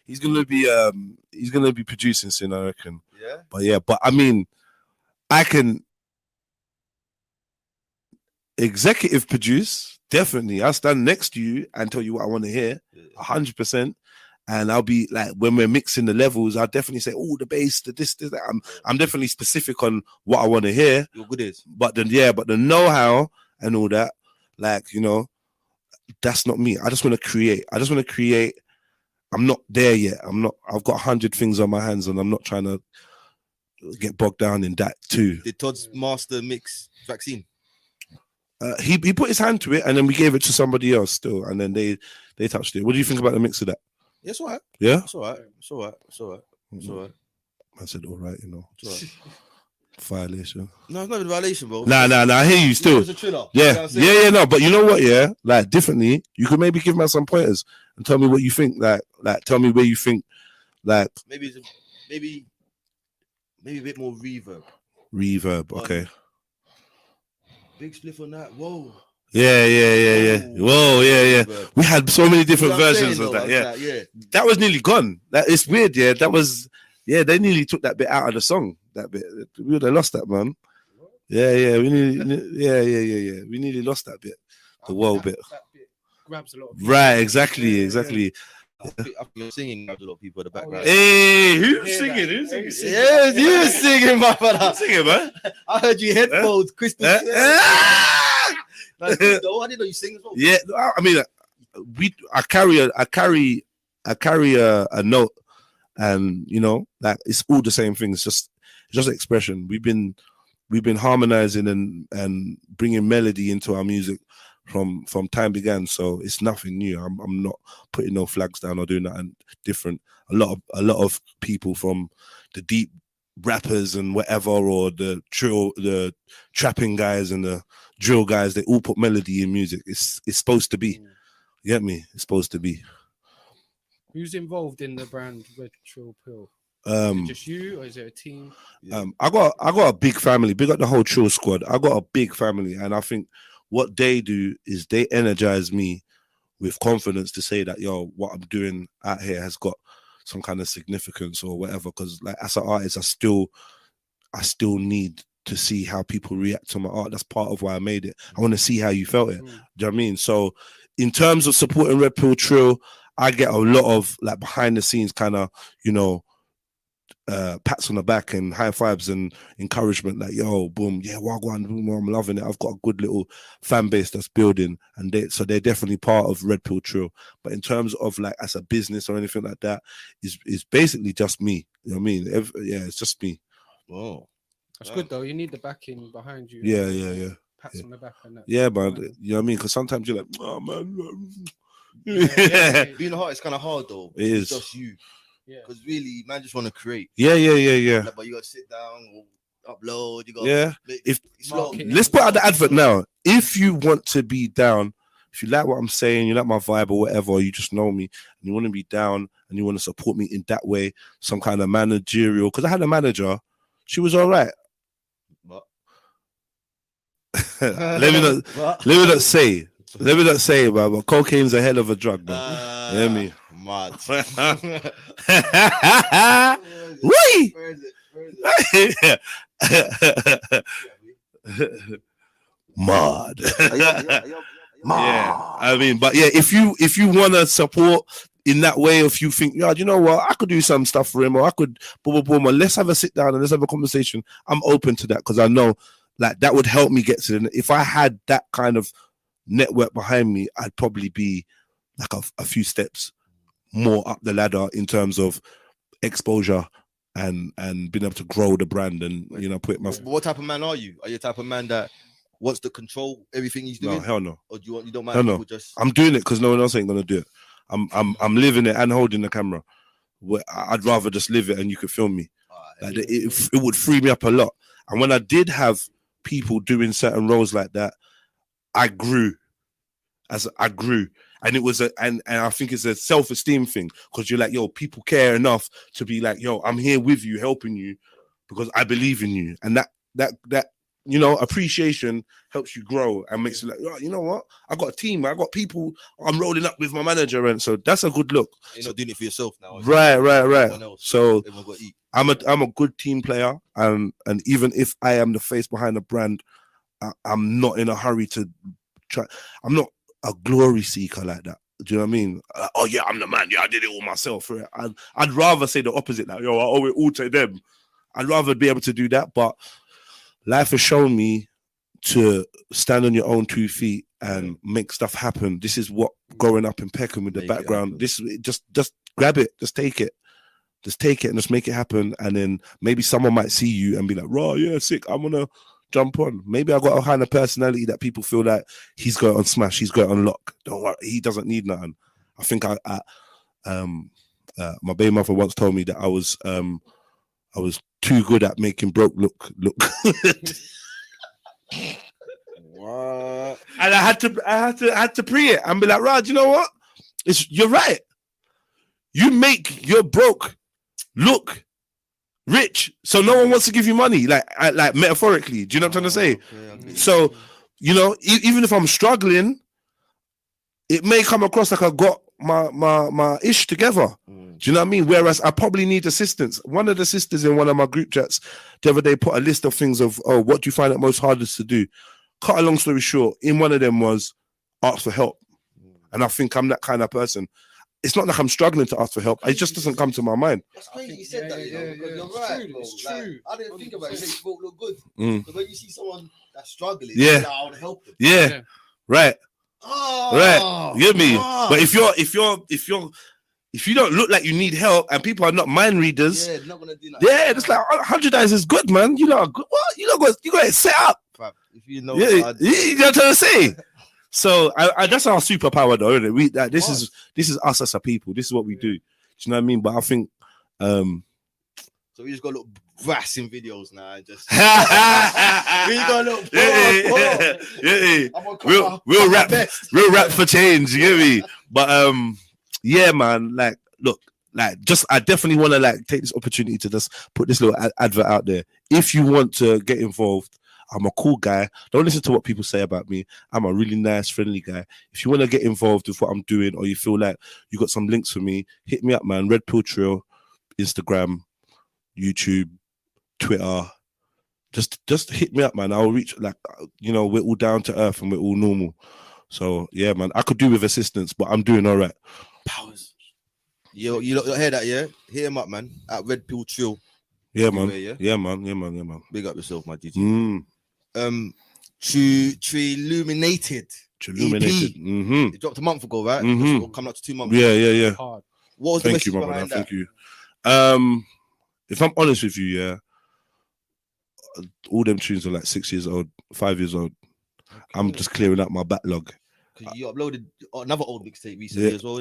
he's gonna be producing soon, I reckon. Yeah. But I mean, I can executive produce, definitely. I'll stand next to you and tell you what I want to hear, 100%. And I'll be like, when we're mixing the levels, I'll definitely say, oh, the bass, the this, that. I'm definitely specific on what I want to hear. Your good is. But the know-how and all that, like, you know, that's not me. I just want to create. I'm not there yet. I've got 100 things on my hands and I'm not trying to get bogged down in that too. Did Todd's master mix Vaccine? He put his hand to it and then we gave it to somebody else still. And then they touched it. What do you think about the mix of that? Yeah, it's all right. Yeah? It's all right. It's all right. It's all right. It's all right. I said, all right, you know. It's all right. Violation. No, it's not a violation, bro. Nah. I hear you still. It's a thriller. Yeah. Yeah. No, but you know what? Yeah, like differently. You could maybe give me some pointers and tell me what you think. Like tell me where you think. Like maybe a bit more reverb. Reverb. Okay. Big spliff on that. Whoa. Yeah. Whoa, yeah. We had so many different versions of that. Yeah. That was nearly gone. That it's weird. Yeah, that was. Yeah, they nearly took that bit out of the song. That bit, we would have lost that, man. Yeah. We nearly lost that bit. The whoa bit. That bit grabs a lot. Right. Exactly. I think you're singing grabs a lot of people in the background. Hey, who's singing? Yeah, you're singing, my brother. I'm singing, man. I heard you headphones, Crystal. I didn't know you sing as well. Yeah, I mean, I carry a note, and you know, like it's all the same thing. It's just expression. We've been harmonizing and bringing melody into our music from time began. So it's nothing new. I'm not putting no flags down or doing that different. A lot of people from the deep rappers and whatever, or the trapping guys and the drill guys, they all put melody in music. It's supposed to be. You get me? It's supposed to be. Who's involved in the brand Red Trill Pill? Just you, or is it a team? I got a big family. Big up the whole Trill squad. I got a big family, and I think what they do is they energize me with confidence to say that, yo, what I'm doing out here has got some kind of significance or whatever. Because like as an artist, I still need to see how people react to my art. That's part of why I made it. I want to see how you felt it. Do you know what I mean? So in terms of supporting Red Pill Trill, I get a lot of like behind the scenes kind of, you know, pats on the back and high fives and encouragement, like, yo, boom, yeah, wagwan, boom, I'm loving it. I've got a good little fan base that's building, and they're definitely part of Red Pill Trill. But in terms of like as a business or anything like that, is basically just me. You know what I mean? It's just me. Oh, that's good though. You need the backing behind you. Yeah. Pats on the back and that. Yeah, but you know what I mean? Because sometimes you're like, oh man. Being a heart is kind of hard though. It's just you. Yeah, because really, man, just want to create. Yeah. Like, but you got to sit down, or upload. You got let's put out the advert now. If you want to be down, if you like what I'm saying, you like my vibe or whatever, or you just know me and you want to be down and you want to support me in that way, some kind of managerial. Because I had a manager, she was all right. What? let me not say, but cocaine's a hell of a drug, bro. You hear me? Mad. Wait. Mad. Yeah. I mean, but yeah, if you want to support in that way, if you think, yeah, you know what, I could do some stuff for him, or I could boom, and let's have a sit down and let's have a conversation. I'm open to that because I know like that would help me get to the. If I had that kind of network behind me, I'd probably be like a few steps more up the ladder in terms of exposure and being able to grow the brand and, you know, put my. What type of man are you? Are you the type of man that wants to control everything he's doing? No, hell no. Or you don't mind people just? I'm doing it because no one else ain't gonna do it. I'm living it and holding the camera. I'd rather just live it and you could film me. Like it would free me up a lot. And when I did have people doing certain roles like that, I grew. And it was and I think it's a self-esteem thing because you're like, yo, people care enough to be like, yo, I'm here with you, helping you because I believe in you. And that you know, appreciation helps you grow and makes you like, oh, you know what? I got a team. I got people I'm rolling up with my manager, and so that's a good look. You're not doing it for yourself now. Right. So everyone got to eat. I'm a good team player, and even if I am the face behind the brand, I'm not in a hurry to try. I'm not a glory seeker like that. Do you know what I mean? Oh yeah, I'm the man. Yeah, I did it all myself. Right? I'd rather say the opposite. Like, yo, I owe it all to them. I'd rather be able to do that. But life has shown me to stand on your own 2 feet and make stuff happen. This is what growing up in Peckham with the background. This just grab it, just take it and just make it happen. And then maybe someone might see you and be like, "Raw, yeah, sick. I'm gonna jump on." Maybe I got a kind of personality that people feel like he's got it on smash, he's got it on lock. Don't worry, he doesn't need nothing. I think my baby mother once told me that I was too good at making broke look. What? And I had to pre it and be like, Raj, you know what? You're right. You make your broke look rich, so no one wants to give you money, like metaphorically. Do you know what I'm trying to say? Okay. So, you know, even if I'm struggling, it may come across like I got my ish together. Do you know what I mean? Whereas I probably need assistance. One of the sisters in one of my group chats the other day put a list of things of, oh, what do you find it most hardest to do? Cut a long story short, in one of them was ask for help. And I think I'm that kind of person. It's not like I'm struggling to ask for help. It just doesn't come to my mind. That's crazy you said that, you know, because you're right, bro. It's Like, true. I didn't think about it. It makes folk look good. Because when you see someone that's struggling, yeah, you're like, I want to help them. Yeah. Right. Oh, right. You get me? But if you don't look like you need help and people are not mind readers, yeah, not gonna do that. Yeah, it's like 100 is good, man. You know, good. What? You got it set up. If you know, you know what I'm trying to say. So I that's our superpower, though, isn't it? This is us as a people. This is what we do. Do you know what I mean? But I think, so we just got to look brass in videos now. And just we got to look. We'll rap for change. You get me? But yeah, man. Like, look, like, I definitely want to like take this opportunity to just put this little advert out there. If you want to get involved, I'm a cool guy. Don't listen to what people say about me. I'm a really nice, friendly guy. If you want to get involved with what I'm doing, or you feel like you got some links for me, hit me up, man. REDPILLTRILL, Instagram, YouTube, Twitter. Just hit me up, man. I'll reach, like, you know, we're all down to earth and we're all normal. So yeah, man. I could do with assistance, but I'm doing all right. Powers. You hear that, yeah? Hit him up, man. At REDPILLTRILL. Yeah, man. Yeah, man. Big up yourself, my GG. Trilluminated. EP. It dropped a month ago, right? Coming up to 2 months. Yeah. What was the message behind that? Thank you. If I'm honest with you, yeah, all them tunes are like 6 years old, 5 years old. Okay. I'm just clearing up my backlog. You uploaded another old mixtape recently as well.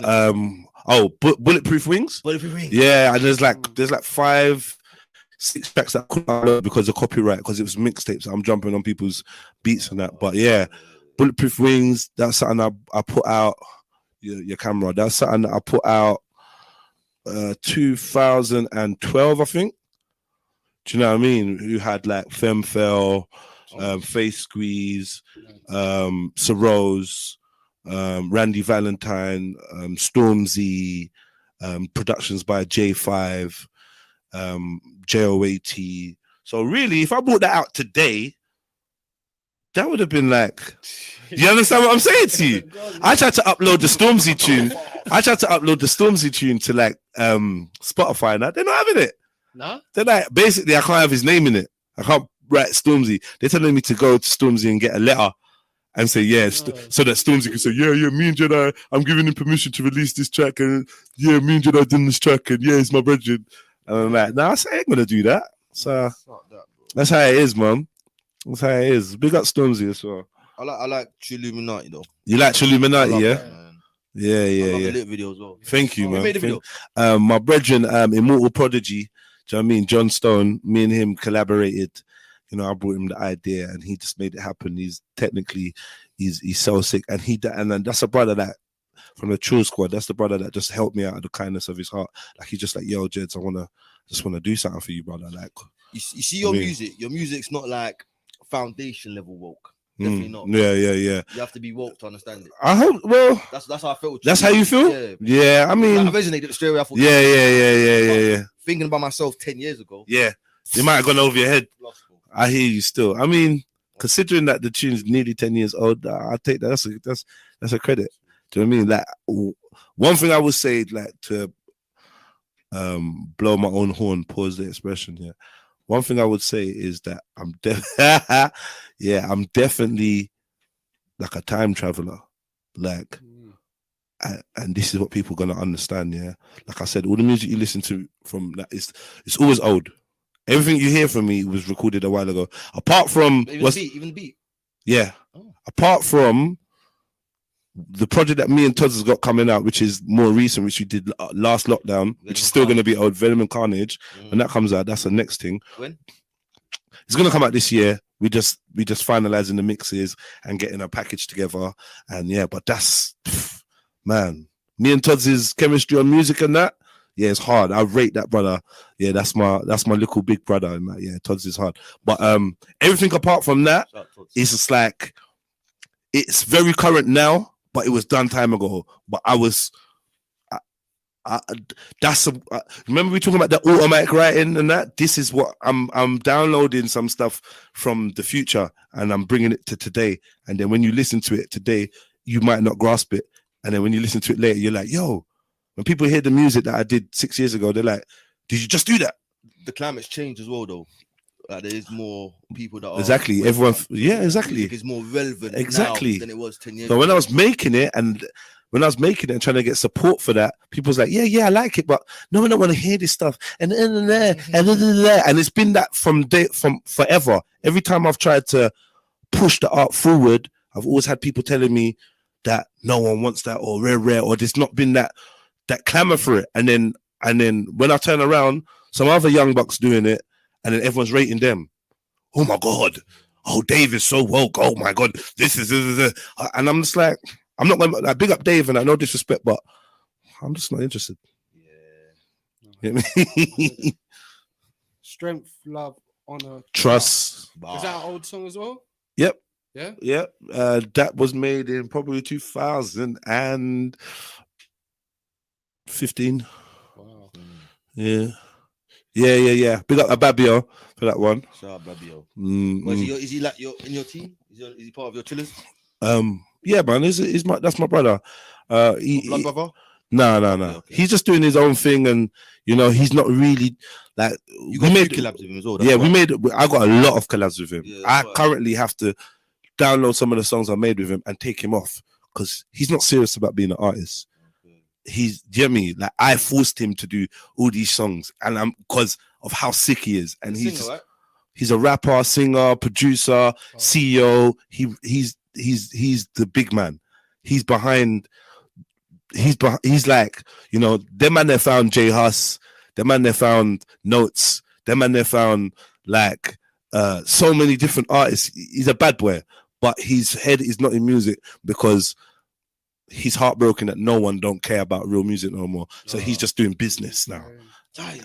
Bulletproof Wings. Yeah, and there's like 5-6 tracks that I couldn't upload because of copyright, because it was mixtapes. I'm jumping on people's beats and that. But yeah, Bulletproof Wings, that's something I put out. Your camera. That's something that I put out 2012, I think. Do you know what I mean? Who had like Femfell, Face Squeeze, Sarose, Randy Valentine, Stormzy, productions by J5, JOAT. So really, if I brought that out today, that would have been like, you understand what I'm saying to you? I tried to upload the Stormzy tune to like Spotify, and that they're not having it. No, they're like, basically I can't have his name in it. I can't write Stormzy. They're telling me to go to Stormzy and get a letter and say, so that Stormzy can say, yeah, me and Jedi, I'm giving him permission to release this track, and yeah, me and Jedi did this track, and yeah, it's my brethren. And I'm like, nah, I ain't gonna do that. So that's how it is, man. That's how it is. Big up Stormzy as well. I like Trilluminati though. You like Trilluminati, yeah? That, yeah. The lit video as well. Thank you, man. Made the video. My brethren, Immortal Prodigy, do you know what I mean? John Stone, me and him collaborated. You know, I brought him the idea and he just made it happen. He's so sick. And and that's a brother that, from the Trill Squad, that's the brother that just helped me out of the kindness of his heart. Like, he's just like, yo, Jeds, I just want to do something for you, brother. Like, you see your music. Your music's not like foundation level woke. Definitely not. Yeah. You have to be woke to understand it. I hope. Well, That's how I felt. That's how you feel. Yeah. I mean, I resonated straight away. I thought, yeah. Thinking about myself 10 years ago. Yeah, you might have gone over your head. I hear you still. I mean, considering that the tune's nearly 10 years old, I take that. That's a credit. Do you know what I mean? Like, one thing I would say, like, to blow my own horn, pause the expression here. One thing I would say is that I'm definitely like a time traveler. Like, and this is what people are gonna understand. Yeah, like I said, all the music you listen to from that it's always old. Everything you hear from me was recorded a while ago. Apart from even the beat. Yeah. Oh. Apart from the project that me and Todd's has got coming out, which is more recent, which we did last lockdown, which is still going to be old, Venom and Carnage. When that comes out, that's the next thing. When? It's going to come out this year. We just finalizing the mixes and getting a package together. And yeah, but that's, man, me and Todd's chemistry on music and that, yeah, it's hard. I rate that brother. Yeah, that's my little big brother. And that, yeah, Todd's is hard. But everything apart from that, it's just like, it's very current now, but it was done time ago. But remember we talking about the automatic writing and that? This is what I'm downloading some stuff from the future and I'm bringing it to today. And then when you listen to it today, you might not grasp it. And then when you listen to it later, you're like, yo, when people hear the music that I did 6 years ago, they're like, did you just do that? The climate's changed as well, though. Like, there is more people that are exactly. Everyone, yeah, exactly. It's more relevant exactly now than it was 10 years so ago. When I was making it and trying to get support for that, people was like, yeah, I like it, but no one don't want to hear this stuff. And it's been that from forever. Every time I've tried to push the art forward, I've always had people telling me that no one wants that or rare, or there's not been that clamor for it. And then when I turn around, some other young bucks doing it, and then everyone's rating them. Oh my God. Oh, Dave is so woke. Oh my God. This is. And I'm just like, I'm not going to big up Dave and I no disrespect, but I'm just not interested. Yeah. You know what I mean? Strength, love, honor, trust. Is that an old song as well? Yep. Yeah. Yep. That was made in probably 2015. Wow. Yeah. Yeah. Big up Ababio for that one. Shout out Babio. Is he like in your team? Is he part of your Trillers? Yeah, man. That's my brother. Blood brother? No. Okay. He's just doing his own thing, and he's not really like. You got collabs with him as well. Yeah, I got a lot of collabs with him. Yeah, I currently have to download some of the songs I made with him and take him off because he's not serious about being an artist. Do you know me? Like, I forced him to do all these songs, and because of how sick he is, and he's a rapper, singer, producer, CEO. He's the big man. He's behind. He's like, them man they found J Hus, them man they found Notes, them man they found like so many different artists. He's a bad boy, but his head is not in music because he's heartbroken that no one don't care about real music no more. So he's just doing business now.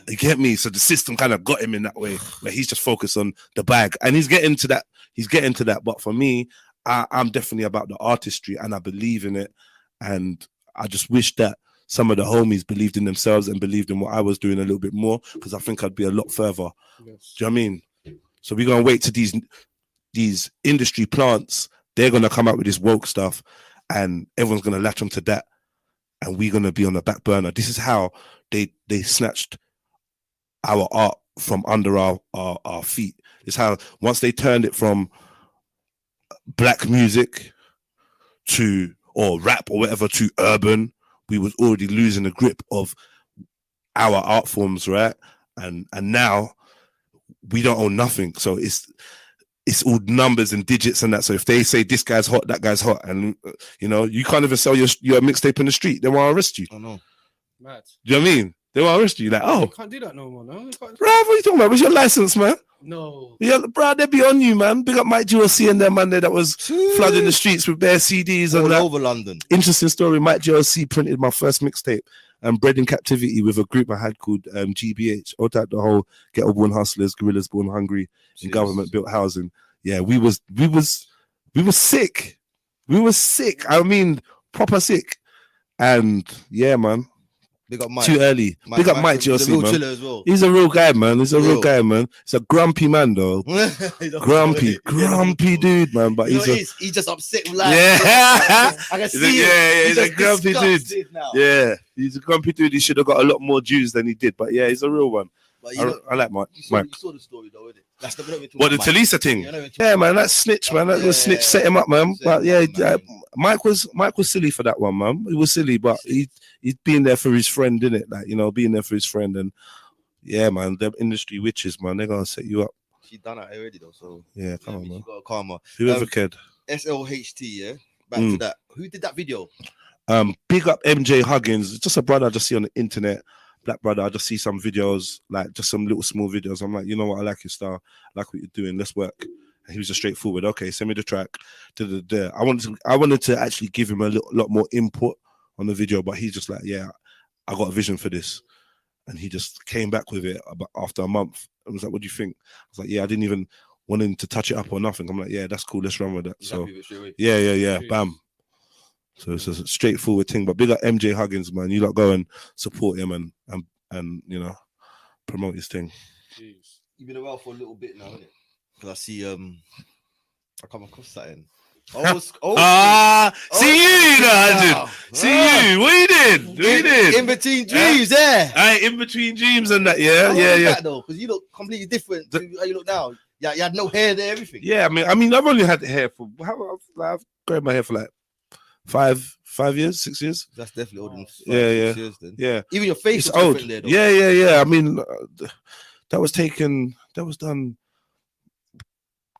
You get me? So the system kind of got him in that way where he's just focused on the bag, and he's getting to that. But for me, I'm definitely about the artistry, and I believe in it. And I just wish that some of the homies believed in themselves and believed in what I was doing a little bit more, because I think I'd be a lot further. Yes. Do you know what I mean? So we're gonna wait to these industry plants. They're gonna come out with this woke stuff, and everyone's gonna latch onto that, and we're gonna be on the back burner. This is how they snatched our art from under our feet. It's how once they turned it from black music or rap or whatever to urban, we was already losing the grip of our art forms, right? And now we don't own nothing. So it's all numbers and digits and that. So if they say this guy's hot, that guy's hot, and you can't even sell your mixtape in the street, they won't arrest you. Oh no. Mad. Do you know what I mean? They won't arrest you. Like, you can't do that no more, no? Bro, what are you talking about? What's your license, man? No. Yeah, bro, they be on you, man. Big up Mike GOC and them man there that was flooding the streets with bare CDs all and that. Over London. Interesting story. Mike GOC printed my first mixtape, Bred in Captivity, with a group I had called GBH. All that the whole Ghetto Born Hustlers, Gorillas Born Hungry, and Government Built Housing. yeah, we was sick. We were sick. I mean, proper sick. And yeah, man. Big up Mike. Too early. Big up Mike He's a GLC, real man. chiller as well. He's a real guy, man. He's a real Real. guy, man. He's a grumpy man, though. grumpy dude, man. But he's just upset with life. Yeah. I can see it. Yeah, he's a just grumpy dude. disgusted now. Yeah, he's a grumpy dude. He should have got a lot more Jews than he did. But yeah, he's a real one. But I like Mike. You saw the story though, innit? That's the What, the Talisa thing? Yeah, man, that snitch, man. That was snitch set him up, man. But yeah, Mike was silly for that one, man. He was silly, but he's being there for his friend, innit? Like, you know, being there for his friend. And yeah, man, them industry witches, man, they're gonna set you up. She done it already though, so yeah, come on, man. She got a karma. Whoever cared. SLHT, yeah. Back to that. Who did that video? Big up MJ Huggins. Just a brother I just see on the internet. Black brother, I just see some videos, like just some little small videos. I'm like, you know what, I like your style, I like what you're doing, let's work. And he was just straightforward. Okay, send me the track. I wanted to actually give him a lot more input on the video, but he's just like, yeah, I got a vision for this. And he just came back with it about after a month. I was like, what do you think? I was like, yeah, I didn't even want him to touch it up or nothing. I'm like, yeah, that's cool, let's run with that. So yeah, bam. So it's a straightforward thing. But big up MJ Huggins, man. You lot go and support him and you know, promote his thing. Jeez. You've been around for a little bit now, innit? Because I see I come across something. See you, know, see you. What you did? In between dreams, yeah. In between dreams and that, yeah. That though, because you look completely different to how you look now. Yeah, you had no hair there, everything. Yeah, I mean, I've only had hair for I've grown my hair for like 5 years, 6 years. That's definitely older than 6 years then. Yeah. Even your face is old. There, yeah. I mean, that was done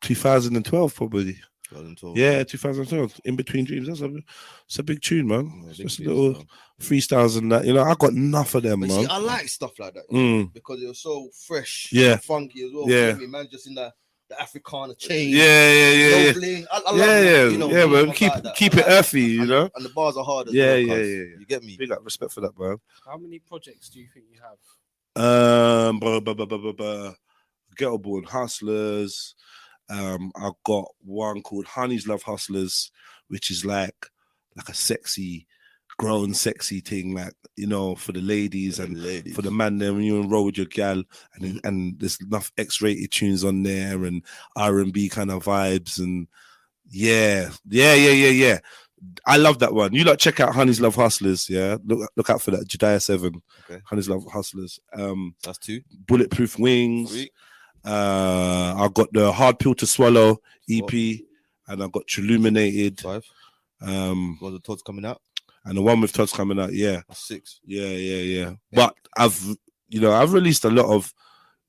2012 probably. 2012. Yeah, 2012. In Between Dreams. It's a big tune, man. Yeah, it's just little freestyles and that. You know, I got enough of them, man. See, I like stuff like that because it was so fresh, and funky as well. Yeah, man, just in the Africana chain. Yeah. Bling. I love that, you know, man. Keep it earthy, you know. And the bars are hard as well. Yeah. You get me? Big up, respect for that, bro. How many projects do you think you have? Ghetto Born Hustlers. I've got one called Honey's Love Hustlers, which is like a sexy, grown sexy thing, like, you know, for the ladies and for the man there when you enroll with your gal, and there's enough X-rated tunes on there and R&B kind of vibes, and yeah. I love that one. You lot check out Honey's Love Hustlers, yeah. Look out for that. Jediah 7. Okay. Honey's Love Hustlers. That's 2. Bulletproof Wings. Sweet. I got the Hard Pill to Swallow EP, and I got Trilluminated. 5. Was the Todd's coming out? And the one with Todd's coming out, yeah. That's 6. Yeah. But I've released a lot of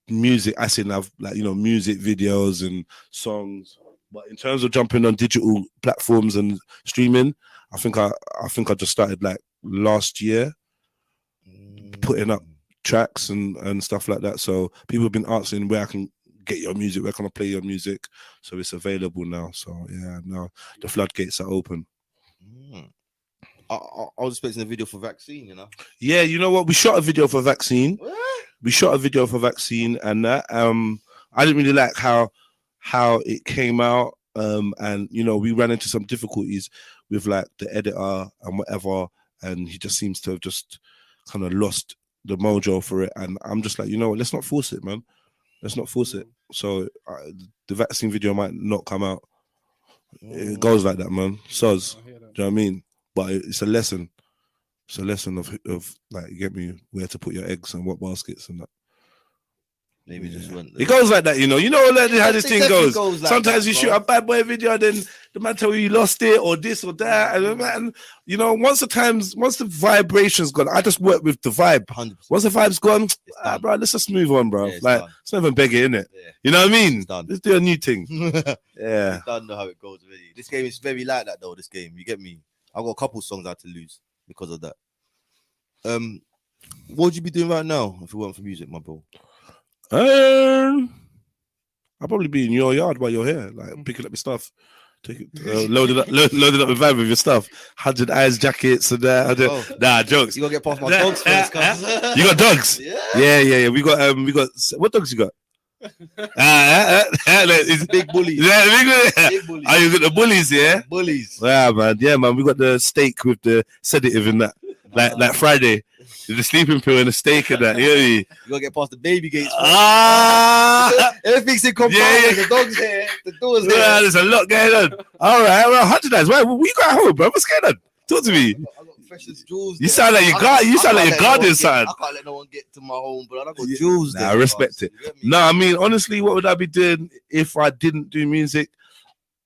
music. I think I've music videos and songs. But in terms of jumping on digital platforms and streaming, I think I just started like last year putting up tracks and stuff like that. So people have been asking where I can get your music, where can I play your music? So it's available now. So yeah, now the floodgates are open. I was expecting a video for Vaccine, you know. Yeah, you know what? We shot a video for Vaccine. And that. I didn't really like how it came out. And you know, we ran into some difficulties with like the editor and whatever, and he just seems to have just kind of lost the mojo for it. And I'm just like, you know what, let's not force it, man. Let's not force it. So the Vaccine video might not come out. It goes like that, man. Soz. Do you know what I mean? But it's a lesson. It's a lesson of like, you get me, where to put your eggs and what baskets and that. Maybe just went. It goes like that, you know. You know how this thing goes. Like sometimes that, you shoot a bad boy video, then the man tell you lost it or this or that, and you know, once the vibration's gone, I just work with the vibe. 100%. Once the vibe's gone, bro, let's just move on, bro. Yeah, like it's not even begging, innit? Yeah. You know what I mean? Let's do a new thing. Yeah. I don't know how it goes already. This game is very like that though. This game, you get me? I've got a couple songs I had to lose because of that. What would you be doing right now if it weren't for music, my bro? I'll probably be in your yard while you're here, like picking up your stuff, loaded up the van with your stuff. 100 eyes jackets and that. Nah, jokes. You gotta get past my dogs first, cuz. You got dogs? Yeah. We got what dogs you got? It's Big bullies. Big bullies. Are you got the bullies? Yeah. Bullies. Yeah, man. Yeah, man. We got the steak with the sedative in that. Like Friday, the sleeping pill and the steak and that. Yeah, You gotta get past the baby gates. Everything's in compound. Yeah. The dog's here. The door's yeah, here. there's a lot going on. All right, well, 100 times. Why? We got home, bro. What's going on? Talk to me. I got precious jewels. You there. sound like you got. You sound like your garden son. I can't let no one get to my home, but I got jewels there. Nah, I respect it. No, I mean, honestly, what would I be doing if I didn't do music?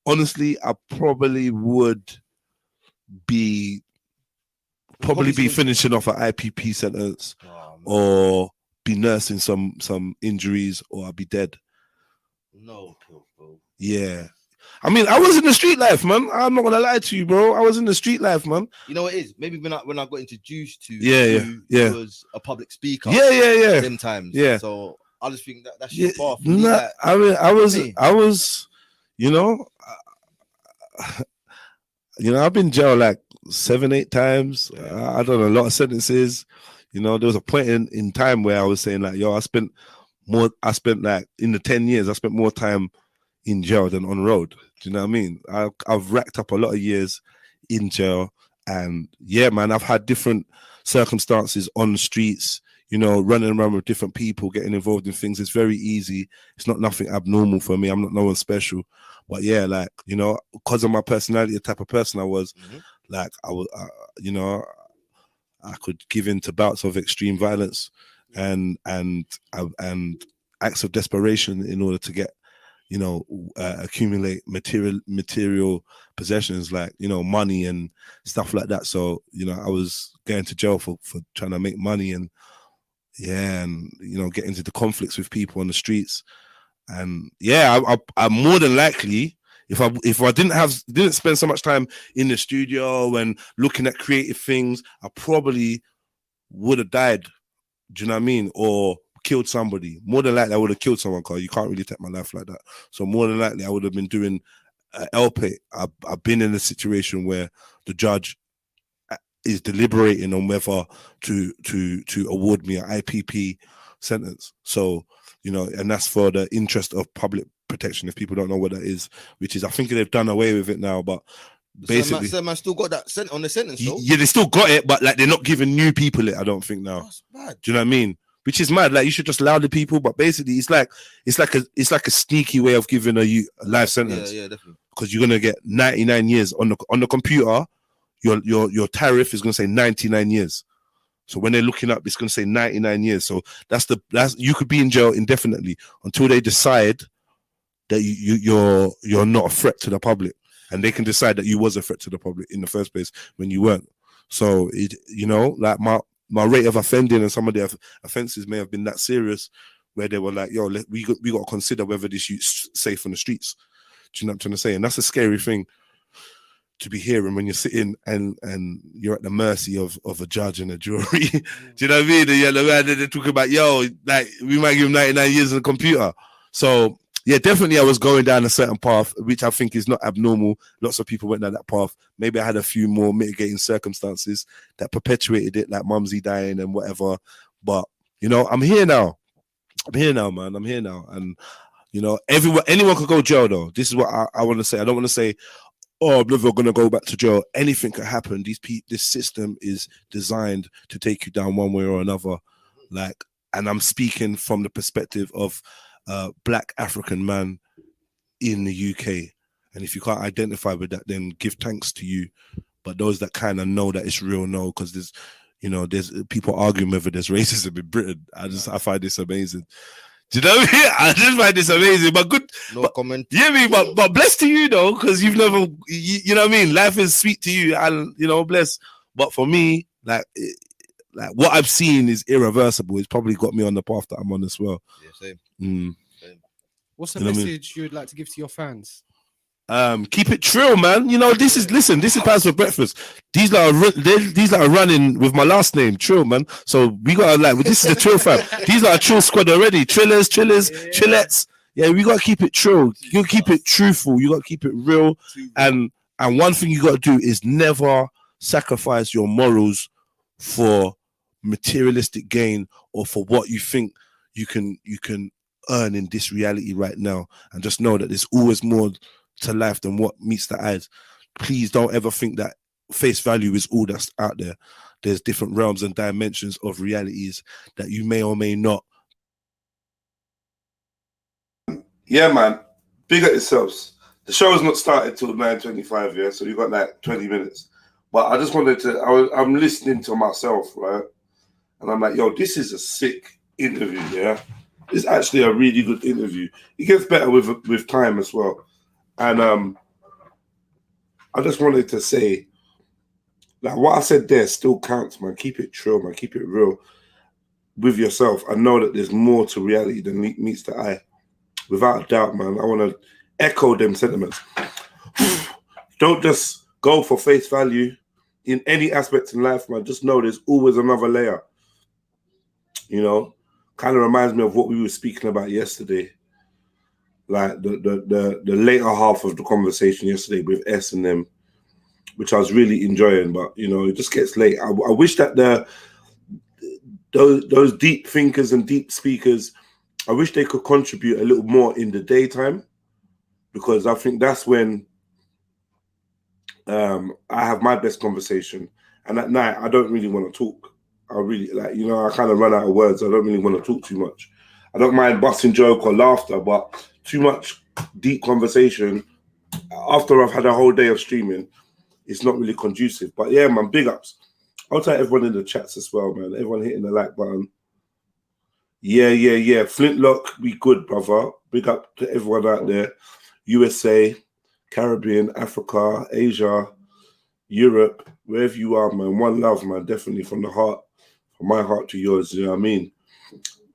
Honestly, I probably would be finishing off an IPP sentence, or be nursing some injuries, or I'll be dead. No, bro. Yeah. I mean, I was in the street life, man. I'm not gonna lie to you, bro. I was in the street life, man. You know what it is? Maybe when I got introduced to you was a public speaker. Yeah. Them times. Yeah. So I just think that's your path. Nah, I mean, I was, you know, I've been jail like 7-8 times. I done a lot of sentences. You know, there was a point in time where I was saying like, yo, I spent like in the 10 years, I spent more time in jail than on road. Do you know what I mean? I've racked up a lot of years in jail, and yeah, man, I've had different circumstances on the streets, you know, running around with different people, getting involved in things. It's very easy. It's not nothing abnormal for me. I'm not no one special. But yeah, like, you know, because of my personality, the type of person I was, like, I was, you know, I could give in to bouts of extreme violence and acts of desperation in order to get, you know, accumulate material possessions, like, you know, money and stuff like that. So, you know, I was going to jail for trying to make money, and yeah, and, you know, get into the conflicts with people on the streets. And yeah, I'm more than likely, if I didn't spend so much time in the studio and looking at creative things, I probably would have died. Do you know what I mean? Or killed somebody. More than likely, I would have killed someone, because you can't really take my life like that. So more than likely, I would have been doing LP. I've been in a situation where the judge is deliberating on whether to award me an IPP sentence. So, you know, and that's for the interest of public protection, if people don't know what that is, which is, I think they've done away with it now, but basically, so man still got that on the sentence, though? Yeah, they still got it, but like, they're not giving new people it, I don't think now. That's bad. Do you know what I mean? Which is mad. Like, you should just allow the people, but basically it's like a sneaky way of giving a life sentence. Yeah, definitely. Because you're gonna get 99 years on the computer. Your tariff is gonna say 99 years. So when they're looking up, it's gonna say 99 years. So that's you could be in jail indefinitely until they decide that you're not a threat to the public, and they can decide that you was a threat to the public in the first place when you weren't. So it, you know, like my rate of offending and some of the offenses may have been that serious, where they were like, yo, we got to consider whether this youth's safe on the streets. Do you know what I'm trying to say? And that's a scary thing to be hearing when you're sitting and you're at the mercy of a judge and a jury. Do you know what I mean? And they're talking about, yo, like, we might give him 99 years on the computer. So yeah, definitely I was going down a certain path, which I think is not abnormal. Lots of people went down that path. Maybe I had a few more mitigating circumstances that perpetuated it, like Mumsy dying and whatever. But, you know, I'm here now, man. I'm here now. And, you know, anyone could go jail, though. This is what I want to say. I don't want to say, oh, I'm never going to go back to jail. Anything could happen. This system is designed to take you down one way or another. Like, and I'm speaking from the perspective of Black African man in the UK. And if you can't identify with that, then give thanks to you. But those that kind of know that it's real, know, because there's people arguing whether there's racism in Britain. I find this amazing. Do you know what I mean? I just find this amazing. But good. No comment. Yeah, me, but blessed to you though, because you've never, you know what I mean? Life is sweet to you, and, you know, blessed. But for me, like what I've seen is irreversible. It's probably got me on the path that I'm on as well. Yeah, same. Same. What's the message you would like to give to your fans? Keep it trill, man. You know, this is Pants for Breakfast. These that are running with my last name, Trill, man. So we got this is the Trill fam. These are a Trill squad already. Trillers, Trillettes. Yeah, we gotta keep it trill. You gotta keep it truthful. You gotta keep it real. And one thing you gotta do is never sacrifice your morals for materialistic gain or for what you think you can earn in this reality right now, and just know that there's always more to life than what meets the eyes. Please don't ever think that face value is all that's out there. There's different realms and dimensions of realities that you may or may not. Yeah, man. Big at yourselves. The show has not started till 9:25, yeah, so you've got like 20 minutes. But I just wanted to, I'm listening to myself, right? And I'm like, yo, this is a sick interview, yeah? It's actually a really good interview. It gets better with time as well. And I just wanted to say, like, what I said there still counts, man. Keep it true, man. Keep it real with yourself. I know that there's more to reality than meets the eye. Without a doubt, man. I want to echo them sentiments. Don't just go for face value in any aspect in life, man. Just know there's always another layer. You know, kind of reminds me of what we were speaking about yesterday. Like the later half of the conversation yesterday with S and them, which I was really enjoying. But you know, it just gets late. I wish that those deep thinkers and deep speakers, I wish they could contribute a little more in the daytime, because I think that's when I have my best conversation. And at night, I don't really want to talk. I really, like, you know, I kind of run out of words. I don't really want to talk too much. I don't mind busting joke or laughter, but too much deep conversation after I've had a whole day of streaming, it's not really conducive. But yeah, man, big ups. I'll tell everyone in the chats as well, man. Everyone hitting the like button. Yeah. Flintlock, we good, brother. Big up to everyone out there. USA, Caribbean, Africa, Asia, Europe, wherever you are, man. One love, man. Definitely from the heart, from my heart to yours. You know what I mean?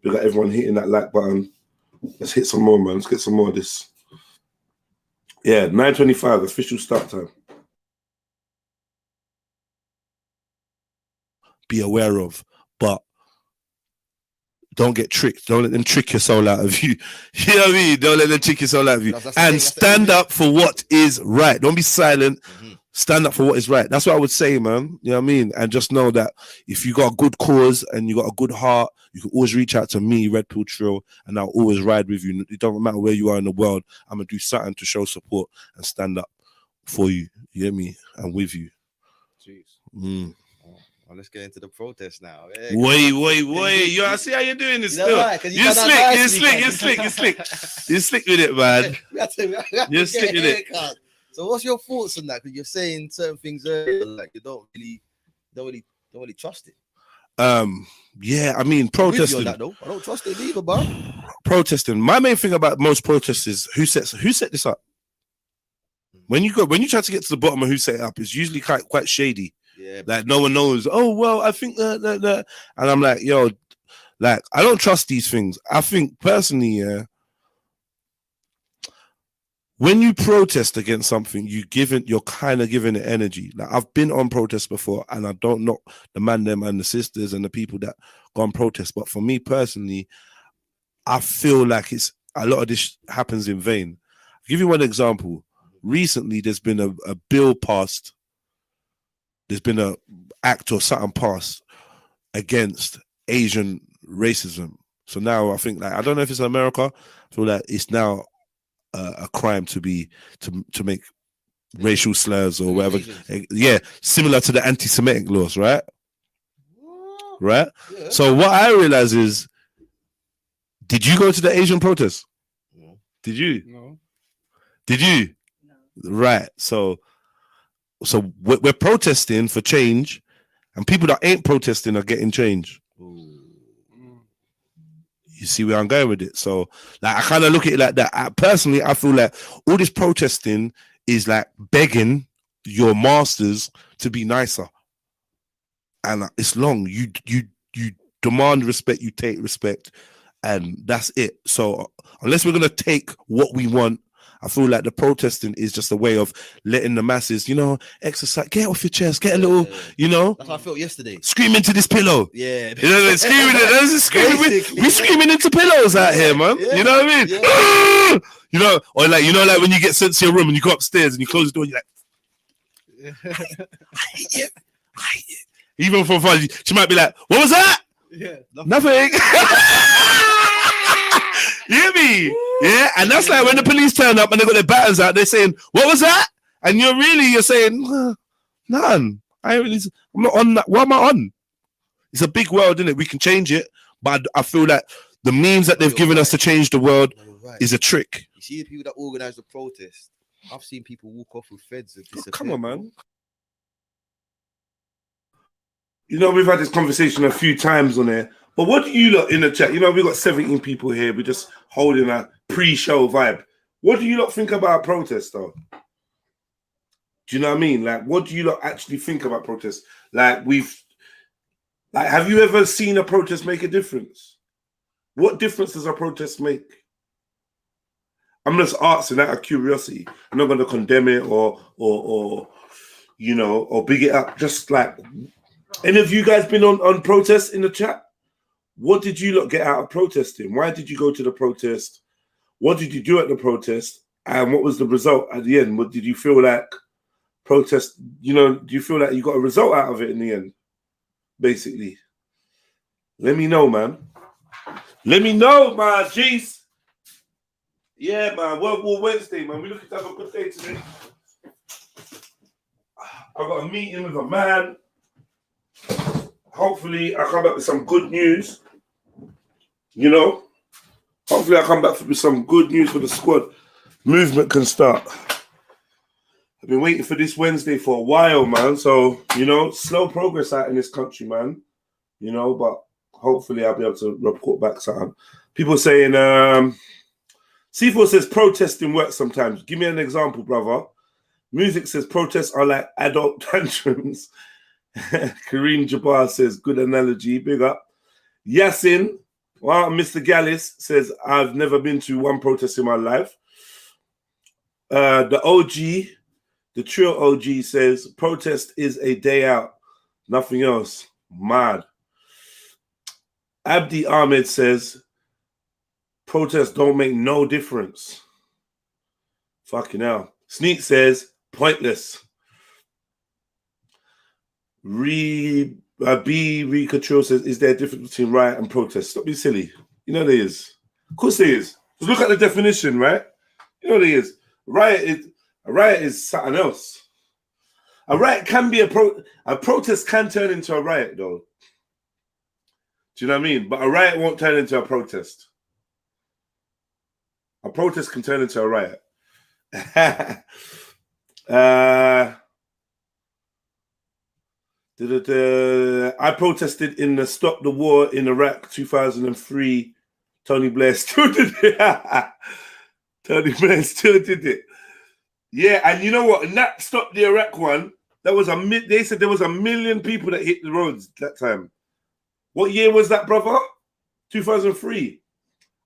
Big up everyone hitting that like button. Let's hit some more, man. Let's get some more of this. Yeah, 9:25, official start time. Be aware of, but don't get tricked. Don't let them trick your soul out of you. You know what I mean? Don't let them trick your soul out of you. And stand up for what is right. Don't be silent. Stand up for what is right. That's what I would say, man. You know what I mean? And just know that if you got a good cause and you got a good heart, you can always reach out to me, Red Pill Trill, and I'll always ride with you. It don't matter where you are in the world. I'm going to do something to show support and stand up for you. You hear me? And with you. Jeez. Well, let's get into the protest now. Yeah, wait. Yo, I see how you're doing this. You're slick with it, man. You're slick with it. So what's your thoughts on that? Because you're saying certain things earlier, like you don't really trust it. Yeah, I mean, protesting. That, though. I don't trust it either, bro. Protesting. My main thing about most protests is who set this up. When you try to get to the bottom of who set it up, it's usually quite shady. Yeah, like no one knows. Oh well, I think that, and I'm like, yo, like I don't trust these things. I think personally, yeah. When you protest against something, you're kind of giving it energy. Like I've been on protests before, and I don't knock the man, them, and the sisters and the people that go on protest. But for me personally, I feel like it's a lot of this happens in vain. I'll give you one example. Recently, there's been a bill passed. There's been an act or something passed against Asian racism. So now I think, like, I don't know if it's in America. I feel like it's now a crime to make racial slurs or whatever. Yeah, similar to the anti-Semitic laws, right? Right? Yeah. So what I realize is, did you go to the Asian protest? No. Did you? No. Did you? No. Right. So we're protesting for change, and people that ain't protesting are getting change. Ooh. You see where I'm going with it? So, like, I kind of look at it like that. Personally, I feel like all this protesting is like begging your masters to be nicer, and it's long. You demand respect, you take respect, and that's it. So, unless we're gonna take what we want, I feel like the protesting is just a way of letting the masses, you know, exercise, get off your chest, get a little, you know. That's how I felt yesterday. Scream into this pillow. Yeah. You know, we screaming into pillows out here, man. Yeah. You know what I mean? Yeah. You know, or like, when you get sent to your room and you go upstairs and you close the door, you're like, I hate it. Even for fun, she might be like, what was that? Yeah. Nothing. You hear me? Yeah, and that's like when the police turn up and they got their batons out, they're saying, "What was that?" And you're saying, "None. I'm not on that. What am I on?" It's a big world, isn't it? We can change it, but I feel that the means that they've given us to change the world is a trick. You see the people that organize the protest. I've seen people walk off with feds and disappear. Come on, man. You know, we've had this conversation a few times on there, but what do you lot in the chat? You know, we've got 17 people here. We're just holding a pre-show vibe. What do you lot think about protest, though? Do you know what I mean? Like, what do you lot actually think about protest? Like, have you ever seen a protest make a difference? What difference does a protest make? I'm just asking out of curiosity. I'm not going to condemn it or you know, or big it up. Just like, any of you guys been on protests in the chat? What did you lot get out of protesting? Why did you go to the protest? What did you do at the protest? And what was the result at the end? What did you feel like protest? You know, do you feel like you got a result out of it in the end? Basically, let me know, man. Let me know, man. Jeez. Yeah, man. World War Wednesday, man. We're looking to have a good day today. I've got a meeting with a man. Hopefully, I come back with some good news. You know, hopefully, I come back with some good news for the squad. Movement can start. I've been waiting for this Wednesday for a while, man. So, you know, slow progress out in this country, man. You know, but hopefully I'll be able to report back something. People saying, C4 says protesting works sometimes. Give me an example, brother. Music says protests are like adult tantrums. Kareem Jabbar says, good analogy, big up. Yasin, well, Mr. Gallis says, I've never been to one protest in my life. The OG, the Trill OG says, protest is a day out. Nothing else. Mad. Abdi Ahmed says, protests don't make no difference. Fucking hell. Sneak says, pointless. B. Control says, is there a difference between riot and protest? Stop being silly. You know there is. Of course there is. Just look at the definition, right? You know there is. A riot is something else. A riot can be a protest can turn into a riot, though. Do you know what I mean? But a riot won't turn into a protest. A protest can turn into a riot. I protested in the Stop the War in Iraq 2003. Tony Blair still did it. Tony Blair still did it. Yeah, and you know what? In that Stop the Iraq one, they said there was 1 million people that hit the roads that time. What year was that, brother? 2003.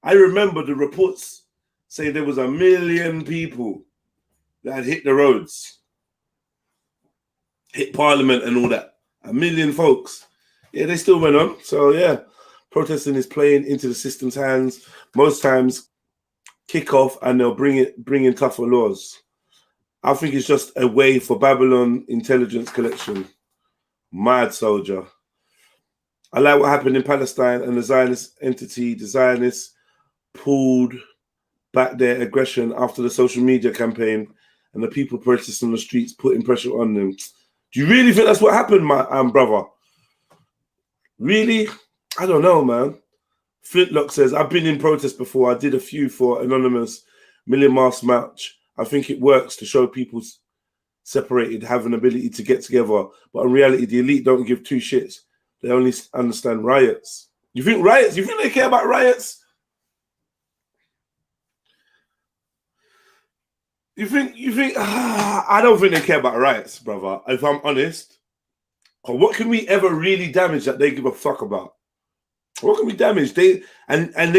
I remember the reports saying there was 1 million people that had hit the roads, hit Parliament and all that. 1 million folks. Yeah, they still went on. So yeah, protesting is playing into the system's hands. Most times, kick off and they'll bring in tougher laws. I think it's just a way for Babylon intelligence collection. Mad soldier. I like what happened in Palestine and the Zionist entity, the Zionists pulled back their aggression after the social media campaign and the people protesting on the streets putting pressure on them. Do you really think that's what happened, my brother? Really? I don't know, man. Flintlock says, I've been in protest before. I did a few for Anonymous Million Mask March. I think it works to show people separated have an ability to get together. But in reality, the elite don't give two shits. They only understand riots. You think riots? You think they care about riots? You think? I don't think they care about riots, brother. If I'm honest, what can we ever really damage that they give a fuck about? What can we damage? They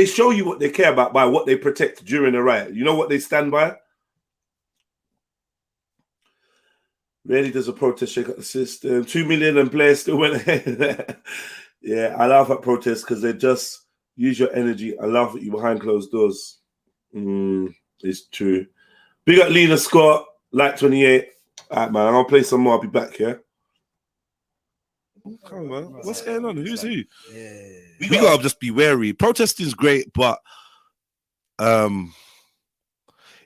show you what they care about by what they protect during a riot. You know what they stand by? Really does a protest shake up the system? 2 million and players still went ahead. Yeah, I laugh at protests because they just use your energy. I laugh at you behind closed doors. It's true. Big up Lena Scott, like 28. All right, man, I'll play some more. I'll be back, yeah? Come on, man. What's going on? Who's who? Yeah. We gotta just be wary. Protesting is great, but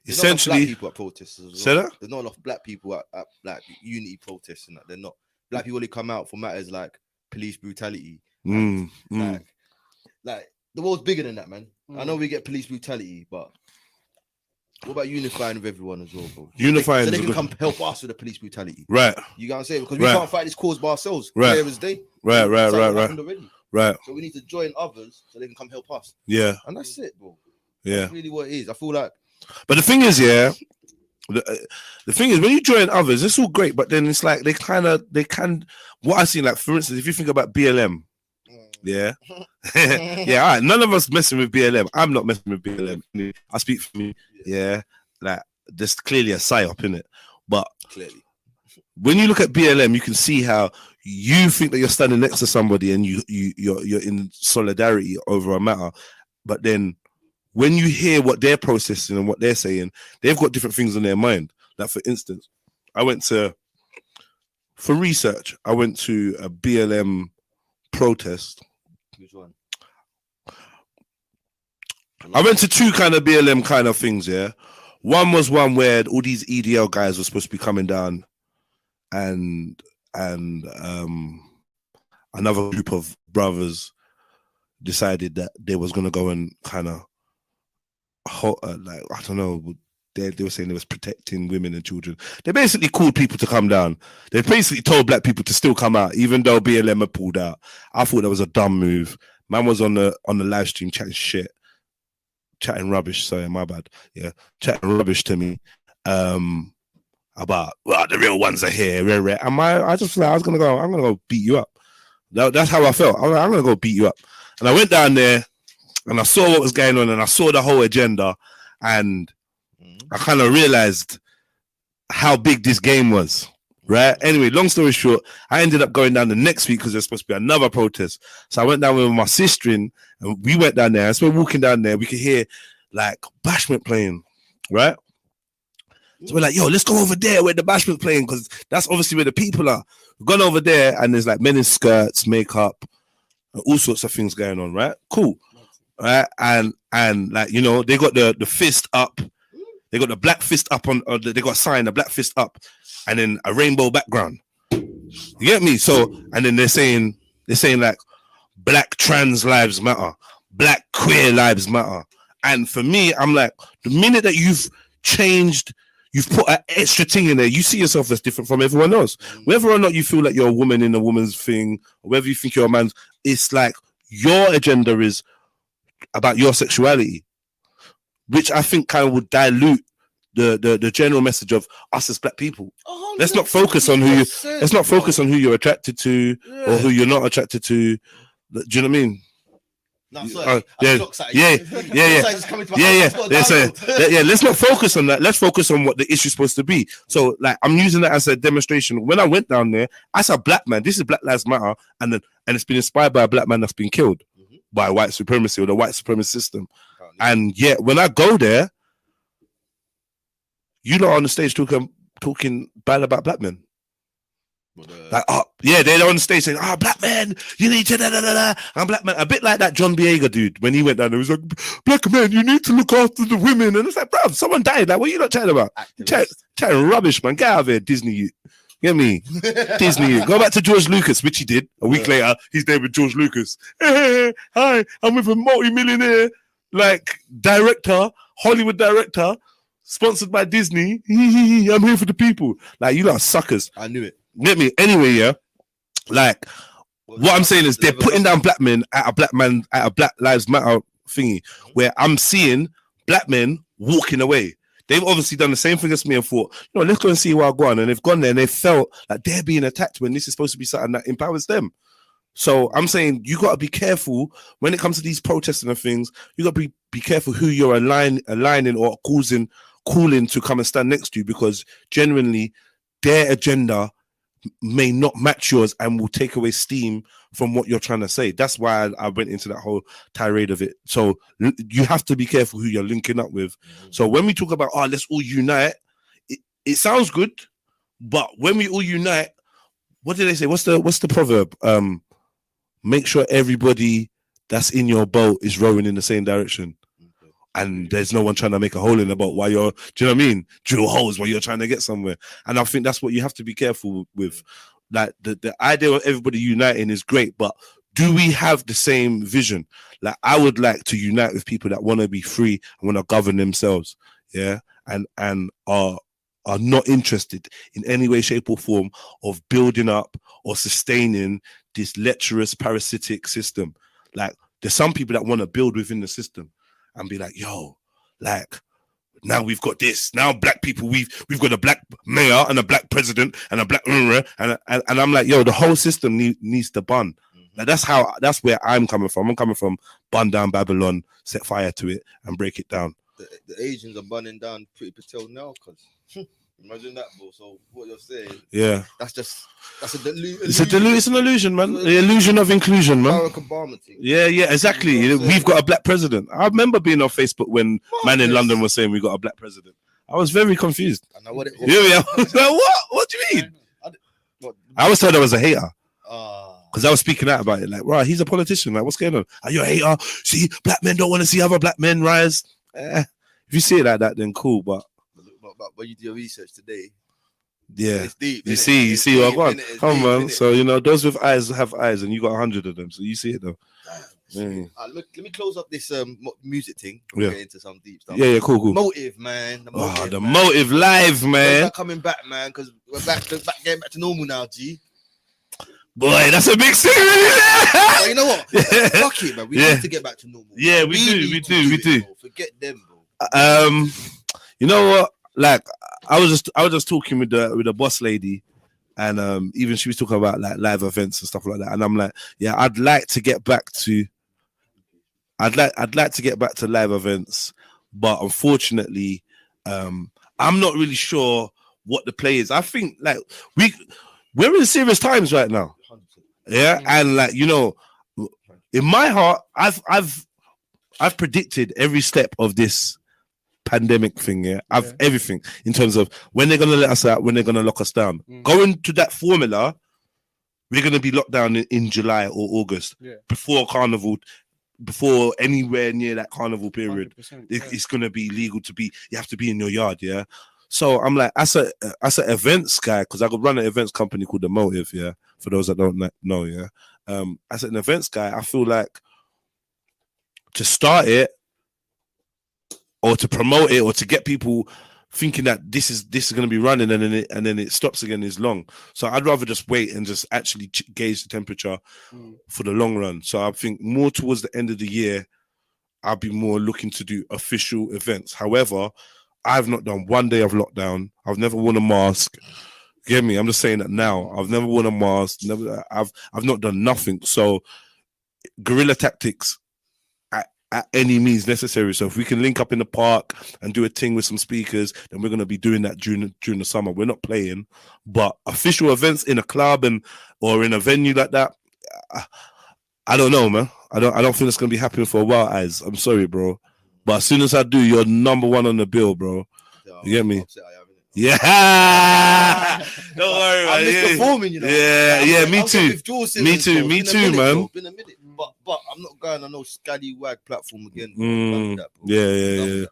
essentially, people at protests as well. Say that? There's not enough black people at like unity protests and that. They're not. Black people only come out for matters like police brutality. And, like the world's bigger than that, man. I know we get police brutality, but what about unifying with everyone as well, bro? Unifying, so they can come help us with the police brutality, right? You got to say because we can't fight this cause by ourselves. Right. Clear as day. Right. Right. So we need to join others so they can come help us. Yeah. And that's it, bro. Yeah. That's really what it is. I feel like. But the thing is, yeah. The thing is, when you join others, it's all great, but then it's like they can. What I see, like for instance, if you think about BLM, yeah, yeah, all right. None of us messing with BLM. I'm not messing with BLM. I speak for me. Yeah, like there's clearly a psyop in it, but clearly, when you look at BLM, you can see how you think that you're standing next to somebody and you're in solidarity over a matter, but then when you hear what they're processing and what they're saying, they've got different things on their mind. Like for instance, for research, I went to a BLM protest. Which one? I went to two kind of BLM kind of things, yeah. One was one where all these EDL guys were supposed to be coming down and another group of brothers decided that they was going to go and kind of like, I don't know, they were saying they was protecting women and children. They basically called people to come down. They basically told black people to still come out, even though BLM had pulled out. I thought that was a dumb move. Man was on the live stream chatting rubbish. Sorry, my bad. Yeah, chatting rubbish to me about, well, the real ones are here. And I just felt like I'm gonna go beat you up. That's how I felt. I'm gonna go beat you up. And I went down there and I saw what was going on and I saw the whole agenda and I kind of realized how big this game was, right? Anyway, long story short, I ended up going down the next week because there's supposed to be another protest. So I went down with my sister and we went down there. As we're walking down there, we could hear like bashment playing, right? So we're like, yo, let's go over there where the bashment's playing because that's obviously where the people are. We've gone over there and there's like men in skirts, makeup, all sorts of things going on, right? Cool. Right? And like, you know, they got the fist up. They got the black fist up they got a sign, a black fist up, and then a rainbow background. You get me? So, and then they're saying like black trans lives matter, black queer lives matter. And for me, I'm like, the minute that you've put an extra thing in there, you see yourself as different from everyone else. Whether or not you feel like you're a woman in a woman's thing, or whether you think you're a man, it's like your agenda is about your sexuality, which I think kind of would dilute the general message of us as black people. Let's not focus on who you're attracted to or who you're not attracted to. Do you know what I mean? No, sorry. Yeah. Let's not focus on that. Let's focus on what the issue's supposed to be. So, like, I'm using that as a demonstration. When I went down there, I saw a black man. This is Black Lives Matter, and it's been inspired by a black man that's been killed by white supremacy or the white supremacist system. And yet, when I go there, you're not on the stage talking bad about black men. Like, they're on the stage saying, black men, you need to da. I'm black man. A bit like that John Boyega dude when he went down there. He was like, black men, you need to look after the women. And it's like, bruv, someone died. Like, what are you not chatting about? Chatting rubbish, man. Get out of here, Disney. You get me? Disney. Go back to George Lucas, which he did. A week later, he's there with George Lucas. Hey, hi, I'm with a multi-millionaire, like, director, Hollywood director, sponsored by Disney. I'm here for the people. Like, you lot are suckers. I knew it. Get me? Anyway, yeah. Like, what I'm saying is they're putting down black men at a Black Lives Matter thingy, where I'm seeing black men walking away. They've obviously done the same thing as me and thought, you know, let's go and see where I go on. And they've gone there and they felt like they're being attacked when this is supposed to be something that empowers them. So I'm saying you got to be careful when it comes to these protesting and things. You got to be careful who you're aligning or calling to come and stand next to you, because genuinely their agenda may not match yours and will take away steam from what you're trying to say. That's why I went into that whole tirade of it. So you have to be careful who you're linking up with. So when we talk about, let's all unite, it sounds good, but when we all unite, what do they say? What's the proverb? Make sure everybody that's in your boat is rowing in the same direction. and there's no one trying to make a hole in the boat while you're, do you know what I mean? Drill holes while you're trying to get somewhere. And I think that's what you have to be careful with. Like the idea of everybody uniting is great, but do we have the same vision? Like I would like to unite with people that want to be free and want to govern themselves, yeah, and are not interested in any way, shape, or form of building up or sustaining this lecherous parasitic system. Like there's some people that want to build within the system and be like, yo, like now we've got this. Now black people, we've got a black mayor and a black president and a black and I'm like, yo, the whole system needs to bun. Like that's where I'm coming from. I'm coming from bun down Babylon, set fire to it, and break it down. The Asians are bunning down Pretty Patel now, because imagine that, bro. So what you're saying, yeah, that's a delusion. It's an illusion, man. The illusion of inclusion, man. Barack Obama thing. Yeah, exactly. You know, we've got a black president. I remember being on Facebook when man in London was saying we got a black president. I was very confused. I know what it was. Yeah, I was like, what? What do you mean? I was told I was a hater. Because I was speaking out about it, like, right, he's a politician. Like, what's going on? Are you a hater? See, black men don't want to see other black men rise. If you see it like that, then cool. But when you do your research today, yeah, it's deep. You see what I want. Come on, so you know, those with eyes have eyes, and you got 100 of them, so you see it though. Look, let me close up this music thing. Yeah. Get into some deep stuff. Yeah, cool. Motive, man. The Motive live, man. Coming back, man, because we're getting back to normal now, G. Boy, that's a big secret. But you know what? Fuck it, man. We need to get back to normal. Yeah, we do. Bro. Forget them, bro. You know what? Like, I was just talking with the boss lady, and even she was talking about like live events and stuff like that. And I'm like, yeah, I'd like to get back to live events, but unfortunately, I'm not really sure what the play is. I think like we're in serious times right now. Yeah, and like, you know, in my heart, I've predicted every step of this pandemic thing. Yeah, everything in terms of when they're gonna let us out, when they're gonna lock us down. Going to that formula, we're gonna be locked down in July or August, before carnival, before anywhere near that carnival period. It's gonna be legal to be. You have to be in your yard. Yeah. So I'm like, as an events guy, because I could run an events company called The Motive, yeah, for those that don't know, yeah. As an events guy, I feel like to start it or to promote it or to get people thinking that this is going to be running and then it stops again is long. So I'd rather just wait and just actually gauge the temperature for the long run. So I think more towards the end of the year, I'll be more looking to do official events. However, I've not done 1 day of lockdown. I've never worn a mask. Get me? I'm just saying that now. I've never worn a mask. I've not done nothing. So guerrilla tactics at any means necessary. So if we can link up in the park and do a thing with some speakers, then we're going to be doing that during the summer. We're not playing, but official events in a club or in a venue like that, I don't know, man. I don't think it's going to be happening for a while, Eyes. I'm sorry, bro. But as soon as I do, you're number one on the bill, bro. You get me? Yeah. Don't worry, man. I'm performing, you know. Yeah, me too. Me too, man. Been a minute, but I'm not going on no scallywag platform again. Yeah.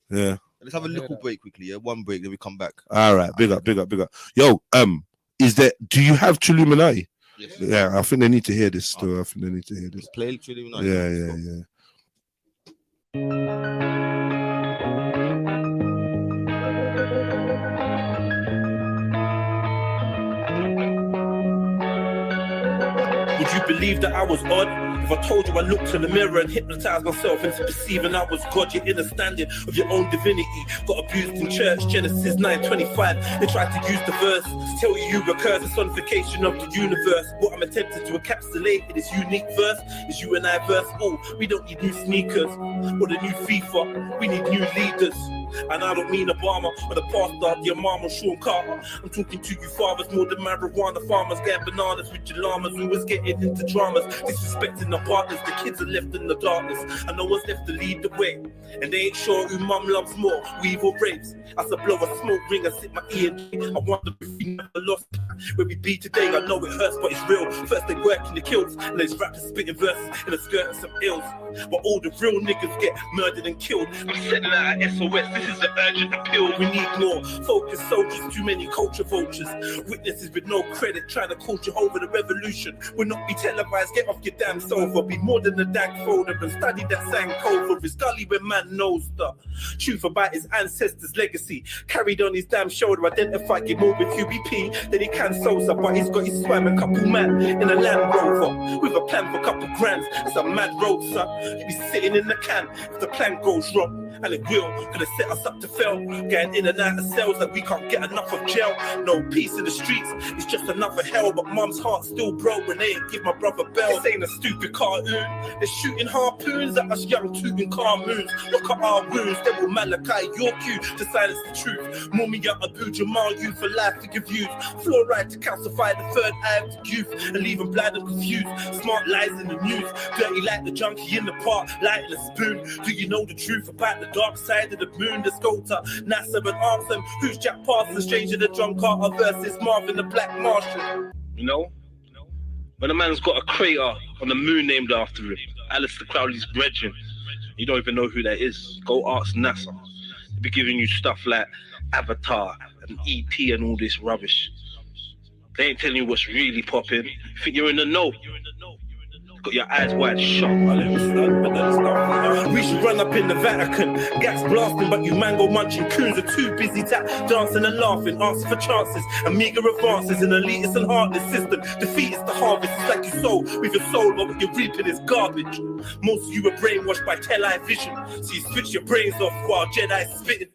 Let's have a little break quickly. Yeah, one break, then we come back. All right, big up. Yo, do you have Trilluminati? Yes. Yeah, I think they need to hear this too. Play Trilluminati. Yeah. Would you believe that I was odd? If I told you I looked in the mirror and hypnotized myself into perceiving I was God, your understanding of your own divinity got abused in church. Genesis 9:25. They tried to use the verse to tell you recurs the sonification of the universe. What I'm attempting to encapsulate in this unique verse is you and I verse. Oh, we don't need new sneakers or the new FIFA. We need new leaders. And I don't mean Obama or the pastor, your mama, Sean Carter. I'm talking to you fathers more than marijuana farmers, getting bananas with your llamas, always getting into dramas, disrespecting the partners. The kids are left in the darkness, and no one's left to lead the way. And they ain't sure who mum loves more, weave or rapes. As I blow a smoke ring and sip my E&J, I wonder if we never lost where we be today. I know it hurts, but it's real. First they work in the kills, and there's rappers spitting verses in the skirt of some ills. But all the real niggas get murdered and killed. I'm sending out a SOS, this is an urgent appeal. We need more focused soldiers, too many culture vultures. Witnesses with no credit, trying to culture over the revolution. Will not be televised, get off your damn sofa. Be more than a dank folder and study that Sankofa. It's gully when man knows the truth about his ancestors' legacy. Carried on his damn shoulder, identified him more with UBP than he can Sosa. But he's got his swam and couple man in a Land Rover with a plan for couple grands. It's a mad road, son. You be sitting in the can if the plan goes wrong. And it will, gonna set us up to fail. Getting in and out of cells like we can't get enough of jail. No peace in the streets, it's just another hell. But mum's heart still broke when they ain't give my brother bell. This ain't a stupid cartoon, they're shooting harpoons at us young tooting carmoons. Look at our wounds, they will Malachi your cue to silence the truth. Mumia Abu Jamal, you for life to give views. Fluoride to calcify the third eye of the youth and leave them blind and confused. Smart lies in the news, dirty like the junkie in the park, lighting a spoon. Do you know the truth about the dark side of the moon? Let's go to NASA and ask them who's Jack Parsons, stranger the John Carter versus Marvin the Black Martian. You know, when a man's got a crater on the moon named after him, Alistair Crowley's brethren, you don't even know who that is. Go ask NASA. They'll be giving you stuff like Avatar and ET and all this rubbish. They ain't telling you what's really popping. Think you're in the know. Got your eyes wide shut. We should run up in the Vatican, gas blasting, but you mango munching coons are too busy dancing and laughing, asking for chances and meager advances. An elitist and heartless system defeats the harvest. It's like you sow with your soul, but what you're reaping is garbage. Most of you are brainwashed by television, so you switch your brains off while Jedi's spitting.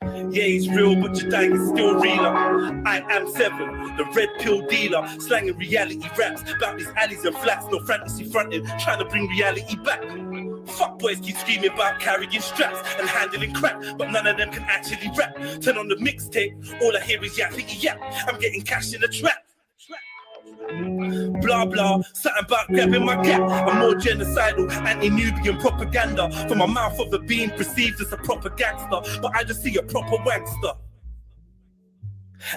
Yeah, it's real, but your dying is still realer. I am 7, the red pill dealer, slanging reality raps about these alleys and flats, no fantasy fronting, trying to bring reality back. Fuck boys keep screaming about carrying straps and handling crap, but none of them can actually rap. Turn on the mixtape, all I hear is yappity yap. I'm getting cash in the trap. Blah blah, something about grabbing my gap. I'm more genocidal, anti-Nubian propaganda. From my mouth of the being perceived as a proper gangster, but I just see a proper wankster.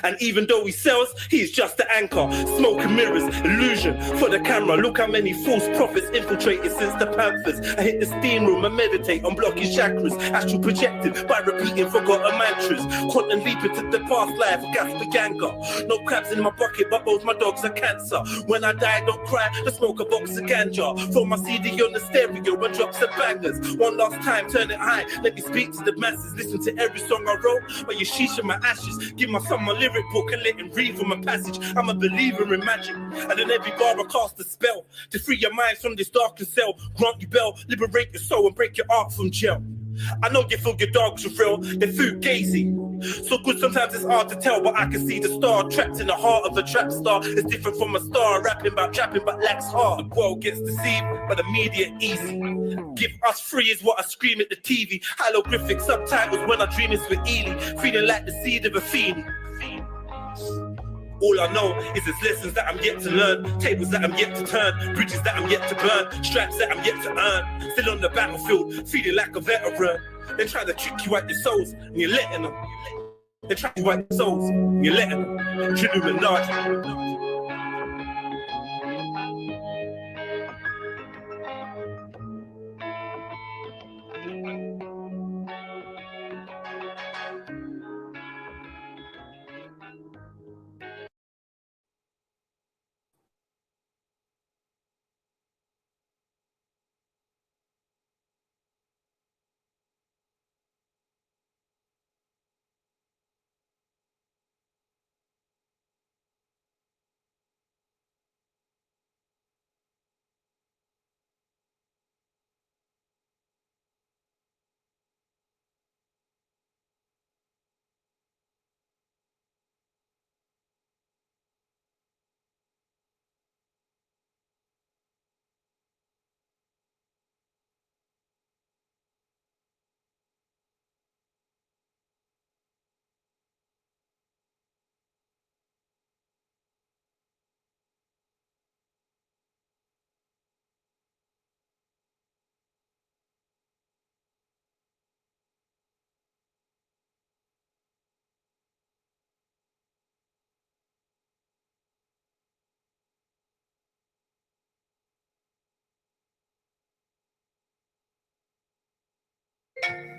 And even though he sells, he's just the anchor. Smoke and mirrors, illusion for the camera. Look how many false prophets infiltrated since the Panthers. I hit the steam room and meditate on blocking chakras. Astral projected by repeating forgotten mantras. Quantum leap into the past life, gasping anger. No crabs in my bucket, but both my dogs are cancer. When I die, don't cry, I smoke a box of ganja. Throw my CD on the stereo and drop some bangers. One last time, turn it high, let me speak to the masses. Listen to every song I wrote, but you sheesh in my ashes. Give my son my lyric book and let him read from a passage. I'm a believer in magic, and in every bar I cast a spell to free your minds from this darkened cell. Grant you bell, liberate your soul and break your art from jail. I know you feel your dogs are real, they're fugazi. So good sometimes it's hard to tell, but I can see the star trapped in the heart of a trap star. It's different from a star rapping about trapping but lacks heart. The world gets deceived by the media easy. Give us free is what I scream at the TV. Hieroglyphic subtitles when I dream is with Ely. Feeling like the seed of a fiend. All I know is there's lessons that I'm yet to learn, tables that I'm yet to turn, bridges that I'm yet to burn, stripes that I'm yet to earn. Still on the battlefield, feeling like a veteran. They're trying to trick you out your souls, and you're letting them. They're trying to out your souls, and you're letting them. Trilluminati.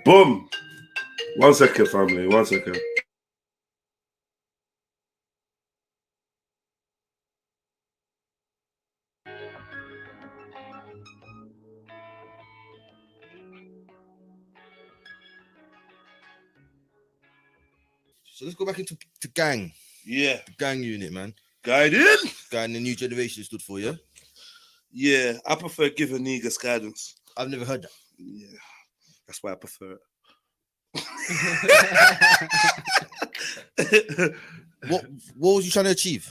Boom. 1 second, family. 1 second. So let's go back into gang. Yeah. The gang unit, man. Guidance. Gang the new generation stood for, yeah? Yeah, I prefer giving niggas guidance. I've never heard that. Yeah, that's why I prefer it. What was you trying to achieve?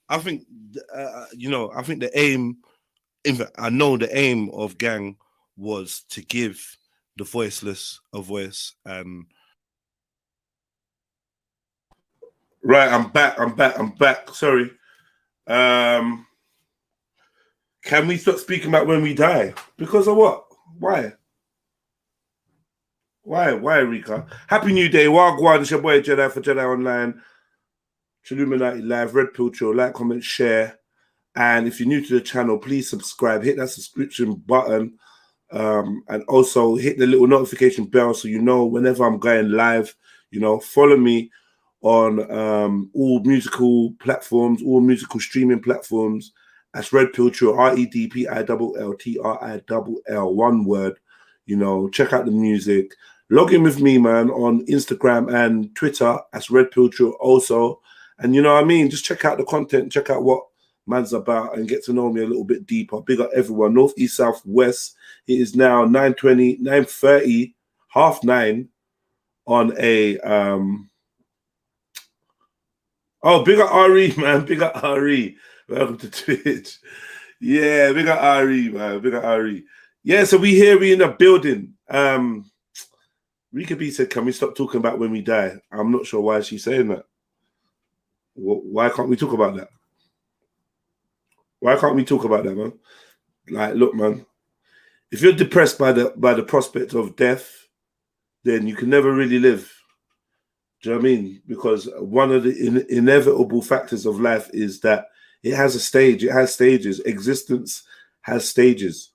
I think, I think the aim, in fact, I know the aim of gang was to give the voiceless a voice. And right, I'm back. Sorry. Can we stop speaking about when we die? Because of what? Why? Why, Rika? Happy New Day. Wagwan, it's your boy Jedi for Jedi Online. Trilluminati Live, Red Pill Trill. Like, comment, share. And if you're new to the channel, please subscribe. Hit that subscription button. And also hit the little notification bell so you know whenever I'm going live. Follow me on all musical platforms, all musical streaming platforms. That's Red Pill Trill, REDPILLTRILL, one word. Check out the music. Log in with me, man, on Instagram and Twitter. That's Red Pill Trill also. And you know what I mean? Just check out the content, check out what man's about and get to know me a little bit deeper. Big up everyone, north, east, south, west. It is now 9:20, 9:30, 9:30 on a oh, big up RE, man. Big up RE. Welcome to Twitch. Yeah, big up RE, man. Big up RE. Yeah, so we in the building. Rika B said, can we stop talking about when we die? I'm not sure why she's saying that. Why can't we talk about that? Why can't we talk about that, man? Like, look, man, if you're depressed by the prospect of death, then you can never really live. Do you know what I mean? Because one of the inevitable factors of life is that it has a stage. It has stages. Existence has stages.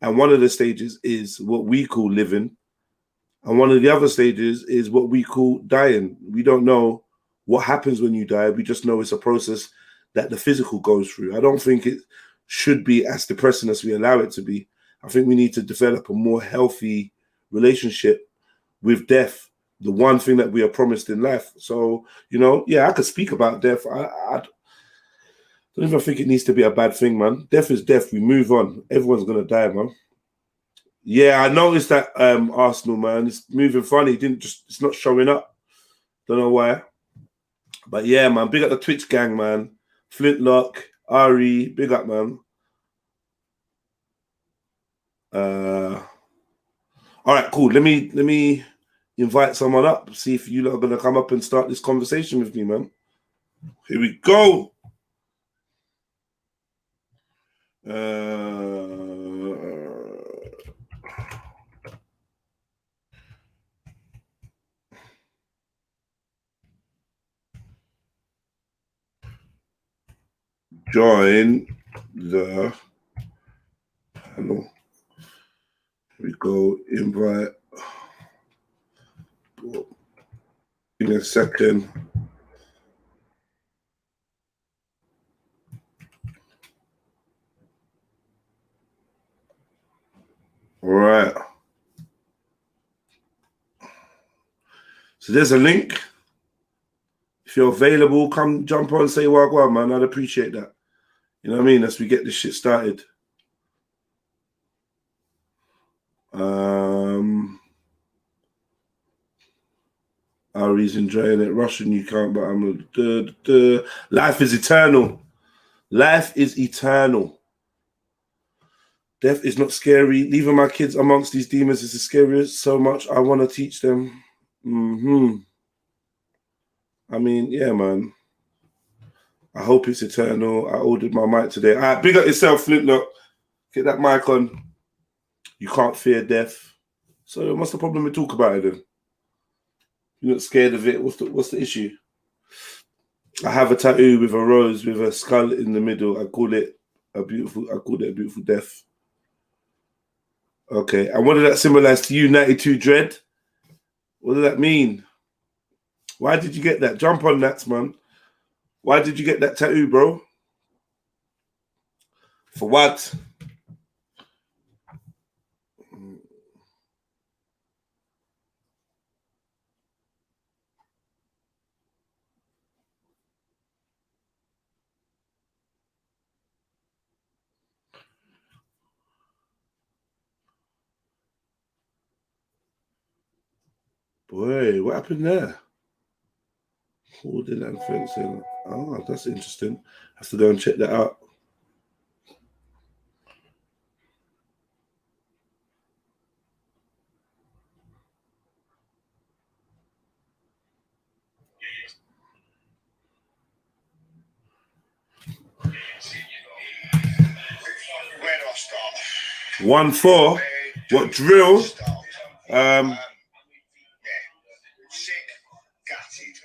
And one of the stages is what we call living. And one of the other stages is what we call dying. We don't know what happens when you die. We just know it's a process that the physical goes through. I don't think it should be as depressing as we allow it to be. I think we need to develop a more healthy relationship with death, the one thing that we are promised in life. So, I could speak about death. I don't even think it needs to be a bad thing, man. Death is death. We move on. Everyone's going to die, man. Yeah, I noticed that Arsenal, man, it's moving funny. It's not showing up. Don't know why. But yeah, man, big up the Twitch gang, man. Flintlock, Ari, big up, man. All right, cool. Let me invite someone up. See if you lot are gonna come up and start this conversation with me, man. Here we go. Join the panel. Here we go. Invite. Give me a second. All right. So there's a link. If you're available, come jump on, say wagwan, man. I'd appreciate that. You know what I mean? As we get this shit started. Ari's enjoying it. Russian, you can't, but I'm life is eternal. Life is eternal. Death is not scary. Leaving my kids amongst these demons is the scariest. So much I want to teach them. I mean, yeah, man. I hope it's eternal. I ordered my mic today. All right, big up yourself, Flintlock. Get that mic on. You can't fear death. So what's the problem with talk about it then? You're not scared of it. What's the issue? I have a tattoo with a rose with a skull in the middle. I call it a beautiful death. Okay. And what does that symbolize to you, 92 Dread? What does that mean? Why did you get that? Jump on that, man. Why did you get that tattoo, bro? For what? Boy, what happened there? Holding and fencing. Oh, that's interesting. Have to go and check that out. Where do I start? 1-4. What drill? Sick, gutted,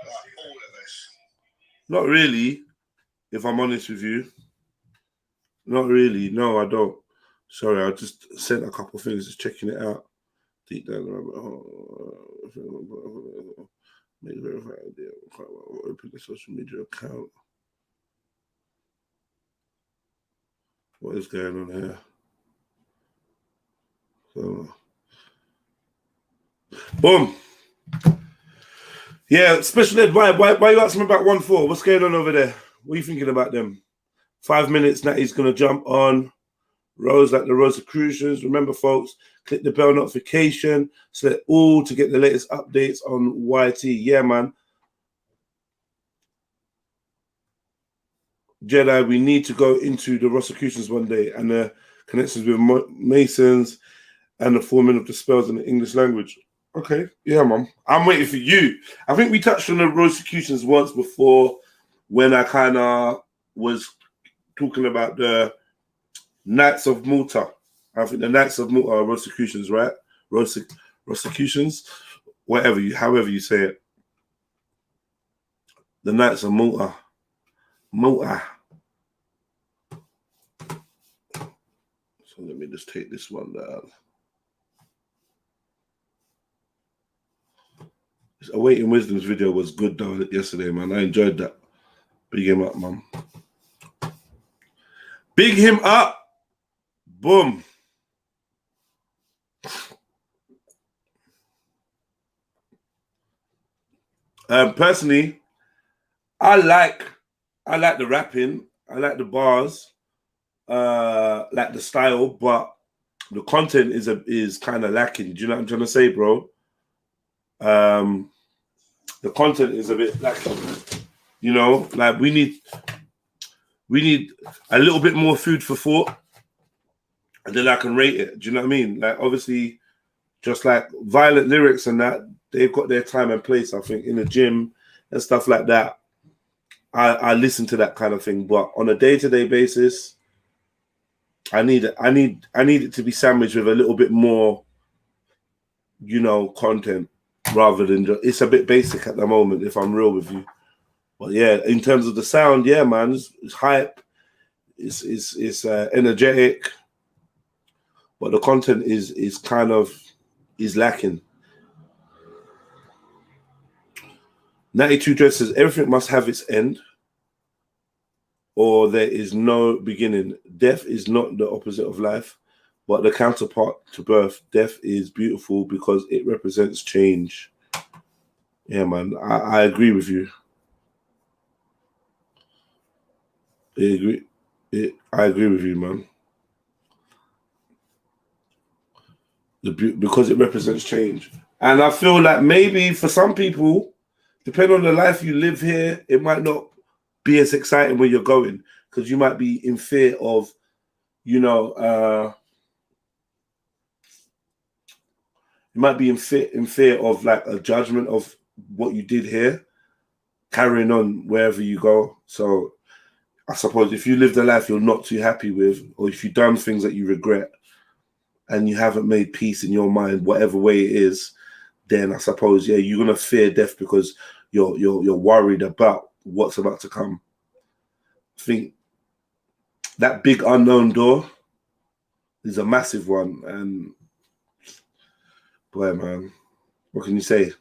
like all of us. Not really, if I'm honest with you. Not really. No, I don't. Sorry, I just sent a couple of things, just checking it out. Deep down the rabbit hole. Make verified idea. Open the social media account. What is going on here? So, boom. Yeah, special ed. Why you asking me about 1-4? What's going on over there? What are you thinking about them? 5 minutes, Natty's gonna jump on. Rose like the Rosicrucians. Remember, folks, click the bell notification. Select all to get the latest updates on YT. Yeah, man. Jedi, we need to go into the Rosicrucians one day and the connections with Masons and the forming of the spells in the English language. Okay, yeah, man. I'm waiting for you. I think we touched on the Rosicrucians once before when I kind of was talking about the Knights of Malta. I think the Knights of Malta are Rosicrucians, right? Rosicrucians, however you say it. The Knights of Malta. Malta. So let me just take this one down. This Awaiting Wisdom's video was good though yesterday, man. I enjoyed that. Big him up, man. Big him up. Boom. Personally, I like the rapping. I like the bars. Like the style, but the content is kind of lacking. Do you know what I'm trying to say, bro? The content is a bit lacking. You know, like we need a little bit more food for thought, and then I can rate it. Do you know what I mean? Like obviously, just like violent lyrics and that, they've got their time and place. I think in the gym and stuff like that. I listen to that kind of thing, but on a day-to-day basis, I need it to be sandwiched with a little bit more, you know, content rather than just, it's a bit basic at the moment, if I'm real with you. But yeah, in terms of the sound, yeah, man, it's hype, it's energetic, but the content is kind of lacking. 92 Dread says everything must have its end, or there is no beginning. Death is not the opposite of life, but the counterpart to birth. Death is beautiful because it represents change. Yeah, man, I agree with you. I agree with you, man. Because it represents change. And I feel like maybe for some people, depending on the life you live here, it might not be as exciting where you're going because you might be in fear of, you know, you might be in fear of like a judgment of what you did here, carrying on wherever you go. So I suppose if you lived a life you're not too happy with, or if you've done things that you regret and you haven't made peace in your mind, whatever way it is, then I suppose, yeah, you're gonna fear death because you're worried about what's about to come. I think that big unknown door, is a massive one. And boy, man, what can you say?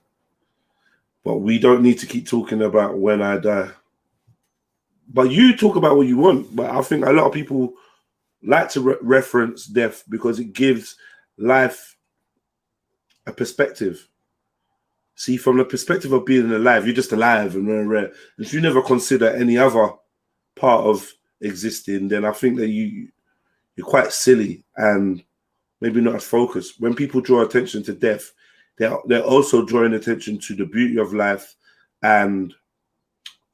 But we don't need to keep talking about when I die. But you talk about what you want. But I think a lot of people like to reference death because it gives life a perspective. See, from the perspective of being alive, you're just alive and rare. If you never consider any other part of existing, then I think that you're quite silly and maybe not as focused. When people draw attention to death, they're also drawing attention to the beauty of life and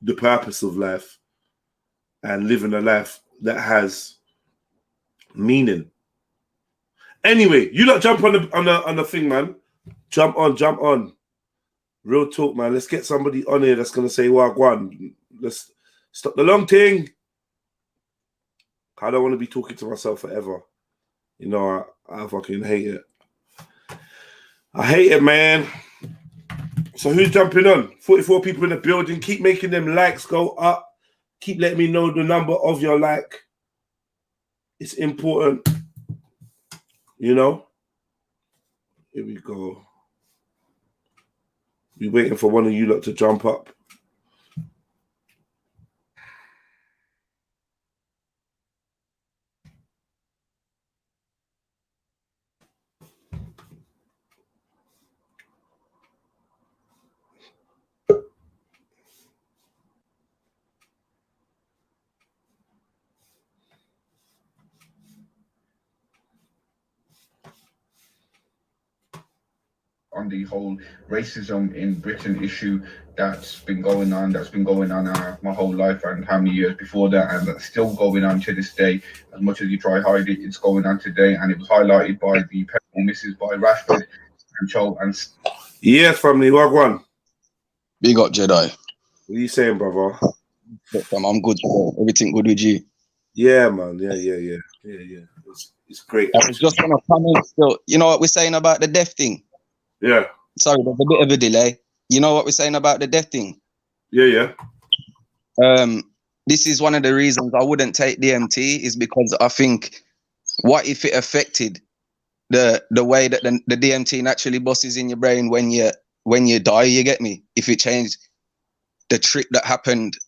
the purpose of life and living a life that has meaning. Anyway, you lot jump on the thing, man. Jump on. Real talk, man. Let's get somebody on here that's gonna say wagwan. Let's stop the long thing. I don't want to be talking to myself forever. You know, I fucking hate it. I hate it, man. So who's jumping on? 44 people in the building. Keep making them likes go up. Keep letting me know the number of your like. It's important. You know? Here we go. We're waiting for one of you lot to jump up. On the whole racism in Britain issue that's been going on my whole life and how many years before that, and that's still going on to this day. As much as you try hide it, it's going on today, and it was highlighted by the Pebble misses by Rashford and Cho. And yes, family, wagwan. Big up, Jedi. What are you saying, brother? I'm good. Everything good with you? Yeah, man. Yeah. It's great. I was just gonna comment still. You know what we're saying about the death thing? Yeah. Sorry, there's a bit of a delay. You know what we're saying about the death thing? Yeah. This is one of the reasons I wouldn't take DMT is because I think what if it affected the way that the DMT naturally bosses in your brain when you die, you get me? If it changed the trip that happened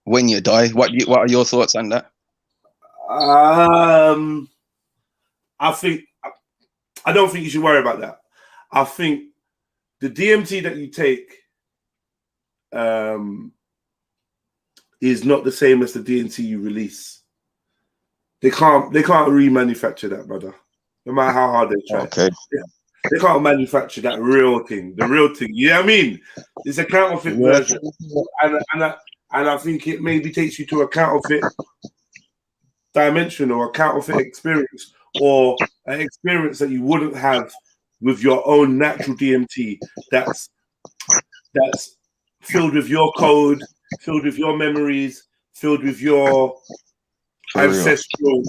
when you die, what are your thoughts on that? I don't think you should worry about that. I think the DMT that you take is not the same as the DMT you release. They can't remanufacture that, brother. No matter how hard they try. Okay. They can't manufacture that real thing. The real thing. You know what I mean? It's a counterfeit version. And I think it maybe takes you to a counterfeit dimension or a counterfeit experience or an experience that you wouldn't have with your own natural DMT that's filled with your code, filled with your memories, filled with your ancestral,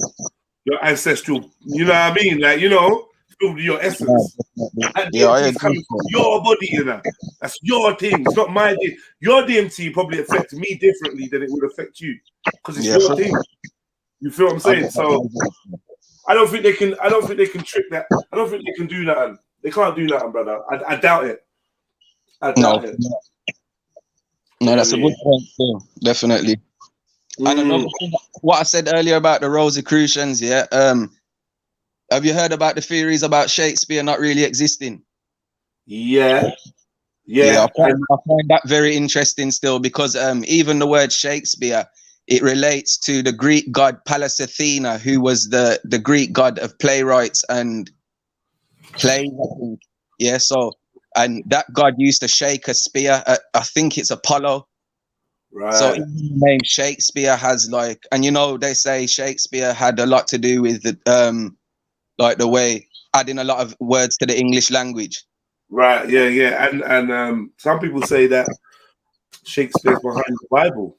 you know what I mean? Like, you know, filled with your essence. And DMT is coming from your body, you know. That's your thing. It's not my thing. Your DMT probably affects me differently than it would affect you because it's your thing. You feel what I'm saying? So I don't think they can trick that. I don't think they can do that. They can't do that, brother. I doubt it. I doubt it. No, that's a good point too. Definitely. And another thing, what I said earlier about the Rosicrucians, yeah. Have you heard about the theories about Shakespeare not really existing? Yeah. I find that very interesting still because even the word Shakespeare, it relates to the Greek god Pallas Athena, who was the Greek god of playwrights and plays. Yeah, so and that god used to shake a spear. I think it's Apollo. Right. So even the name Shakespeare has like, and you know they say Shakespeare had a lot to do with the like the way adding a lot of words to the English language. Right. Yeah. And some people say that Shakespeare's behind the Bible.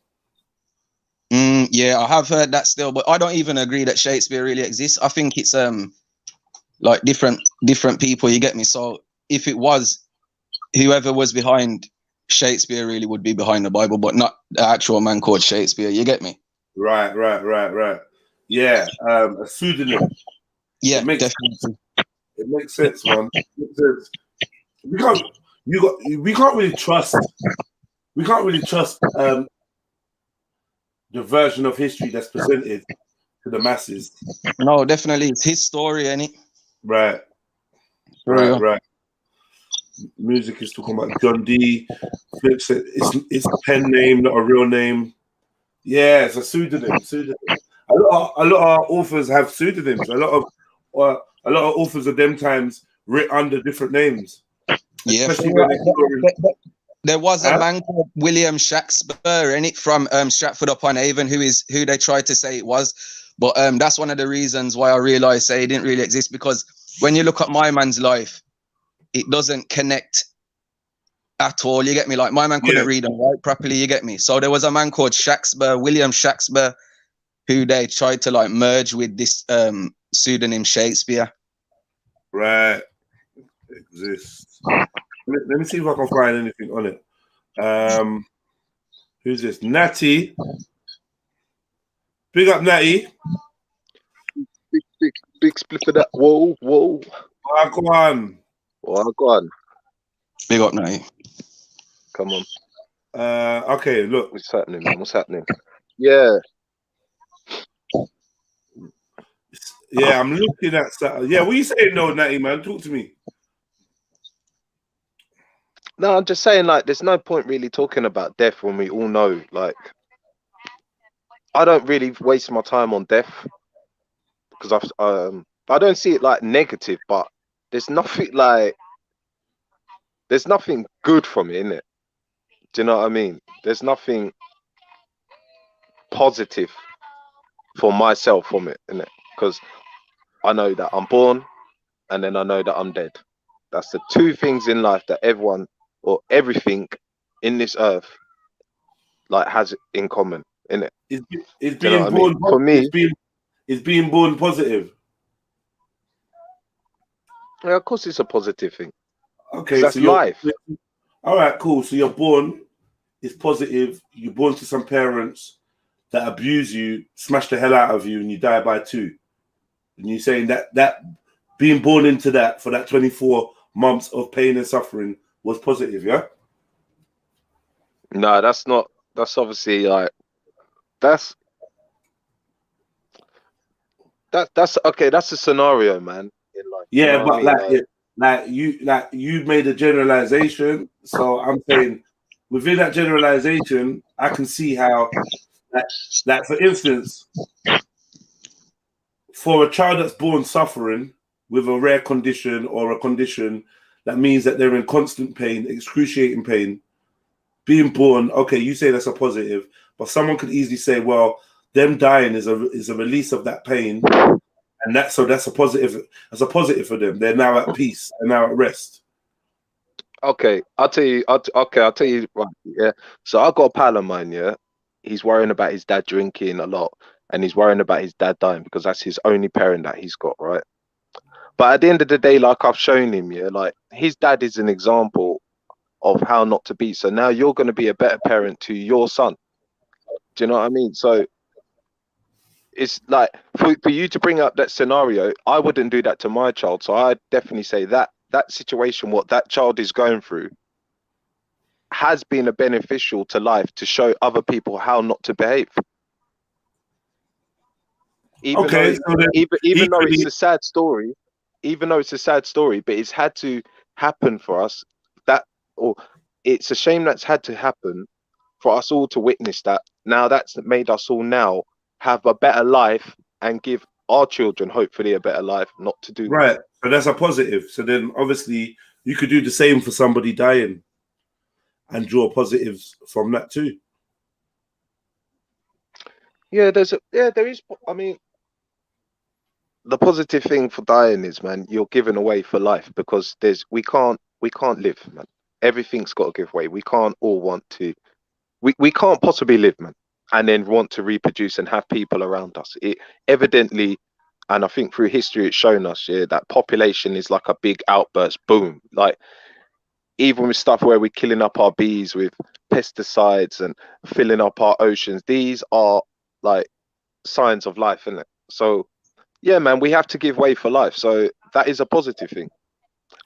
Yeah, I have heard that still, but I don't even agree that Shakespeare really exists. I think it's like different people, you get me? So if it was whoever was behind Shakespeare really would be behind the Bible, but not the actual man called Shakespeare, you get me? Right. Yeah, a pseudonym. Yeah, It makes definitely. it makes sense, man. It makes sense. We can't we can't really trust the version of history that's presented to the masses. No, definitely. It's his story, ain't it? Right. Right. Right. Music is talking about John D. Flips it. It's a pen name, not a real name. Yeah, it's a pseudonym. A lot of authors have pseudonyms. A lot of authors of them times writ under different names. Yeah, Especially when there was a man called William Shakespeare in it from Stratford upon Avon, who they tried to say it was, but that's one of the reasons why I realized say it didn't really exist, because when you look at my man's life, it doesn't connect at all. You get me? Like my man couldn't read and write properly. You get me? So there was a man called Shakespeare, William Shakespeare, who they tried to like merge with this pseudonym Shakespeare. Right, exists. Let me see if I can find anything on it. Who's this? Natty. Big up, Natty. Big split for that. Whoa. Go on. Go on. Big up, Natty. Come on. Okay, look. What's happening, man? What's happening? Yeah. Yeah, I'm looking at. Yeah, what are you saying, though, Natty, man? Talk to me. No, I'm just saying, like, there's no point really talking about death when we all know, like, I don't really waste my time on death because I don't see it like negative, but there's nothing good from it, innit? Do you know what I mean? There's nothing positive for myself from it, innit? Because I know that I'm born and then I know that I'm dead. That's the two things in life that everyone or everything in this earth like has in common, innit? Is being born for me. Is being born positive? Yeah, of course, it's a positive thing. Okay, that's life. All right, cool. So you're born is positive. You're born to some parents that abuse you, smash the hell out of you, and you die by 2. And you're saying that being born into that for that 24 months of pain and suffering was positive, yeah? No, that's not. That's obviously like that's okay. That's a scenario, man. In life, Yeah, you know but I mean? you made a generalization. So I'm saying within that generalization, I can see how like for instance, for a child that's born suffering with a rare condition or a condition that means that they're in constant pain, excruciating pain, being born, okay, you say that's a positive, but someone could easily say, well, them dying is a release of that pain, and that's a positive. That's a positive for them. They're now at peace and now at rest. Okay, I'll tell you. I'll tell you. Right, yeah. So I got a pal of mine. Yeah, he's worrying about his dad drinking a lot, and he's worrying about his dad dying because that's his only parent that he's got, right? But at the end of the day, like I've shown him, yeah, like his dad is an example of how not to be. So now you're going to be a better parent to your son. Do you know what I mean? So it's like for you to bring up that scenario, I wouldn't do that to my child. So I'd definitely say that situation, what that child is going through, has been a beneficial to life to show other people how not to behave. Even though it's a sad story, but it's had to happen for us. It's a shame that's had to happen for us all to witness that. Now that's made us all now have a better life and give our children hopefully a better life, not to do right. So that's a positive. So then obviously you could do the same for somebody dying and draw positives from that too. Yeah, there is. I mean, the positive thing for dying is, man, you're giving away for life, because we can't live, man. Everything's got to give way. We can't all want to. We can't possibly live, man, and then want to reproduce and have people around us. It evidently, and I think through history, it's shown us, yeah, that population is like a big outburst, boom. Like even with stuff where we're killing up our bees with pesticides and filling up our oceans, these are like signs of life, isn't it? So yeah, man, we have to give way for life. So that is a positive thing.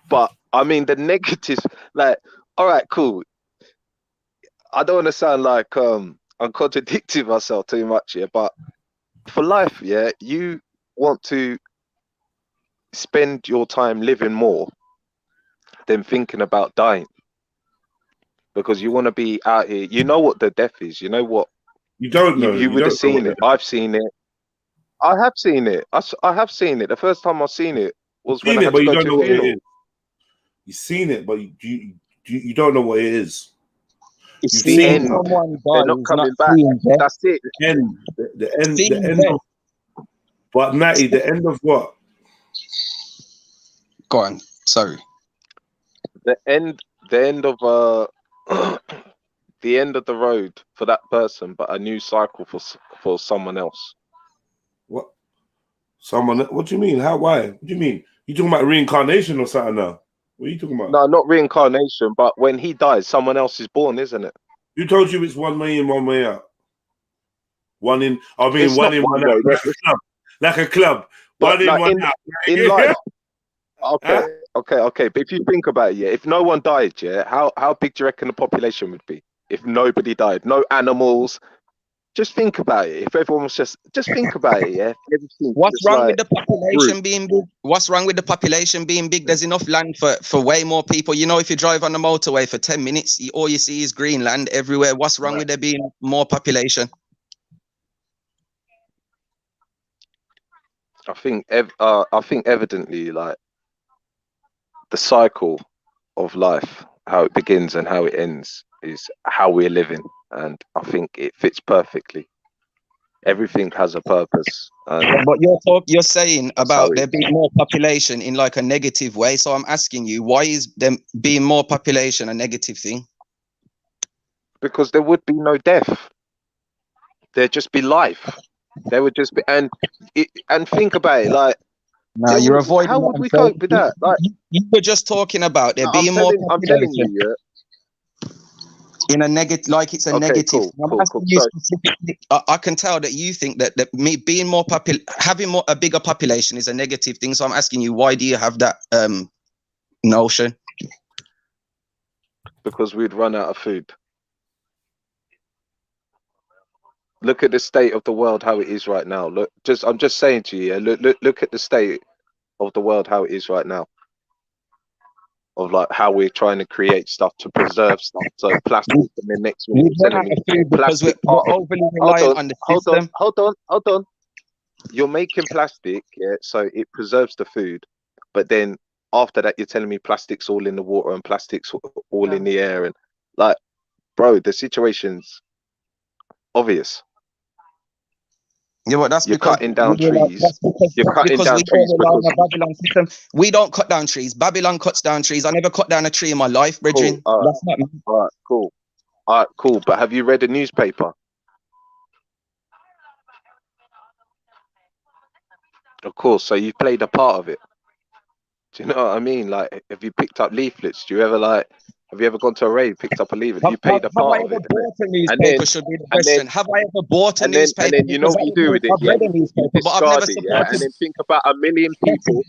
But I mean, the negatives, like, all right, cool. I don't want to sound like I'm contradicting myself too much here, but for life, yeah, you want to spend your time living more than thinking about dying, because you want to be out here. You know what the death is. You know what You don't know. you You would have don't know what seen it. I've seen it. I have seen it. I have seen it. The first time I've seen it was You've when seen I it, had but to you go don't to know a what it funeral. is. You've seen it, but you don't know what it is. You You've see seen someone They're die not is not coming back. seeing death. That's it. the Seeing end death. of, but Natty, the end of what? Go on. Sorry. The end of the end of the road for that person, but a new cycle for someone else. What? Someone? What do you mean? How? Why? What do you mean? You talking about reincarnation or something now? What are you talking about? No, not reincarnation, but when he dies, someone else is born, isn't it? Who told you it's one way in, one way out? One in. I mean, It's one not in, one one out. way. Like a club. But One in, like one out. in life, Huh? okay. But if you think about it, yeah, if no one died, yeah, how big do you reckon the population would be if nobody died? No animals. Just think about it. If everyone was just think about it, yeah. Everything What's just wrong like with the population being big? What's wrong with the population being big? There's enough land for way more people. You know, if you drive on the motorway for 10 minutes, all you see is green land everywhere. What's wrong with there being more population? I think evidently, like, the cycle of life, how it begins and how it ends, is how we're living, and I think it fits perfectly. Everything has a purpose, and But you're saying that's how about it there is. being more population in like a negative way. So I'm asking you, why is them being more population a negative thing? Because there would be no death. There'd just be life. There would just be, and think about it, like, No, yeah, you're avoiding how what would I'm we saying. cope with that? Like, You were just talking about there no, I'm being more telling population you, yeah. in a negative, like it's a Okay, negative. cool. I'm asking you So specifically. I can tell that you think that me being more having a bigger population is a negative thing. So I'm asking you, why do you have that notion? because we'd run out of food. Look at the state of the world, how it is right now. I'm just saying to you, yeah, look at the state of the world, how it is right now. Of like how we're trying to create stuff to preserve stuff. So plastic, and the next minute We run out telling me of food because plastic we're part of. overly reliant on the system. Hold on. You're making plastic, yeah, so it preserves the food, but then after that, you're telling me plastic's all in the water and plastic's all in the air, and like, bro, the situation's obvious. Yeah, but that's You're because cutting down trees. You're cutting down we trees all rely on because the Babylon system. We don't cut down trees. Babylon cuts down trees. I never cut down a tree in my life, brethren. cool. That's not me. All right, cool. All right, cool. But have you read a newspaper? Of course. So you've played a part of it. Do you know what I mean? Like, have you picked up leaflets? Have you ever gone to a rave, picked up a leaflet? You played a Have I part of ever it, bought a and newspaper? then Should be the and then question. Have I ever bought a and then newspaper? you know Because what you do with it, I've yeah? read a You newspaper, but I've discard never it, yeah, supported. and then think about a million people.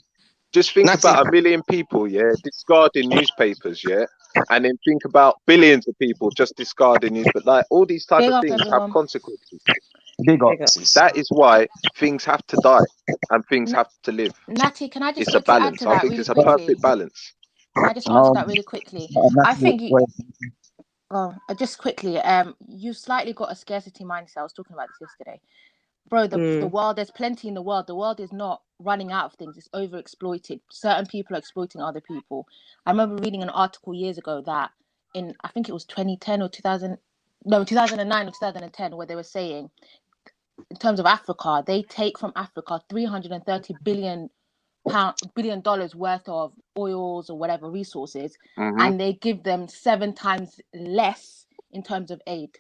Just think Natty. about a million people, yeah, discarding newspapers, yeah, and then think about billions of people just discarding newspapers. Like, all these type Big of up, things have everyone. consequences. Big up. That is why things have to die and things have to live. Natty, can I just It's a get to add balance. to I that think really it's a quickly? perfect balance. Can I just answer that really quickly? I think just quickly, you slightly got a scarcity mindset. I was talking about this yesterday. Bro, the world, there's plenty in the world. The world is not running out of things. It's overexploited. Certain people are exploiting other people. I remember reading an article years ago that I think it was 2010 or 2009 or 2010, where they were saying, in terms of Africa, they take from Africa $330 billion worth of oils or whatever resources, and they give them 7 times less in terms of aid.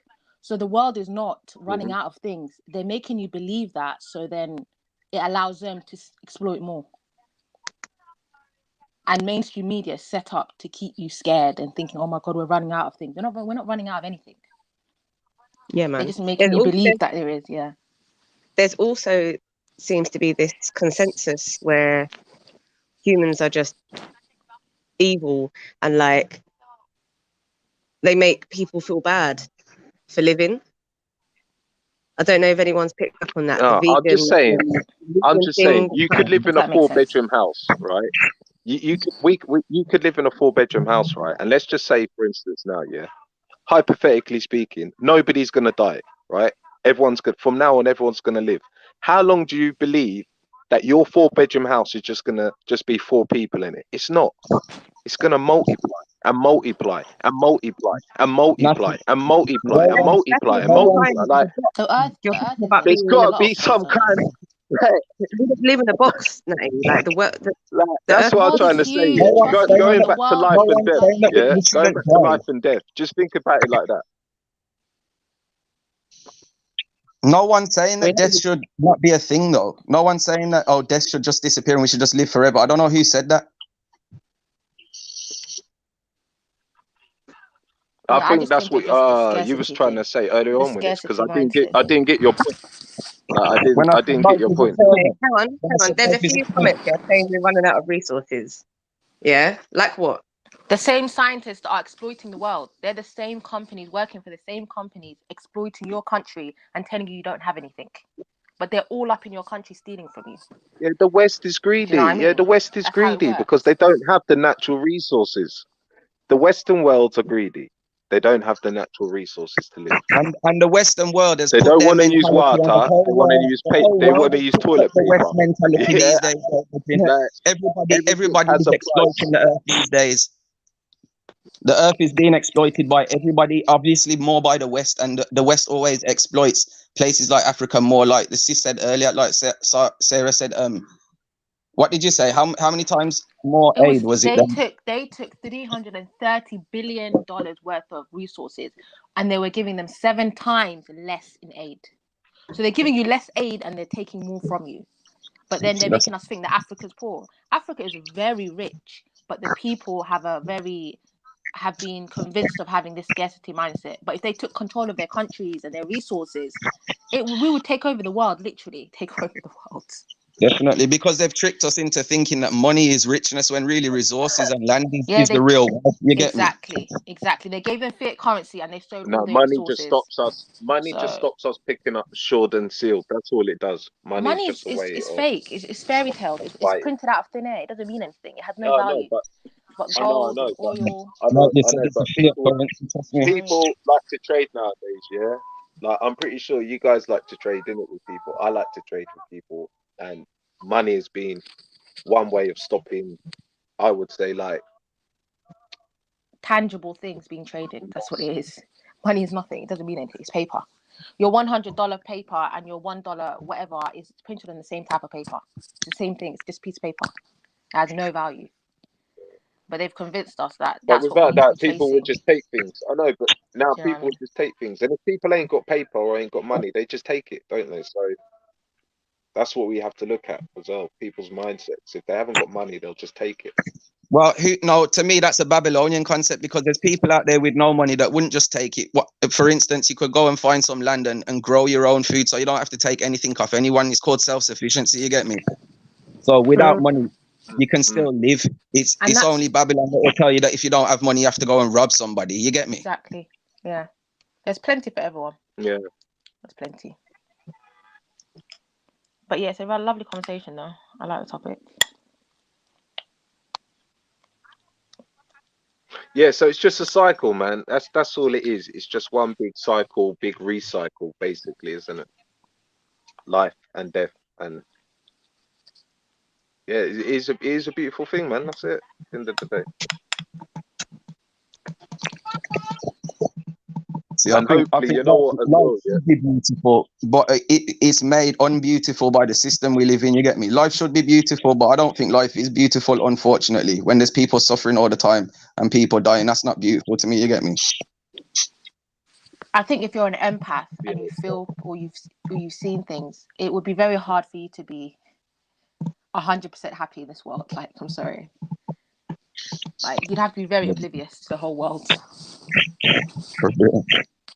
So the world is not running out of things. They're making you believe that, so then it allows them to exploit more. And mainstream media is set up to keep you scared and thinking, oh my God, we're running out of things. We're not running out of anything. Yeah, man. They're just making you believe that there is, yeah. There's also seems to be this consensus where humans are just evil and like they make people feel bad for living. I don't know if anyone's picked up on that. No, The I'm just saying. I'm just saying. thing. You could live in a That makes sense. 4-bedroom house, right? You could you could live in a 4-bedroom house, right? And let's just say, for instance, now, yeah, hypothetically speaking, nobody's gonna die, right? Everyone's good from now on. Everyone's gonna live. How long do you believe that your 4-bedroom house is just gonna be 4 people in it? It's not. It's gonna multiply and multiply and multiply and multiply and multiply and multiply and multiply. Like, So Earth You're is talking about there's being in got a to be box, some sorry. kind of. we just live in a box, Natty. Like the That's earth what I'm world trying is to say. huge. Yeah. Trust me, Going the back to world life is and death. bloody Yeah, huge. going back to life and death. Just think about it like that. No one's saying that death should not be a thing, though. No one's saying that, oh, death should just disappear and we should just live forever. I don't know who said that. I I think just that's think it's what just the you was scarcity trying thing. to say earlier The on with this, because scarcity I mindset. didn't get your point. Like, When I I said didn't life get your is point. Okay, eternal, hang on. when I said There's a life is few eternal, comments here saying we're running out of resources. Yeah, like what? The same scientists that are exploiting the world. They're the same companies working for the same companies exploiting your country and telling you don't have anything. But they're all up in your country stealing from you. Yeah, the West is greedy. Do you know what I Yeah, mean? the West is That's how it greedy because works. they don't have the natural resources. The Western worlds are greedy. They don't have the natural resources to live. and the Western world has They put don't their want to use mentality on the water. whole They want to world. use The whole They world want to has use picked toilet up the West paper. mentality Yeah, these days. like everything Everybody has is a price. exploiting the earth these days. The earth is being exploited by everybody, obviously more by the West, and the West always exploits places like Africa more. Like the sis said earlier, like Sarah said, what did you say? How many times more aid was it? They took $330 billion worth of resources, and they were giving them 7 times less in aid. So they're giving you less aid, and they're taking more from you. But then they're making us think that Africa's poor. Africa is very rich, but the people have been convinced of having this scarcity mindset. But if they took control of their countries and their resources, we would take over the world, literally take over the world. Definitely, because they've tricked us into thinking that money is richness when really resources and land is the real wealth. You get me? Exactly. They gave them fiat currency and they stole all No, their money resources. just stops us. Money just stops us picking up shored and sealed. That's all it does. Money is just a way it's of fake. It's fairy tales. It's printed out of thin air. It doesn't mean anything. It has no value. but But I know, gold and oil. but people like to trade nowadays, yeah? Like, I'm pretty sure you guys like to trade in it with people. I like to trade with people, and money has been one way of stopping, I would say, like, tangible things being traded. That's what it is. Money is nothing. It doesn't mean anything. It's paper. Your $100 paper and your $1 whatever is printed on the same type of paper. It's the same thing. It's just a piece of paper. It has no value. But they've convinced us that but that's what without we need that, to be people chasing. would just take things. I know, but now Do you know what I people mean? just take things. And if people ain't got paper or ain't got money, they just take it, don't they? So that's what we have to look at as well. People's mindsets. If they haven't got money, they'll just take it. Well, to me, that's a Babylonian concept, because there's people out there with no money that wouldn't just take it. What, for instance, you could go and find some land and grow your own food, so you don't have to take anything off anyone. It's called self-sufficiency. You get me? So without money, you can still live. It's only Babylon that will tell you that if you don't have money, you have to go and rob somebody. You get me? Exactly. Yeah. There's plenty for everyone. Yeah. There's plenty. But yeah, it's a lovely conversation though. I like the topic. Yeah, so it's just a cycle, man. That's all it is. It's just one big cycle, big recycle, basically, isn't it? Life and death, and yeah, it is a beautiful thing, man. That's it. At the end of the day. See, I think life should be beautiful, but it's made unbeautiful by the system we live in. You get me? Life should be beautiful, but I don't think life is beautiful, unfortunately. When there's people suffering all the time and people dying, that's not beautiful to me. You get me? I think if you're an empath and you feel or you've seen things, it would be very hard for you to be 100% happy in this world. Like, I'm sorry. Like, you'd have to be very oblivious to the whole world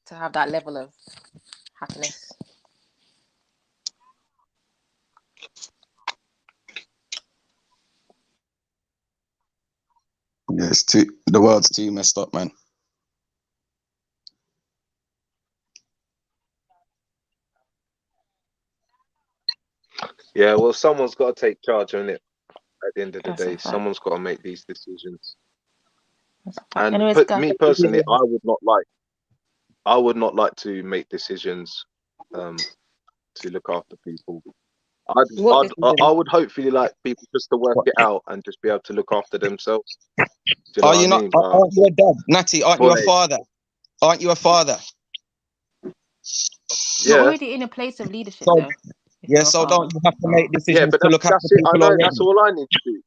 to have that level of happiness. Yeah, the world's too messed up, man. Yeah, well, someone's got to take charge on it. At the end of the That's a day, fact. someone's got to make these decisions. That's a fact. And Anyways, guys. me personally, I would not like to make decisions to look after people. I would hopefully like people just to work it out and just be able to look after themselves. Do you know Are what you I not? mean? Aren't you a dad, Natty? Aren't you a Boy. father? Aren't you a father? You're Yeah. already in a place of leadership, So, though. yeah, so don't you have to make Yeah, decisions but to look after that's it. I people know already? that's all I need to do.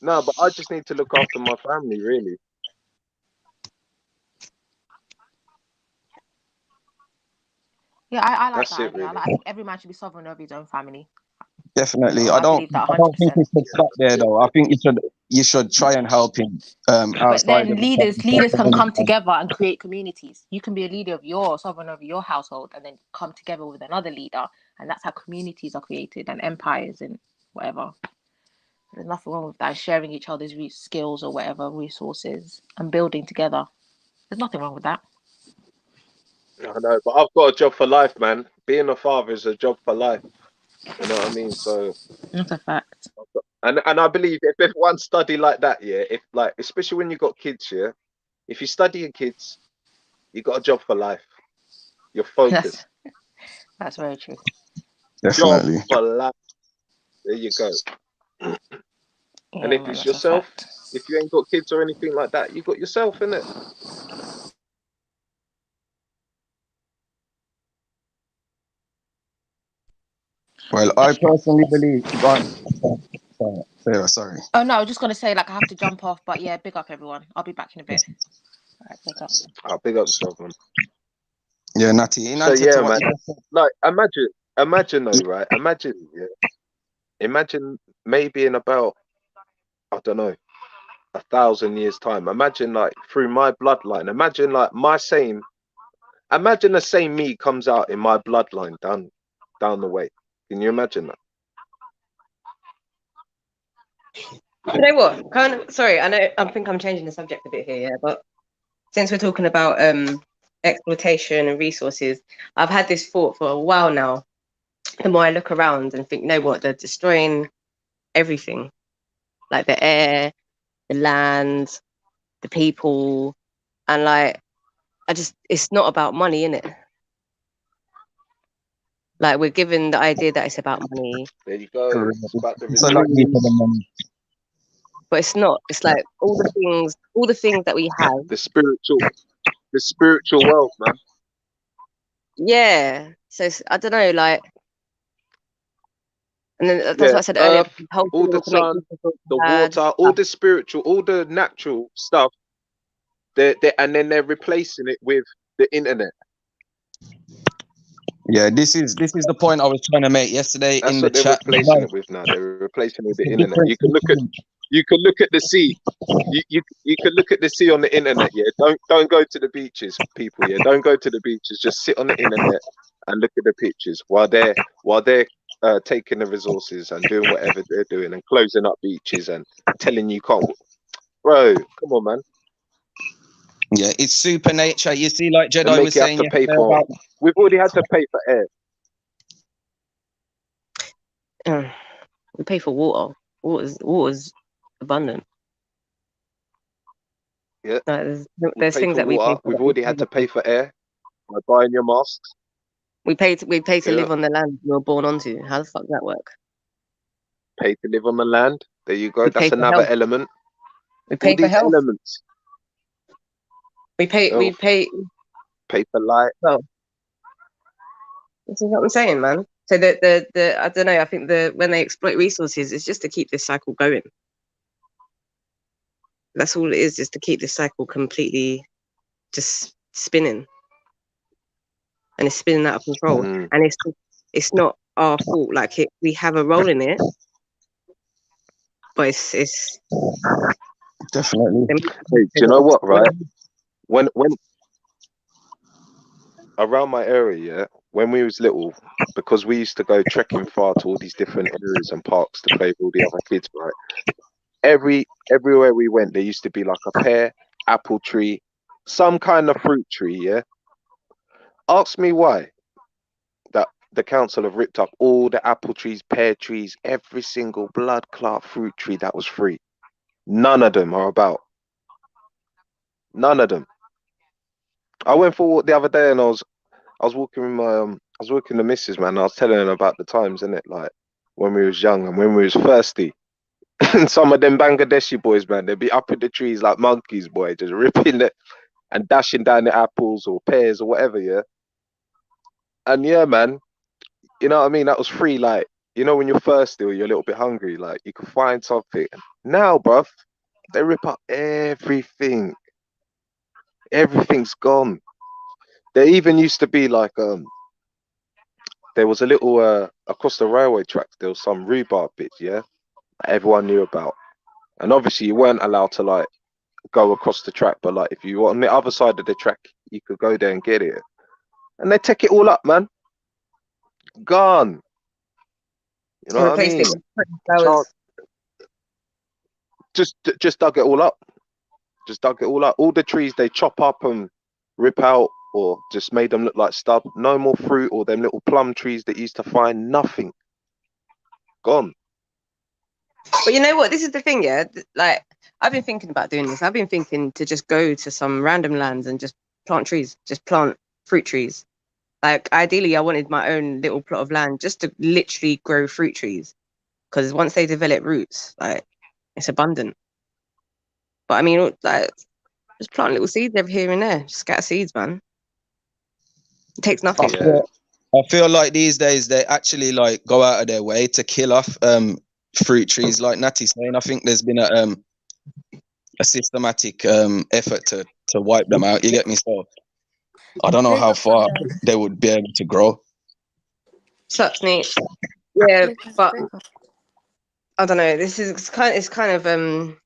No, but I just need to look after my family, really. Yeah, I like That's that it, idea. really. I think every man should be sovereign over his own family. Definitely. I believe that I don't think 100%. it should stop there though. I think you should try and help him But outside then of leaders the can come together and create communities. You can be a leader of your sovereign over your household, and then come together with another leader, and that's how communities are created and empires and whatever. There's nothing wrong with that. Sharing each other's skills or whatever resources and building together. There's nothing wrong with that. I know, but I've got a job for life, man. Being a father is a job for life. You know what I mean? So That's a fact. and I believe if everyone study like that, yeah, if like especially when you got kids, yeah, if you study your kids, you got a job for life. You're focused. That's very true. Definitely. Job for life. There you go. Yeah, And if man, it's that's a yourself, fact. if you ain't got kids or anything like that, you got yourself, innit? Well, I personally believe. Sorry. Oh no, I was just gonna say like I have to jump off, but yeah, big up everyone. I'll be back in a bit. All right, big up. I'll big up yourself, man. Yeah, Natty. So yeah, man. Like imagine though, right? Imagine maybe in about, I don't know, 1,000 years time. Imagine like through my bloodline. Imagine like imagine the same me comes out in my bloodline down the way. Can you imagine that? You know what? Sorry, I think I'm changing the subject a bit here, yeah. But since we're talking about exploitation and resources, I've had this thought for a while now. The more I look around and think, you know what, they're destroying everything, like the air, the land, the people, and like it's not about money, innit? Like we're given the idea that it's about money. There you go. It's about the but it's not. It's like all the things that we have. The spiritual wealth, man. Yeah. So I don't know, like, and then that's what I said earlier. All the sun, the water, all the spiritual, all the natural stuff. And then they're replacing it with the internet. Yeah, this is the point I was trying to make yesterday in the chat. That's what they're replacing it with now. They're replacing it with the internet. You can look at the sea. You can look at the sea on the internet. Yeah, don't go to the beaches, people. Yeah, don't go to the beaches. Just sit on the internet and look at the pictures while they're taking the resources and doing whatever they're doing and closing up beaches and telling you can't. Bro, come on, man. Yeah, it's super nature. You see, like Jedi was saying, we've already had to pay for air. We pay for water. Water's abundant. Yeah, there's things that we pay for. We've already had to pay for air by buying your masks. We pay to live on the land we were born onto. How the fuck does that work? Pay to live on the land. There you go. That's another element. We pay for health. Elements. We pay for light. Well, this is what I'm saying, man. So the I don't know. I think when they exploit resources, it's just to keep this cycle going. That's all it is, just to keep this cycle completely just spinning, and it's spinning out of control. And it's not our fault. Like we have a role in it, but it's definitely. Hey, do you know what? Right, when around my area, yeah, when we was little, because we used to go trekking far to all these different areas and parks to play with all the other kids, right? everywhere we went, there used to be like a pear, apple tree, some kind of fruit tree. Yeah. Ask me why that the council have ripped up all the apple trees, pear trees, every single blood clot fruit tree that was free. None of them are about. None of them. I went for a walk the other day and I was walking with my I was walking the missus, man. I was telling her about the times, innit, like when we was young and when we was thirsty. And some of them Bangladeshi boys, man, they'd be up in the trees like monkeys, boy, just ripping it and dashing down the apples or pears or whatever, yeah. And yeah, man, you know what I mean? That was free, like, you know, when you're thirsty or you're a little bit hungry, like you can find something. Now, bruv, they rip up everything. Everything's gone. There even used to be like there was a little across the railway tracks, there was some rhubarb bits, yeah, that everyone knew about. And obviously you weren't allowed to like go across the track, but like if you were on the other side of the track, you could go there and get it. And they take it all up, man. Gone. You know what I mean? Just dug it all up. Just dug it all up. All the trees they chop up and rip out, or just made them look like stub. No more fruit or them little plum trees that used to find. Nothing. Gone. But you know what? This is the thing, yeah. Like I've been thinking about doing this. I've been thinking to just go to some random lands and just plant trees, just plant fruit trees. Like ideally, I wanted my own little plot of land just to literally grow fruit trees, because once they develop roots, like it's abundant. But I mean, like just plant little seeds every here and there, just scatter seeds, man. It takes nothing. I feel like these days they actually like go out of their way to kill off fruit trees, like Natty's saying. I think there's been a systematic effort to wipe them out. You get me? So I don't know how far they would be able to grow. Sucks, mate. Yeah, but I don't know. This is it's kind of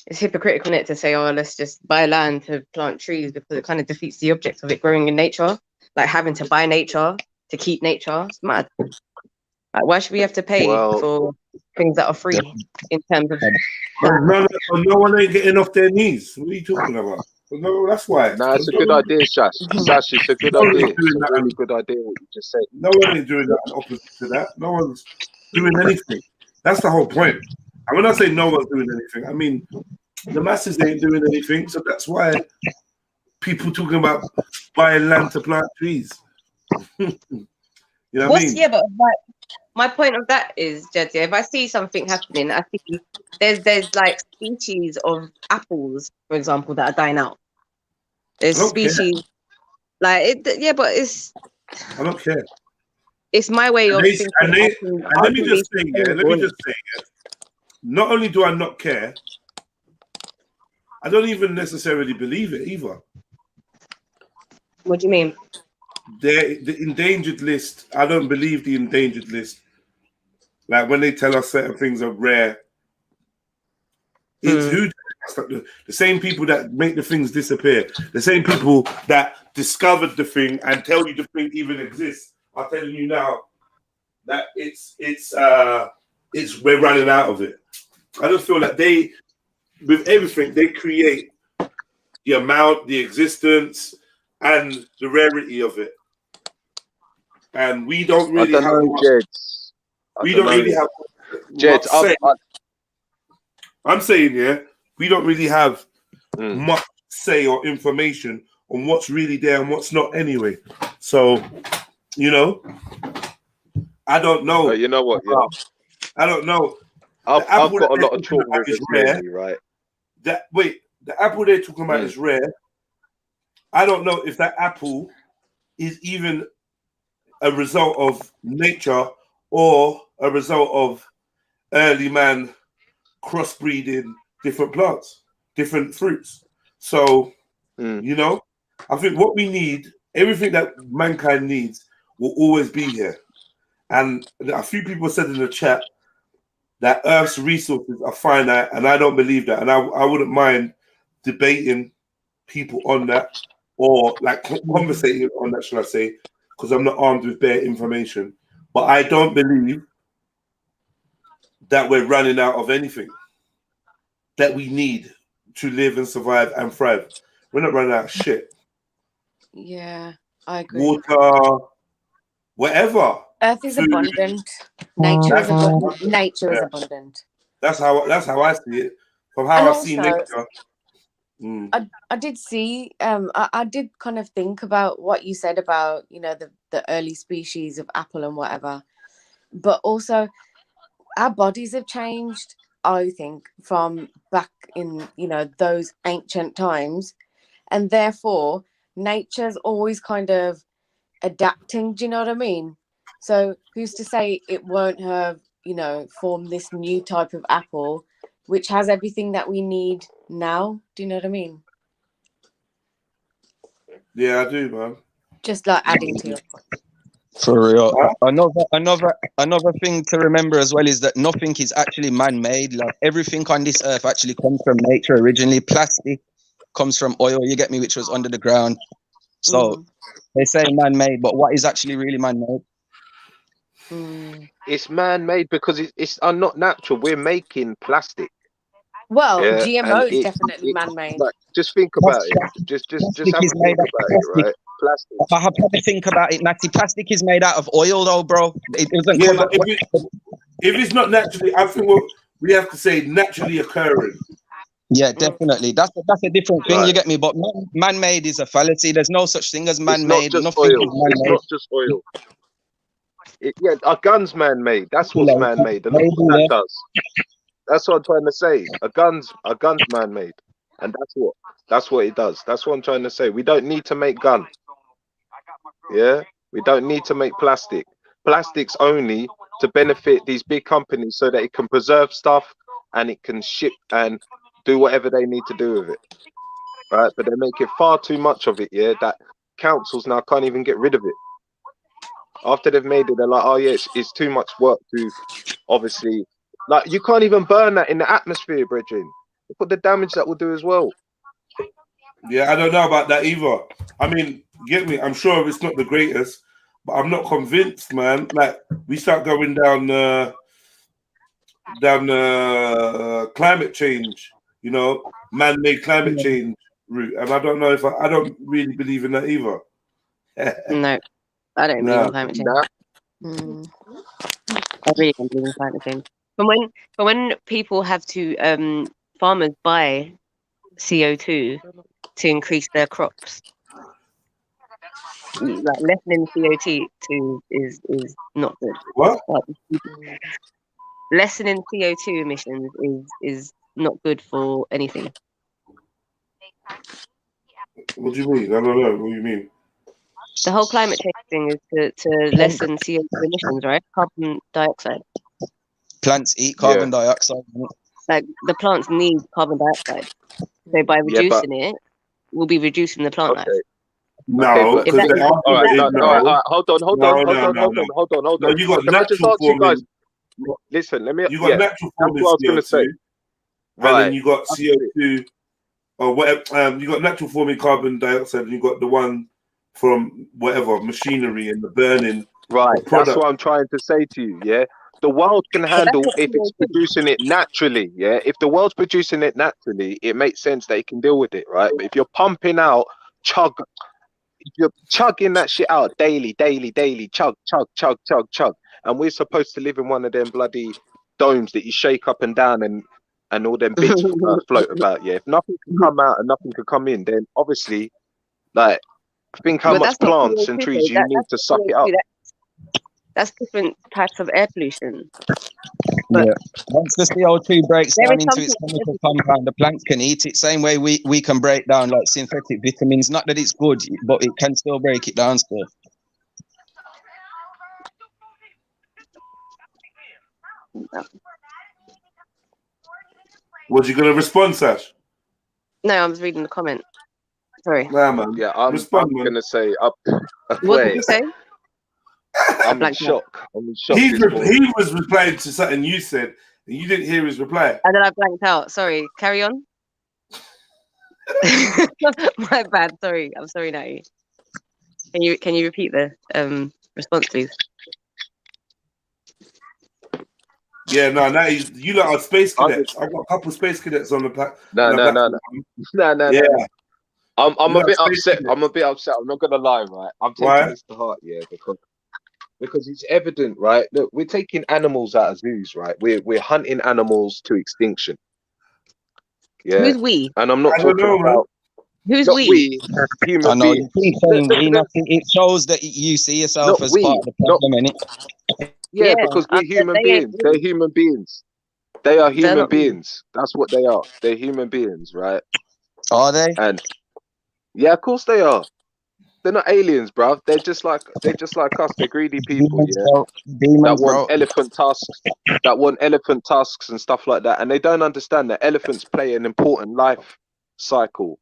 it's hypocritical, isn't it, to say, oh, let's just buy land to plant trees, because it kind of defeats the object of it growing in nature. Like having to buy nature to keep nature. It's mad. Like, why should we have to pay for things that are free in terms of? No one ain't getting off their knees. What are you talking about? No, that's why. Nah, it's a good idea, Shash. Shash, it's a good idea. It's a really good idea what you just said. No one ain't doing that opposite to that. No one's doing anything. That's the whole point. And when I say no one's doing anything, I mean the masses ain't doing anything. So that's why people talking about buying land to plant trees. You know what I mean? Yeah, but my point of that is, Jed, if I see something happening, I think there's like species of apples, for example, that are dying out. There's species like it, yeah, but it's. I don't care. It's my way of thinking. Let me just say, not only do I not care, I don't even necessarily believe it either. What do you mean? The endangered list, I don't believe the endangered list. Like when they tell us certain things are rare, it's who the same people that make the things disappear, the same people that discovered the thing and tell you the thing even exists, are telling you now that it's we're running out of it. I just feel like they, with everything, they create the amount, the existence, and the rarity of it. And we don't really have much. We don't really have much say. I'm saying, yeah, we don't really have much say or information on what's really there and what's not anyway. So, you know, I don't know. You know what? Yeah. I don't know. I've got a lot of talk is rare, right? The apple they're talking about is rare. I don't know if that apple is even a result of nature or a result of early man crossbreeding different plants, different fruits. So, you know, I think what we need, everything that mankind needs, will always be here. And a few people said in the chat that Earth's resources are finite, and I don't believe that. And I wouldn't mind debating people on that, or like conversating on that, should I say, because I'm not armed with bare information. But I don't believe that we're running out of anything. that we need to live and survive and thrive. We're not running out of shit. Yeah, I agree. Water, whatever. Earth is Food. abundant. Nature is abundant. Nature is Yeah. abundant. That's how I see it. From how And I've seen also, nature. I did see I did kind of think about what you said about, you know, the early species of apple and whatever, but also our bodies have changed, I think, from back in, you know, those ancient times, and therefore nature's always kind of adapting. Do you know what I mean? So who's to say it won't have, you know, formed this new type of apple which has everything that we need now? Do you know what I mean? Yeah, I do, man. Just like adding to your point. For real. Another thing to remember as well is that nothing is actually man-made. Like everything on this earth actually comes from nature originally. Plastic comes from oil, you get me, which was under the ground. So they say man-made, but what is actually really man-made? It's man-made because it's not natural. We're making plastic. Well, Yeah, GMO is definitely man-made. Like, just think about it. Just have a think about it, right? Plastic. I have to think about it, Natty. Plastic is made out of oil, though, bro. It doesn't come out. If it's not naturally, I think we have to say naturally occurring. Yeah, definitely. That's a different thing. You get me? But man-made is a fallacy. There's no such thing as man-made. It's not just oil. It's not just oil. Yeah, our gun's man-made. That's what's man-made. And that does. That's what I'm trying to say. A gun's man-made, and that's what it does. That's what I'm trying to say. We don't need to make gun. Yeah, we don't need to make plastic. Plastic's only to benefit these big companies so that it can preserve stuff and it can ship and do whatever they need to do with it. Right? But they make it far too much of it. Yeah, that councils now can't even get rid of it. After they've made it, they're like, oh yeah, it's too much work to obviously. Like, you can't even burn that in the atmosphere, brethren. Look at the damage that will do as well. Yeah, I don't know about that either. I mean, get me? I'm sure it's not the greatest, but I'm not convinced, man. Like, we start going down climate change, you know, man-made climate change route, and I don't know if I don't really believe in that either. No, I don't believe in climate change. I really don't believe in climate change. But when people have to farmers buy CO2 to increase their crops, like lessening CO2 is not good. What? Lessening CO2 emissions is not good for anything. What do you mean? I don't know. What do you mean? The whole climate change thing is to lessen CO2 emissions, right? Carbon dioxide. Plants eat carbon dioxide. Like, the plants need carbon dioxide. So by reducing it, we'll be reducing the plant life. No, all right. Hold on. No, you got Can I just ask you guys? Listen, let me. You got natural forming CO2, and then you got CO2, or whatever. You got natural forming carbon dioxide, and you got the one from whatever machinery and the burning. Right, that's what I'm trying to say to you. Yeah, the world can handle if it's producing it naturally. Yeah, if the world's producing it naturally, it makes sense that it can deal with it, right? But if you're pumping out if you're chugging that shit out daily, chug, and we're supposed to live in one of them bloody domes that you shake up and down and all them bits float about. Yeah, if nothing can come out and nothing can come in, then obviously, like, think how much plants and trees you need to suck it up. That's different types of air pollution. Yeah. Once the CO2 breaks down into its chemical compound, the plants can eat it. Same way we can break down like synthetic vitamins. Not that it's good, but it can still break it down still. Was you going to respond, Sash? No, I was reading the comment. Sorry. Nah, man. Yeah, I'm going to say up. What did you say? I'm in shock. He was replying to something you said, and you didn't hear his reply. And then I blanked out. Sorry. Carry on. My bad. Sorry. I'm sorry, Natty. Can you repeat the response, please? Yeah, no, now you lot are space cadets. I've got a couple of space cadets on the platform. No. I'm a bit upset. Cadets. I'm a bit upset. I'm not gonna lie, right? I'm taking this to heart, yeah, because it's evident, right? Look, we're taking animals out of zoos, right? We're hunting animals to extinction. Yeah. Who's we? And I'm not talking about who's not we? we, human I know you beings. keep saying we, nothing. It shows that you see yourself as part of the problem, innit? Yeah, because we're human beings. They're human beings. They are human beings. That's what they are. They're human beings, right? Are they? And yeah, of course they are. They're not aliens, bruv. They're just like us. They're greedy people, that want elephant tusks and stuff like that. And they don't understand that elephants play an important life cycle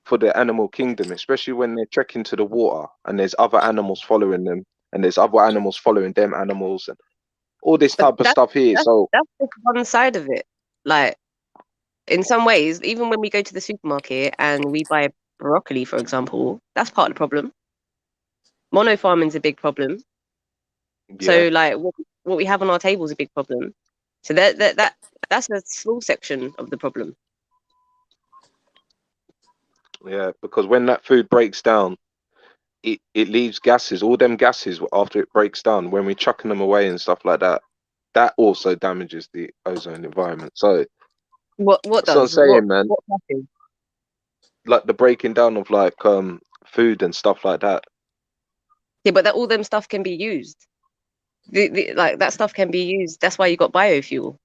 for the animal kingdom, especially when they're trekking to the water and there's other animals following them and there's other animals following them animals and all this type of stuff here. So that's just one side of it. Like, in some ways, even when we go to the supermarket and we buy broccoli, for example, that's part of the problem. Mono farming is a big problem. Yeah. So, like, what we have on our table is a big problem. So that's a small section of the problem. Yeah, because when that food breaks down, it leaves gases. All them gases after it breaks down, when we're chucking them away and stuff like that, that also damages the ozone environment. So what that's does? what I'm saying, man. What happens? Like the breaking down of like food and stuff like that. Yeah, but all them stuff can be used. Like that stuff can be used. That's why you got biofuel.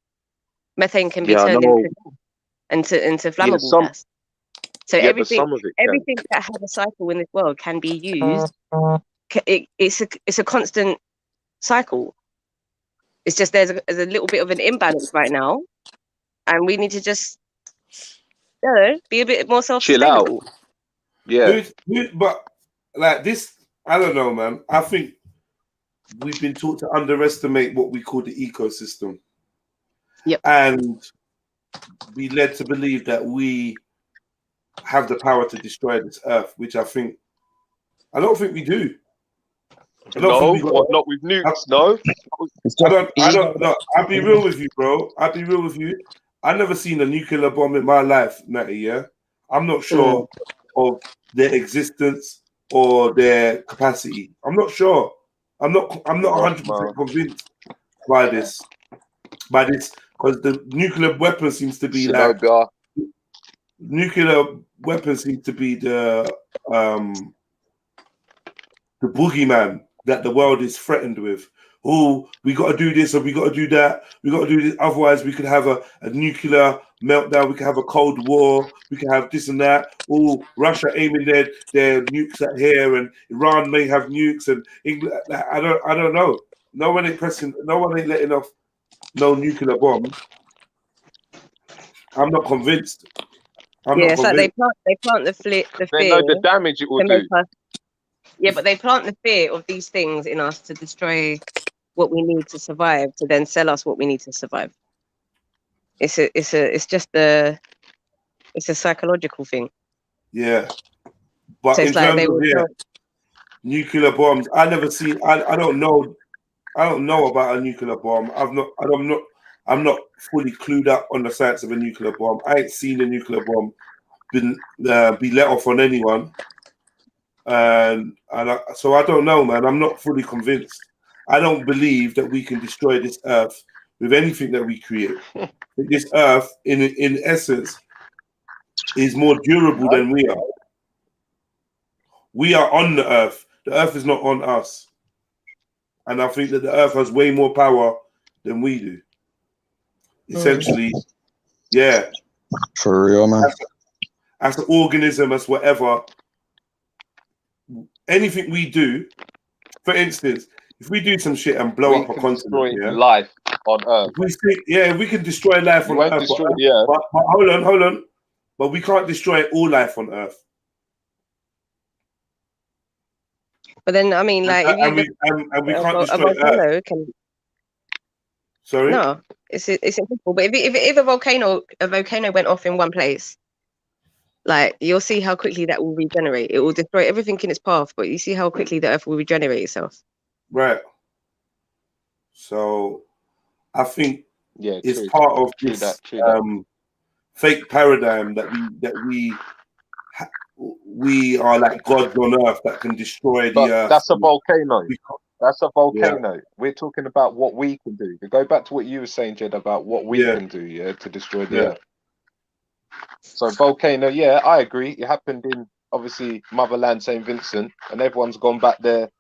Methane can be turned into flammable gas. So everything that has a cycle in this world can be used. It's a constant cycle. It's just there's a little bit of an imbalance right now, and we need to just be a bit more self-sustainable. Yeah. But like this, I don't know, man. I think we've been taught to underestimate what we call the ecosystem. Yep. And be led to believe that we have the power to destroy this earth, which I don't think we do. Not with nukes, no. I don't know. I'll be real with you, bro. I'll be real with you. I've never seen a nuclear bomb in my life, Natty, yeah? I'm not sure of their existence or their capacity. I'm not sure. I'm not 100% convinced by this. Because the nuclear weapon seems to be the boogeyman that the world is threatened with. Oh, we got to do this or we got to do that. We got to do this. Otherwise, we could have a nuclear meltdown. We could have a cold war. We could have this and that. Oh, Russia aiming their nukes at here, and Iran may have nukes, and England. I don't know. No one ain't letting off no nuclear bombs. I'm not convinced. It's like they plant the fear. They know the damage it will do. Yeah, but they plant the fear of these things in us to destroy what we need to survive, to then sell us what we need to survive. It's a psychological thing. Yeah, but so in terms of nuclear bombs, I don't know about a nuclear bomb. I'm not fully clued up on the science of a nuclear bomb. I ain't seen a nuclear bomb be let off on anyone. So I don't know, man. I'm not fully convinced. I don't believe that we can destroy this earth with anything that we create. This earth, in essence, is more durable than we are. We are on the earth. The earth is not on us. And I think that the earth has way more power than we do. Essentially, yeah. For real, man. As an organism, as whatever, anything we do, for instance, if we do some shit and blow up a continent, life on Earth. We can destroy life on Earth. But hold on. But we can't destroy all life on Earth. But then, I mean, like, we can't destroy Earth. Sorry? No, it's impossible. But if a volcano went off in one place, like, you'll see how quickly that will regenerate. It will destroy everything in its path, but you see how quickly the Earth will regenerate itself. Right. So I think Yeah, it's true. part of True this that. True that. fake paradigm that we are like gods on earth that can destroy the But earth. that's a volcano. We can't- That's a Yeah, volcano. We're talking about what we can do. To go back to what you were saying, Jed, about what we yeah, can do, yeah, to destroy the yeah. earth. So volcano, yeah, I agree. It happened in obviously motherland St. Vincent, and everyone's gone back there.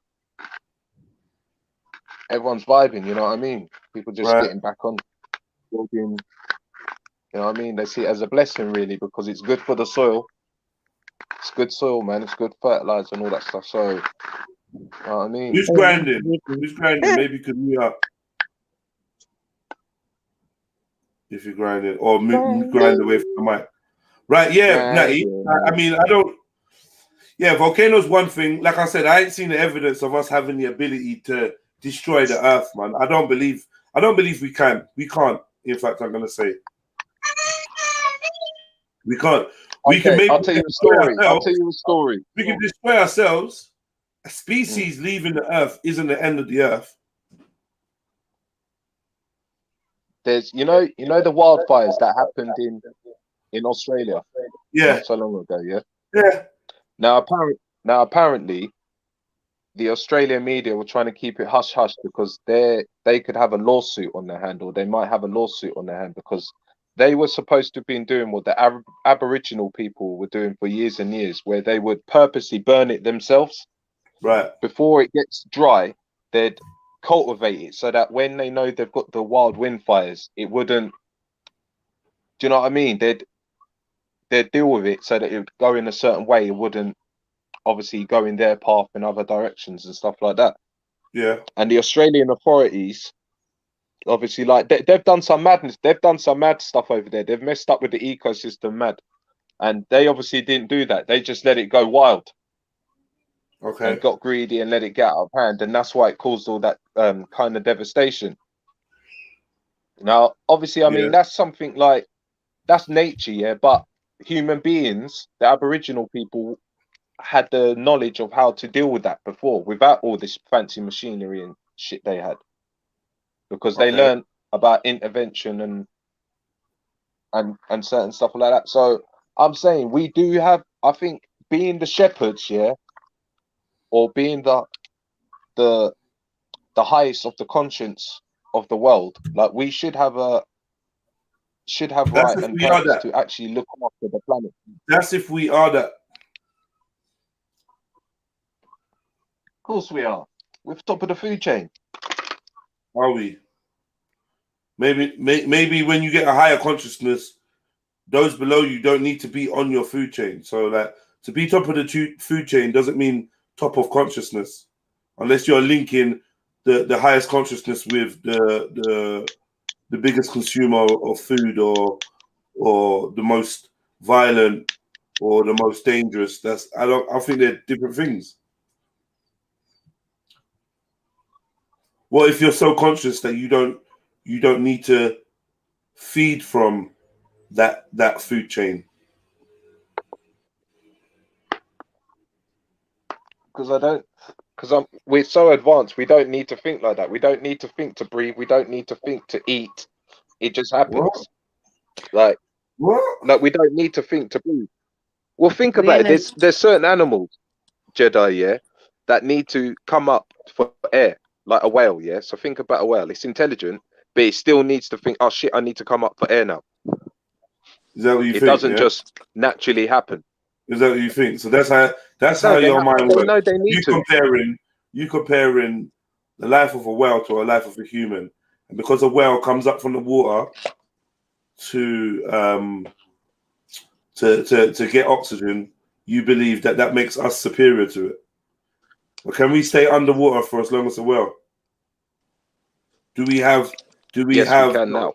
Everyone's vibing, you know what I mean? People just Right. getting back on building, you know what I mean? They see it as a blessing really because it's good for the soil. It's good soil, man. It's good fertilizer and all that stuff. So, you know what I mean? Who's grinding? Who's grinding? Maybe you could mute up if you're grinding, or grind away from the mic. Right? Yeah, Natty. I mean, I don't. Yeah, volcanoes one thing. Like I said, I ain't seen the evidence of us having the ability to destroy the earth, man. I don't believe we can. We can't. In fact, I'm gonna say we can't. We can Okay, maybe I'll tell you a destroy story. I'll ourselves. tell you a story. We can destroy ourselves. A species leaving the earth isn't the end of the earth. There's, you know the wildfires that happened in Australia Yeah, not so long ago, yeah? yeah, Now apparently the Australian media were trying to keep it hush hush because they could have a lawsuit on their hand, or they might have a lawsuit on their hand because they were supposed to have been doing what the Aboriginal people were doing for years and years, where they would purposely burn it themselves. right. Before it gets dry, they'd cultivate it so that when they know they've got the wild wind fires, it wouldn't. Do you know what I mean? They'd deal with it so that it would go in a certain way. It wouldn't obviously go in their path in other directions and stuff like that. Yeah. And the Australian authorities, obviously, like they've done some madness. They've done some mad stuff over there. They've messed up with the ecosystem, mad. And they obviously didn't do that. They just let it go wild. Okay. And got greedy and let it get out of hand, and that's why it caused all that kind of devastation. Now, obviously, I mean that's something like that's nature, yeah. But human beings, the Aboriginal people, had the knowledge of how to deal with that before, without all this fancy machinery and shit they had, because they learned about intervention and certain stuff like that. So I'm saying we do have, I think, being the shepherds, yeah, or being the highest of the conscience of the world, like we should have right and purpose to actually look after the planet. That's if we are that. Of course we are. We're top of the food chain. Are we? Maybe when you get a higher consciousness, those below you don't need to be on your food chain. So like to be top of the food chain doesn't mean top of consciousness, unless you're linking the highest consciousness with the biggest consumer of food or the most violent or the most dangerous. I think they're different things. What if you're so conscious that you don't need to feed from that food chain? Because we're so advanced, we don't need to think like that. We don't need to think to breathe. We don't need to think to eat. It just happens. What? Like we don't need to think to breathe. Well, think about it. There's certain animals, Jedi, yeah, that need to come up for air, like a whale, yeah. So think about a whale. It's intelligent, but it still needs to think, oh shit, I need to come up for air now. Is that what you think? It doesn't just naturally happen. Is that what you think? So that's how your mind works. No, they need to. You comparing the life of a whale to a life of a human, and because a whale comes up from the water to get oxygen, you believe that makes us superior to it. But can we stay underwater for as long as a whale? Do we have? Yes, we can now.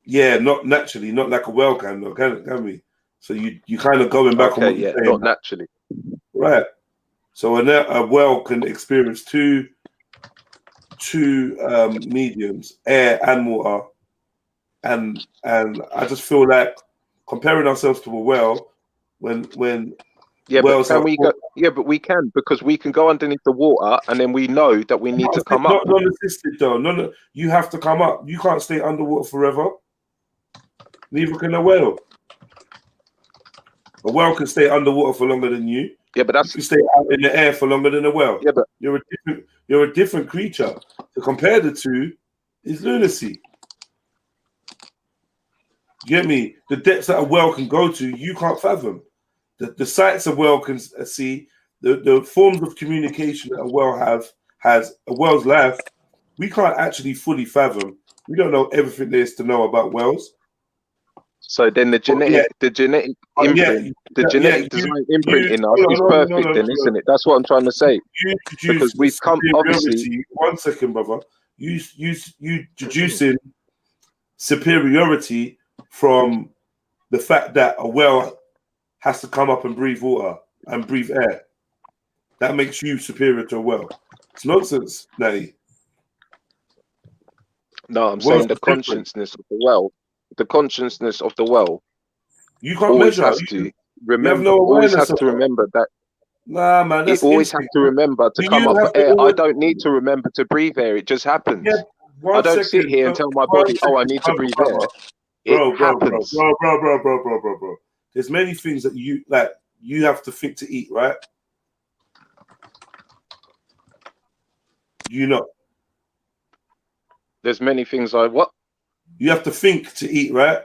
Yeah, not naturally, not like a whale can, though, can we? So you kind of going back on what you're saying. Not naturally. Right. So a whale can experience two mediums, air and water, and I just feel like comparing ourselves to a whale when Yeah, but wells can have we go? Yeah, but we can, because we can go underneath the water, and then we know that we need to come up. Not non-assisted though. No, you have to come up. You can't stay underwater forever. Neither can a whale. A whale can stay underwater for longer than you. Yeah, but that's you can stay out in the air for longer than a whale. Yeah, but you're a different creature. To compare the two is lunacy. You get me? The depths that a whale can go to, you can't fathom. The sights a whale can see, the forms of communication that a whale has a whale's life, we can't actually fully fathom. We don't know everything there is to know about whales. So then the genetic design imprinting us is perfect, then, isn't it? That's what I'm trying to say. Because we've come, obviously. 1 second, brother. You deducing superiority from the fact that a whale has to come up and breathe water and breathe air. That makes you superior to a whale. It's nonsense, Natty. No, I'm saying the consciousness of the whale. The consciousness of the whale. You can't always measure. Has to remember. Always has to remember that. Nah, man. It always has to remember to come up for air. I don't need to remember to breathe air. It just happens. Yeah, I don't sit here and tell my body, "Oh, I need to breathe air." It happens. Bro. There's many things that you have to think to eat, right? You know. There's many things I what? You have to think to eat, right?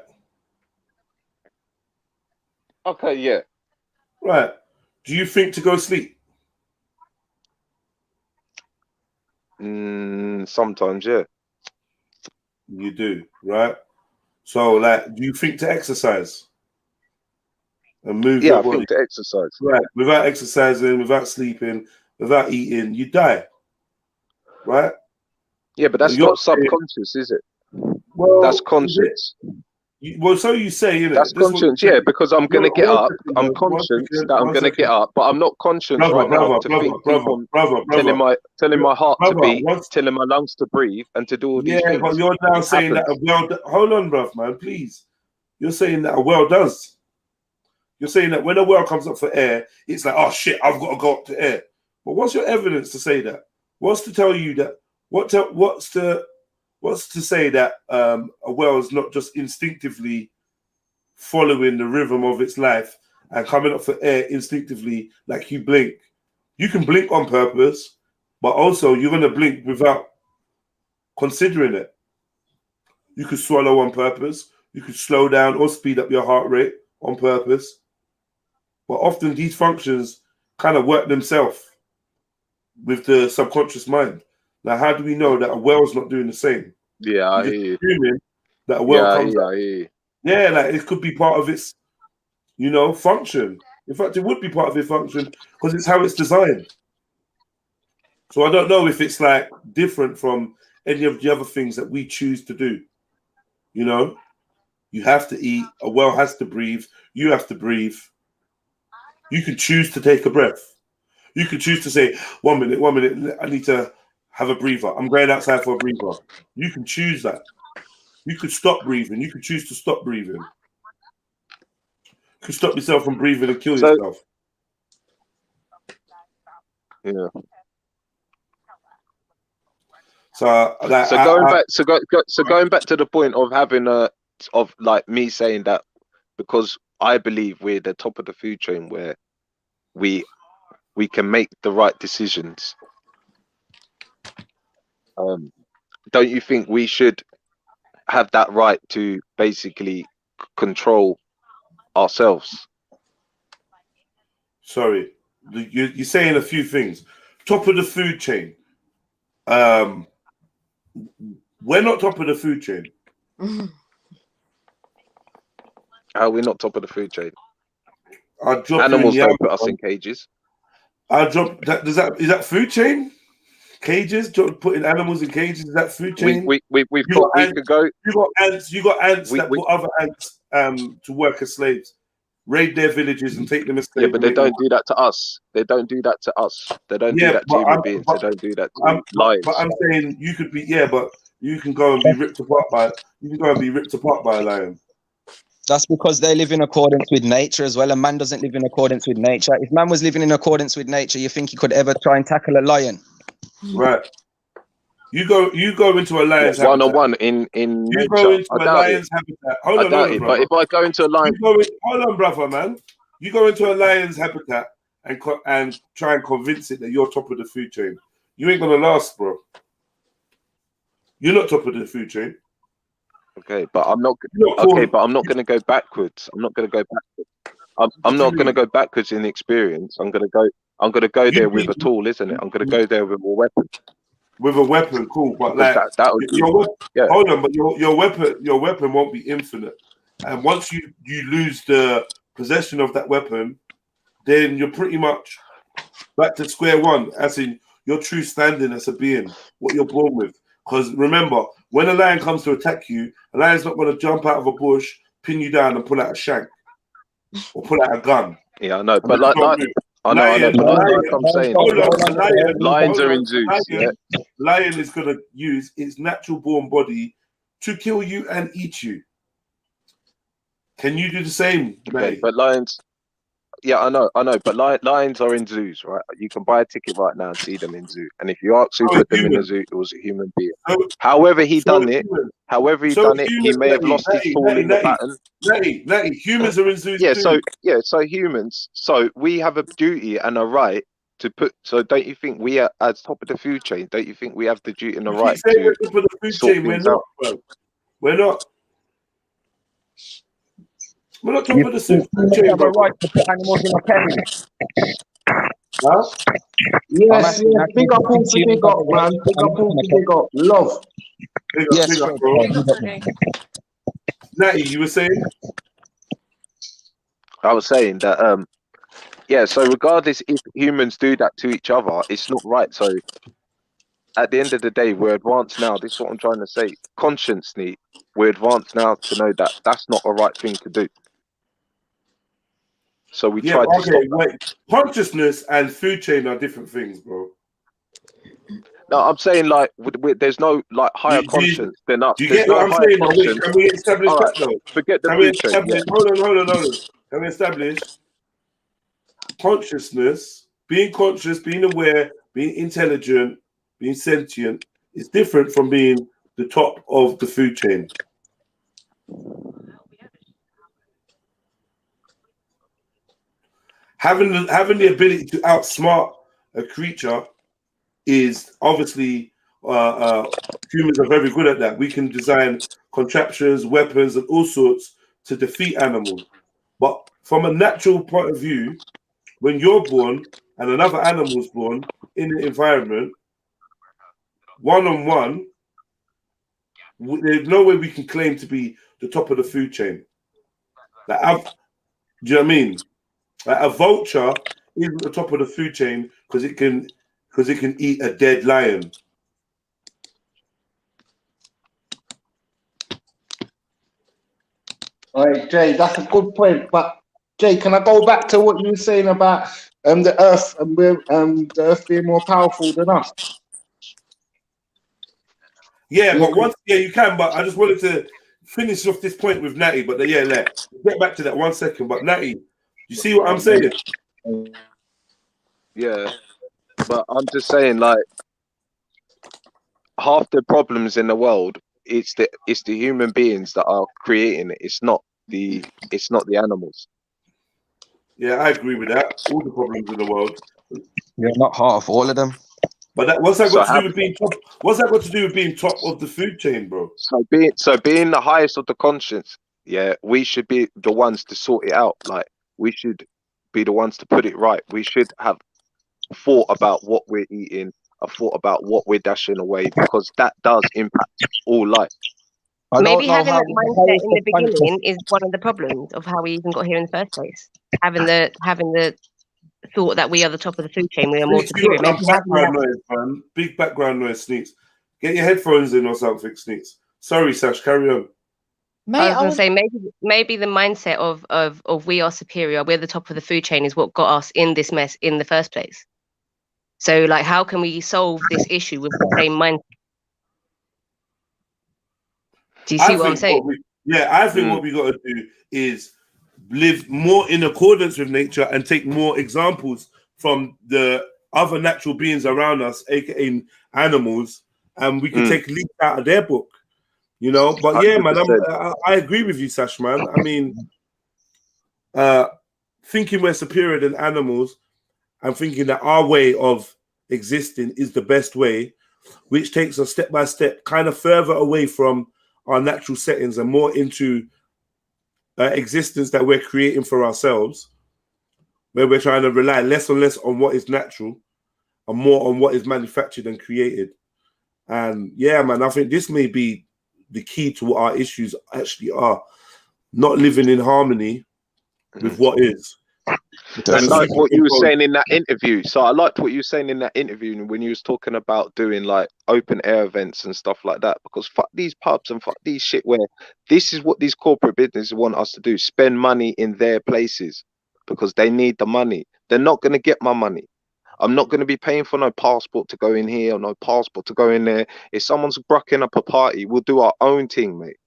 Okay, yeah. Right. Do you think to go sleep? Sometimes, yeah. You do, right? So, do you think to exercise and move your body? I think to exercise. Right. Without exercising, without sleeping, without eating, you die. Right? Yeah, but that's not subconscious, is it? Well, that's conscious. So you say, innit? That's conscious, yeah, because I'm going to get up. I'm conscious that I'm going to get up, but I'm not conscious right now to think, telling my heart to beat, telling my lungs to breathe, and to do all these things. Yeah, but you're now saying that a whale... Hold on, bruv, man, please. You're saying that a whale does. You're saying that when a whale comes up for air, it's like, oh, shit, I've got to go up to air. But what's your evidence to say that? What's to tell you that... What's to say that a whale is not just instinctively following the rhythm of its life and coming up for air instinctively like you blink? You can blink on purpose, but also you're going to blink without considering it. You could swallow on purpose. You could slow down or speed up your heart rate on purpose. But often these functions kind of work themselves with the subconscious mind. Now, how do we know that a whale's not doing the same? Yeah, I hear you. That a whale comes up. I hear you. Yeah, it could be part of its, function. In fact, it would be part of its function because it's how it's designed. So I don't know if it's different from any of the other things that we choose to do. You have to eat. A whale has to breathe. You have to breathe. You can choose to take a breath. You could choose to say, 1 minute, I need to have a breather. I'm going outside for a breather. You can choose that. You could stop breathing. You could choose to stop breathing. You could stop yourself from breathing and kill yourself. Yeah. So going back to the point of having me saying that, because I believe we're the top of the food chain where we can make the right decisions. Don't you think we should have that right to basically control ourselves? Sorry, you're saying a few things. Top of the food chain. We're not top of the food chain. How are we not top of the food chain? Animals don't put us in cages. I'll drop that. Is that food chain? Cages, putting animals in cages, is that food chain? You got ants that put other ants to work as slaves, raid their villages and take them as slaves. Yeah, but they don't do that to us. They don't do that to us. They don't do that to human beings. They don't do that to lions. But I'm saying you could be, but you can go and be ripped apart by a lion. That's because they live in accordance with nature as well. A man doesn't live in accordance with nature. If man was living in accordance with nature, you think he could ever try and tackle a lion? Right. You go into a lion's habitat. One on one in You nature. go into I a doubt lion's it. habitat. I Hold on, doubt it. But brother. if I go into a lion, hold on, brother, man. You go into a lion's habitat and try and convince it that you're top of the food chain. You ain't gonna last, bro. You're not top of the food chain. okay, but I'm not. Okay, but I'm not going to go backwards. I'm not going to go backwards. I'm not going to go backwards in experience. I'm going to go there with a tool, isn't it? I'm going to go there with a weapon. With a weapon, cool, but Because like that would be, hold on, but your weapon won't be infinite, and once you lose the possession of that weapon, then you're pretty much back to square one, as in your true standing as a being, what you're born with. Because remember, when a lion comes to attack you, a lion's not going to jump out of a bush, pin you down, and pull out a shank or pull out a gun. Yeah, I know, but I know, but like I'm saying, lions are in zoos. Yeah, lion is going to use its natural born body to kill you and eat you. Can you do the same, okay, mate? but lions. Yeah, I know, but lions are in zoos, right? You can buy a ticket right now and see them in zoo. And if you ask who put them in the zoo, it was a human being. However he done it, he may have lost his tool in the pattern. Natty, humans are in zoos too. So so humans. So we have a duty and a right to put. So don't you think we are as top of the food chain? Don't you think we have the duty and the right to sort things out? We're not. We're not top of the food chain, have a right to put animals in a cage. Huh? Yes, big up, man. Big up. Love. Big up, bro. Natty, you were saying? I was saying that, so regardless if humans do that to each other, it's not right. So at the end of the day, we're advanced now. This is what I'm trying to say. Consciously, we're advanced now to know that that's not a right thing to do. So we try to stop that. Consciousness and food chain are different things, bro. No, I'm saying like there's no like higher conscience than us. Do you There's get what I'm saying? conscience. Can we establish that though? Forget the food chain. Hold on. Can we establish consciousness, being conscious, being aware, being intelligent, being sentient is different from being the top of the food chain. Having the ability to outsmart a creature is obviously humans are very good at that. We can design contraptions, weapons, and all sorts to defeat animals. But from a natural point of view, when you're born and another animal is born in the environment, one-on-one, there's no way we can claim to be the top of the food chain. Do you know what I mean? Like a vulture isn't the top of the food chain because it can eat a dead lion. All right, Jay, that's a good point. But Jay, can I go back to what you were saying about the Earth and the Earth being more powerful than us? Yeah, but you can. But I just wanted to finish off this point with Natty. But let's get back to that 1 second. But Natty, you see what I'm saying? Yeah, but I'm just saying, like, half the problems in the world, it's the human beings that are creating it. It's not the animals. Yeah, I agree with that. All the problems in the world. You're not half all of them. But what's that got to do with being top? What's that got to do with being top of the food chain, bro? So being the highest of the conscience, yeah, we should be the ones to sort it out. Like, we should be the ones to put it right. We should have thought about what we're eating, a thought about what we're dashing away, because that does impact all life. Maybe having that mindset in the beginning is one of the problems of how we even got here in the first place. Having the thought that we are the top of the food chain, we are more superior. Big background noise, Sneaks. Get your headphones in or something, Sneaks. Sorry, Sash, carry on. I was going to say maybe the mindset of we are superior, we're the top of the food chain is what got us in this mess in the first place. So, like, how can we solve this issue with the same mindset? Do you see what I'm saying? Yeah, I think what we got to do is live more in accordance with nature and take more examples from the other natural beings around us, aka animals, and we can take leads out of their book, you know. But yeah, man, I agree with you, Sash, man. I mean, thinking we're superior than animals and thinking that our way of existing is the best way, which takes us step by step kind of further away from our natural settings and more into existence that we're creating for ourselves, where we're trying to rely less and less on what is natural and more on what is manufactured and created. And yeah, man, I think this may be the key to what our issues actually are. Not living in harmony with what is. I like what you were saying in that interview. So I liked what you were saying in that interview when you was talking about doing like open air events and stuff like that. Because fuck these pubs and fuck these shit where this is what these corporate businesses want us to do: spend money in their places because they need the money. They're not going to get my money. I'm not going to be paying for no passport to go in here or no passport to go in there. If someone's brocking up a party, we'll do our own thing, mate.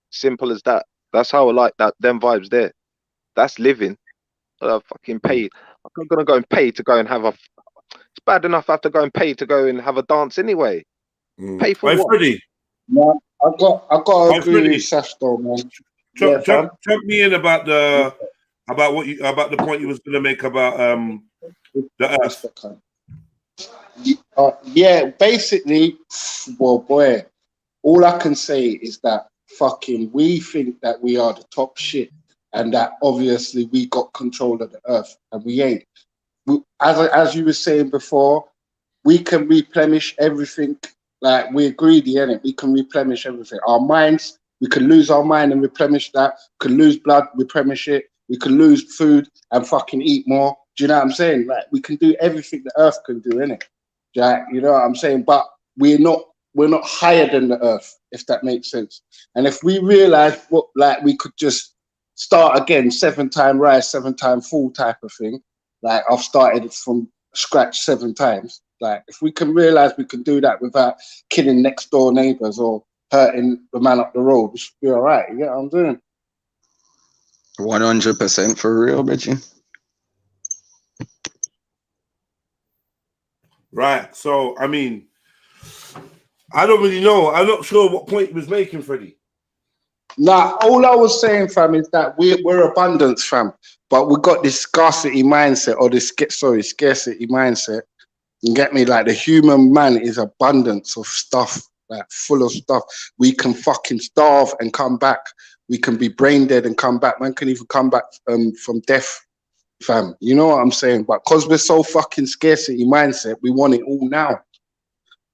Simple as that. That's how I like that. Them vibes there. That's living. Fucking paid. I'm gonna go and pay to go and have a. It's bad enough I have to go and pay to go and have a dance anyway. Pay for what? Freddie. Yeah, I got to agree with Sash though, man. Jump me in about the point you was gonna make about the Earth. Yeah, basically, well, boy, all I can say is that fucking we think that we are the top shit. And that obviously we got control of the earth, and we ain't. As you were saying before, we can replenish everything. Like, we're greedy, innit? We can replenish everything. Our minds, we can lose our mind and replenish that. We can lose blood, replenish it. We can lose food and fucking eat more. Do you know what I'm saying? Like, we can do everything the earth can do, innit? You know what I'm saying? But we're not higher than the earth, if that makes sense. And if we realize what, like, we could just start again, 7-time rise, 7-time fall type of thing. Like, I've started it from scratch 7 times. Like, if we can realize we can do that without killing next door neighbors or hurting the man up the road, we should be all right. You get what I'm doing? 100% for real, Bridgie. Right. So, I mean, I don't really know. I'm not sure what point he was making, Freddie. Nah, all I was saying, fam, is that we're abundance, fam, but we got this scarcity mindset, or this scarcity mindset. You get me? Like, the human man is abundance of stuff, like full of stuff. We can fucking starve and come back. We can be brain dead and come back. Man can even come back from death, fam. You know what I'm saying? But because we're so fucking scarcity mindset, we want it all now.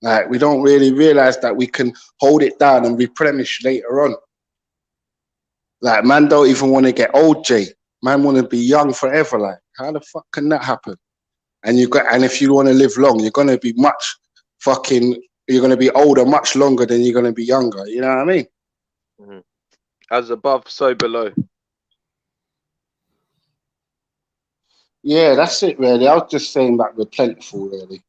Like, we don't really realize that we can hold it down and replenish later on. Like, man don't even want to get old, Jay. Man want to be young forever. Like, how the fuck can that happen? And if you want to live long, you're gonna be you're gonna be older much longer than you're gonna be younger. You know what I mean? Mm-hmm. As above, so below. Yeah, that's it, really. I was just saying that we're plentiful, really.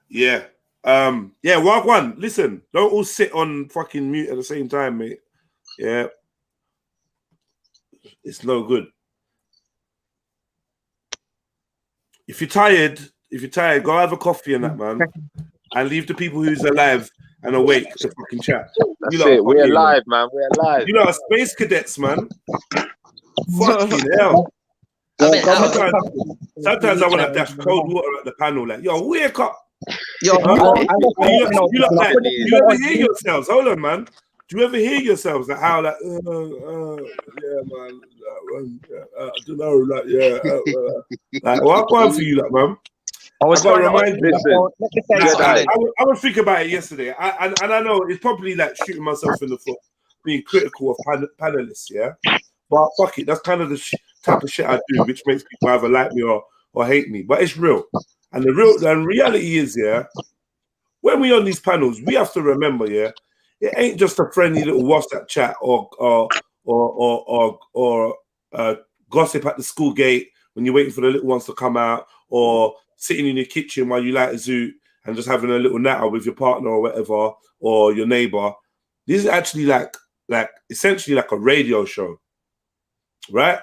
Yeah. Wagwan, listen, don't all sit on fucking mute at the same time, mate. Yeah. It's no good. If you're tired, go have a coffee and that, man. And leave the people who's alive and awake to fucking chat. That's it. We're alive, man. We're alive. You know, space cadets, man. Fucking hell. Sometimes I want to dash cold water at the panel, like, yo, wake up. Yo, you ever hear yourselves? Hold on, man. Do you ever hear yourselves like how like yeah, man, I don't know, like like what's going for you, like, man? I was thinking about it yesterday, and I know it's probably like shooting myself in the foot, being critical of panelists, yeah. But fuck it, that's kind of the type of shit I do, which makes people either like me or hate me. But it's real. And the reality is, yeah, when we on these panels, we have to remember, yeah, it ain't just a friendly little WhatsApp chat or gossip at the school gate when you're waiting for the little ones to come out, or sitting in your kitchen while you light a zoot and just having a little natter with your partner or whatever, or your neighbor. This is actually like essentially like a radio show, right?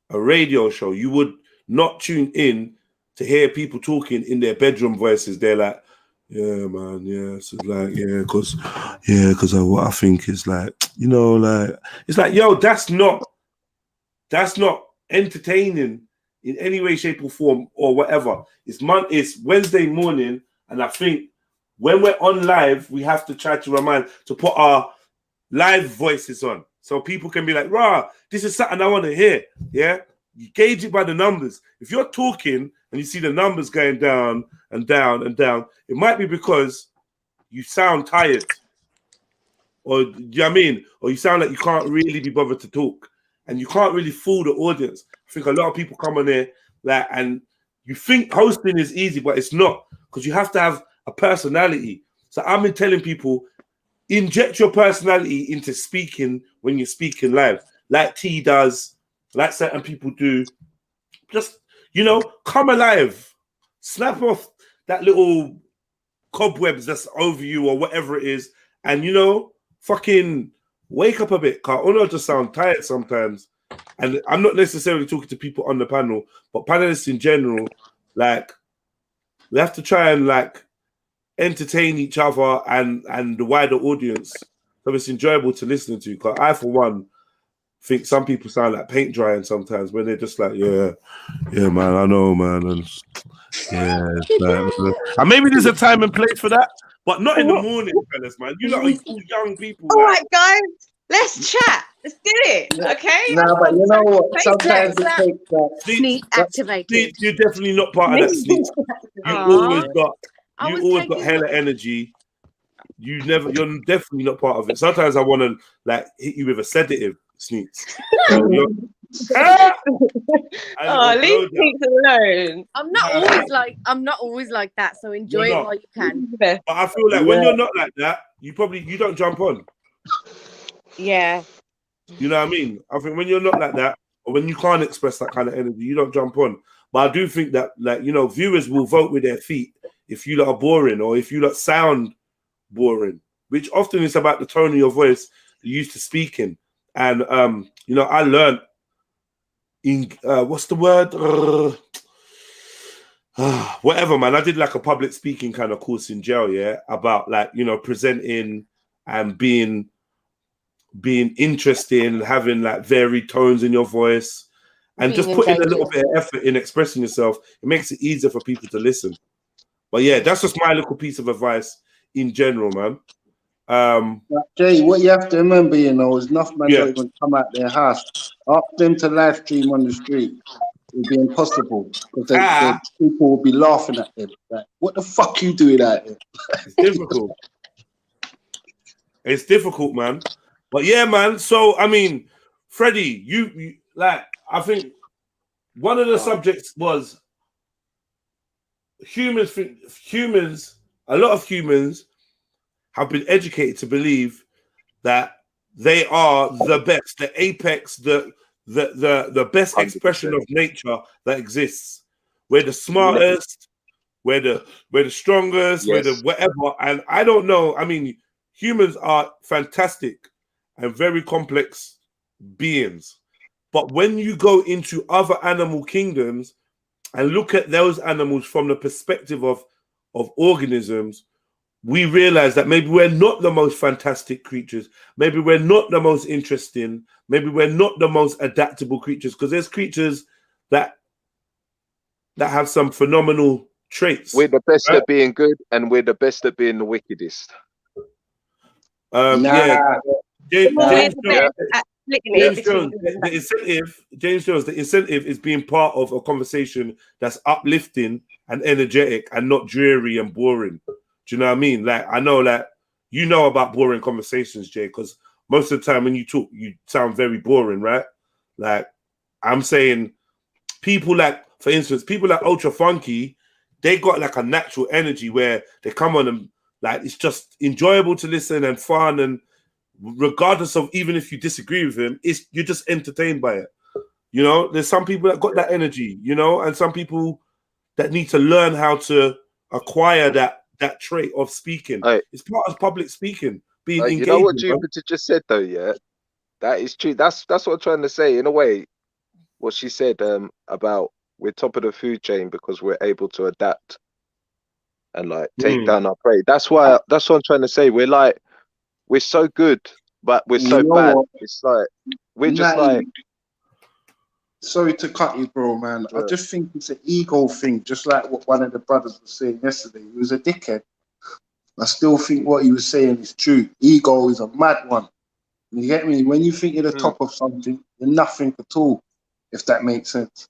A radio show. You would not tune in to hear people talking in their bedroom voices. They're like, yeah, man, yeah, so like, because what I think is like, like, it's like, yo, that's not entertaining in any way, shape, or form, or whatever. It's Wednesday morning, and I think when we're on live, we have to try to put our live voices on, so people can be like, rah, this is something I want to hear. Yeah, you gauge it by the numbers. If you're talking and you see the numbers going down and down and down, it might be because you sound tired, or do you know what I mean? Or you sound like you can't really be bothered to talk, and you can't really fool the audience. I think a lot of people come on there and you think hosting is easy, but it's not, because you have to have a personality. So I've been telling people, inject your personality into speaking when you're speaking live, like T does, like certain people do. Just, come alive. Snap off that little cobwebs that's over you or whatever it is, and, fucking wake up a bit. Cause I just sound tired sometimes. And I'm not necessarily talking to people on the panel, but panelists in general, like, we have to try and, like, entertain each other and the wider audience, so it's enjoyable to listen to. Because I, for one, think some people sound like paint drying sometimes when they're just like, yeah, man, I know, man, and it's like, and maybe there's a time and place for that, but not in the morning, fellas, man. You lot are all young people. All right, guys, let's chat. Let's do it, okay? No, but you know what? Sometimes it takes that. Sneak activated. You're definitely not part of that, Sneak. You always got hella energy. You're definitely not part of it. Sometimes I want to like hit you with a sedative, Sneaks. Leave Sneaks alone. I'm not always like that. So enjoy it while you can. But I feel like when you're not like that, you don't jump on. Yeah. You know what I mean? I think when you're not like that, or when you can't express that kind of energy, you don't jump on. But I do think that, like, viewers will vote with their feet if you lot are boring, or if you lot sound boring, which often is about the tone of your voice you're used to speaking. And I learned in what's the word? Whatever, man. I did like a public speaking kind of course in jail, about like, presenting and being interesting, having like varied tones in your voice, and just putting a little bit of effort in expressing yourself. It makes it easier for people to listen. But yeah, that's just my little piece of advice in general, man. Jay, what you have to remember, is enough man don't even come out their house. Ask them to live stream on the street. It'd be impossible, because people will be laughing at them. Like, what the fuck you doing out here? It's difficult. It's difficult, man. But yeah, man. So I mean, Freddie, you like, I think one of the subjects was humans. A lot of humans have been educated to believe that they are the best, the apex, the best expression of nature that exists. We're the smartest, we're the strongest, we're the whatever. And I don't know. I mean, humans are fantastic and very complex beings. But when you go into other animal kingdoms and look at those animals from the perspective of organisms, we realize that maybe we're not the most fantastic creatures. Maybe we're not the most interesting. Maybe we're not the most adaptable creatures, because there's creatures that have some phenomenal traits. We're the best at being good, and we're the best at being the wickedest. James Jones, the incentive is being part of a conversation that's uplifting and energetic and not dreary and boring. Do you know what I mean? Like, I know, like, about boring conversations, Jay, because most of the time when you talk, you sound very boring, right? Like, I'm saying people like, for instance, people like Ultra Funky, they got like a natural energy where they come on and like, it's just enjoyable to listen and fun, and regardless of even if you disagree with him, you're just entertained by it. There's some people that got that energy, and some people that need to learn how to acquire that trait of speaking. Hey, It's part of public speaking, being you know what engaging. Jupiter just said though, yeah? That is true. That's what I'm trying to say. In a way, what she said about we're top of the food chain because we're able to adapt and like take down our prey. That's what I'm trying to say. We're so good, but we're so You know bad. what? It's like we're just Natty, like sorry to cut you, bro, man. I just think it's an ego thing, just like what one of the brothers was saying yesterday. He was a dickhead. I still think what he was saying is true. Ego is a mad one. You get me? When you think you're the top of something, you're nothing at all, if that makes sense.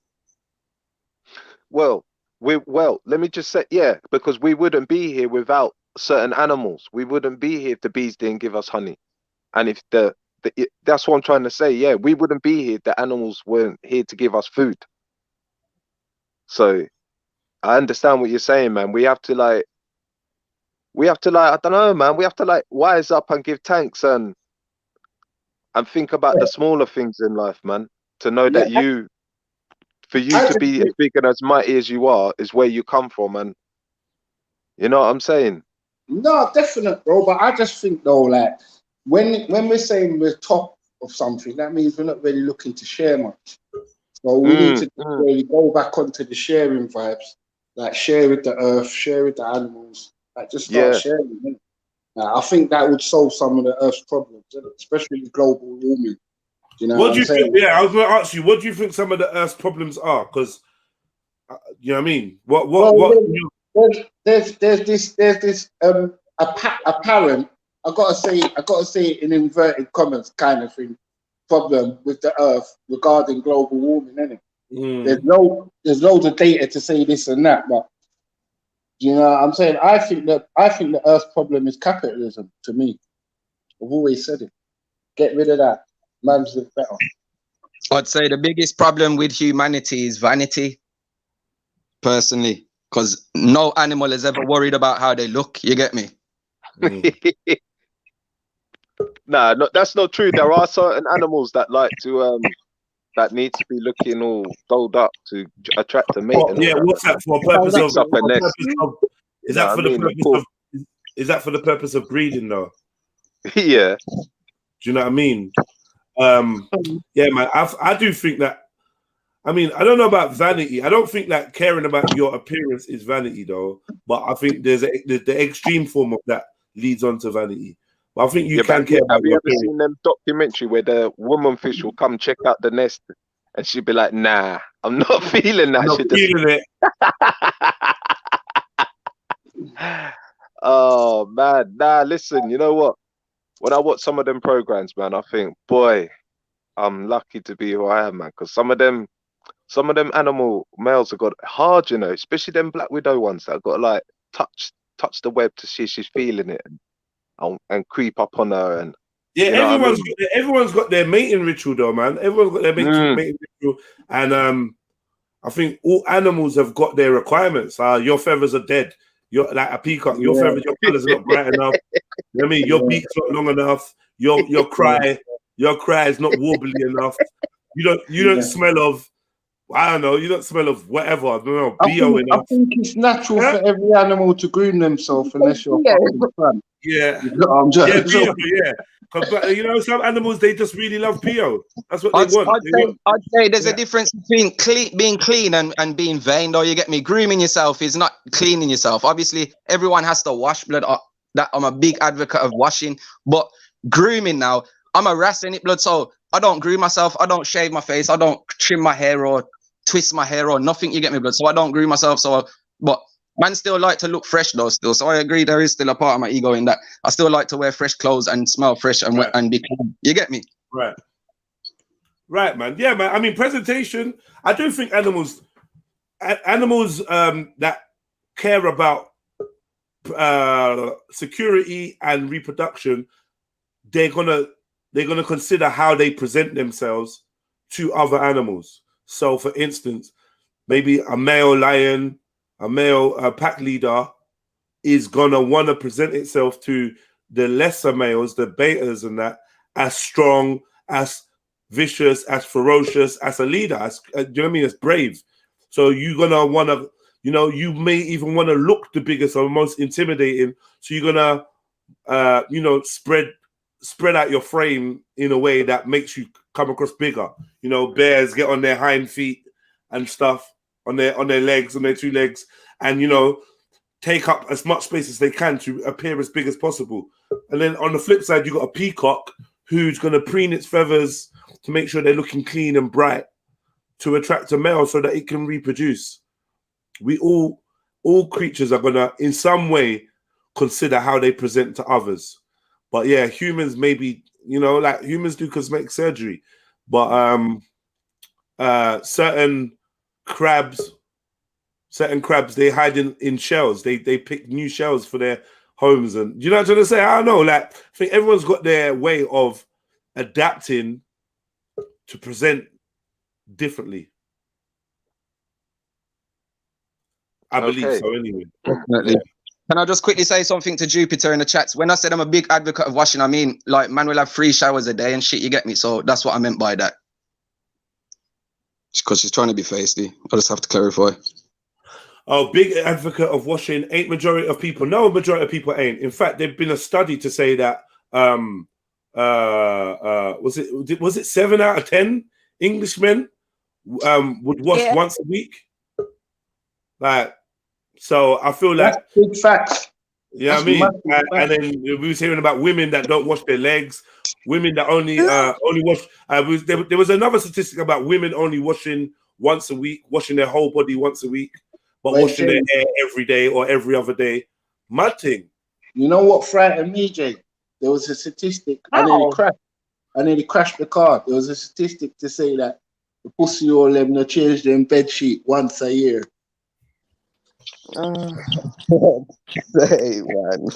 well, let me just say, yeah, because we wouldn't be here without certain animals. We wouldn't be here if the bees didn't give us honey. And if that's what I'm trying to say. Yeah, we wouldn't be here if the animals weren't here to give us food. So I understand what you're saying, man. We have to like, I don't know, man. We have to like wise up and give thanks and think about the smaller things in life, man. To know that for you to be as big and as mighty as you are is where you come from, and you know what I'm saying? No, definite, bro. But I just think though, like when we're saying we're top of something, that means we're not really looking to share much. So we need to really go back onto the sharing vibes, like share with the earth, share with the animals, like just start sharing. You know? I think that would solve some of the earth's problems, especially global warming. You know what do you saying? think? Yeah, I was going to ask you, what do you think some of the earth's problems are? Because you know what I mean. There's this apparent. I gotta say it in inverted commas kind of thing. Problem with the earth regarding global warming, isn't it? There's loads of data to say this and that, but you know what I'm saying? I think the earth's problem is capitalism. To me, I've always said it. Get rid of that. Man's live better. I'd say the biggest problem with humanity is vanity, personally, because no animal is ever worried about how they look. You get me? Nah, no, that's not true. There are certain animals that like to that need to be looking all dolled up to attract a mate. What's that for? Purpose of? Is that for the purpose of breeding, though? Yeah. Do you know what I mean? Yeah, man. I do think that. I mean, I don't know about vanity. I don't think that caring about your appearance is vanity, though. But I think there's the extreme form of that leads on to vanity. But I think you can care about your appearance. Have you ever seen them documentary where the woman fish will come check out the nest and she'll be like, "Nah, I'm not feeling that." I'm not feeling it. Oh man, nah. Listen, you know what? When I watch some of them programs, man, I think, boy, I'm lucky to be who I am, man. Because some of them animal males have got hard, you know, especially them Black Widow ones that have got to like touch the web to see if she's feeling it and creep up on her. And everyone's got their mating ritual, though, man. Everyone's got their mating ritual, and I think all animals have got their requirements. Your feathers are dead. You're like a peacock. Your feathers, your colours are not bright enough. You know what I mean? Your beak's not long enough. Your cry is not warbly enough. You don't smell of, I don't know, you don't smell of whatever. I don't know, BO enough. I think it's natural for every animal to groom themselves unless you're a fucking fan. Yeah. I'm joking. Yeah. But you know, some animals, they just really love PO. That's what they want. I'd say there's a difference between being clean and being vain, though. You get me? Grooming yourself is not cleaning yourself. Obviously, everyone has to wash blood. That I'm a big advocate of washing, but grooming now, I'm a ras in it, blood. So I don't groom myself. I don't shave my face. I don't trim my hair or twist my hair or nothing. You get me, blood? So I don't groom myself. But man still like to look fresh though still. So I agree there is still a part of my ego in that. I still like to wear fresh clothes and smell fresh and be clean. You get me? Right, man. Yeah, man. I mean, presentation, I do think animals that care about security and reproduction, they're gonna consider how they present themselves to other animals. So for instance, maybe a male lion, a male pack leader is gonna want to present itself to the lesser males, the betas and that, as strong, as vicious, as ferocious, as a leader, as you know what I mean, as brave. So you're gonna want to You know, you may even want to look the biggest or most intimidating. So you're gonna, you know, spread out your frame in a way that makes you come across bigger. You know, bears get on their hind feet and stuff, on their legs, on their two legs, and you know, take up as much space as they can to appear as big as possible. And then on the flip side, you got a peacock who's going to preen its feathers to make sure they're looking clean and bright to attract a male so that it can reproduce. We all creatures are going to, in some way, consider how they present to others. But yeah, humans maybe, you know, like humans do cosmetic surgery, but certain crabs, they hide in shells. They pick new shells for their homes, and you know what I'm trying to say? I don't know. Like, I think everyone's got their way of adapting to present differently. I believe so. Anyway, definitely. Yeah. Can I just quickly say something to Jupiter in the chats? When I said I'm a big advocate of washing, I mean, like, man will have 3 showers a day and shit, you get me? So that's what I meant by that. Because she's trying to be feisty. I just have to clarify. Oh, big advocate of washing. Ain't majority of people. No, majority of people ain't. In fact, there's been a study to say that was it 7 out of 10 Englishmen would wash once a week? Like, so I feel like that's big facts. Yeah, I mean, and then we was hearing about women that don't wash their legs, women that only wash. There was another statistic about women only washing once a week, washing their whole body once a week, but washing their hair every day or every other day. Mad thing. You know what frightened me, Jay? There was a statistic. I nearly crashed the car. There was a statistic to say that the pussy all them no change them bed sheet once a year. Say, man.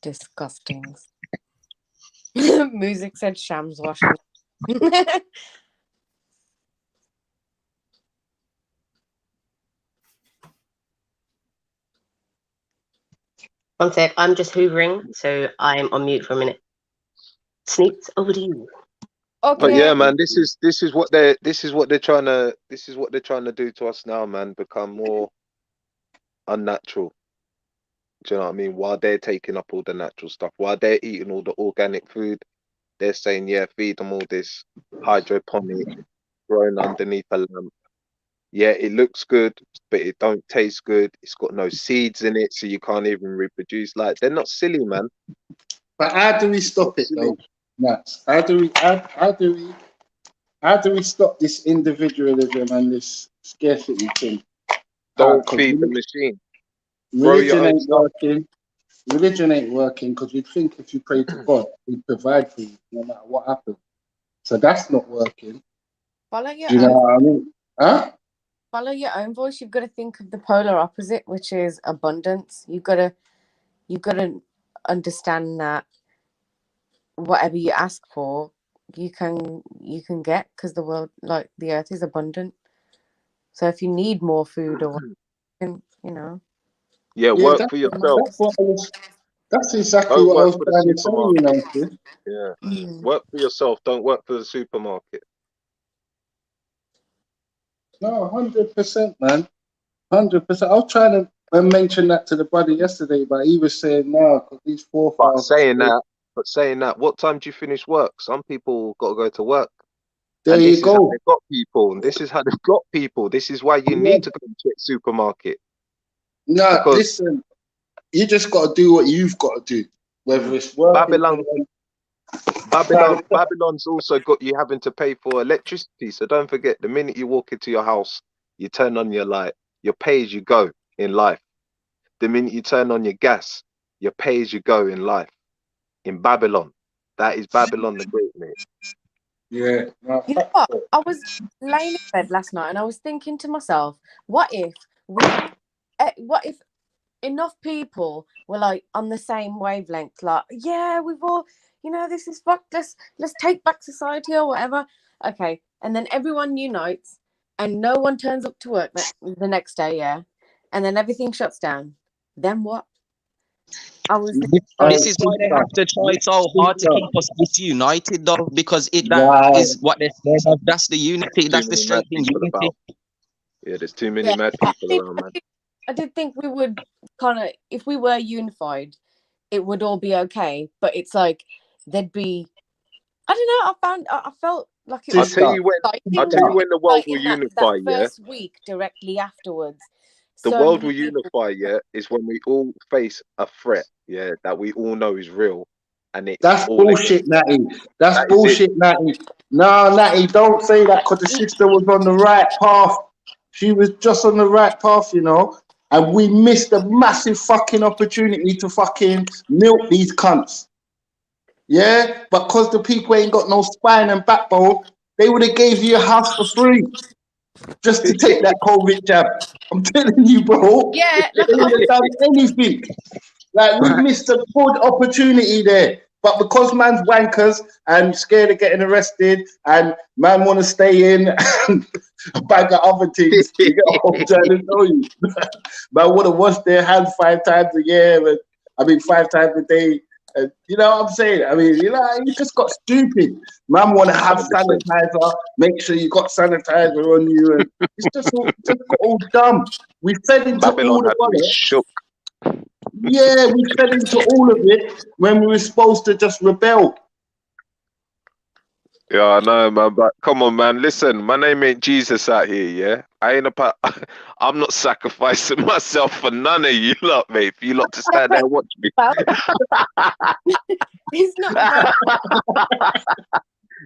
Disgusting. Music said Shams washing. One sec, I'm just hoovering, so I'm on mute for a minute. Sneaks, over to you. Okay. But yeah, man, this is what they're trying to do to us now, man. Become more unnatural. Do you know what I mean? While they're taking up all the natural stuff, while they're eating all the organic food, they're saying, yeah, feed them all this hydroponic grown underneath a lamp. Yeah, it looks good, but it don't taste good. It's got no seeds in it, so you can't even reproduce. Like, they're not silly, man. But how do we stop it, though? Nuts. How do we stop this individualism and this scarcity thing? Don't feed the machine. Religion ain't working. Religion ain't working because we think if you pray to God, He'd provide for you no matter what happens. So that's not working. Follow your Do you know what I mean? Huh? Follow your own voice. You've got to think of the polar opposite, which is abundance. You've got to understand that whatever you ask for, you can get, because the world, like the earth, is abundant. So if you need more food or you know. Yeah, work for yourself. That's exactly what I was trying to say, you know. Yeah. Work for yourself, don't work for the supermarket. No, 100%, man. 100%. I was trying to mention that to the brother yesterday, but he was saying no, because these forefathers. But saying that, what time do you finish work? Some people got to go to work. There you go. They've got people, and this is how they've got people. This is why you need to go and check supermarket. No, listen, you just got to do what you've got to do. Whether it's working. Babylon's also got you having to pay for electricity. So don't forget, the minute you walk into your house, you turn on your light. Your pay as you go in life. The minute you turn on your gas, your pay as you go in life. In Babylon, that is Babylon the Great, mate. Yeah. You know what? I was laying in bed last night and I was thinking to myself, what if enough people were like on the same wavelength, like, yeah, we've all, you know, this is fucked, let's take back society or whatever. Okay. And then everyone unites and no one turns up to work the next day, yeah. And then everything shuts down. Then what? I was. This is why they have to try so hard to keep us disunited, though, because that is what they're scared of. That's the unity. That's the strength in unity. Yeah, there's too many mad people around, man. I did think we would kind of, if we were unified, it would all be okay. But it's like there'd be, I don't know. I felt like it I'll was. tell you when the world will unify. That first week directly afterwards. The So world many will people- unify, yeah, is when we all face a threat, yeah, that we all know is real, and it's That's all bullshit, Natty. That's That is bullshit, Natty. No, Natty, don't say that, because the sister was on the right path. She was just on the right path, you know, and we missed a massive fucking opportunity to fucking milk these cunts. Yeah, but because the people ain't got no spine and backbone, they would have gave you a house for free just to take that COVID jab. I'm telling you, bro. Yeah, They would have done anything. Like, we missed a good opportunity there. But because man's wankers and scared of getting arrested and man want to stay in and a bag of other things, you get what I'm trying to tell you. Man would have washed their hands 5 times a year, and 5 times a day. And, you know what I'm saying? You just got stupid. Man want to have sanitizer, make sure you got sanitizer on you. And it's just all dumb. We fed into all the bollocks. Yeah, we fell into all of it when we were supposed to just rebel. Yeah, I know, man. But come on, man. Listen, my name ain't Jesus out here, yeah. I'm not sacrificing myself for none of you lot, mate. For you lot to stand there and watch me. It's not.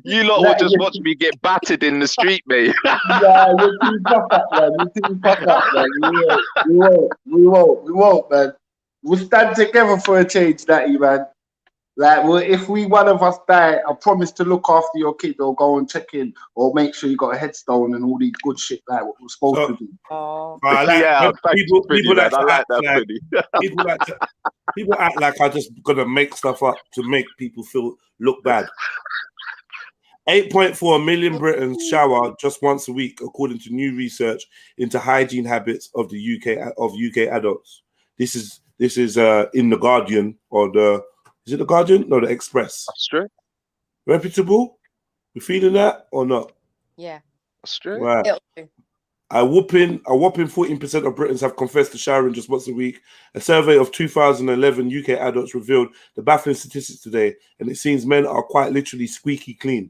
You lot will just watch me get battered in the street, mate. Yeah, you're too fuck up, man. You're too fuck up, man. We won't, man. We'll stand together for a change, Natty, man. Like, well, if one of us die, I promise to look after your kid or go and check in or make sure you got a headstone and all these good shit like what we're supposed to do. Oh. People act like I'm just gonna make stuff up to make people look bad. 8.4 million Britons shower just once a week, according to new research into hygiene habits of the UK adults. This is in the Guardian is it the Guardian? No, the Express. That's true. Reputable? You feeling that or not? Yeah. That's true. Right. A whopping 14% of Britons have confessed to showering just once a week. A survey of 2011 UK adults revealed the baffling statistics today, and it seems men are quite literally squeaky clean.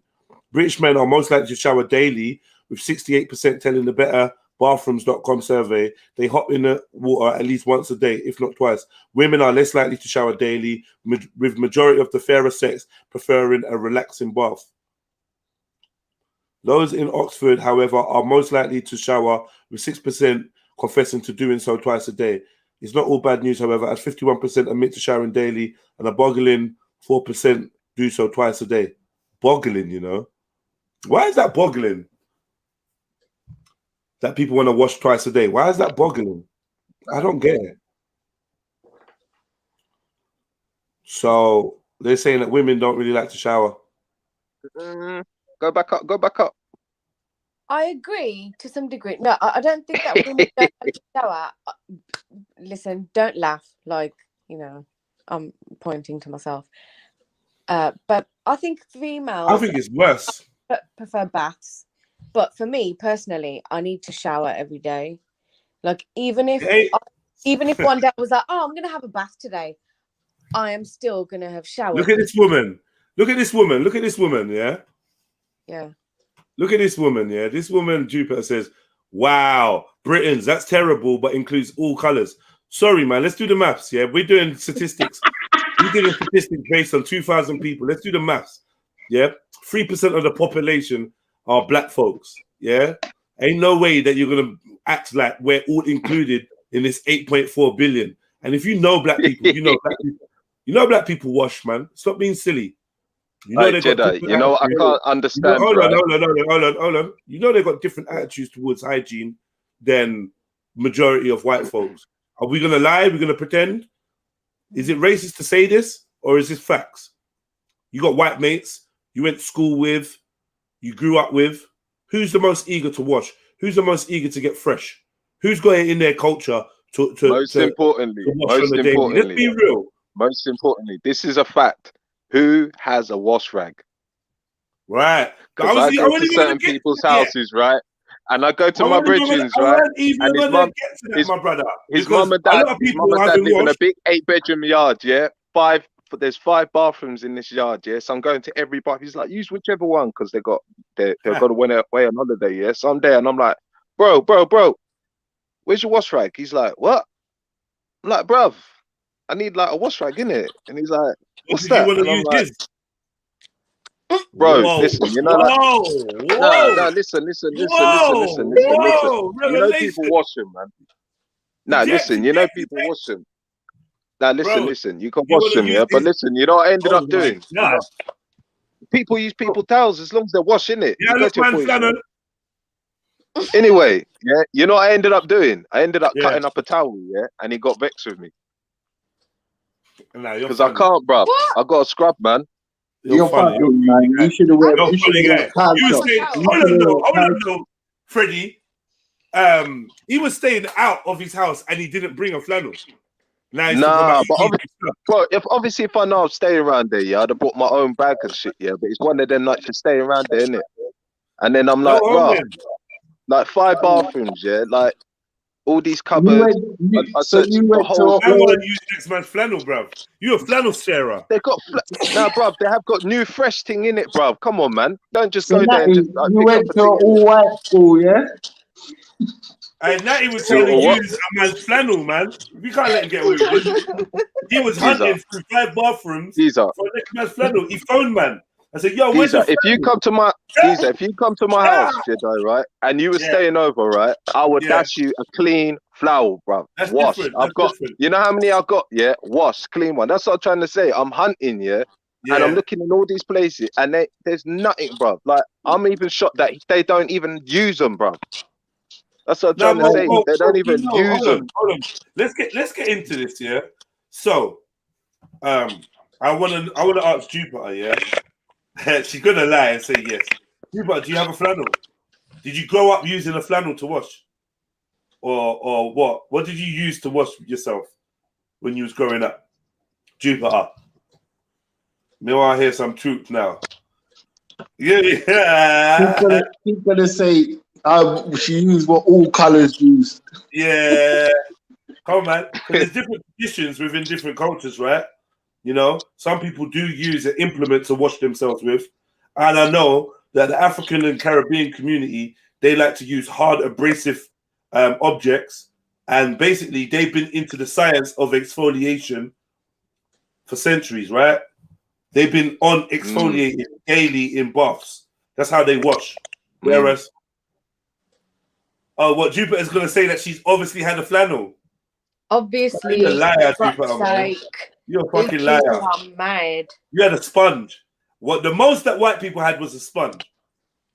British men are most likely to shower daily, with 68% telling the Better Bathrooms.com survey they hop in the water at least once a day, if not twice. Women are less likely to shower daily, with majority of the fairer sex preferring a relaxing bath. Those in Oxford, however, are most likely to shower, with 6% confessing to doing so twice a day. It's not all bad news, however, as 51% admit to showering daily and a boggling 4% do so twice a day. Boggling, you know. Why is that boggling? That people want to wash twice a day. Why is that boggling? I don't get it. So they're saying that women don't really like to shower. Go back up. I agree to some degree. No, I don't think that women don't like to shower. Listen, don't laugh. Like, you know, I'm pointing to myself. But I think females. I think it's worse. Prefer baths. But for me personally, I need to shower every day. Like, even if one day I was like, oh, I'm gonna have a bath today, I am still gonna have showered. Look at this woman. Look at this woman. Look at this woman. Yeah. Yeah. Look at this woman. Yeah. This woman, Jupiter, says, "Wow, Britons, that's terrible, but includes all colors." Sorry, man. Let's do the maths. Yeah, we're doing statistics. We're doing statistics based on 2,000 people. Let's do the maths. Yeah, 3% of the population are black folks. Yeah, ain't no way that you're gonna act like we're all included in this 8.4 billion. And if you know black people, you know black people wash, man. Stop being silly. You know they got Jedi, you know, I can't understand. Hold on. You know they got different attitudes towards hygiene than majority of white folks. Are we gonna lie? We're gonna pretend? Is it racist to say this, or is this facts? You got white mates you went to school with, you grew up with. Who's the most eager to wash? Who's the most eager to get fresh? Who's got it in their culture Most importantly, Let's be real. Most importantly, this is a fact. Who has a wash rag? Right. Because I go to certain people's houses, right? And I go to my brethren's, right? And his mum, his mum and dad live in a big 8-bedroom yard, yeah? There's 5 bathrooms in this yard, yeah? So I'm going to every bath. He's like, use whichever one, because they've got to away on holiday, yeah? So I'm there and I'm like, bro, where's your wash rag? He's like, what? I'm like, bruv, I need like a wash rag, innit? And he's like, what's that? And I'm like, bro, listen, you know, no, listen. You know people wash them, man. Nah, listen, you know people wash them. Nah, listen, you can wash them, yeah. But listen, you know what I ended up doing? People use paper towels as long as they're washing it. Yeah, look, man, flannel. Anyway, yeah, you know what I ended up doing? I ended up cutting up a towel, yeah, and he got vexed with me. Because I can't, bruv. I got a scrub, man. You're funny, man. You should have wear. You should have Hold on, no, Freddie. He was staying out of his house and he didn't bring a flannel. Nah, but obviously if I know I'm staying around there, yeah, I'd have brought my own bag and shit, yeah. But it's one of them like just staying around there, innit? And then I'm like, bro, like 5 bathrooms, yeah, like all these cupboards. So you went to use next man's flannel, bruv. You a flannel sharer. They got now, bruv. They have got new fresh thing in it, bruv. Come on, man. Don't just go there and just. You went to all white school, yeah. And Natty was trying to use a man's flannel, man. We can't let him get away with this. He was hunting through 5 bathrooms for next man's flannel. He phoned, man. I said, yo, where's the if you come to my house, Jedi, right, and you were staying over, right, I would dash you a clean flower, bruv. Wash. I've got, you know how many I've got? Yeah, wash, clean one. That's what I'm trying to say. I'm hunting, and I'm looking in all these places, and there's nothing, bruv. Like, I'm even shocked that they don't even use them, bruv. That's what I'm trying to say. They don't even use them. Hold on. Let's get into this, yeah. So, I wanna ask Jupiter, yeah. She's gonna lie and say yes. But do you have a flannel? Did you grow up using a flannel to wash, or what? What did you use to wash yourself when you was growing up, Jupiter? Me want to hear some truth now. Yeah. She's gonna say she used what all colours use. Yeah. Come on, man. There's different traditions within different cultures, right? You know, some people do use an implement to wash themselves with. And I know that the African and Caribbean community, they like to use hard abrasive objects. And basically, they've been into the science of exfoliation for centuries, right? They've been on exfoliating daily in baths. That's how they wash. Whereas, what Jupiter's going to say that she's obviously had a flannel. Obviously. You're a liar, Jupiter. You're a fucking liar. I'm mad. You had a sponge. What the most that white people had was a sponge.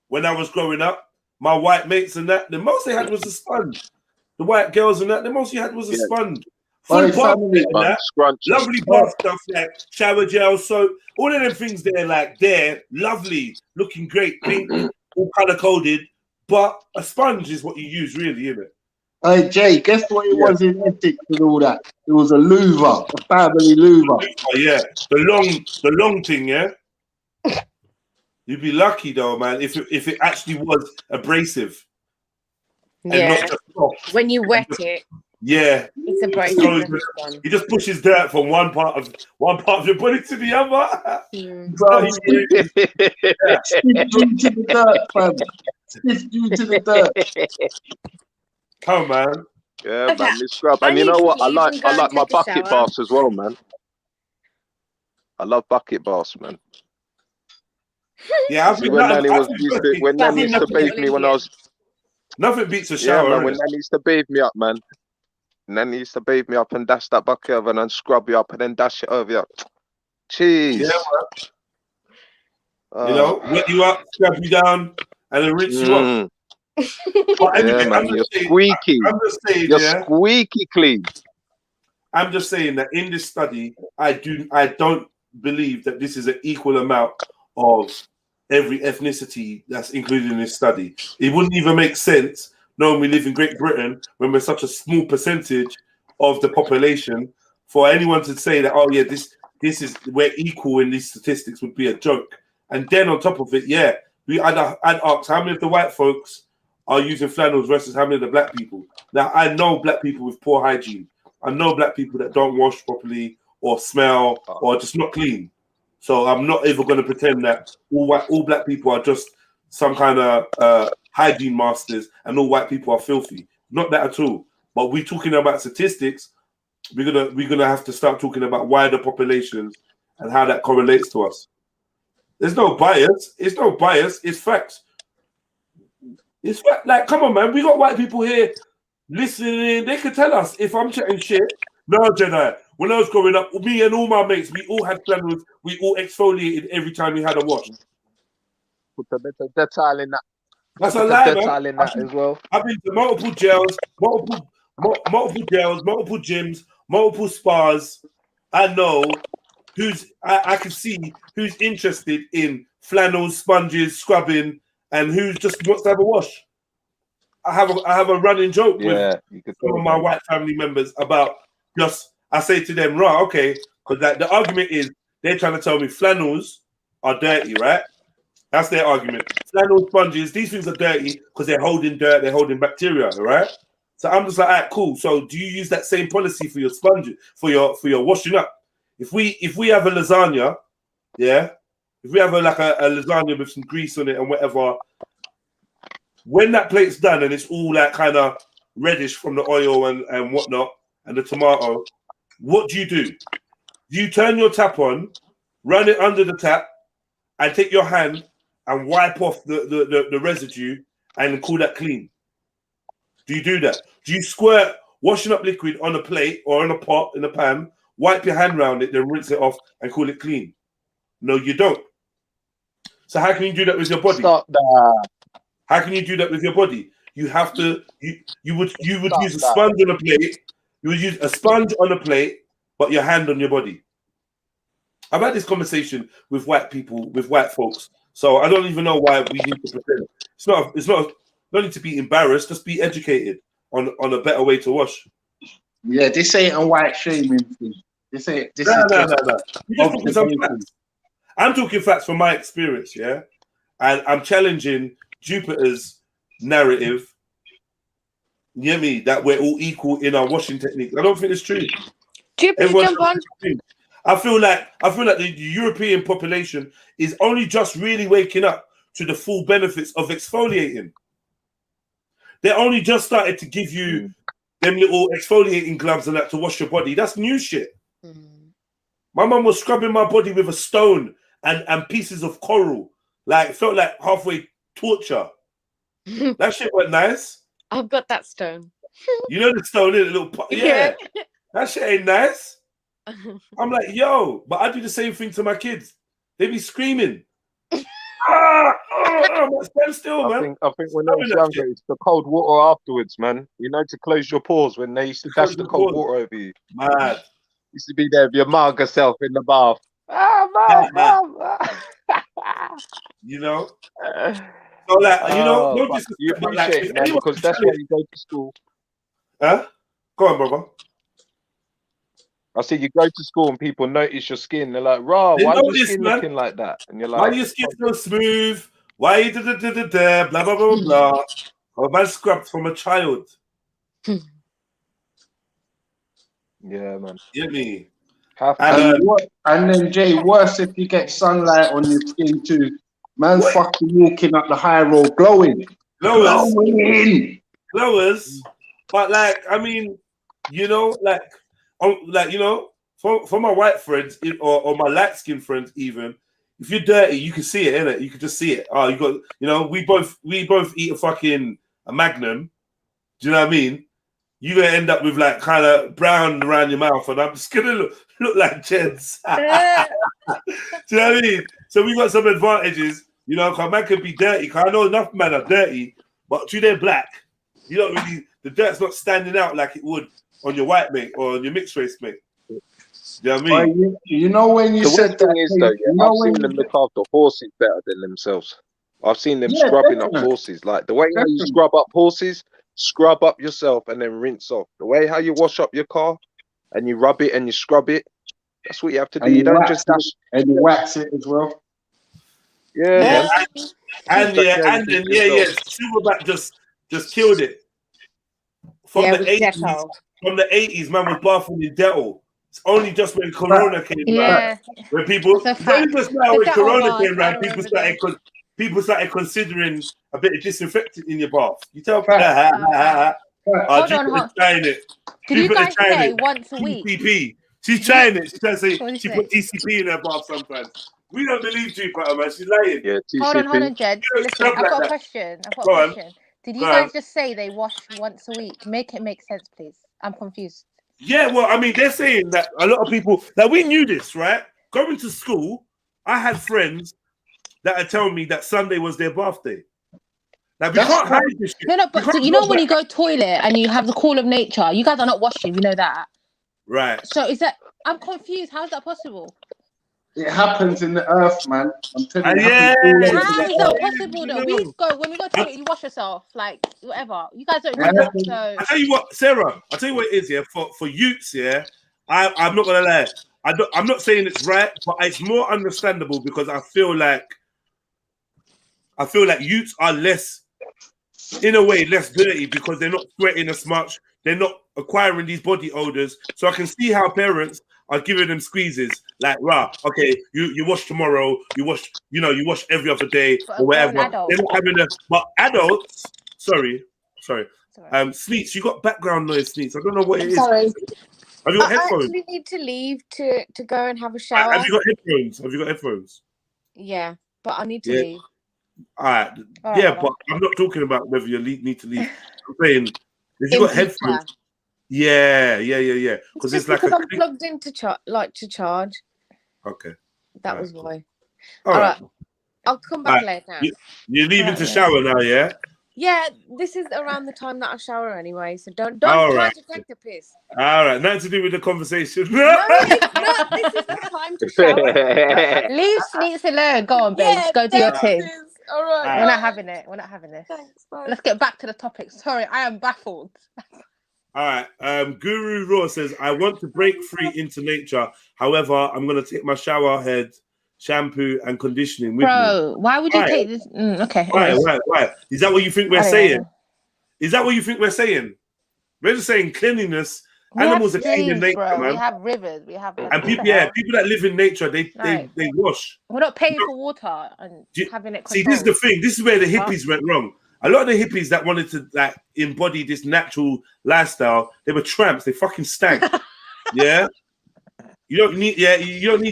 When I was growing up, my white mates and that, the most they had was a sponge. The white girls and that, the most you had was a sponge. Full bath and that, lovely bath stuff like shower gel, soap, all of them things there, like they're lovely, looking great, pink, all color coded. But a sponge is what you use, really, isn't it? Hey Jay, guess what it was in Essex and all that? It was a louver, a family louver. Oh yeah, the long thing, yeah. You'd be lucky though, man, if it actually was abrasive. And not just soft. When you wet it. Yeah, it's abrasive. So he just pushes dirt from one part of your body to the other. Stiff you to the dirt, fam. Stiff you to the dirt. Come man. Yeah, man, this scrub. And you know what? I like my bucket baths as well, man. I love bucket baths, man. Yeah, when Nanny used to bathe me when I was. Nothing beats a shower. Yeah, man, when Nanny used to bathe me up, man. Nanny used to bathe me up and dash that bucket over and then scrub you up and then dash it over you. Jeez. Yeah, man. You know, wet you up, scrub you down, and then rinse you up. Yeah, man, you're squeaky. I'm just saying, you're squeaky clean. I'm just saying that in this study, I don't believe that this is an equal amount of every ethnicity that's included in this study. It wouldn't even make sense, knowing we live in Great Britain, when we're such a small percentage of the population, for anyone to say that, oh yeah, this is we're equal in these statistics would be a joke. And then on top of it, yeah, I'd ask how many of the white folks are using flannels versus how many of the black people. Now I know black people with poor hygiene. I know black people that don't wash properly or smell or just not clean. So I'm not even going to pretend that all black people are just some kind of hygiene masters and all white people are filthy. Not that at all. But we're talking about statistics. We're gonna have to start talking about wider populations and how that correlates to us. There's no bias. It's no bias. It's facts. It's fact. Like, come on, man. We got white people here listening. They can tell us if I'm chatting shit. No, Jedi. When I was growing up, me and all my mates, we all had flannels. We all exfoliated every time we had a wash. Put a bit of dettol in that. That's Put a lie, dettol man. in that as well. I've been to multiple gels, multiple gels, multiple gyms, multiple spas. I know I can see who's interested in flannels, sponges, scrubbing, and who just wants to have a wash. I have a running joke with some of my white family members about I say to them, right, okay, because the argument is they're trying to tell me flannels are dirty, right? That's their argument. Flannel sponges, these things are dirty because they're holding dirt, they're holding bacteria, right? So I'm just like, all right, cool. So do you use that same policy for your sponges, for your washing up? If we have a lasagna, yeah, if we have a lasagna with some grease on it and whatever, when that plate's done and it's all like kind of reddish from the oil and whatnot and the tomato, what do? You turn your tap on, run it under the tap, and take your hand and wipe off the residue and call that clean? Do you do that? Do you squirt washing up liquid on a plate or on a pot in a pan, wipe your hand around it, then rinse it off and call it clean? No, you don't. So how can you do that with your body? Stop that. How can you do that with your body? You have to. You would use a sponge on a plate. You would use a sponge on a plate, but your hand on your body. I've had this conversation with white people, with white folks. So I don't even know why we need to pretend. It's not. No need to be embarrassed. Just be educated on a better way to wash. Yeah, this ain't a white shaming thing. This ain't. This No. is You're talking some facts. I'm talking facts from my experience, yeah, and I'm challenging Jupiter's narrative. You hear me? That we're all equal in our washing techniques. I don't think it's true. Jupiter, jump on. I feel like the European population is only just really waking up to the full benefits of exfoliating. They're only just started to give you them little exfoliating gloves and that to wash your body. That's new shit. My mum was scrubbing my body with a stone and pieces of coral. Like, it felt like halfway torture. That shit was nice. I've got that stone. You know the stone in a little pot? Yeah. That shit ain't nice. I'm like, yo, but I do the same thing to my kids. They be screaming. Stand still, man. I think when I was younger, it's the cold water afterwards, man. You know, to close your pores when they used to dash the cold water over you. Mad. Used to be there with your mug self in the bath. Mom. You know? So like, you know, no disrespect, you but appreciate like, it, man, because that's why you go to school. Huh? Go on, brother. I see you go to school and people notice your skin. They're like, "Raw, why is your skin looking like that?" And you're like, "Why your skin so smooth? Why you blah blah blah blah?" Oh, man, scrubbed from a child. Yeah, man. You me? And then Jay, worse if you get sunlight on your skin too. Man's fucking walking up the high road glowing. Glowers. But like, I mean, you know, you know, for my white friends or my light skinned friends, even if you're dirty, you can see it, innit? You can just see it. Oh, you got, you know, we both eat a Magnum. Do you know what I mean? You're gonna end up with like kind of brown around your mouth, and I'm just gonna look like Jeds. Do you know what I mean? So we got some advantages, you know, because man can be dirty. Cause I know enough men are dirty, but to they're black. You don't really, the dirt's not standing out like it would on your white mate or on your mixed race mate. You know what I mean? You know when you said that is though, yeah, I've seen them look after horses better than themselves. I've seen them scrubbing up horses. Like the way you scrub up horses, scrub up yourself and then rinse off. The way how you wash up your car and you rub it and you scrub it, that's what you have to do. And You you don't wax just it, and you wax it as well. yeah, man. And Silverback just killed it. From the 80s, from the 80s, man was bathing in Dettol. It's only just when Corona came around, when people only just now when Corona came around, people started considering a bit of disinfectant in your bath. You tell people, Hold on. trying it. Did you guys say once a week? DCP. She's trying it. She's trying to say she put DCP in her bath sometimes. We don't believe Jupiter, man. She's lying. Yeah, Hold on, Jed. Listen, I've got a question. Did you guys just say they wash once a week? Make it make sense, please. I'm confused. Yeah, well, I mean, they're saying that a lot of people, that we knew this, right? Going to school, I had friends that are telling me that Sunday was their birthday. Now, we can't hide this shit. No, but you know when you go toilet and you have the call of nature, you guys are not washing, we know that. Right. So is that, I'm confused. How is that possible? It happens in the earth, man. I'm telling you. How is that possible though? When we go to toilet, you wash yourself, like whatever. You guys don't do that. So I tell you what, Sarah, I'll tell you what it is, yeah. For youths, yeah, I'm not gonna lie. I'm not saying it's right, but it's more understandable because I feel like youths are less, in a way, less dirty because they're not sweating as much. They're not acquiring these body odors. So I can see how parents are giving them squeezes like, rah, okay, you wash tomorrow, you wash every other day or whatever. They're not having but adults, sorry. Sneets, you got background noise, Sneets. I don't know what it is. Sorry. Have you got headphones? I actually need to leave to go and have a shower. Have you got headphones? Yeah, but I need to leave. All right. Yeah, but I'm not talking about whether you need to leave. I'm saying, if you got headphones. Yeah. Because it's like I'm plugged in to charge. Okay. That was why. All right. I'll come back later. You're leaving to shower now, yeah? Yeah, this is around the time that I shower anyway, so don't All try right. to take the piss. All right, nothing to do with the conversation. No, it's not. This is the time to shower. Leave Sneaks alone. Go on, babe. Go do your thing. All right. We're not having it. Thanks, bye. Let's get back to the topic. Sorry, I am baffled. All right. Guru Raw says, I want to break free into nature. However, I'm going to take my shower head, shampoo, and conditioning with me. Bro, why would you take this? Okay. Why? Is that what you think we're saying? Is that what you think we're saying? We're just saying cleanliness. Animals are clean in nature, man. We have rivers. We have. And people that live in nature, they wash. We're not paying for water and having it. See, this is the thing. This is where the hippies went wrong. A lot of the hippies that wanted to like embody this natural lifestyle, they were tramps. They fucking stank. Yeah. You don't need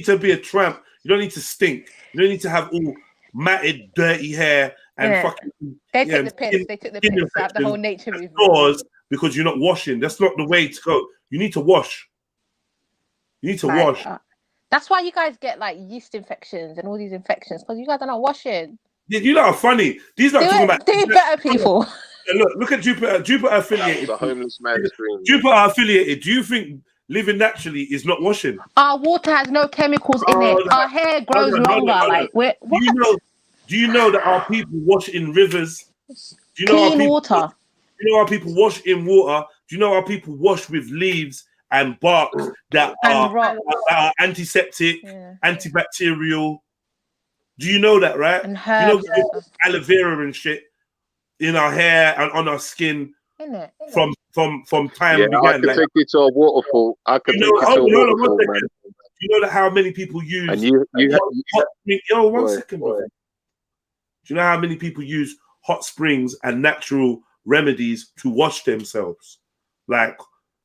to be a tramp. You don't need to stink. You don't need to have all matted, dirty hair and fucking. They took the piss. They took the piss out the whole nature movement. Because you're not washing. That's not the way to go. You need to wash. Wash. That's why you guys get like yeast infections and all these infections because you guys are not washing. You know how funny. These are talking about. Do better, people. Look at Jupiter. Jupiter affiliated. The homeless man's dream. Jupiter affiliated. Do you think living naturally is not washing? Our water has no chemicals in it. Our hair grows longer. Do you know that our people wash in rivers? Do you know clean water? Do you know how people wash in water? Do you know how people wash with leaves and bark that are antiseptic, antibacterial? Do you know that, right? And herbs. You know, aloe vera and shit in our hair and on our skin from time began. I can take you to a waterfall. I can take you to a waterfall, man. Do you know that how many people use? And you one second, bro. Do you know how many people use hot springs and natural remedies to wash themselves? Like,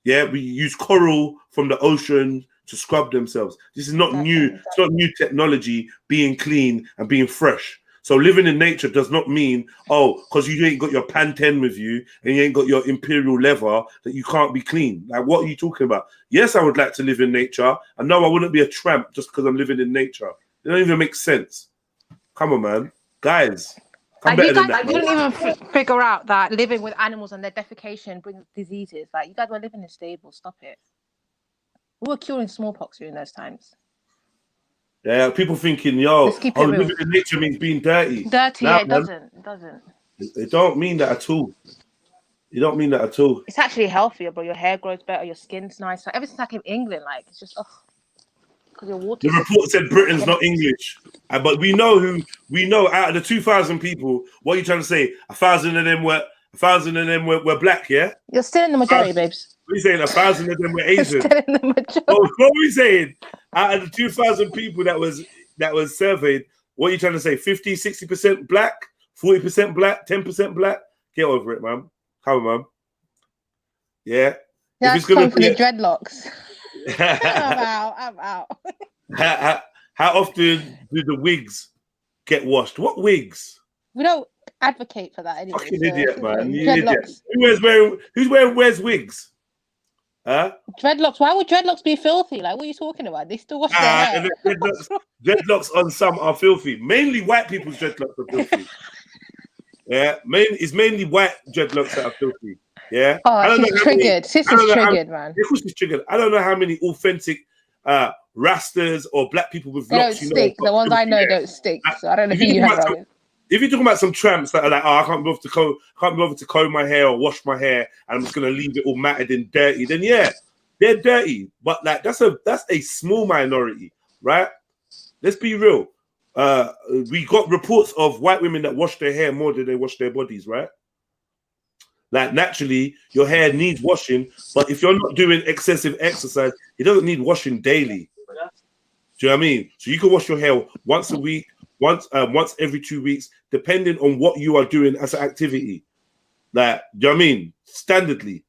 we use coral from the ocean to scrub themselves. This is not new. It's not new technology being clean and being fresh. So living in nature does not mean, because you ain't got your Pantene with you and you ain't got your Imperial leather that you can't be clean. Like, what are you talking about? Yes, I would like to live in nature. And no, I wouldn't be a tramp just because I'm living in nature. It don't even make sense. Come on, man. Guys. You guys couldn't even figure out that living with animals and their defecation brings diseases. Like, you guys were living in stables. Stop it. We were curing smallpox during those times. Yeah, people thinking, living in nature means being dirty. It doesn't. It don't mean that at all. You don't mean that at all. It's actually healthier, bro. Your hair grows better, your skin's nicer. Ever since I came to England, like it's just because your water. The report said Britain's not English, but we know out of the 2,000 people. What are you trying to say? 1,000 of them were black. Yeah, you're still in the majority, babes. What are you saying? 1,000 of them were Asian. Still in the majority. What are we saying? Out of the 2,000 people that was surveyed, what are you trying to say? 50, 60% black, 40% black, 10% black. Get over it, man. Come on, man. Yeah. Yeah, if it's going for the dreadlocks. I'm out. How often do the wigs get washed? What wigs? We don't advocate for that anyway. Fucking idiot, man. You idiot. Who's wears wigs? Huh? Dreadlocks. Why would dreadlocks be filthy? Like, what are you talking about? They still wash their hair. Dreadlocks on some are filthy. Mainly white people's dreadlocks are filthy. Yeah, it's mainly white dreadlocks that are filthy. Yeah. Oh, she's triggered. Sis is triggered, man. Of course she's triggered. I don't know how many authentic rastas or black people with they locks. Don't stink. The ones I know don't stink. So I don't know who you have wrong. If you're talking about some tramps that are like, I can't be bothered to comb my hair or wash my hair, and I'm just gonna leave it all matted and dirty, then yeah, they're dirty. But like that's a small minority, right? Let's be real. We got reports of white women that wash their hair more than they wash their bodies, right? Like naturally, your hair needs washing, but if you're not doing excessive exercise, it doesn't need washing daily. Do you know what I mean? So you can wash your hair once a week, once every 2 weeks, depending on what you are doing as an activity. Like, do you know what I mean? Standardly.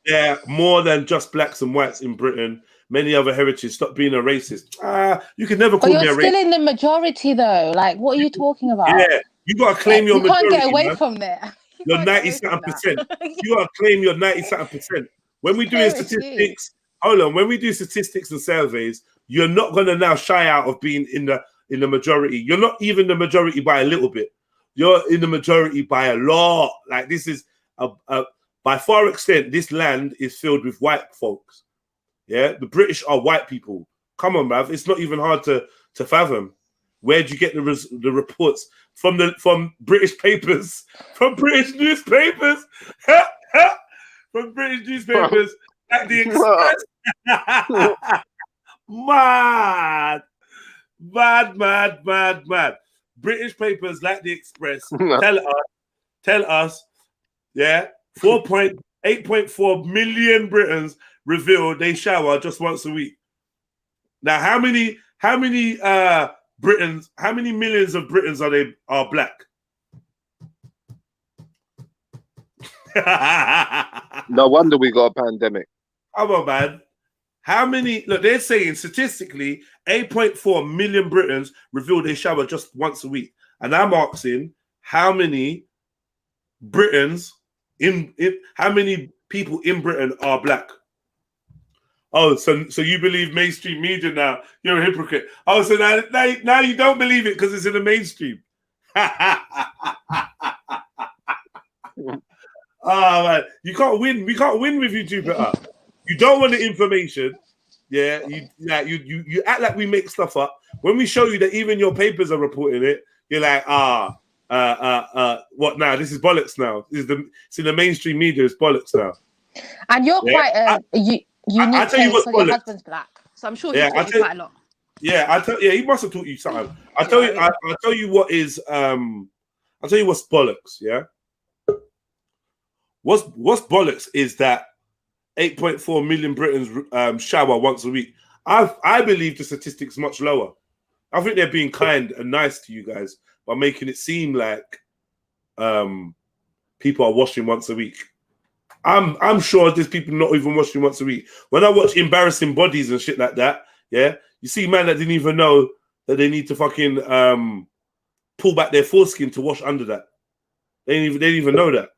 There are more than just blacks and whites in Britain. Many other heritages. Stop being a racist. You can never call me a racist. But you're still in the majority, though. Like, what are you talking about? Yeah, you gotta claim your majority. You can't get away from there. You're 90-something%. You gotta claim your 90-something%. When we're doing statistics, when we do statistics and surveys, you're not gonna now shy out of being in the majority. You're not even the majority by a little bit. You're in the majority by a lot. Like this is by far extent, this land is filled with white folks. Yeah, the British are white people. Come on, bruv. It's not even hard to fathom. Where'd you get the reports from British papers, from British newspapers, from British newspapers at the Express? Mad. British papers like the Express tell us, yeah, 8.4 million Britons reveal they shower just once a week. Now, how many Britons? How many millions of Britons are black? No wonder we got a pandemic. Come on, man. How many? Look, they're saying statistically, 8.4 million Britons reveal they shower just once a week, and I'm asking how many Britons how many people in Britain are black? Oh, so you believe mainstream media now? You're a hypocrite. Oh, so now you don't believe it because it's in the mainstream. Oh man, you can't win. We can't win with you, Jupiter. You don't want the information. Yeah, you act like we make stuff up. When we show you that even your papers are reporting it, you're like, what now? This is bollocks now. It's in the mainstream media. It's bollocks now. And you're quite unique. I tell you what's bollocks. Your husband's black, so I'm sure he taught you quite a lot. Yeah, he must have taught you something. I'll tell you what is. I'll tell you what's bollocks. Yeah. What's bollocks is that 8.4 million Britons shower once a week. I believe the statistics much lower. I think they're being kind and nice to you guys by making it seem like people are washing once a week. I'm sure there's people not even washing once a week. When I watch embarrassing bodies and shit like that, yeah, you see man that didn't even know that they need to fucking pull back their foreskin to wash under that. They didn't even know that.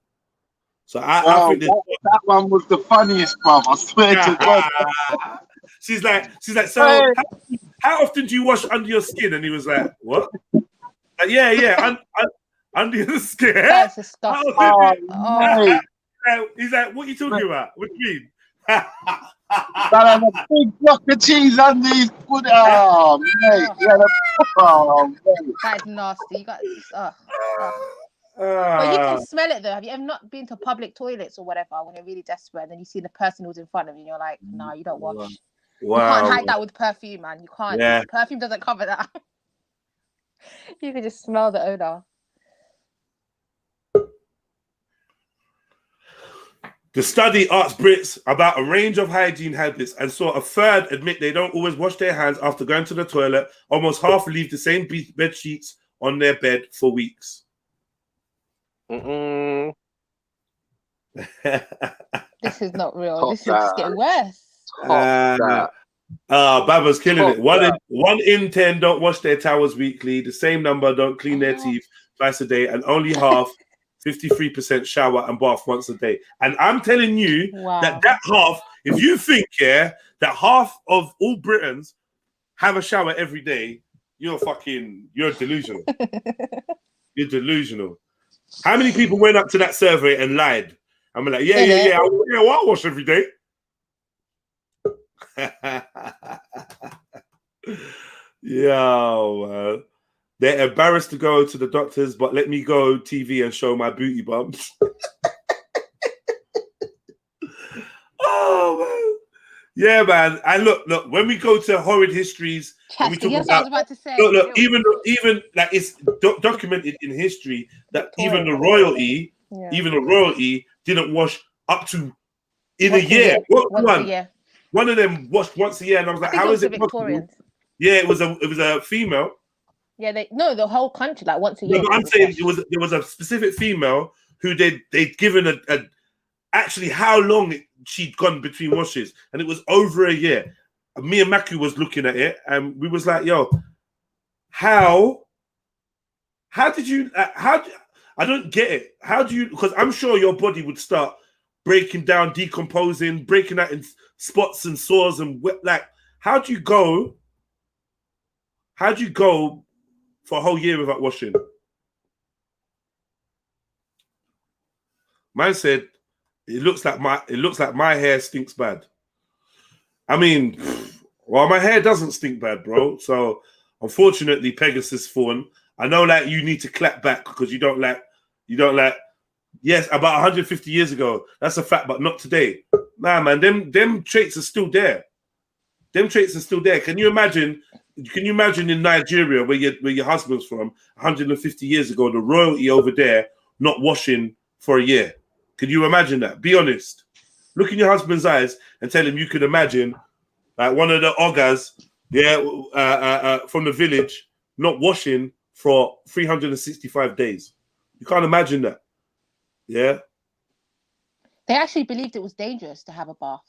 So I think that one was the funniest, bro. I swear to God. She's like, so how often do you wash under your skin? And he was like, what? Like, yeah, under your skin. That's disgusting. He's like, what are you talking about? What do you mean? That a big block of cheese under his foot. Oh, mate. Yeah, mate. That is nasty. You got. But you can smell it though. Have you ever not been to public toilets or whatever when you're really desperate and then you see the person who's in front of you and you're like, no, you don't wash. Wow. You can't hide that with perfume, man. You can't. Yeah. Perfume doesn't cover that. You can just smell the odor. The study asked Brits about a range of hygiene habits and saw a third admit they don't always wash their hands after going to the toilet. Almost half leave the same bed sheets on their bed for weeks. This is not real. This is just getting worse. Baba's killing it. One in 10 don't wash their towels weekly. The same number don't clean their teeth twice a day, and only half, 53%, shower and bath once a day. And I'm telling you that half, if you think that half of all Britons have a shower every day, you're delusional. You're delusional. How many people went up to that survey and lied? I'm like, I wash every day. Yo, man. They're embarrassed to go to the doctors, but let me go TV and show my booty bumps. Oh, man. Yeah, man. And look, when we go to horrid histories, and we talk about, look, even like it's documented in history that even the royalty didn't wash up to in a year. One of them washed once a year, and I was like, how is it possible? Yeah, it was a female. Yeah, the whole country, like once a year. No, but I'm saying there was a specific female who they'd given a actually how long she'd gone between washes, and it was over a year. Me and Maku was looking at it, and we was like, "Yo, how did you? I don't get it. How do you? Because I'm sure your body would start breaking down, decomposing, breaking out in spots and sores and like. How do you go for a whole year without washing? Man said, it looks like my hair stinks bad. I mean, well, my hair doesn't stink bad, bro. So unfortunately, Pegasus Fawn, I know that you need to clap back because you don't like. Yes, about 150 years ago, that's a fact, but not today. Nah, man, them traits are still there. Them traits are still there. Can you imagine in Nigeria, where your husband's from, 150 years ago, the royalty over there not washing for a year? Can you imagine that? Be honest. Look in your husband's eyes and tell him you could imagine, like one of the Ogas, from the village, not washing for 365 days. You can't imagine that. Yeah. They actually believed it was dangerous to have a bath.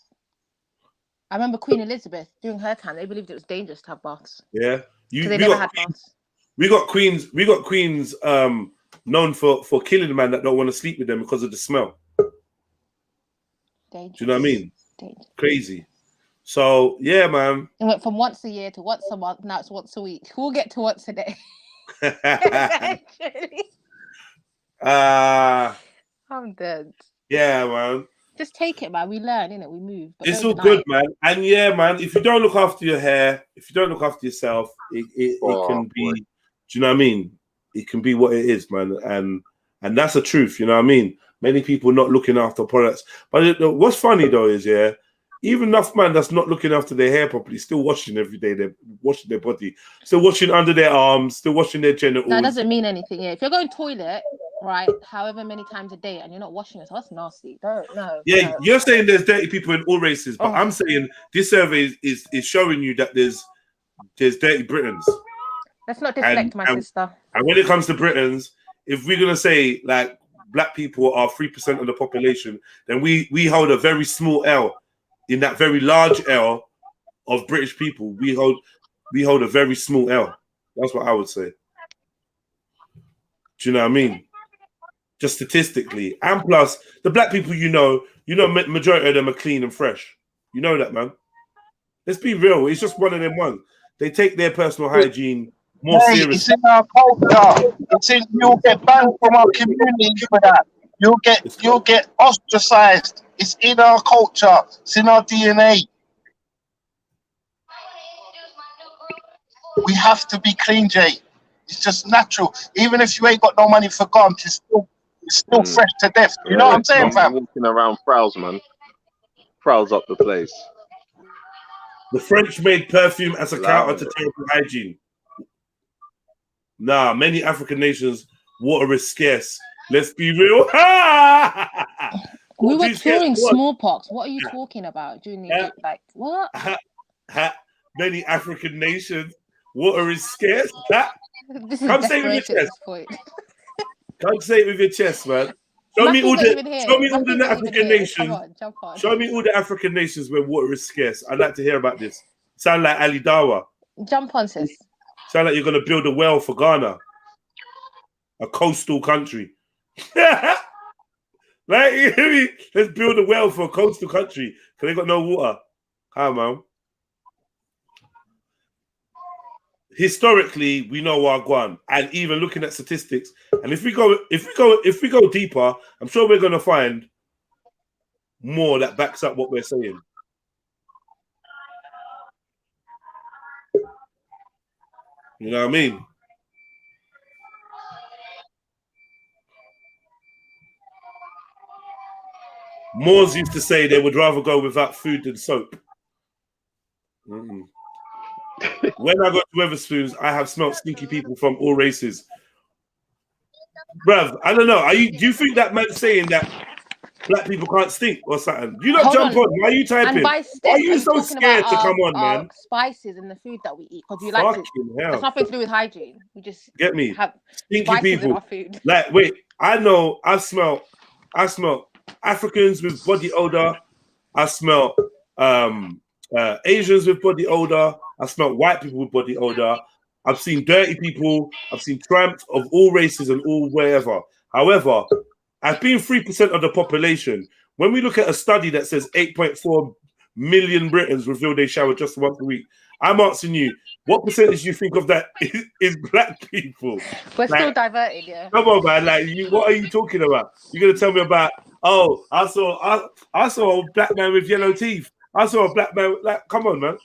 I remember Queen Elizabeth during her time. They believed it was dangerous to have baths. Yeah, they never had baths. We got queens known for killing a man that don't want to sleep with them because of the smell. Dangerous. Do you know what I mean? Dangerous. Crazy. So yeah, man. It went from once a year to once a month. Now it's once a week. We'll get to once a day. I'm dead. Yeah, man. Just take it, man. We learn, innit? We move. But it's all good, man. And yeah, man, if you don't look after your hair, if you don't look after yourself, it can be, do you know what I mean? It can be what it is, man. And that's the truth, you know what I mean? Many people not looking after products. But what's funny though is, even enough man that's not looking after their hair properly, still washing every day, they're washing their body, still washing under their arms, still washing their genitals. That doesn't mean anything. Yeah, if you're going toilet, right, however many times a day, and you're not washing it, so that's nasty. No. Yeah, you're saying there's dirty people in all races, but I'm saying this survey is showing you that there's dirty Britons. Let's not deflect, my sister. And when it comes to Britons, if we're gonna say like black people are 3% of the population, then we hold a very small L in that very large L of British people. We hold a very small L. That's what I would say. Do you know what I mean? Just statistically, and plus the black people, you know, majority of them are clean and fresh. You know that, man. Let's be real. It's just one of them ones. They take their personal hygiene more seriously. It's in our culture. You'll get banned from our community for that. You'll get ostracized. It's in our culture. It's in our DNA. We have to be clean, Jay. It's just natural. Even if you ain't got no money for gum, it's still fresh to death. You know what I'm saying, fam? Walking around prowls, man. Prowls up the place. The French made perfume as a counter to terrible hygiene. Nah, many African nations, water is scarce. Let's be real. We were curing smallpox. What are you talking about during the like what? Many African nations, water is scarce. This is Come say it with your desperation at chest. this point. Come say it with your chest, man. Show me all the African nations. Come on, jump on. Show me all the African nations where water is scarce. I'd like to hear about this. Sound like Ali Dawa. Jump on, sis. Sound like you're gonna build a well for Ghana, a coastal country. Like, you hear me? Let's build a well for a coastal country because they got no water. Come on. Historically, we know Wagwan, and even looking at statistics, and if we go deeper, I'm sure we're gonna find more that backs up what we're saying. You know what I mean? Moors used to say they would rather go without food than soap. When I go to Wetherspoons, I have smelt stinky people from all races. Bruv, I don't know. Do you think that man's saying that black people can't stink or something? You don't jump on. Why are you typing? Why are you so scared to come on, man? Spices in the food that we eat because you like to. It's nothing to do with hygiene. We just get me have stinky people in our food. Like, wait, I know. I smell Africans with body odor. I smell Asians with body odor. I smell white people with body odor. I've seen dirty people. I've seen tramps of all races and all wherever. However, as being 3% of the population, when we look at a study that says 8.4 million Britons reveal they shower just once a week, I'm asking you, what percentage do you think of that is black people? We're still diverted, yeah. Come on, man. Like, what are you talking about? You're gonna tell me about? Oh, I saw a black man with yellow teeth. I saw a black man. Like, come on, man.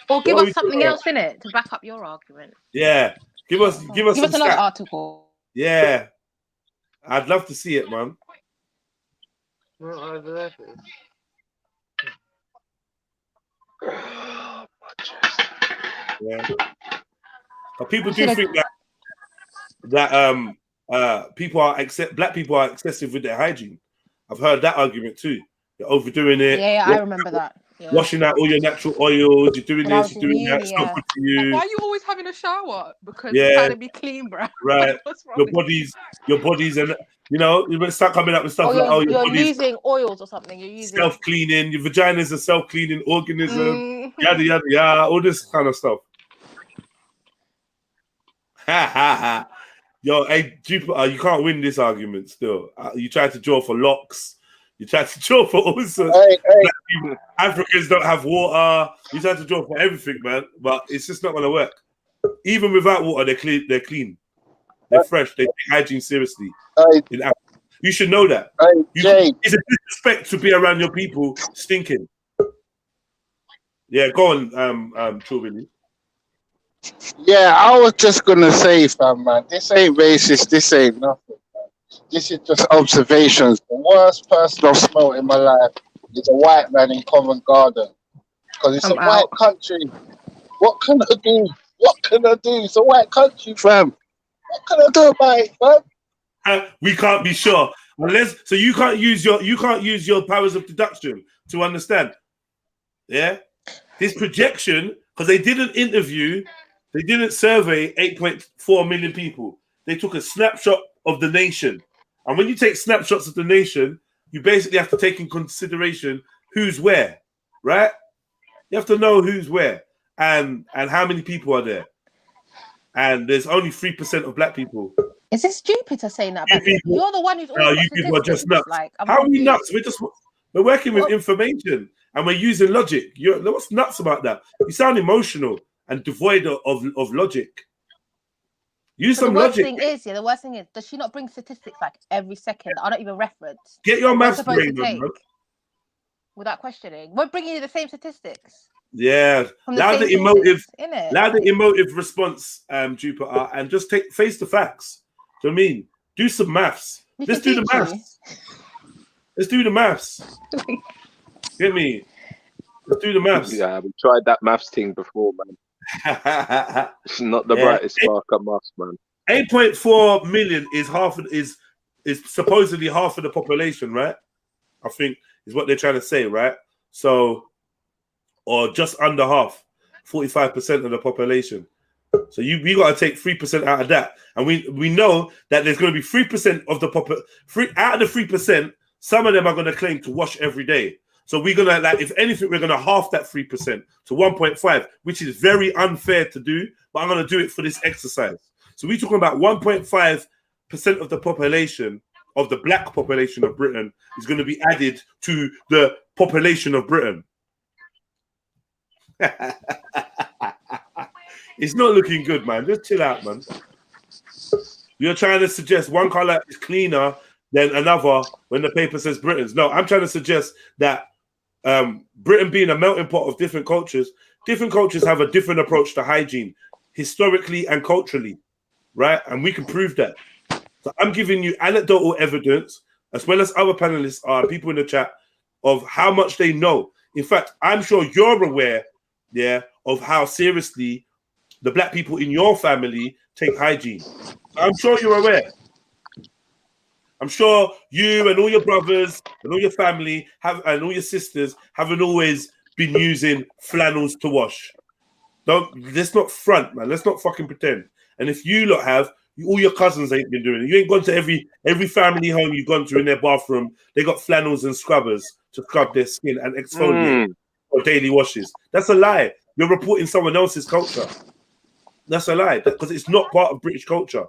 Or give us something else in it to back up your argument. Yeah, give us another article. Yeah, I'd love to see it, man. Yeah, but people do think that black people are excessive with their hygiene. I've heard that argument too. You're overdoing it. Yeah, I remember that. Yeah. Washing out all your natural oils, you're doing this, you're doing that. It's not good for you. Why are you always having a shower? Because you're trying to be clean, bro. Right. Your bodies, and you know, you start coming up with stuff like, you're using oils or something. You're using self-cleaning. Your vagina is a self-cleaning organism. Yada yada yada. All this kind of stuff. Ha ha ha. Yo, hey Jupiter, you can't win this argument. Still, you tried to draw for locks. You tried to draw for all sorts. Africans don't have water. You tried to draw for everything, man. But it's just not going to work. Even without water, they're clean. They're fresh. They take hygiene seriously. You should know that. It's a disrespect to be around your people stinking. Yeah, go on, Trilluminati. Yeah, I was just gonna say, fam, man, this ain't racist. This ain't nothing. This is just observations. The worst person I've smelled in my life is a white man in Covent Garden. Because it's white country. What can I do? What can I do? It's a white country, fam. What can I do about it, fam? We can't be sure. So you can't use your powers of deduction to understand. Yeah? This projection, because they didn't survey 8.4 million people. They took a snapshot of the nation. And when you take snapshots of the nation, you basically have to take in consideration who's where, right? You have to know who's where and how many people are there. And there's only 3% of black people. Is this Jupiter saying that about you? You're the one who's always you people are just nuts. Like, how are we nuts? We're working with information and we're using logic. What's nuts about that? You sound emotional and devoid of logic. Use some logic. The worst thing is, does she not bring statistics like every second? I don't even reference. Get your maths brain on, man. Without questioning. We're bringing you the same statistics. Yeah, From the loud same the emotive, sources, innit? loud the emotive response, Jupiter, and just face the facts. Do you know what I mean? Do some maths. We Let's can do the teach you. maths. Let's do the maths. Get me? Let's do the maths. Yeah, we tried that maths thing before, man. It's not the brightest spark of maths, man. 8.4 million is is supposedly half of the population, right? I think is what they're trying to say, right? So, or just under half, 45% of the population. So we got to take 3% out of that, and we know that there's going to be 3% of the out of the 3%. Some of them are going to claim to wash every day. So we're gonna, like, if anything, we're gonna half that 3% to 1.5, which is very unfair to do. But I'm gonna do it for this exercise. So we're talking about 1.5% of the population, of the black population of Britain, is going to be added to the population of Britain. It's not looking good, man. Just chill out, man. You're trying to suggest one color is cleaner than another when the paper says Britain's. No, I'm trying to suggest that Britain being a melting pot of different cultures have a different approach to hygiene, historically and culturally, right? And we can prove that. So I'm giving you anecdotal evidence, as well as other panelists are, people in the chat, of how much they know. In fact, I'm sure you're aware, of how seriously the black people in your family take hygiene. I'm sure you're aware. I'm sure you and all your brothers and all your family and all your sisters haven't always been using flannels to wash. Let's not front, man. Let's not fucking pretend. And if you lot have, all your cousins ain't been doing it. You ain't gone to every family home you've gone to in their bathroom. They got flannels and scrubbers to scrub their skin and exfoliate for daily washes. That's a lie. You're reporting someone else's culture. That's a lie, because it's not part of British culture.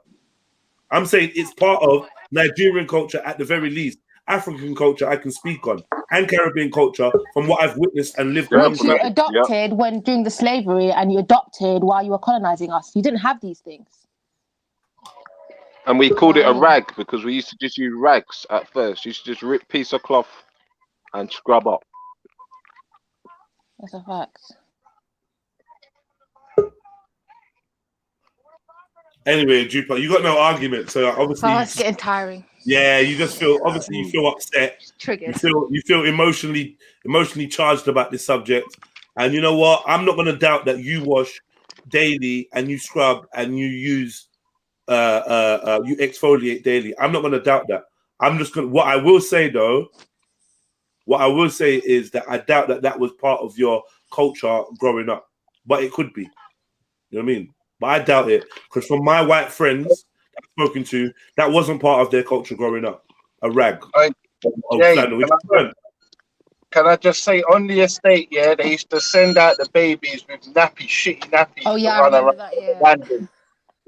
I'm saying it's part of Nigerian culture at the very least. African culture I can speak on, and Caribbean culture from what I've witnessed and lived Which you adopted when during the slavery, and you adopted while you were colonizing us. You didn't have these things. And we called it a rag because we used to just use rags at first. You used to just rip piece of cloth and scrub up. That's a fact. Anyway, Jupiter, you got no argument, so obviously it's getting tiring. Yeah, you just feel, obviously you feel upset. Triggered. You feel emotionally charged about this subject. And you know what? I'm not gonna doubt that you wash daily and you scrub and you use you exfoliate daily. I'm not gonna doubt that. I'm just gonna, what I will say is that I doubt that was part of your culture growing up. But it could be. You know what I mean? But I doubt it, because from my white friends I've spoken to, that wasn't part of their culture growing up. A rag. Can I just say, on the estate, they used to send out the babies with shitty nappies. Oh yeah, to run I around remember that. Yeah. London.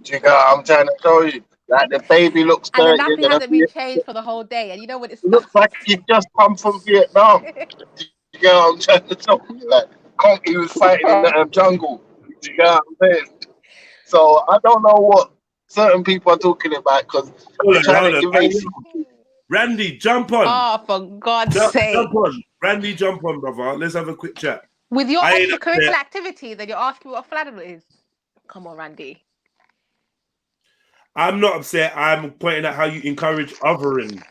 Do you know what I'm trying to tell you? Like, the baby looks And dirty. the nappy hasn't been changed for the whole day, and you know what it's. It looks like you just come from Vietnam. Do you know what I'm trying to tell you? Like, Conky was fighting in the jungle. Do you know what I'm saying? So I don't know what certain people are talking about, because Randy, jump on. Oh, for God's sake. Jump on. Randy, jump on, brother. Let's have a quick chat. With your extracurricular activity, then you're asking what a flannel is. Come on, Randy. I'm not upset. I'm pointing out how you encourage othering.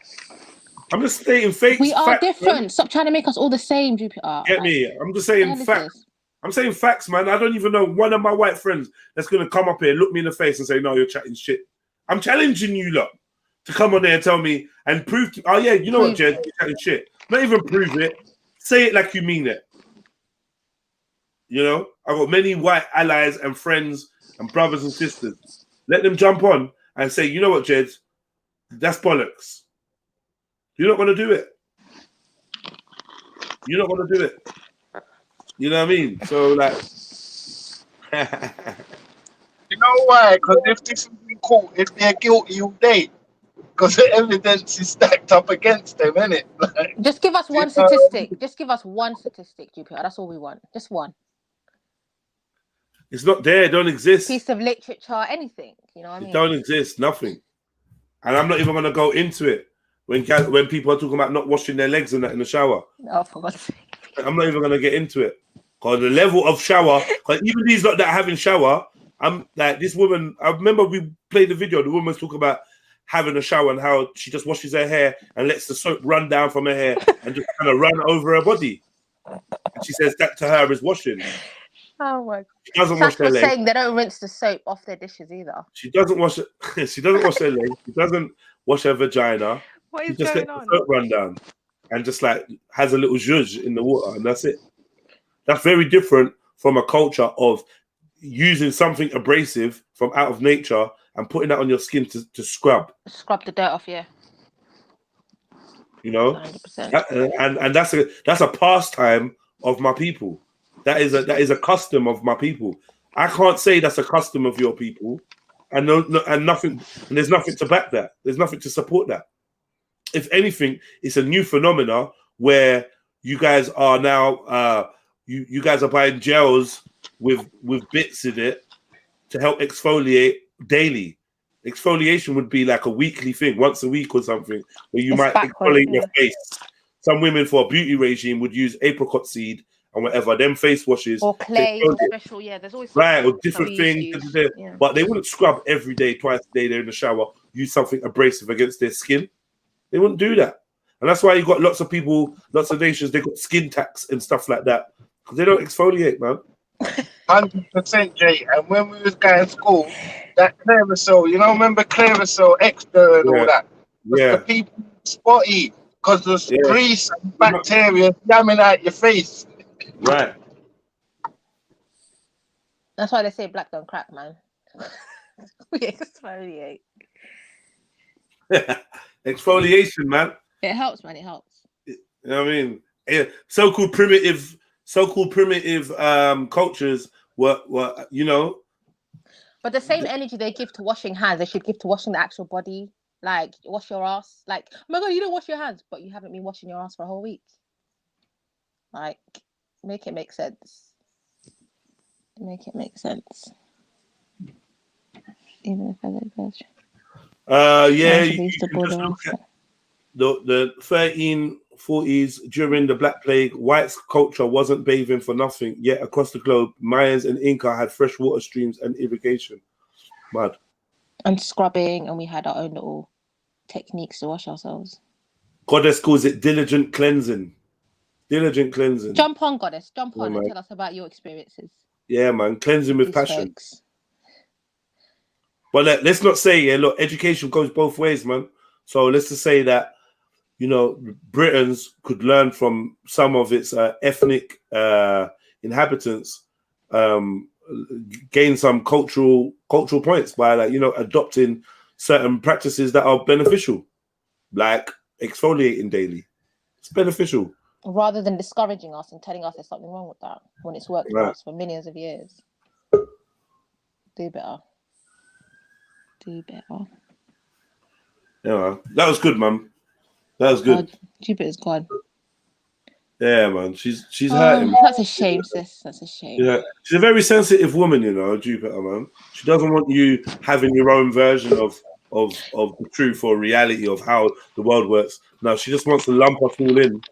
I'm just stating facts. We are different. Man. Stop trying to make us all the same, Jupiter. Get me? I'm just saying facts. I'm saying facts, man. I don't even know one of my white friends that's going to come up here, look me in the face and say, no, you're chatting shit. I'm challenging you lot to come on there and tell me and prove to, oh yeah, you know what, Jed, you're chatting shit. Not even prove it. Say it like you mean it. You know, I've got many white allies and friends and brothers and sisters. Let them jump on and say, you know what, Jed, that's bollocks. You're not going to do it. You're not going to do it. You know what I mean? So, like... You know why? Because if this has been caught, if they're guilty all day, because the evidence is stacked up against them, innit? Like, just give us one statistic. Just give us one statistic, Jupiter. That's all we want. Just one. It's not there. It don't exist. Piece of literature, anything. You know what I mean? It don't exist. Nothing. And I'm not even going to go into it when people are talking about not washing their legs and that in the shower. Oh, for God's sake. I'm not even going to get into it. Because the level of shower, because even these lot that are having shower, I'm like this woman. I remember we played the video. The woman's talking about having a shower and how she just washes her hair and lets the soap run down from her hair and just kind of run over her body. And she says that to her is washing. Oh my God. She doesn't wash her was legs. saying they don't rinse the soap off their dishes either. She doesn't wash it. She doesn't wash her legs. She doesn't wash her vagina. What She is just going lets on? the soap run down and just like has a little zhuzh in the water, and that's it. That's very different from a culture of using something abrasive from out of nature and putting that on your skin to scrub. Scrub the dirt off, yeah. You know, 100%. and that's a pastime of my people. That is a custom of my people. I can't say that's a custom of your people, and nothing. And there's nothing to back that. There's nothing to support that. If anything, it's a new phenomena where you guys are now. You guys are buying gels with bits in it to help exfoliate daily. Exfoliation would be like a weekly thing, once a week or something, where you might exfoliate your face. Some women for a beauty regime would use apricot seed and whatever, them face washes. Or clay, or special, yeah. There's always right, or different things. Yeah. But they wouldn't scrub every day, twice a day, they're in the shower, use something abrasive against their skin. They wouldn't do that. And that's why you got lots of people, lots of nations, they got skin tax and stuff like that. Because they don't exfoliate, man. 100%, Jay. And when we was going to school, that Clearasil, you know, remember Clearasil Extra and all that? The people spotty because there's grease and bacteria jamming out your face. Right. That's why they say black don't crack, man. We exfoliate. Exfoliation, man. It helps, man. It helps. You know what I mean? So-called primitive cultures were, you know. But the same energy they give to washing hands, they should give to washing the actual body. Like, wash your ass. Like, oh my God, you don't wash your hands, but you haven't been washing your ass for a whole week. Like, make it make sense. Make it make sense. Even if I don't go. The 1340s during the Black Plague, white culture wasn't bathing for nothing. Yet across the globe, Mayans and Inca had fresh water streams and irrigation. Mad. And scrubbing, and we had our own little techniques to wash ourselves. Goddess calls it diligent cleansing. Diligent cleansing. Jump on, Goddess. Jump on and tell us about your experiences. Yeah, man. Cleansing with passion. Folks. But let's not say, look, education goes both ways, man. So let's just say that, you know, Britons could learn from some of its ethnic inhabitants, gain some cultural points by, like, you know, adopting certain practices that are beneficial, like exfoliating daily. It's beneficial. Rather than discouraging us and telling us there's something wrong with that when it's worked for us for millions of years. Do better. Do better. Yeah, that was good, man. That was good. Jupiter's gone. Yeah, man. She's hurting. That's a shame, sis. That's a shame. Yeah, she's a very sensitive woman, you know, Jupiter, man. She doesn't want you having your own version of the truth or reality of how the world works. No, she just wants to lump us all in.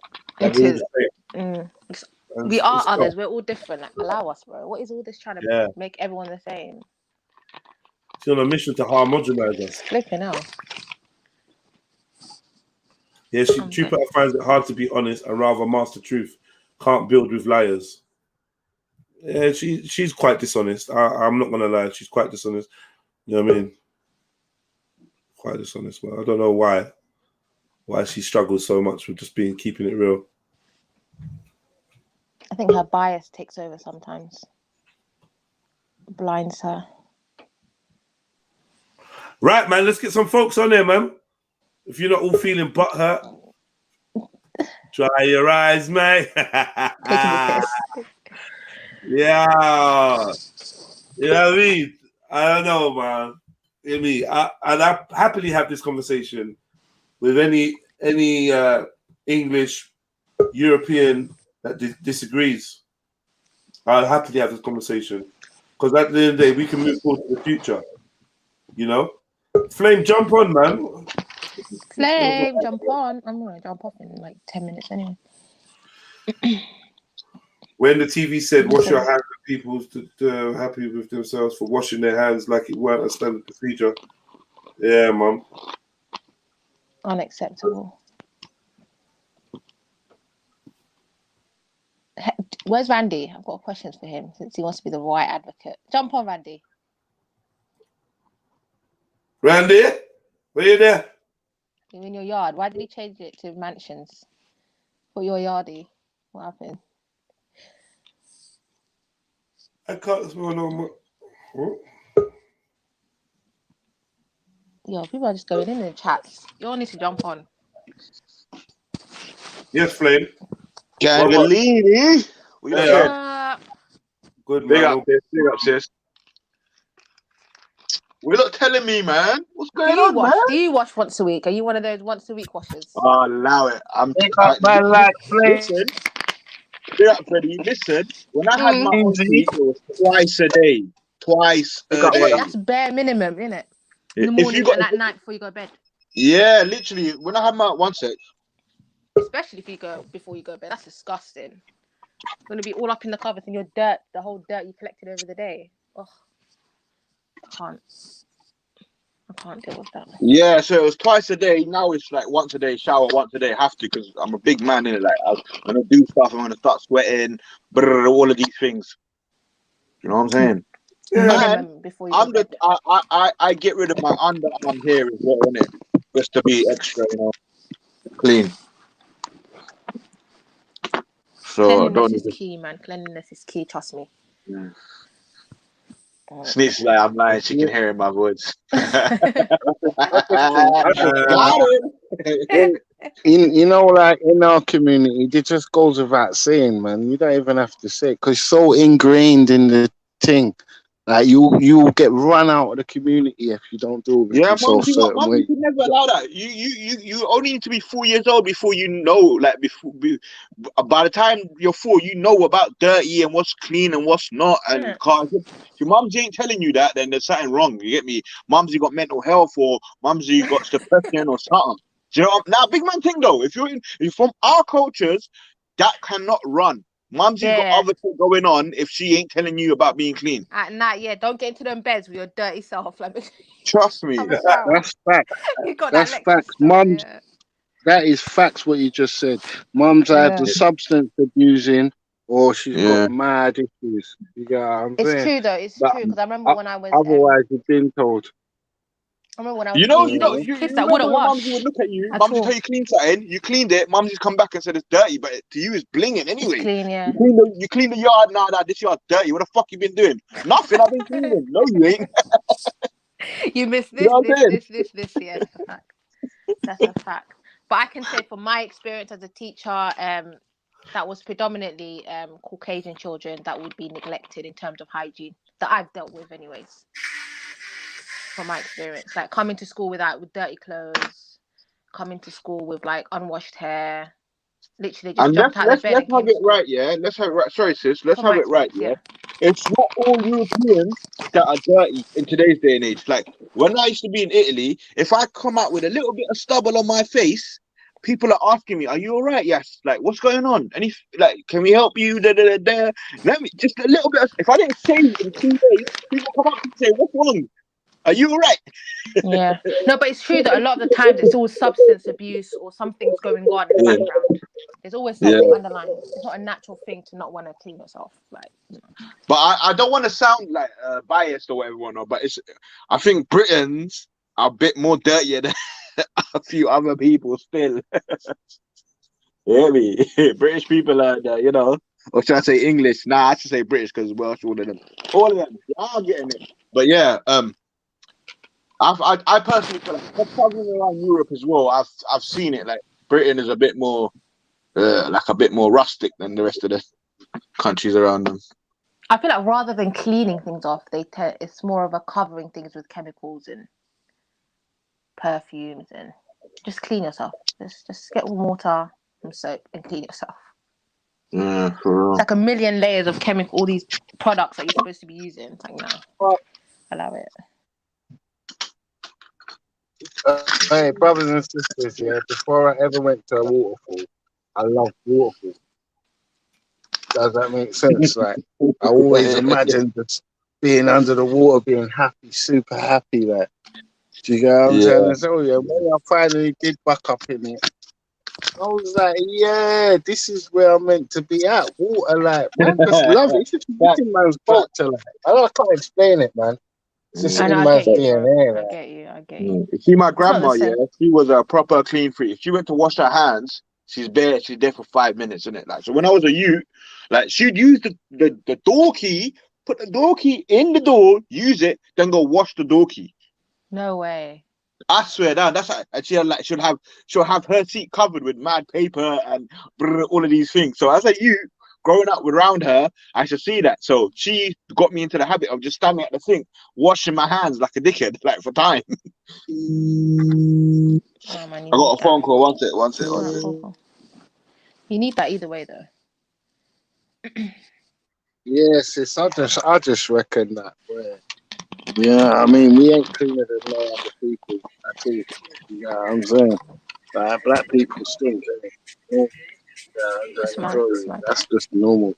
We are others. We're all different. Like, allow us, bro. What is all this trying to make everyone the same? She's on a mission to homogenize us. Flipping out. Yeah, Jupiter finds it hard to be honest and rather master truth. Can't build with liars. Yeah, she's quite dishonest. I'm not gonna lie, she's quite dishonest. You know what I mean? Quite dishonest, man. I don't know why she struggles so much with just keeping it real. I think her bias takes over sometimes. Blinds her. Right, man, let's get some folks on there, man. If you're not all feeling butthurt, dry your eyes, mate. Yeah. You know what I mean? I don't know, man. You know me, I happily have this conversation with any English European that disagrees. I'll happily have this conversation because at the end of the day, we can move forward to the future. You know, Flame, jump on, man. Flame, jump on. I'm gonna jump off in like 10 minutes anyway. when the TV said wash your hands, people happy with themselves for washing their hands like it weren't a standard procedure. Yeah, mum. Unacceptable. Where's Randy? I've got questions for him since he wants to be the right advocate. Jump on, Randy. Randy, where you there? You're in your yard. Why did he change it to mansions? For your yardie. What happened? I can't smell no more. What? Yo, people are just going in the chats. You all need to jump on. Yes, Flame. Gangalini. Good, Big man. up, sis. Big up, sis. We're not telling me, man. What's going on, man? Do you wash once a week? Are you one of those once a week washers? Oh, allow it. Listen. Big up, Freddie. Listen. When I had my own feet, it was twice a day. Twice a day. That's bare minimum, isn't it? In the If morning you got, and at night before you go to bed. yeah, literally. When I had my one sec. Especially if you go before you go to bed. That's disgusting. You're gonna be all up in the covers and your dirt, the whole dirt you collected over the day. Oh, I can't deal with that. Yeah, so it was twice a day. Now it's like once a day, shower once a day. Have to because I'm a big man in it. Like I'm gonna do stuff. I'm gonna start sweating. All of these things. You know what I'm saying? Minimum before you go to bed. I get rid of my underarm hair as well, innit? Just to be extra, clean. So Cleanliness is key, man. Cleanliness is key. Trust me. Yeah. Sneaks like I'm lying. She can hear in my voice. You know, like in our community, it just goes without saying, man. You don't even have to say it because it's so ingrained in the thing. Like you get run out of the community if you don't do it. Yeah, Mum, you can never allow that. You only need to be 4 years old before you know. Like by the time you're 4, you know about dirty and what's clean and what's not. And cause if your mums ain't telling you that, then there's something wrong. You get me? Mums, you got mental health, or mums, you got depression or something. Do you know? Now, big man thing though. If you're from our cultures, that cannot run. Mum's got other shit going on if she ain't telling you about being clean. At night, don't get into them beds with your dirty self. Like, trust me. That's facts. You got That's that facts. Mums, that is facts what you just said. Mum's either substance abusing or she's got mad issues. You get what I'm saying? It's true though. It's true because I remember when I was. Otherwise, you've been told. I remember when I was you kids that wouldn't remember wash. Mums would look at you. Mums would tell you clean something. You cleaned it. Mums just come back and said it's dirty, but to you it's blinging anyway. It's clean, yeah. You clean the yard. Nah, this yard's dirty. What the fuck you been doing? Nothing. I've been cleaning. No, you ain't. You missed this, this. Yeah, that's a fact. That's a fact. But I can say from my experience as a teacher, that was predominantly Caucasian children that would be neglected in terms of hygiene that I've dealt with, anyways. From my experience, like coming to school with dirty clothes, coming to school with like unwashed hair, literally just jumped out of bed. Let's have it right, yeah. Let's have it right. Sorry, sis. Let's have it right, yeah. It's not all Europeans that are dirty in today's day and age. Like when I used to be in Italy, if I come out with a little bit of stubble on my face, people are asking me, "Are you all right?" Yes. Like, what's going on? And if can we help you? Let me just a little bit. If I didn't shave in 2 days, people come up and say, "What's wrong? Are you all right?" Yeah. No, but it's true that a lot of the times it's always substance abuse or something's going on in the background. There's always something underlying. It's not a natural thing to not want to clean yourself. Like, But I don't want to sound like biased or whatever, but I think Britons are a bit more dirtier than a few other people still. You hear me? British people are, or should I say English? Nah, I should say British because Welsh, all of them. I'm getting it. But yeah, I personally feel like traveling around Europe as well. I've seen it. Like Britain is a bit more, rustic than the rest of the countries around them. I feel like rather than cleaning things off, it's more of a covering things with chemicals and perfumes and just clean yourself. Just get water and soap and clean yourself. Yeah, for real. It's like a million layers of chemical. All these products that you're supposed to be using. It's like no, allow it. Hey, brothers and sisters, yeah, before I ever went to a waterfall, I loved waterfalls. Does that make sense? Like, I always imagine just being under the water, being happy, super happy. Like, do you get what I'm saying? So, yeah, when I finally did buck up in it, I was like, yeah, this is where I'm meant to be at. Water, like, man, just love it. It's just in man's culture, like. I can't explain it, man. It's just I know, in I man's get you, bro. DNA. I Like. get you. I get you. You see, my It's not the grandma, yeah, same. she was a proper clean freak. If she went to wash her hands, she's there for 5 minutes, isn't it? Like, so when I was a youth, like, she'd use the door key, put the door key in the door, use it, then go wash the door key. No way. I swear down. That's like, and she'll have her seat covered with mad paper and all of these things. So as a youth, growing up around her, I should see that. So she got me into the habit of just standing at the sink, washing my hands like a dickhead, like for time. Oh, man, I got a phone call. One sec. Cool. You need that either way, though. Yes, it's. I just reckon that. Yeah, I mean, we ain't cleaner than no other people. That's it. You know what I'm saying? Like, black people stink, innit? That's just normal.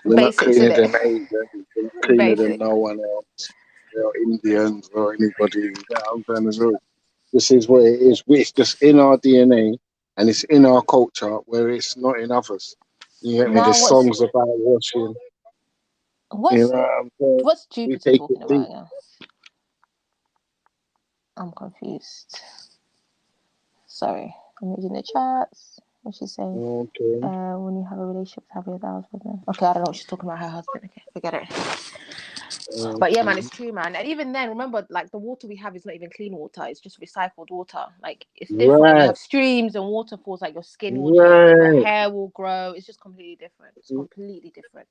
We're not Basics, cleaner innit? than Asians. We're not cleaner than no one else. Or Indians or anybody. You know what I'm saying as well? This is what it is. It's just in our DNA and it's in our culture where it's not in others. You get me? Now, There's songs about washing. You know what I'm saying? What's We Jupiter take talking it about deep. again? I'm confused. Sorry. I'm reading the chats. What's she saying? Okay. When you have a relationship, have your vows with them. Okay, I don't know what she's talking about. Her husband. Okay, forget it. But yeah, man, it's true, man. And even then, remember, like, the water we have is not even clean water. It's just recycled water. Like, it's different when you have streams and waterfalls. Like, your skin will change, your hair will grow. It's just completely different. It's completely different.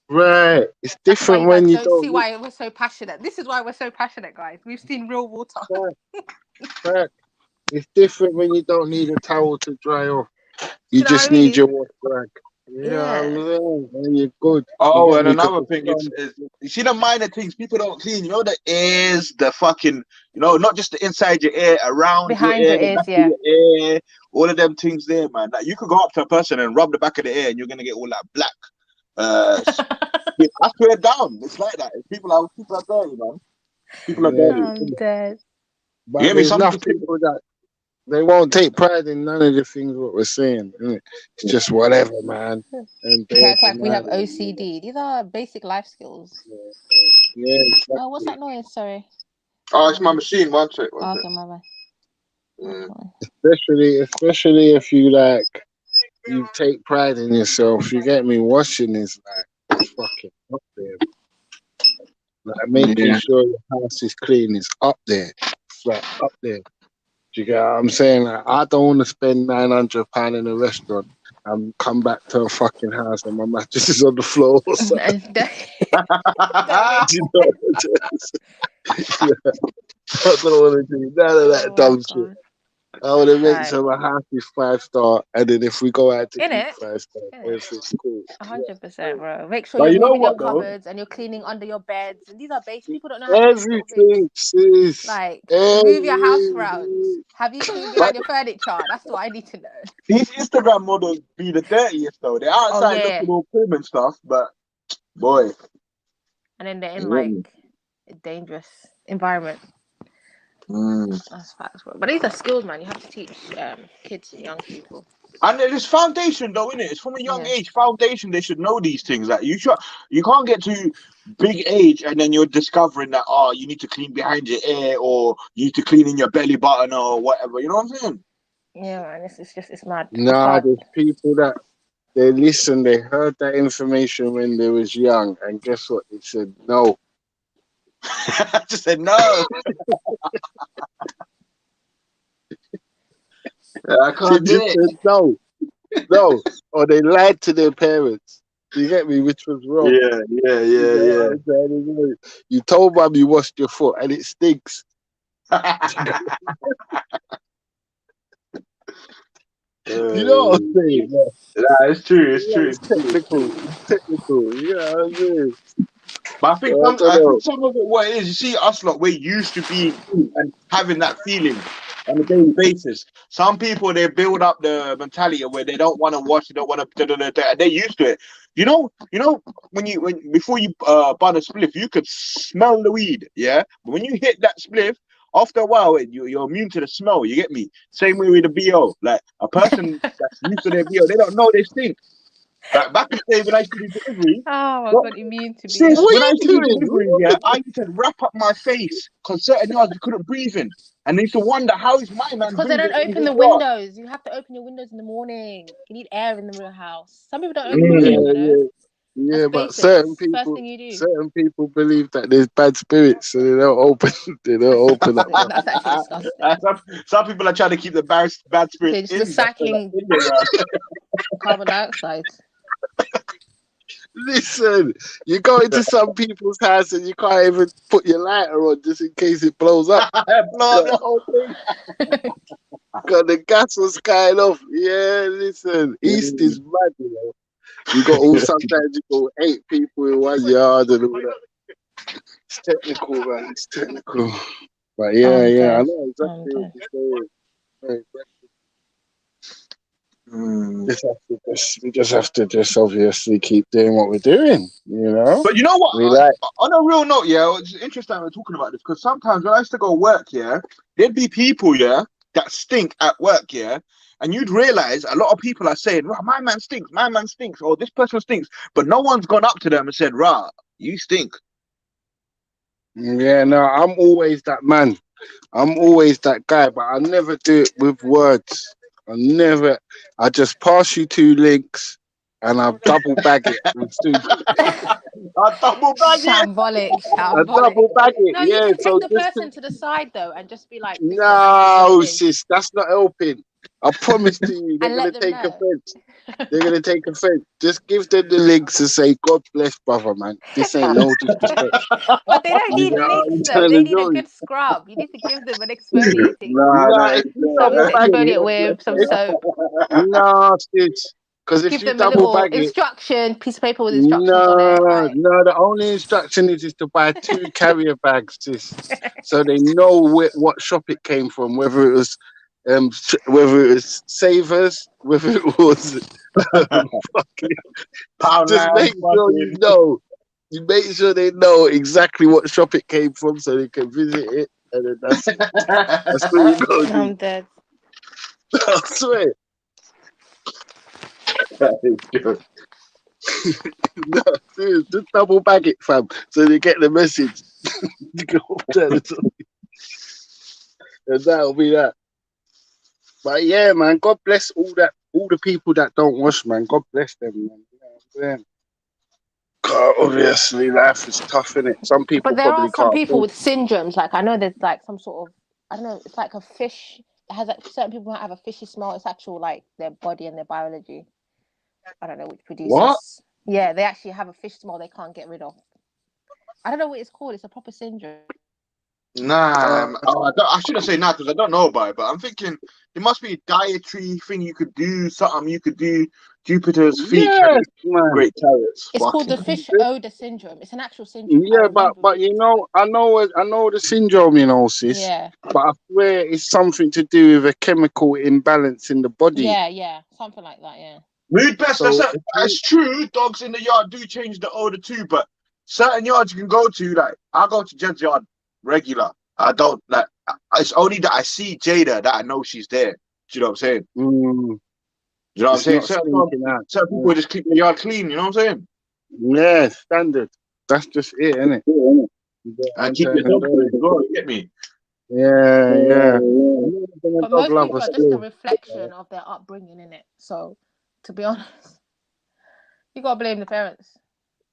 Right. It's different when you don't see why we're so passionate. This is why we're so passionate, guys. We've seen real water. Right. It's different when you don't need a towel to dry off. You just need your wash rag. Yeah, and you're good. Oh, and another thing is you see the minor things people don't clean. You know, the ears, the fucking, not just the inside your ear, around behind your ear, your ears, the back of your ear, all of them things there, man. Like, you could go up to a person and rub the back of the ear, and you're gonna get all that black. I swear down. It's like that. People are dirty, man. People are dirty. I'm dead. But there's enough people that they won't take pride in none of the things what we're saying. It's just whatever, man. And we have OCD. These are basic life skills. Yeah. Exactly. Oh, what's that noise? Sorry. Oh, it's my machine. One sec. Okay, my bad. Especially if you take pride in yourself. You get me? Washing is like fucking up there. Like, making sure your house is clean is up there. It's like up there. Do you get what I'm saying? Like, I don't want to spend £900 in a restaurant and come back to a fucking house and my mattress is on the floor or something. I don't want to do none of that dumb shit. I want to make sure my house is 5-star, and then if we go out to eat 5-star, it's cool. 100%, bro. Make sure you're moving your cupboards and you're cleaning under your beds. And these are basic. People don't know how to do everything, sis. Like, move your house around. Have you cleaned behind your furniture? That's what I need to know. These Instagram models be the dirtiest though. They're outside looking all prim and stuff, but boy. And then they're in like a dangerous environment. That's facts, bro. But these are skills, man. You have to teach kids and young people. And it's foundation, though, isn't it? It's from a young age. Foundation, they should know these things. Like, you can't get to big age and then you're discovering that you need to clean behind your ear or you need to clean in your belly button or whatever. You know what I'm saying? Yeah, man. It's mad. Nah, there's people that they listen. They heard that information when they was young, and guess what? They said no. I just said no. I can't do it. No, or they lied to their parents. You get me? Which was wrong. Yeah. You told mum you washed your foot and it stinks. You know what I'm saying? Yeah, it's true. It's true. It's technical. You know what I'm saying? But I think some of it, what it is, you see us lot, we're used to being and having that feeling on a daily basis. Some people, they build up the mentality where they don't want to wash, they don't want to, and they're used to it. You know, when before you burn a spliff, you could smell the weed, yeah. But when you hit that spliff, after a while, you're immune to the smell. You get me? Same way with the BO. Like a person that's used to their BO, they don't know they stink. Like back in the day when I used to do delivery, Oh my God, immune to sis, BO. when I used to do delivery, yeah, I used to wrap up my face because certain yards you couldn't breathe in, and they used to wonder how is my man Because they breathing don't in open this the yard. windows. You have to open your windows in the morning. You need air in the real house. Some people don't open Mm. the windows, you know. Yeah, That's but basics. certain First thing you do. believe that there's bad spirits, so they don't open. They don't open up. That's actually disgusting. Some people are trying to keep the bad They're spirits just in recycling the yard. carbon dioxide. Listen, you go into some people's house and you can't even put your lighter on just in case it blows up. Blow up the whole thing. Because the gas was kind off. Yeah, listen, East is mad, you know. You got all sometimes you go 8 people in one yard and all that. It's technical, man. It's technical. But yeah, I know exactly what you're saying. We just have to just obviously keep doing what we're doing, you know. But you know what? We like On a real note, yeah, it's interesting we're talking about this because sometimes when I used to go work, yeah, there'd be people, yeah, that stink at work, yeah, and you'd realize a lot of people are saying, "Rah, my man stinks," or this person stinks, but no one's gone up to them and said, "Rah, you stink." Yeah, no, I'm always that man. I'm always that guy, but I never do it with words. I just pass you 2 links and I double bag it with 2. I double bag it. Shambolic. I double bag it, No, you yeah. can take So the just person to the side though and just be like, no, sis, that's not helping. I promise to you, they're and gonna let them take know. offense. They're gonna take offense. Just give them the links and say, "God bless, brother, man. This ain't no disrespect." But they don't need links though. They need a good scrub. You need to give them an exfoliating. Nah, if you double Something to bag exfoliate it, with, some soap. nah, sis. Because if Give you them a double little bag it, instruction, piece of paper with instructions on it. Like, no, the only instruction is to buy 2 carrier bags, sis, so they know what shop it came from, whether it was Savers, whether it was just make sure you know. You make sure they know exactly what shop it came from, so they can visit it, and then that's it. That's what you gotta do. I'm dead. I swear. No, serious, just double bag it, fam, so they get the message. And that'll be that. But yeah, man, God bless all the people that don't wash, man. God bless them, man. You know what I'm saying? God, obviously, life is tough, innit? Some people but there are probably some can't people afford. with syndromes. Like I know there's like some sort of, I don't know, it's like a fish. It has like certain people might have a fishy smell. It's actual like their body and their biology. I don't know which produces. What? Yeah, they actually have a fish smell they can't get rid of. I don't know what it's called. It's a proper syndrome. Nah, I shouldn't say nah because I don't know about it, but I'm thinking there must be a dietary thing you could do, something you could do. Jupiter's feet, Yes, man. great chariots. It's called the fish odor syndrome. It's an actual syndrome. Yeah, but you know, I know the syndrome, you know, sis. Yeah. But I swear it's something to do with a chemical imbalance in the body. Yeah, something like that. Yeah. Mood best. So That's true. Dogs in the yard do change the odor too, but certain yards you can go to, like I go to Jed's yard regular. I don't like. It's only that I see Jada that I know she's there. Do you know what I'm saying? You know what I'm saying? Certain people just keep the yard clean. You know what I'm saying? Yeah, standard. That's just it, innit? And keep your dog clean as well. You get me? Yeah. But most people are just a reflection of their upbringing, innit? So, to be honest, you gotta blame the parents.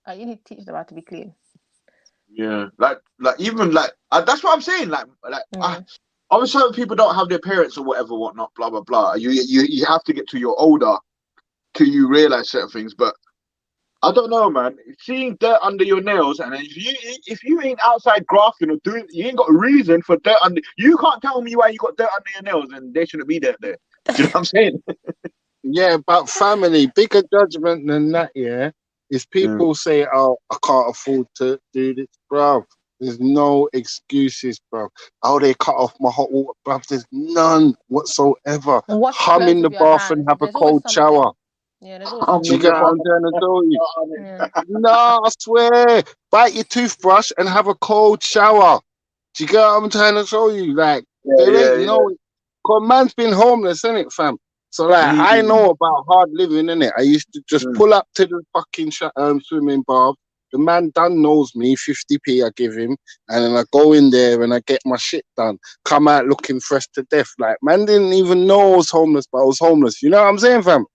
Like, you need to teach them how to be clean. Yeah, like even like that's what I'm saying. Obviously, people don't have their parents or whatnot. Blah blah blah. You have to get to your older till you realize certain things. But I don't know, man. Seeing dirt under your nails, and if you ain't outside grafting or doing, you ain't got a reason for dirt under. You can't tell me why you got dirt under your nails, and they shouldn't be there. Do you know what I'm saying? Yeah, but family, bigger judgment than that, yeah, is people say, "Oh, I can't afford to do this, bro." There's no excuses, bro. Oh, they cut off my hot water, bro. There's none whatsoever. Hum in the bath and have a cold shower. Yeah, there's always Do you something. get what I'm trying to tell you? Yeah. No, I swear. Bite your toothbrush and have a cold shower. Do you get what I'm trying to show you? Like, there ain't no... Cause man's been homeless, innit, fam? So, like, I know about hard living, innit? I used to just pull up to the fucking swimming bath. The man done knows me, 50p I give him. And then I go in there and I get my shit done. Come out looking fresh to death. Like, man didn't even know I was homeless, but I was homeless. You know what I'm saying, fam?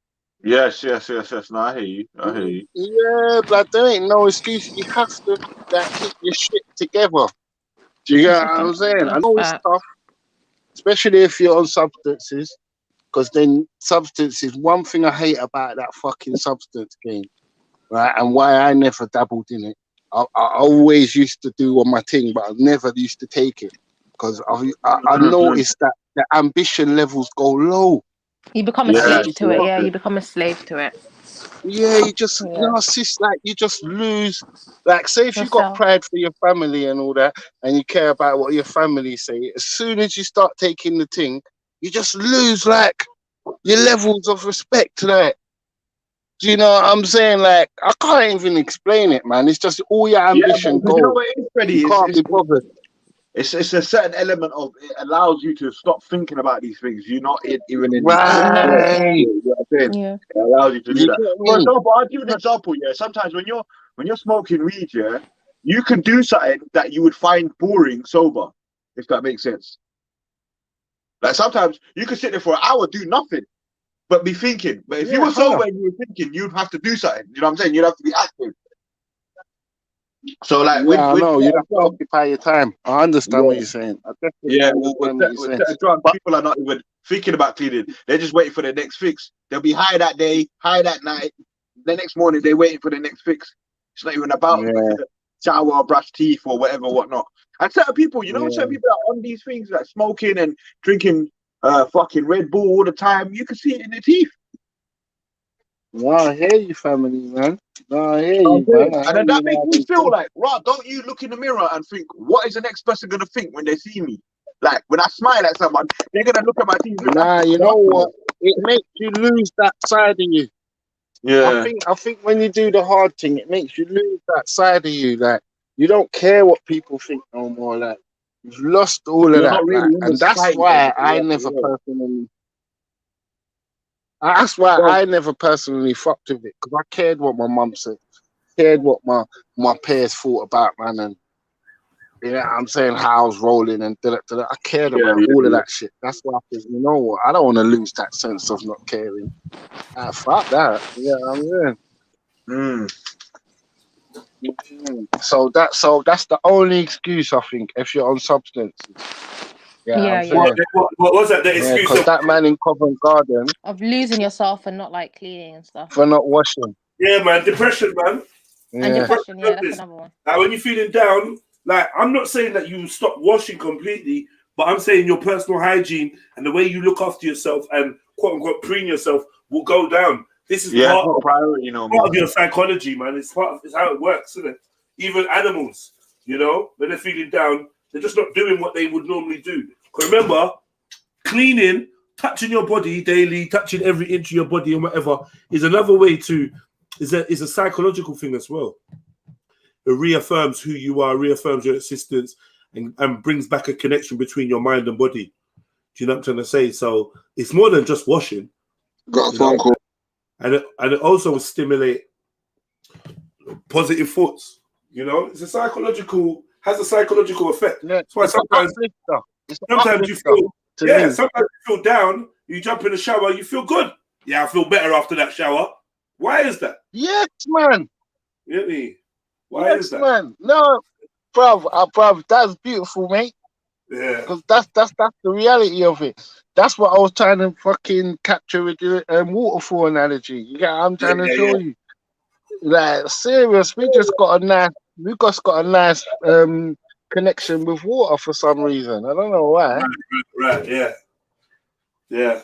Yes. No, I hear you. Yeah, blood, there ain't no excuse. You have to keep your shit together. Do you get what I'm saying? I know it's tough, especially if you're on substances, because then substances, one thing I hate about that fucking substance game, right, and why I never dabbled in it, I always used to do on my thing, but I never used to take it, because I noticed that the ambition levels go low. You become a slave to it. Yeah, you become a slave to it. Yeah, you just narcissist, like you just lose. Like, say if you got pride for your family and all that, and you care about what your family say, as soon as you start taking the thing, you just lose like your levels of respect. Like, do you know what I'm saying? Like, I can't even explain it, man. It's just all your ambition goes. You know what it is, Freddie? You can't be bothered. It's a certain element of it allows you to stop thinking about these things. You're not even in right. You know what I'm saying? Yeah. It allows you to do You that. get For me? example, I'll give you an example. Yeah, sometimes when you're smoking weed, yeah, you can do something that you would find boring sober, if that makes sense. Like sometimes you could sit there for an hour, do nothing, but be thinking. But if you were sober and you were thinking, you'd have to do something. You know what I'm saying? You'd have to be active. So like, I know you have to occupy your time. I understand what you're saying. I definitely understand what you're saying. Drugs, people are not even thinking about cleaning. They're just waiting for the next fix. They'll be high that day, high that night. The next morning, they're waiting for the next fix. It's not even about shower, brush teeth, or whatnot. And certain people, certain people are on these things like smoking and drinking fucking Red Bull all the time. You can see it in their teeth. No, I hear you, family, man. No, I hear you, man. And then that makes me feel like, right, don't you look in the mirror and think, what is the next person going to think when they see me? Like, when I smile at someone, they're going to look at my teeth. Nah, you know what? It makes you lose that side of you. Yeah. I think when you do the hard thing, it makes you lose that side of you. Like, you don't care what people think no more. Like, you've lost all of that. Like, and that's why I never personally... That's why I never personally fucked with it, because I cared what my mum said, cared what my peers thought about, man, and you know what I'm saying, how I was rolling and da-da-da-da. I cared about all of that shit. That's why I think, you know what, I don't want to lose that sense of not caring. Fuck that. Yeah, I'm So that's the only excuse, I think, if you're on substances. Yeah. What was that? The excuse because that man in Covent Garden of losing yourself and not like cleaning and stuff. For not washing. Yeah, man. Depression, man. And depression, yeah, that's another one. Like when you're feeling down, like I'm not saying that you stop washing completely, but I'm saying your personal hygiene and the way you look after yourself and quote unquote preen yourself will go down. This is part of priority, part of your psychology, man. It's how it works, isn't it? Even animals, when they're feeling down, they're just not doing what they would normally do. Because remember, cleaning, touching your body daily, touching every inch of your body and whatever is another way is a psychological thing as well. It reaffirms who you are, reaffirms your existence, and brings back a connection between your mind and body. Do you know what I'm trying to say? So it's more than just washing. Got a phone call. And it also will stimulate positive thoughts. It's has a psychological effect. Yeah, that's why sometimes you feel down, you jump in the shower, you feel good. Yeah, I feel better after that shower. Why is that? Yes, man. Really? Why is that? Man. No, bruv, that's beautiful, mate. Yeah. Because that's the reality of it. That's what I was trying to fucking capture with the waterfall analogy. You get what I'm trying to show you. Like, serious, we just got a nice connection with water for some reason. I don't know why. Right, yeah. Yeah.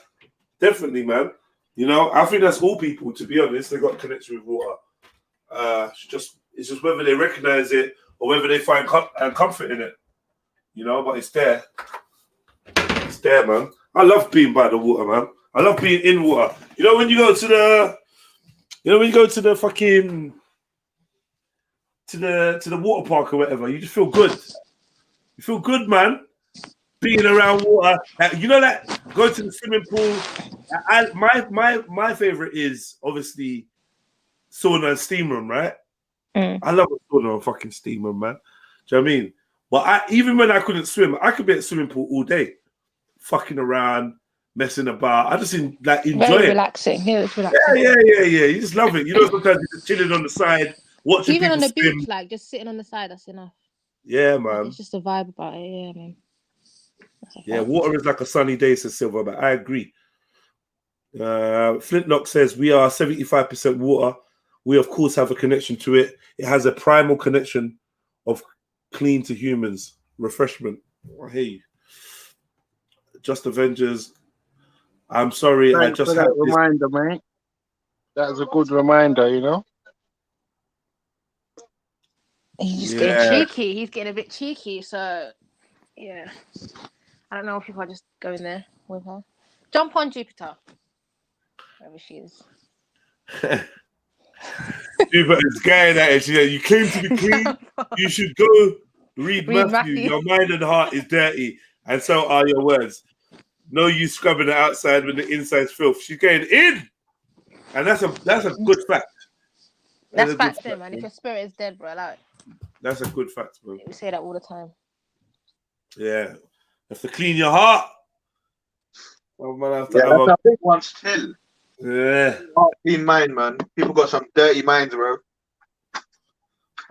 Definitely, man. I think that's all people, to be honest. They got a connection with water. It's just whether they recognize it or whether they find comfort in it. But it's there. It's there, man. I love being by the water, man. I love being in water. When you go to You know when you go to the fucking to the water park or whatever, you just feel good. You feel good, man. Being around water, you know that going to the swimming pool. My favorite is obviously sauna and steam room, right? I love a sauna and fucking steam room, man. Do you know what I mean? But even when I couldn't swim, I could be at the swimming pool all day, fucking around, messing about. I just enjoy Very it. relaxing. Yeah, it's relaxing. Yeah. You just love it. You know, sometimes you're just chilling on the side, watching Even people on the swim. beach, like just sitting on the side, that's enough. Yeah, Like, man. it's just a vibe about it. Yeah, man. Yeah, water is like a sunny day, says Silver, but I agree. Flintlock says we are 75% water. We, of course, have a connection to it. It has a primal connection of clean to humans. Refreshment. I hear you. Just Avengers. I'm sorry, Thanks I just for had that this. reminder, mate. That was a good reminder, you know. He's just getting cheeky. He's getting a bit cheeky. So, yeah. I don't know if I just go in there with her. Jump on Jupiter. Wherever she is. Jupiter's going at it. She said, you claim to be clean. You should go read Matthew. Your mind and heart is dirty, and so are your words. No use scrubbing the outside when the inside's filth. She's going in. And that's a good fact. That's facts, man. If your spirit is dead, bro, allow it. That's a good fact, bro. We say that all the time. Yeah. You have to clean your heart. Oh, man, That's a big one still. Yeah. Heart clean mind, man. People got some dirty minds, bro.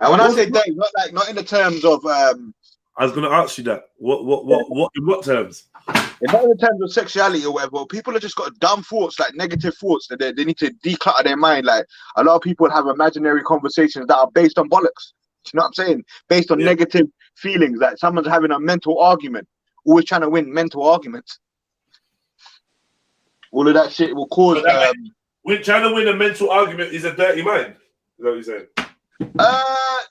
And when I say dirty, not in the terms of I was gonna ask you that. What in what terms? Not in terms of sexuality or whatever. People have just got dumb thoughts, like negative thoughts that they need to declutter their mind. Like a lot of people have imaginary conversations that are based on bollocks. You know what I'm saying? Based on negative feelings. Like someone's having a mental argument, always trying to win mental arguments. All of that shit will cause. Trying to win a mental argument is a dirty mind. Is that what you're saying?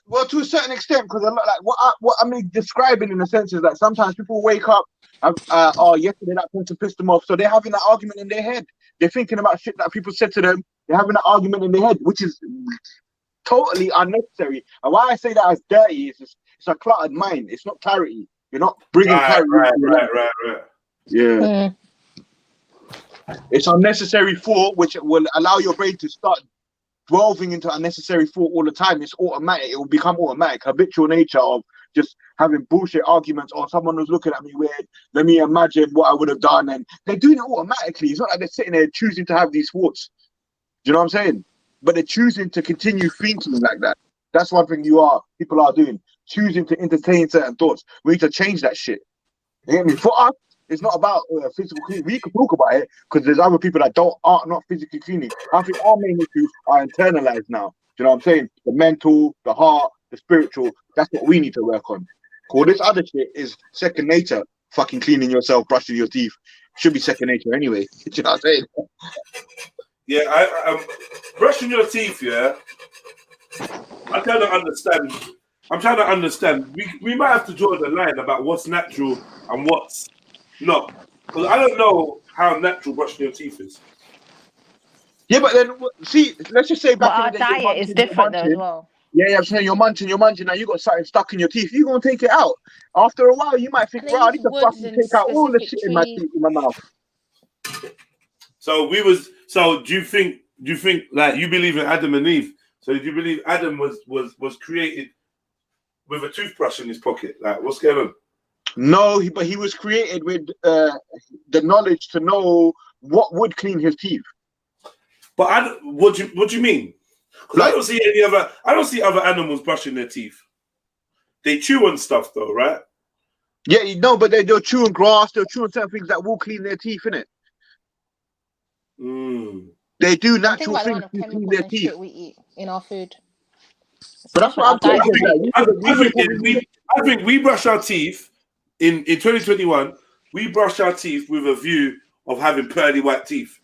Well, to a certain extent, because like what I'm describing in a sense is like sometimes people wake up, yesterday that person pissed them off, so they're having that argument in their head. They're thinking about shit that people said to them. They're having that argument in their head, which is totally unnecessary. And why I say that as dirty is it's a cluttered mind. It's not clarity. You're not bringing clarity. Right. Yeah. It's unnecessary thought, which will allow your brain to start delving into unnecessary thought all the time. It's automatic. It will become automatic. Habitual nature of just having bullshit arguments, or someone was looking at me weird. Let me imagine what I would have done, and they're doing it automatically. It's not like they're sitting there choosing to have these thoughts. Do you know what I'm saying? But they're choosing to continue thinking like that. That's one thing people are doing, choosing to entertain certain thoughts. We need to change that shit. You get me? For us, it's not about physical cleaning. We can talk about it because there's other people that are not physically cleaning. I think our main issues are internalized now. Do you know what I'm saying? The mental, the heart, the spiritual. That's what we need to work on. All this other shit is second nature. Fucking cleaning yourself, brushing your teeth should be second nature anyway. Do you know what I'm saying? Yeah, I brushing your teeth. Yeah, I'm trying to understand. We might have to draw the line about what's natural and what's not, because I don't know how natural brushing your teeth is. Yeah, but then see, let's just say back But our in the day, diet is different though as well. Yeah, I'm saying you're munching. Now you got something stuck in your teeth. You're gonna take it out. After a while, you might think, And they "Bro, I use need to woods fucking and take out all the specific shit in my trees. teeth, in my mouth." So do you think like you believe in Adam and Eve? So do you believe Adam was created with a toothbrush in his pocket? Like, what's going on? No, but he was created with the knowledge to know what would clean his teeth. But what do you mean? Because I don't see other animals brushing their teeth. They chew on stuff though, right? Yeah, but they're chewing grass. They're chewing certain things that will clean their teeth, innit? They do natural things to clean their teeth. Shit we eat in our food. But that's what I'm talking about. I think we brush our teeth in 2021. We brush our teeth with a view of having pearly white teeth.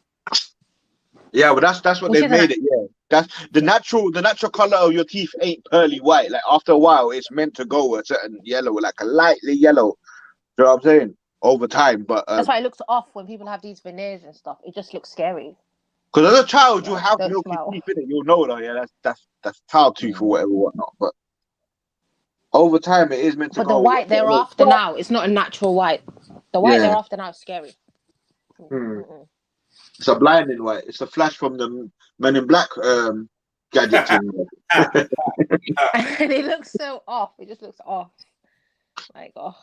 Yeah, but that's what they made it. Yeah, that's the natural color of your teeth ain't pearly white. Like after a while, it's meant to go a certain yellow, like a lightly yellow. You know what I'm saying? Over time, but that's why it looks off when people have these veneers and stuff. It just looks scary. Because as a child, you have Don't milky smile. teeth in it. You'll know though, yeah, that's child tooth or whatever, whatnot. But over time, it is meant to But the go. white they're after now, it's not a natural white. The white they're Yeah. after now is scary. It's a blinding white. It's a flash from the Men in Black gadget thing. And it looks so off. It just looks off. Like, oh.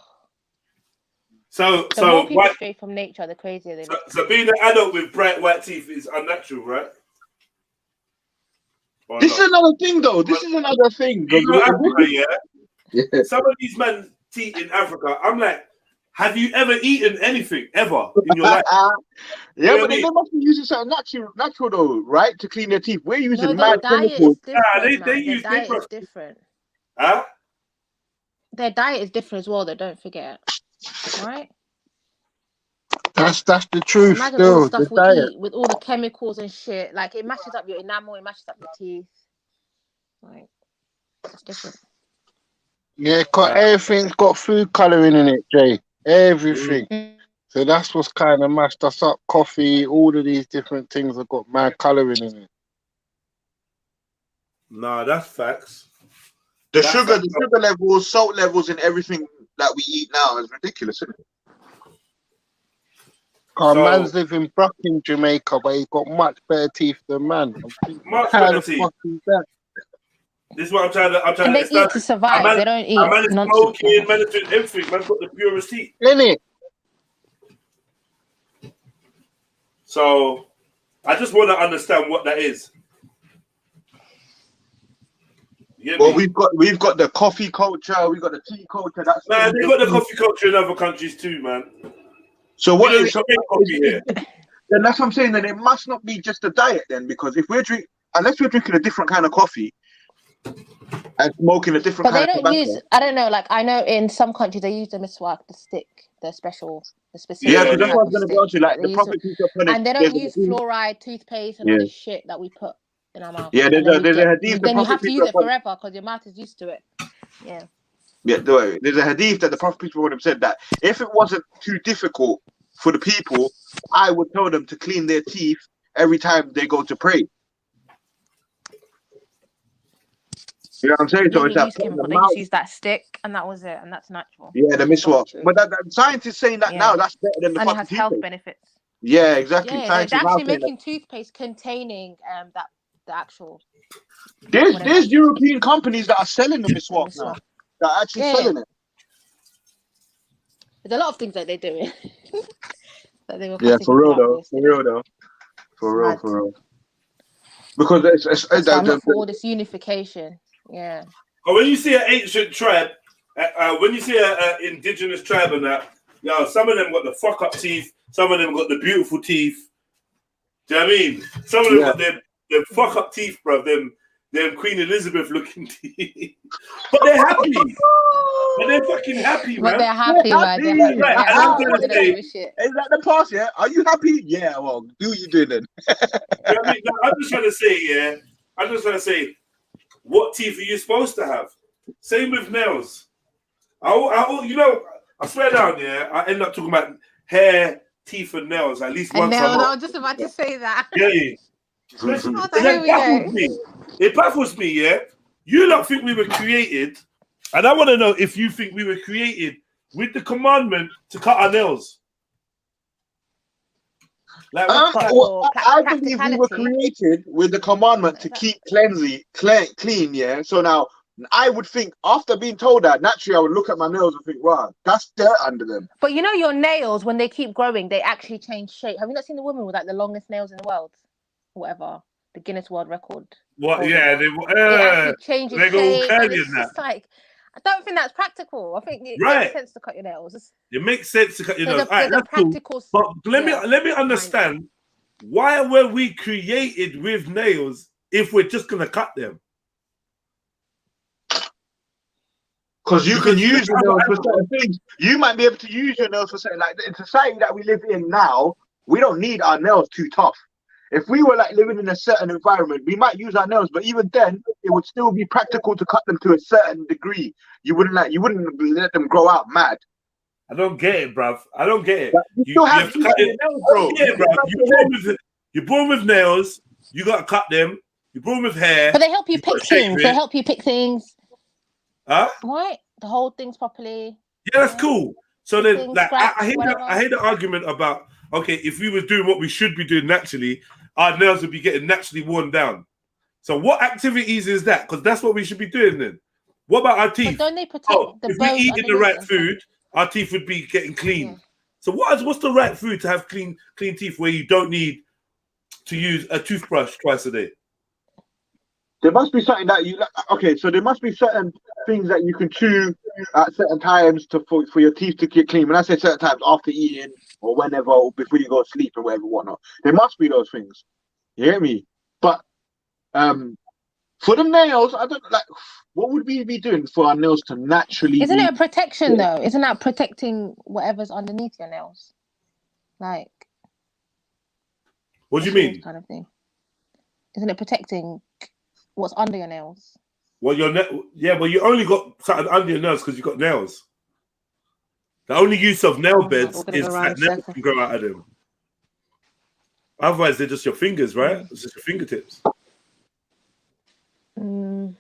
So The more people white, stray from nature, the crazier they look. so being an adult with bright white teeth is unnatural, right? Or This not? is another thing, though. This is another thing. You know Africa, Yeah. Some of these men teeth in Africa, I'm like, have you ever eaten anything ever in your life? Yeah, You know but what I they mean? must be using something natural though, right? To clean their teeth. We're using No, mad their diet chemicals. is different, they man. Their use diet different. is different. Huh? Their diet is different as well, though, don't forget. Right? That's the truth. Imagine all the Still, stuff the we diet. eat with all the chemicals and shit. Like, it mashes up your enamel, it mashes up your teeth. Like, it's different. Yeah, cause everything's got food coloring in it, Jay. Everything. Mm. So that's what's kind of mashed us up. Coffee, all of these different things have got mad coloring in it. Nah, that's facts. The sugar levels, salt levels, and everything that we eat now is ridiculous, isn't it? Man's living Brock in Jamaica, but he got much better teeth than man. I'm thinking, Much how better the teeth. fuck is that? This is what I'm trying to And they understand. eat to survive. They don't eat A man is nonsense. smoking, man is doing everything. Man's got the purest teeth. Innit? So I just want to understand what that is. Well, we've got the coffee culture, we've got the tea culture. That's Man, they got the coffee culture in other countries too, man. So what We is don't make coffee here. then that's what I'm saying. Then it must not be just a diet then, because if unless we're drinking a different kind of coffee and smoking a different But they kind of don't tobacco. use, I don't know, like, I know in some countries they use the miswak, the stick, the specific. Yeah, because that's what I was type going of to go to. Like stick. the They use Prophet peace be upon him, and they there's don't a use hadith- fluoride, toothpaste, and all this shit that we put in our mouth. Yeah, And there's then a we hadith. The then you Prophet have to peace use be it upon forever because your mouth is used to it. Yeah. Yeah, there's a hadith that the Prophet peace be upon him said that if it wasn't too difficult for the people, I would tell them to clean their teeth every time they go to pray. You know what I'm saying? They So didn't it's that use chemical. the They mouth. just used that stick, and that was it, and that's natural. Yeah, the miswak. But that scientists saying that Yeah. now, that's better than the And it fucking has health toothpaste. benefits. Yeah, exactly. Yeah, they're Scientists now actually saying that. making toothpaste containing the actual. There's European companies that are selling the miswak now. That are actually Yeah, selling it. There's a lot of things that they're doing. That they were Yeah, cutting for people real out though. for For real though. For real. Because That's why I'm not for all this unification. Yeah. But when you see an ancient tribe, when you see an indigenous tribe and that, some of them got the fuck up teeth, some of them got the beautiful teeth. Do you know what I mean? Some of them got them fuck up teeth, bro. Them Queen Elizabeth looking teeth. But they're happy. But they're fucking happy, man. But they're happy, man. They're happy. Right. Yeah, And I'm they trying to don't say, give a shit. Is that the past, yeah? Are you happy? Yeah, well, do you doing then? you know what I mean? No, I'm just trying to say, what teeth are you supposed to have? Same with nails. I swear down, I end up talking about hair, teeth, and nails at least once a I month. was just about to say that. Yeah. Here we go. It baffles me, yeah? You lot think we were created, and I want to know if you think we were created with the commandment to cut our nails. Like, I believe we were created with the commandment to keep clean, yeah? So now, I would think, after being told that, naturally I would look at my nails and think, wow, that's dirt under them. But you know your nails, when they keep growing, they actually change shape. Have you not seen the woman with like the longest nails in the world? Whatever. The Guinness World Record. What? Yeah, it actually changes they go all shape. curly And it's and that. just like, I don't think that's practical. I think it Right. makes sense to cut your nails. It makes sense to cut your nails. There's a practical. But let me understand, why were we created with nails if we're just gonna cut them? Because you can use your nails for certain things. You might be able to use your nails for certain, like in society that we live in now, we don't need our nails too tough. If we were like living in a certain environment, we might use our nails, but even then, it would still be practical to cut them to a certain degree. You wouldn't let them grow out mad. I don't get it, bruv. I don't get it. You still have to cut your nails, bro. Yeah, bruv. You're born with nails. You gotta cut them. You're born with hair. But they help you pick things. They help you pick things. Huh? Right? The whole thing's properly. Yeah, that's cool. So then, things, like, scratch, I hear the argument about, okay, if we were doing what we should be doing naturally, our nails would be getting naturally worn down. So what activities is that? Because that's what we should be doing then. What about our teeth? But don't they protect the if we're bones eating the underneath right and food, our teeth would be getting clean. Yeah. So what's the right food to have clean teeth where you don't need to use a toothbrush twice a day? There must be something that you like. Okay, so there must be certain things that you can chew at certain times for your teeth to get clean. When I say certain times, after eating or whenever, or before you go to sleep or whatever, whatnot. There must be those things. You hear me? But for the nails, I don't like. What would we be doing for our nails to naturally? Isn't it a protection though? Isn't that protecting whatever's underneath your nails? Like. What do you mean? Kind of thing. Isn't it protecting what's under your nails? Well, well, you only got something under your nails because you got nails. The only use of nail beds is that nails can grow out of them. Otherwise, they're just your fingers, right? It's just your fingertips. So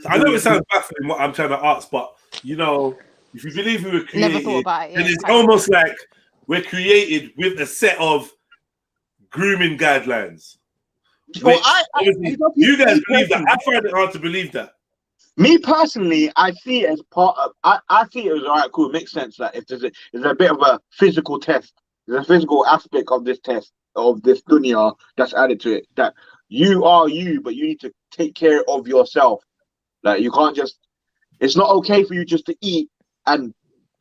I know it sounds baffling what I'm trying to ask, but you know, if you believe we were created, Never thought about it, yeah, then it's almost like we're created with a set of grooming guidelines. Well, you guys believe that. I find it hard to believe that. Me personally, I see it as part of. I see it as all right, cool. It makes sense that if there's a bit of a physical test, there's a physical aspect of this test of this dunya that's added to it. That you are you, but you need to take care of yourself. Like you can't just. It's not okay for you just to eat and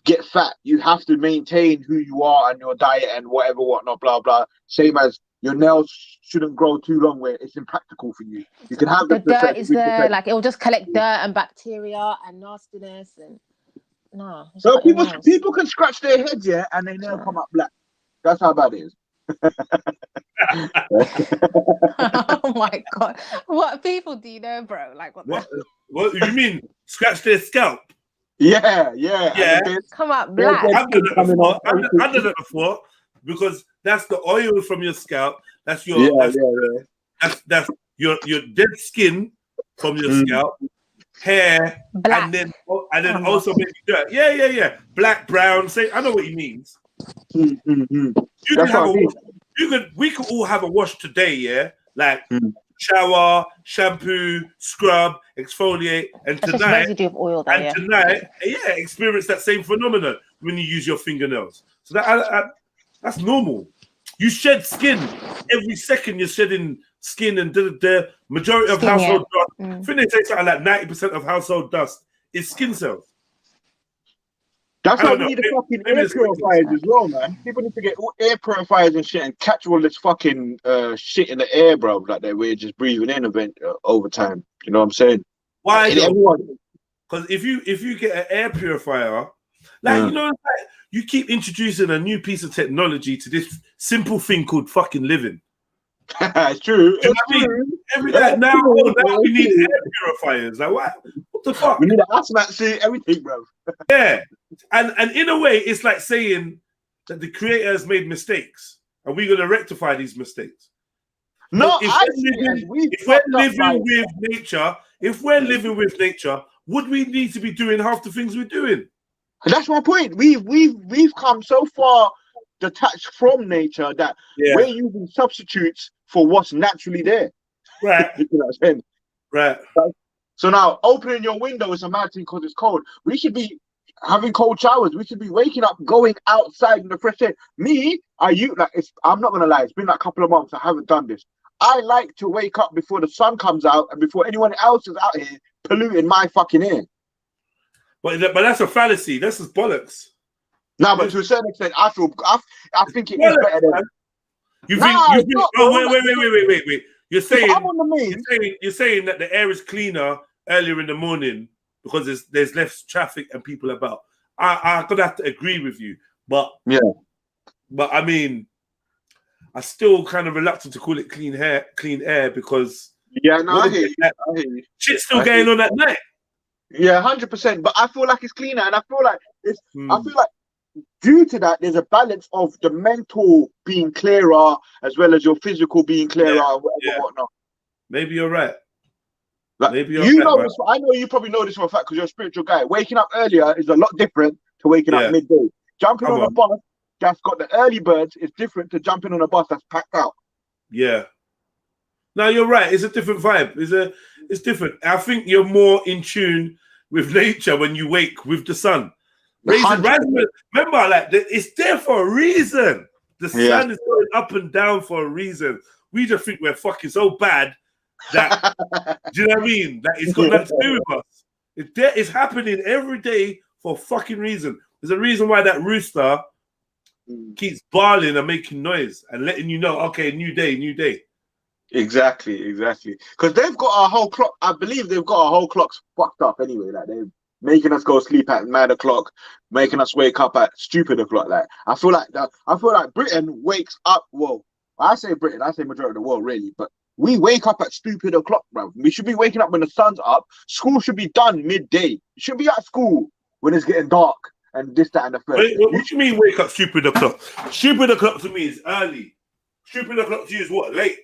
get fat. You have to maintain who you are and your diet and whatever, whatnot, blah blah. Same as your nails shouldn't grow too long where it's impractical for you. You can have the dirt is there, like it will just collect dirt and bacteria and nastiness and no. So people can scratch their heads, yeah, and their nail come up black. That's how bad it is. Oh my god! What people do you know, bro? Like what? What do you mean? Scratch their scalp? Yeah. Come up black. I've done that before because that's the oil from your scalp. That's your that's your dead skin from your scalp, hair, black. and then also maybe dirt. Yeah. Black, brown. Say, I know what he means. We could all have a wash today, yeah, like shower, shampoo, scrub, exfoliate, and That's tonight, just residue of oil, experience that same phenomenon when you use your fingernails. So that's normal. You shed skin every second. You're shedding skin, and the majority of household dust. I think they say something like 90% of household dust is skin cells. That's why we need the fucking air purifiers as well, man. People need to get air purifiers and shit and catch all this fucking shit in the air, bro. Like that we're just breathing in over time. You know what I'm saying? Why? Because if you get an air purifier, you know, like, you keep introducing a new piece of technology to this simple thing called fucking living. It's true. You know what I mean? Now we need air purifiers. Like what the fuck? We need an hazmat suit, everything, bro. Yeah, and in a way, it's like saying that the creator has made mistakes, and we're gonna rectify these mistakes. No, if we're living with nature, would we need to be doing half the things we're doing? That's my point. We've come so far detached from nature that we're using substitutes for what's naturally there. Right. You know what I'm saying? Right. So now opening your window is a mad thing because it's cold. We should be having cold showers. We should be waking up, going outside in the fresh air. I'm not gonna lie, it's been like a couple of months I haven't done this. I like to wake up before the sun comes out and before anyone else is out here polluting my fucking air. But that's a fallacy. That's just bollocks. No, but to a certain extent, I think it is better than. Wait. You're saying you're saying that the air is cleaner earlier in the morning because there's less traffic and people about. I'm gonna have to agree with you, but I mean, I'm still kind of reluctant to call it clean air because I hear you. Shit's still going on at night. Yeah, 100%. But I feel like it's cleaner, and I feel like due to that, there's a balance of the mental being clearer as well as your physical being clearer and whatnot. Maybe you're right. Like, Maybe you're you right, know man. this. I know you probably know this for a fact because you're a spiritual guy. Waking up earlier is a lot different to waking up midday. Jumping on a bus that's got the early birds is different to jumping on a bus that's packed out. Yeah. No, you're right. It's a different vibe. It's different. I think you're more in tune with nature when you wake with the sun. Remember, like it's there for a reason. The sun is going up and down for a reason. We just think we're fucking so bad that do you know what I mean? That it's got nothing to do with us. It's happening every day for a fucking reason. There's a reason why that rooster keeps barling and making noise and letting you know, okay, new day, new day. Exactly. Because they've got a whole clock. I believe they've got a whole clock fucked up anyway. Like they're making us go sleep at mad o'clock, making us wake up at stupid o'clock. Like I feel like Britain wakes up. Well, I say Britain, I say majority of the world really, but we wake up at stupid o'clock, bro. We should be waking up when the sun's up. School should be done midday. You should be at school when it's getting dark and this, that, and the third. Wait, what do you mean wake up stupid o'clock? Stupid o'clock to me is early. Stupid o'clock to you is what? Late?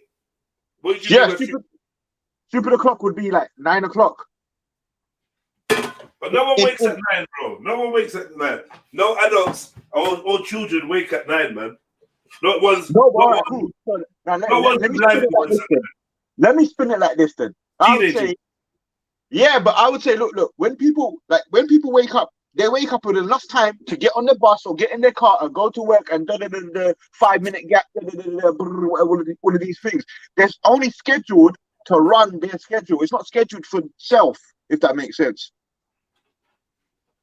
What do you mean? Stupid o'clock would be like 9 o'clock. But no one wakes at 9, bro. No one wakes at 9. No adults or children wake at 9, man. Not one's. Cool. Let me spin it like this then. I would say, but I would say, look. When people wake up, they wake up with enough time to get on the bus or get in their car and go to work and the 5-minute gap, all of these things. There's only scheduled to run their schedule. It's not scheduled for self, if that makes sense.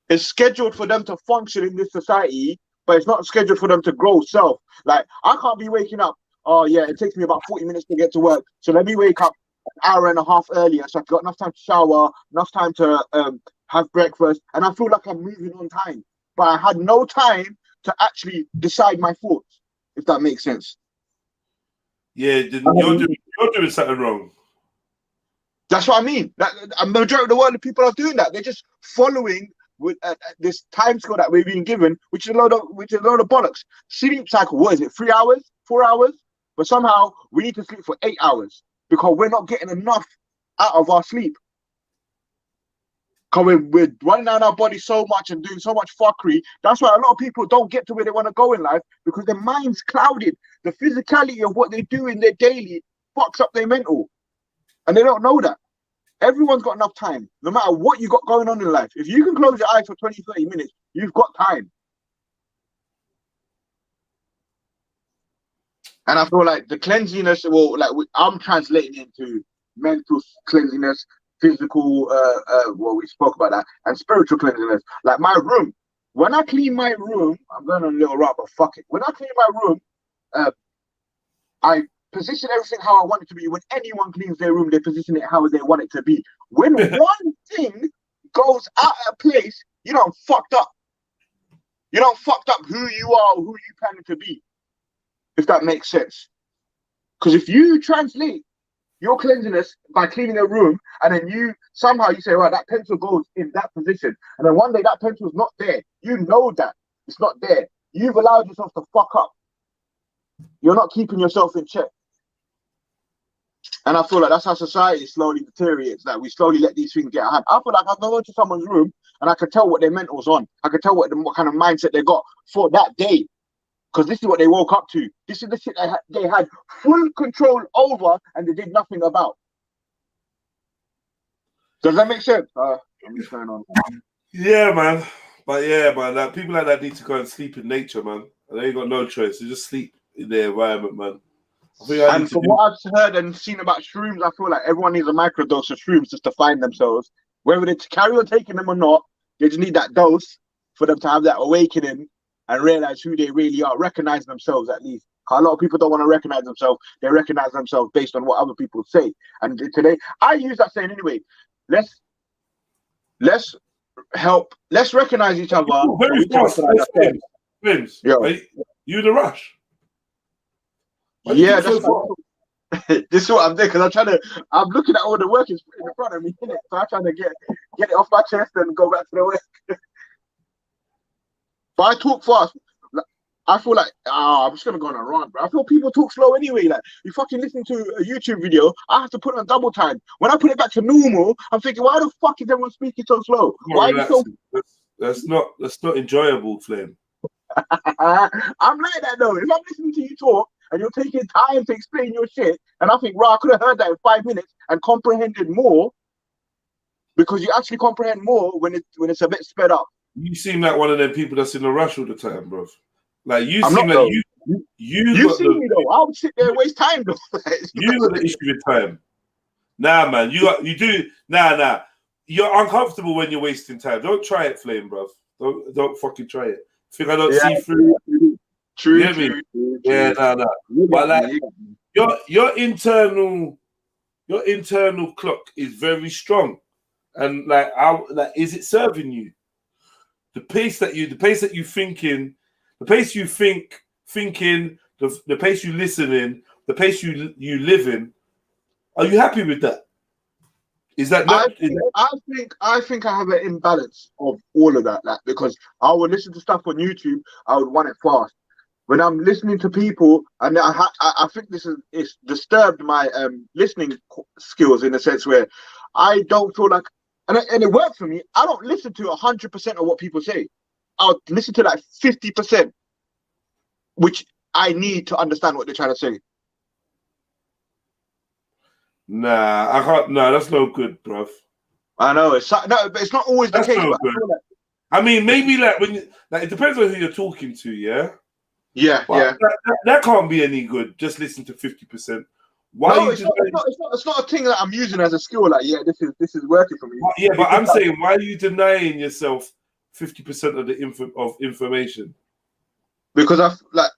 It's scheduled for them to function in this society, but it's not scheduled for them to grow self. Like, I can't be waking up, oh yeah, it takes me about 40 minutes to get to work, so let me wake up an hour and a half earlier so I've got enough time to shower, enough time to have breakfast, and I feel like I'm moving on time. But I had no time to actually decide my thoughts, if that makes sense. Yeah, you're doing something wrong. That's what I mean. A majority of the world of people are doing that. They're just following with this time scale that we've been given, which is a load of bollocks. Sleep cycle, what is it? 3 hours, 4 hours? But somehow we need to sleep for 8 hours because we're not getting enough out of our sleep. Because we're running down our body so much and doing so much fuckery. That's why a lot of people don't get to where they want to go in life because their mind's clouded. The physicality of what they do in their daily fucks up their mental. And they don't know that. Everyone's got enough time, no matter what you got going on in life. If you can close your eyes for 20, 30 minutes, you've got time. And I feel like the cleanliness, I'm translating into mental cleanliness, physical, we spoke about that, and spiritual cleanliness. Like my room, when I clean my room, I'm going on a little rant, but fuck it. When I clean my room, I position everything how I want it to be. When anyone cleans their room, they position it how they want it to be. When one thing goes out of place, you don't fucked up. You don't fucked up who you are or who you planning to be, if that makes sense. Because if you translate your cleanliness by cleaning a room, and then you somehow you say, right, that pencil goes in that position, and then one day that pencil's not there. You know that it's not there. You've allowed yourself to fuck up. You're not keeping yourself in check. And I feel like that's how society slowly deteriorates. Like we slowly let these things get out of hand. I feel like I can go into someone's room and I can tell what their mental's on. I can tell what kind of mindset they got for that day. Because this is what they woke up to. This is the shit they had full control over and they did nothing about. Does that make sense? I'm just going on. Yeah, man. But yeah, man, like, people like that need to go and sleep in nature, man. And they ain't got no choice. They just sleep in their environment, man. And from what I've heard and seen about shrooms, I feel like everyone needs a microdose of shrooms just to find themselves. Whether they carry on taking them or not, they just need that dose for them to have that awakening and realize who they really are, recognize themselves at least. A lot of people don't want to recognize themselves. They recognize themselves based on what other people say. And today, I use that saying anyway. Let's help. Let's recognize each other. Vince, you in a rush? Yeah, that's this is what I'm doing because I'm looking at all the work in front of me, innit? So I'm trying to get it off my chest and go back to the work. If I talk fast, I feel like I'm just gonna go on a rant, bro. I feel people talk slow anyway. Like you fucking listen to a YouTube video, I have to put it on double time. When I put it back to normal, I'm thinking, why the fuck is everyone speaking so slow? Why are you so? That's not enjoyable, Flame. I'm like that though. If I'm listening to you talk and you're taking time to explain your shit, and I think, right, I could have heard that in 5 minutes and comprehended more, because you actually comprehend more when it's a bit sped up. You seem like one of them people that's in a rush all the time, bro. Like you I'm seem not, like though. you see me though. I would sit there and waste time though. You got the issue with time. Nah, man. You do. Nah. You're uncomfortable when you're wasting time. Don't try it, Flame, bro. Don't fucking try it. Think I don't see through. True. You know what I mean? Yeah, nah. But like your internal clock is very strong, and like is it serving you? The pace that you thinking, the pace you thinking, the pace you listening, the pace you live in. Are you happy with that? Is that not? I think I have an imbalance of all of that, like, because I would listen to stuff on YouTube, I would want it fast. When I'm listening to people, and I think it's disturbed my listening skills in a sense where I don't feel like, and it works for me. I don't listen to 100% of what people say. I'll listen to like 50%, which I need to understand what they're trying to say. Nah, I can't. Nah, that's no good, bruv. I know it's not always the case. No But good. I mean, maybe like when it depends on who you're talking to, yeah. Yeah, but that can't be any good. Just listen to 50%. Why? No, it's not a thing that I'm using as a skill. Like, yeah, this is working for me. Yeah, but I'm saying, why are you denying yourself 50% of the information? Because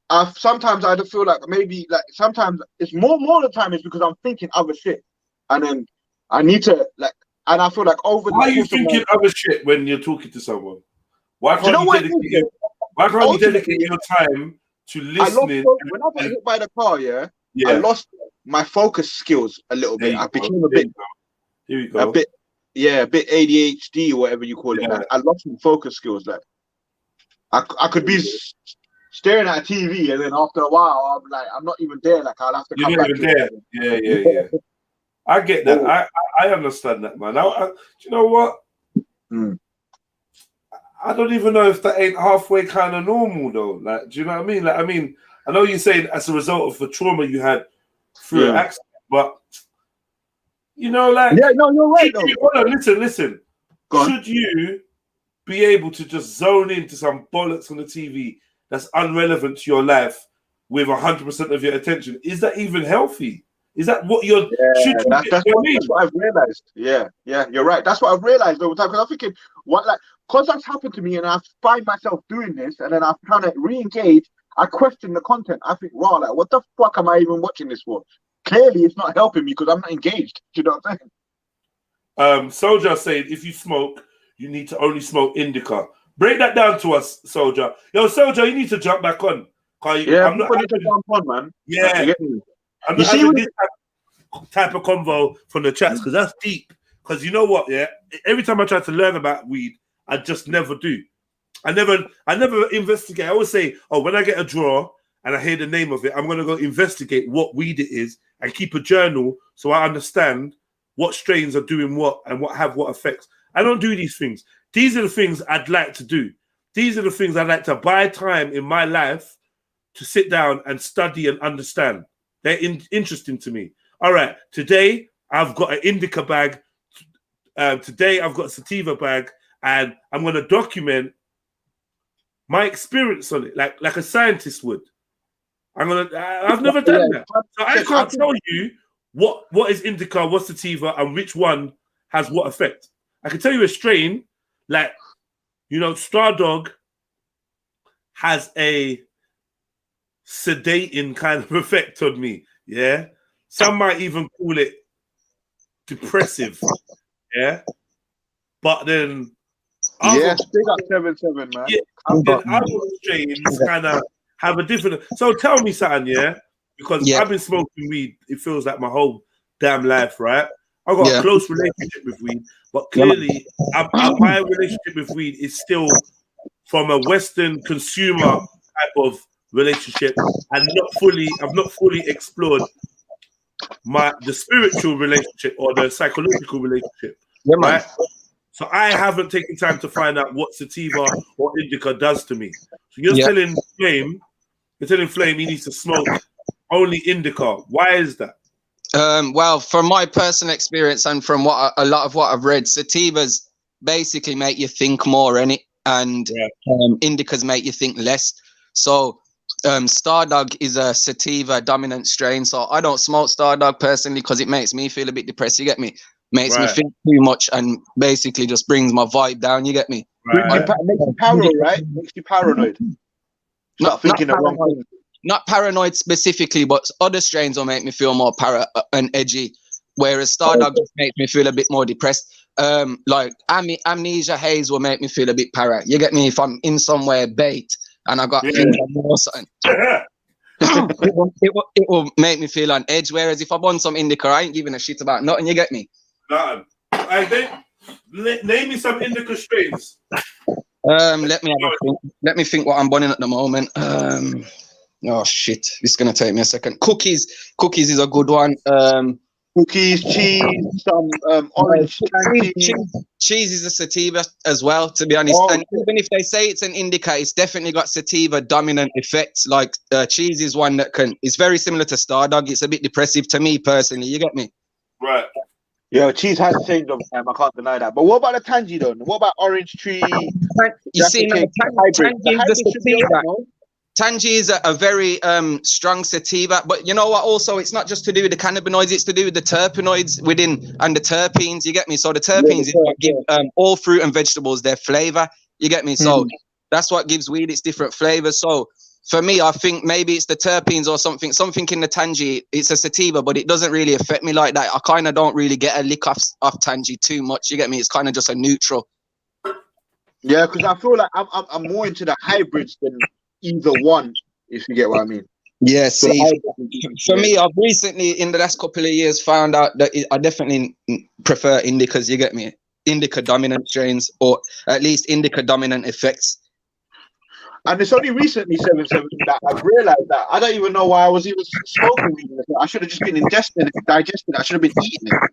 I sometimes I feel like maybe like sometimes it's more of the time it's because I'm thinking other shit, and then I need to like, and I feel like over. Why are you thinking other shit when you're talking to someone? Why can't you dedicate your time to listening? When I got hit by the car, I lost my focus skills a little bit. I became a bit. Here we go. A bit ADHD or whatever you call it. Like, I lost my focus skills. Like I could be staring at a TV, and then after a while, I'm not even there. Like I'll have to come back. You're not even there. Yeah. I get that. I understand that, man. Do you know what? I don't even know if that ain't halfway kind of normal though. Like, do you know what I mean? Like, I mean, I know you're saying as a result of the trauma you had through an accident, but you know, like, you're right. Hold on, listen. Should you be able to just zone into some bollocks on the TV that's irrelevant to your life with 100% of your attention? Is that even healthy? Is that what you're? That's what I've realized. Yeah, you're right. That's what I've realized over time. Because I'm thinking, because that's happened to me, and I find myself doing this, and then I'm trying to re-engage. I question the content. I think, raw, like, what the fuck am I even watching this for? Clearly, it's not helping me because I'm not engaged. Do you know what I'm saying? Soldier said, if you smoke, you need to only smoke indica. Break that down to us, Soldier. Yo, Soldier, you need to jump back on. I'm not ready to jump on, man. Yeah. I'm not having this type of convo from the chats because that's deep. Because you know what, yeah? Every time I try to learn about weed, I just never do. I never investigate. I always say, oh, when I get a draw and I hear the name of it, I'm going to go investigate what weed it is and keep a journal so I understand what strains are doing what and what have what effects. I don't do these things. These are the things I'd like to do. These are the things I'd like to buy time in my life to sit down and study and understand. They're interesting to me. All right, today I've got an indica bag. Today I've got a sativa bag, and I'm going to document my experience on it, like a scientist would. I've never done that, so I can't tell you what is indica, what's sativa, and which one has what effect. I can tell you a strain, like, you know, Star Dog has a sedating kind of effect on me. Yeah, some might even call it depressive. Yeah, but then big up 7-7, man. Yeah, and then other strains kind of have a different. So tell me something, yeah, because I've been smoking weed. It feels like my whole damn life, right? I've got a close relationship with weed, but clearly my relationship with weed is still from a Western consumer type of relationship, and I've not fully explored the spiritual relationship or the psychological relationship. Yeah, man. Right? So I haven't taken time to find out what sativa or indica does to me. So you're telling Flame he needs to smoke only indica. Why is that? Well, from my personal experience and from a lot of what I've read, sativas basically make you think more, and indicas make you think less. So Stardog is a sativa dominant strain. So I don't smoke Stardog personally because it makes me feel a bit depressed. You get me? Makes me think too much and basically just brings my vibe down. You get me? Makes you paranoid, right? Makes you paranoid. Start thinking the wrong thing. Not paranoid specifically, but other strains will make me feel more and edgy. Whereas Stardog just makes me feel a bit more depressed. Like Amnesia Haze will make me feel a bit para. You get me? If I'm in somewhere bait and I got things or something. it will make me feel on edge. Whereas if I want some indica, I ain't giving a shit about nothing. You get me? Nothing. Name me some indica strains. Let me have a think. Let me think what I'm burning at the moment. Oh shit, this is gonna take me a second. Cookies is a good one. Cookies, cheese, some orange cheese is a sativa as well, to be honest. And even if they say it's an indica, it's definitely got sativa dominant effects. Like cheese is one that it's very similar to Stardog. It's a bit depressive to me personally. You get me? Right. Yeah, cheese has changed over time. I can't deny that. But what about the tangy though? What about orange tree? You see, Tangy is a very strong sativa, but you know what? Also, it's not just to do with the cannabinoids; it's to do with the terpenoids within and the terpenes. You get me? So the terpenes is what give all fruit and vegetables their flavor. You get me? So that's what gives weed its different flavors. So for me, I think maybe it's the terpenes or something in the Tangy. It's a sativa, but it doesn't really affect me like that. I kind of don't really get a lick off Tangy too much. You get me? It's kind of just a neutral. Yeah, because I feel like I'm more into the hybrids than either one, if you get what I mean. Yeah, see, for me, I've recently, in the last couple of years, found out that I definitely prefer indicas, you get me? Indica dominant strains, or at least indica dominant effects. And it's only recently, 7-7, that I've realized that I don't even know why I was even smoking weed. I should have just been ingesting it, digesting it. I should have been eating it.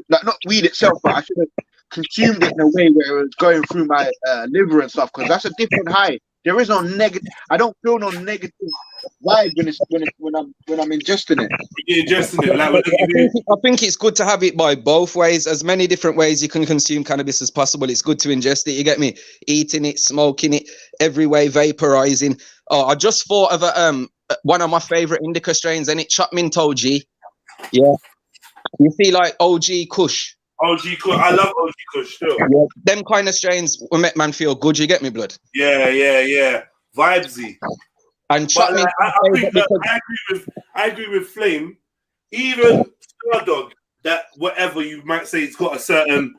Like not weed itself, but I should have consumed it in a way where it was going through my liver and stuff, because that's a different high. There is no negative. I don't feel no negative vibe when I'm ingesting it. You're ingesting it. I think it's good to have it by both ways. As many different ways you can consume cannabis as possible. It's good to ingest it. You get me? Eating it, smoking it, every way, vaporizing. Oh, I just thought of one of my favorite indica strains, and it Chop Mint OG. Yeah, you see, like OG Kush. OG Kush. I love OG Kush still. Yeah, them kind of strains will make man feel good. You get me, blood? Yeah. Vibesy. And Chop Mint. I agree with Flame. Even Stardog, that whatever you might say, it's got a certain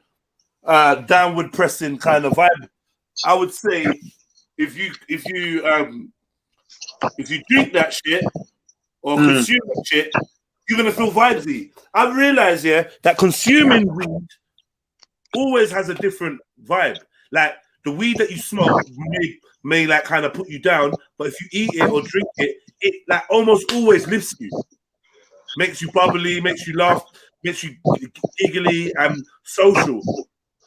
downward pressing kind of vibe. I would say if you drink that shit or consume that shit, you're gonna feel vibesy. I've realized, that consuming weed always has a different vibe. Like the weed that you smoke may like kind of put you down, but if you eat it or drink it, it like almost always lifts you, makes you bubbly, makes you laugh, makes you giggly and social.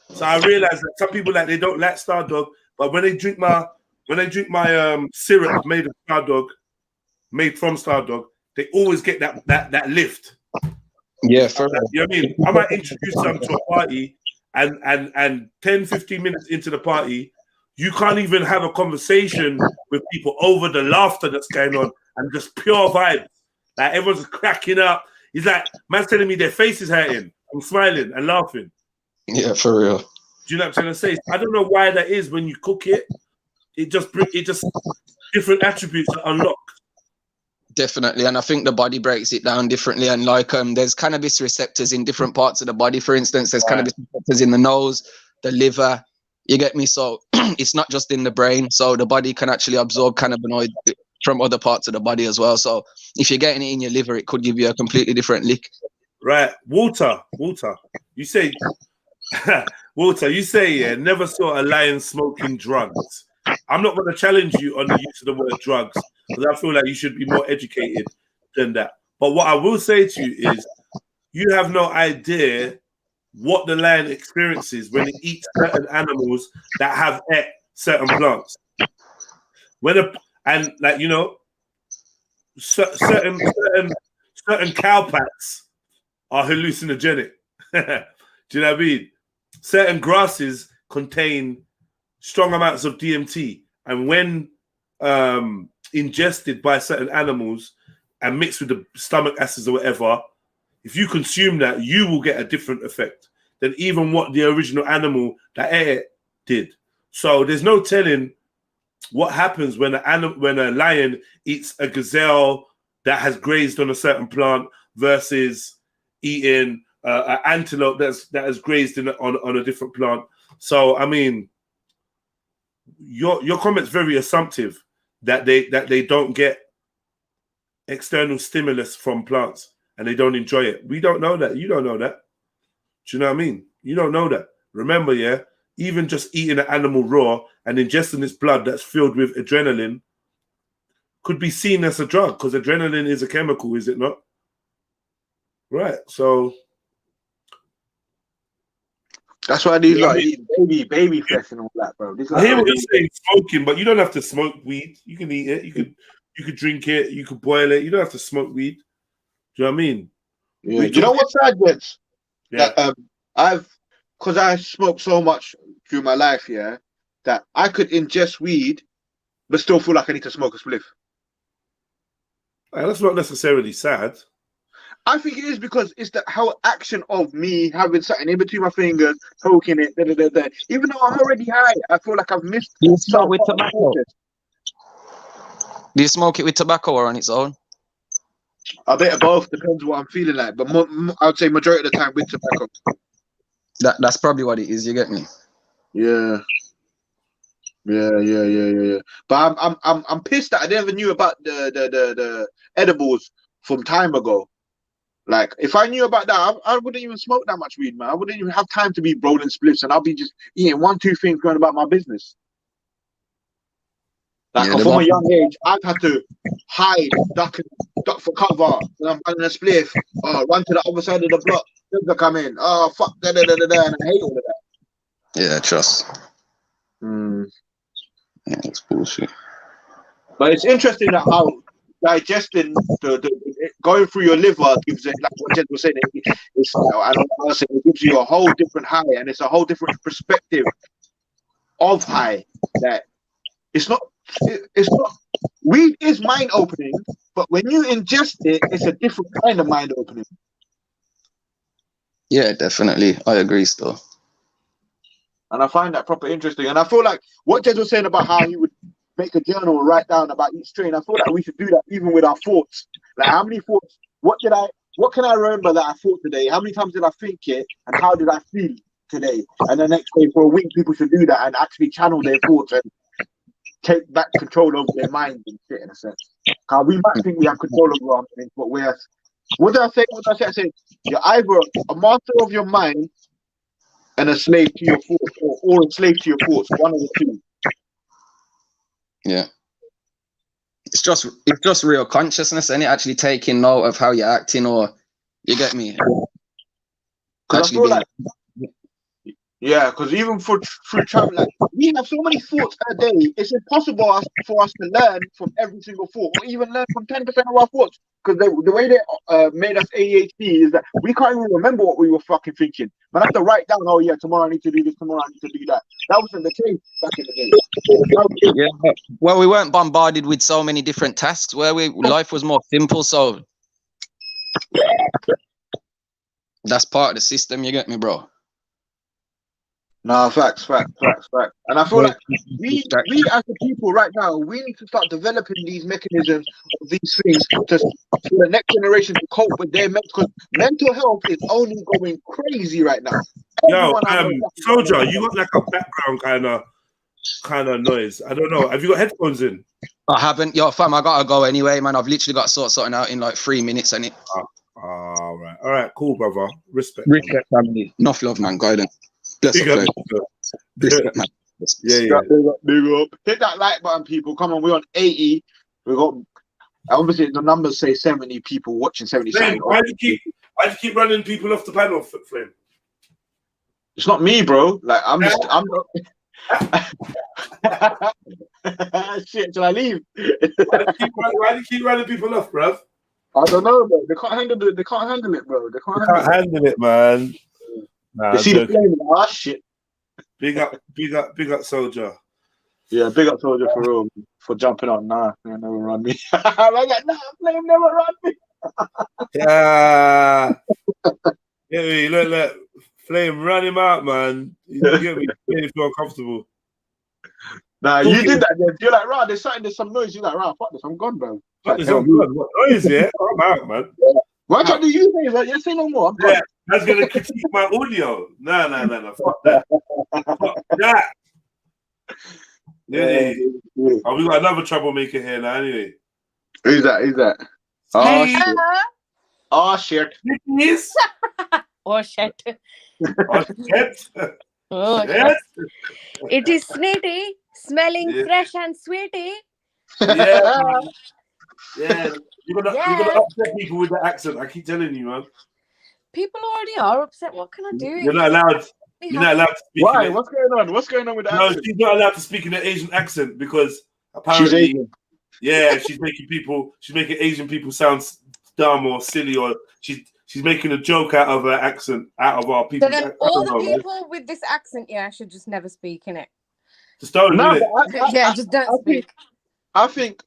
So I realized that some people they don't like Stardog, but when they drink my syrup made from Stardog, they always get that lift. Yeah, for you know what I mean? I might introduce them to a party and 10-15 minutes into the party, you can't even have a conversation with people over the laughter that's going on and just pure vibes. Like everyone's cracking up. He's like, man's telling me their face is hurting. I'm smiling and laughing. Yeah, for real. Do you know what I'm trying to say? I don't know why that is. When you cook it, it just different attributes are unlocked. Definitely, and I think the body breaks it down differently. And like, there's cannabis receptors in different parts of the body. For instance, there's cannabis receptors in the nose, the liver. You get me? So it's not just in the brain. So the body can actually absorb cannabinoid from other parts of the body as well. So if you're getting it in your liver, it could give you a completely different lick. Right, Walter. You say, Walter. You say, never saw a lion smoking drugs. I'm not going to challenge you on the use of the word drugs because I feel like you should be more educated than that. But what I will say to you is, you have no idea what the lion experiences when it eats certain animals that have ate certain plants. Certain cow pats are hallucinogenic. Do you know what I mean? Certain grasses contain strong amounts of DMT, and when ingested by certain animals and mixed with the stomach acids or whatever, if you consume that, you will get a different effect than even what the original animal that ate it did. So there's no telling what happens when a lion eats a gazelle that has grazed on a certain plant versus eating an antelope that has grazed on a different plant. So I mean, your comment's very assumptive that they don't get external stimulus from plants and they don't enjoy it. We don't know that. You don't know that. Do you know what I mean? You don't know that. Remember, yeah, even just eating an animal raw and ingesting its blood that's filled with adrenaline could be seen as a drug because adrenaline is a chemical, is it not? Right. So that's why these baby flesh and all that, bro. I hear what you're saying, smoking, but you don't have to smoke weed. You can eat it. You could drink it. You could boil it. You don't have to smoke weed. Do you know what I mean? Yeah. Do you know what's sad, Vince? Yeah. That, because I smoked so much through my life, yeah, that I could ingest weed, but still feel like I need to smoke a spliff. That's not necessarily sad. I think it is because it's the whole action of me having something in between my fingers, poking it, even though I'm already high, I feel like I've missed. Do you smoke with tobacco? Do you smoke it with tobacco or on its own? A bit of both, depends what I'm feeling like, but I would say majority of the time with tobacco. That's probably what it is. You get me? Yeah. But I'm pissed that I never knew about the edibles from time ago. Like, if I knew about that, I wouldn't even smoke that much weed, man. I wouldn't even have time to be rolling spliffs, and I'll be just eating 1-2 things going about my business. Like, from a young age, I've had to hide, duck for cover. When I'm running a spliff, run to the other side of the block. They'll come in. Oh, fuck, and I hate all of that. Yeah, trust. Yeah, it's bullshit. But it's interesting that how digesting going through your liver gives it, like what Jen was saying, it's I don't know, it gives you a whole different high, and it's a whole different perspective of high. That it's not weed is mind opening, but when you ingest it, it's a different kind of mind opening. Yeah, definitely. I agree still. And I find that proper interesting. And I feel like what Jed was saying about how he would make a journal and write down about each strain, I feel like we should do that even with our thoughts. Like, how many thoughts, what can I remember that I thought today? How many times did I think it? And how did I feel today? And the next day for a week, people should do that and actually channel their thoughts and take back control over their minds and shit, in a sense. Because we might think we have control over our minds, but what did I say? I said, you're either a master of your mind and a slave to your thoughts, or a slave to your thoughts, one of the two. Yeah. It's just real consciousness, and it actually taking note of how you're acting, or you get me? Because I feel like, yeah, because even through travel, like, we have so many thoughts a day. It's impossible for us to learn from every single thought, or even learn from 10% of our thoughts. Because the way they made us ADHD is that we can't even remember what we were fucking thinking. But I have to write down, oh yeah, tomorrow I need to do this, tomorrow I need to do that. That wasn't the case back in the day. Yeah. Well, we weren't bombarded with so many different tasks. Life was more simple, so that's part of the system. You get me, bro? No, facts. And I feel like we as a people right now, we need to start developing these mechanisms of these things for the next generation to cope with their because mental health is only going crazy right now. Yo, Soldier, you got like a background kind of noise. I don't know. Have you got headphones in? I haven't. Yo, fam, I gotta go anyway, man. I've literally got to sort something out in like 3 minutes, and it. All right, cool, brother. Respect, family. Enough love, man. Guidance. Bless up, respect, man. Yeah. Big up. Hit that like button, people. Come on, we're on 80. We got obviously the numbers say 70 people watching, 70 Flame, something. why do you keep running people off the panel, Flame? It's not me, bro. Like I'm not. Shit, shall I leave? Why do you keep running people off, bruv? I don't know, bro. They can't handle it. They can't handle it, bro. They can't handle it, man. Nah, they see the flame. Ah, shit. Big up, soldier. Yeah, big up soldier for real for jumping on. Nah, they never run me. I'm like, nah, flame never run me. Yeah. Get me, look. Flame, run him out, man. You get me? Make me feel uncomfortable. Nah, you did that. Then. You're like, right, there's some noise. You're like, right, fuck this, I'm gone, bro. Fuck this, I'm gone. What noise, yeah? I'm out, man. Why can't you say that? You say no more. I'm gone. Yeah, that's gonna critique my audio. No. Fuck that. Fuck that. Yeah. Oh, we got another troublemaker here now, anyway. Who's that? Oh, shit. Oh, shit. Yes. Oh, shit. Oh, shit. Oh, Yes. It is Snitty, smelling fresh and sweety. Yeah, man. Yeah. You're gonna upset people with that accent. I keep telling you, man. People already are upset. What can I do? You're not allowed. You're not allowed to speak. Why? What's going on? What's going on with that? No, accent? she's not allowed to speak in an Asian accent because apparently, Asian. Yeah, she's making Asian people sound dumb or silly, or she's making a joke out of her accent, out of our people. So then all the people with this accent, should just never speak in it. Just don't. No, just don't speak. I think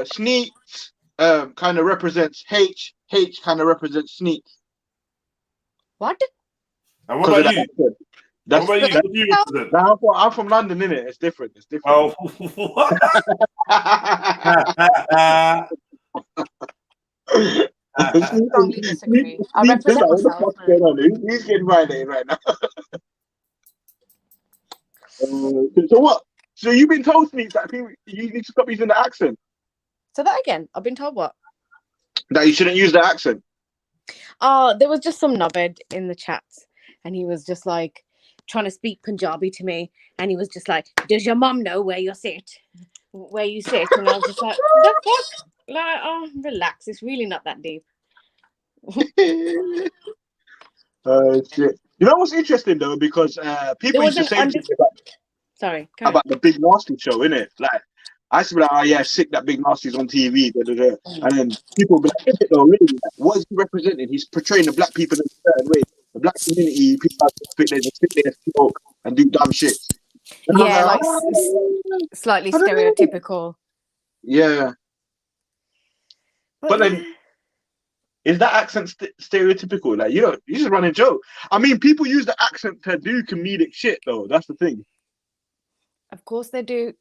Sneaks kind of represents H kind of represents Sneaks. What? And what about you? That's what about you? What do you represent? I'm from London, innit? It's different. Oh, what? Strongly disagree. I represent myself. What's going on? He's getting violated right now. So what? So you've been told, Sneaks, that you need to stop using the accent. So that again, I've been told what? That you shouldn't use the accent. Oh, there was just some knobhead in the chat, and he was just like trying to speak Punjabi to me, and he was just like, "Does your mum know where you sit? Where you sit?" And I was just like, "The fuck?" Like, oh, relax. It's really not that deep. Shit. You know what's interesting though, because people used to say about the Big Nasty show, innit? Like, I used to be like, "Oh yeah, sick that Big Nasty's on TV," and then people be like, "Is it though, really? Like, what is he representing? He's portraying the black people in a certain way. The black community, people have to sit there, smoke, and do dumb shit." And yeah, like slightly stereotypical. Yeah. But then, is that accent stereotypical? Like, you just run a joke. I mean, people use the accent to do comedic shit, though. That's the thing. Of course they do.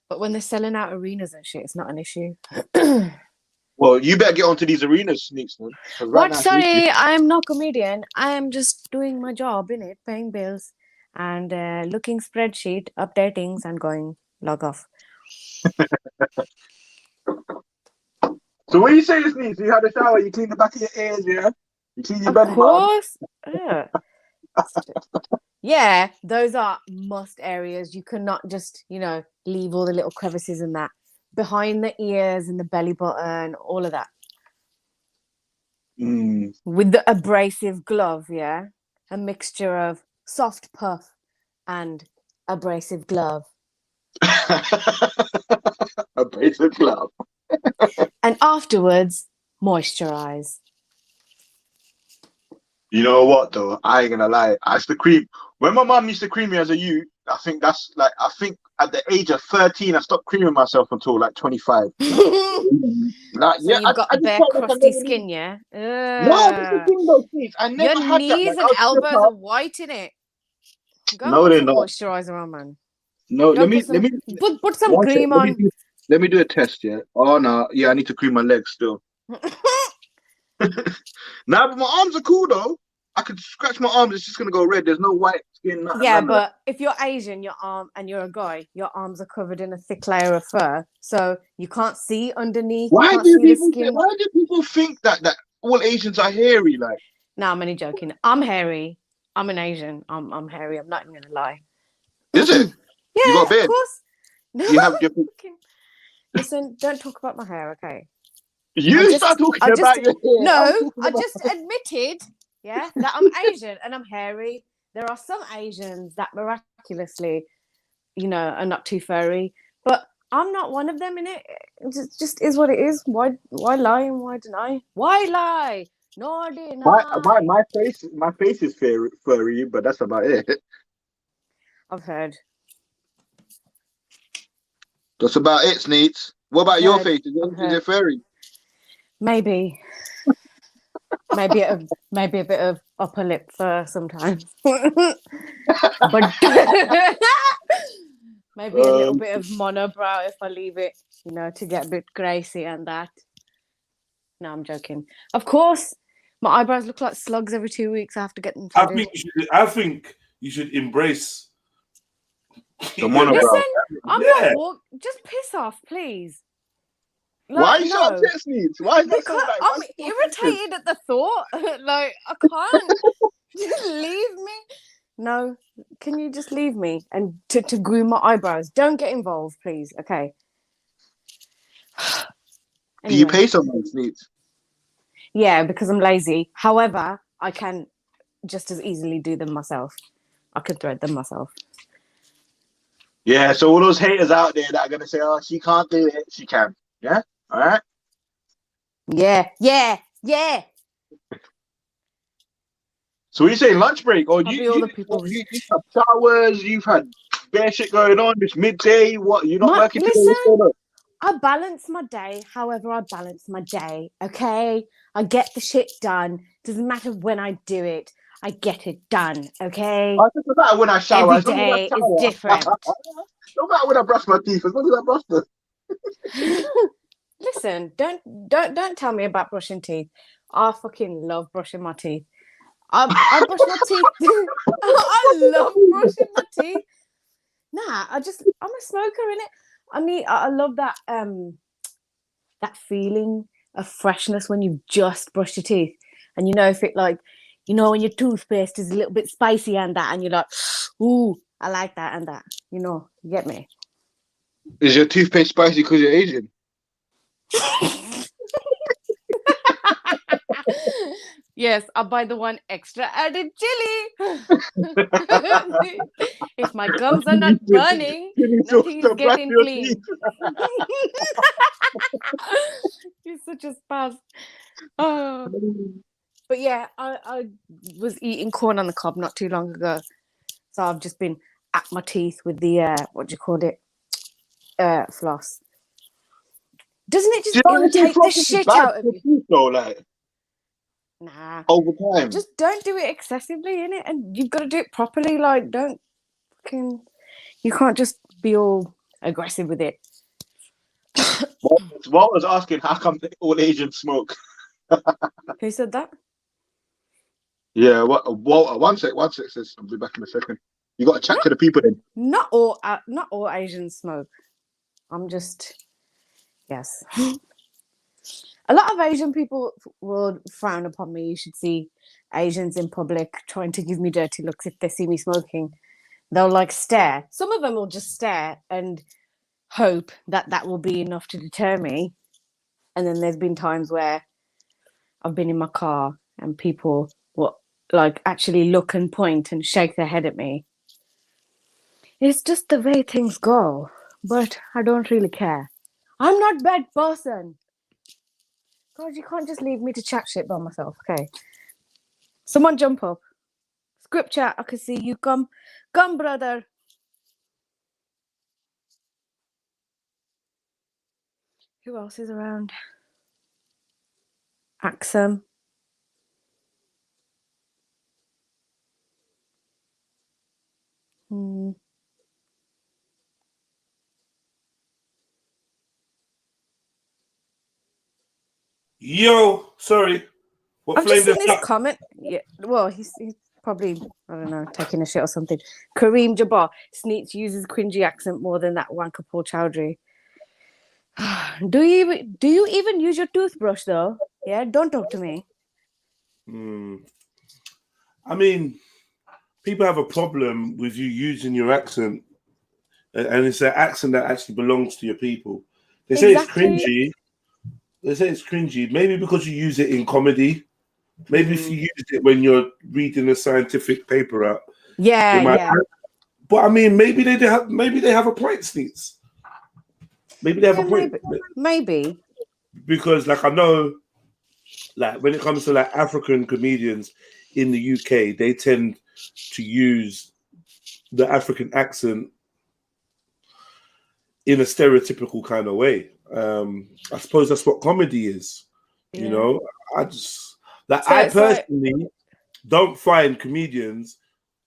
But when they're selling out arenas and shit, it's not an issue. Well, you better get onto these arenas, Sneaks, man. What? Sorry, I'm not a comedian. I am just doing my job, innit? Paying bills and looking spreadsheet, updatings, and going log off. So when you say this, Sneaks, you had a shower, you clean the back of your ears, yeah? You clean your belly button. Of course. Yeah, those are must areas. You cannot just, leave all the little crevices and that. Behind the ears and the belly button, all of that. With the abrasive glove, yeah? A mixture of soft puff and abrasive glove. Abrasive glove. And afterwards, moisturize. You know what though? I ain't gonna lie. I used to cream. When my mum used to cream me as a youth, I think at the age of 13, I stopped creaming myself until like 25. So you've got the bare crusty skin, yeah? No, that's the thing though, please. I never your had knees that. Like, and elbows are white in it. Go No, put they're some not. moisturizer on, man. No, Go let me put some cream on. Let me do a test, yeah. Oh no, yeah, I need to cream my legs still. Nah, but my arms are cool though. I could scratch my arms, it's just gonna go red. There's no white skin. Nothing, Yeah, none of but if you're Asian, and you're a guy, your arms are covered in a thick layer of fur, so you can't see underneath. Why you can't do see the people skin. why do people think that all Asians are hairy? Like, No, I'm only joking. I'm hairy. I'm an Asian. I'm hairy. I'm not even gonna lie. Is it? Yeah, You got a of beard? course. No. You have different. Listen, don't talk about my hair, okay? You start talking about your hair. No, I'm talking I about- just admitted, yeah, that I'm Asian and I'm hairy. There are some Asians that miraculously, are not too furry, but I'm not one of them. In it just is what it is. Why lie and why deny? Why lie? No deny. My face is furry, but that's about it. I've heard. That's about it, Sneets. What about your face? Is it furry? Maybe. maybe a bit of upper lip fur sometimes. But maybe a little bit of monobrow if I leave it, to get a bit gracy and that. No, I'm joking. Of course, my eyebrows look like slugs every 2 weeks. I have to get them I threaded. think you should embrace the monobrow. Listen, I'm not just piss off, please. Why are you so upset, Sneeds? Why is that so like? I'm irritated at the thought. Like, I can't. Just leave me. No, can you just leave me and to groom my eyebrows? Don't get involved, please. Okay. Do you pay someone, Sneeds? Yeah, because I'm lazy. However, I can just as easily do them myself. I could thread them myself. Yeah, so all those haters out there that are gonna say, "Oh, she can't do it," she can. Yeah, all right. Yeah. So what you saying, lunch break? Or Probably you all the people. you've had showers, you've had bare shit going on. It's midday. What? You're not working today? What's going on? I balance my day however I balance my day, okay? I get the shit done. Doesn't matter when I do it. I get it done, okay? It doesn't matter when I shower. Every day is different. No matter when I brush my teeth, as long as I brush them. Listen, don't tell me about brushing teeth. I fucking love brushing my teeth. I brush my teeth. I love brushing my teeth. Nah, I'm a smoker, innit? I love that that feeling of freshness when you've just brushed your teeth, and if it when your toothpaste is a little bit spicy and that, and you're like, ooh, I like that and that. You get me? Is your toothpaste spicy because you're Asian? Yes, I'll buy the one extra added chili. If my gums are not burning, nothing's getting clean. You're such a spaz. Oh. But yeah, I was eating corn on the cob not too long ago. So I've just been at my teeth with the, floss. Doesn't it just irritate the shit out of you? Nah. Over time. Just don't do it excessively, innit? And you've got to do it properly. Like, you can't just be all aggressive with it. Walt was asking how come all Asians smoke. Who said that? Yeah, Walt, one sec, sis. I'll be back in a second. You got to chat to the people then. Not all Asians smoke. I'm just, yes. A lot of Asian people will frown upon me. You should see Asians in public trying to give me dirty looks if they see me smoking. They'll stare. Some of them will just stare and hope that will be enough to deter me. And then there's been times where I've been in my car and people will actually look and point and shake their head at me. It's just the way things go. But I don't really care. I'm not a bad person. God, you can't just leave me to chat shit by myself, okay? Someone jump up. Script chat, I can see you. Come, brother. Who else is around? Axum. Yo, sorry. What I've just flame seen this comment. Yeah, well, he's probably, I don't know, taking a shit or something. Kareem Jabbar. Sneets uses cringy accent more than that wanker Paul Chowdhury. Do you even use your toothbrush though? Yeah, don't talk to me. I mean, people have a problem with you using your accent, and it's an accent that actually belongs to your people. They say it's cringy. They say it's cringy, maybe because you use it in comedy. Maybe if you use it when you're reading a scientific paper out. Yeah. But I mean, maybe they have a point, Sneets. Maybe they have a point. Maybe. Because like I know, like when it comes to like African comedians in the UK, they tend to use the African accent in a stereotypical kind of way. I suppose that's what comedy is. You know, I personally don't find comedians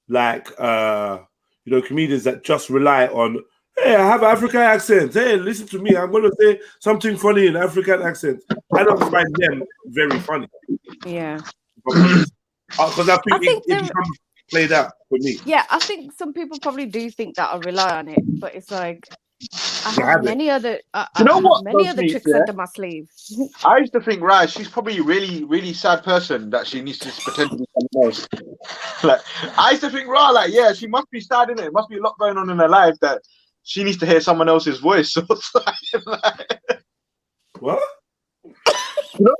like comedians that just rely on, hey, I have an African accent. Hey, listen to me. I'm gonna say something funny in African accent. I don't find them very funny. Yeah. Because I think it becomes played out for me. Yeah, I think some people probably do think that I rely on it, but it's like I have many other tricks under my sleeve. I used to think, right, she's probably a really, really sad person that she needs to pretend to be someone else. Like, I used to think, right, like, yeah, she must be sad, innit? It must be a lot going on in her life that she needs to hear someone else's voice. So it's like, what? Do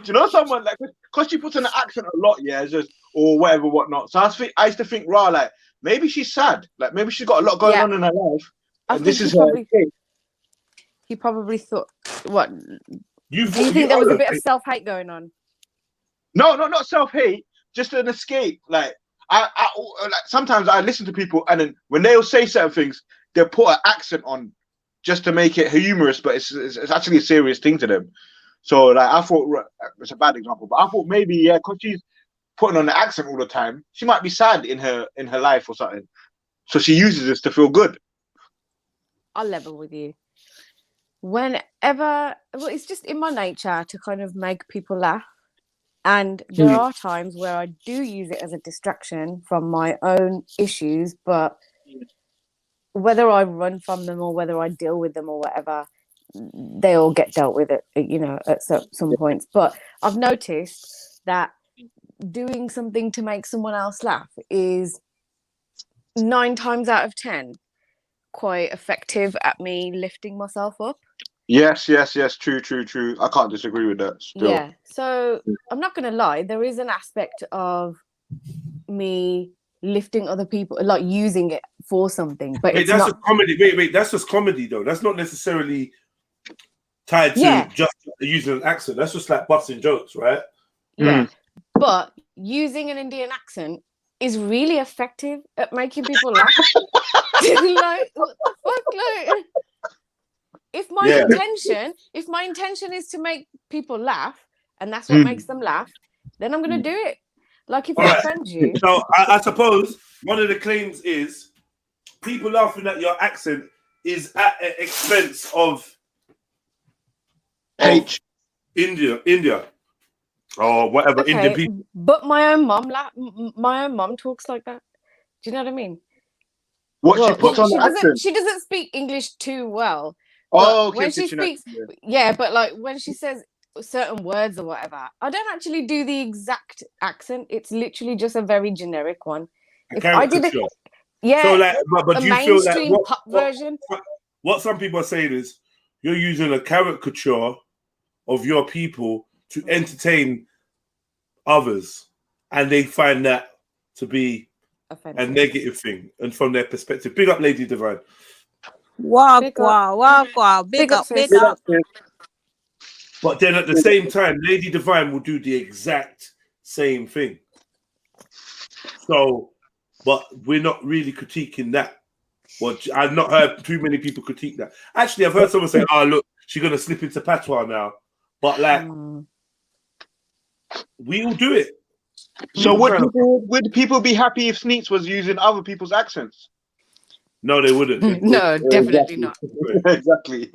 you know someone like, because she puts on an accent a lot, yeah, just or whatever, whatnot. So I used to think, right, like maybe she's sad, like maybe she's got a lot going on in her life. And this is he probably thought, what? Do you think think there was a bit of self-hate going on? No, not self-hate, just an escape. Like I like sometimes I listen to people, and then when they'll say certain things, they'll put an accent on just to make it humorous, but it's actually a serious thing to them. So like I thought it's a bad example, but I thought maybe because she's putting on the accent all the time, she might be sad in her life or something. So she uses this to feel good. I'll level with you. It's just in my nature to kind of make people laugh. And there are times where I do use it as a distraction from my own issues, but whether I run from them or whether I deal with them or whatever, they all get dealt with it, at some points. But I've noticed that doing something to make someone else laugh is 9 times out of 10 quite effective at me lifting myself up. Yes, true. I can't disagree with that still. Yeah, so I'm not gonna lie, there is an aspect of me lifting other people, like using it for something, but that's just comedy. That's just comedy though. That's not necessarily tied to just using an accent. That's just like busting jokes, right? Yeah. But using an Indian accent is really effective at making people laugh. Like, what the fuck? Like, if my intention is to make people laugh, and that's what makes them laugh, then I'm gonna do it. Like if I offend you. So I suppose one of the claims is people laughing at your accent is at the expense of India. Or whatever Indian people. But my own mom talks like that. Do you know what I mean? She puts on the accent. She doesn't speak English too well. Oh, okay. When she speaks, but like when she says certain words or whatever, I don't actually do the exact accent. It's literally just a very generic one. If I did it, so like, but do you feel like pop version? What some people are saying is you're using a caricature of your people to entertain others, and they find that to be offensive. A negative thing, and from their perspective. Big up, Lady Divine. Wow. Big up. But then at the same time, Lady Divine will do the exact same thing. So, but we're not really critiquing that. Well, I've not heard too many people critique that. Actually, I've heard someone say, "Oh, look, she's gonna slip into patois now." But like, we all do it. So would people be happy if Sneaks was using other people's accents? No, they wouldn't. No, definitely not. Exactly.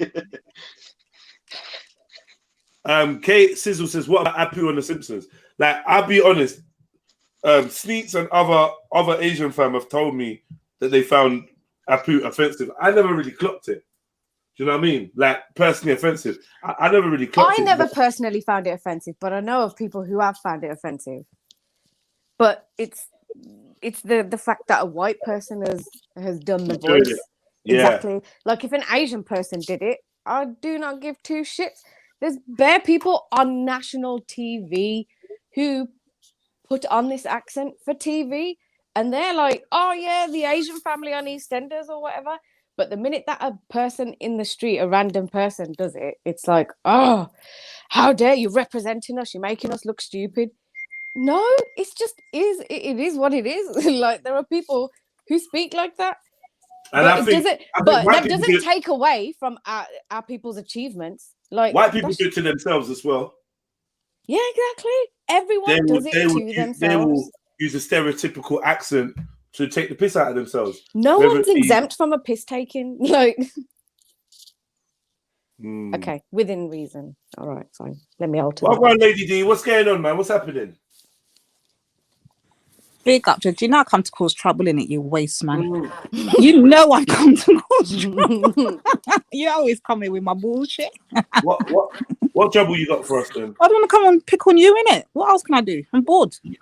Kate Sizzle says, "What about Apu on The Simpsons?" Like, I'll be honest, Sneaks and other Asian fam have told me that they found Apu offensive. I never really clocked it. Do you know what I mean? Like, personally offensive. I never really clocked it. I never personally found it offensive, but I know of people who have found it offensive. But it's it's the fact that a white person has done the Doing voice. it. Yeah. Exactly. Like if an Asian person did it, I do not give two shits. There's bare people on national TV who put on this accent for TV, and they're like, oh yeah, the Asian family on EastEnders or whatever. But the minute that a person in the street, a random person, does it, it's like, oh, how dare you representing us? You're making us look stupid. No, it's just it is what it is. Like there are people who speak like that. And But I it think, doesn't. I think But white that people doesn't do it, take away from our people's achievements. Like white people that's- do it to themselves as well. yeah, exactly. Everyone does it to they themselves. will use a stereotypical accent to take the piss out of themselves. No Whether one's it be- exempt from a piss taking. Like, Hmm. okay, within reason. All right, fine. Let me alter Well, that. on, Lady D, what's going on, man? What's happening? Big up, do you know I come to cause trouble in it, you waste man. You know I come to cause trouble. You always come in with my bullshit. What trouble you got for us then? I don't want to come and pick on you, innit? What else can I do? I'm bored. You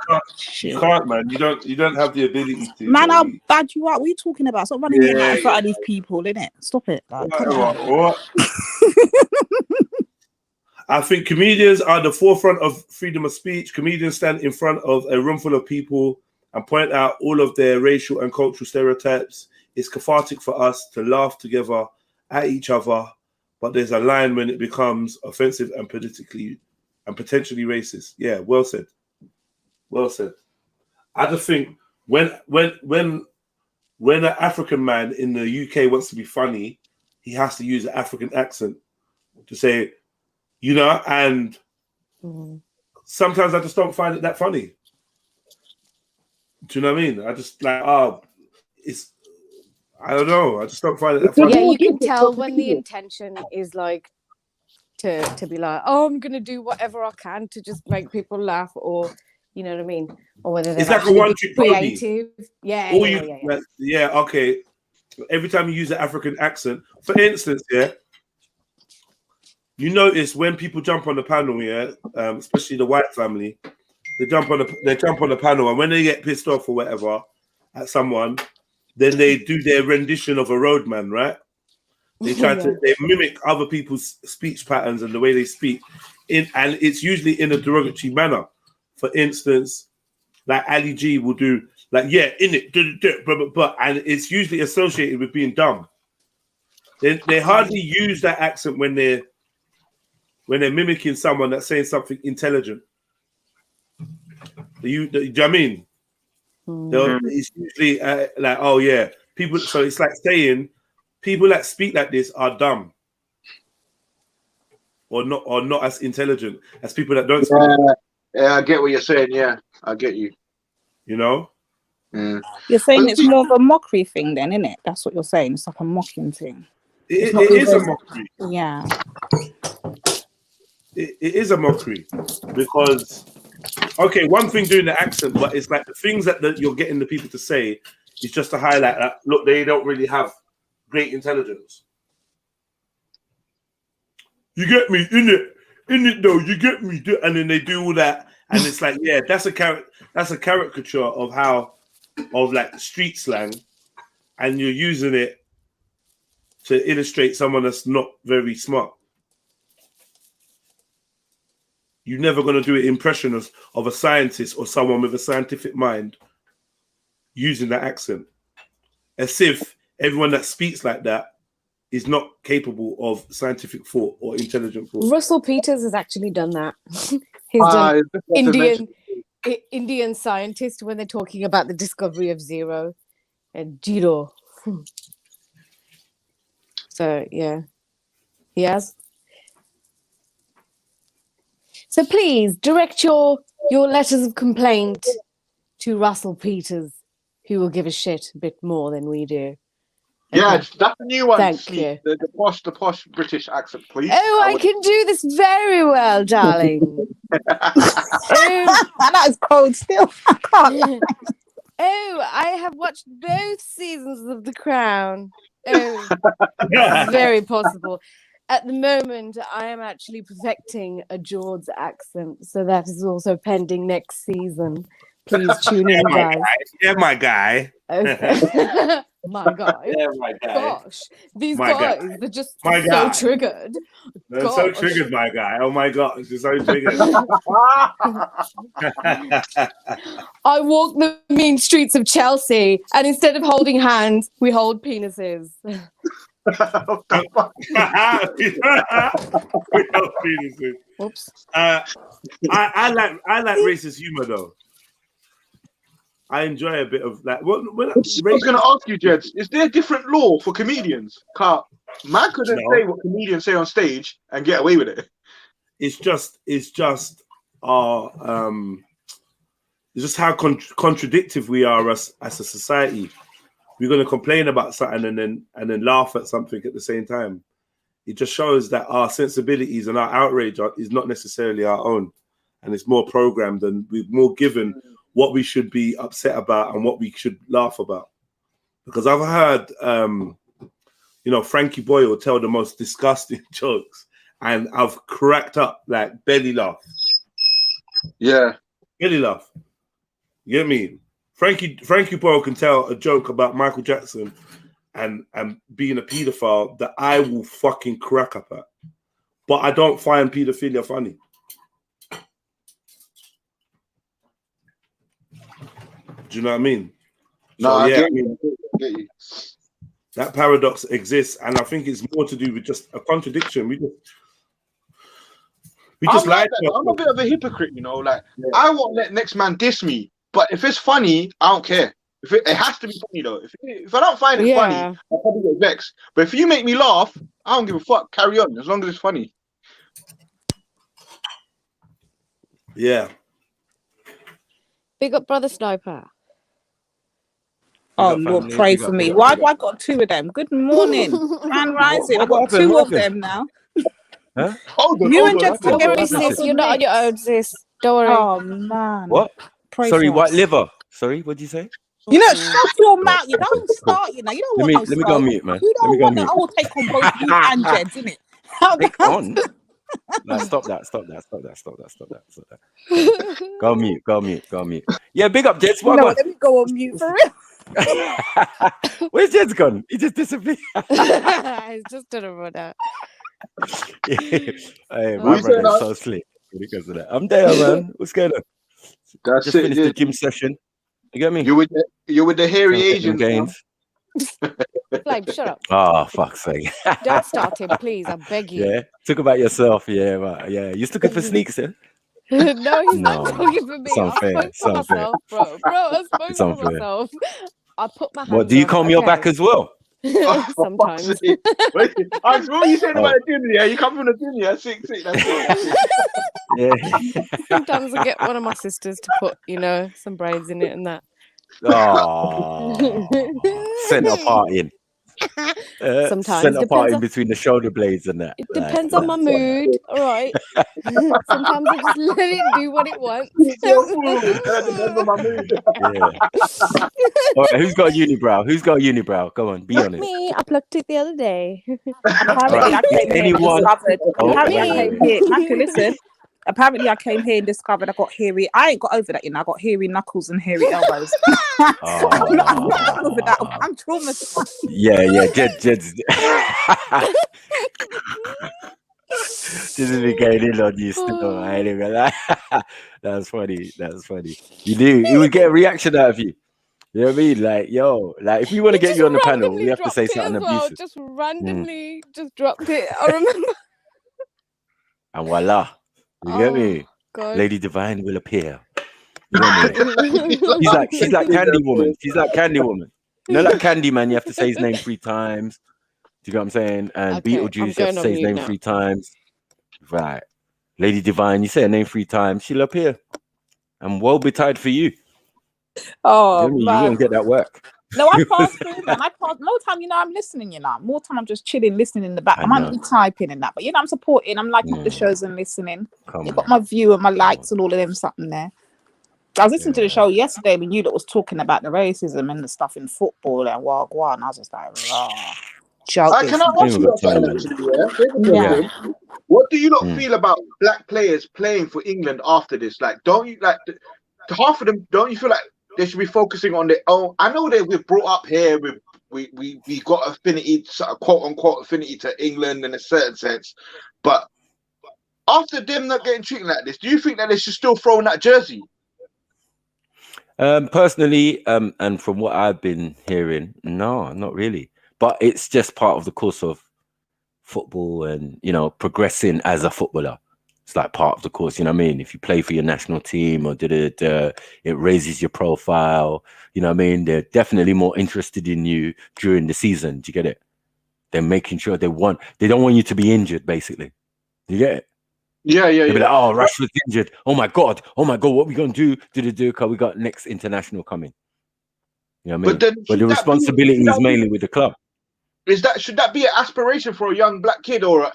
can't, man. You don't have the ability to. Man, I'll bad you out. What are you talking about? Stop running your mouth in front of these people, innit? Stop it. Like, come on. What? I think comedians are the forefront of freedom of speech. Comedians stand in front of a room full of people and point out all of their racial and cultural stereotypes. It's cathartic for us to laugh together at each other, but there's a line when it becomes offensive and politically and potentially racist. Yeah, well said. Well said. I just think when an African man in the UK wants to be funny, he has to use an African accent to say, you know, and sometimes I just don't find it that funny. Do you know what I mean? I just like, I don't know. I just don't find it that funny. Yeah, you can tell when the intention is like to be like, oh, I'm gonna do whatever I can to just make people laugh, or you know what I mean, or whether they're It's like a actually one-trick pony. creative. Yeah. Okay. Every time you use an African accent, for instance, you notice when people jump on the panel, especially the white family, they jump on the panel, and when they get pissed off or whatever at someone, then they do their rendition of a roadman, right? They try to they mimic other people's speech patterns and the way they speak, and it's usually in a derogatory manner. For instance, like Ali G will do like, yeah, in it, but and it's usually associated with being dumb. They hardly use that accent when they're mimicking someone that's saying something intelligent. Do you know what I mean? It's usually like, oh yeah, people. So it's like saying people that speak like this are dumb, or not as intelligent as people that don't speak. Yeah, I get what you're saying. Yeah, I get you. You know, you're saying it's more of a mockery thing, then, isn't it? That's what you're saying. It's like a mocking thing. It is a mockery. Yeah. It is a mockery because, okay, one thing doing the accent, but it's like the things that you're getting the people to say is just to highlight that, look, they don't really have great intelligence. You get me? In it though, you get me? And then they do all that, and it's like, yeah, that's a caricature of like street slang, and you're using it to illustrate someone that's not very smart. You're never going to do an impression of a scientist or someone with a scientific mind using that accent. As if everyone that speaks like that is not capable of scientific thought or intelligent thought. Russell Peters has actually done that. He's done Indian scientist when they're talking about the discovery of zero and zero. So yeah, he has. So please direct your letters of complaint to Russell Peters, who will give a shit a bit more than we do. Yeah, that's the new one. Thank you. The posh British accent, please. Oh, I can do this very well, darling. That is cold still. I can't lie. Oh, I have watched both seasons of The Crown. Oh, it's very possible. At the moment, I am actually perfecting a George accent, so that is also pending next season. Please tune in, guys. Yeah, my guy. Okay. My guy. Yeah, my guy. Gosh, these My guy. guys, they're just My so guy. triggered. They're so Gosh. triggered, my guy. Oh my god, you're so triggered. I walk the mean streets of Chelsea, and instead of holding hands, we hold penises. We hold penises. Whoops. I like racist humor though. I enjoy a bit of like. I was going to ask you, Jeds, is there a different law for comedians? Man couldn't say what comedians say on stage and get away with it. It's just how contradictive we are as a society. We're going to complain about something and then laugh at something at the same time. It just shows that our sensibilities and our outrage is not necessarily our own, and it's more programmed, and we're more given what we should be upset about and what we should laugh about. Because I've heard, Frankie Boyle tell the most disgusting jokes, and I've cracked up like belly laugh. Yeah, belly laugh. You get me? Frankie Boyle can tell a joke about Michael Jackson and being a paedophile that I will fucking crack up at. But I don't find paedophilia funny. Do you know what I mean? No, So, I yeah, get I mean, you. that paradox exists, and I think it's more to do with just a contradiction. We just like that. I'm a bit of a hypocrite, Like, I won't let next man diss me, but if it's funny, I don't care. If it has to be funny though. If I don't find it funny, I'll probably get vexed. But if you make me laugh, I don't give a fuck. Carry on, as long as it's funny. Yeah. Big up, brother Sniper. Oh Lord, pray for me. Why do I got two of them? Good morning, man rising. I got two of them now. Huh? You and Jess Don't worry, sis. You're not on your own, sis. Don't worry. Oh man. What? Pray Sorry, for white us. liver. Sorry, what did you say? You know, shut your mouth. You don't start. You know, you don't Let want me no go on smoke. mute, man. You Let me don't go on want that. mute. I will take on both you and Jeds, innit? Take on. No, stop that. Go on mute. Yeah, big up, Jeds. You know what? Let me go on mute for real. Where's Jeds gone? He just disappeared. It's just done a run out. Hey, my brother is so slick because of that. I'm there, man. What's going on? That's just it, finished the gym session. You get me? You're with the hairy Asians. Games. Flame, shut up. Oh, fuck's sake. Don't start him, please. I beg you. Yeah, talk about yourself. Yeah, right. Yeah, you're looking for sneaks, eh? No, he's not talking for me. It's unfair. I spoke for myself, bro. I It's spoke for unfair. myself. I put my hands What, do you up, comb your okay? back as well? Sometimes. What are you saying about the gym? Yeah, you come from the gym, yeah? Sick. That's it. Yeah. Sometimes I get one of my sisters to put, some braids in it and that. Oh, centre parting. Sometimes Centre depends parting on- between the shoulder blades and that. It depends on my mood, all right. Sometimes I just let it do what it wants. Yeah. All right, who's got a unibrow? Go on, be honest. Me, I plucked it the other day. Apparently, Right. I came here and Anyone- discovered. Oh, Apparently, I wait. came here. Matthew, listen. Apparently, I came here and discovered I got hairy. I ain't got over that, I got hairy knuckles and hairy elbows. I'm not over that. I'm traumatized. Yeah, Jed's. Didn't get in on you still. I ain't even lie. That's funny. You do. He would get a reaction out of you. You know what I mean? Like, yo, if we want to get you on the panel, we have to say something abusive. Just randomly, just dropped it. I remember. And voila. You get me? God. Lady Divine will appear. You know what I mean? She's like Candy Woman. You know, like Candy Man, you have to say his name 3 times. Do you get what I'm saying? And Okay, Beetlejuice, I'm you have to going on say his mute name now. 3 times. Right. Lady Divine, you say her name 3 times, she'll appear. And woe betide for you. Oh, You man. won't get that work. No, I passed through, man. More time, I'm listening, More time I'm just chilling, listening in the back. I might not be typing and that, but I'm supporting. I'm liking up the shows and listening. You got my view and my likes and all of them something there. I was listening to the show yesterday when you lot was talking about the racism and the stuff in football and Wagwan. And I was just like, joking. Can I ask you something actually? Yeah. What do you not feel about black players playing for England after this? Like, don't you like? half of them, don't you feel like they should be focusing on their own? I know that we're brought up here with we got affinity, sort of quote unquote affinity to England in a certain sense, but after them not getting treated like this, do you think that they should still throw in that jersey? Personally, and from what I've been hearing, no, not really. But it's just part of the course of football and, you know, progressing as a footballer. It's like part of the course, you know what I mean? If you play for your national team or it raises your profile, you know what I mean? They're definitely more interested in you during the season. Do you get it? They're making sure they don't want you to be injured, basically. Do you get it? Yeah. They'll be like, oh, Rashford's injured. Oh my God, what are we gonna do? Because we got next international coming. You know what I mean? But the responsibility is mainly with the club. Should that be an aspiration for a young black kid or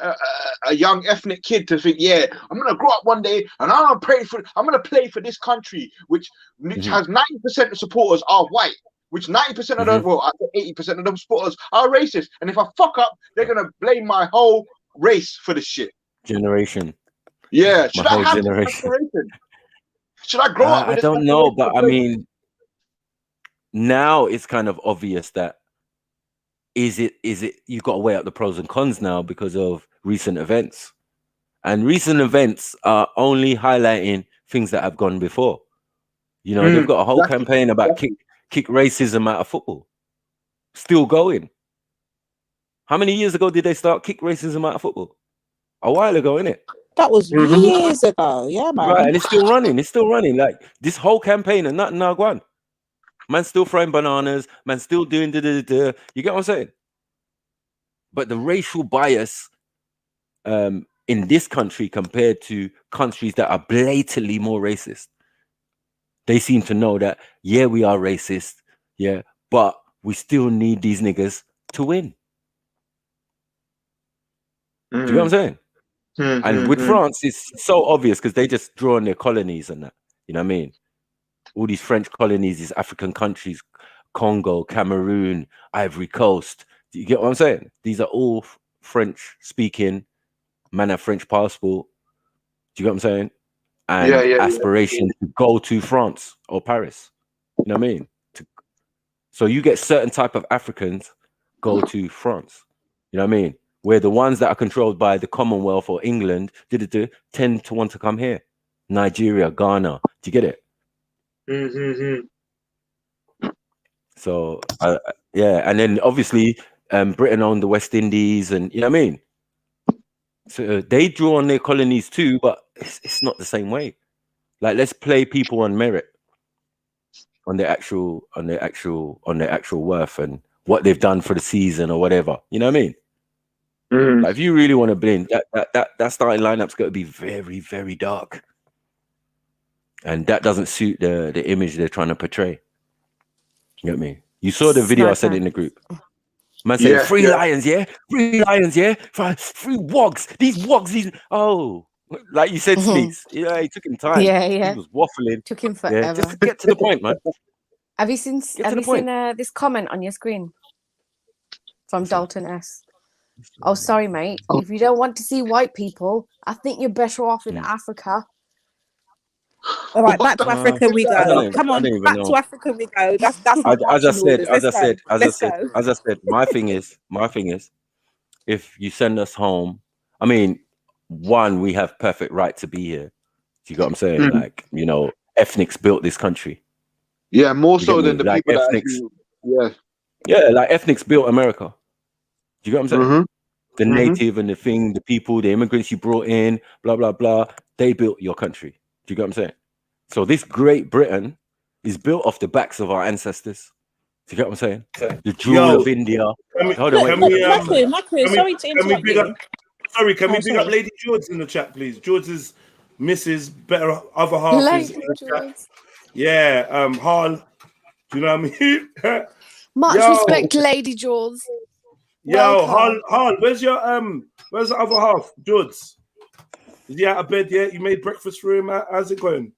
a young ethnic kid to think, yeah, I'm gonna grow up one day and I'm gonna play for this country, which has 90% of supporters are white, which 90% of them, well, 80% of them supporters are racist, and if I fuck up, they're gonna blame my whole race for the shit. Generation. Yeah, should I have this aspiration? Should I grow up with I don't know, but I mean, now it's kind of obvious that is it you've got to weigh up the pros and cons now because of recent events. And recent events are only highlighting things that have gone before. You know, they've got a whole campaign about kick racism out of football. Still going. How many years ago did they start kick racism out of football? A while ago, innit? That was years ago. Yeah, man. Right, and it's still running. It's still running. Like this whole campaign and nothing now gone. Man's still throwing bananas. Man's still doing You get what I'm saying? But the racial bias in this country compared to countries that are blatantly more racist, they seem to know that, yeah, we are racist, yeah, but we still need these niggas to win. Do you know what I'm saying? And with France, it's so obvious because they just draw on their colonies and that. You know what I mean? All these French colonies, these African countries, Congo, Cameroon, Ivory Coast. Do you get what I'm saying? These are all French speaking, man have French passport. Do you get what I'm saying? And aspiration to go to France or Paris. You know what I mean? So you get certain type of Africans go to France. You know what I mean? Where the ones that are controlled by the Commonwealth or England tend to want to come here. Nigeria, Ghana. Do you get it? So, and then obviously Britain owned the West Indies and, you know what I mean? So they drew on their colonies too, but it's not the same way. Like, let's play people on merit, on their actual worth and what they've done for the season or whatever. You know what I mean? Like, if you really want to blend, that starting lineup's got to be very, very dark, and that doesn't suit the image they're trying to portray. You get me? You saw the video I sent in the group. Man saying free lions, yeah, free lions, yeah, free wogs. These wogs, like you said, Sneaks. Yeah, he took him time. Yeah. He was waffling. Took him forever. Yeah, just to get to the point, man. Have you seen this comment on your screen from Dalton S? Oh, sorry, mate. If you don't want to see white people, I think you're better off in Africa. All right, back to Africa we go. Come on, back to Africa we go. That's as I said, my thing is, if you send us home, I mean, one, we have perfect right to be here. Do you get what I'm saying? Like, you know, ethnics built this country. Yeah, more so than the like people ethnics. Yeah, like ethnics built America. Do you get what I'm saying? The native and the people, the immigrants you brought in, blah, blah, blah. They built your country. Do you get what I'm saying? So this Great Britain is built off the backs of our ancestors. Do you get what I'm saying? The jewel of India. Hold on, wait. Marco, sorry to interrupt you. Can we big up Lady George in the chat, please? George's Mrs. Better Other Half is in the chat. Yeah, Harl. Do you know what I mean? Much respect, Lady George. Yo, Harl, where's the other half? George. Is he out of bed yet? You made breakfast for him? How's it going?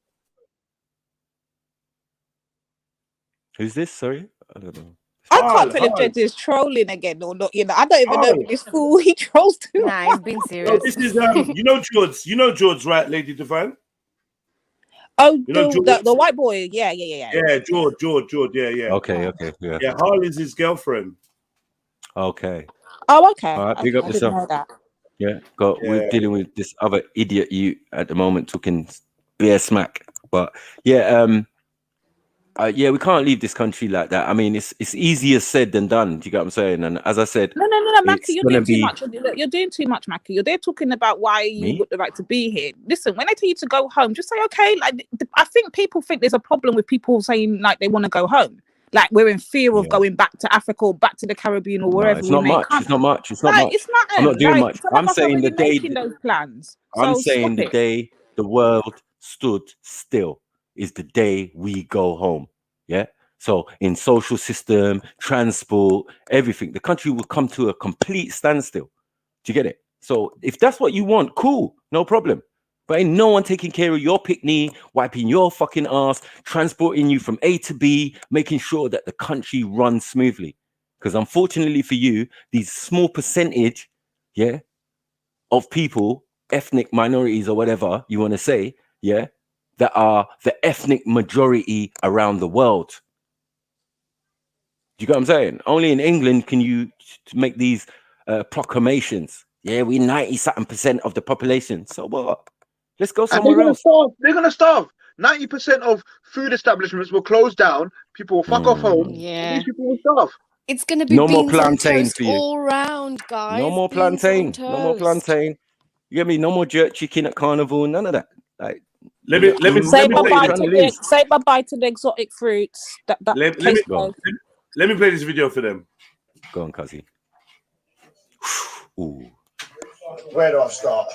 Who's this? Sorry? I don't know. I can't tell if Jed is trolling again or not. You know, I don't even know if this fool he trolls too. Nah, he's been serious. No, this is you know George, right, Lady Divine? Oh, You know the white boy. Yeah. Yeah, George. Yeah. Okay. Yeah. Yeah, Harley's his girlfriend. Okay. Oh, okay. All right. Okay, Big up I didn't yourself. know that. Yeah. We're dealing with this other idiot you at the moment talking bare smack. But yeah, we can't leave this country like that. I mean, it's easier said than done. Do you get what I'm saying? And as I said, No, Mackie, you're gonna doing too be much. You're doing too much, Mackie. You're there talking about why you got the right to be here. Listen, when they tell you to go home, just say okay. Like, I think people think there's a problem with people saying like they want to go home. Like we're in fear of going back to Africa or back to the Caribbean or wherever it's we not may much. come. It's not much. It's not Like, much. it's not. I'm not doing Like, much. some I'm of us are saying the already day. making those plans. I'm So saying stop the it. day the world stood still is the day we go home. Yeah. So in social system, transport, everything, the country will come to a complete standstill. Do you get it? So if that's what you want, cool, no problem. But ain't no one taking care of your picnic, wiping your fucking ass, transporting you from A to B, making sure that the country runs smoothly. Because unfortunately for you, these small percentage, of people, ethnic minorities or whatever you want to say, that are the ethnic majority around the world. Do you get what I'm saying? Only in England can you make these proclamations. Yeah, we 90-something% of the population. So what? Let's go And somewhere else. they're gonna starve. 90% of food establishments will close down. People will fuck off home. And Yeah. these people will starve. It's gonna be No more beans on plantain toast for you. all round, guys. No more Beans on plantain. toast. No more plantain. You get me? No more jerk chicken at carnival. None of that. Like, Let me Say bye bye play to this. the exotic fruits. That Let taste me good. let me play this video for them. Go on, Cuzzy. Ooh. Where do I start?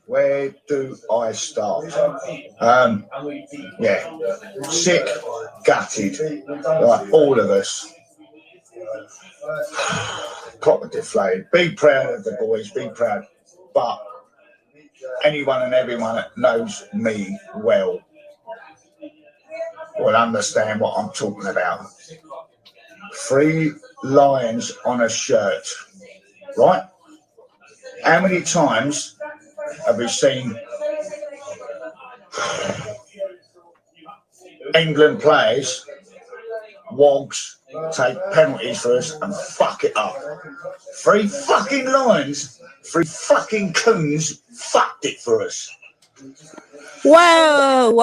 Where do I start? Yeah, sick, gutted, like all of us. Proper deflated. Be proud of the boys, be proud. But anyone and everyone that knows me well will understand what I'm talking about. 3 lions on a shirt, right? How many times have we seen England players, wogs, take penalties for us and fuck it up? 3 fucking lions, 3 fucking coons fucked it for us. Whoa.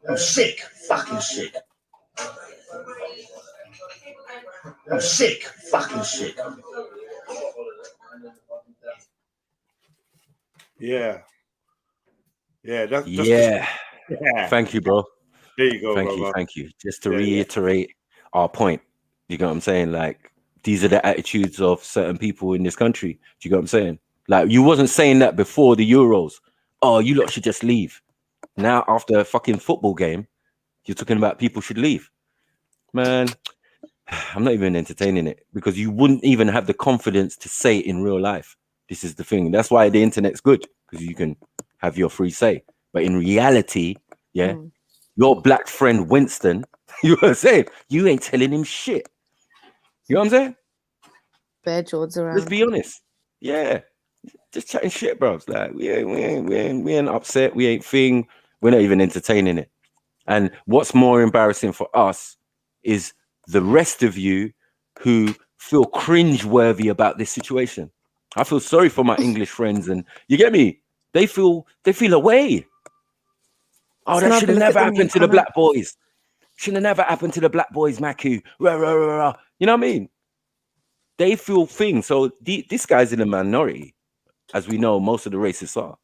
I'm sick, fucking sick. I'm sick, fucking sick. Yeah. That's Yeah. Thank you, bro. There you go, Thank you. Just to reiterate our point, you know what I'm saying? Like, these are the attitudes of certain people in this country. Do you know what I'm saying? Like, you wasn't saying that before the Euros. Oh, you lot should just leave. Now, after a fucking football game, you're talking about people should leave. Man, I'm not even entertaining it because you wouldn't even have the confidence to say it in real life. This is the thing. That's why the internet's good, because you can have your free say. But in reality, your black friend Winston, you know what I'm saying? You ain't telling him shit. You know what I'm saying? Bear George around. Let's be honest. Yeah. Just chatting shit, bro. Like, we ain't upset. We ain't thing. We're not even entertaining it. And what's more embarrassing for us is the rest of you who feel cringe-worthy about this situation. I feel sorry for my English friends, and you get me? They feel away. Oh, that should have never happened to the black boys. Should have never happened to the black boys, Maku. Rah, rah, rah, rah. You know what I mean? They feel things. So this guy's in a minority, as we know most of the racists are.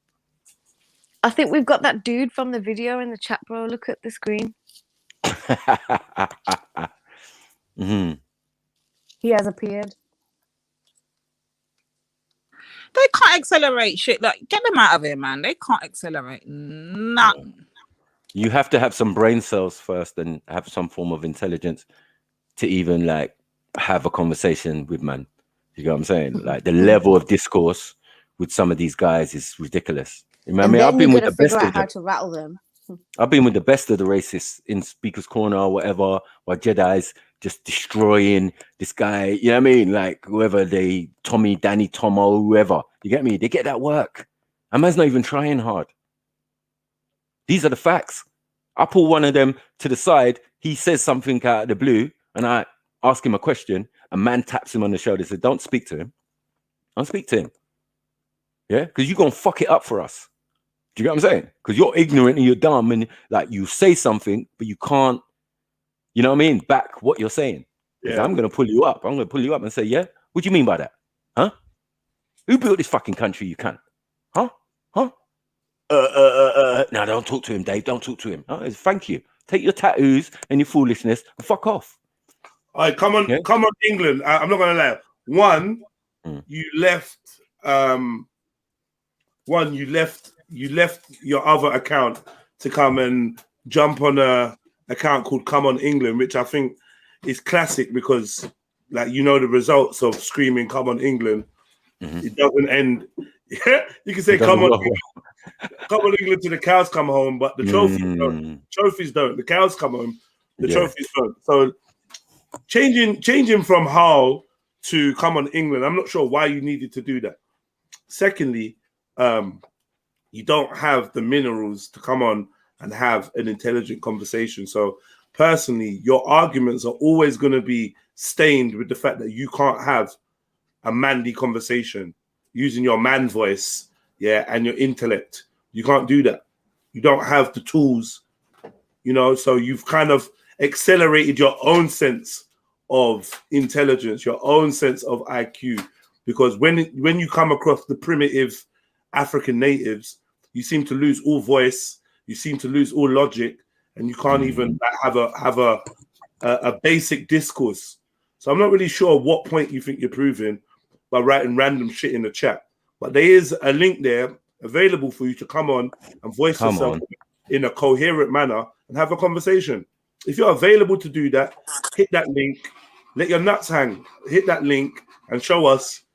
I think we've got that dude from the video in the chat, bro. Look at the screen. He has appeared. They can't accelerate shit. Like, get them out of here, man. They can't accelerate nothing. You have to have some brain cells first and have some form of intelligence to even like have a conversation with man. You know what I'm saying? Like, the level of discourse with some of these guys is ridiculous. I mean, I've been with the best of them. To rattle them. I've been with the best of the racists in Speaker's Corner or whatever, or Jedi's just destroying this guy. You know what I mean? Like whoever Danny, Tomo, whoever. You get me? They get that work. A man's not even trying hard. These are the facts. I pull one of them to the side. He says something out of the blue, and I ask him a question. A man taps him on the shoulder and says, "Don't speak to him. Don't speak to him. Yeah, because you're gonna fuck it up for us." Do you get what I'm saying? Because you're ignorant and you're dumb, and like you say something, but you can't, you know what I mean, back what you're saying. Because I'm gonna pull you up. I'm gonna pull you up and say, "Yeah, what do you mean by that? Huh? Who built this fucking country? You can't, huh? Huh? No, don't talk to him, Dave. Don't talk to him. Thank you. Take your tattoos and your foolishness and fuck off." All right, come on, England. I'm not gonna lie. One, you left. You left your other account to come and jump on a account called Come On England, which I think is classic because, like, you know, the results of screaming "Come On England," it doesn't end. You can say "Come on." Come on, England, till the cows come home, but the trophies don't. Trophies don't. The cows come home, the trophies don't. So changing from Hull to Come On England, I'm not sure why you needed to do that. Secondly, you don't have the minerals to come on and have an intelligent conversation. So personally, your arguments are always going to be stained with the fact that you can't have a manly conversation using your man voice. Yeah, and your intellect. You can't do that. You don't have the tools, you know, so you've kind of accelerated your own sense of intelligence, your own sense of IQ, because when you come across the primitive African natives, you seem to lose all voice, you seem to lose all logic, and you can't even have a basic discourse. So I'm not really sure what point you think you're proving by writing random shit in the chat. But there is a link there available for you to come on and voice yourself in a coherent manner and have a conversation. If you're available to do that, hit that link, let your nuts hang, hit that link and show us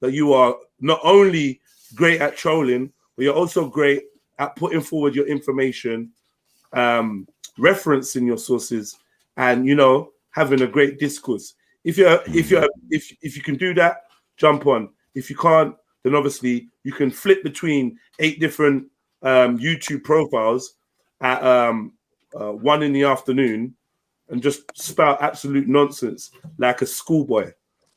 that you are not only great at trolling, but you're also great at putting forward your information, referencing your sources, and, you know, having a great discourse. If you can do that, jump on. If you can't, then obviously you can flip between 8 different YouTube profiles at 1 in the afternoon and just spout absolute nonsense like a schoolboy.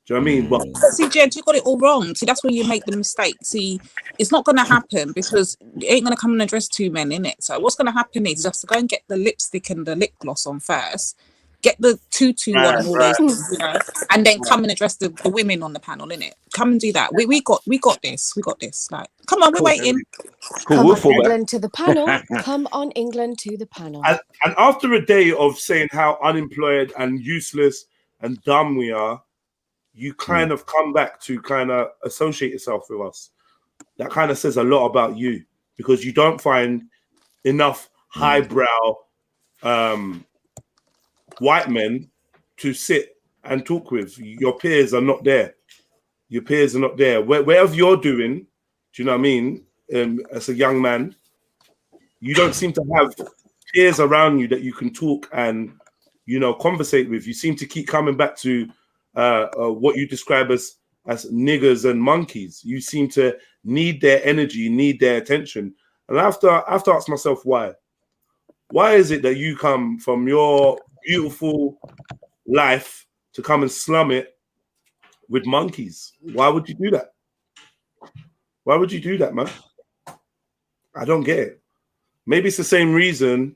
Do you know what I mean? But see, Jed, you got it all wrong. See, that's where you make the mistake. See, it's not going to happen because it ain't going to come and address 2 men in it. So what's going to happen is you have to go and get the lipstick and the lip gloss on first. Get the 2-2-1 and all those things, you know, and then come and address the women on the panel, innit? Come and do that. We got this. We got this. Like, come on, we're waiting. Come on, England to the panel. Come on, England to the panel. And after a day of saying how unemployed and useless and dumb we are, you kind of come back to kind of associate yourself with us. That kind of says a lot about you because you don't find enough highbrow white men to sit and talk with. Your peers are not there. Your peers are not there. Wherever you're doing, do you know what I mean? As a young man, you don't seem to have peers around you that you can talk and, you know, conversate with. You seem to keep coming back to what you describe as niggers and monkeys. You seem to need their energy, need their attention. And I have to ask myself why. Why is it that you come from your beautiful life to come and slum it with monkeys? Why would you do that? Why would you do that, man? I don't get it. Maybe it's the same reason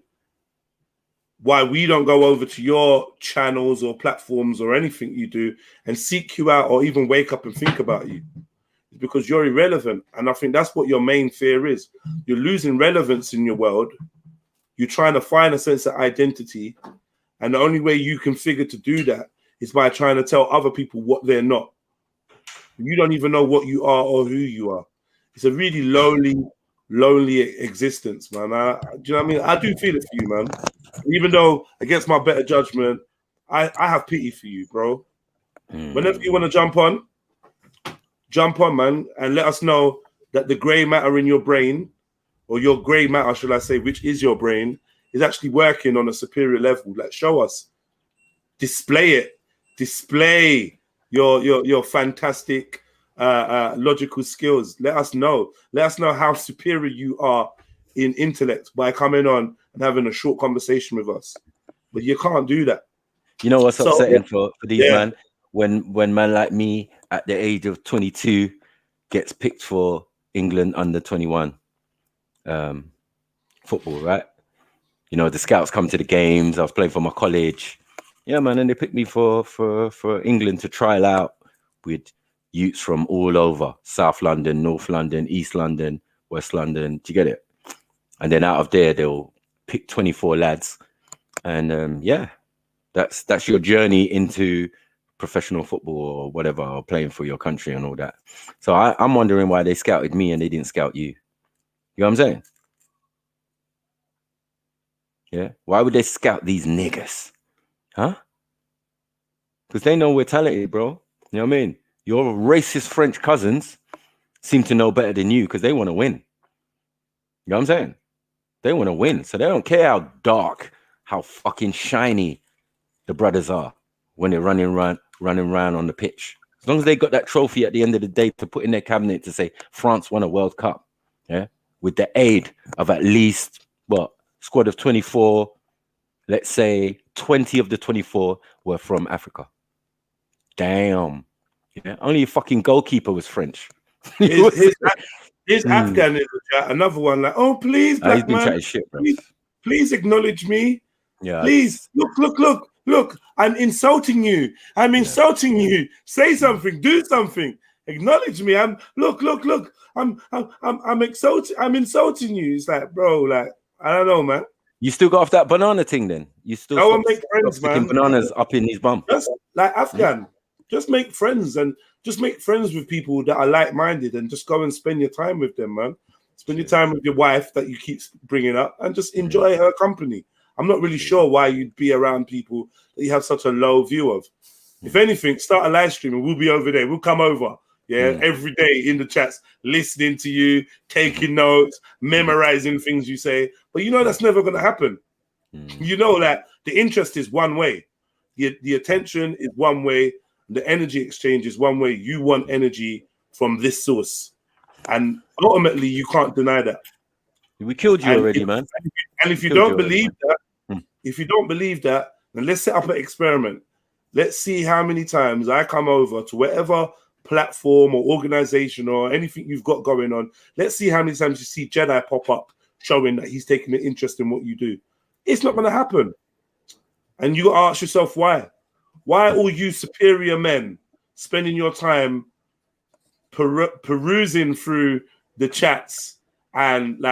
why we don't go over to your channels or platforms or anything you do and seek you out or even wake up and think about you. It's because you're irrelevant. And I think that's what your main fear is. You're losing relevance in your world. You're trying to find a sense of identity. And the only way you can figure to do that is by trying to tell other people what they're not. You don't even know what you are or who you are. It's a really lonely existence, man. Do you know what I mean? I do feel it for you, man. Even though, against my better judgment, I have pity for you, bro. Whenever you want to jump on, man, and let us know that the grey matter in your brain, or your grey matter, should I say, which is your brain, is actually working on a superior level. Like, show us. display it. Display your fantastic logical skills. Let us know. Let us know how superior you are in intellect by coming on and having a short conversation with us. But you can't do that. You know what's upsetting for these yeah. man? When man like me at the age of 22 gets picked for England under 21 football, right? You know, the scouts come to the games. I was playing for my college. Yeah, man, and they picked me for England to trial out with youths from all over: South London, North London, East London, West London. Do you get it? And then out of there, they'll pick 24 lads, and yeah, that's your journey into professional football or whatever, or playing for your country and all that. So I'm wondering why they scouted me and they didn't scout you. You know what I'm saying? Yeah. Why would they scout these niggas? Huh? Because they know we're talented, bro. You know what I mean? Your racist French cousins seem to know better than you because they want to win. You know what I'm saying? They want to win. So they don't care how dark, how fucking shiny the brothers are when they're running around on the pitch. As long as they got that trophy at the end of the day to put in their cabinet to say France won a World Cup, yeah, with the aid of at least squad of 24, let's say 20 of the 24 were from Africa. Damn. Yeah, only a fucking goalkeeper was French. Here's Afghan in the chat. Another one like, oh please, black he's been man, chatting shit, bro. Please acknowledge me. Yeah. Please look. I'm insulting you. Insulting you. Say something. Do something. Acknowledge me. I'm insulting you. It's like, bro, like, I don't know, man. You still got off that banana thing then? You still I want to make friends, man. Bananas up in his bum. Just like Afghan. Just make friends and just make friends with people that are like-minded and just go and spend your time with them, man. Spend your time with your wife that you keep bringing up and just enjoy her company. I'm not really sure why you'd be around people that you have such a low view of. If anything, start a live stream and we'll be over there. We'll come over, every day in the chats, listening to you, taking notes, memorizing things you say. But you know that's never going to happen. You know that the interest is one way. The attention is one way. The energy exchange is one way. You want energy from this source. And ultimately, you can't deny that. We killed you already, man. And if you don't believe that, then let's set up an experiment. Let's see how many times I come over to whatever platform or organization or anything you've got going on. Let's see how many times you see Jedi pop up showing that he's taking an interest in what you do. It's not going to happen. And you got to ask yourself why. Why are all you superior men spending your time perusing through the chats and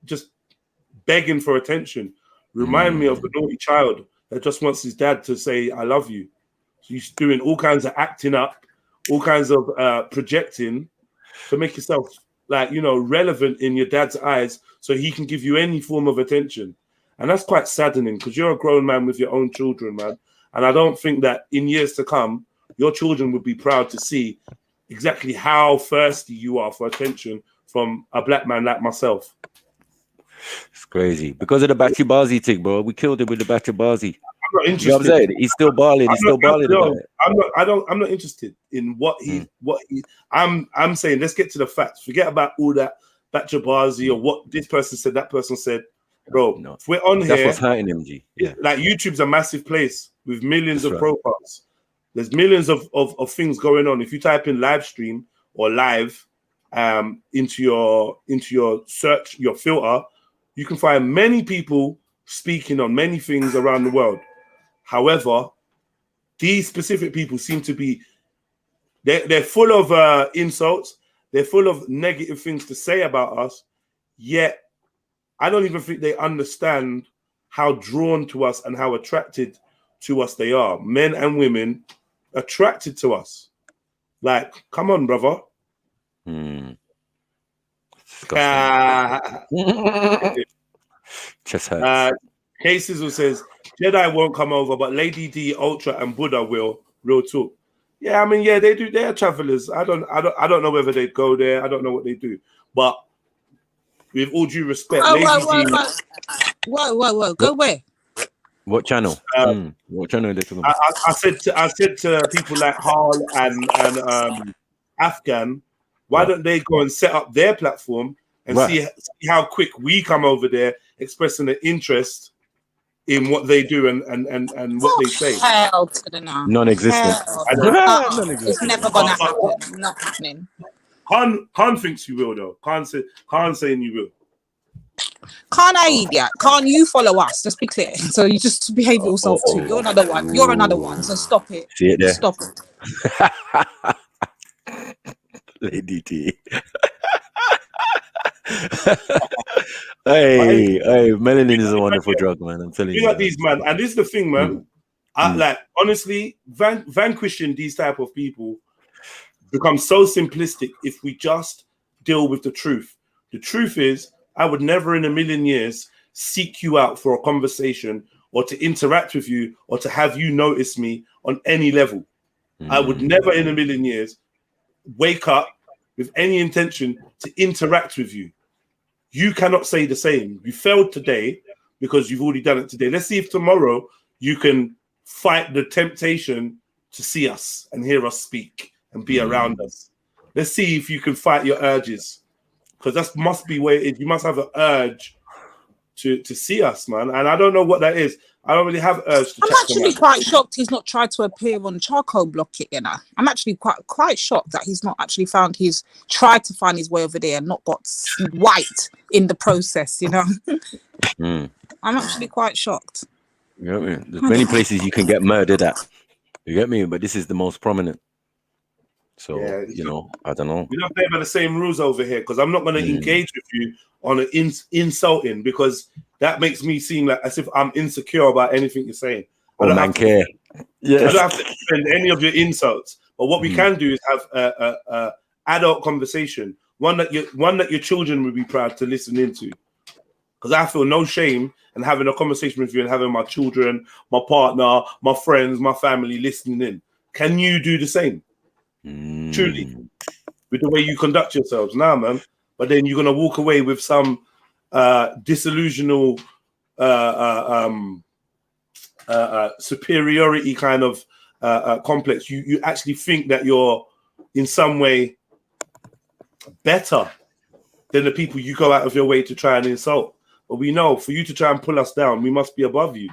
just begging for attention? Remind me of the naughty child that just wants his dad to say, I love you. So you're doing all kinds of acting up, all kinds of projecting to make yourself relevant in your dad's eyes so he can give you any form of attention. And that's quite saddening because you're a grown man with your own children, man. And I don't think that in years to come, your children would be proud to see exactly how thirsty you are for attention from a black man like myself. It's crazy. Because of the Bachi thing, bro. We killed him with the Bachi. I'm not interested. You know what I'm saying? He's still balling. I'm not interested in what he. I'm saying let's get to the facts. Forget about all that Bachi or what this person said, that person said. Bro, if we're on that's here, what's hurting him, G. Yeah. Like YouTube's a massive place with millions of profiles. There's millions of things going on. If you type in live stream or live into your search, your filter, you can find many people speaking on many things around the world. However, these specific people seem to be they're full of insults, they're full of negative things to say about us, yet I don't even think they understand how drawn to us and how attracted to us they are. Men and women attracted to us. Like, come on, brother. Just hurts. K-Sizzle says, Jedi won't come over, but Lady D, Ultra, and Buddha will. Real talk. Yeah, I mean, yeah, they do. They're travelers. I don't know whether they go there. I don't know what they do. But with all due respect, Whoa. Go where? What channel? What channel are they talking about? I said to people like Hall and Afghan, why don't they go and set up their platform and see how quick we come over there expressing an interest in what they do and what they say. Hell to the no. Non-existent. It's never gonna happen. Not happening. Khan thinks you will though. Khan saying you will. Can't I, idiot? Can't you follow us? Just be clear. So you just behave yourself too. You're another one. You're another one. So stop it. See it there? Stop it. Lady T. hey, melanin is a wonderful drug, man. I'm telling you. You got these, man. And this is the thing, man. Like, honestly, vanquishing these type of people becomes so simplistic if we just deal with the truth. The truth is, I would never in a million years seek you out for a conversation or to interact with you or to have you notice me on any level. I would never in a million years wake up with any intention to interact with you. You cannot say the same. You failed today because you've already done it today. Let's see if tomorrow you can fight the temptation to see us and hear us speak and be around us. Let's see if you can fight your urges, because that must be where you must have an urge to see us, man. And I don't know what that is. I don't really have urge to I'm chat actually to quite shocked he's not tried to appear on Charcoal Block it, you know. I'm actually quite shocked that he's not actually tried to find his way over there and not got white in the process, you know. I'm actually quite shocked. You know what I mean? There's many places you can get murdered at. You get me? But this is the most prominent. So, Yeah, you know, I don't know. We don't play by the same rules over here, because I'm not going to engage with you on an insulting, because that makes me seem like as if I'm insecure about anything you're saying. I don't have to defend any of your insults. But what we can do is have a adult conversation, one that your children would be proud to listen into. Because I feel no shame in having a conversation with you and having my children, my partner, my friends, my family listening in. Can you do the same? Truly, with the way you conduct yourselves now, man. But then you're gonna walk away with some disillusional superiority kind of complex. You actually think that you're in some way better than the people you go out of your way to try and insult. But we know for you to try and pull us down, we must be above you.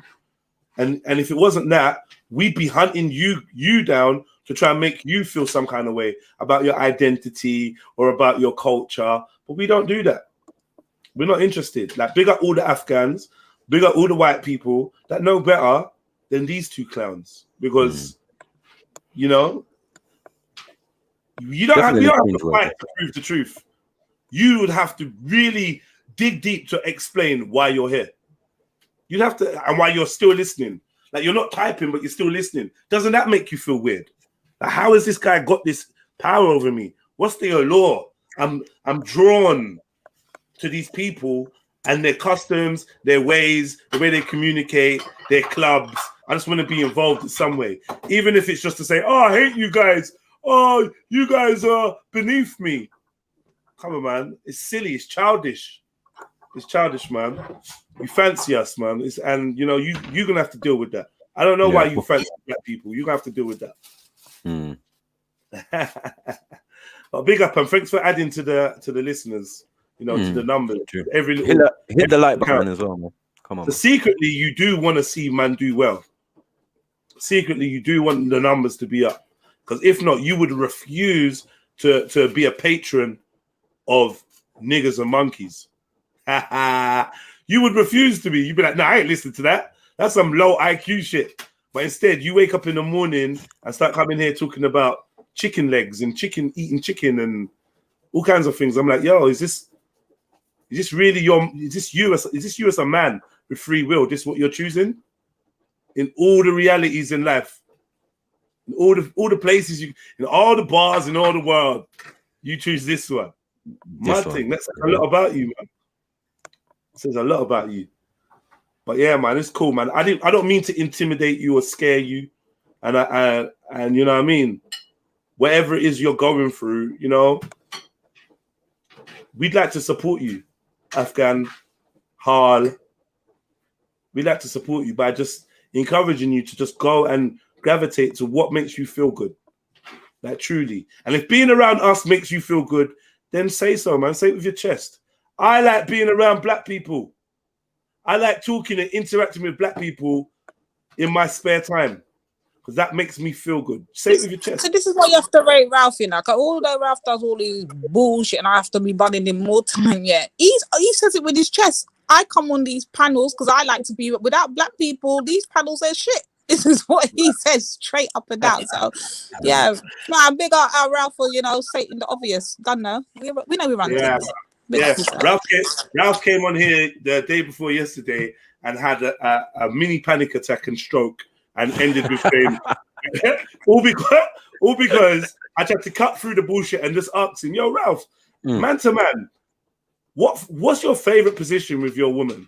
And if it wasn't that, we'd be hunting you down to try and make you feel some kind of way about your identity or about your culture. But we don't do that. We're not interested. Like, big up all the Afghans, big up all the white people that know better than these two clowns. Because, you know, we don't have to fight to prove the truth. You would have to really dig deep to explain why you're here. You'd have to, and why you're still listening. Like, you're not typing, but you're still listening. Doesn't that make you feel weird? Like, how has this guy got this power over me? What's the allure? I'm drawn to these people and their customs, their ways, the way they communicate, their clubs. I just want to be involved in some way. Even if it's just to say, oh, I hate you guys. Oh, you guys are beneath me. Come on, man. It's silly. It's childish. It's childish, man. You fancy us, man. And, you know, you're going to have to deal with that. I don't know why you fancy black people. You're going to have to deal with that. But big up, and thanks for adding to the listeners, you know, to the numbers. Every hit the like button as well, man. Come on. So secretly, you do want to see man do well. Secretly, you do want the numbers to be up, because if not, you would refuse to be a patron of niggas and monkeys. You would refuse to be. You'd be like, "No, I ain't listening to that. That's some low IQ shit." But instead, you wake up in the morning and start coming here talking about chicken legs and eating chicken and all kinds of things. I'm like, yo, is this you as a man with free will? This is what you're choosing? In all the realities in life, in all the places in all the bars in all the world, you choose this one. Mad thing. That says a lot about you, man. It says a lot about you. But yeah, man, it's cool, man. I don't mean to intimidate you or scare you, and you know what I mean. Whatever it is you're going through, you know, we'd like to support you, Afghan, Hal, we like to support you by just encouraging you to just go and gravitate to what makes you feel good. Like truly. And if being around us makes you feel good, then say so, man. Say it with your chest. I like being around black people. I like talking and interacting with black people in my spare time because that makes me feel good. Say it with your chest. So this is why you have to rate Ralph, you know. Cause although Ralph does all his bullshit and I have to be running him more time, yeah. He says it with his chest. I come on these panels because I like to be without black people. These panels are shit. This is what he says straight up and down. So, yeah, man, big up our Ralph for, you know, stating the obvious. Done now. We know we run things. Yeah. Ralph came on here the day before yesterday and had a mini panic attack and stroke and ended with saying, all because I tried to cut through the bullshit and just ask him, yo, Ralph, man to man, what's your favorite position with your woman?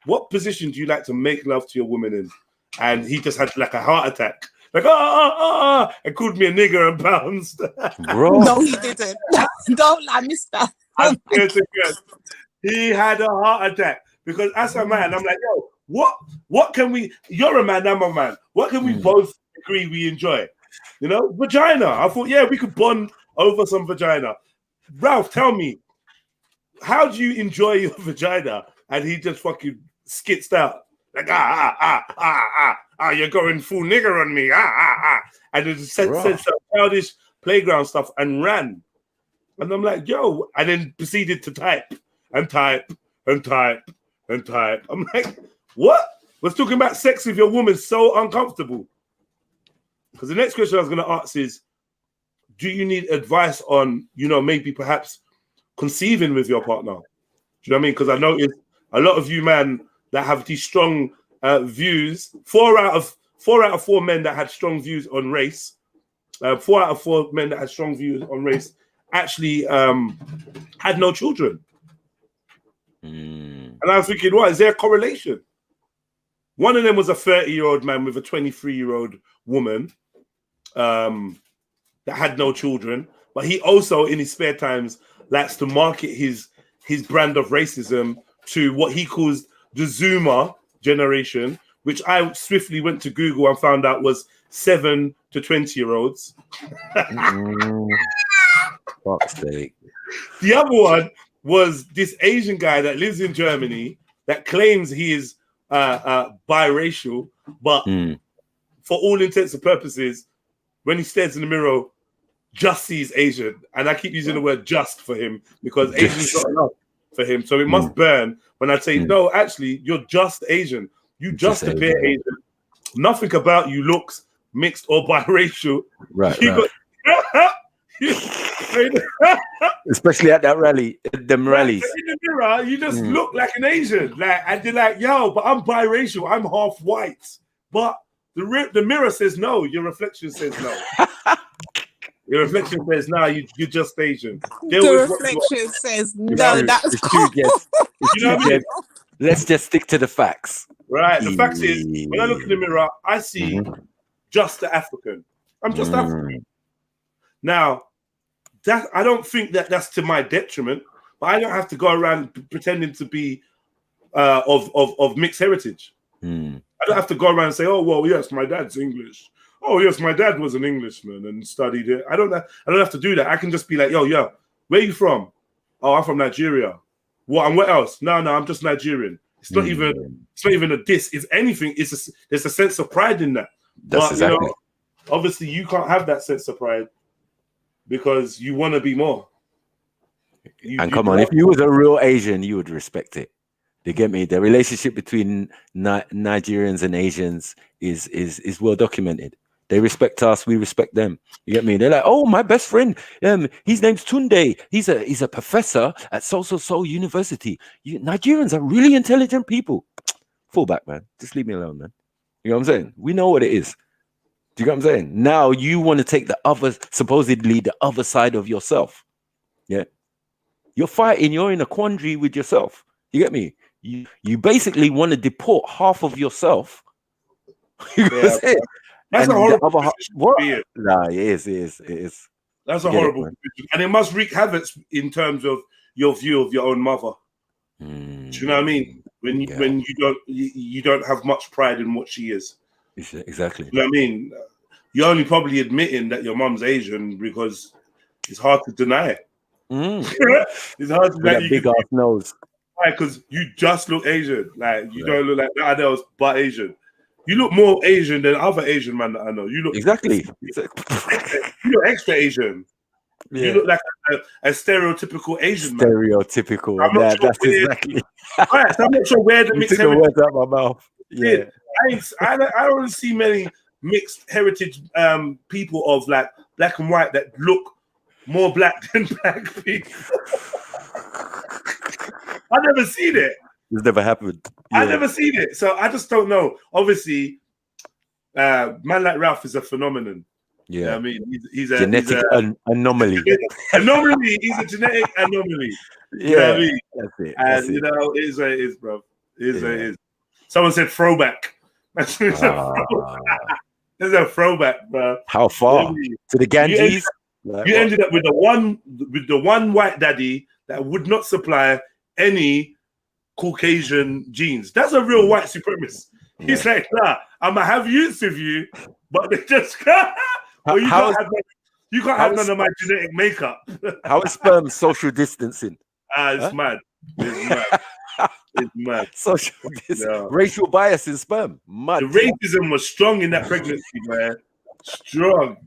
What position do you like to make love to your woman in? And he just had like a heart attack. Like, and called me a nigger and bounced. Bro. No, he didn't. Don't lie, mister. I swear to God. He had a heart attack because as a man, I'm like, yo, what can we, you're a man, I'm a man. What can we both agree we enjoy? You know, vagina. I thought, yeah, we could bond over some vagina. Ralph, tell me, how do you enjoy your vagina? And he just fucking skitzed out. Like, you're going full nigger on me. And it said some childish playground stuff and ran. And I'm like, yo, and then proceeded to type. I'm like, what? Was talking about sex with your woman so uncomfortable? Because the next question I was going to ask is, do you need advice on, you know, maybe perhaps conceiving with your partner? Do you know what I mean? Because I noticed a lot of you, man, that have these strong views. 4 out of 4 men that had strong views on race, 4 out of 4 men that had strong views on race actually had no children. And I was thinking, what is there a correlation? One of them was a 30-year-old man with a 23-year-old woman that had no children, but he also, in his spare times, likes to market his brand of racism to what he calls the Zoomer generation, which I swiftly went to Google and found out was 7 to 20-year-olds. Fuck's sake. The other one was this Asian guy that lives in Germany that claims he is biracial, but for all intents and purposes, when he stares in the mirror, just sees Asian. And I keep using the word just for him because Asian's not enough for him. So it must burn when I say, no, actually, you're just Asian. You just appear Asian. Nothing about you looks mixed or biracial. Right. Especially at that rally, them rallies. In the mirror, you just look like an Asian. Like, and you're like, yo, but I'm biracial. I'm half white. But the mirror says no. Your reflection says no. Your reflection says, nah, you're just Asian. The reflection says, no, that's cool. You know what I mean? Let's just stick to the facts. Right. The fact is, when I look in the mirror, I see just the African. I'm just African. Now, that I don't think that's to my detriment, but I don't have to go around pretending to be of mixed heritage. I don't have to go around and say, oh, well, yes, my dad's English. Oh, yes, my dad was an Englishman and studied it. I don't have to do that. I can just be like, yo, where are you from? Oh, I'm from Nigeria. What and what else? No, I'm just Nigerian. It's not even a diss. If anything, there's a sense of pride in that. That's exactly. You know, obviously, you can't have that sense of pride because you want to be more. Come on, if you was a real Asian, you would respect it. You get me? The relationship between Nigerians and Asians is well documented. They respect us, we respect them. You get me? They're like, oh, my best friend, his name's Tunde. He's a professor at so university. Nigerians are really intelligent people. Fall back, man. Just leave me alone, man. You know what I'm saying? We know what it is. Do you get what I'm saying? Now you want to take supposedly the other side of yourself. Yeah. You're fighting, you're in a quandary with yourself. You get me? You basically want to deport half of yourself. You know what I'm saying? That's a horrible position. Nah, it is. That's a horrible position. And it must wreak havoc in terms of your view of your own mother. Do you know what I mean? when you don't have much pride in what she is. Exactly. You know what I mean? You're only probably admitting that your mum's Asian because it's hard to deny it. It's hard to With that big ass nose. Why? Because you just look Asian. Like you don't look like nothing else but Asian. You look more Asian than other Asian man that I know. You look exactly. You look extra Asian. Yeah. You look like a stereotypical Asian man. Stereotypical. I'm not sure That's exactly. Right, so I'm not sure where the You mixed took the heritage. words out of my mouth. Yeah. I don't see many mixed heritage people of like black and white that look more black than black people. I never seen it. It's never happened. I never seen it, so I just don't know. Obviously, man like Ralph is a phenomenon. Yeah, you know what I mean, he's a genetic anomaly. Anomaly. He's a genetic anomaly. Yeah, You know what I mean? that's it. And you know, it is what it is, bro. It is what it is. Someone said throwback. It's a throwback, bro. How far? You know what I mean? To the Ganges? You ended up with the one white daddy that would not supply any Caucasian genes. That's a real white supremacist. He's like, nah, I'm gonna have youths with you, but they just can't. Well, you can't have none of my genetic makeup. How is sperm social distancing? It's mad. It's mad. It's mad. Social racial bias in sperm. Mad. The racism was strong in that pregnancy, man. Strong.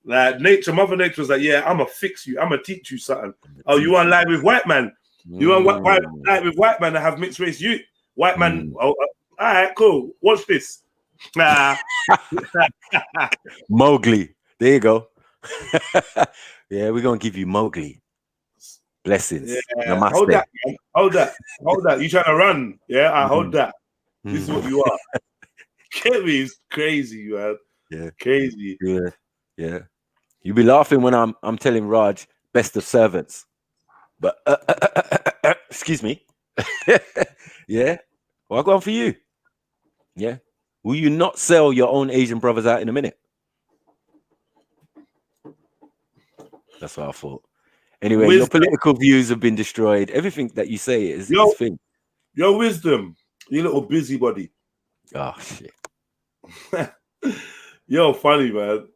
Like Mother Nature was like, yeah, I'm gonna fix you. I'm gonna teach you something. Oh, you want to lie with white man? You want lie with white man that have mixed race? You white man. Oh, all right, cool. Watch this. Mowgli. There you go. Yeah, we're gonna give you Mowgli. Blessings. Yeah. Namaste. Hold that, man. Hold that. You trying to run? Yeah, I hold that. This is what you are. Kevin's crazy, man. Yeah, crazy. Yeah. You be laughing when I'm telling Raj best of servants, but excuse me. Yeah, well, I'll go on for you. Yeah, will you not sell your own Asian brothers out in a minute? That's what I thought. Anyway, your political views have been destroyed. Everything that you say is thing. Your wisdom, you little busybody. Oh shit. You're funny, man.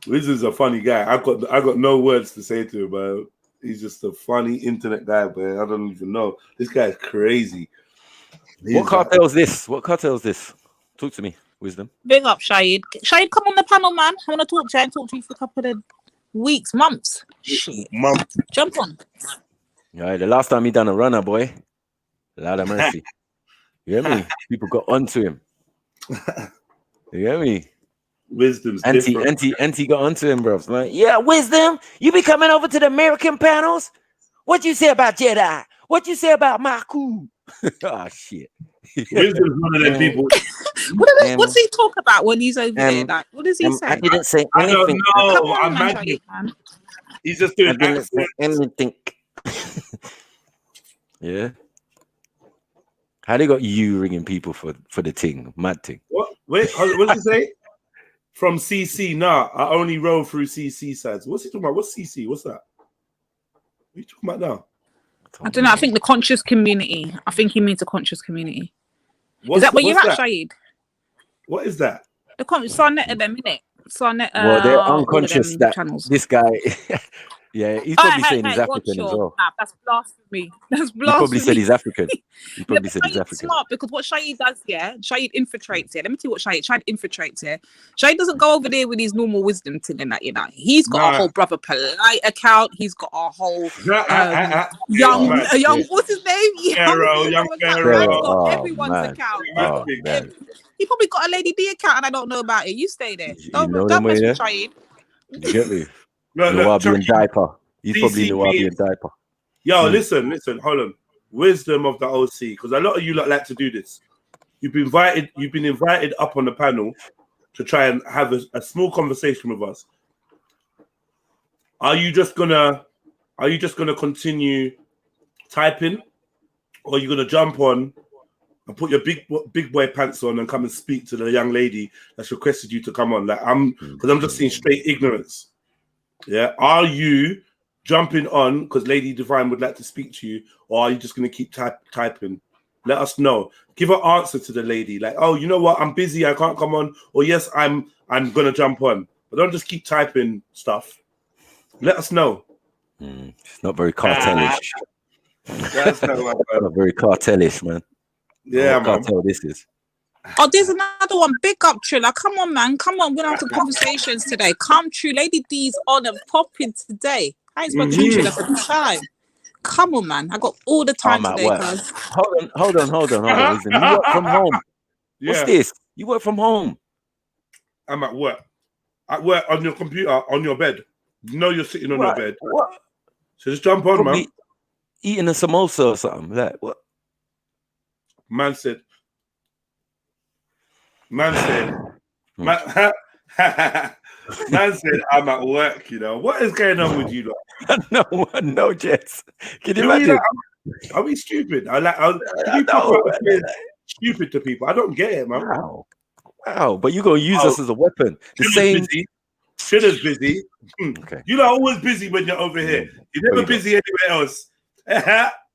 Wisdom's a funny guy. I got no words to say to him, man. He's just a funny internet guy, man. I don't even know. This guy's crazy. What cartel is this? What cartel is this? Talk to me, Wisdom. Big up, Shahid. Shahid, come on the panel, man. I want to talk to you. I ain't talked to you for a couple of weeks, months. Shit. Jump on. All right, the last time he done a runner, boy. Lord of mercy. You hear me? People got onto him. You hear me? Wisdom's Auntie got onto him, bro. Like, yeah, Wisdom, you be coming over to the American panels? What you say about Jedi? What you say about Maku? Oh shit. Wisdom's one of them people. What's he talk about when he's over there? Like, what does he say? I didn't say I don't anything. know. Come on, man, Imagine. man. He's just doing I didn't say accents. anything. Yeah. How they got you ringing people for the thing, mad thing? What? Wait, what did he say? From CC, nah, I only roll through CC sides. What's he talking about? What's CC? What's that? What are you talking about now? I don't know. I think the conscious community. I think he means the conscious community. Is that where you're at, Shahid? What is that? The Sarnet of them, innit? Sarnet. Well, they're unconscious that channels. This guy, yeah, he's probably saying he's African as well. Nah, that's blasphemy. That's blasphemy. He probably said he's African. He probably said he's Shahid's African. smart because what Shahid does, Shahid infiltrates here. Let me tell you what Shahid infiltrates here. Shahid doesn't go over there with his normal wisdom thing and that, you know. He's got a whole Brother Polite account. He's got a whole young, what's his name? Young Pharaoh. Everyone's account. He probably got a Lady D account and I don't know about it. You stay there. Don't mess with Shahid. You get me? Look, Nawabian diaper. He's probably Nawabian diaper. Yo, listen, hold on. Wisdom of the OC, because a lot of you like to do this. You've been invited up on the panel to try and have a small conversation with us. Are you just gonna continue typing, or are you gonna jump on and put your big boy pants on and come and speak to the young lady that's requested you to come on? Like because I'm just seeing straight ignorance. Yeah, are you jumping on because Lady Divine would like to speak to you, or are you just going to keep typing? let us know. Give an answer to the lady, like, oh, you know what, I'm busy, I can't come on, or yes, I'm gonna jump on. But don't just keep typing stuff. Let us know. It's not very cartelish. That's not Not very cartelish, man. Yeah, what man. cartel this is. Oh, there's another one. Big up, Triller. Come on, man. Come on. We're going to have some conversations today. Come true. Lady D's on and popping today. I ain't spoken to Triller for time. Come on, man. I got all the time I'm at today, work. cuz. Hold on. Listen, you work from home. What's Yeah. this? You work from home. I'm at work. At work on your computer, on your bed. You know you're sitting on your bed. What? So just jump on, Probably man. Eating a samosa or something. Like what? Man said, man said, I'm at work, you know. What is going on with you, lot? no, Jess. Can you Do we imagine? are we stupid? Can you proper stupid to people? I don't get it, man. Wow, but you're going to use us as a weapon. The same. Triller's busy. Okay. You're not always busy when you're over here. You're never busy anywhere else.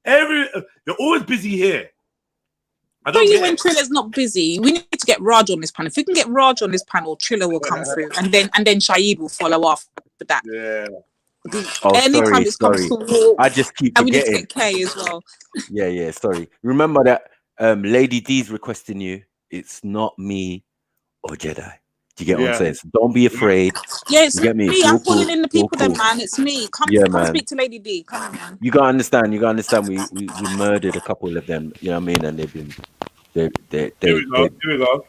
You're always busy here. I don't you when Triller's not busy. We need to get Raj on this panel. If we can get Raj on this panel, Triller will come through, and then Shaheed will follow after that. Yeah. Oh, Anytime it comes to walk, I just keep and we need forgetting. to get K as well. Yeah. Sorry. Remember that Lady D's requesting you. It's not me or Jedi. Do you get what I'm saying? So don't be afraid. Yeah, it's you get me? me. I'm calling in the people, cool. then, man. It's me. Come man. speak to Lady D. Come on, man. You gotta understand. We murdered a couple of them. You know what I mean? And they've been Here we go.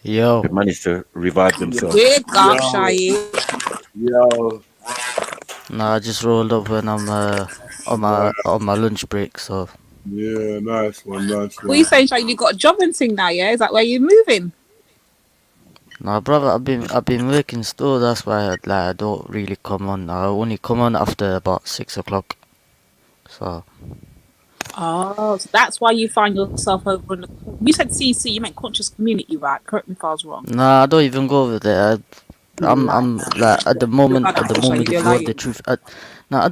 Yo. They've managed to revive themselves. Big up, Shaheed. Yo. Nah, I just rolled up when I'm on my lunch break. So. Yeah, nice one. What are you saying, Shaheed? You got a job and thing now, yeah? Is that where you're moving? Nah, brother, I've been working still. That's why I don't really come on. I only come on after about 6 o'clock. So. Oh, so that's why you find yourself over in the. You said CC. You meant conscious community, right? Correct me if I was wrong. Nah, I don't even go over there. I'm like at the moment. If you want the truth, at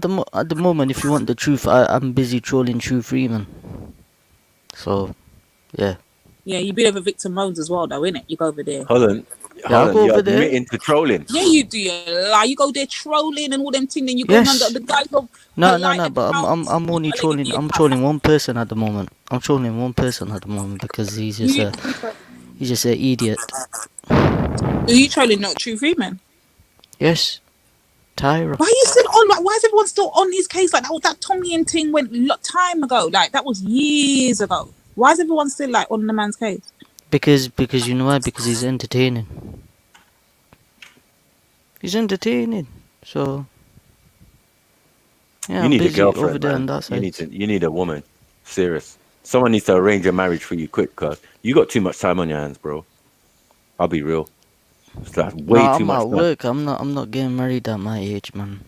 the moment, if you want the truth, I'm busy trolling True Freeman. So, yeah. Yeah, you be over Victor Moans as well, though, innit? You go over there. Hold on. I go over there. Into trolling. Yeah, you do. You go there trolling and all them things. Then you go under the guys of. No. But I'm only trolling. I'm trolling one person at the moment. Because he's just an idiot. Are you trolling not True Freeman? Yes. Tyra. Why are you still on? Like, why is everyone still on his case? Like that Tommy and thing went time ago. Like that was years ago. Why is everyone still like on the man's case? Because you know why? Because he's entertaining. So yeah, you need I'm a busy girlfriend, over there man. on that side. You need a woman. Serious. Someone needs to arrange a marriage for you quick, cuz you got too much time on your hands, bro. I'll be real. It's like way too much I'm at time. work. I'm not getting married at my age, man.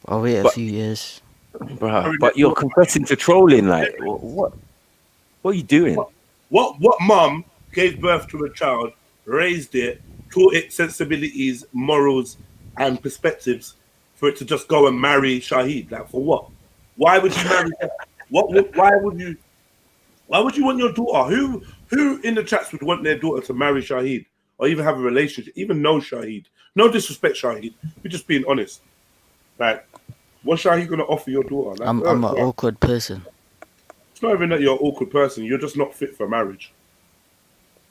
I'll wait a few years. Bro, but you're confessing to trolling, like what are you doing? What mum gave birth to a child, raised it, taught it sensibilities, morals, and perspectives for it to just go and marry Shaheed? Like for what? Why would you marry her? Why would you want your daughter? Who in the chats would want their daughter to marry Shaheed or even have a relationship, even know Shaheed? No disrespect, Shaheed. We're just being honest. Like, what's Shaheed gonna offer your daughter? Like, I'm an awkward person. It's not even that you're an awkward person. You're just not fit for marriage.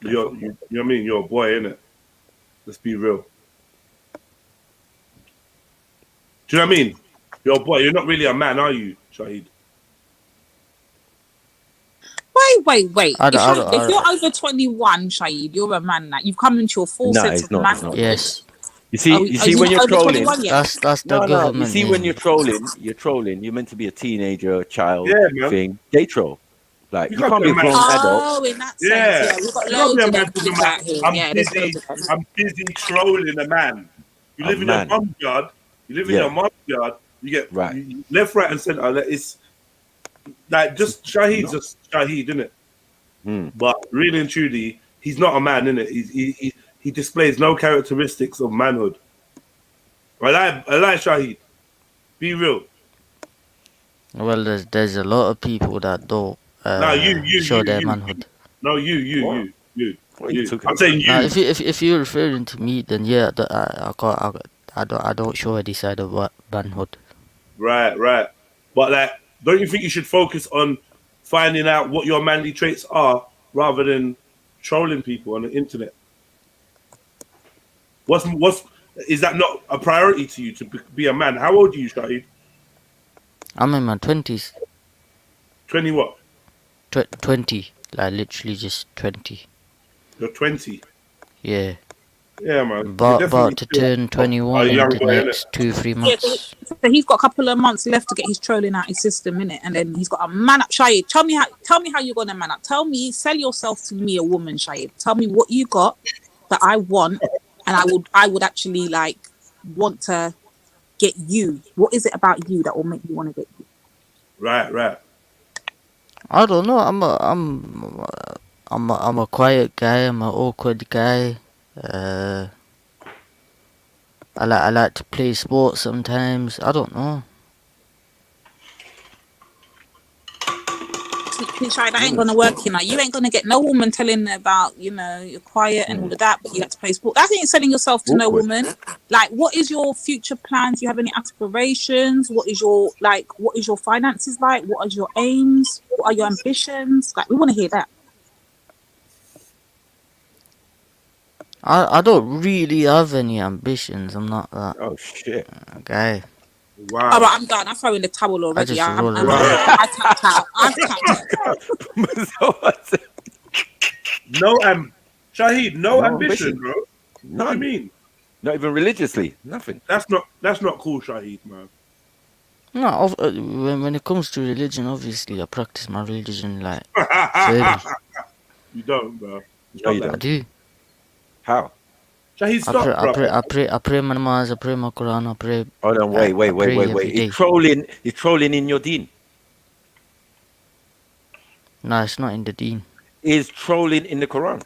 You know what I mean? You're a boy, innit? Let's be real. Do you know what I mean? You're a boy. You're not really a man, are you, Shaheed? Wait. If you're over 21, Shaheed, you're a man. Like, you've come into your full sense of manhood. Yes. You see when you're trolling, that's the government. You see when you're trolling, you're meant to be a teenager, child thing. They troll. Like you can't can't be a grown adult. Oh, in that sense, yeah. We've got loads of them kids out here. I'm busy trolling a man. You live in your mum's yard. You get left, right, and center. It's like just Shaheed's just Shaheed, isn't it? But really and truly, he's not a man, innit? He displays no characteristics of manhood. I like Shaheed. Be real. Well, there's a lot of people that don't show their manhood. No, you. What are you talking I'm about? saying you. Now, if you're referring to me, then yeah, I don't show any side of manhood. Right. But like, don't you think you should focus on finding out what your manly traits are rather than trolling people on the internet? What's is that not a priority to you to be a man? How old are you, Shahid? I'm in my 20s. 20 what? 20, like literally just 20. You're 20. Yeah. Yeah, man. About to turn 21 in the next 2-3 Yeah, months. so he's got a couple of months left to get his trolling out his system, innit? And then he's got a man up. Shahid, tell me how you're gonna man up. Sell yourself to me, a woman, Shahid. Tell me what you got that I want, and I would actually like want to get you. What is it about you that will make me want to get you? Right. I don't know. I'm a quiet guy. I'm an awkward guy. I like to play sports sometimes. I don't know. That ain't gonna work, you know. You ain't gonna get no woman telling her about, you know, you're quiet and all of that, but you like to play sport. That ain't selling yourself to no woman. Like, what is your future plans? Do you have any aspirations? What is your finances like? What are your aims? What are your ambitions? Like, we want to hear that. I don't really have any ambitions. I'm not that. Oh shit, guy. Wow. All right, I'm done. I'm throwing the towel already. I just roll I'm tapped out. I'm tapped out. Shahid, no ambition, ambition. bro. None. What do you mean? Not even religiously. Nothing. That's not cool, Shahid, man. No, when it comes to religion, obviously I practice my religion like firmly. You don't, bro. No, you don't. I do. How? Shahid, stop, I pray my namaz, I pray my Quran, I pray. Hold on, wait. He's trolling in your deen. No, it's not in the deen. Is trolling in the Quran?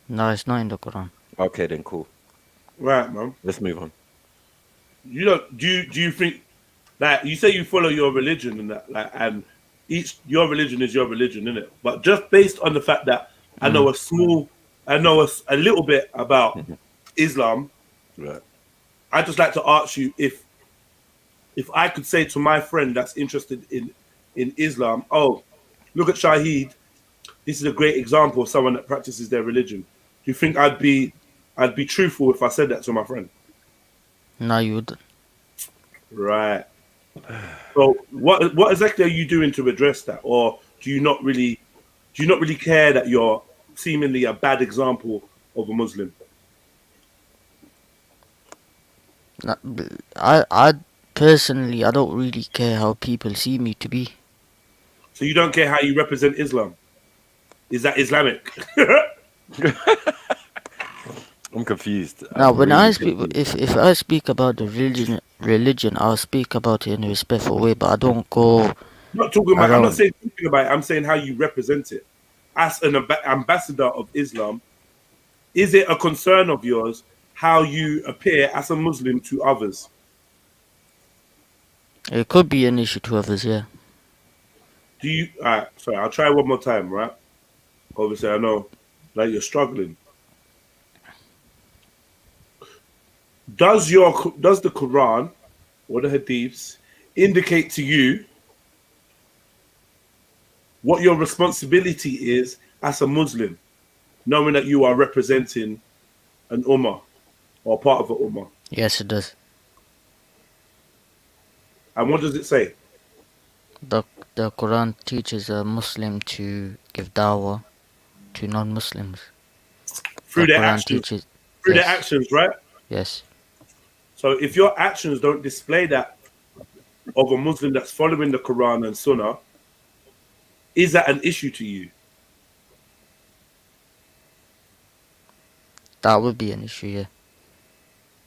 No, it's not in the Quran. Okay, then cool. Right, man. Let's move on. You don't do you think that you say you follow your religion and that, like, and your religion is your religion, isn't it? But just based on the fact that I know a little bit about Islam, right? I'd just like to ask you if I could say to my friend that's interested in Islam, oh, look at Shahid, this is a great example of someone that practices their religion. Do you think I'd be truthful if I said that to my friend? No, you wouldn't. Right. So what exactly are you doing to address that, or do you not really care that you're seemingly a bad example of a Muslim? I personally, I don't really care how people see me to be. So you don't care how you represent Islam? Is that Islamic? I'm confused. Now, when I speak, if I speak about the religion, I'll speak about it in a respectful way, but I don't go. I'm not saying talking about it. I'm saying how you represent it. As an ambassador of Islam, is it a concern of yours how you appear as a Muslim to others? It could be an issue to others, yeah. Do you? Sorry, I'll try one more time, right? Obviously, I know, like, you're struggling. Does the Quran or the Hadiths indicate to you what your responsibility is as a Muslim, knowing that you are representing an ummah or part of an ummah? Yes, it does. And what does it say? The Quran teaches a Muslim to give dawah to non-Muslims. Through their actions. Through their actions, right? Yes. So if your actions don't display that of a Muslim that's following the Quran and Sunnah, is that an issue to you? That would be an issue, yeah.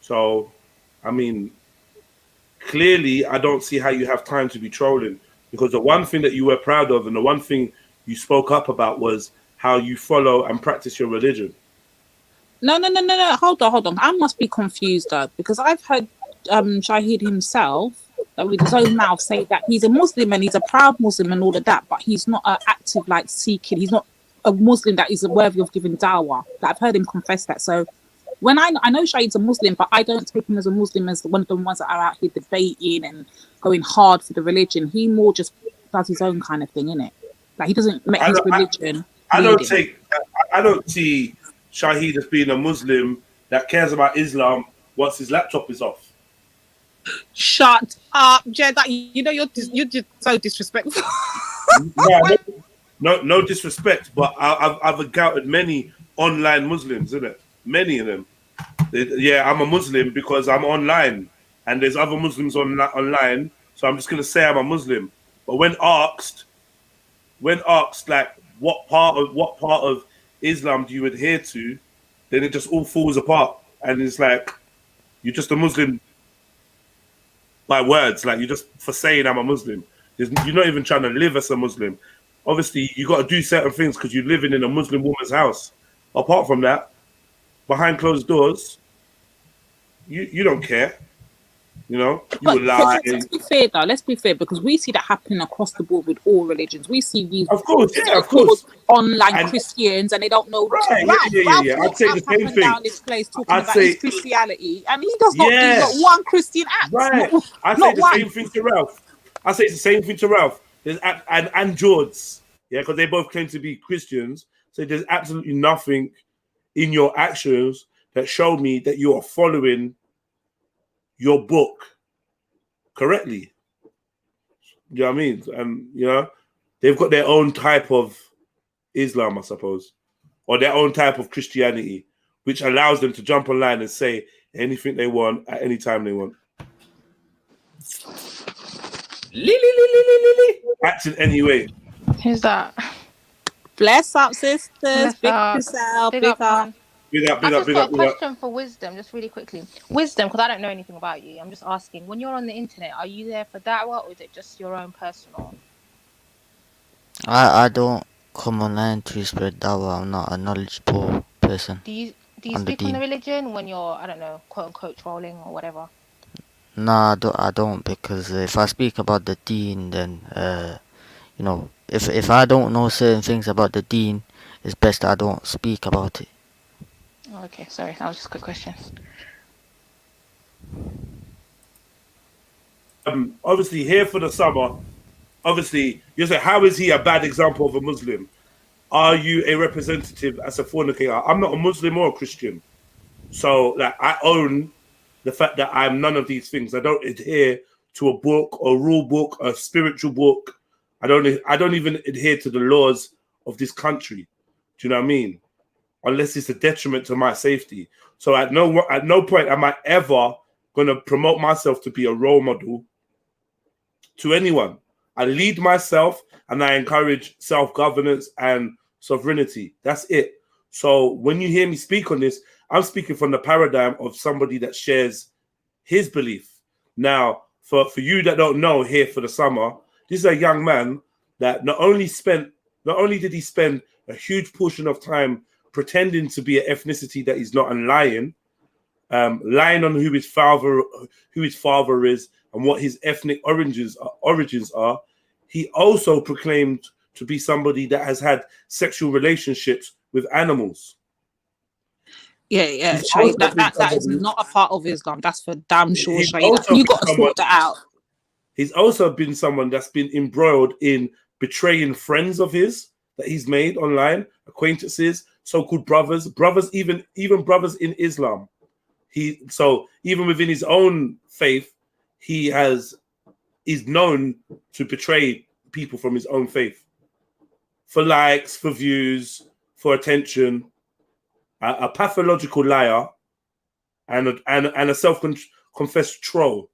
So, I mean, clearly, I don't see how you have time to be trolling, because the one thing that you were proud of and the one thing you spoke up about was how you follow and practice your religion. No. Hold on. I must be confused, though, because I've heard Shahid himself that with his own mouth say that he's a Muslim and he's a proud Muslim and all of that, but he's not an active like seeking. He's not a Muslim that is worthy of giving dawah. Like, I've heard him confess that. So when I know Shahid's a Muslim, but I don't take him as a Muslim as one of the ones that are out here debating and going hard for the religion. He more just does his own kind of thing, innit? Like, he doesn't make his religion. I don't see Shahid as being a Muslim that cares about Islam once his laptop is off. Shut up, Jed. You know you're just so disrespectful. No disrespect, but I've encountered many online Muslims, isn't it? Many of them. Yeah, I'm a Muslim because I'm online, and there's other Muslims online. So I'm just gonna say I'm a Muslim. But when asked, like what part of Islam do you adhere to, then it just all falls apart, and it's like you're just a Muslim by words. Like, you're just for saying I'm a Muslim. You're not even trying to live as a Muslim. Obviously, you got to do certain things because you're living in a Muslim woman's house. Apart from that, behind closed doors, you don't care. You know, you will lie. Let's be fair, though. Let's be fair, because we see that happening across the board with all religions. We see these, of course, online Christians, and they don't know. Right, yeah. I'd say the same thing. Down this place talking about his Christianity, and he does not do not one Christian act. Right. I say the same thing to Ralph. I say it's the same thing to Ralph. There's and George, yeah, because they both claim to be Christians. So there's absolutely nothing in your actions that show me that you are following your book correctly. You know what I mean? And you know, they've got their own type of Islam, I suppose, or their own type of Christianity, which allows them to jump online and say anything they want at any time they want. Acting anyway. Who's that? Bless up, sisters. Bless Big up. yourself. Big Big up, up. man. Big up, I've big up, just big got up, a big up. question for Wisdom, just really quickly. Wisdom, because I don't know anything about you. I'm just asking. When you're on the internet, are you there for da'wah, or is it just your own personal? I don't come online to spread dawah. I'm not a knowledgeable person. Do you on the speak on the deen. religion when you're, I don't know, quote unquote trolling or whatever? Nah, I don't, because if I speak about the deen, then you know, if I don't know certain things about the deen, it's best I don't speak about it. Oh, okay, sorry, that was just a quick question. Obviously, here for the summer, obviously, you say, how is he a bad example of a Muslim? Are you a representative as a fornicator? I'm not a Muslim or a Christian. So, like, I own the fact that I'm none of these things. I don't adhere to a book, a rule book, a spiritual book. I don't even adhere to the laws of this country. Do you know what I mean? Unless it's a detriment to my safety. So at no point am I ever going to promote myself to be a role model to anyone. I lead myself and I encourage self-governance and sovereignty. That's it. So when you hear me speak on this, I'm speaking from the paradigm of somebody that shares his belief. Now, for you that don't know, here for the summer, this is a young man that not only did he spend a huge portion of time pretending to be an ethnicity that he's not, and lying on who his father is and what his ethnic origins are. He also proclaimed to be somebody that has had sexual relationships with animals. Yeah, Shahid, that is not a part of Islam. That's for damn sure, Shahid. You got to sort that out. He's also been someone that's been embroiled in betraying friends of his that he's made online, acquaintances, so-called brothers, even brothers in Islam. So even within his own faith, he is known to betray people from his own faith for likes, for views, for attention. A pathological liar and a self-confessed troll.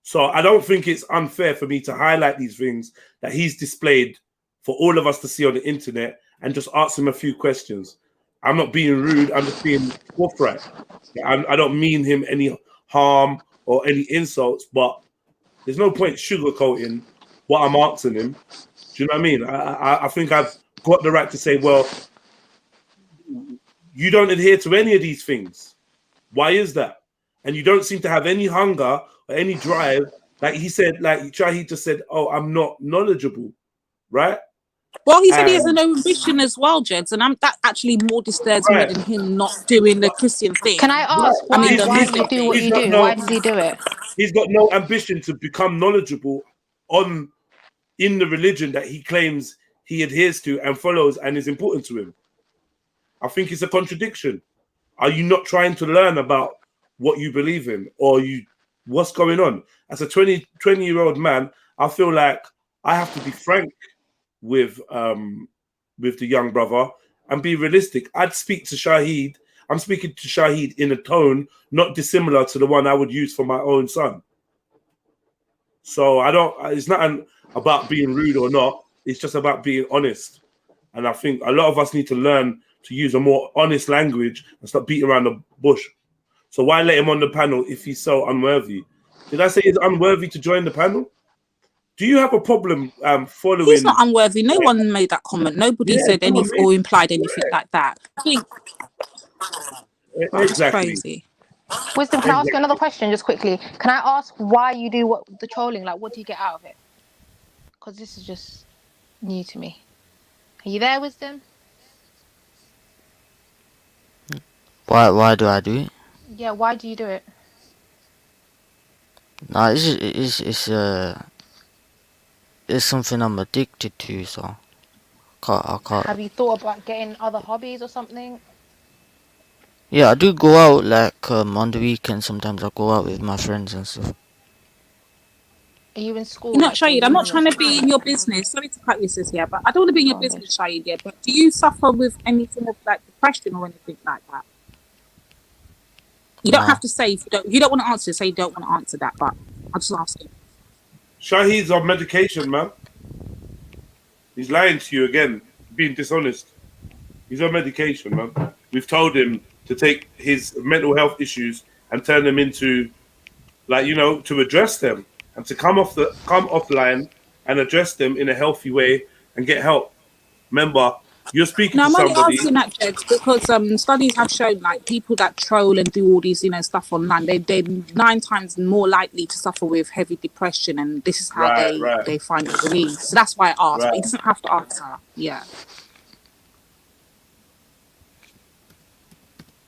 So I don't think it's unfair for me to highlight these things that he's displayed for all of us to see on the internet and just ask him a few questions. I'm not being rude. I'm just being forthright. I don't mean him any harm or any insults, but there's no point sugarcoating what I'm asking him. Do you know what I mean? I think I've got the right to say, well, you don't adhere to any of these things. Why is that? And you don't seem to have any hunger or any drive Like he said, like Shahid just said, "Oh, I'm not knowledgeable," right? Well, he said he has an ambition as well, Jeds, and that actually more disturbs me than him not doing the Christian thing. Can I ask why do you do what you do? Why does he do it? He's got no ambition to become knowledgeable in the religion that he claims he adheres to and follows and is important to him. I think it's a contradiction. Are you not trying to learn about what you believe in, or what's going on? As a 20-year-old man, I feel like I have to be frank with the young brother and be realistic. I'd speak to Shahid. I'm speaking to Shahid in a tone not dissimilar to the one I would use for my own son. So it's not about being rude or not. It's just about being honest. And I think a lot of us need to learn to use a more honest language and stop beating around the bush. So why let him on the panel if he's so unworthy? Did I say he's unworthy to join the panel? Do you have a problem following? He's not unworthy. No one made that comment. Nobody said anything or implied anything like that. I think exactly. Crazy. Wisdom, can I ask you another question just quickly? Can I ask why you do the trolling? Like, what do you get out of it? Because this is just new to me. Are you there, Wisdom? Why do I do it? Yeah, why do you do it? Nah, it's something I'm addicted to, so I can't. Have you thought about getting other hobbies or something? Yeah, I do go out like on the weekend. Sometimes I go out with my friends and stuff. Are you in school? You're not Shahid. I'm not trying to be in your business. Sorry to cut you, sis, here, but I don't want to be in your business, Shahid. Yeah, but do you suffer with anything of like depression or anything like that? You don't have to say if you don't want to answer. Say you don't want to answer that, but I'm just asking. Shahid's on medication, man. He's lying to you again, being dishonest. He's on medication, man. We've told him to take his mental health issues and turn them into, like, to address them and to come offline and address them in a healthy way and get help. Remember, you're speaking to I'm somebody. only asking that, Jed, because studies have shown like people that troll and do all these, stuff online, they're 9 times more likely to suffer with heavy depression, and this is how they find it relief. So that's why I asked. But he doesn't have to answer. Yeah.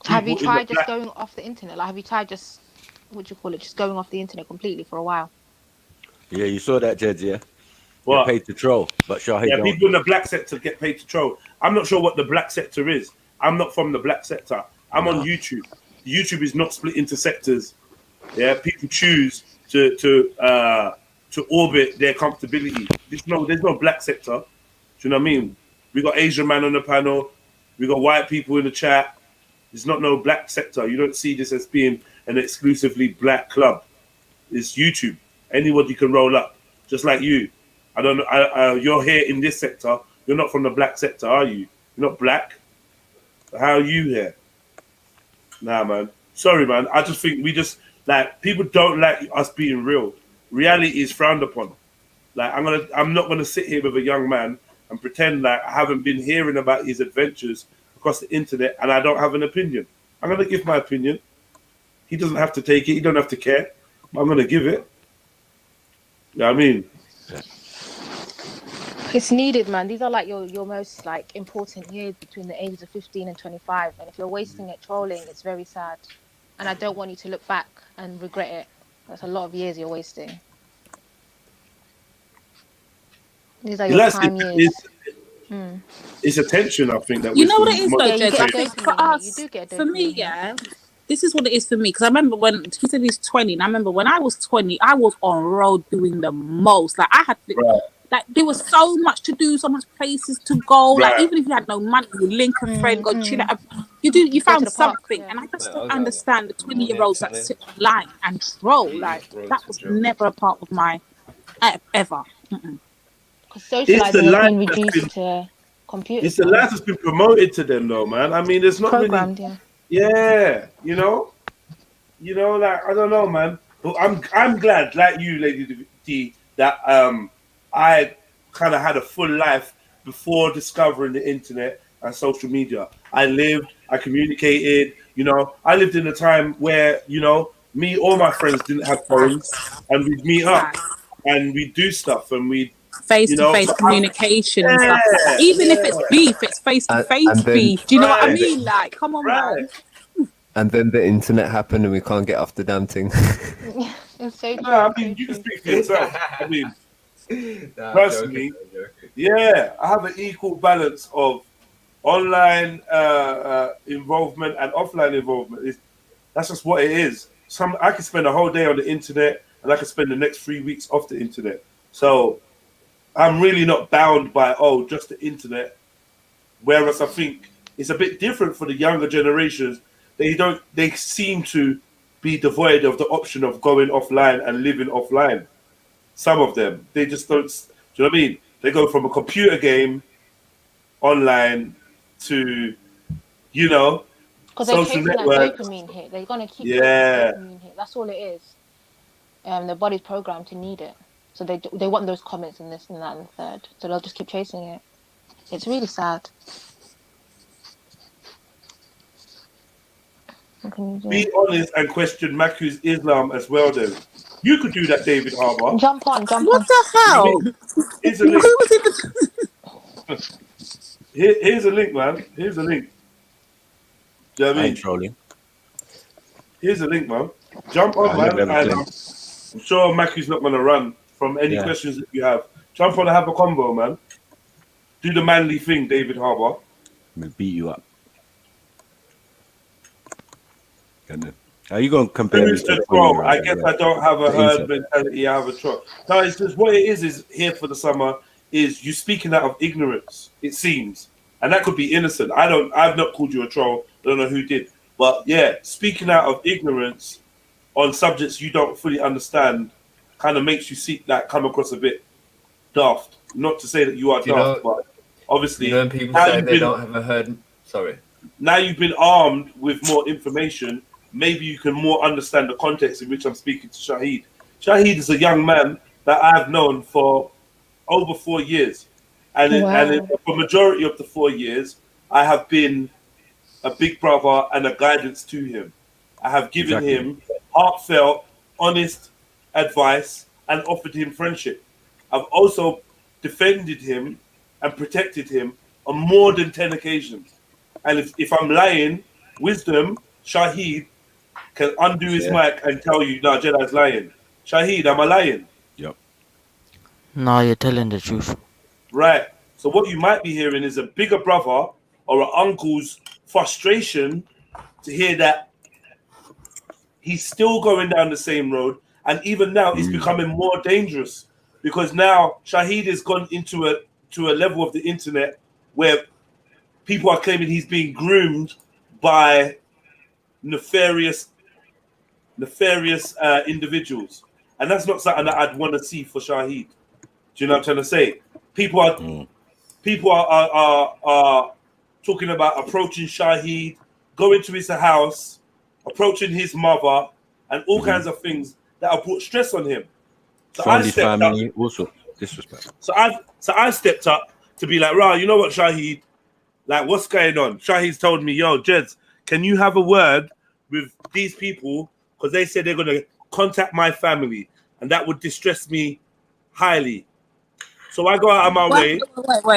Have you tried just going off the internet? Like, have you tried just just going off the internet completely for a while? Yeah, you saw that, Jed, yeah? What? Get paid to troll, but Shahid don't. People in the black sector get paid to troll. I'm not sure what the black sector is. I'm not from the black sector. I'm on YouTube. YouTube is not split into sectors. Yeah, people choose to orbit their comfortability. There's no black sector. Do you know what I mean? We got Asian man on the panel. We got white people in the chat. There's not no black sector. You don't see this as being an exclusively black club. It's YouTube. Anybody can roll up, just like you. I don't know. You're here in this sector. You're not from the black sector, are you? You're not black. How are you here? Nah, man. Sorry, man. I just think people don't like us being real. Reality is frowned upon. Like, I'm not gonna sit here with a young man and pretend like I haven't been hearing about his adventures across the internet and I don't have an opinion. I'm gonna give my opinion. He doesn't have to take it. He don't have to care. I'm gonna give it. You know what I mean? It's needed, man. These are like your most like important years between the ages of 15 and 25. And if you're wasting it trolling, it's very sad. And I don't want you to look back and regret it. That's a lot of years you're wasting. These are your prime years. It's attention, I think. You know what it is, though, Jed? I think for us, for me, this is what it is for me. Because I remember when he said he's 20, and I remember when I was 20, I was on road doing the most. Like, I had like, there was so much to do, so much places to go. Like, even if you had no money, you link a friend, go chill out. You found something. And I just don't understand the 20-year-olds that sit online and troll. Like, that was never a part of my ever. Because socializing has been reduced to computers. It's the life that's been promoted to them, though, man. I mean, it's not programmed, really. Yeah, like, I don't know, man. But I'm glad, like you, Lady D, that I kind of had a full life before discovering the internet and social media. I lived, I communicated. I lived in a time where me or my friends didn't have phones, and we'd meet up and we'd do stuff and we'd face-to-face communication and stuff like that. Even if it's beef, it's face-to-face and then- beef. Do you know what I Right. mean? Like, come on, man. And then the internet happened and we can't get off the damn thing. It's so true. No, I mean, you can speak for yourself. I mean, personally, yeah, I have an equal balance of online involvement and offline involvement. That's just what it is. I can spend a whole day on the internet, and I can spend the next 3 weeks off the internet. So I'm really not bound by just the internet. Whereas I think it's a bit different for the younger generations. They seem to be devoid of the option of going offline and living offline. Some of them, they just don't. Do you know what I mean? They go from a computer game online to, Because they're social chasing that networks. dopamine hit. They're gonna keep Yeah. that dopamine hit. That's all it is. The body's programmed to need it, so they want those comments and this and that and the third. So they'll just keep chasing it. It's really sad. What can you do? Be honest and question Maku's Islam as well. Then you could do that, David Harbour. Jump on. What the hell? Here's a link. Who was it? Here's a link, man. Here's a link. Do you know what I mean? Trolling. Here's a link, man. Jump on, man. And I'm sure Maku's not going to run from any questions that you have. Jump on and have a combo, man. Do the manly thing, David Harbour. We'll beat you up. Are you going to compare Who's me the to troll? I guess I don't have a herd mentality. I have a troll. No, it's just what it is here for the summer is you speaking out of ignorance, it seems. And that could be innocent. I've not called you a troll. I don't know who did. But yeah, speaking out of ignorance on subjects you don't fully understand kind of makes you come across a bit daft. Not to say that you are daft, but obviously when people say they don't have a herd, sorry. Now you've been armed with more information, maybe you can more understand the context in which I'm speaking to Shahid. Shahid is a young man that I've known for over 4 years. And for majority of the 4 years, I have been a big brother and a guidance to him. I have given him heartfelt, honest advice and offered him friendship. I've also defended him and protected him on more than 10 occasions. And if I'm lying, wisdom, Shahid can undo his mic and tell you, no, Jedi's lying. Shahid, am I lying? Yep. No, you're telling the truth. Right. So what you might be hearing is a bigger brother or an uncle's frustration to hear that he's still going down the same road. And even now, it's becoming more dangerous because now Shahid has gone into a level of the internet where people are claiming he's being groomed by nefarious individuals, and that's not something that I'd want to see for Shahid. Do you know what I'm trying to say? People are talking about approaching Shahid, going to his house, approaching his mother, and all kinds of things that have put stress on him. So Family, family, also disrespect. So I stepped up to be like, "Rah, you know what, Shahid? Like, what's going on?" Shahid's told me, "Yo, Jeds, can you have a word with these people because they said they're going to contact my family and that would distress me highly." So I go out of my way.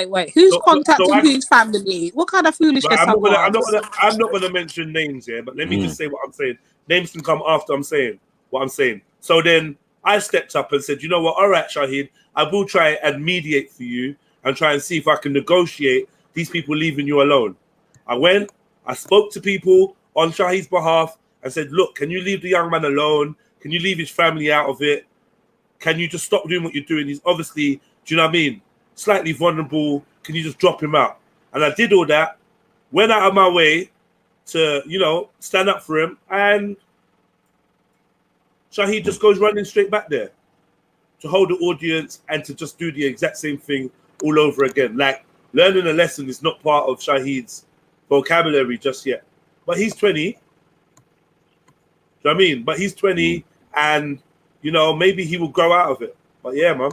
Wait. Who's contacting whose family? What kind of foolishness? I'm not gonna mention names here, but let me just say what I'm saying. Names can come after I'm saying what I'm saying. So then I stepped up and said, "You know what? All right, Shahid, I will try and mediate for you and try and see if I can negotiate these people leaving you alone." I went, I spoke to people on Shahid's behalf and said, "Look, can you leave the young man alone? Can you leave his family out of it? Can you just stop doing what you're doing? He's obviously, do you know what I mean, slightly vulnerable. Can you just drop him out?" And I did all that, went out of my way to, stand up for him. And Shahid just goes running straight back there to hold the audience and to just do the exact same thing all over again. Like, learning a lesson is not part of Shahid's vocabulary just yet. But he's 20. Do you know what I mean? But he's 20 and, maybe he will grow out of it. But yeah, man.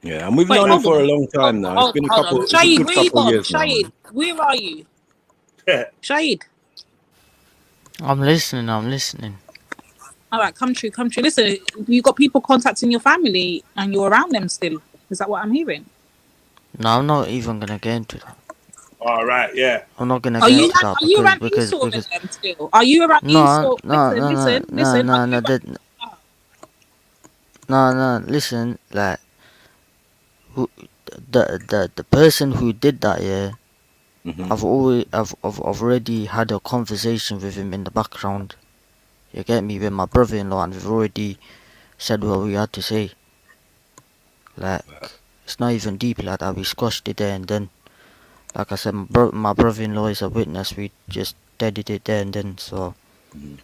Yeah, and we've known him for a long time now. It's been a couple of years now. Shahid, where are you? Yeah. Shahid. I'm listening. All right, come true. Listen, you got people contacting your family and you're around them still. Is that what I'm hearing? No, I'm not even gonna get into that. All right, yeah. I'm not gonna Are get you into that are you around because Esau with them still? Are you around Esau? Listen. Listen, like, who, the person who did that, yeah. I've already had a conversation with him in the background. You get me, with my brother-in-law, and we've already said what we had to say. Like, it's not even deep like that. We squashed it there and then. Like I said, my brother-in-law is a witness. We just deaded it there and then. So, you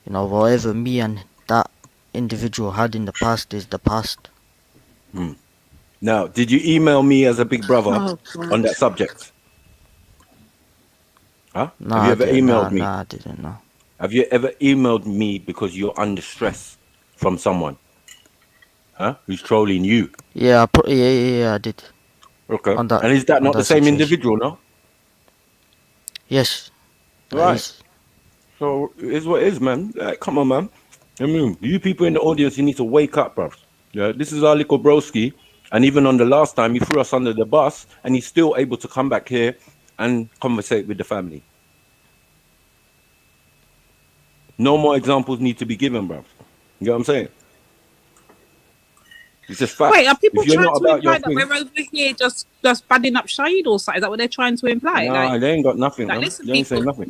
know, whatever me and that individual had in the past is the past. Now, did you email me as a big brother on that subject? Huh? Have you ever emailed me? Nah, I didn't know. Have you ever emailed me because you're under stress from someone? Huh? Who's trolling you? Yeah, I did. Okay. On that, And is that not the same situation. individual, no? Yes. Right. So it is what it is, man. Like, come on, man. I mean, you people in the audience, you need to wake up, bruv. Yeah, this is our little broski. And even on the last time, he threw us under the bus, and he's still able to come back here and conversate with the family. No more examples need to be given, bruv. You know what I'm saying? It's just facts. Wait, are people If you're trying not to about your imply that thing, we're over here just badding up Shahid or something? Is that what they're trying to imply? nah, Like, they ain't got nothing, man. listen, They ain't saying people, nothing.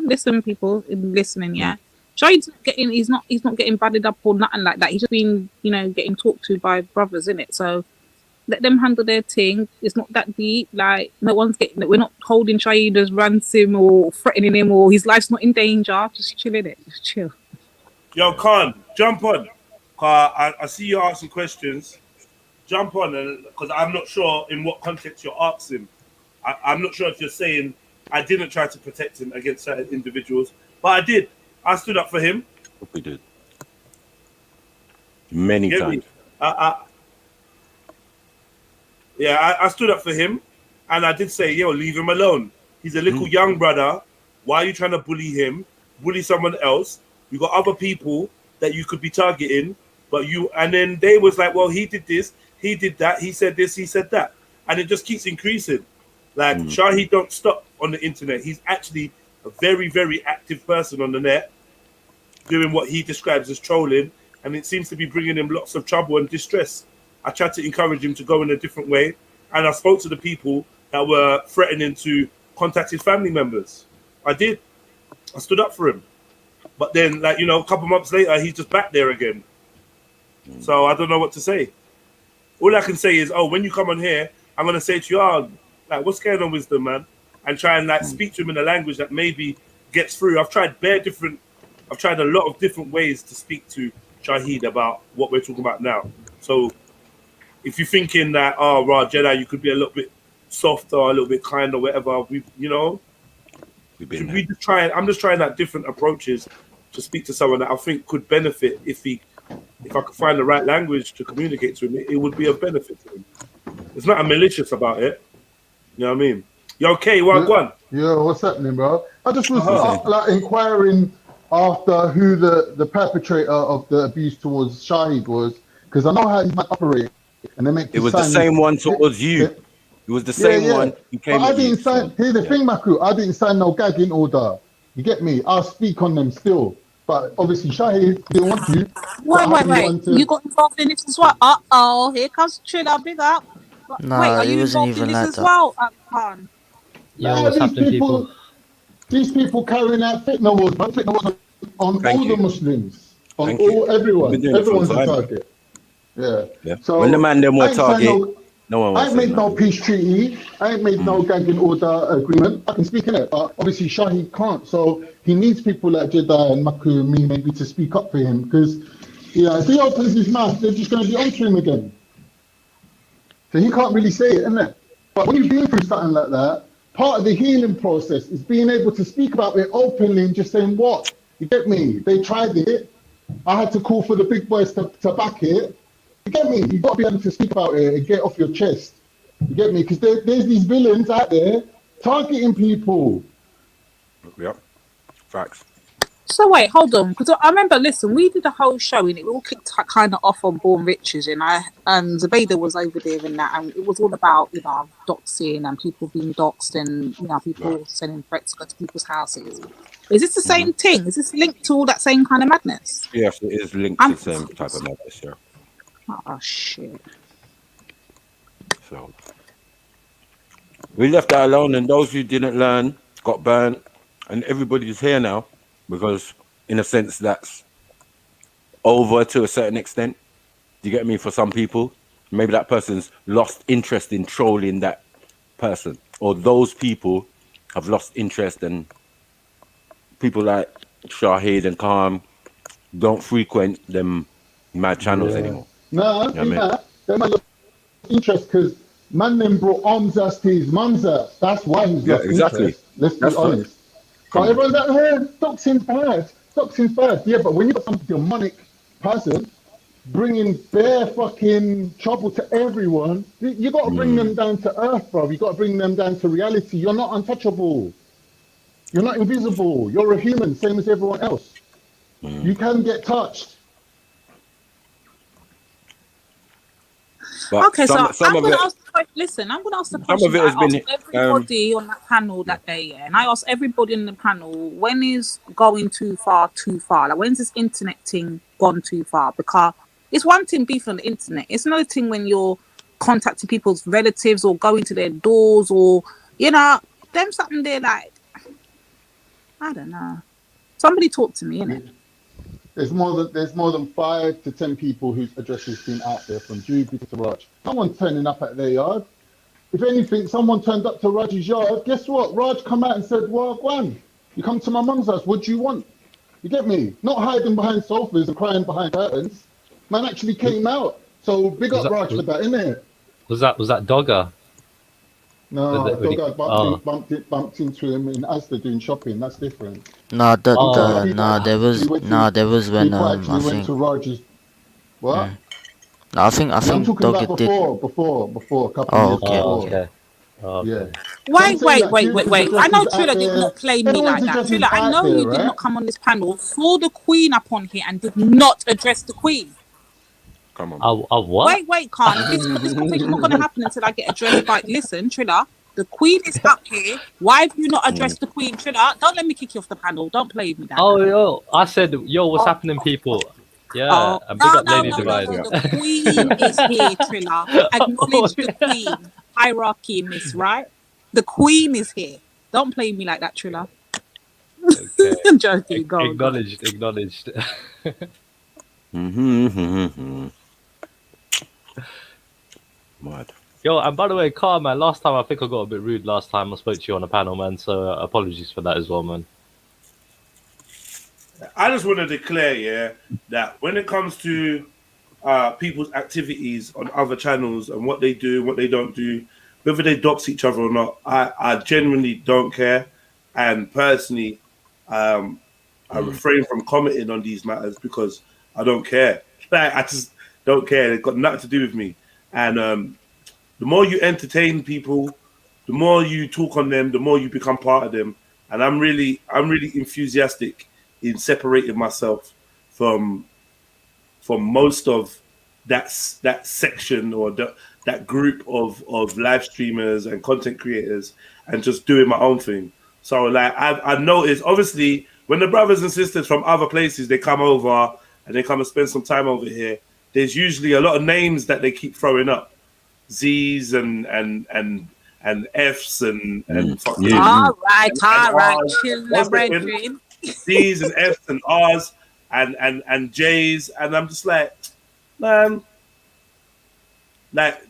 listen, people, listening, yeah. Shahid's he's not getting badded up or nothing like that. He's just been, getting talked to by brothers, innit? So let them handle their thing. It's not that deep. Like, we're not holding Shahid as ransom or threatening him or his life's not in danger. Just chill, innit? Just chill. Yo, Khan, jump on. I see you asking questions. Jump on, because I'm not sure in what context you're asking. I'm not sure if you're saying I didn't try to protect him against certain individuals, but I did. I stood up for him. We did. Many Get times. me? I stood up for him, and I did say, yo, leave him alone. He's a little young brother. Why are you trying to bully him? Bully someone else? You got other people that you could be targeting, and then they was like, well, he did this, he did that, he said this, he said that, and it just keeps increasing. Like, Shahid don't stop on the internet. He's actually a very, very active person on the net, doing what he describes as trolling, and it seems to be bringing him lots of trouble and distress. I tried to encourage him to go in a different way, and I spoke to the people that were threatening to contact his family members. I did. I stood up for him. But then, a couple months later, he's just back there again. So I don't know what to say. All I can say is, when you come on here, I'm going to say to you, what's going on, Wisdom, man? And try and speak to him in a language that maybe gets through. I've tried a lot of different ways to speak to Shahid about what we're talking about now. So if you're thinking that, Jedi, you could be a little bit softer, a little bit kind or whatever, I'm just trying out different approaches to speak to someone that I think could benefit if I could find the right language to communicate to him, it would be of benefit to him. It's not a malicious about it. You know what I mean? You okay? Well, go on. Yeah, what's happening, bro? I just was inquiring after who the perpetrator of the abuse towards Shahid was, because I know how he might operate, and they make it was the same one towards you. It was the same one who came but I at you. didn't sign. Here's the thing, Maku. I didn't sign no gagging order. You get me? I'll speak on them still. But obviously, Shahid didn't want to. Wait. You got involved in this as well? Here comes Triller, big up. Nah, wait, are it you wasn't involved in even this like as that. well, Khan? Yeah, what's happening, people? These people carrying out fitna wars, but fitna wars on all the Muslims, on everyone. Everyone's a target. Yeah. So when the man them were target, no one I ain't made no peace treaty. I ain't made no gagging order agreement. I can speak in it, but obviously Shahid can't. So he needs people like Jedi and Maku and me maybe to speak up for him, because if he opens his mouth, they're just going to be onto him again. So he can't really say it, innit? But when you've been through something like that, part of the healing process is being able to speak about it openly and just saying, what? You get me? They tried it. I had to call for the big boys to back it. You get me? You've got to be able to speak about it and get off your chest. You get me? Because there's these villains out there targeting people. Yep. Facts. So wait, hold on, because I remember. Listen, we did a whole show and it all kicked kind of off on Born Riches, and Zubaida was over there and that, and it was all about doxing and people being doxed and people sending threats to go to people's houses. Is this the same thing? Is this linked to all that same kind of madness? Yes, it is linked to the same type of madness, yeah. Oh shit. So we left that alone, and those who didn't learn got burned, and everybody's here now because, in a sense, that's over to a certain extent. Do you get me? For some people, maybe that person's lost interest in trolling that person, or those people have lost interest, and people like Shahid and Calm don't frequent them mad channels anymore. No, You know what I mean? they might lost interest because man then brought arms us to his mum's house. That's why he's Yeah, lost exactly. interest. Let's be That's right. honest. So everyone's out here, doxing's bad. Doxing's bad. Yeah, but when you got some demonic person bringing bare fucking trouble to everyone, you got to bring them down to earth, bro. You got to bring them down to reality. You're not untouchable. You're not invisible. You're a human, same as everyone else. You can get touched. But Okay, some so I'm of gonna it, ask. Listen, I'm gonna ask the some question of it that has I asked been everybody on that panel that day, yeah, and I asked everybody in the panel, when is going too far? Like, when's this internet thing gone too far? Because it's one thing beefing on the internet. It's another thing when you're contacting people's relatives or going to their doors or them something there like I don't know. Somebody talk to me, innit? There's more than 5 to 10 people whose address has been out there from Juby to Raj. Someone turning up at their yard. If anything, someone turned up to Raj's yard. Guess what? Raj come out and said, "Well, Gwan, you come to my mum's house. What do you want?" You get me? Not hiding behind sofas and crying behind curtains. Man actually came out. So big up Raj for that, innit? Was that Dogger? No, Dogger bumped into him in Asda doing shopping. That's different. No, there was when People I actually went think. to Raj's. What? No, I think I'm talking Dogger about did. before, a couple Oh, of years before. okay. Yeah. Wait. I'm saying that Wait. Juby's I know address is Trilla out did there. not play me Everyone's like that. address is Trilla, I out know there, you did right? not come on this panel, saw the Queen up on here and did not address the Queen. Come on. I what? Wait, Khan. This conversation's not going to happen until I get addressed by. Listen, Trilla, the Queen is up here. Why have you not addressed the Queen, Trilla? Don't let me kick you off the panel. Don't play with me, that. Oh, yo, I said, yo, what's happening, people? Yeah, and big up Lady Divide. No. The Queen is here, Trilla. Acknowledge the Queen. Hierarchy in this, right? The Queen is here. Don't play me like that, Trilla. Okay. I'm joking. Go. Acknowledged. Mad. Yo, and by the way, Carl, man, last time I think I got a bit rude last time I spoke to you on a panel, man. So apologies for that as well, man. I just want to declare, that when it comes to people's activities on other channels and what they do, what they don't do, whether they dox each other or not, I genuinely don't care. And personally, I refrain from commenting on these matters because I don't care. Like, I just don't care. It's got nothing to do with me. And the more you entertain people, the more you talk on them, the more you become part of them. And I'm really enthusiastic in separating myself from most of that section or that group of live streamers and content creators and just doing my own thing. So like I've noticed, obviously, when the brothers and sisters from other places, they come over and they come and spend some time over here, there's usually a lot of names that they keep throwing up. Z's and F's and fucking All right. R's. Chill, brethren. Z's and F's and R's and J's, and I'm just like, man, like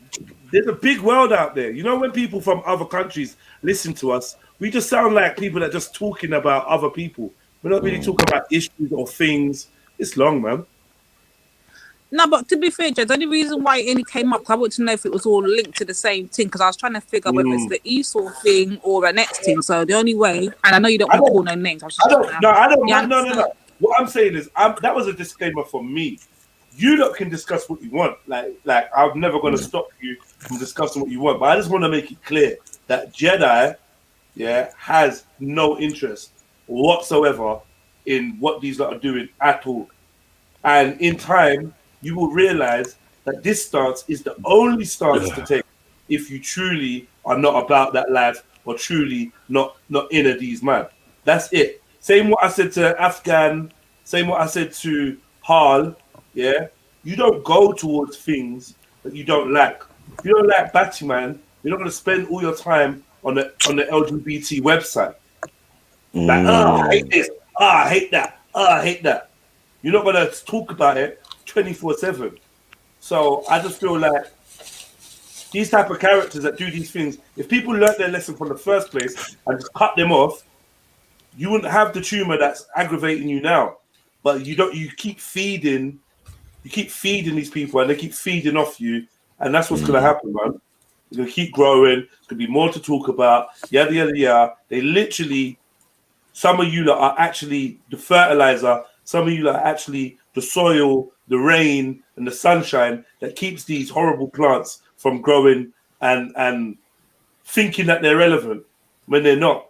there's a big world out there. You know, when people from other countries listen to us, we just sound like people that are just talking about other people. We're not really talking about issues or things. It's long, man. No, but to be fair, Jed, the only reason why it only came up, I wanted to know if it was all linked to the same thing, because I was trying to figure out whether it's the Esau thing or a next thing. So the only way, and I know you don't want to call no names. I don't. No. What I'm saying is, that was a disclaimer for me. You lot can discuss what you want. Like I'm never going to stop you from discussing what you want. But I just want to make it clear that Jedi, has no interest whatsoever in what these lot are doing at all. And in time, you will realize that this stance is the only stance to take if you truly are not about that life or truly not in these man. That's it. Same what I said to Afghan, same what I said to Hal, yeah? You don't go towards things that you don't like. If you don't like Batman, you're not going to spend all your time on the LGBT website. Like, I hate this, I hate that, I hate that. You're not going to talk about it 24/7. So I just feel like these type of characters that do these things, if people learnt their lesson from the first place and just cut them off, you wouldn't have the tumor that's aggravating you now. But you don't. You keep feeding these people, and they keep feeding off you, and that's what's going to happen, man. It's going to keep growing. There's going to be more to talk about. Yada yada yada. They literally, some of you lot are actually the fertilizer. Some of you lot are actually the soil, the rain, and the sunshine that keeps these horrible plants from growing and thinking that they're relevant when they're not.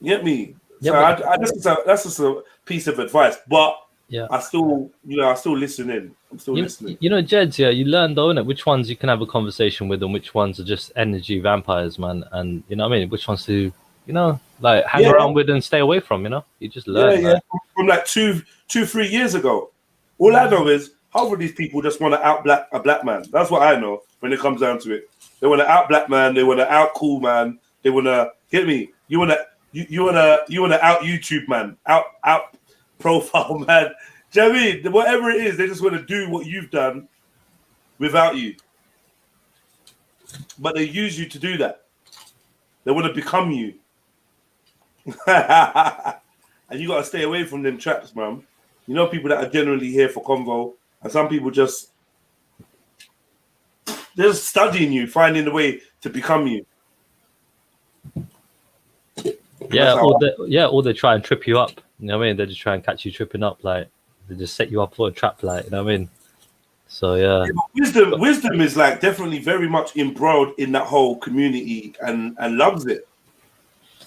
You get me? Yeah, So that's just a piece of advice, but yeah, I still listen in. I'm still listening. You know, Jeds, yeah, you learn though, innit, which ones you can have a conversation with and which ones are just energy vampires, man. And you know what I mean? Which ones to, you know, like hang around with and stay away from, you know? You just learn. Yeah. From like 2-3 years ago. All I know is half of these people just want to out black a black man. That's what I know when it comes down to it. They want to out black man, they want to out cool man, they want to get me. You want to out YouTube man, out profile man. Do you know what I mean? Whatever it is, they just want to do what you've done without you. But they use you to do that. They want to become you. And you got to stay away from them traps, man. You know, people that are generally here for convo, and some people they're just studying you, finding a way to become you. Yeah, or they try and trip you up. You know what I mean? They just try and catch you tripping up, like they just set you up for a trap, like, you know what I mean? So yeah. Wisdom is like definitely very much embroiled in that whole community and loves it.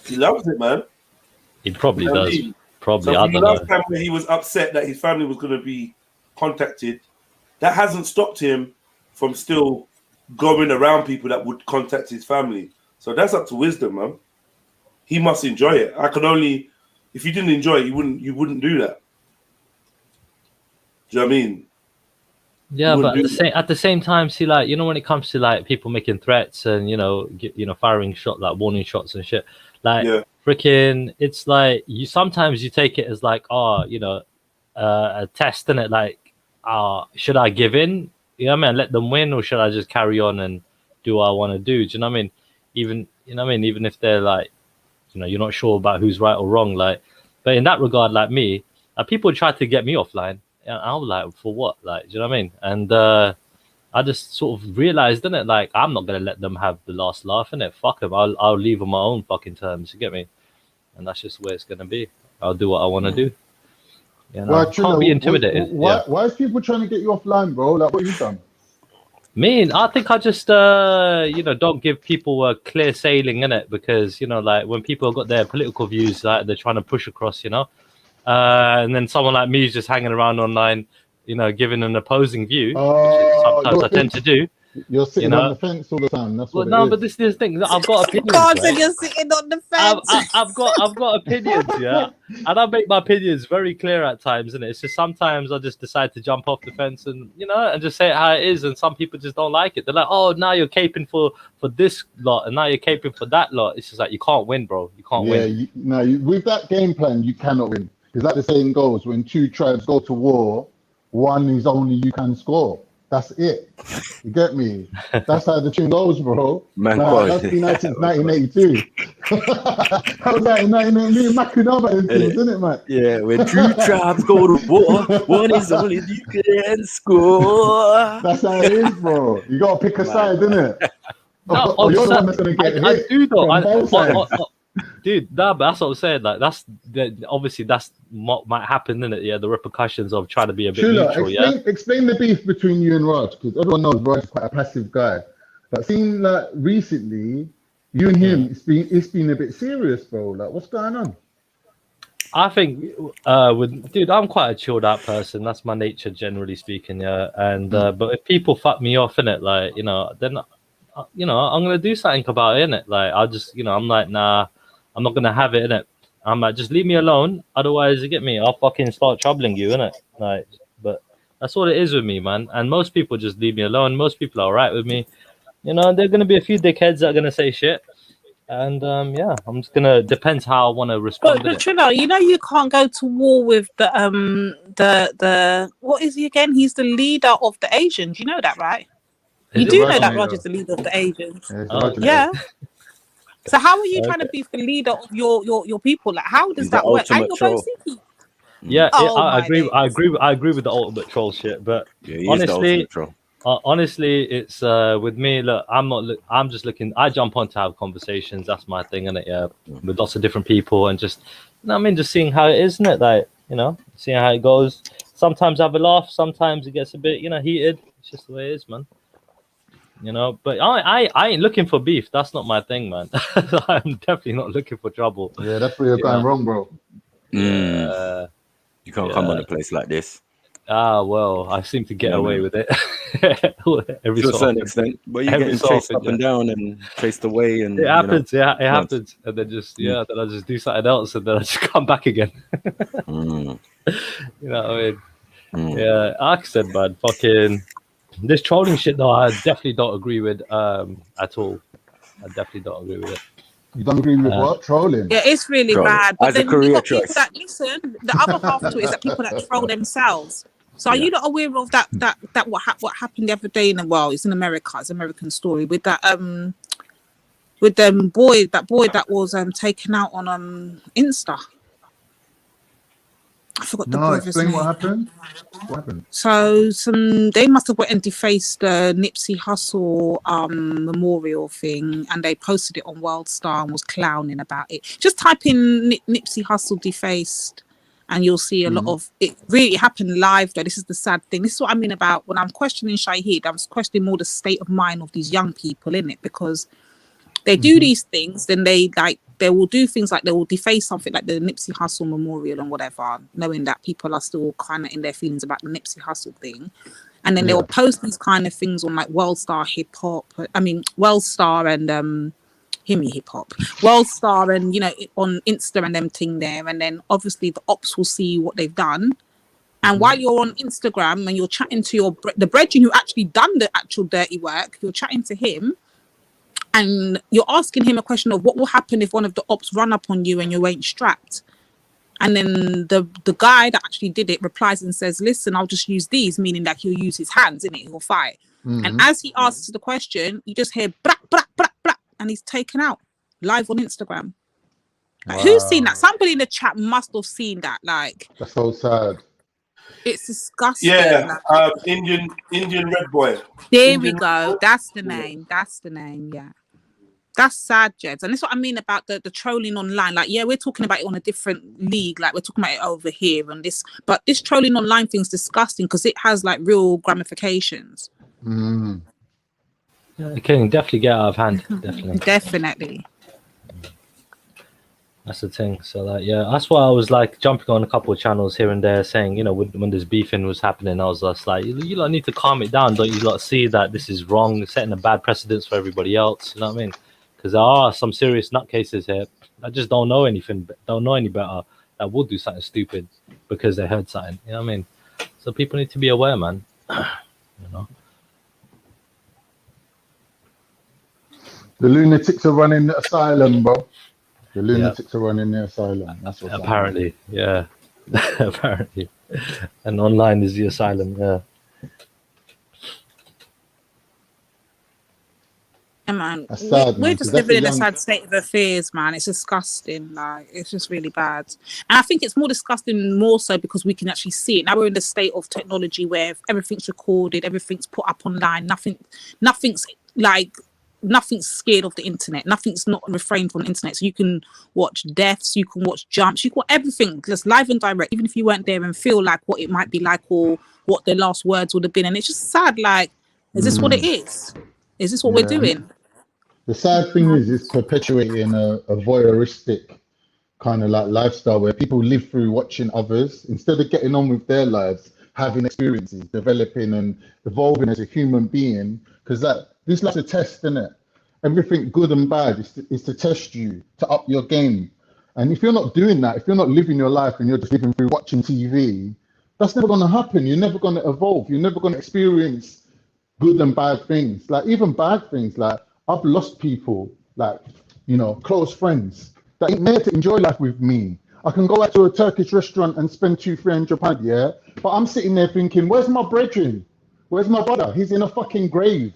He loves it, man. He probably You know what I does. mean? Probably, So I from the don't last know. time when he was upset that his family was going to be contacted, that hasn't stopped him from still going around people that would contact his family. So that's up to Wisdom, man. He must enjoy it. If you didn't enjoy it, you wouldn't do that. Do you know what I mean? Yeah, but at the same time, see, like, you know, when it comes to like people making threats and firing shot, like warning shots and shit, like freaking, it's like sometimes you take it as like, a test, innit? Like, should I give in? You know what I mean? Let them win, or should I just carry on and do what I want to do? Do you know what I mean? Even if they're like, you're not sure about who's right or wrong, like, but in that regard, like me, people try to get me offline. And I was like, for what? Like, do you know what I mean? And I just sort of realized, innit, like, I'm not gonna let them have the last laugh, innit? Fuck them. I'll leave on my own fucking terms. You get me? And that's just where it's gonna be. I'll do what I want to do. Well, Can't be intimidated. Why is people trying to get you offline, bro? Like, what have you done? I think I just don't give people a clear sailing, innit? Because like when people have got their political views, like they're trying to push across, and then someone like me is just hanging around online, giving an opposing view, which sometimes I tend to do. You're sitting on the fence all the time. That's what it is. But this is the thing. I've got opinions. God, right? you're sitting on the fence. I've got opinions, yeah, and I make my opinions very clear at times, and it's just sometimes I just decide to jump off the fence and and just say it how it is, and some people just don't like it. They're like, oh, now you're caping for this lot, and now you're caping for that lot. It's just like you can't win, bro. You can't win. With that game plan, you cannot win. Because like the saying goes, when two tribes go to war, one is only you can score. That's it. You get me? That's how the tune goes, bro. That's been out since 1982. That was like in 1982, Makunaba and things, isn't it, man? Yeah, when two tribes go to war, one is only you can score. That's how it is, bro. You got to pick a side, innit? No, you're the one that's going to get hit. I do though. From both sides. Dude, but that's what I'm saying. Like, obviously that's what might happen, isn't it? Yeah, the repercussions of trying to be a bit neutral. Explain the beef between you and Raj, because everyone knows Raj is quite a passive guy. But seeing like recently, you and him, it's been a bit serious, bro. Like, what's going on? I think dude, I'm quite a chilled out person. That's my nature, generally speaking. Yeah, and but if people fuck me off in it, like then I'm gonna do something about it, innit? Like I'll just I'm like, nah, I'm not gonna have it, innit? I'm like, just leave me alone. Otherwise, you get me, I'll fucking start troubling you, innit? Like, but that's what it is with me, man. And most people just leave me alone. Most people are alright with me. There are gonna be a few dickheads that are gonna say shit. And yeah, I'm just gonna depends how I want to respond. But Trillo, you can't go to war with the what is he again? He's the leader of the Asians. You know that, right? You do know that Roger's the leader of the Asians. Yeah. So how are you trying to be the leader of your people? Like, how does that work? And you're both Sikh. Yeah, I agree. I agree with the ultimate troll shit. But honestly, it's with me. Look, I'm just looking. I jump on to have conversations. That's my thing, innit? Yeah, with lots of different people, and just just seeing how it is, isn't it? Like seeing how it goes. Sometimes I have a laugh. Sometimes it gets a bit heated. It's just the way it is, man. But I ain't looking for beef. That's not my thing, man. I'm definitely not looking for trouble. Yeah, that's where you're going wrong, bro. Yeah. You can't come on a place like this. Well, I seem to get away with it every to a so certain often. extent, but you're getting chased up and down and chased away, and it happens. It happens, and then then I just do something else, and then I just come back again. You know what I mean? Yeah, like I said, man, fucking this trolling shit though, I definitely don't agree with at all. I definitely don't agree with it. You don't agree with what? Trolling? Yeah, it's really bad. But As a then you career got people choice. that listen. The other half to it is that people that troll themselves. So are you not aware of that what happened the other day in the world? It's in America. It's an American story with that boy that was taken out on Insta. I forgot the boy's explain name. what happened. What happened? So they must have went and defaced the Nipsey Hussle memorial thing, and they posted it on WorldStar and was clowning about it. Just type in Nipsey Hussle defaced, and you'll see a lot of it. Really happened live though. This is the sad thing. This is what I mean about when I'm questioning Shahid. I'm questioning more the state of mind of these young people in it, because they do these things, then they will do things like they will deface something like the Nipsey Hussle memorial and whatever, knowing that people are still kind of in their feelings about the Nipsey Hussle thing. And then they'll post these kind of things on like WorldStar and Himmy Hip Hop, WorldStar and on Insta and them thing there. And then obviously the ops will see what they've done. And while you're on Instagram and you're chatting to the brethren who actually done the actual dirty work, you're chatting to him. And you're asking him a question of what will happen if one of the ops run up on you and you ain't strapped. And then the guy that actually did it replies and says, listen, I'll just use these, meaning that he'll use his hands, innit? He'll fight. And as he asks the question, you just hear brak, brak, brak, brak, and he's taken out live on Instagram. Like, who's seen that? Somebody in the chat must have seen that. Like, that's so sad. It's disgusting. Yeah, Indian Red Boy. There we go. That's the name. That's the name. Yeah. That's sad, Jeds. And that's what I mean about the trolling online. Like, yeah, we're talking about it on a different league. Like, we're talking about it over here and this. But this trolling online thing's disgusting because it has, like, real ramifications. Yeah, it can definitely get out of hand. Definitely. Definitely. That's the thing. So, like, yeah, that's why I was, like, jumping on a couple of channels here and there saying, when this beefing was happening, I was just like, you lot need to calm it down. Don't you lot see that this is wrong, setting a bad precedence for everybody else? You know what I mean? Because there are some serious nutcases here that just don't know anything, don't know any better, that will do something stupid because they heard something. You know what I mean? So people need to be aware, man. The lunatics are running the asylum, bro. The lunatics are running the asylum. That's what apparently, yeah. Apparently. And online is the asylum, yeah. Yeah, man. Sad, we're man, just 'cause living in that's a a young- sad state of affairs, man. It's disgusting. Like, it's just really bad. And I think it's more disgusting more so because we can actually see it. Now we're in the state of technology where everything's recorded, everything's put up online. Nothing's scared of the internet. Nothing's not refrained from the internet. So you can watch deaths, you can watch jumps, you can watch everything just live and direct, even if you weren't there and feel like what it might be like or what their last words would have been. And it's just sad. Like, is this what it is? Is this what we're doing? The sad thing is, it's perpetuating a voyeuristic kind of like lifestyle where people live through watching others instead of getting on with their lives, having experiences, developing and evolving as a human being. Because this life's a test, isn't it? Everything good and bad is to test you, to up your game. And if you're not doing that, if you're not living your life and you're just living through watching TV, that's never going to happen. You're never going to evolve. You're never going to experience good and bad things. Like even bad things, like I've lost people, like, you know, close friends that ain't there to enjoy life with me. I can go out to a Turkish restaurant and spend £200-300, yeah? But I'm sitting there thinking, where's my brethren? Where's my brother? He's in a fucking grave.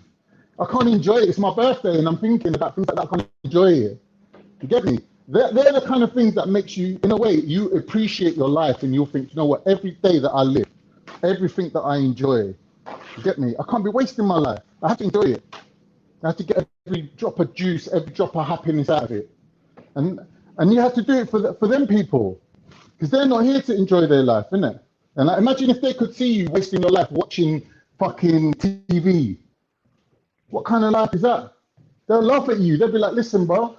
I can't enjoy it. It's my birthday and I'm thinking about things like that. I can't enjoy it. You get me? They're the kind of things that makes you, in a way, you appreciate your life and you'll think, you know what, every day that I live, everything that I enjoy, you get me? I can't be wasting my life. I have to enjoy it. I have to get every drop of juice, every drop of happiness out of it. And you have to do it for them people, because they're not here to enjoy their life, innit? And like, imagine if they could see you wasting your life watching fucking TV. What kind of life is that? They'll laugh at you. They'll be like, listen, bro,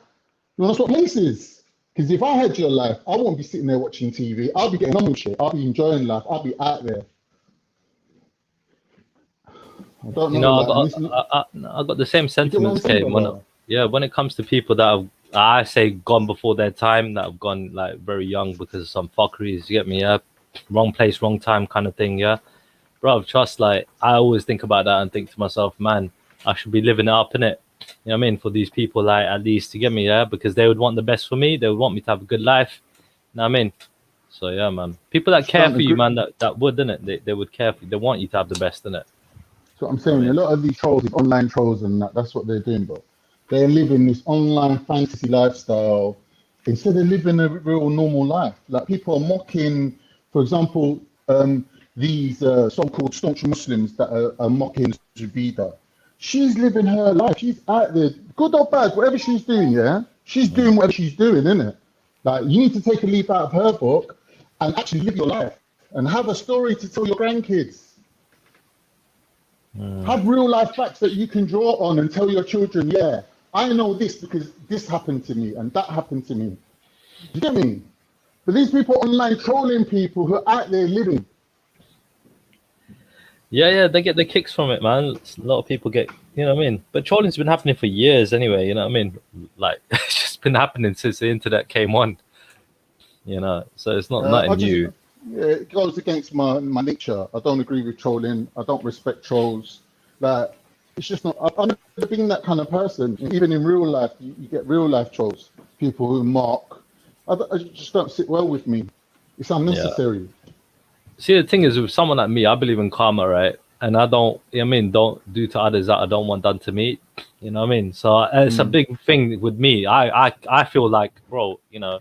you want to swap places? Because if I had your life, I won't be sitting there watching TV. I'll be getting on with shit. I'll be enjoying life. I'll be out there. I don't know. You know, like, I got the same sentiments, Kate. When it comes to people that have, I say, gone before their time, that have gone like very young because of some fuckeries, you get me? Yeah, wrong place, wrong time kind of thing. Yeah, bro, trust. Like I always think about that and think to myself, man, I should be living it up, innit? You know what I mean? For these people, like at least to get me, yeah, because they would want the best for me. They would want me to have a good life. You know what I mean? So yeah, man. People that care for you, man, that would, innit? They would care for you. They want you to have the best, innit? So I'm saying a lot of these trolls, these online trolls, and that's what they're doing, bro. They're living this online fantasy lifestyle instead of living a real normal life. Like people are mocking, for example, these so-called staunch Muslims that are mocking Zubida. She's living her life. She's out there, good or bad, whatever she's doing, yeah? She's doing whatever she's doing, innit? Like, you need to take a leaf out of her book and actually live your life and have a story to tell your grandkids. Have real life facts that you can draw on and tell your children, yeah, I know this because this happened to me and that happened to me. You get me? But these people online trolling people who are out there living. Yeah, they get the kicks from it, man. A lot of people get, you know what I mean? But trolling's been happening for years anyway, you know what I mean? Like, it's just been happening since the internet came on, you know? So it's not nothing new. Yeah, it goes against my nature. I don't agree with trolling. I don't respect trolls. Like, it's just not, I've never been that kind of person. Even in real life, you get real life trolls, people who mock. I just don't sit well with me. It's unnecessary. Yeah. See, the thing is, with someone like me, I believe in karma, right? And I don't, you know what I mean, don't do to others that I don't want done to me. You know what I mean? So it's a big thing with me. I feel like, bro, you know,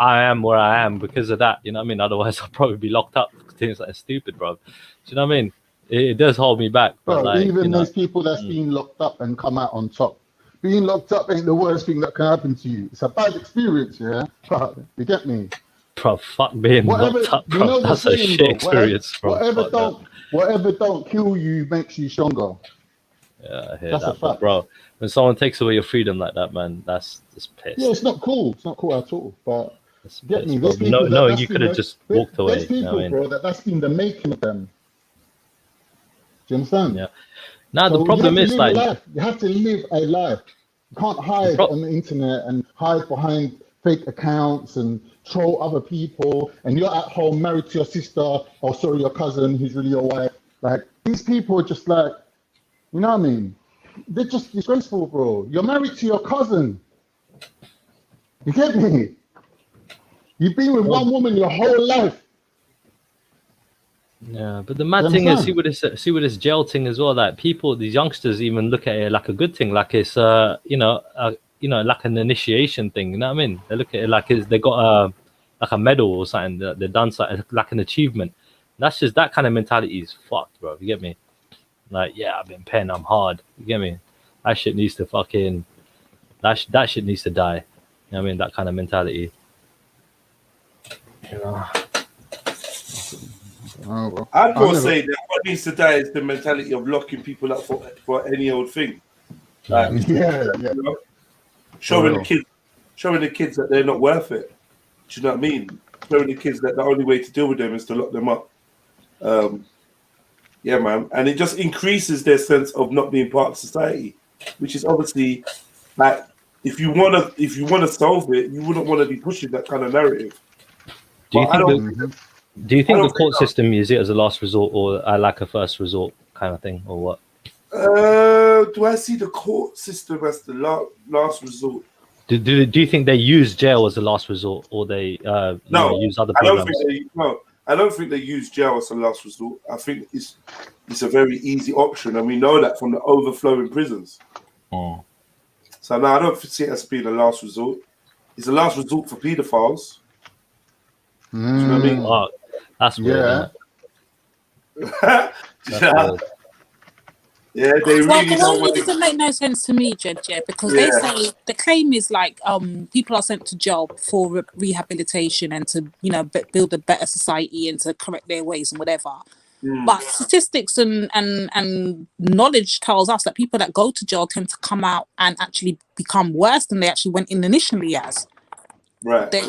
I am where I am because of that. You know what I mean? Otherwise, I'll probably be locked up for things like stupid, bro. Do you know what I mean? It does hold me back. But bro, like, even you know, those people that's been locked up and come out on top. Being locked up ain't the worst thing that can happen to you. It's a bad experience, yeah? You get me? Bro, fuck being locked up, bro. You know That's saying, a shit bro, experience, bro. Whatever don't kill you makes you stronger. Yeah, I hear That's a that, but fact. bro. When someone takes away your freedom like that, man, that's just pissed. Yeah, it's not cool. It's not cool at all. But get me, bro. there's people No, that's you been could have just walked away. There's people, you know what I mean? bro, that's been the making of them. Do you understand? Yeah. Now So the problem is like you have to live a life. You can't hide on the internet and hide behind fake accounts and troll other people. And you're at home married to your sister, or sorry, your cousin who's really your wife. Like these people are just like, you know what I mean? They're just disgraceful, bro. You're married to your cousin. You get me? You've been with one woman your whole life. Yeah, but the mad thing is, see with this jail thing as well. Like people, these youngsters even look at it like a good thing, like it's like an initiation thing. You know what I mean? They look at it like they got like a medal or something. That they've done something like an achievement. That's just that kind of mentality is fucked, bro. You get me? Like, yeah, I've been penned, I'm hard. You get me? That shit needs to fucking that shit needs to die. You know what I mean? That kind of mentality. You know. I'd go say that what needs to die is the mentality of locking people up for any old thing. Like, yeah. You know, showing the kids that they're not worth it. you know what I mean? Showing the kids that the only way to deal with them is to lock them up. Yeah, man, and it just increases their sense of not being part of society, which is obviously like if you wanna solve it, you wouldn't want to be pushing that kind of narrative. Do you But think the court system use it as a last resort or like a first resort kind of thing, or what? Do I see the court system as the last resort? Do you think they use jail as a last resort, or they use other programs? I don't think they use jail as a last resort. I think it's a very easy option, and we know that from the overflowing prisons. Oh. So no, I don't see it as being a last resort. It's a last resort for paedophiles. Do you know what I mean? Oh, that's weird. Yeah, they really don't want It doesn't make no sense to me, Jed, because they say the claim is like people are sent to jail for rehabilitation and to build a better society and to correct their ways and whatever. But statistics and knowledge tells us that people that go to jail tend to come out and actually become worse than they actually went in initially as. They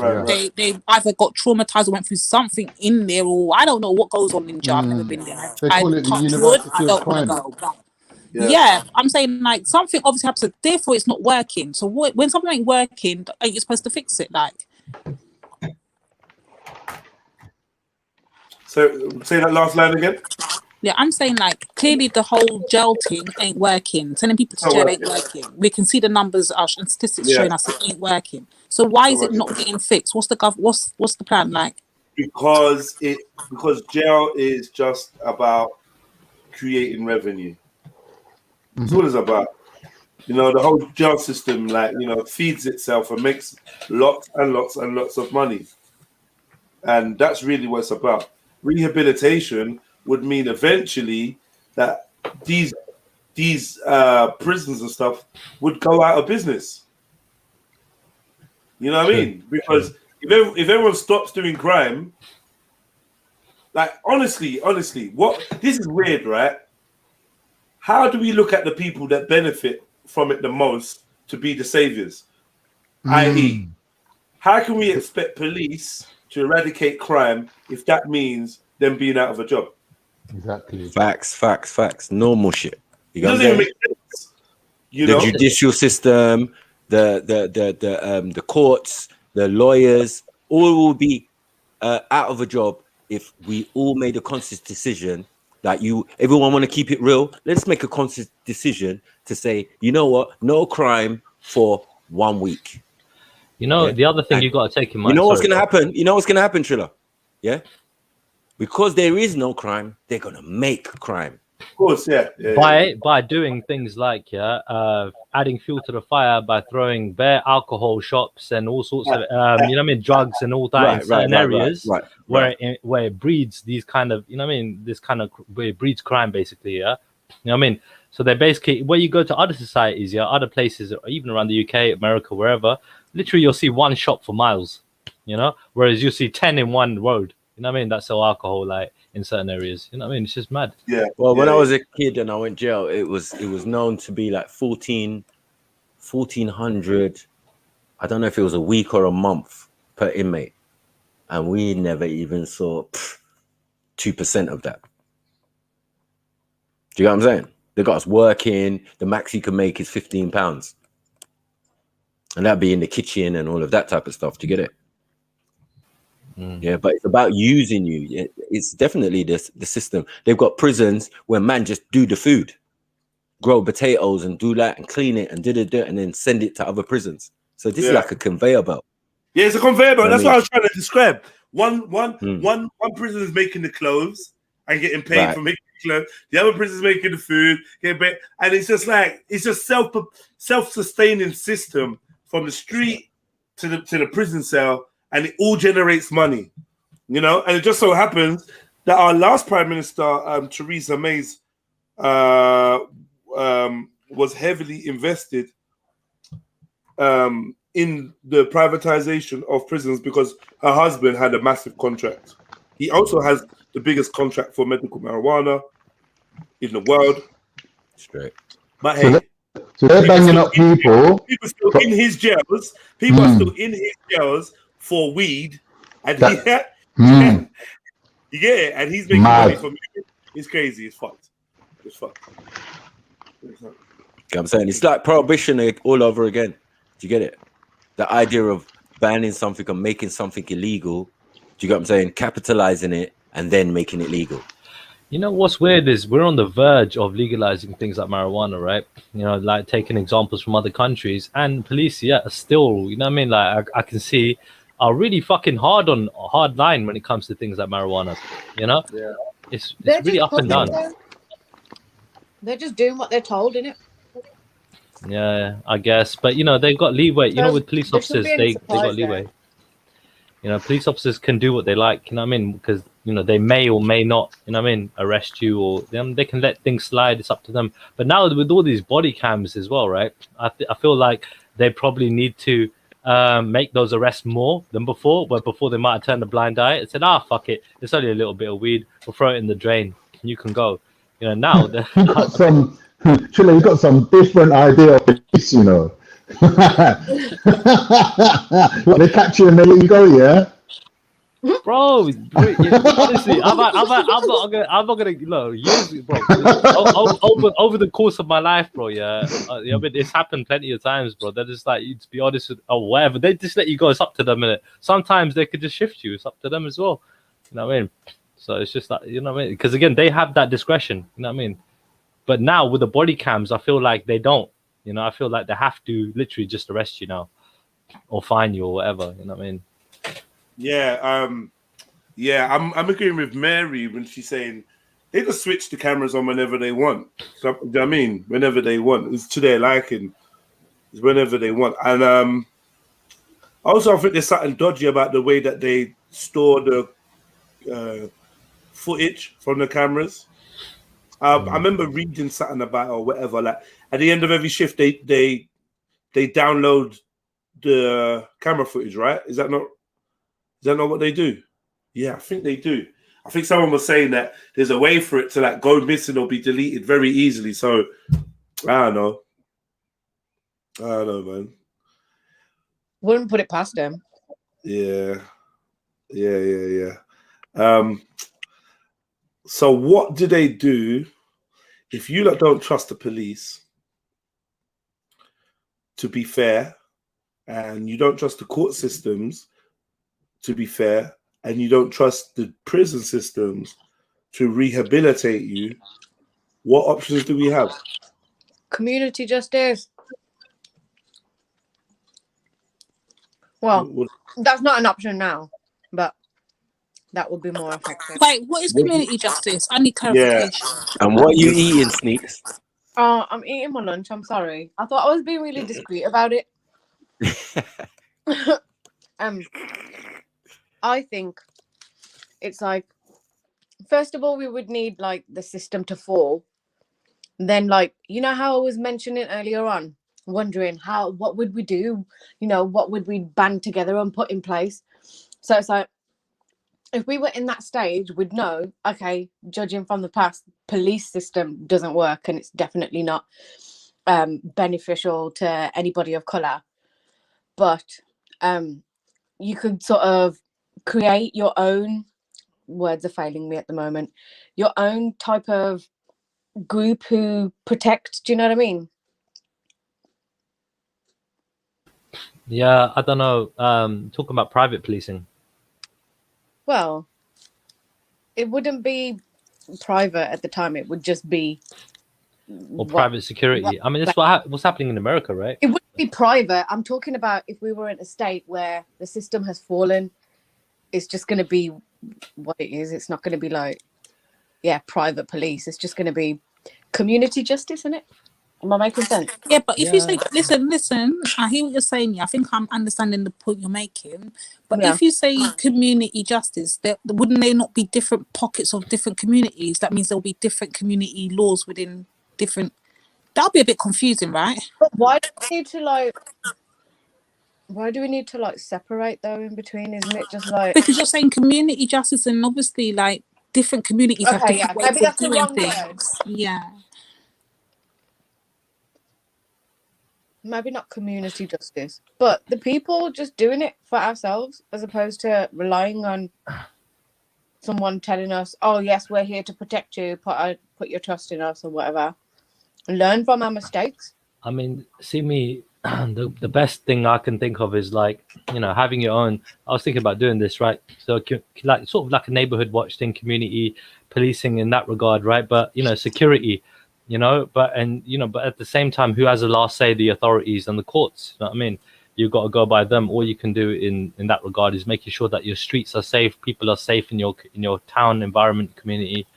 either got traumatized or went through something in there, or I don't know what goes on in jail. I've never been there. They call it the University of Crime. Yeah, I'm saying like something obviously happens, therefore it's not working. So when something ain't working, are you supposed to fix it? Like, So say that last line again. yeah, I'm saying like clearly the whole jail thing ain't working. Sending people to jail ain't working. We can see the numbers and statistics showing us it ain't working. So why is it not getting fixed? What's the plan like? Because jail is just about creating revenue. That's what it's about. The whole jail system, feeds itself and makes lots and lots and lots of money. And that's really what it's about. Rehabilitation would mean eventually that these prisons and stuff would go out of business. You know what I mean? Because if everyone stops doing crime, like honestly, this is weird, right? How do we look at the people that benefit from it the most to be the saviors? I.e., how can we expect police to eradicate crime if that means them being out of a job? Exactly. Facts. Normal shit. You It doesn't even make sense. The judicial system, the courts, the lawyers, all will be out of a job if we all made a conscious decision. Like everyone want to keep it real. Let's make a conscious decision to say, you know what, no crime for 1 week. The other thing you got to take in mind. You know what's gonna happen? You know what's gonna happen, Trilla? Yeah, because there is no crime, they're gonna make crime. Of course, By doing things like adding fuel to the fire, by throwing bare alcohol shops and all sorts of drugs and all that in certain areas where it breeds these kind of where it breeds crime basically. You know what I mean? So they basically, where you go to other societies, other places, or even around the UK, America, wherever, literally you'll see one shop for miles. Whereas you see 10 in one road. You know what I mean? That sell alcohol like in certain areas. You know what I mean? It's just mad. Yeah. Well, when I was a kid and I went jail, it was known to be like 1,400. I don't know if it was a week or a month per inmate, and we never even saw 2% of that. Do you know what I'm saying? They got us working. The max you can make is £15, and that'd be in the kitchen and all of that type of stuff. Do you get it? Yeah, but it's about using you. It's definitely the system. They've got prisons where man just do the food, grow potatoes and do that and clean it and and then send it to other prisons. So this is like a conveyor belt. Yeah, it's a conveyor belt. That's what I was trying to describe. One prison is making the clothes and getting paid for making the clothes. The other prison is making the food, getting paid, and it's just self-sustaining system from the street to the prison cell. And it all generates money, and it just so happens that our last Prime Minister, Theresa May, was heavily invested in the privatization of prisons because her husband had a massive contract. He also has the biggest contract for medical marijuana in the world. Straight. But hey, so they're banging up people. People still in his jails. People are still in his jails for weed, and That- you get it, and he's making money Mad. from it. It's crazy. It's fucked. It's fucked. It's fucked. You know what I'm saying? It's like prohibition all over again. Do you get it? The idea of banning something or making something illegal. Do you get what I'm saying? Capitalizing it and then making it legal. You know what's weird is we're on the verge of legalizing things like marijuana, right? You know, like taking examples from other countries, and police, are still, you know what I mean? Like I can see are really fucking hard line when it comes to things like marijuana. You know, Yeah. it's They're really just up and down. They're just doing what they're told, innit? Yeah, I guess, but you know they've got leeway. You know, So with police there shouldn't officers, be any they got surprise leeway. there. You know, police officers can do what they like. You know what I mean? Because you know they may or may not. You know what I mean? Arrest you or they can let things slide. It's up to them. But now with all these body cams as well, right? I feel like they probably need to make those arrests more than before. Where before they might have turned a blind eye and said, fuck it, it's only a little bit of weed. We'll throw it in the drain. You can go. You know, now they're You got some, Chile, you got some different idea of police, you know. What, they catch you and they let you go, yeah? Bro, honestly, I'm not gonna, years, bro. Over the course of my life, bro. Yeah, I mean, it's happened plenty of times, bro. They're just like, to be honest with, or whatever. They just let you go. It's up to them, innit? Sometimes they could just shift you. It's up to them as well. You know what I mean? So it's just like, you know what I mean? Because again, they have that discretion. You know what I mean? But now with the body cams, I feel like they don't. You know, I feel like they have to literally just arrest you now, or fine you or whatever. You know what I mean? Yeah, I'm agreeing with Mary when she's saying they just switch the cameras on whenever they want. So, I mean, whenever they want, it's to their liking. It's whenever they want, and also I think there's something dodgy about the way that they store the footage from the cameras. I remember reading something about or whatever. Like at the end of every shift, they download the camera footage, right? Is that not what they do? Yeah, I think they do. I think someone was saying that there's a way for it to like go missing or be deleted very easily. So I don't know, man. Wouldn't put it past them. Yeah. So what do they do if you don't trust the police to be fair, and you don't trust the court systems to be fair, and you don't trust the prison systems to rehabilitate you? What options do we have? Community justice. Well, that's not an option now, but that would be more effective. Wait, what is community justice? I need clarification. And what are you eating, Sneaks? I'm eating my lunch. I'm sorry. I thought I was being really discreet about it. I think it's like, first of all, we would need like the system to fall. Then, like, you know how I was mentioning earlier on, wondering what would we do? You know, what would we band together and put in place? So it's like, if we were in that stage, we'd know, okay, judging from the past, police system doesn't work, and it's definitely not beneficial to anybody of color. But you could sort of create your own, words are failing me at the moment, your own type of group who protect. Do you know what I mean? Yeah, I don't know. Talking about private policing. Well, it wouldn't be private at the time. It would just be private security. I mean, it's what's happening in America, right? It wouldn't be private. I'm talking about if we were in a state where the system has fallen, it's just going to be what it is. It's not going to be like, private police. It's just going to be community justice, isn't it? Am I making sense? Yeah, but if you say, listen, I hear what you're saying. I think I'm understanding the point you're making. But if you say community justice, wouldn't they not be different pockets of different communities? That means there'll be different community laws within different. That'll be a bit confusing, right? But why do we need to separate though in between? Isn't it just like, because you're saying community justice, and obviously like different communities have different ways maybe that's the wrong things. word. Yeah. maybe not community justice, but the people just doing it for ourselves as opposed to relying on someone telling us, oh yes, we're here to protect you, put your trust in us or whatever. Learn from our mistakes. I mean, see me, the best thing I can think of is like, you know, having your own. I was thinking about doing this, right? So like sort of like a neighborhood watch thing, community policing in that regard, right? But you know, security, you know, but at the same time, who has the last say? The authorities and the courts. You know what I mean? You've got to go by them. All you can do in that regard is making sure that your streets are safe, people are safe in your town, environment, community.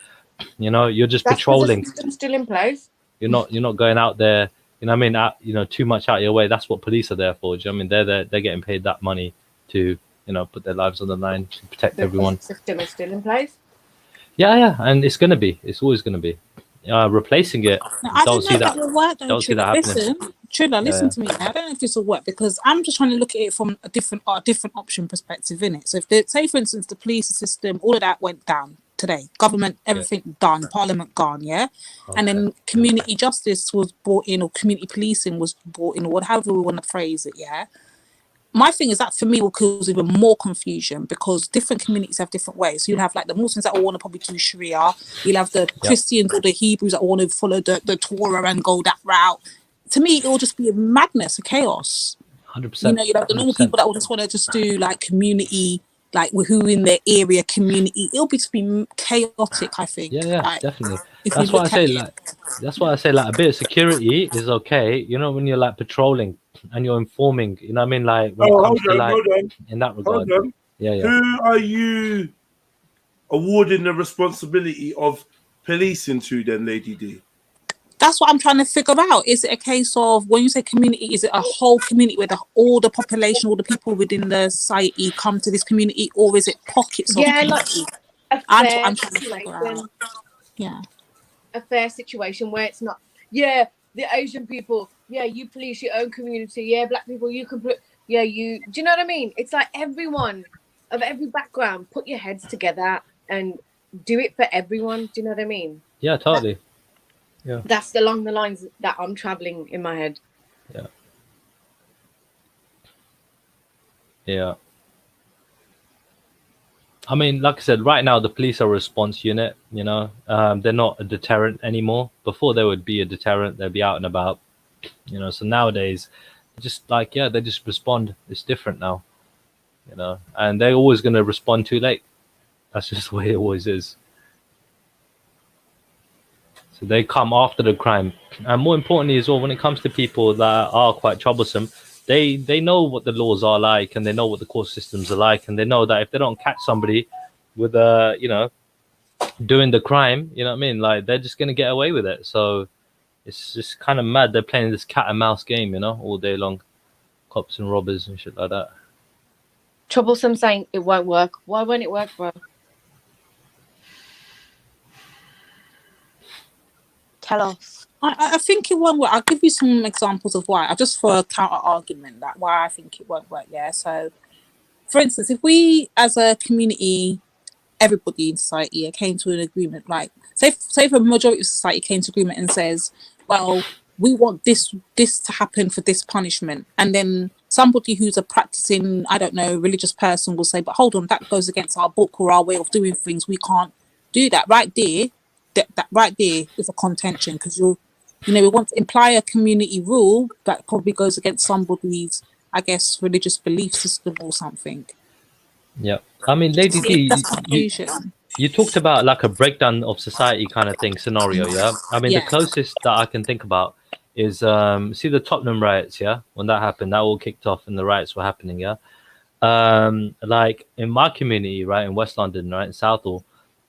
You know, you're just patrolling. The system's still in place. You're not going out there. You know what I mean? Too much out of your way. That's what police are there for. Do you know what I mean? They're getting paid that money to, put their lives on the line to protect everyone. The system is still in place. Yeah, and it's gonna be. It's always gonna be. Replacing it. Now, I Don't don't know see if that. that will work though, Don't see that happening. Trilla, listen Yeah. to me. I don't know if this will work because I'm just trying to look at it from a different option perspective in it. So if say for instance the police system, all of that went down today, government, everything done, parliament gone, yeah, and then community justice was brought in, or community policing was brought in, or whatever we want to phrase it, yeah. My thing is that for me will cause even more confusion because different communities have different ways. So you'll have like the Muslims that will want to probably do Sharia. You'll have the Christians or the Hebrews that want to follow the Torah and go that route. To me, it will just be a madness, a chaos. 100%. You have the normal people that will just want to just do like community, like who in their area community. It'll be just be chaotic, I think. Yeah, like, definitely. if That's you why I look say at it. that's why I say like a bit of security is okay. You know, when you're like patrolling and you're informing. You know what I mean? Like when it comes to like hold on. in that regard. Hold on. Yeah. Who are you awarding the responsibility of policing to then, Lady D? That's what I'm trying to figure out. Is it a case of when you say community, is it a whole community where all the population, all the people within the society come to this community, or is it pockets of Yeah, like community? a I'm fair trying to figure out. situation. Yeah. A fair situation where it's not, yeah, the Asian people, yeah, you police your own community, yeah, black people, you can put, yeah, you, do you know what I mean? It's like everyone of every background, put your heads together and do it for everyone. Do you know what I mean? Yeah, totally. Yeah. That's along the lines that I'm traveling in my head. Yeah. I mean, like I said, right now the police are a response unit. They're not a deterrent anymore. Before they would be a deterrent, they'd be out and about. So nowadays, just like they just respond. It's different now. And they're always going to respond too late. That's just the way it always is. So they come after the crime, and more importantly as well, when it comes to people that are quite troublesome, they know what the laws are like, and they know what the court systems are like, and they know that if they don't catch somebody with doing the crime, you know what I mean, like they're just gonna get away with it. So it's just kind of mad. They're playing this cat and mouse game, all day long, cops and robbers and shit like that. Troublesome saying it won't work. Why won't it work, bro? Tell us. I think it won't work. I'll give you some examples of why. Just for a counter argument that why I think it won't work. Yeah. So, for instance, if we as a community, everybody in society came to an agreement, like say if a majority of society came to agreement and says, well, we want this to happen for this punishment, and then somebody who's a practicing, I don't know, religious person will say, but hold on, that goes against our book or our way of doing things. We can't do that. Right there. That right there is a contention because we want to imply a community rule that probably goes against somebody's, I guess, religious belief system or something. Yeah, I mean, Lady D, That's confusion. you talked about like a breakdown of society kind of thing scenario. Yeah, I mean, the closest that I can think about is see the Tottenham riots. Yeah, when that happened, that all kicked off and the riots were happening. Yeah, like in my community, right, in West London, right, in Southall.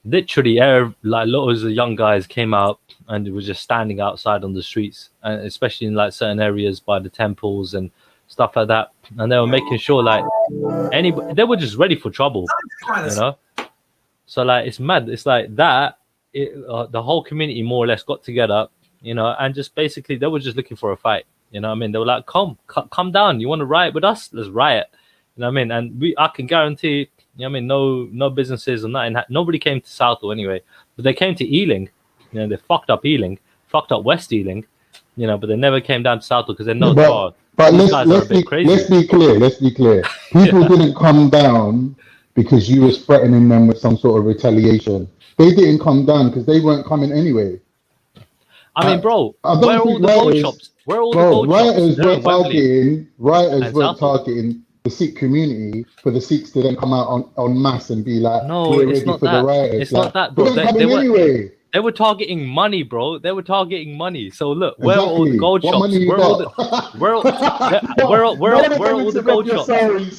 Literally, like loads of young guys came out and were just standing outside on the streets, and especially in like certain areas by the temples and stuff like that. And they were making sure like they were just ready for trouble, So like it's mad. It's like that. The whole community more or less got together, and just basically they were just looking for a fight. You know what I mean? They were like, come down. You want to riot with us? Let's riot. You know what I mean? And I can guarantee. I mean, no businesses or nothing. Nobody came to Southall anyway, but they came to Ealing. They fucked up Ealing, fucked up West Ealing. you know, but they never came down to Southall because they know, But these guys are a bit crazy. let's be clear. People didn't come down because you was threatening them with some sort of retaliation. They didn't come down because they weren't coming anyway. I mean, bro, I where don't are all think the gold rioters, shops? Where are all the bro, gold shops? rioters They're weren't in Wembley targeting and Southall. the Sikh community for the Sikhs to then come out on mass and be like, No, we're it's ready not for the that. rioters. It's Like, not that, they bro. weren't coming anyway. They were targeting money, bro. They were targeting money. So look, where are all the Exactly. gold What shops? money you Where are all the got? where are all the gold shops?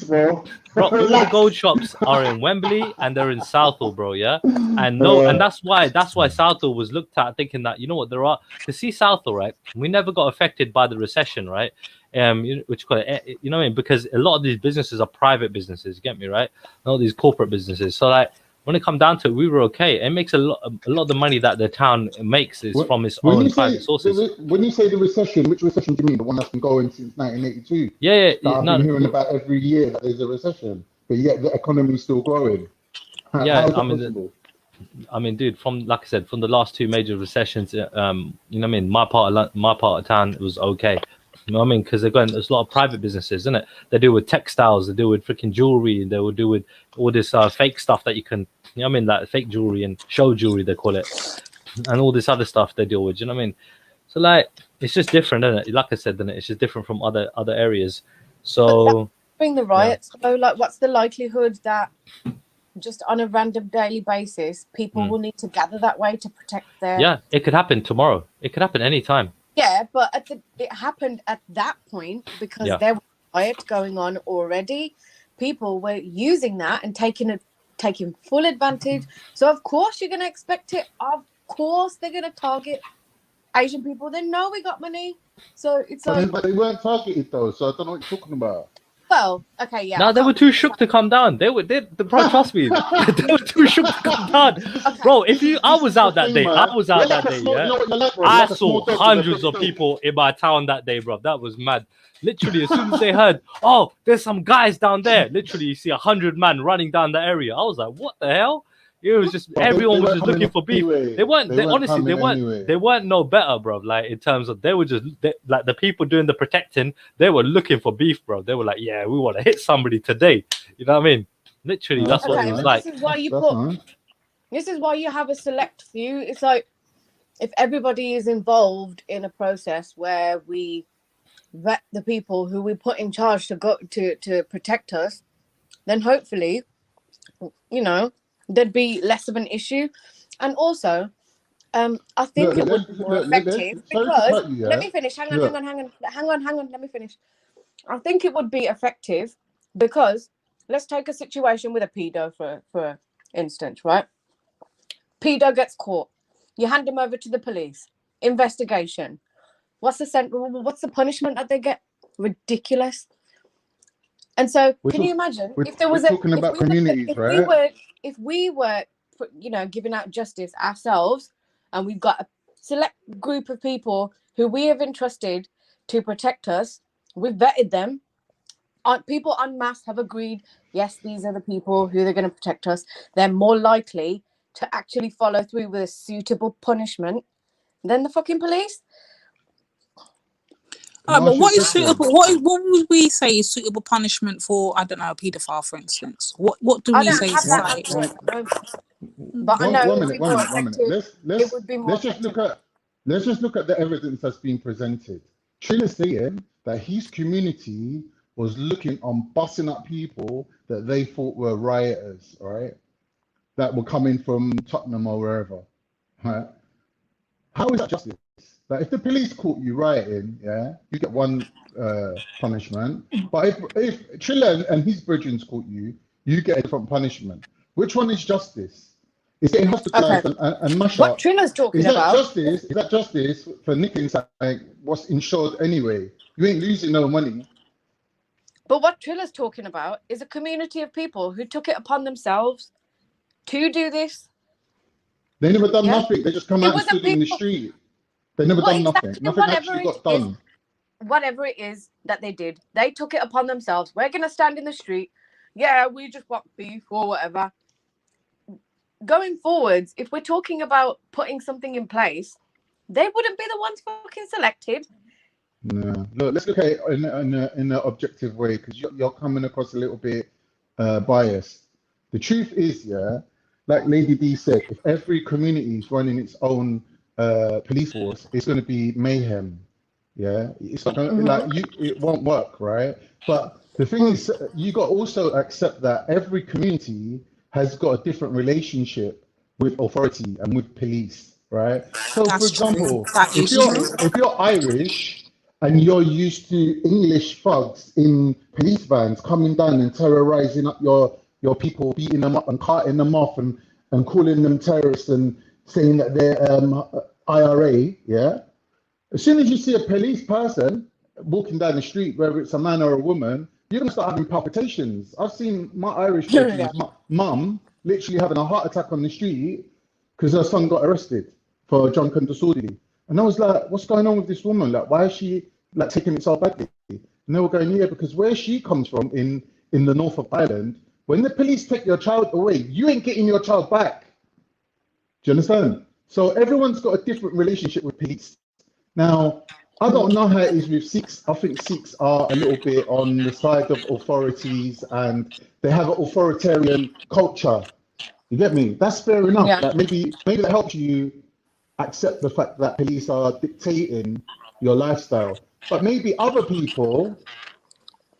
Bro. Bro, all the Relax. gold shops are in Wembley and they're in Southall, bro. Yeah, and that's why Southall was looked at thinking that, you know what, there are, to see Southall, right? We never got affected by the recession, right? Which you know what I mean? Because a lot of these businesses are private businesses. You get me, right? Not these corporate businesses. So like, when it come down to it, we were okay. It makes a lot of the money that the town makes is from its When own you say private sources. when you say the recession, which recession do you mean? The one that's been going since 1982? Yeah, That I've no, been hearing about every year that there's a recession, but yet the economy is still growing. How yeah. is that possible? I mean, dude, from, like I said, from the last two major recessions, you know what I mean? My part of town was okay. You know what I mean? Because there's a lot of private businesses, isn't it? They deal with textiles, they deal with freaking jewelry, they will deal with all this fake stuff that you can, you know what I mean? Like fake jewelry and show jewelry, they call it, and all this other stuff they deal with. You know what I mean? So like, it's just different, isn't it? Like I said, then it's just different from other areas. So During the riots, though, like, what's the likelihood that just on a random daily basis, people will need to gather that way to protect their? Yeah, it could happen tomorrow. It could happen anytime. Yeah, but it happened at that point because there was a riot going on already. People were using that and taking full advantage. So of course you're going to expect it. Of course they're going to target Asian people. They know we got money. So it's But they weren't targeted though, so I don't know what you're talking about. Well, okay, yeah. No, they were too shook to come down. Bro, trust me. They were too shook to come down. Bro, I was out that day. I saw hundreds of people in my town that day, bro. That was mad. Literally, as soon as they heard, oh, there's some guys down there, literally, you see 100 man running down the area. I was like, what the hell? It was just, everyone was just looking for beef. They weren't no better, bro. Like, in terms of, like the people doing the protecting, they were looking for beef, bro. They were like, yeah, we want to hit somebody today. You know what I mean? Literally, that's what it was like. This is why you have a select few. It's like, if everybody is involved in a process where we vet the people who we put in charge to go to protect us, then hopefully, you know, there'd be less of an issue. And also, I think it would be more effective because let me finish. Hang on. Let me finish. I think it would be effective because let's take a situation with a pedo for instance, right? Pedo gets caught. You hand him over to the police. Investigation. What's the punishment that they get? Ridiculous. And so, can you imagine if there was if we were, you know, giving out justice ourselves, and we've got a select group of people who we have entrusted to protect us, we've vetted them. People en masse have agreed, yes, these are the people who they're going to protect us. They're more likely to actually follow through with a suitable punishment than the fucking police. But what is suitable? What would we say is suitable punishment for, I don't know, a paedophile, for instance? What do we say is society? But I know it would be more effective. Let's just look at the evidence that's been presented. Trilla's saying that his community was looking on busing up people that they thought were rioters, all right, that were coming from Tottenham or wherever. Right? How is that justice? Like, if the police caught you rioting, yeah, you get one punishment. But if Trilla and his brethren caught you, you get a different punishment. Which one is justice? Is getting hospitalized and mash up. What Trilla's talking about? about? Is that justice for nicking something what's insured anyway? You ain't losing no money. But what Trilla's talking about is a community of people who took it upon themselves to do this. They never done nothing. They just come out and stood in the street. They never done nothing. Nothing actually got done. Whatever it is that they did, they took it upon themselves. We're going to stand in the street. Yeah, we just want beef or whatever. Going forwards, if we're talking about putting something in place, They wouldn't be the ones fucking selected. No. Look, let's look at it in an objective way, because you're coming across a little bit biased. The truth is, yeah, like Lady D said, if every community is running its own police force, it's going to be mayhem. Yeah, it's not gonna, it won't work, right? But the thing is, you got to also accept that every community has got a different relationship with authority and with police, right? So, for example, if you're Irish and you're used to English thugs in police vans coming down and terrorizing up your people, beating them up and carting them off and calling them terrorists and saying that they're IRA, yeah. As soon as you see a police person walking down the street, whether it's a man or a woman, you're gonna start having palpitations. I've seen my Irish person's mum literally having a heart attack on the street because her son got arrested for drunken disorderly. And I was like, what's going on with this woman? Like, why is she like taking it so badly? And they were going, yeah, because where she comes from in the north of Ireland, when the police take your child away, you ain't getting your child back. Do you understand? So everyone's got a different relationship with police. Now, I don't know how it is with Sikhs. I think Sikhs are a little bit on the side of authorities and they have an authoritarian culture. You get me? That's fair enough. Yeah. Like maybe that helps you accept the fact that police are dictating your lifestyle. But maybe other people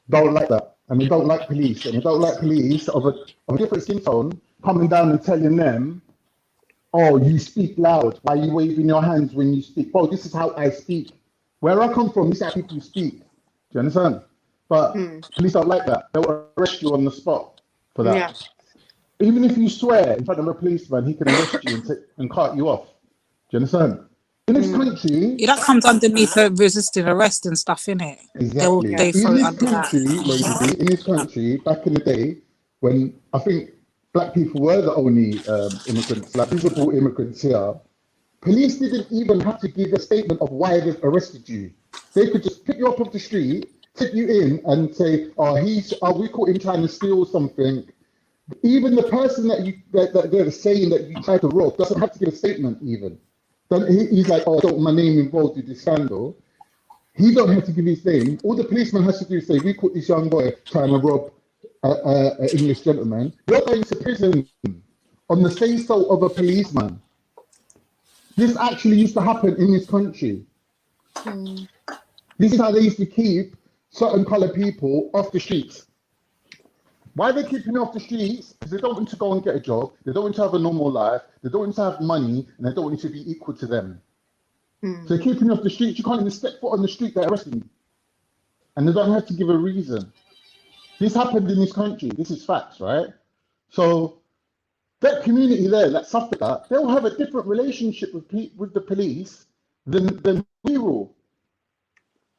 don't like that. And they don't like police. And they don't like police of a different skin tone coming down and telling them, oh, you speak loud. Why are you waving your hands when you speak? Oh, this is how I speak. Where I come from, this is how people speak. Do you understand? But police don't like that. They'll arrest you on the spot for that. Yeah. Even if you swear in front of a policeman, he can arrest you and cart you off. Do you understand? In this country... That comes underneath resisting arrest and stuff, innit? Exactly. They throw it under that. In this country, back in the day, when I think black people were the only immigrants, like visible immigrants here, police didn't even have to give a statement of why they've arrested you. They could just pick you up off the street, take you in and say, we caught him trying to steal something. Even the person that they're saying that you tried to rob doesn't have to give a statement even. He's like, oh, I don't want my name involved with this scandal. He don't have to give his name. All the policeman has to do is say, we caught this young boy trying to rob an English gentleman. You're going to prison on the say-so of a policeman. This actually used to happen in this country. This is how they used to keep certain colored people off the streets. Why are they keeping them off the streets? Because they don't want to go and get a job, they don't want to have a normal life, they don't want to have money, and they don't want you to be equal to them. So they're keeping you off the streets. You can't even step foot on the street, they're arresting you. And they don't have to give a reason. This happened in this country. This is facts, right? So that community there that suffered that, they'll have a different relationship with the police than we will.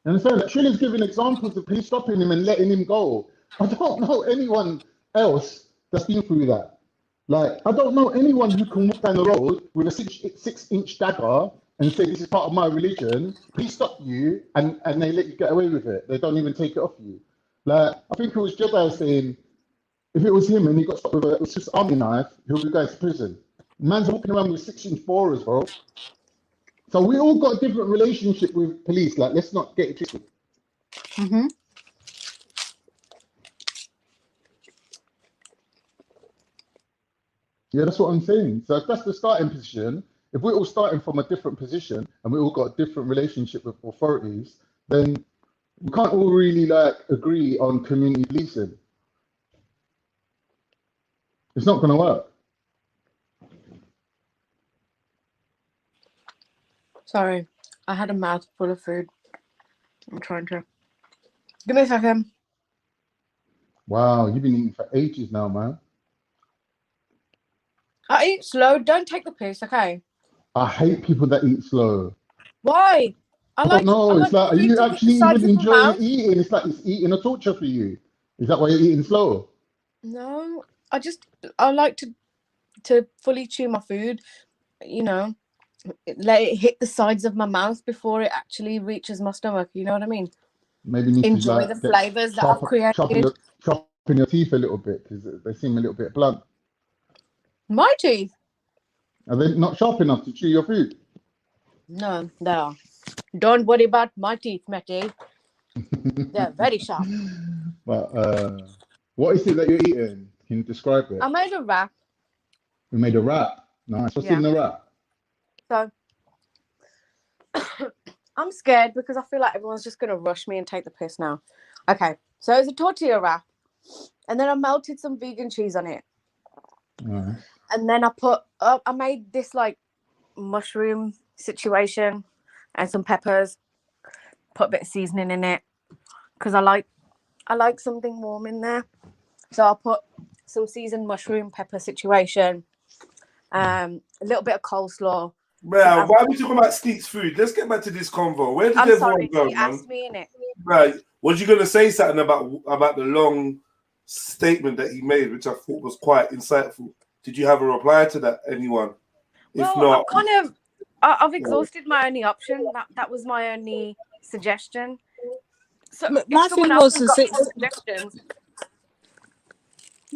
You understand? Triller's giving examples of police stopping him and letting him go. I don't know anyone else that's been through that. Like, I don't know anyone who can walk down the road with a 6-inch dagger and say, this is part of my religion. Please stop you, and they let you get away with it. They don't even take it off you. Like, I think it was Jedi saying, if it was him and he got stopped with a Swiss Army knife, he'll be going to prison. Man's walking around with 6-inch borers, bro. So we all got a different relationship with police. Like, let's not get it twisted. Yeah, that's what I'm saying. So if that's the starting position, if we're all starting from a different position and we all got a different relationship with authorities, then we can't all really like agree on community policing. It's not going to work. Sorry, I had a mouthful of food. I'm trying to. Give me a second. Wow, you've been eating for ages now, man. I eat slow. Don't take the piss, okay? I hate people that eat slow. Why? I don't know. It's like, are you actually even enjoying eating? It's like it's eating a torture for you. Is that why you're eating slow? No, I like to fully chew my food, you know, let it hit the sides of my mouth before it actually reaches my stomach. You know what I mean? Maybe you need Enjoy to the like flavors that I've created. sharpen your teeth a little bit because they seem a little bit blunt. My teeth. Are they not sharp enough to chew your food? No, no. Don't worry about my teeth, Matty. They're very sharp. But what is it that you're eating? Can you describe it? I made a wrap. We made a wrap. Nice. What's Yeah. in the wrap? So I'm scared because I feel like everyone's just gonna rush me and take the piss now. Okay, so it's a tortilla wrap, and then I melted some vegan cheese on it, Nice. and then I made this like mushroom situation and some peppers. Put a bit of seasoning in it because I like something warm in there. So I'll put some seasoned mushroom pepper situation, a little bit of coleslaw. Man, why are we talking about Sneak's food? Let's get back to this convo. Where did I'm everyone sorry, go, you man? asked me in it. Right. Was you gonna say something about the long statement that he made, which I thought was quite insightful? Did you have a reply to that, anyone? If Well, not, I've exhausted my only option. That was my only suggestion. So Look, if my someone thing else was has to got say, some suggestions,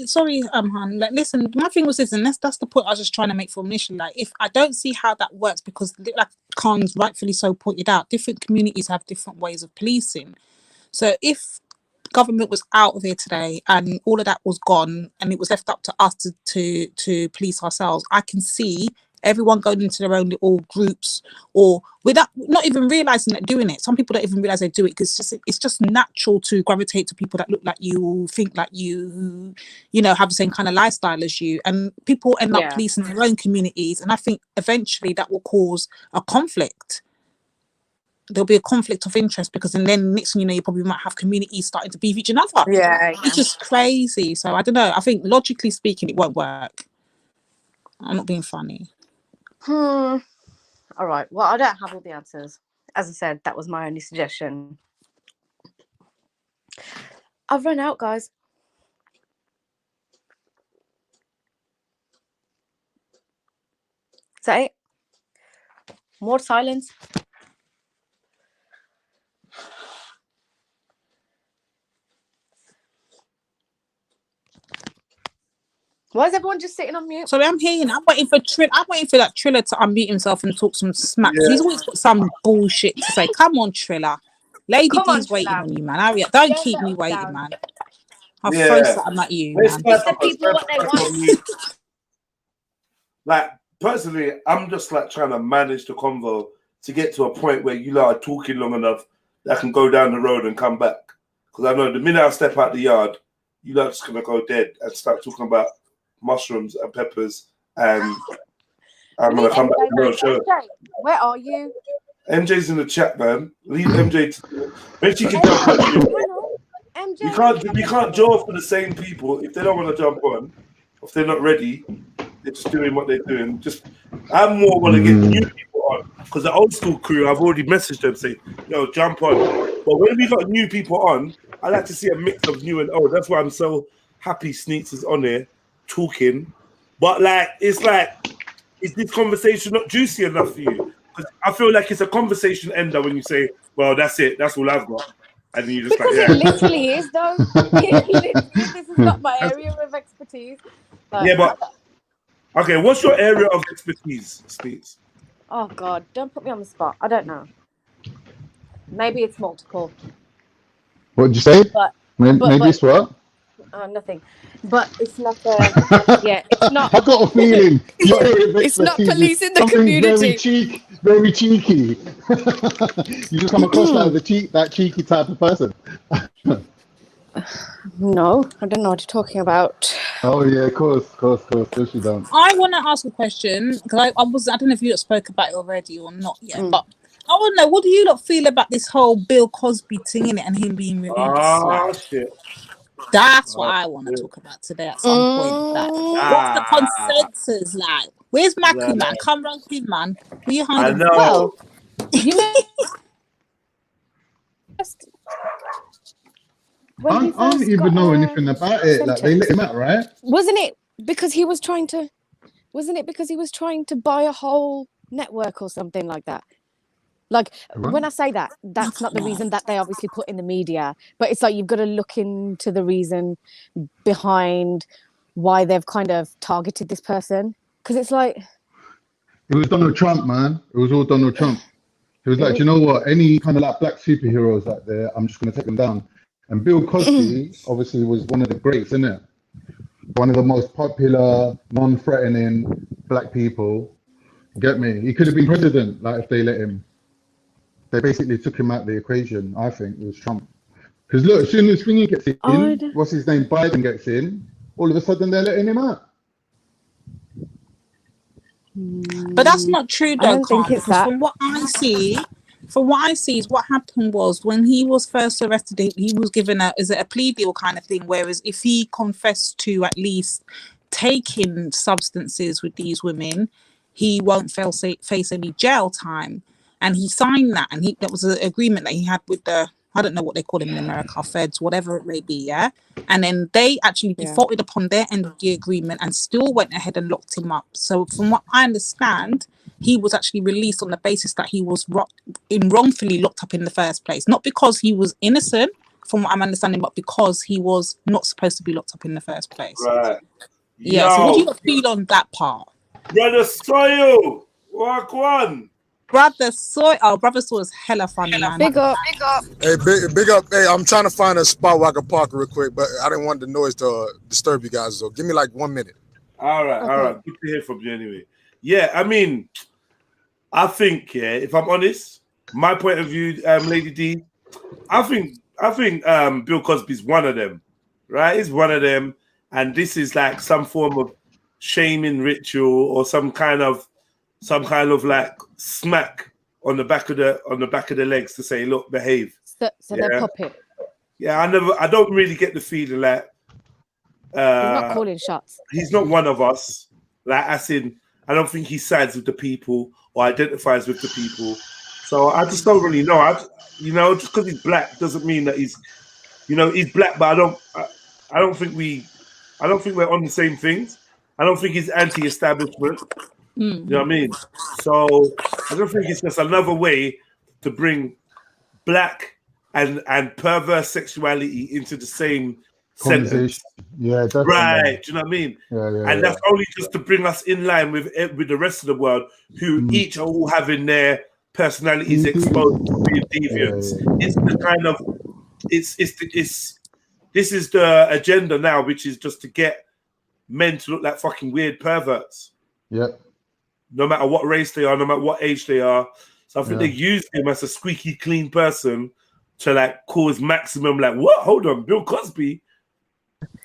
sorry, Han. Like, listen, my thing was this, and that's the point I was just trying to make from initially. Like, if I don't see how that works, because like Khan's rightfully so pointed out, different communities have different ways of policing. So if government was out of here today and all of that was gone and it was left up to us to police ourselves, I can see everyone going into their own little groups or without not even realizing they're doing it. Some people don't even realize they do it because it's just natural to gravitate to people that look like you, think like you, who, you know, have the same kind of lifestyle as you, and people end up Yeah. policing their own communities, and I think eventually that will cause a conflict. There'll be a conflict of interest because, and then next thing you know, you probably might have communities starting to beef each other. Yeah. It's just crazy. So I don't know. I think logically speaking, it won't work. I'm not being funny. All right. Well, I don't have all the answers. As I said, that was my only suggestion. I've run out, guys. Is that it? More silence. Why is everyone just sitting on mute? So I'm hearing. I'm waiting for I'm waiting for that Triller to unmute himself and talk some smack. Yeah. He's always got some bullshit to say. Come on, Triller. Lady Come on, D's waiting Triller. on you, man. Hurry up. Don't Don't keep let me us waiting, down. man. I'll throw yeah. something at you, Let's man. Give the people what they want. Like personally, I'm just like trying to manage the convo to get to a point where you lot are talking long enough that I can go down the road and come back. Because I know the minute I step out the yard, you lot are just gonna go dead and start talking about mushrooms and peppers, and I'm gonna come back to no show. MJ, where are you? MJ's in the chat, man. Leave MJ to when she can jump on. MJ. We can't jaw for the same people if they don't want to jump on, if they're not ready. They're just doing what they're doing. I more want to get new people on because the old school crew, I've already messaged them saying, "Yo, jump on." But when we got new people on, I like to see a mix of new and old. That's why I'm so happy Sneaks is on here talking. But is this conversation not juicy enough for you? Because I feel like it's a conversation ender when you say, "Well, that's it. That's all I've got," and then you just Because like, it literally is, though. Literally, this is not my area of expertise. yeah, but okay, what's your area of expertise, Sneaks? Oh God, don't put me on the spot. I don't know. Maybe it's multiple. What did you say? But maybe it's what? Nothing. But it's not. Yeah, it's not. I got a feeling your area of It's not expertise is policing the something community. very cheeky. You just come across that cheeky type of person. No, I don't know what you're talking about. Oh yeah, of course you don't. I want to ask a question because I don't know if you spoke about it already or not yet, but I want to know, what do you lot feel about this whole Bill Cosby thing in it and him being released? Shit. That's what I want to talk about today at some point. Like, what's the consensus like? Where's Maku, man? Come round here, man. Where you hiding? Well, you know, I don't even know anything about it. Like, they let him out, right? Wasn't it because he was trying to buy a whole network or something like that? Like, when I say that, that's not the reason that they obviously put in the media, but it's like you've got to look into the reason behind why they've kind of targeted this person, because it's like, It was Donald Trump, man. It was all Donald Trump. He was like, do you know what? Any kind of like black superheroes out there, I'm just going to take them down. And Bill Cosby obviously was one of the greats, isn't it? One of the most popular, non-threatening black people. Get me? He could have been president, like if they let him. They basically took him out of the equation. I think it was Trump. Because look, as soon as Thingy gets in, what's his name? Biden gets in. All of a sudden, they're letting him out. But that's not true, though. I don't think it's that. From what I see, is what happened was when he was first arrested, he was given a plea deal kind of thing. Whereas if he confessed to at least taking substances with these women, he won't face any jail time. And he signed that, and that was an agreement that he had with the, I don't know what they call him in America, feds, whatever it may be, yeah? And then they actually defaulted upon their end of the agreement and still went ahead and locked him up. So from what I understand, he was actually released on the basis that he was wrongfully locked up in the first place. Not because he was innocent, from what I'm understanding, but because he was not supposed to be locked up in the first place. Right. Yeah, so what do you feel on that part? Brother Soyo, walk one. Brother Soy is hella funny, man. Big up. Hey, big up. Hey, I'm trying to find a spot where I can park real quick, but I didn't want the noise to disturb you guys, so give me like 1 minute. All right. Good to hear from you anyway. Yeah, I mean, I think, if I'm honest, my point of view, Lady D, I think Bill Cosby's one of them, right? He's one of them, and this is like some form of shaming ritual or some kind of like smack on the back of the legs to say, look, behave. So they're puppet. Yeah, I don't really get the feeling that he's not calling shots. He's not one of us. Like, as in, I don't think he sides with the people or identifies with the people. So I just don't really know. Just because he's black doesn't mean that he's black. But I don't think we're on the same things. I don't think he's anti-establishment. You know what I mean? So I don't think it's just another way to bring black and perverse sexuality into the same sentence. Yeah, definitely. Right. Do you know what I mean? Yeah, and that's only just to bring us in line with the rest of the world, who each are all having their personalities exposed to being deviants. It's the kind of this is the agenda now, which is just to get men to look like fucking weird perverts. Yep. No matter what race they are, no matter what age they are. So I think they use him as a squeaky clean person to like cause maximum like, what? Hold on, Bill Cosby.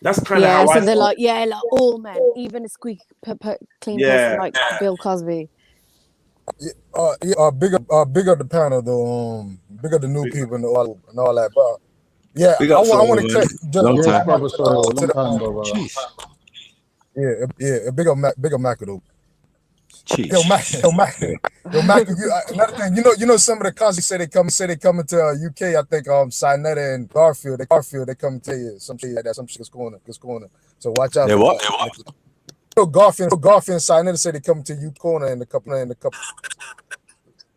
That's kind of how so I they're like, like all men, even a squeaky clean person like Bill Cosby. Big up the panel though. Big up the new people and all that. But yeah, I want to check. Big up Mac though. Yo, Mac, another thing, you know, some of the cons say they coming to UK. I think Sinetta and Garfield, they come to you some shit like that. Some shit's going on. So watch out. They what? You know, Garfield and Sinetta say they come to you corner in a couple.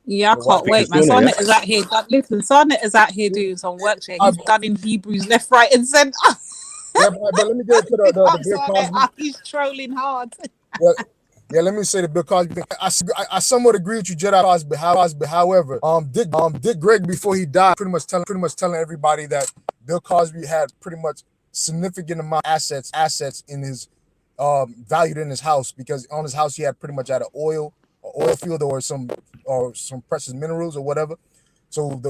Yeah, I can't wait, man. Sonnet is out here. Listen, Sonnet is out here doing some work. He's done in Hebrews left, right, and centre. Yeah, but let me get to the Bill Cosby. He's trolling hard. Yeah, let me say the Bill Cosby thing. I somewhat agree with you, Jedi Cosby. However, Dick Gregory before he died, pretty much telling everybody that Bill Cosby had pretty much significant amount of assets in his valued in his house, because on his house he had pretty much had an oil field or some precious minerals or whatever. So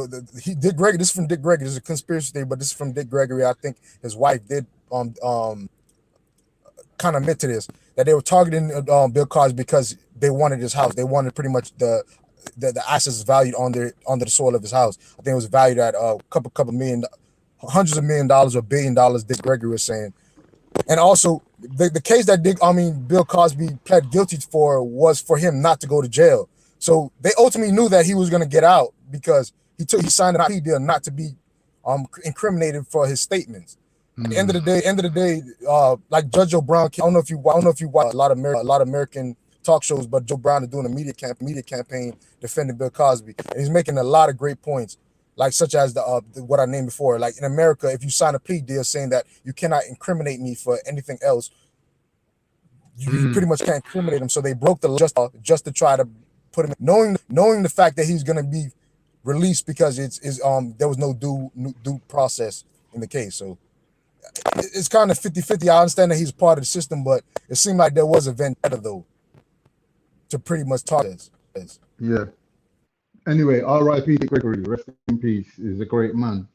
Dick Gregory, this is from Dick Gregory. This is a conspiracy theory, but this is from Dick Gregory. I think his wife did kind of admit to this, that they were targeting Bill Cosby because they wanted his house. They wanted pretty much the assets valued on the soil of his house. I think it was valued at a couple million, hundreds of $1 million or $1 billion. Dick Gregory was saying, and also the case that Bill Cosby pled guilty for was for him not to go to jail. So they ultimately knew that he was going to get out because he signed a plea deal not to be incriminated for his statements. At the end of the day, like Judge Joe Brown, I don't know if you watch a lot of American talk shows, but Joe Brown is doing a media campaign defending Bill Cosby, and he's making a lot of great points, like such as what I named before. Like in America, if you sign a plea deal saying that you cannot incriminate me for anything else, you pretty much can't incriminate him. So they broke the law just to try to put him, knowing the fact that he's gonna be released because there was no due process in the case. So it's kind of 50-50. I understand that he's part of the system, but it seemed like there was a vendetta though to pretty much target this. Yeah. Anyway, R.I.P. Gregory, rest in peace. He's a great man.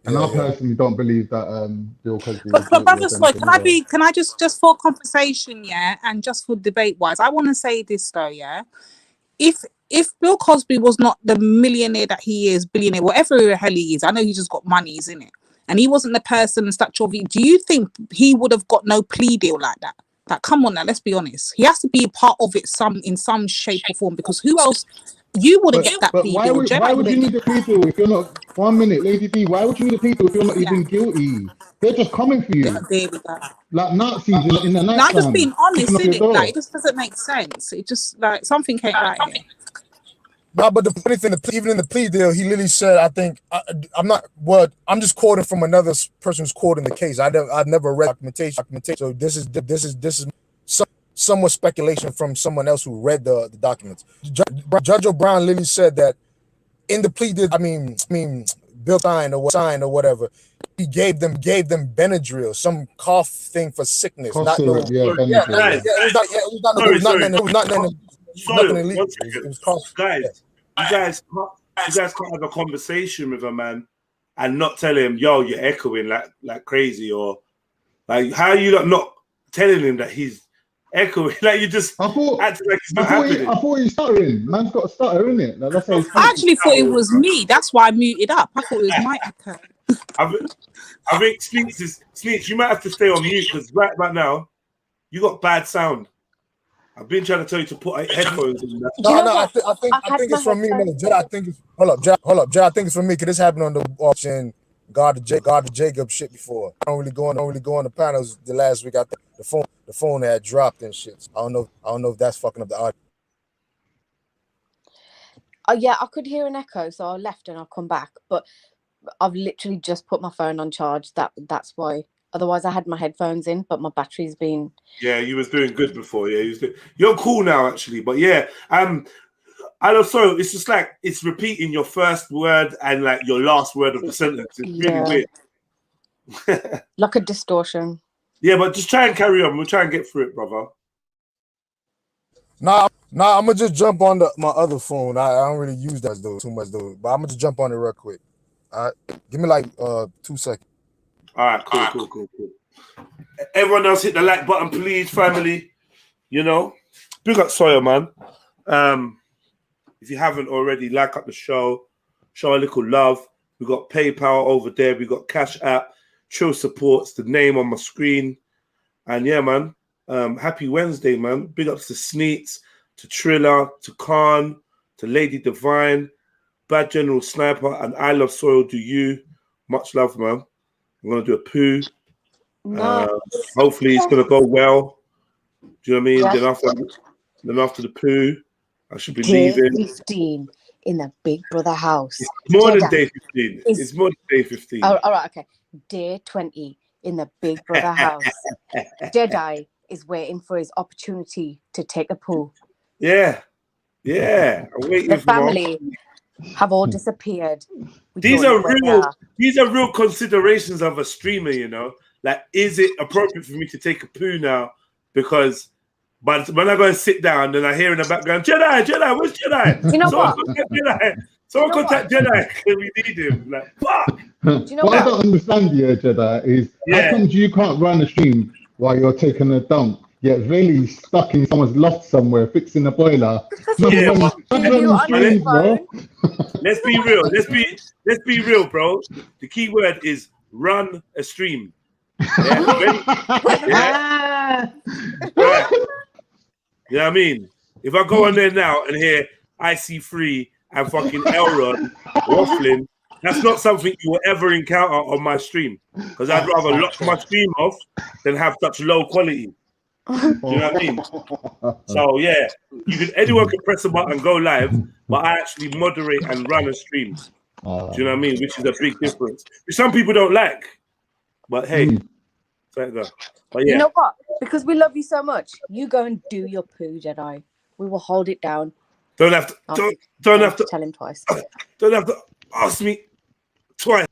And I personally don't believe that Bill Cosby was But brother, guilty of sorry, anything. can I just for conversation, yeah, and just for debate wise, I want to say this though, yeah. If Bill Cosby was not the millionaire that he is, billionaire, whatever the hell he is, I know he just got money, isn't it? And he wasn't the person and stature of it. Do you think he would have got no plea deal like that? Like, come on now, let's be honest. He has to be a part of it in some shape or form, because who else? You wouldn't get that plea deal. Why would you need a plea deal if you're not? 1 minute, Lady D. Why would you need a plea deal if you're not even guilty? They're just coming for you, like Nazis in the night. No, I'm just being honest, isn't it? Like, it just doesn't make sense. It just like something ain't right here. No, but the funny thing, even in the plea deal, he literally said, "I think I'm just quoting from another person who's quoting the case. I've never read documentation. So this is somewhat speculation from someone else who read the documents. Judge O'Brien literally said that in the plea deal, I mean, Bill signed or whatever. He gave them Benadryl, some cough thing for sickness. Cough syrup, Benadryl. It was nothing illegal. It was cough. Guys, you guys can't have a conversation with a man and not tell him, yo, you're echoing like crazy, or like how are you not telling him that he's echoing? Like you just acting like it's not happening. I thought he's stuttering. Man's got a stutter, isn't it? Like, that's how I actually thought it was me. That's why I muted up. I thought it was my echo. I think Sleets, you might have to stay on mute because right now you got bad sound. I've been trying to tell you to put headphones in. I think it's from me, man. Jay, I think it's hold up, Jay. I think it's from me because this happened on the auction. God to Jacob shit before. I don't really go on the panels the last week. I think the phone had dropped and shit. I don't know if that's fucking up the audio. Yeah, I could hear an echo, so I left and I'll come back. But I've literally just put my phone on charge. That's why. Otherwise, I had my headphones in, but my battery's been. Yeah, you was doing good before. Yeah, you're cool now, actually. But yeah, I don't. So it's just like it's repeating your first word and like your last word of the sentence. It's really weird. Like a distortion. Yeah, but just try and carry on. We'll try and get through it, brother. Nah, I'm gonna just jump on my other phone. I don't really use that too much though. But I'm gonna just jump on it real quick. All right, give me like 2 seconds. All right, cool. Everyone else hit the like button, please, family. You know, big up Sawyer, man. If you haven't already, like up the show, show a little love. We got PayPal over there. We got Cash App. Trill supports the name on my screen. And yeah, man. Happy Wednesday, man. Big ups to Sneets, to Triller, to Khan, to Lady Divine, Bad General Sniper, and I Love Soil. Do you? Much love, man. I'm gonna do a poo. Hopefully it's gonna go well. Do you know what I mean? Yeah. Then after the poo, I should be Day leaving. 15 in the Big Brother house. It's more than day 15. It's more than day 15. Oh, all right, okay. Day 20 in the Big Brother house. Jedi is waiting for his opportunity to take a poo. Yeah. I'm waiting The for family have all disappeared. These are real considerations of a streamer, you know. Like, is it appropriate for me to take a poo now? Because when I go and sit down, then I hear in the background, Jedi, where's Jedi? You know Someone what? contact Jedi. Someone contact Jedi. We need him. Like, fuck. What I don't understand here, Jedi, is how come you can't run a stream while you're taking a dump? Yet really stuck in someone's loft somewhere, fixing the boiler. Let's be real. Let's be real, bro. The key word is run a stream. Yeah. Right. You know what I mean? If I go on there now and hear IC3 and fucking Elrod waffling, that's not something you will ever encounter on my stream. Because I'd rather lock my stream off than have such low quality. Do you know what I mean? So yeah, anyone can press a button and go live, but I actually moderate and run a stream. Do you know what I mean? Which is a big difference. Which some people don't like. But hey, Thank God. But You yeah, know what? Because we love you so much, you go and do your poo, Jedi. We will hold it down. don't have to. Don't have to tell him twice. Don't have to ask me twice.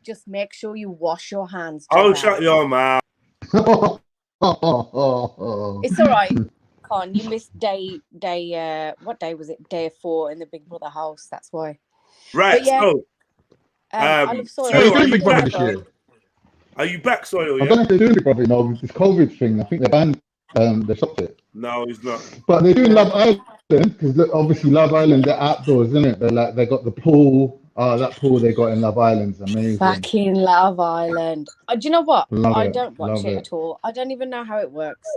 Just make sure you wash your hands. Oh, Jedi. shut your mouth. It's all right, Con. You missed day. What day was it? Day 4 in the Big Brother house. That's why. Right. But yeah, So, I love soil. They're doing you Big Brother back? this year. Are you back, Soil? I Yeah. don't know if they're doing Big Brother, you know, with this COVID thing. I think they banned, they stopped it. No, he's not. But they're doing Love Island because obviously Love Island, they're outdoors, isn't it? They're like, they got the pool. That pool they got in Love Island's amazing. Fucking Love Island. Do you know what? Love I it, don't watch love it it. at all. I don't even know how it works,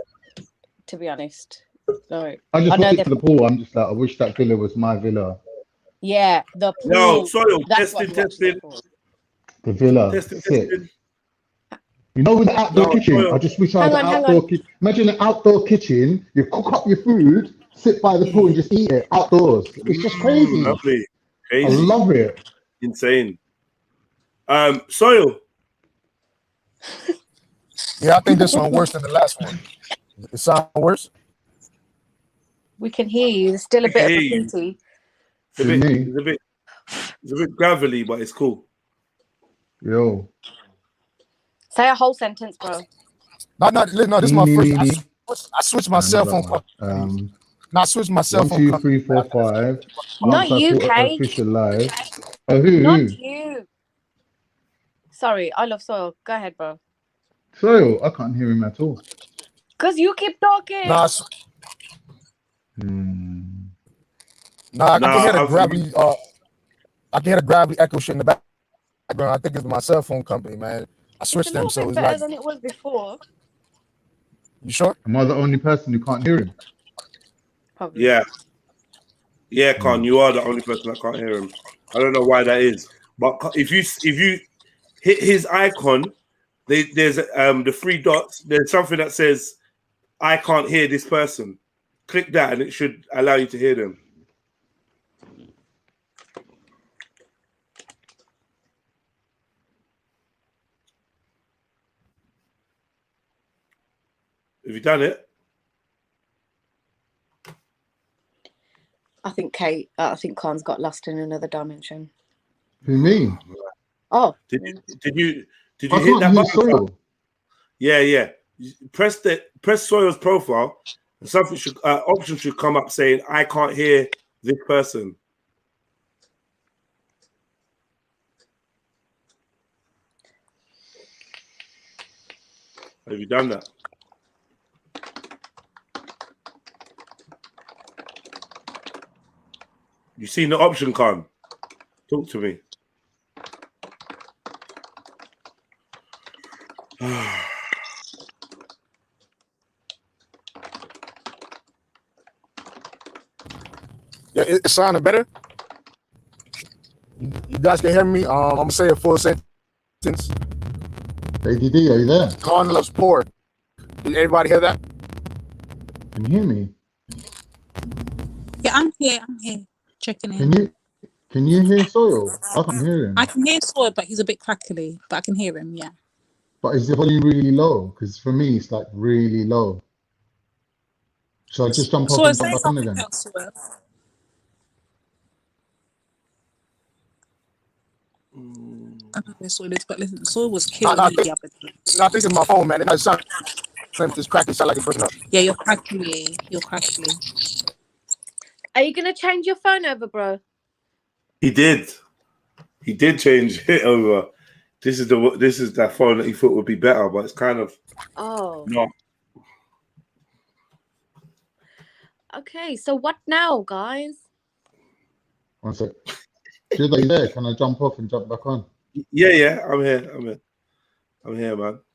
to be honest. No. I just know watched it they've- for the pool. I'm just like, I wish that villa was my villa. Yeah, the pool. No, Soil. That's what Testing. The villa, Testing. sick. You know, with the outdoor No, kitchen, Soil. I just wish I had an outdoor kitchen. Imagine an outdoor kitchen. You cook up your food, sit by the pool, and just eat it outdoors. It's just crazy. Lovely. I Crazy. love it. Insane. Soil. Yeah, I think this one worse than the last one. It sound worse? We can hear you. There's still a We can bit of a hear you. PT. It's a bit gravelly, but it's cool. Yo. Say a whole sentence, bro. No, this is my first. I switched my cell phone. I switched my cell 1, phone. 2, 3, 4, 5. Not you, Kay. Official live. Who? Not you. Sorry, I love Soil. Go ahead, bro. Soil, I can't hear him at all. Because you keep talking. I can hear the gravity. I can hear the gravity echo shit in the background. I think it's my cell phone company, man. I switched them, so it's better like. than it was before. You sure? Am I the only person who can't hear him? Probably. Yeah. Yeah, Con, you are the only person that can't hear him. I don't know why that is. But if you hit his icon, there's the 3 dots. There's something that says, "I can't hear this person." Click that, and it should allow you to hear them. Have you done it? I think Khan's got lost in another dimension. Who, me? Oh. Did you hit can't that hear button? Soil. Yeah. Press Soil's profile, and something option should come up saying, "I can't hear this person." Have you done that? You seen the option, Khan? Talk to me. Yeah, it sounded better. You guys can hear me. I'm gonna say a full sentence. ADD, are you there? Khan loves pork. Did everybody hear that? Can you hear me? Yeah, I'm here. Checking in. Can you hear Soil? I can't hear him. I can hear Soil, but he's a bit crackly. But I can hear him, yeah. But is the volume really low? Because for me, it's like really low. So I just jump off Soil, and say jump back on something again. else, Soil. I don't know where Soil is, but listen, Soil was killing me the other day. I think it's my phone, man. It doesn't sound like it's cracky. Sound like it's breaking up. Yeah, you're crackly. You're crackly. Are you gonna change your phone over, bro? He did change it over. This is that phone that he thought would be better, but it's kind of not. Okay, so what now, guys? One sec. Should I there? Can I jump off and jump back on? Yeah, I'm here, man.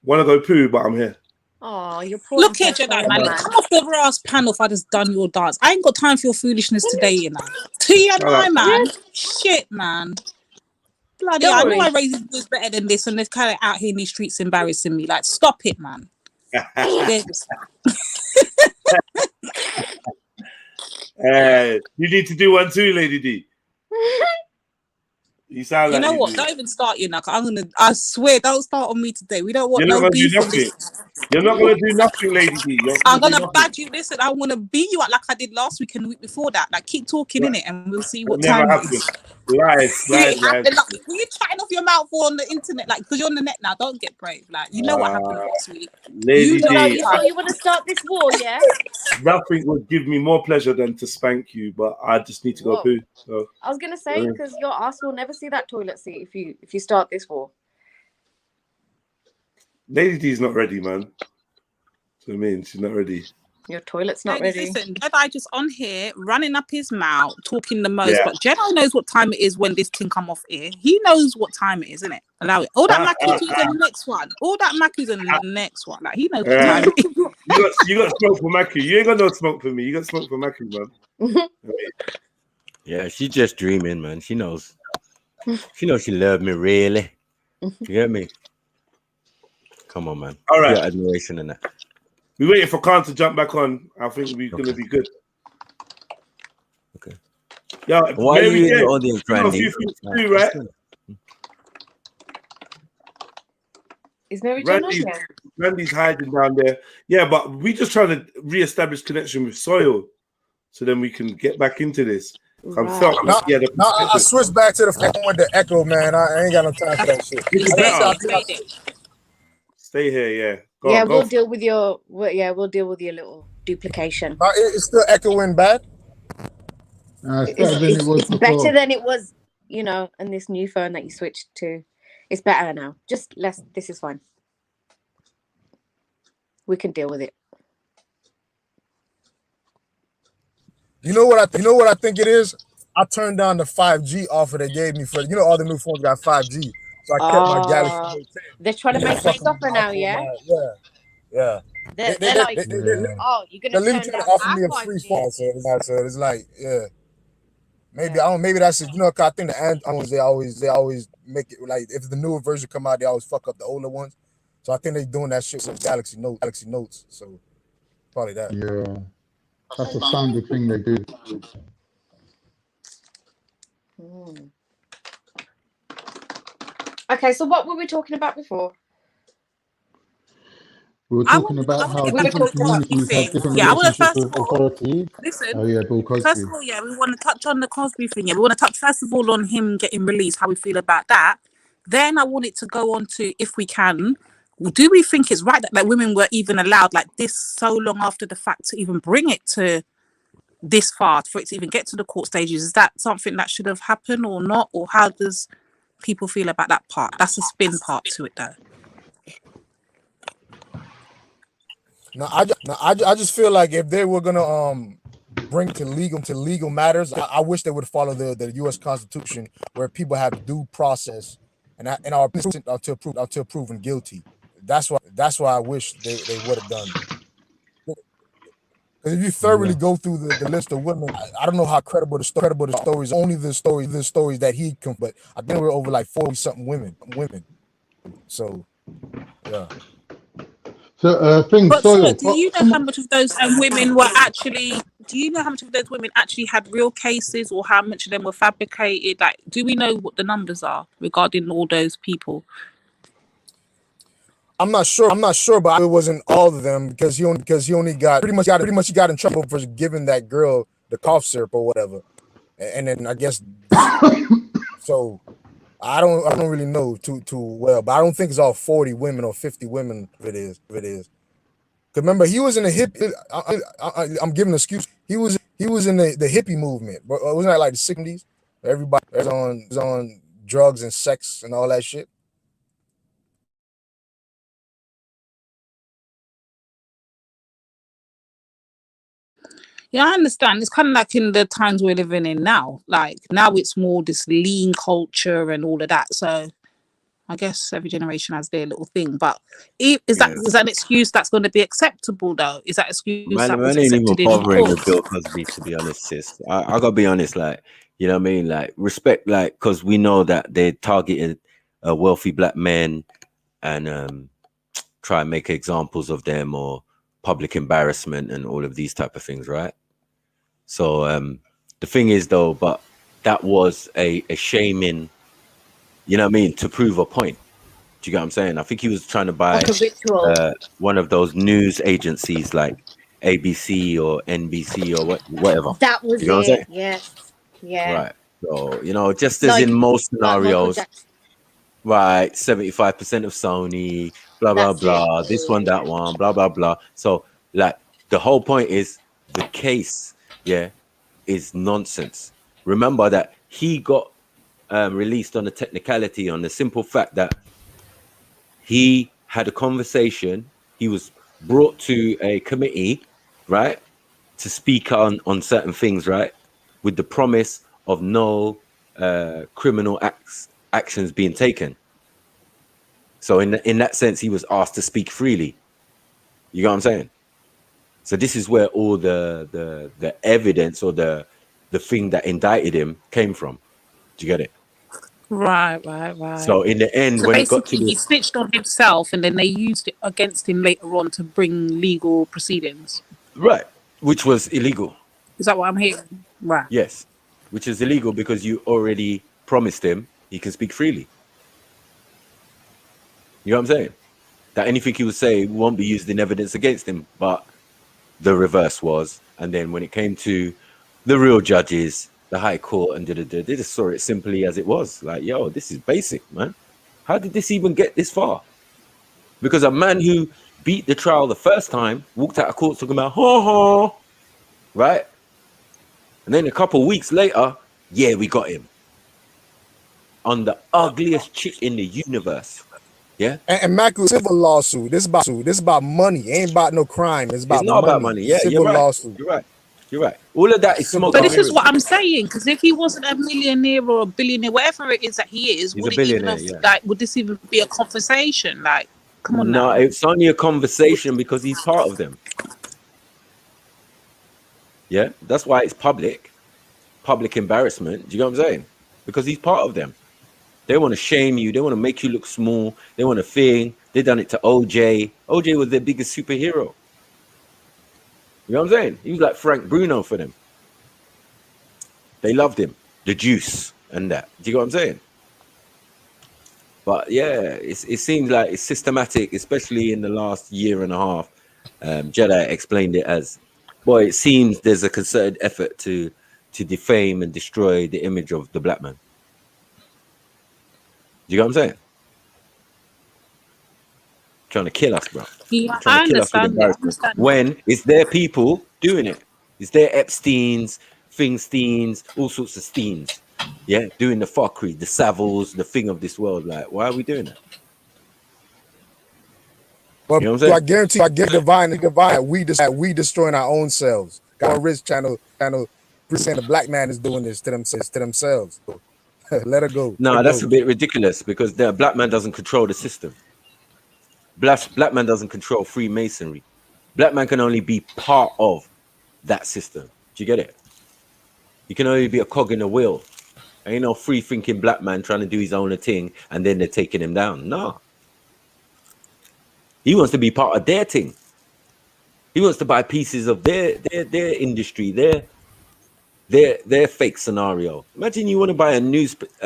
Want to go poo, but I'm here. Oh, you're poor. Look here, Jedi, man. Come off the brass panel if I just done your dance. I ain't got time for your foolishness today, you know. TMI, man. Shit, man. Bloody, I know I raised his voice better than this, and they're kind of out here in these streets embarrassing me. Like, stop it, man. You need to do one too, Lady D. You sound You like know you what? do. Don't even start, you know. 'Cause I swear, don't start on me today. We don't want You're not no gonna do beef on nothing. this. You're not gonna do nothing, Lady D. You're not I'm gonna do gonna nothing. bad you. Listen, I want to beat you up like I did last week and the week before that. Like, keep talking in it, and we'll see what It'll never time it happen. is. Lies, You lies, ain't lies. happen. Like, were you chatting off your mouth or on the internet? Like, because you're on the net now. Don't get brave. Like, you know what happened last week. Lady So now D, you sure you want to start this war, yeah? nothing would give me more pleasure than to spank you, but I just need to go Whoa. poo. So I was gonna say because your ass will never see that toilet seat if you start this war. Lady D's not ready, man. So I mean, she's not ready. Your toilet's not Ladies, ready. listen, Jedi just on here running up his mouth, talking the most. Yeah. But Jedi knows what time it is when this thing come off here. He knows what time it is, isn't it? Allow it. All that Macu's in the next one. All that Macu's in the next one. Like, he knows what time it is. You got smoke for Macu. You ain't got no smoke for me. You got smoke for Macu, man. Yeah, she's just dreaming, man. She knows. She knows she loved me, really. You get me? Come on, man. All right. Your admiration and that. We're waiting for Khan to jump back on. I think we're going to be good. Okay. Yeah, why Mary are you in J, the audience, you got a Randy? few things to do, right? Is Mary Jane on here? Randy's hiding down there. Yeah, but we just trying to re-establish connection with Soil so then we can get back into this. Now I switched back to the phone with the echo, man. I ain't got no time for that shit. Stay here, yeah. Yeah, we'll deal with your little duplication. It's still echoing bad. It's better than it was It's before. better than it was, you know, and this new phone that you switched to. It's better now. Just less. This is fine. We can deal with it. You know what I think it is? I turned down the 5G offer they gave me for all the new phones got 5G. So I kept my Galaxy Note 10. They're trying to make you suffer now, yeah? Yeah. They're like, oh, you're gonna They're turn trying down to offer our me a 5G. free phone, so it's like, yeah. Maybe maybe that's it. 'Cause I think the Androids they always make it like if the newer version come out, they always fuck up the older ones. So I think they're doing that shit with Galaxy Notes. So probably that. Yeah, that's a standard thing they do. Okay, so what were we talking about before? We were talking about how different communities have different Yeah, I want to relationships first with of all authority. listen. Oh yeah, Bill Cosby. First of all, yeah, we want to touch on the Cosby thing. Yeah, we want to touch first of all on him getting released, how we feel about that. Then I wanted to go on to, if we can, do we think it's right that like women were even allowed like this so long after the fact to even bring it to this far, for it to even get to the court stages? Is that something that should have happened or not? Or how does people feel about that part? That's a spin part to it, though. No, I just feel like if they were gonna bring to legal matters, I wish they would follow the U.S. Constitution where people have due process and are until proven guilty. That's why I wish they would have done. Because if you thoroughly go through the list of women, I don't know how credible the stories. Only the stories that he can. But I think we're over like 40-something women. So yeah. So But Soil, sir, do you know how much of those women were actually? Do you know how much of those women actually had real cases, or how much of them were fabricated? Like, do we know what the numbers are regarding all those people? I'm not sure, but it wasn't all of them because he only got pretty much he got in trouble for giving that girl the cough syrup or whatever, and then I guess so. I don't really know too well, but I don't think it's all 40 women or 50 women. If it is. Because remember, he was in the hippie. I'm giving an excuse. He was in the hippie movement, but wasn't that like the 60s? Everybody was on drugs and sex and all that shit. Yeah, I understand. It's kind of like in the times we're living in now. Like now, it's more this lean culture and all of that. So I guess every generation has their little thing. But is that an excuse that's going to be acceptable, though? Is that excuse Man, that was ain't even accepted in bothering court? with Bill Cosby, to be honest, sis. I gotta be honest, like, you know what I mean? Like, respect, like, because we know that they targeted wealthy black men and try and make examples of them or public embarrassment and all of these type of things, right? So the thing is, though, but that was a shaming you know what I mean, to prove a point. Do you get what I'm saying? I think he was trying to buy Like a ritual. one of those news agencies like ABC or NBC or whatever. That was You know what I'm it. saying? Yes. Yeah. Right. So, you know, just as in most like Michael scenarios, Jackson. right, 75% of Sony, blah, blah, That's it. blah, this one, that one, blah, blah, blah. So, like, the whole point is the case, yeah, is nonsense. Remember that he got released on a technicality, on the simple fact that he had a conversation. He was brought to a committee, right, to speak on certain things, right, with the promise of no criminal actions being taken. So in that sense, he was asked to speak freely. You know what I'm saying? So this is where all the evidence or the thing that indicted him came from. Do you get it? Right. So in the end, So when it got to basically, he snitched on himself, and then they used it against him later on to bring legal proceedings. right, which was illegal. Is that what I'm hearing? Right. Yes, which is illegal because you already promised him he can speak freely. You know what I'm saying? That anything he would say won't be used in evidence against him, but the reverse was. And then when it came to the real judges, the High Court, and they just saw it simply as it was. Like, yo, this is basic, man. How did this even get this far? Because a man who beat the trial the first time walked out of court talking about, ha, right? And then a couple of weeks later, yeah, we got him on the ugliest chick in the universe. Yeah. And Macu, civil lawsuit. This is about money. It ain't about no crime. It's about not money. about money. Yeah, civil you're right. lawsuit. You're right. All of that is smoke. But this is what I'm saying, because if he wasn't a millionaire or a billionaire, whatever it is that he is, He's would a it even billionaire, have, like, would this even be a conversation? Like, come on No, now. it's only a conversation because he's part of them. Yeah, that's why it's public embarrassment. Do you know what I'm saying? Because he's part of them. They want to shame you. They want to make you look small. They want to thing. They done it to OJ. OJ was their biggest superhero. You know what I'm saying? He was like Frank Bruno for them. They loved him. The juice and that. Do you know what I'm saying? But yeah, it seems like it's systematic, especially in the last year and a half. Jedi explained it as, boy, it seems there's a concerted effort to defame and destroy the image of the black man. Do you know what I'm saying? Trying to kill us, bro. Yeah, Trying I to kill us with understand embarrassment. When it's their people doing it. It's their Epsteins, Thingsteins, all sorts of Steins. Yeah, doing the fuckery, the Savills, the thing of this world. Like, why are we doing that? But you know what I'm saying? I guarantee, divine, we destroying our own selves. Got a rich channel saying the black man is doing this to themselves. Let it go. No, that's a bit ridiculous because the black man doesn't control the system. Black man doesn't control Freemasonry. Black man can only be part of that system. Do you get it? You can only be a cog in a wheel. Ain't no free thinking black man trying to do his own thing and then they're taking him down. No. He wants to be part of their thing. He wants to buy pieces of their industry, their fake scenario. Imagine you want to buy a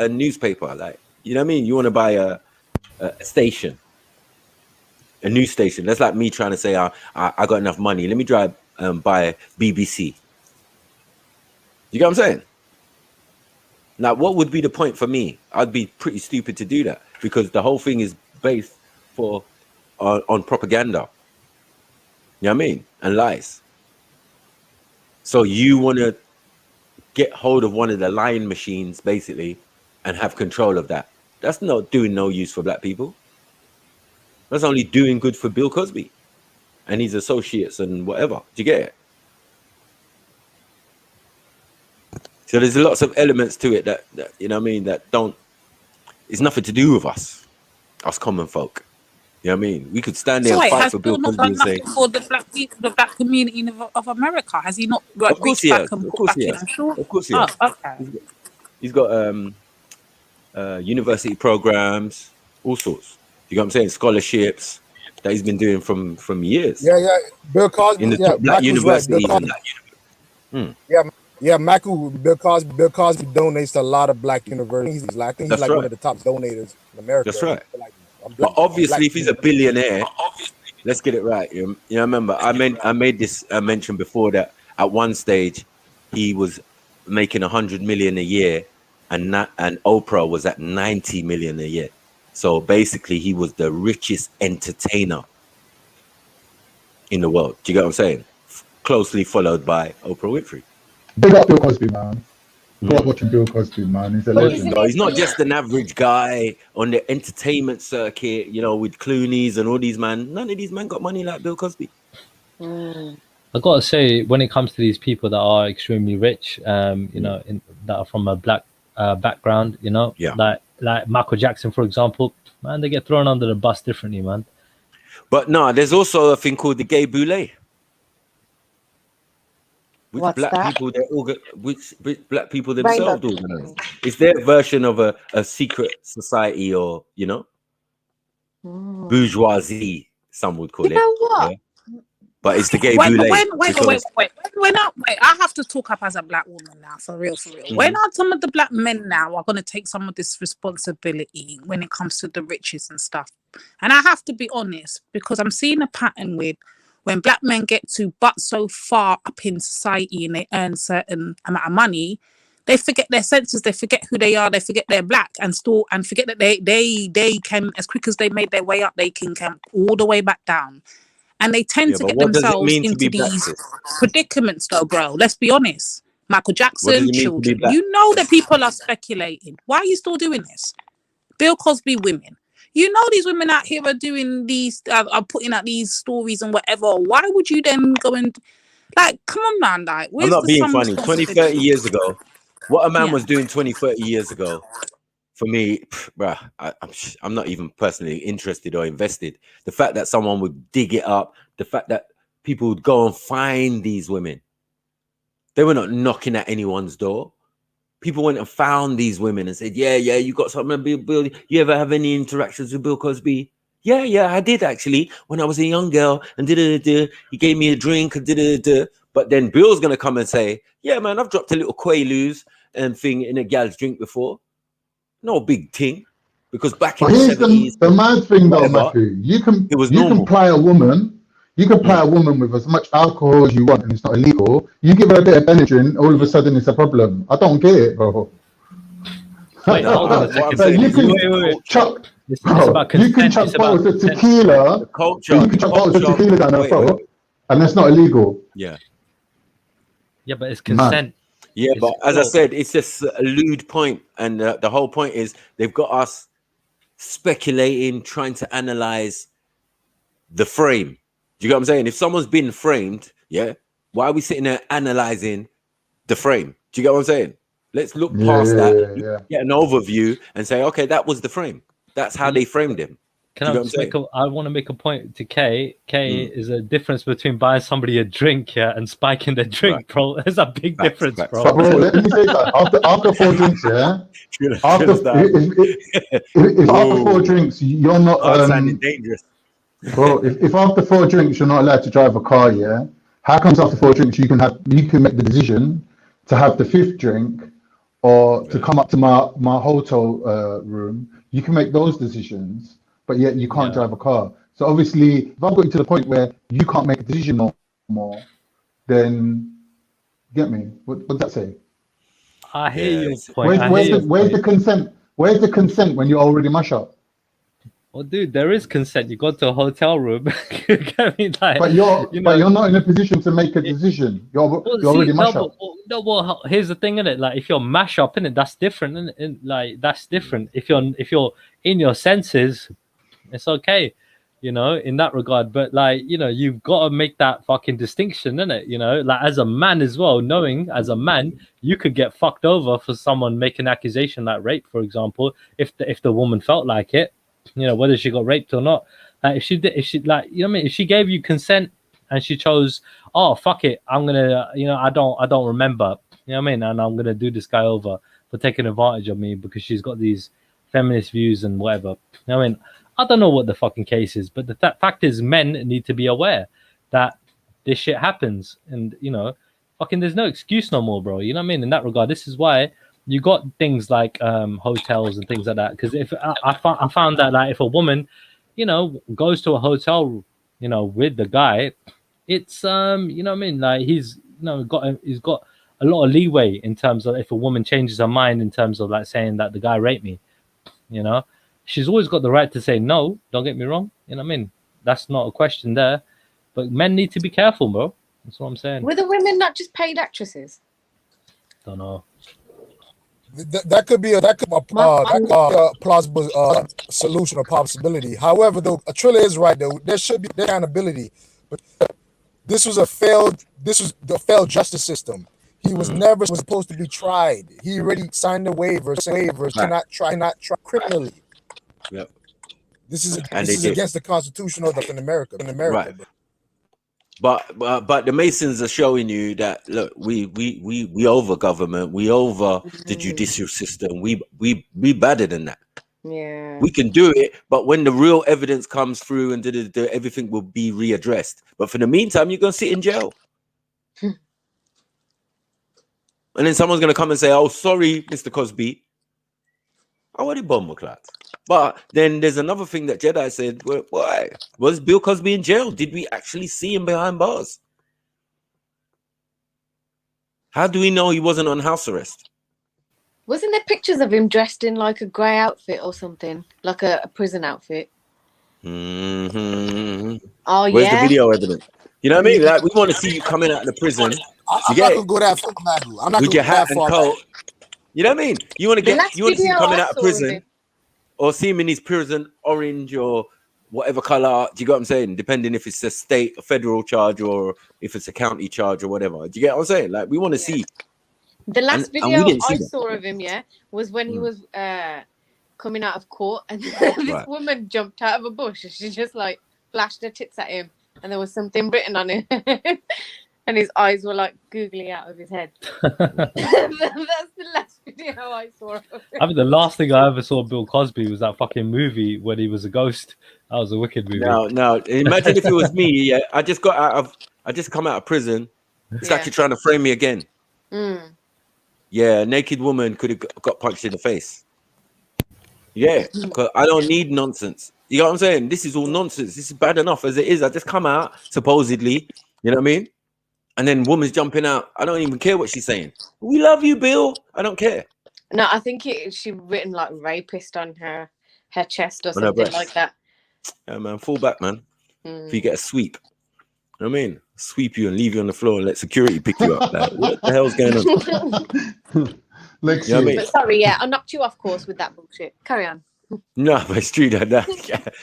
newspaper, like, you know what I mean? You want to buy a station, a news station. That's like me trying to say, I got enough money. Let me buy BBC. You get what I'm saying? Now, what would be the point for me? I'd be pretty stupid to do that because the whole thing is based on propaganda. You know what I mean? And lies. So you want to get hold of one of the lying machines, basically, and have control of that. That's not doing no use for black people. That's only doing good for Bill Cosby and his associates and whatever. Do you get it? So there's lots of elements to it that you know what I mean, that it's nothing to do with us common folk. You know what I mean? We could stand there So and wait, fight has for Bill Bill not Cosby done and say, nothing for the black people, the black community of America? Has he not of course reached he back has. and Of put course back he in? has. I'm sure. Of course he Oh, has. okay. He's got university programs, all sorts. You know what I'm saying? Scholarships that he's been doing from years. Yeah. Bill Cosby. In the Yeah, top black Michael's right. Bill universities. Cosby. And Yeah, Yeah, Bill Cosby donates to a lot of black universities. I think he's That's like right. one of the top donators in America. That's right. Like, But obviously, if he's a billionaire, let's get it right. You know, remember, I made this mention before that at one stage he was making 100 million a year, and Oprah was at 90 million a year. So basically, he was the richest entertainer in the world. Do you get what I'm saying? Closely followed by Oprah Winfrey. Big up Bill Cosby, man. Grew up watching Bill Cosby, man. He's a legend. No, he's not just an average guy on the entertainment circuit, you know, with Clooney's and all these man. None of these men got money like Bill Cosby. I gotta say, when it comes to these people that are extremely rich, you know, that are from a black background, you know, like Michael Jackson, for example, man, they get thrown under the bus differently, man. But no, there's also a thing called the gay boule. Which What's black that? people which black people themselves organize. It's their version of a secret society, or you know, bourgeoisie, some would call You know it. what? Yeah? But it's the gay Wait, boule. wait. I have to talk up as a black woman now, for real. When are some of the black men now are going to take some of this responsibility when it comes to the riches and stuff? And I have to be honest, because I'm seeing a pattern with when black men get to but so far up in society and they earn certain amount of money, they forget their senses, they forget who they are, they forget they're black, and forget that they can, as quick as they made their way up, they can come all the way back down. And they tend to get themselves into these predicaments, though, bro. Let's be honest. Michael Jackson, children. You know that people are speculating. Why are you still doing this? Bill Cosby, women. You know these women out here are doing these, are putting out these stories and whatever. Why would you then go and, like, come on, man, like, I'm not being funny. 20, 30 years ago, what a man was doing 20, 30 years ago, for me, bruh, I'm not even personally interested or invested. The fact that someone would dig it up, the fact that people would go and find these women, they were not knocking at anyone's door. People went and found these women and said, yeah, you got something to Bill. You ever have any interactions with Bill Cosby? Yeah, I did actually. When I was a young girl, and he gave me a drink, and But then Bill's going to come and say, yeah, man, I've dropped a little Quaaludes and thing in a gal's drink before. No big thing. Because back in the 70s... the mad thing though, Matthew. You can ply a woman... You can ply a woman with as much alcohol as you want, and it's not illegal. You give her a bit of Benadryl, all of a sudden it's a problem. I don't get it, bro. Wait, hold on a second. You can chuck bottles of tequila. You can chuck bottles of tequila down her throat, and that's not illegal. Yeah, but it's consent. Yeah, but as I said, it's just a lewd point, and the whole point is they've got us speculating, trying to analyze the frame. Do you get what I'm saying? If someone's been framed, yeah, why are we sitting there analyzing the frame? Do you get what I'm saying? Let's look past that, get an overview, and say, okay, that was the frame. That's how they framed him. I want to make a point to Kay. Kay is a difference between buying somebody a drink, and spiking their drink, bro. There's a big difference, bro. But bro, let me say that after 4 drinks, if after 4 drinks you're not sounding dangerous. Bro, if after 4 drinks you're not allowed to drive a car, how comes after 4 drinks you can make the decision to have the 5th drink or to come up to my hotel room? You can make those decisions, but yet you can't drive a car. So obviously, if I've got you to the point where you can't make a decision no more, then get me? What does that say? I hear your point. Where's the consent? Where's the consent when you're already mash up? Well, dude, there is consent. You go to a hotel room. But you're not in a position to make a decision. You're already mash up. Well, here's the thing, innit? Like, if you're mash up, innit, that's different, innit? Like, that's different. If you're in your senses, it's okay, you know, in that regard. But like, you know, you've got to make that fucking distinction, innit? You know, like as a man as well, knowing as a man, you could get fucked over for someone making an accusation like rape, for example, if the woman felt like it. You know, whether she got raped or not. If she like, you know what I mean? If she gave you consent and she chose, oh fuck it, I'm gonna, you know, I don't remember, you know what I mean? And I'm gonna do this guy over for taking advantage of me because she's got these feminist views and whatever. You know what I mean? I don't know what the fucking case is, but the fact is, men need to be aware that this shit happens, and you know, fucking, there's no excuse no more, bro. You know what I mean? In that regard, this is why you got things like hotels and things like that. Because if I found that, like, if a woman, you know, goes to a hotel, you know, with the guy, it's you know what I mean, like, he's, you know, he's got a lot of leeway in terms of if a woman changes her mind in terms of like saying that the guy raped me, you know, she's always got the right to say no. Don't get me wrong, you know what I mean? That's not a question there, but men need to be careful, bro. That's what I'm saying. Were the women not just paid actresses? Don't know. That could be a plausible solution or possibility. However, though, Trilla is right though. There should be accountability, but this was the failed justice system. He was never supposed to be tried. He already signed the waivers cannot try criminally. Yep. This is did. against the Constitution of America. Right. But the Masons are showing you that, look, we over government, we over the judicial system, we better than that. Yeah, we can do it, but when the real evidence comes through and everything will be readdressed. But for the meantime, you're gonna sit in jail. And then someone's gonna come and say, "Oh, sorry, Mr. Cosby, I want a bomber clat." But then there's another thing that Jedi said. Why was Bill Cosby in jail? Did we actually see him behind bars? How do we know he wasn't on house arrest? wasn't there pictures of him dressed in like a grey outfit or something, like a prison outfit? Mm-hmm. Oh, Where's yeah. the video evidence? You know what I mean? Like, we want to see you coming out of the prison. I'm not gonna go that far, Madu. I'm not with gonna your go hat that and far. coat. You know what I mean? You want to see him coming out of prison, or see him in his prison orange or whatever color. Do you get what I'm saying? Depending if it's a state, a federal charge, or if it's a county charge or whatever. Do you get what I'm saying? Like, we want to see. The last and video we didn't see I that. saw of him, was when he was coming out of court, and this woman jumped out of a bush and she just like flashed her tits at him, and there was something written on it, and his eyes were like googly out of his head. That's the last video I saw of him. I mean, the last thing I ever saw of Bill Cosby was that fucking movie when he was a ghost. That was a wicked movie. No. Imagine if it was me. Yeah, I just come out of prison. It's actually trying to frame me again. Yeah, a naked woman could have got punched in the face. Yeah, because I don't need nonsense. You know what I'm saying? This is all nonsense. This is bad enough as it is. I just come out, supposedly. You know what I mean? And then woman's jumping out. I don't even care what she's saying. We love you, Bill. I don't care. No, I think she written like rapist on her chest or On her something breast. like that. Yeah, man, fall back, man. If you get a sweep. You know what I mean? Sweep you and leave you on the floor and let security pick you up. Like, what the hell's going on? Let's You know what I mean? But sorry, I knocked you off course with that bullshit. Carry on. No, but it's true that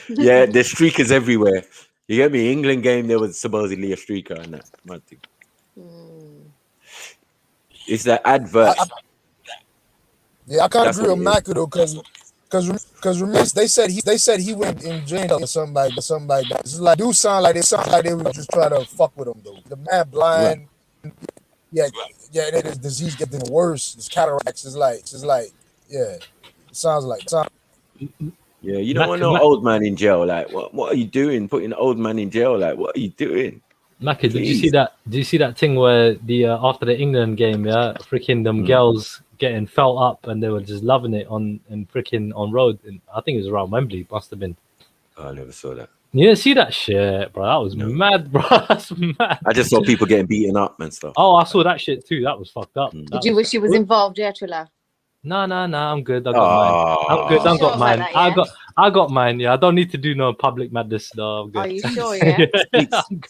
yeah, there's streakers everywhere. You get me? England game, there was supposedly a streaker and that. Mad thing. It's that advert. Yeah, I kind of That's agree what with it is. Mako though, because remember they said he went in jail or something like that. It's like do sound like they were just trying to fuck with him though. The man blind. Yeah, and his disease getting worse. His cataracts is like, yeah. It sounds like. Yeah, you don't want no old man in jail. Like, what are you doing? Putting an old man in jail? Like, what are you doing? Maka, did you see that? Did you see that thing where the after the England game, freaking them girls getting felt up and they were just loving it on road? And I think it was around Wembley. Must have been. Oh, I never saw that. You didn't see that shit, bro. That was mad, bro. That's mad. I just saw people getting beaten up and stuff. Oh, I saw that shit too. That was fucked up. Did you wish he was involved, Trilla? No, I'm good. I got mine. I'm good. I got mine. I got mine. Yeah, I don't need to do no public madness. No, I'm good. Are you sure? Yeah.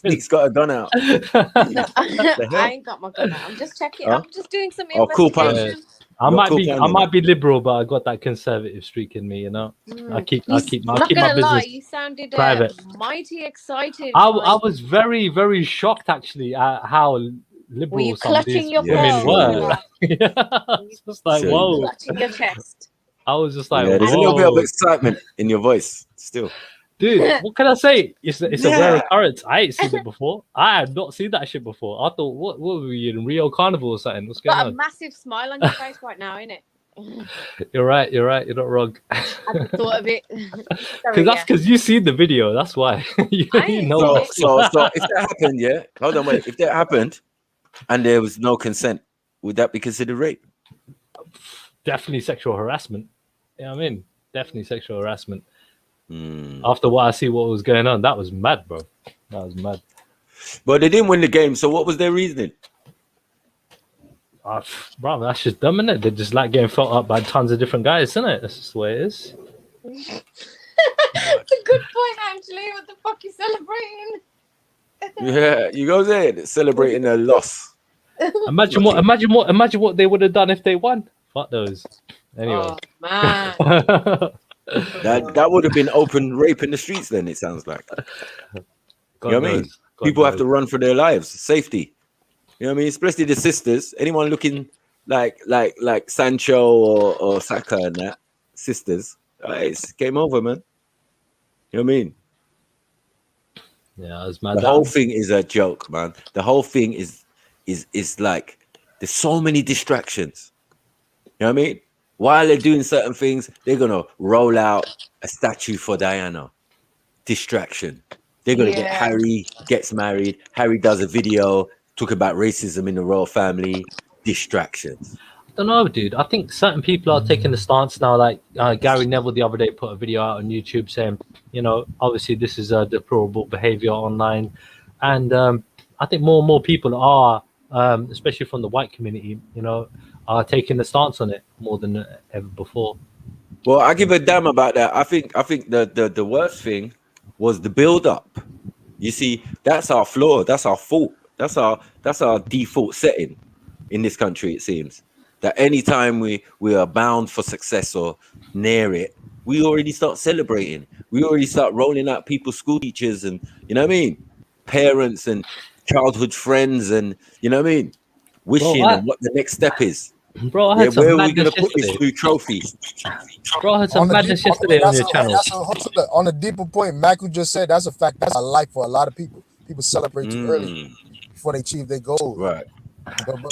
He's got a gun out. I ain't got my gun out. I'm just checking. Huh? I'm just doing some Cool, investigation. I might be liberal, but I got that conservative streak in me. You know, I keep my business You sounded private. mighty excited. I was very, very shocked actually at how liberal Were you some of these clutching your women pearls? were. It's just like, whoa. Clutching your chest. I was just like, there's a little bit of whoa. excitement in your voice still. Dude, what can I say? It's a rare occurrence. I ain't seen it before. I had not seen that shit before. I thought, what were we in Rio Carnival or something? What's going Got a on? massive smile on your face right now, innit? You're right. You're not wrong. I just thought of it. Because you seen the video. That's why. you know. So if that happened, hold on, wait. If that happened, and there was no consent, would that be considered rape? Definitely sexual harassment. Yeah, I mean, definitely sexual harassment. After what I see, what was going on, that was mad, bro. That was mad. But they didn't win the game, so what was their reasoning? Bro, that's just dumb, innit? They just like getting felt up by tons of different guys, isn't it? That's just the way it is. That's a good point, actually. What the fuck you celebrating? Yeah, you go there celebrating a loss. Imagine what they would have done if they won. Fuck those. Anyway. Oh, man. that would have been open rape in the streets. Then it sounds like. You know what I mean? People have to run for their lives, safety. You know what I mean? Especially the sisters. Anyone looking like Sancho or Saka and that sisters. It's game over, man. You know what I mean? Yeah, it's mad. The whole thing is a joke, man. The whole thing is like there's so many distractions. You know what I mean? While they're doing certain things, they're gonna roll out a statue for Diana. Distraction. They're gonna get Harry gets married. Harry does a video talking about racism in the royal family. Distractions. I don't know, dude. I think certain people are taking the stance now. Like Gary Neville the other day put a video out on YouTube saying, you know, obviously this is a deplorable behavior online, and I think more and more people are, especially from the white community, you know, are taking the stance on it more than ever before. Well, I give a damn about that. I think the worst thing was the build up. You see, that's our flaw. That's our fault. That's our default setting in this country. It seems that anytime we are bound for success or near it, we already start celebrating. We already start rolling out people's school teachers and, you know what I mean, parents and childhood friends and, you know what I mean, wishing and what the next step is. Bro, I had some where are we going madness to put this yesterday. new trophy? Bro, I had some madness yesterday on your channel. On a deeper point, Mac, who just said that's a fact. That's a life for a lot of people. People celebrate too early before they achieve their goals. Right. But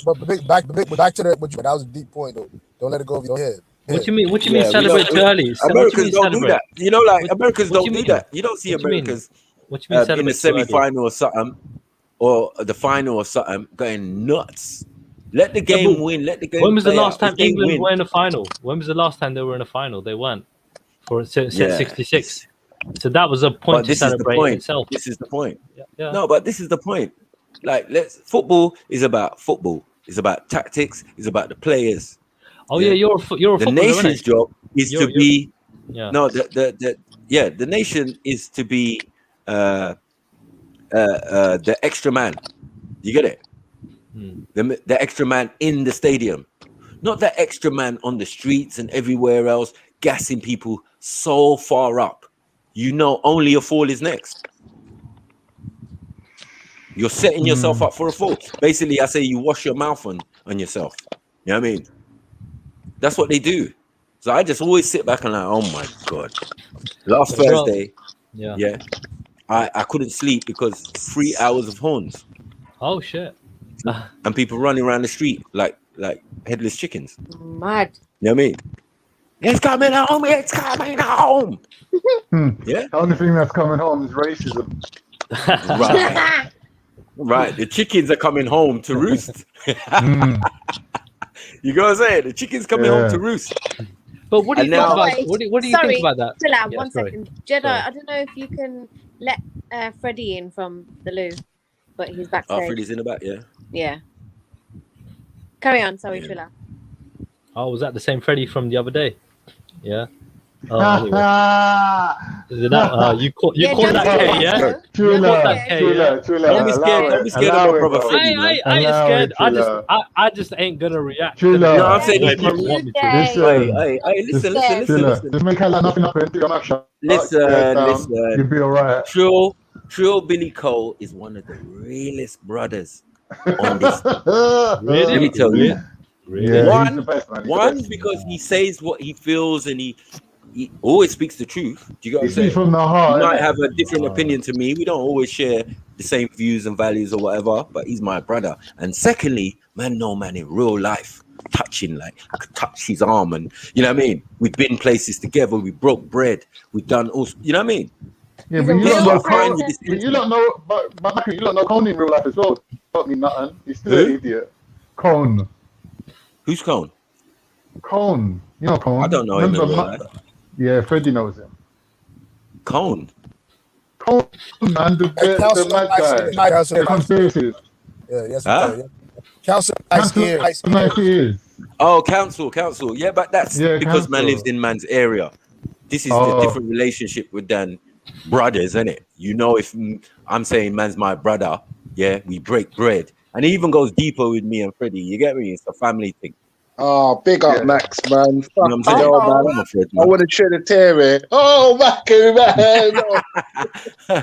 back to that. That was a deep point, though. Don't let it go over your head. What you mean? What you mean celebrate too early? Americans don't do that. You know, like Americans don't do that. You don't see Americans in the semi-final or something, or the final or something, going nuts. Let the game win. Let the game. When was the play last out. time England were in a final? When was the last time they were in a final? They weren't for set 66. So that was a point to celebrate in itself. This is the point. Yeah. No, but this is the point. Like, football is about football. It's about tactics. It's about the players. Oh yeah, you're a the footballer, nation's innit? job is to be. Yeah. No, the nation is to be the extra man. You get it? The extra man in the stadium, not the extra man on the streets and everywhere else, gassing people so far up. You know, only a fall is next. You're setting yourself up for a fall. Basically, I say you wash your mouth on yourself. You know what I mean? That's what they do. So I just always sit back and like, oh my God. Last Thursday, I couldn't sleep because 3 hours of horns. Oh shit. And people running around the street like headless chickens. Mad. You know what I mean? It's coming home. It's coming home. Yeah. The only thing that's coming home is racism. Right. Right. The chickens are coming home to roost. You go and say it. The chickens coming home to roost. But what do you think about? What do you think about that? Chill out, 1 second. Jedi, I don't know if you can let Freddie in from the loo, but he's backstage. Oh, Freddie's in the back, yeah. Yeah. Carry on. Sorry, Trilla. Oh, was that the same Freddie from the other day? Yeah. Anyway. Is it that? You caught that K, yeah? Trilla. Don't be scared of my brother Freddie, man. I ain't scared. I just ain't gonna react. No, I'm saying listen. Just make like nothing happened. Listen. You'll be all right. True Billy Cole is one of the realest brothers on this. Really? Let me tell you. Really? One, because he says what he feels and he always speaks the truth. Do you get what I'm saying? From the heart. He might have a different opinion to me. We don't always share the same views and values or whatever, but he's my brother. And secondly, man in real life, touching, like I could touch his arm, and you know what I mean? We've been places together, we broke bread, we've done all, you know what I mean? Yeah, He's but a you real don't know fine Cone. with this But you don't know, but Mackie, you don't know Cone in real life as well. Don't mean nothing. He's still an Who? idiot. Cone. Who's Cone? Cone. You know I Cone. don't know him Remember? in real life. Yeah, Freddie knows him. Cone. Cone, man, the mad guy. Council The conspiracies. Yeah, yes, Huh? yeah. Council nice Council ears. nice ears. Oh, council. Yeah, but that's Yeah, because man lives council. in man's area. This is the Oh. different relationship with Dan brothers, isn't it? You know, if I'm saying man's my brother, yeah, we break bread. And it even goes deeper with me and Freddie. You get me? It's a family thing. Oh, big up, Yeah. Max, man. You know Fuck what I'm saying? hell, man. Come on, Fred, I want to shed a tear here. Oh, Mackie, man. Oh,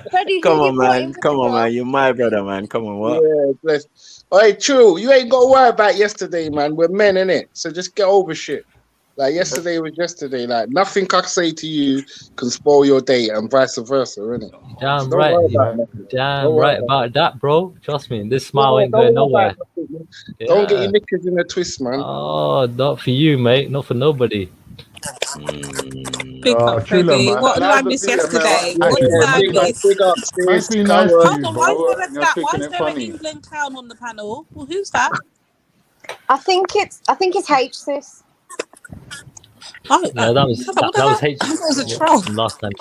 Freddie, Come who you on, brought man. into Come the on, man. club? You're my brother, man. Come on, what? yeah, bless. Hey, true. You ain't got to worry about yesterday, man. We're men, innit? So just get over shit. Like, yesterday was yesterday. Like, nothing I say to you can spoil your day and vice versa, innit? Damn So don't right. worry about nothing. Damn Don't worry right about that, bro. Trust me, this Yeah, smile ain't don't going worry nowhere. about nothing, man. Don't get Yeah. your knickers in a twist, man. Oh, not for you, mate. Not for nobody. Big up, Triller, Freddie. man. What did I That's the miss thing, man. yesterday? What Actually, did man, I miss? Big up, man's sis. being Come nice to on. Hold you, on, why is bro. there a And you're why taking is it there an funny. England clown on the panel? Well, who's that? I think it's H, sis. Oh, No, that was what the that was hell? H I thought it was a yeah, troll. from last time.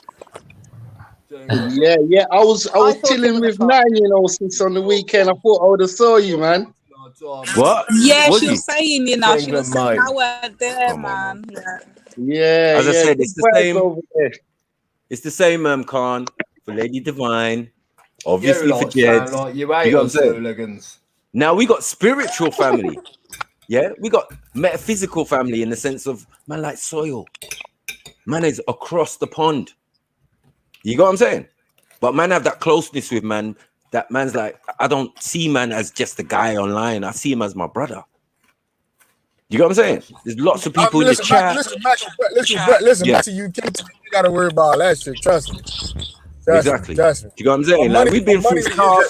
Yeah. I was I thought it chilling was a with troll. 9 since on the weekend. I thought I would have saw you, man. What? Yeah, Was she he? was saying, you know, she was saying I weren't there, man. Yeah. As I said, Good it's the vibes same. over there. It's the same, Khan, for Lady Divine, obviously You for lot sound Jeds. like you You hate know what I'm us saying? hooligans. Now we got spiritual family. Yeah, we got metaphysical family in the sense of man like soil. Man is across the pond. You got what I'm saying? But man have that closeness with man. That man's like, I don't see man as just a guy online. I see him as my brother. You got what I'm saying? There's lots of people in the Listen, chat. listen, Yeah, you can't. You gotta worry about all that shit. Trust me. exactly. Trust me. You got what I'm saying? Like we've been through stuff.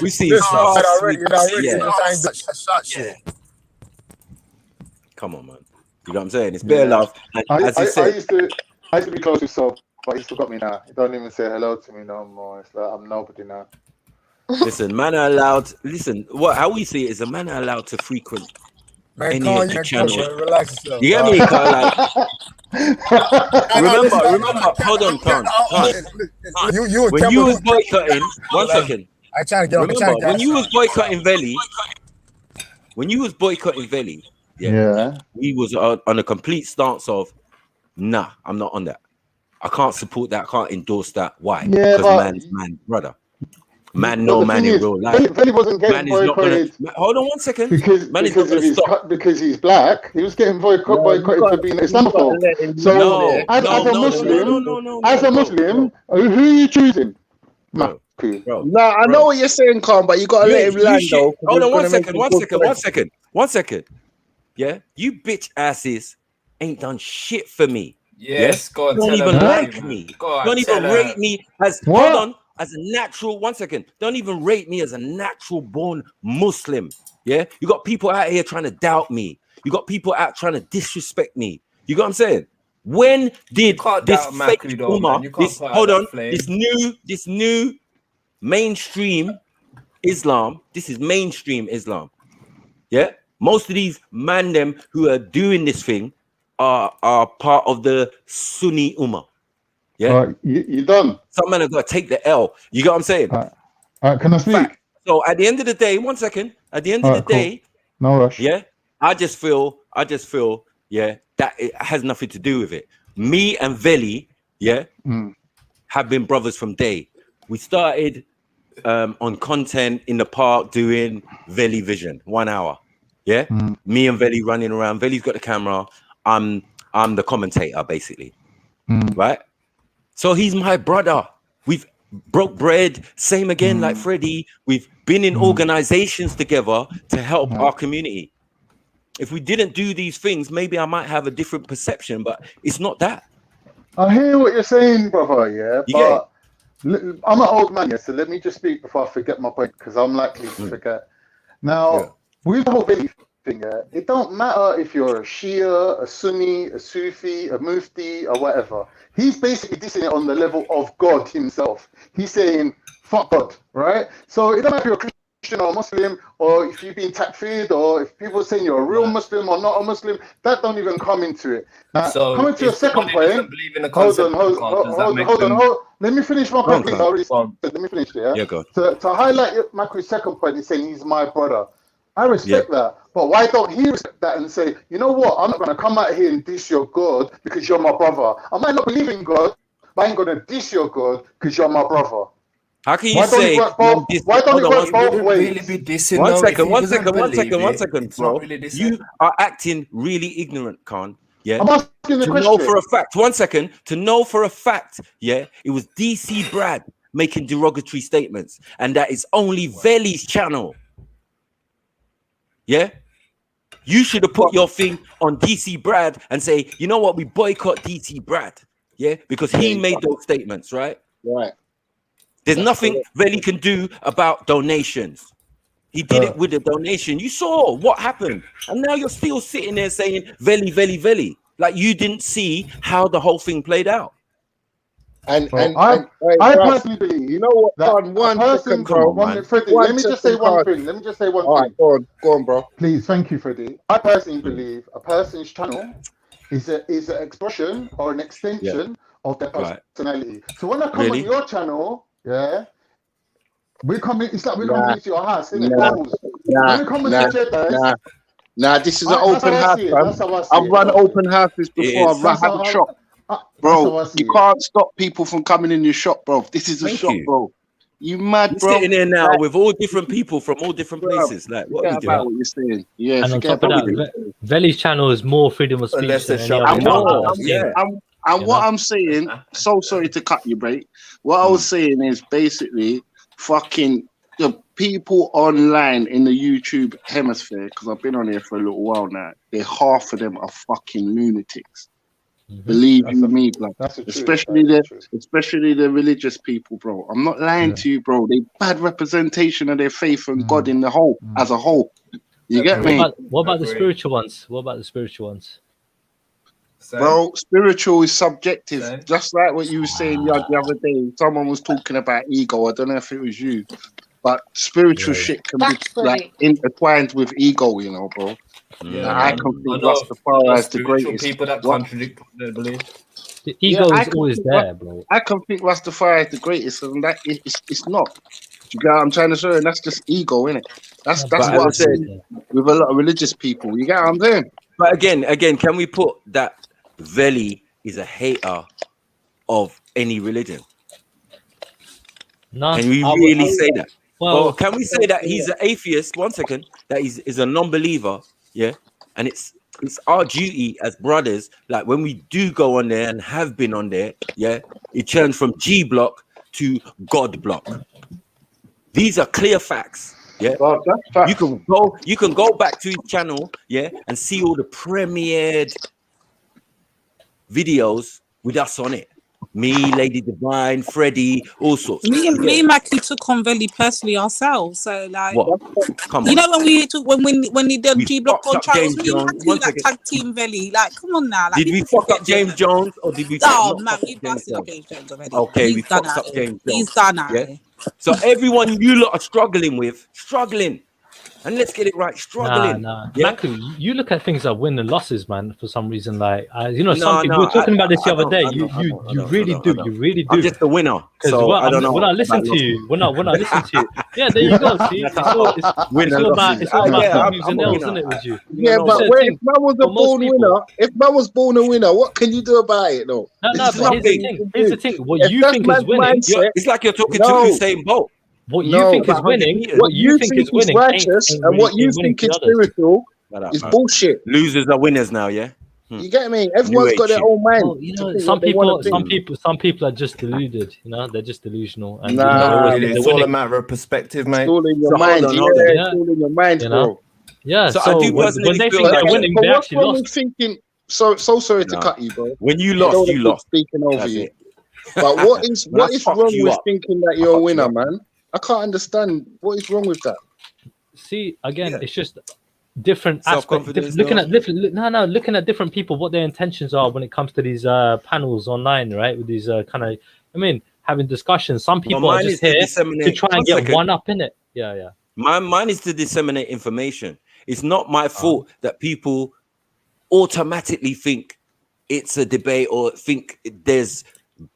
We've seen Listen. You said stuff. already. You know already. Yeah. You just ain't that shot shit. Come on, man. You know what I'm saying? It's bare love. And I as you said, used to be close with Soul, but he's forgot me now. He don't even say hello to me no more. It's like I'm nobody now. listen, man are allowed. Listen, how we see it is a man are allowed to frequent Man, any Con, of the you channels. relax yourself. You get me, Carl? Like, remember. Hold on, Con. You When you was boycotting, one second. I trying to get Remember when you was boycotting Veli. When you was boycotting Veli, we was on a complete stance of, nah, I'm not on that. I can't support that. I can't endorse that. Why? Yeah, because man's brother. Man, no the man thing in is, real life. Veli wasn't getting Man is not gonna. boycotted Hold on 1 second. because Man is not of gonna his stop. because he's black. He was getting boycotted for being Islamophobe. So as a Muslim, who are you choosing? Bro. No, I know what you're saying, Khan, but you gotta let him land though. Hold on 1 second. 1 second. Yeah, you bitch asses ain't done shit for me. Yes, go on, don't tell even her, like man. me. Go on, Don't even tell rate her. me as hold on as a natural. 1 second. Don't even rate me as a natural born Muslim. Yeah, you got people out here trying to doubt me. You got people out trying to disrespect me. You got what I'm saying? When did this fake Ummah, this new mainstream Islam, this is mainstream Islam. Yeah, most of these man them who are doing this thing are part of the Sunni Ummah. Yeah, you done. Some men have got to take the L. You got what I'm saying? Can I speak? So at the end of the day, 1 second. At the end of the day, no rush. Yeah, I just feel, yeah, that it has nothing to do with it. Me and Veli, yeah, have been brothers from day. We started on content in the park doing Veli Vision, 1 hour. Yeah, me and Veli running around. Veli's got the camera. I'm the commentator, basically. Right? So he's my brother. We've broke bread, same again, like Freddie. We've been in organizations together to help our community. If we didn't do these things, maybe I might have a different perception, but it's not that. I hear what you're saying, brother. Yeah, but I'm an old man, so let me just speak before I forget my point, because I'm likely to forget. Now, with the whole belief, thing. It don't matter if you're a Shia, a Sunni, a Sufi, a Mufti, or whatever. He's basically dissing it on the level of God himself. He's saying, fuck God, right? So it don't matter if you're a Christian or Muslim, or if you've been takfir'd, or if people are saying you're a real Muslim or not a Muslim, that don't even come into it. Now, So coming to your if second somebody doesn't point, believe in the hold concept on, of God, does that make them? let me finish my Go on, point, please. Clark. I already said, let me finish there. Yeah, go. To highlight Maku's second point, he's saying he's my brother. I Yeah. respect that, but why don't he respect that and say, you know what, I'm not going to come out here and diss your God because you're my brother. I might not believe in God, but I ain't going to diss your God because you're my brother. How can you Why don't it say work both? Why don't Hold it on, work he both wouldn't ways? really be dissing One though. If second, he one doesn't second, one believe second, one it, second, it's not bro. really dissing. You are acting really ignorant, Khan. Yeah. I'm asking the To know for question. a fact, one second, to know for a fact, yeah, it was DC Brad making derogatory statements, and that is only Veli's channel. Yeah. You should have put your thing on DC Brad and say, you know what, we boycott DC Brad. Yeah, because he made those statements, right? Right. There's That's nothing correct. Veli can do about donations. He did it with a donation. You saw what happened. And now you're still sitting there saying Veli, Veli, Veli. Like you didn't see how the whole thing played out. And Well, hey, I bruv, personally believe you know what, that Con? a 1 person, second, bro. Freddie, 1 let me just say second, one Con. thing. Let me just say one All thing. right, go on, bro. Please, thank you, Freddie. I personally believe a person's channel is an expression or an extension of their Right. personality. So when I come on Really? your channel, yeah, we come in, it's like we're coming Nah, into your house, isn't it? nah, Pause. nah, When we come on nah, the Jedi's, nah. This is an that's how open I house, see it. fam. That's how I see I've it. run open houses It before. is. I've had a shop, that's bro. how I see You it. can't stop people from coming in your shop, bro. This is a Thank shop, you. bro. You mad, You're bro? sitting there now Like, with all different people from all different bruv, places. Like, what are forget we about doing? what you're saying. Yeah, And on forget top of about what that, you're saying. Veli's channel is more freedom of Unless speech they're than any shoving other in channel our that I've house. seen. Yeah. And You what know? I'm saying, so sorry to cut you, break. What I was saying is basically fucking the people online in the YouTube hemisphere, because I've been on here for a little while now, half of them are fucking lunatics. Believe you me, blood. That's the truth. Especially the religious people, bro. I'm not lying to you, bro. They bad representation of their faith and God in the whole as a whole. You get me? What about the spiritual ones? What about the spiritual ones? Bro, spiritual is subjective. Just like what you were saying the other day. Someone was talking about ego. I don't know if it was you. But spiritual shit can be like intertwined with ego, you know, bro. Yeah, I man. can I think know Rastafari as the spiritual greatest. people that What? contradict their belief. The ego I is can always think there, bro. I can think Rastafari is the greatest, and that it's not. Do you get what I'm trying to say? And that's just ego, innit? That's But what as I I've said, seen with a lot of religious people. You get what I'm saying? but again, can we put that Veli is a hater of any religion? No, Can we really say that? Well, Or can we say that he's an atheist? 1 second, that is a non-believer, yeah. And it's our duty as brothers, like when we do go on there and have been on there, yeah, it turns from G block to God block. These are clear facts. Yeah, well, that's facts. You can go back to his channel, yeah, and see all the premiered videos with us on it. Me, Lady Divine, Freddie, all sorts. Me You and get it? Mackie took on Veli personally ourselves. So like, What? Come you on. know when we took when he did We G Block fucked on up trials, James me and Jones. Mackie 1 like second. tag team Veli. Like, come on now, like Did we people fuck up forget James this. Jones or did we Oh not man, fuck we up James busted up Jones? James Jones already. Okay, we He's done fucked out up here. James Jones. He's done out Yeah. here. So everyone you lot are struggling. And let's get it right, struggling. Nah. Yeah. Maku, you look at things like win and losses, man. For some reason, like you know, No, some people no, we were talking about this the I other don't, day. I You don't. really do. I'm just a winner, Because so I don't know when I listen about to you, losses. when I listen to you, yeah, there you go. See, it's all about W's I'm and a L's, winner. isn't it, with you? Yeah, know, but It's a wait, thing if man was a for most born people. winner, what can you do about it, though? No, There's but here's the nothing you thing. can Here's do. the thing. What If you that's think is man's winning, mindset, It's like you're talking no, to Usain Bolt. what you think is about 100 winning, meters. what you think is winning righteous and what you ain't winning think to is others. spiritual is bullshit. Losers are winners now, yeah. You get me? New Everyone's got age their shit. own mind Well, you to know, think some what they want to people, think. some people are just deluded. You know, they're just delusional, and Not they always really. think they're It's all a winning. matter of perspective, It's mate. all in your So hold mind. on. Yeah, Yeah, it's all in your mind, you know. bro. Yeah. So I So do when personally they feel think like they're winning, But they what's actually wrong with lost. thinking? So sorry to no. cut you, bro. When you I don't lost, want you to keep lost. speaking over That's you. it. But what is When I wrong fucked you with up, thinking that I you're a fucked you winner, up. man? I can't understand what is wrong with that. See, again, Yeah. it's just different aspects. Looking at different, looking at different people, what their intentions are when it comes to these panels online, right? With these kind of, I mean, having discussions. Some people are just here to try and get one up in it. Yeah. Mine is to disseminate information. It's not my fault that people automatically think it's a debate or think there's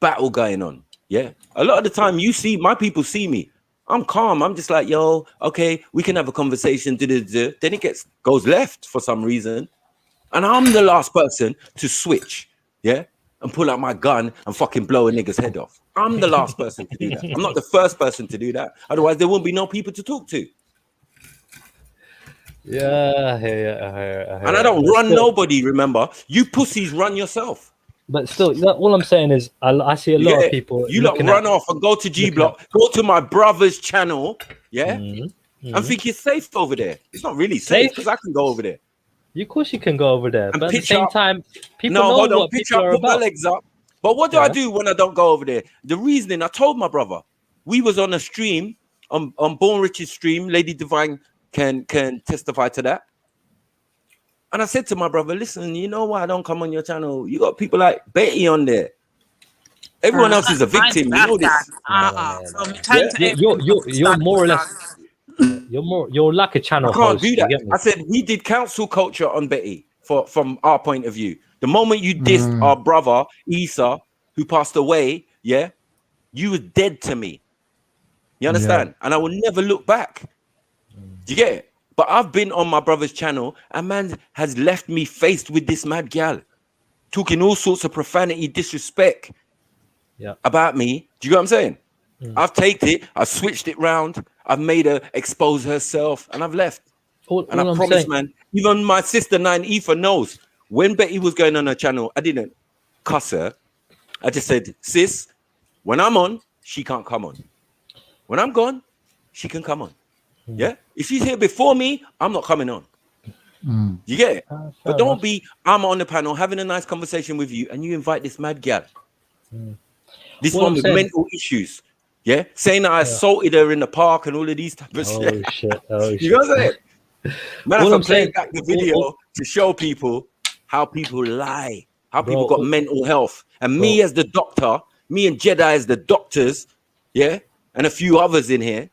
battle going on. Yeah, a lot of the time you see my people see me. I'm calm. I'm just like, yo, okay, we can have a conversation. Then it goes left for some reason, and I'm the last person to switch. Yeah, and pull out my gun and fucking blow a nigga's head off. I'm the last person to do that. I'm not the first person to do that. Otherwise, there won't be no people to talk to. Yeah. And I don't run nobody. Remember, you pussies run yourself. But still, all I'm saying is, I see a lot of people. You lot run off and go to G Block, go to my brother's channel, and think it's safe over there. It's not really safe because I can go over there. Of course, you can go over there, and but at the same time, people know what people are put about. my legs up. But what do I do when I don't go over there? The reasoning I told my brother, we was on a stream on Born Rich's stream. Lady Divine can testify to that. And I said to my brother, listen, you know why I don't come on your channel? You got people like Betty on there. Everyone else is a victim. You know this. You're more or less. You're like a channel I can't host. do that. I said we did council culture on Betty from our point of view. The moment you dissed our brother Isa, who passed away, you were dead to me. You understand? And I will never look back. Do you get it? But I've been on my brother's channel, and man has left me faced with this mad gal, talking all sorts of profanity, disrespect about me. Do you get what I'm saying? I've taken it, I've switched it round, I've made her expose herself, and I've left. And I promise, man, even my sister Nine Aoife knows, when Betty was going on her channel, I didn't cuss her. I just said, sis, when I'm on, she can't come on. When I'm gone, she can come on. Yeah, if she's here before me, I'm not coming on. You get it? But don't be, I'm on the panel having a nice conversation with you, and you invite this mad gal. This one with mental issues. Yeah, saying that I assaulted her in the park and all of these type of shit. You know what I'm saying? Man, I can play back the video to show people how people lie, how people got mental health. And me as the doctor, me and Jedi as the doctors, and a few others in here.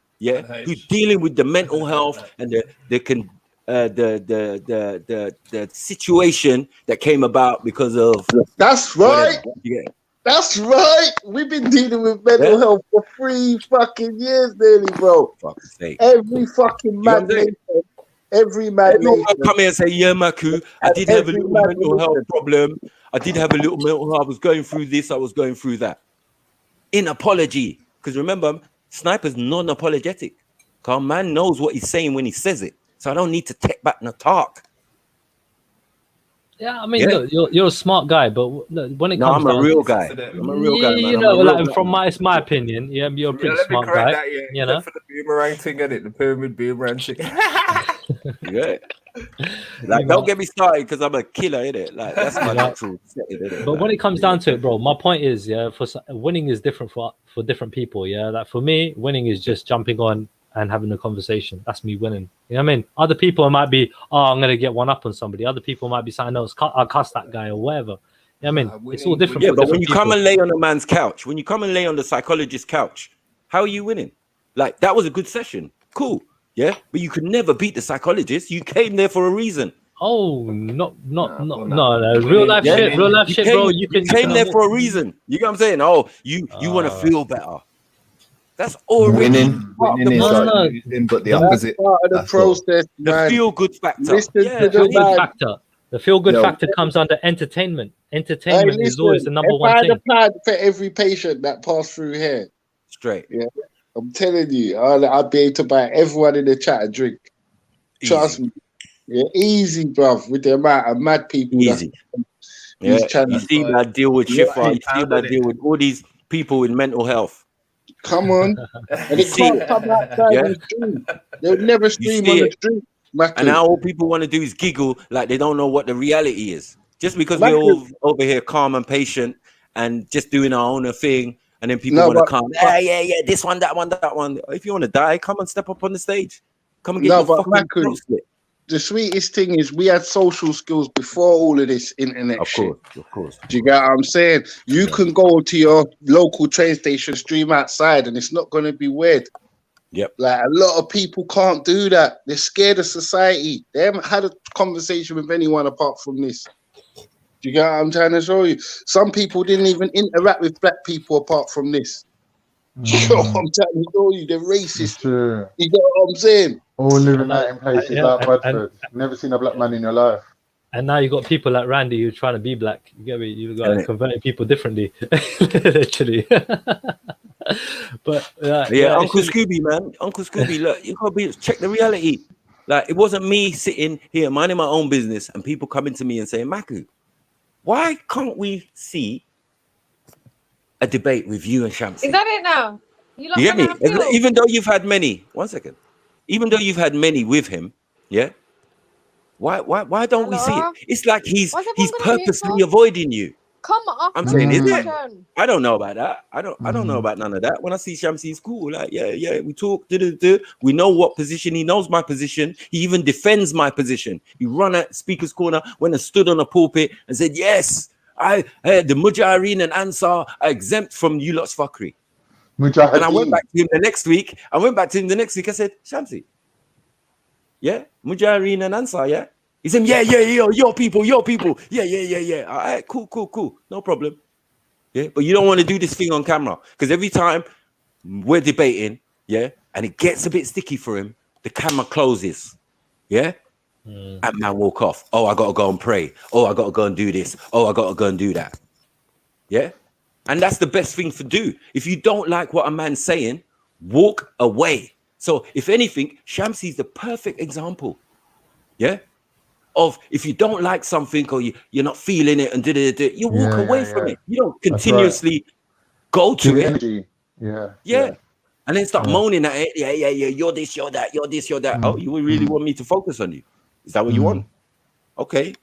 Who's dealing with the mental health and the situation that came about because of. That's right. That's right. We've been dealing with mental health for 3 fucking years, nearly, bro. Fuck's sake. Every fucking mad nation, every mad nation. Come here and say, yeah, Maku, I did have a little mental health problem. I did have a little mental health. I was going through this. I was going through that. In apology, because remember. Sniper's non-apologetic. Because man knows what he's saying when he says it. So I don't need to take back the talk. Yeah, I mean, look, you're a smart guy, but when it comes I'm a real guy. I'm a real guy, man. You know, like, from my opinion, you're a pretty smart guy. That, you know? For the boomerang thing, the pyramid boomerang thing. Like, don't get me started because I'm a killer, innit? Like, that's my natural setting, innit? But when it comes down to it, bro, my point is, for winning is different for different people. Like for me, winning is just jumping on and having a conversation. That's me winning. You know what I mean? Other people might be, I'm gonna get one up on somebody. Other people might be saying, no, I'll cuss that guy or whatever. You know what I mean? It's all different. Yeah, but when you come and lay on a man's couch, when you come and lay on the psychologist's couch, how are you winning? Like, that was a good session. Cool. Yeah, but you could never beat the psychologist. You came there for a reason. Oh, no. Real life shit, bro. You came there for a reason. You get what I'm saying? Oh, you want to feel better. That's all winning. Winning is like losing, but the opposite. Part of the process, the feel good factor. The feel good factor comes under entertainment. Entertainment is always the number one thing. I had a plan for every patient that passed through here. Straight. Yeah. I'm telling you, I'll be able to buy everyone in the chat a drink. Trust me. Yeah, easy, bruv, with the amount of mad people. Easy. You see that deal with Shifa, you see that deal with all these people with mental health. Come on. And it can't come outside on the stream. They'll never stream on the street. And now all people want to do is giggle like they don't know what the reality is. Just because we're all over here calm and patient and just doing our own thing. And then people want to come, yeah, this one, that one, that one. If you want to die, come and step up on the stage. Come and get your fucking throat slit. the sweetest thing is we had social skills before all of this internet shit. Of course. Do you get what I'm saying? You can go to your local train station, stream outside, and it's not going to be weird. Yep. Like a lot of people can't do that. They're scared of society. They haven't had a conversation with anyone apart from this. Do you get what I'm trying to show you? Some people didn't even interact with black people apart from this. Do you know what I'm trying to show you? They're racist. True. You get what I'm saying? All living out in places like Bradford. Never seen a black man in your life. And now you got people like Randy who's trying to be black. You get me? You got converting people differently, literally. But Uncle Scooby, man, Uncle Scooby, look, you gotta check the reality. Like it wasn't me sitting here minding my own business and people coming to me and saying, Maku, why can't we see a debate with you and Shamsi? Is that it now? You get me? Even though you've had many, even though you've had many with him, yeah. Why don't we see it? It's like he's purposely avoiding you. Come off. I'm saying, is it? I don't know about that. I don't know about none of that. When I see Shamsi, he's cool. Like, yeah, we talk. We know what position. He knows my position. He even defends my position. He run at Speaker's Corner, went and stood on a pulpit and said, yes, the Mujahideen and Ansar are exempt from you lot's fuckery. And I went back to him the next week. I said, Shamsi, yeah, Mujahideen and Ansar, yeah. He said, yeah, your people. Yeah. All right, cool. No problem. Yeah, but you don't want to do this thing on camera because every time we're debating, yeah, and it gets a bit sticky for him, the camera closes. Yeah. And man walk off. Oh, I got to go and pray. Oh, I got to go and do this. Oh, I got to go and do that. Yeah. And that's the best thing to do. If you don't like what a man's saying, walk away. So if anything, Shamsi's the perfect example. Yeah. Of if you don't like something or you're not feeling it and you walk away from it. You don't continuously go to it. Energy. Yeah. And then start moaning at it. Yeah. You're this, you're that. You're this, you're that. Oh, you really want me to focus on you? Is that what you want? Okay.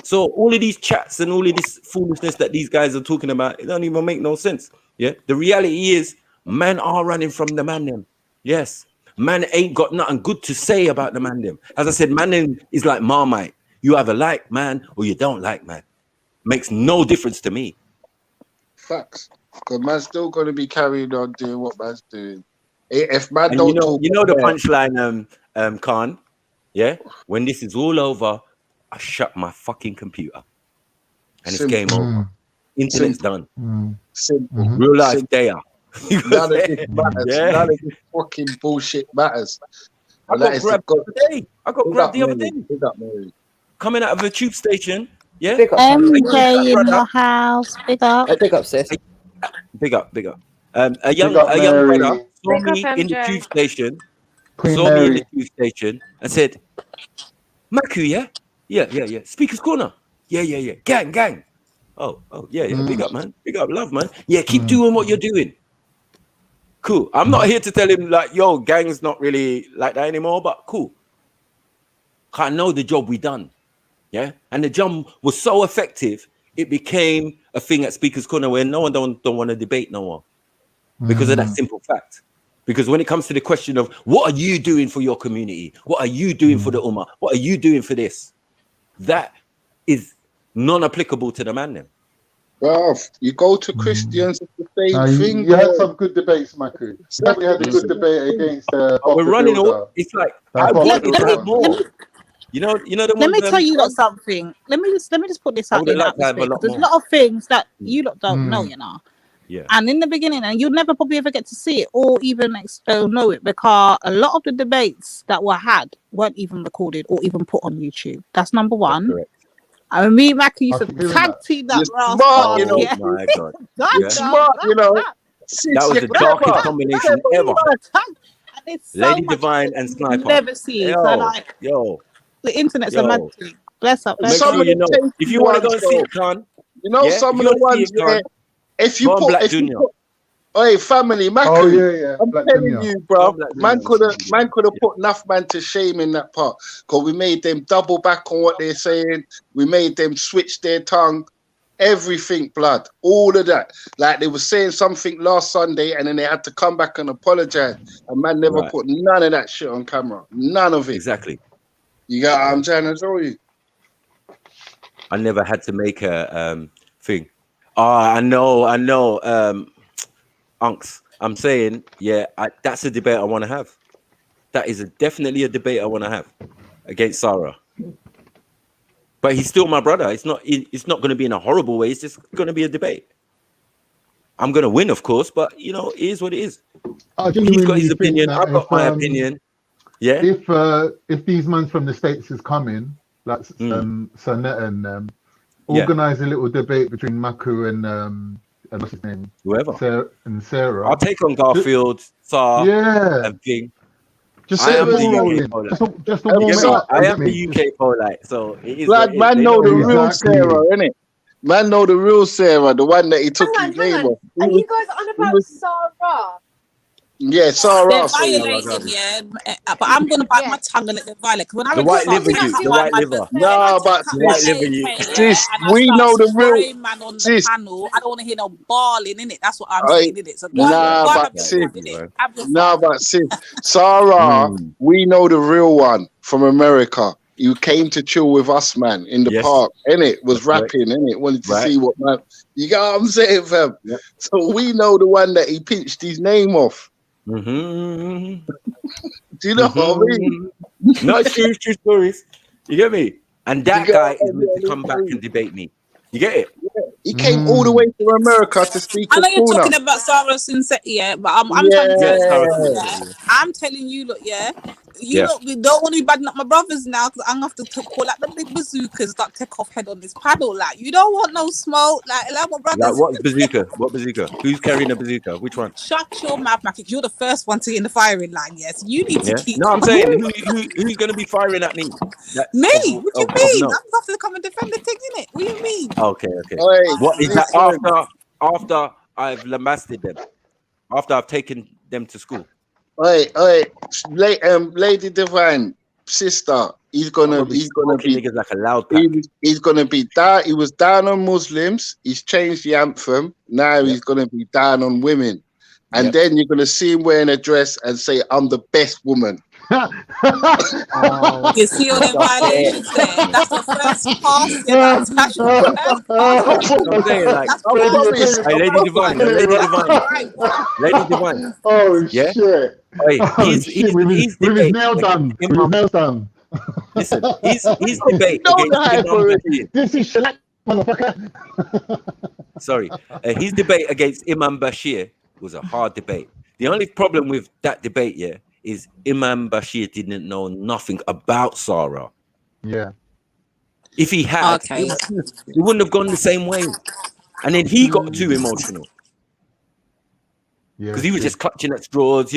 So all of these chats and all of this foolishness that these guys are talking about, it don't even make no sense. Yeah. The reality is, men are running from the man them. Yes. Man ain't got nothing good to say about the man them. As I said, man them is like Marmite. You either like man or you don't like man. Makes no difference to me. Facts. Because man's still going to be carrying on doing what man's doing. If man don't you know the punchline, Khan. Yeah. When this is all over, I shut my fucking computer, and it's game over. Internet's done. Simple. Real life there. None of this matters. None of this fucking bullshit matters. I got grabbed the other day. Coming out of a tube station. Yeah. MJ in the house. Big up. Big up, sis. Big up. A young brother saw me in the tube station. And said, Maku, yeah? Yeah. Speaker's Corner. Yeah. Gang. Oh, yeah. Big up, man. Big up, love, man. Yeah, keep doing what you're doing. Cool. I'm not here to tell him like, yo, gang's not really like that anymore, but cool. I know the job we done. Yeah. And the job was so effective, it became a thing at Speaker's Corner where no one don't want to debate no more. Because of that simple fact. Because when it comes to the question of what are you doing for your community? What are you doing for the Ummah? What are you doing for this? That is non-applicable to the man then. Well, you go to Christians, it's the same thing. You had some good debates, Maku. We had a good debate against we're running all. It's like more. You know. Let me tell you something. Let me just put this out in atmosphere. There's a lot of things that you lot don't know, you know. Yeah. And in the beginning, and you'll never probably ever get to see it or even know it, because a lot of the debates that were had weren't even recorded or even put on YouTube. That's number one. I mean, me and Maku used to tag team that smart, you know. Yeah. Oh my God. Smart, you know. That was the darkest combination ever. It's Lady Divine and Sniper. Never see. Yo. The internet's a mad thing. Bless up. Make sure you know. If you want to go and see it, Khan. You know, some of the ones where if you put, hey, family, Maku, I'm telling you, bro, man could have put enough man to shame in that part, because we made them double back on what they're saying. We made them switch their tongue. everything, blood, all of that. Like they were saying something last Sunday, and then they had to come back and apologize. And man never Right. put none of that shit on camera. None of it. Exactly. You got what I'm trying to show you? I never had to make a thing. I know. Unks, I'm saying, yeah, that's a debate I want to have. That is definitely a debate I want to have against Sarah. But he's still my brother. It's not going to be in a horrible way. It's just going to be a debate. I'm going to win, of course, but you know, it is what it is. He's got his opinion. I've got my opinion. Yeah. If these mans from the States is coming, like Sonette and organize a little debate between Maku and what's his name? Whoever. Sarah. I'll take on Garfield, Sar, and King. Just I am the UK Polite. just to warm it up. I am the UK Polite, so it is. Blood, man know the real Sarah, innit? Man know the real Sarah, the one that he took his name off. Are you guys on about Sarah? Yeah, Sarah. They're violating, yeah. But I'm gonna bite my tongue and let them violate. When I The white liver, the white liver. No, but the white liver, you. sis, we know the real. Man on the Sis, panel. I don't want to hear no bawling in it. That's what I'm saying in it. So but sis, Sarah, we know the real one from America. You came to chill with us, man, in the park, innit? Was rapping, innit? Wanted to see what man. You got what I'm saying, fam? Yep. So we know the one that he pinched his name off. Mm-hmm. Do you know what I mean? No, it's true stories. You get me? And that guy is meant to come back and debate me. You get it? Yeah. He came all the way to America to speak. I know you're talking about Sarah Sunset, yeah, but I'm trying to tell you, I'm telling you, look, we don't want to be badding up my brothers now because I'm gonna have to call out the big bazookas that take off head on this paddle. Like, you don't want no smoke. Like my brothers. Like what bazooka? What bazooka? Who's carrying a bazooka? Which one? Shut your mouth, Matic. You're the first one to get in the firing line. Yes, you need to keep. No, I'm saying who's going to be firing at me? Me? What do you mean? I'm have to come and defend the thing, innit? What do you mean? Okay. What is that after I've lambasted them? After I've taken them to school? Lady Divine, sister, he's gonna be like a loud pack. He's gonna be down. He was down on Muslims. He's changed the anthem. Now he's gonna be down on women, and then you're gonna see him wearing a dress and say, "I'm the best woman." You see all the violations there? That's the first pass. Lady Divine. Oh shit! Hey, he's with his nails done. With his nails done. Listen, he's debate against this is shellac, motherfucker. Sorry, his debate against Imam Bashir was a hard debate. The only problem with that debate, is Imam Bashir didn't know nothing about Sarah. Yeah. If he had, he wouldn't have gone the same way. And then he got too emotional. Because he was just clutching at straws,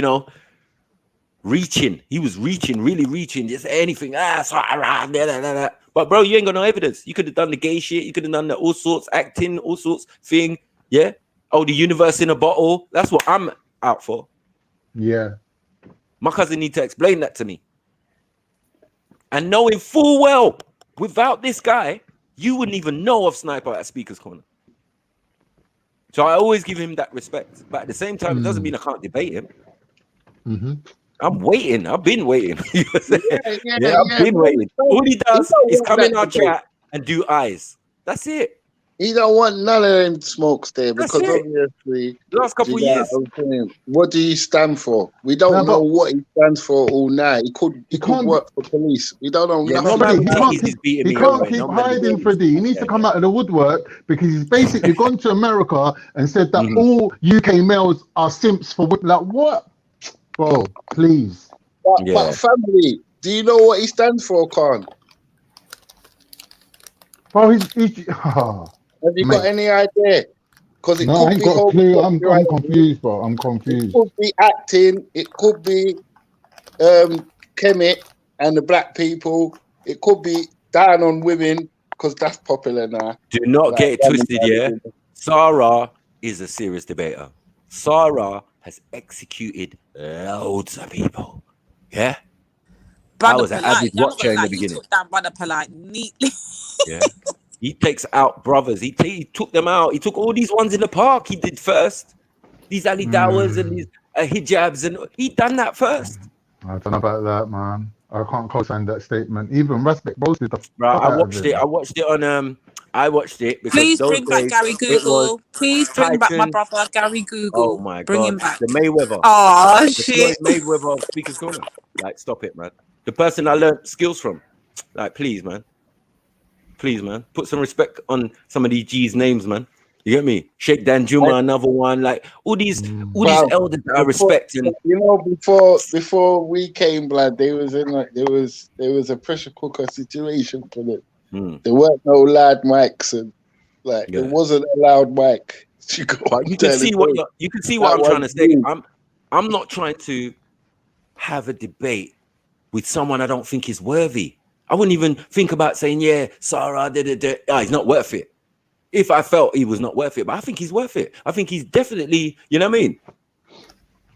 reaching. He was reaching, really reaching, just anything. Sarah. But bro, you ain't got no evidence. You could have done the gay shit. You could have done all sorts, acting, all sorts thing. Yeah. Oh, the universe in a bottle. That's what I'm out for. Yeah. My cousin need to explain that to me. And knowing full well, without this guy, you wouldn't even know of Sniper at Speaker's Corner. So I always give him that respect. But at the same time, it doesn't mean I can't debate him. Mm-hmm. I'm waiting. I've been waiting. I've been waiting. All he does is come in our chat and do eyes. That's it. He don't want none of them smokes there because obviously last couple of years. What do he stand for? We don't know what he stands for all night. He could work for police. We don't know nothing. He can't keep hiding, Freddie. He needs to come out of the woodwork because he's basically gone to America and said that all UK males are simps for women. Like what? Bro, please. But family, do you know what he stands for, Khan? Bro, Have you got any idea? Because I ain't got a clue. I'm confused, bro. I'm confused. It could be acting. It could be Kemet and the black people. It could be down on women because that's popular now. Do not get it twisted, Sarah is a serious debater. Sarah has executed loads of people. Yeah? Brother I was an avid Polite, watcher in the beginning. You took down Brother Polite neatly. Yeah. He takes out brothers. He took them out. He took all these ones in the park. He did first. These Ali Dawahs and these hijabs, and he done that first. I don't know about that, man. I can't co-sign that statement. Even Respect roasted the Bro, fuck I out of watched it. I watched it on I watched it because Please those bring back days Gary it was Google. Please bring back my Tyson. brother Gary Google. Oh my Bring god, him back. the Mayweather. Oh The shit. Floyd Mayweather of Speaker's Corner. Like, stop it, man. The person I learned skills from. Like, please, man. Please, man. Put some respect on some of these G's names, man. You get me? Sheikh Dan Juma, another one. Like all these elders that I respect. And you know, before we came, blood, they was in like there was a pressure cooker situation for them. There weren't no loud mics and like there wasn't a loud mic. You can see what I'm trying to say. I'm not trying to have a debate with someone I don't think is worthy. I wouldn't even think about saying, yeah, Sarah, he's not worth it. If I felt he was not worth it, but I think he's worth it. I think he's definitely, you know what I mean?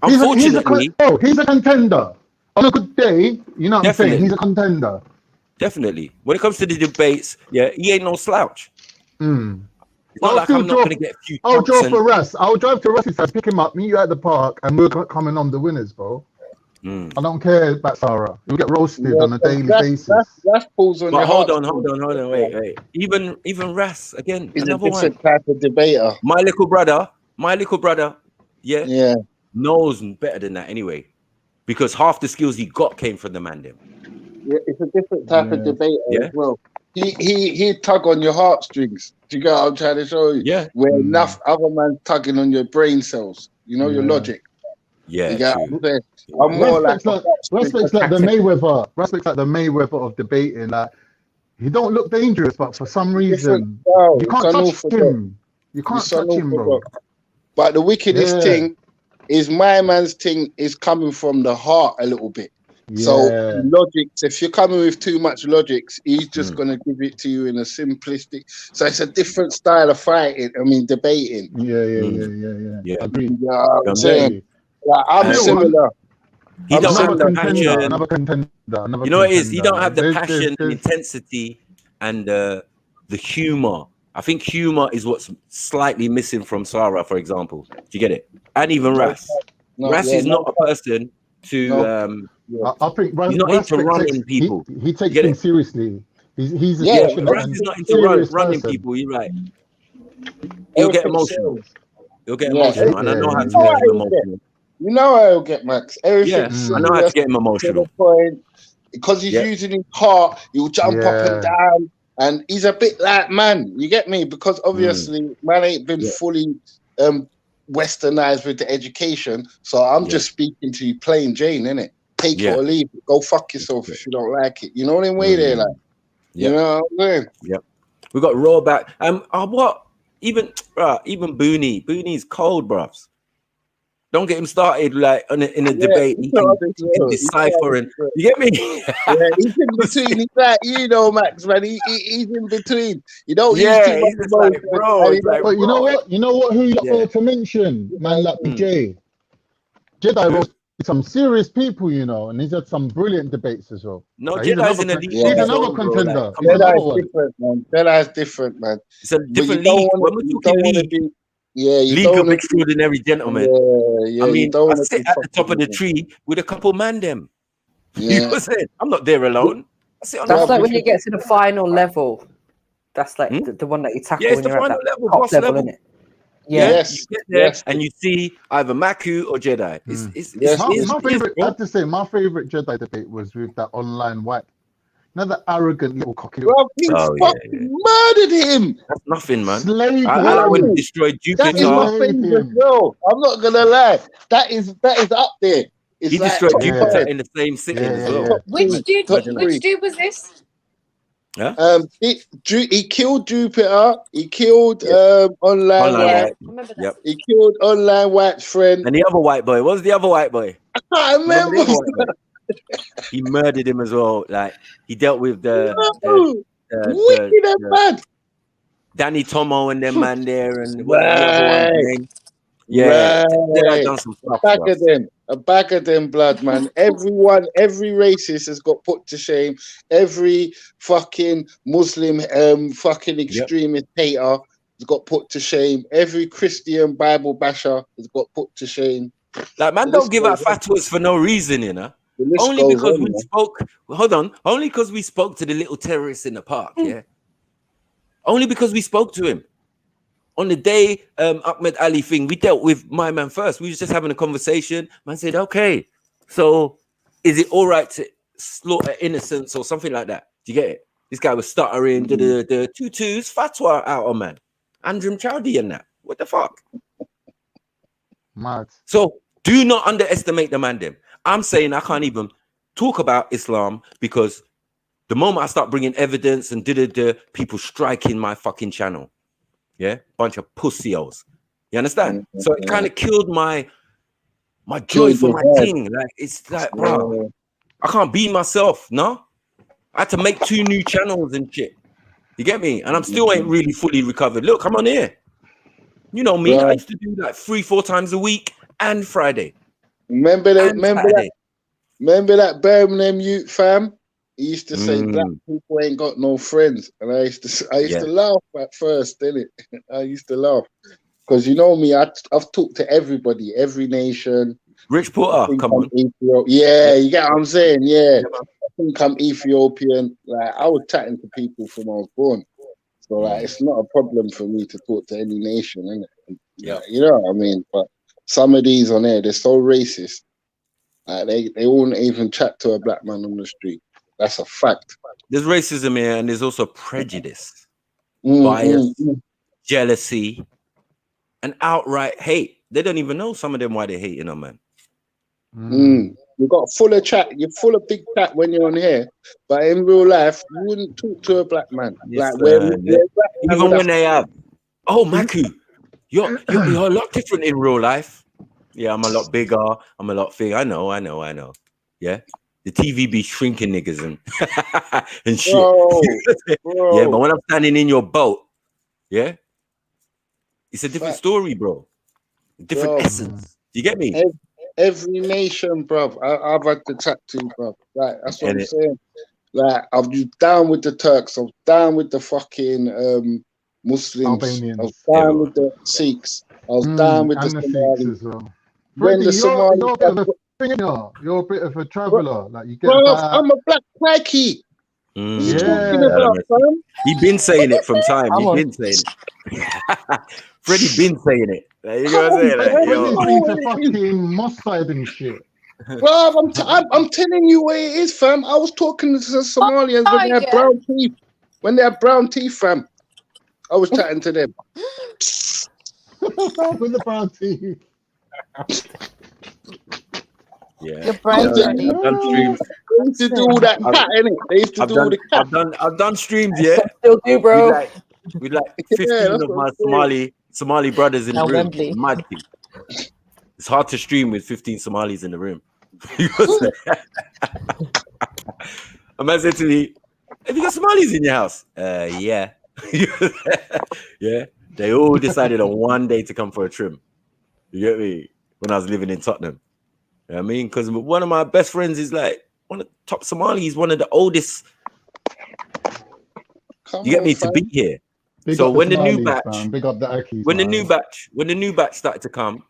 Unfortunately, he's a contender. On a good day, you know what I'm saying? He's a contender. Definitely. When it comes to the debates, yeah, he ain't no slouch. It's not like I'm not going to get a few. I'll drive for Russ. I'll drive to Russ's house, pick him up, meet you at the park, and we're coming on the winners, bro. I don't care about Sarah. You'll get roasted on a daily basis. That's pulls on But your hold heart. on, wait. Even Ras again, He's another a different type of debater. My little brother, yeah, knows better than that anyway, because half the skills he got came from the man them. Yeah, it's a different type of debater as well. He tug on your heartstrings. Do you get what I'm trying to show you? Yeah. Where enough other man tugging on your brain cells. You know your logic. Yeah, you get what I'm saying? I'm more Respect's like the Mayweather. Respect's like the Mayweather of debating. Like he don't look dangerous, but for some reason you can't touch him. You can't touch him, bro. But the wickedest thing is my man's thing is coming from the heart a little bit. So logics, if you're coming with too much logics, he's just gonna give it to you in a simplistic. So it's a different style of fighting. I mean, debating. Yeah. Agree. You know what I'm saying? Like, I'm similar. He don't have the passion. Another contender. You know what it is? He don't have the passion, the intensity, and the humor. I think humor is what's slightly missing from Sarah, for example. Do you get it? And even Ras. Ras is not a person to. I think he's not into running people. He takes things seriously. He's Ras is not into running people. You're right. He'll get emotional. He'll get emotional, and I know how to make him emotional. You know how he'll get Max. I know how to get him emotional. Because he's using his heart, he'll jump up and down, and he's a bit like man. You get me? Because obviously, man ain't been fully westernized with the education. So I'm just speaking to you plain Jane, innit? Take it or leave it. Go fuck yourself if you don't like it. You know what I'm way there, like. You know what I'm saying? Yep. We got Raw back. What? Even Booney's cold, bruv. Don't get him started like in a debate. He can decipher and you get me. He's in between. He's like, you know, Max, man. He's in between. You don't use too much he's like, bro. But you know what? You know what? Who you failed to mention, man? Like PJ. Jedi roasted some serious people, you know, and he's had some brilliant debates as well. No, Jedi's in a league. He's another contender. Jedi's different, man. Jedi's different, man. It's a different league. When we're talking league. League of Extraordinary Gentlemen. I mean, I sit at the top of the tree with a couple man them. You know what I'm saying? I'm not there alone. I sit on that's like when you get to the final level. That's like the one that you tackle when you're at that top level, isn't it? You get there and you see either Maku or Jedi. My favorite. I have to say, my favorite Jedi debate was with that online white. Another arrogant little cocky. Bro, he fucking murdered him. That's nothing, man. I like when he destroyed Jupiter. That is my favorite as well. I'm not gonna lie. That is up there. It's he destroyed Jupiter in the same sitting as well. Which dude was this? Yeah. He killed Jupiter. He killed online white. Yep. He killed online white's friend. And the other white boy. What was the other white boy? I remember. He murdered him as well. Like he dealt with the wicked and bad Danny Tomo and them man there and whatever the other one's name. Yeah, Right. done some stuff, A bag of them, blood, man. Everyone, every racist has got put to shame. Every fucking Muslim, fucking extremist hater has got put to shame. Every Christian Bible basher has got put to shame. Like, man, don't give out fatwas for no reason, you know. Only because we spoke. Hold on. Only because we spoke to the little terrorist in the park. Yeah. Only because we spoke to him. On the day Ahmed Ali thing, we dealt with my man first. We was just having a conversation. Man said, okay, so is it all right to slaughter innocents or something like that? Do you get it? This guy was stuttering, the tutus, fatwa out on man. Andrew Chowdhury and that. What the fuck? Mad. So do not underestimate the man them. I'm saying I can't even talk about Islam because the moment I start bringing evidence and people striking my fucking channel. Yeah, bunch of pussios. You understand? So it kind of killed my joy for my thing. Like, it's like, bro, I can't be myself. No, I had to make 2 new channels and shit. You get me? And I'm still ain't really fully recovered. Look, I'm on here. You know me. I used to do like 3-4 times a week and Friday. Remember that Birmingham youth fam? He used to say black people ain't got no friends, and I used to laugh at first, didn't it? I used to laugh because you know me, I've talked to everybody, every nation. Rich Porter, come on. Yeah, you get what I'm saying? Yeah, I think I'm Ethiopian. Like, I was chatting to people from I was born, so like it's not a problem for me to talk to any nation, innit? Yeah, you know what I mean. But some of these on there, they're so racist. They won't even chat to a black man on the street. That's a fact. There's racism here, and there's also prejudice, bias, jealousy, and outright hate. They don't even know, some of them, why they're hating on man. You got full of chat. You're full of big chat when you're on here, but in real life, you wouldn't talk to a black man. Yes, even when they have, oh, Maku, you're a lot different in real life. Yeah, I'm a lot bigger. I'm a lot thick. I know. Yeah. The TV be shrinking niggas and shit. Bro. Yeah, but when I'm standing in your boat, yeah, it's a different story, bro. Different essence. You get me? Every nation, bro. I've had to chat to, bro. Like, that's what I'm saying. Like, I was down with the Turks. I was down with the fucking Muslims. Albanians. I was down with the Sikhs. I was down with the Somalis as well. When the Somalis... You're a bit of a traveler. Like, you get I'm a black crikey. What are you talking about, fam? He been saying it from time. He been saying it. Freddie been saying it. You know what I'm saying? Like, yo. To fucking Mossad and shit. Bro, I'm telling you what it is, fam. I was talking to the Somalians when they had brown teeth. When they had brown teeth, fam. I was chatting to them. With the brown teeth. Yeah, your brain's ready. I've done streams. They used to do all that cat, innit? They used to do all the cat. I've done streams, yeah. Still do, bro. With like 15 of my Somali brothers in the room. Mad thing. It's hard to stream with 15 Somalis in the room. A man said to me, "Have you got Somalis in your house?" Yeah. Yeah. They all decided on one day to come for a trim. You get me? When I was living in Tottenham. You know what I mean? Because one of my best friends is like one of the top Somalis, one of the oldest. You get me? To be here. So when the new batch, when the new batch started to come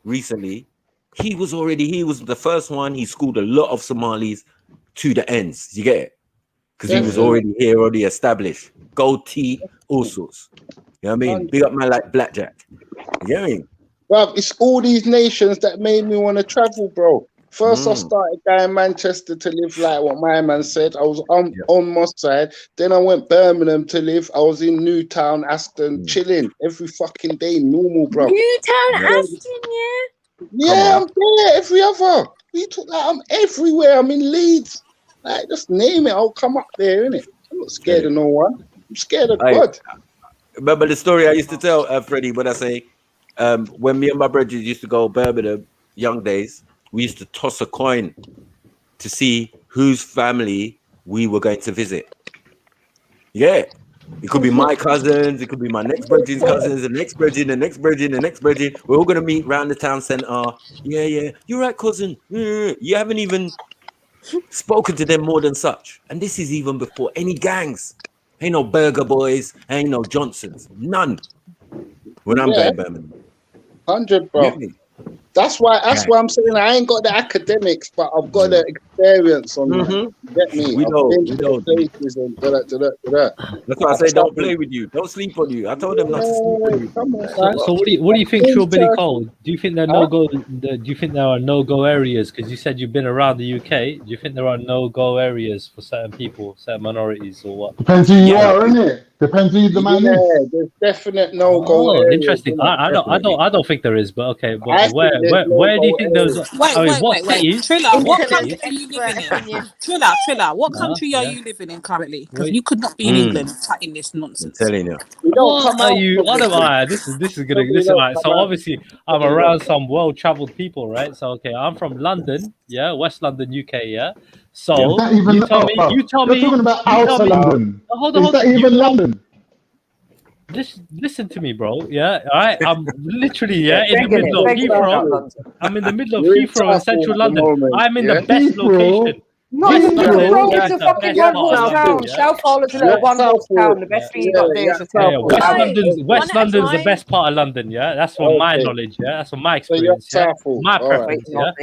recently, he was the first one. He schooled a lot of Somalis to the ends. You get it? Because he was already here, already established. Gold tee, all sorts. You know what I mean? Big up man like Blackjack. You get me? Bro, it's all these nations that made me want to travel, bro. First, I started going Manchester to live like what my man said. I was on Moss side. Then I went Birmingham to live. I was in Newtown, Aston, chilling every fucking day, normal, bro. Newtown, Aston, Yeah, I'm there every other. I'm everywhere. I'm in Leeds. Like, just name it. I'll come up there, innit? I'm not scared of no one. I'm scared of God. Remember the story I used to tell Freddie when I say, when me and my brothers used to go Birmingham, young days, we used to toss a coin to see whose family we were going to visit. Yeah. It could be my cousins. It could be my next brethren's cousins, the next brethren, the next brethren, the next brethren. We're all gonna meet around the town centre. Yeah, you're right, cousin. You haven't even spoken to them more than such. And this is even before any gangs. Ain't no Burger Boys. Ain't no Johnsons. None. When I'm going Birmingham. 100, bro. That's why I'm saying I ain't got the academics, but I've got the experience on that. You get me? We don't. Places and da. That's why I say don't play with you. Don't sleep on you. I told them not to sleep on you. Come on, So what do you think, Trill Billy Cole? Do you think there are no-go? Do you think there are no-go areas? Because you said you've been around the UK. Do you think there are no-go areas for certain people, certain minorities, or what? Depends who you are, innit? Depends who the man is. There's definite no-go areas. Interesting. I don't think there is, but okay. But where do you think there's? Wait. Triller, what country are you living in? Triller, what country are you living in currently? Because you could not be in England chatting this nonsense. I'm telling you. What are you on about? This is gonna right. So obviously I'm around some well-traveled people, right? So okay, I'm from London, West London, UK, So you tell me. You're talking about outer London. Hold on. Is that even London? Just listen to me, bro. Yeah, all right. I'm literally in the middle of Heathrow. I'm in the middle of Heathrow in central London. I'm in the best location. No, Heathrow is a fucking one-horse town. South Hall is a little one-horse town. The best thing you got there is a South. West London's the best part of London. Yeah, that's from my knowledge. Yeah, that's from my experience. Yeah, my preference. Yeah. Let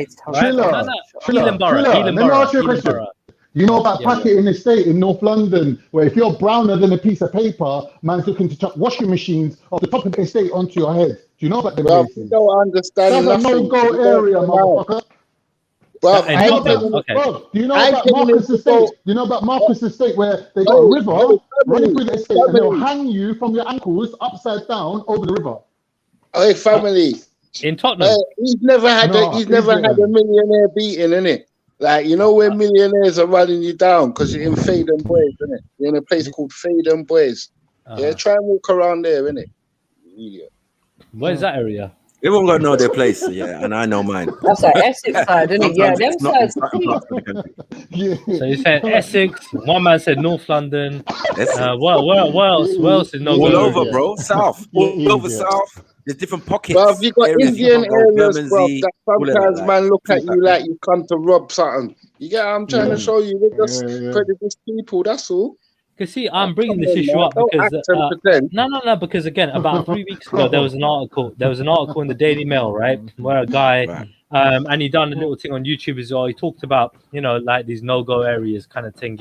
me ask you a question. You know about Packet Estate in North London, where if you're browner than a piece of paper, man's looking to chuck washing machines off the top of the estate onto your head. Do you know about them places? You don't understand. That's a no-go area, motherfucker. Do you know about Marcus Estate? Do you know about Marcus Estate, where they got a river running through the estate and they'll hang you from your ankles upside down over the river? Hey, family. In Tottenham. He's never had a millionaire beating, innit? Like, you know when millionaires are running you down because you're in Fade and Boys, innit? You're in a place called Fade and Boys. Yeah, try and walk around there, innit? Yeah. Where's that area? Everyone got to know their place, and I know mine. That's like Essex side, isn't it? Yeah, them sides. So you said Essex. One man said North London. Where else is no? All over, bro. South. All over South. There's different pockets. But you got Indian areas, bro, that sometimes man look at you like you come to rob something. You get what I'm trying to show you? We're just prejudiced people, that's all. Because see, I'm bringing this issue up because no, because again, about 3 weeks ago, there was an article in the Daily Mail, right, where a guy, and he done a little thing on YouTube as well. He talked about, like these no-go areas kind of thing,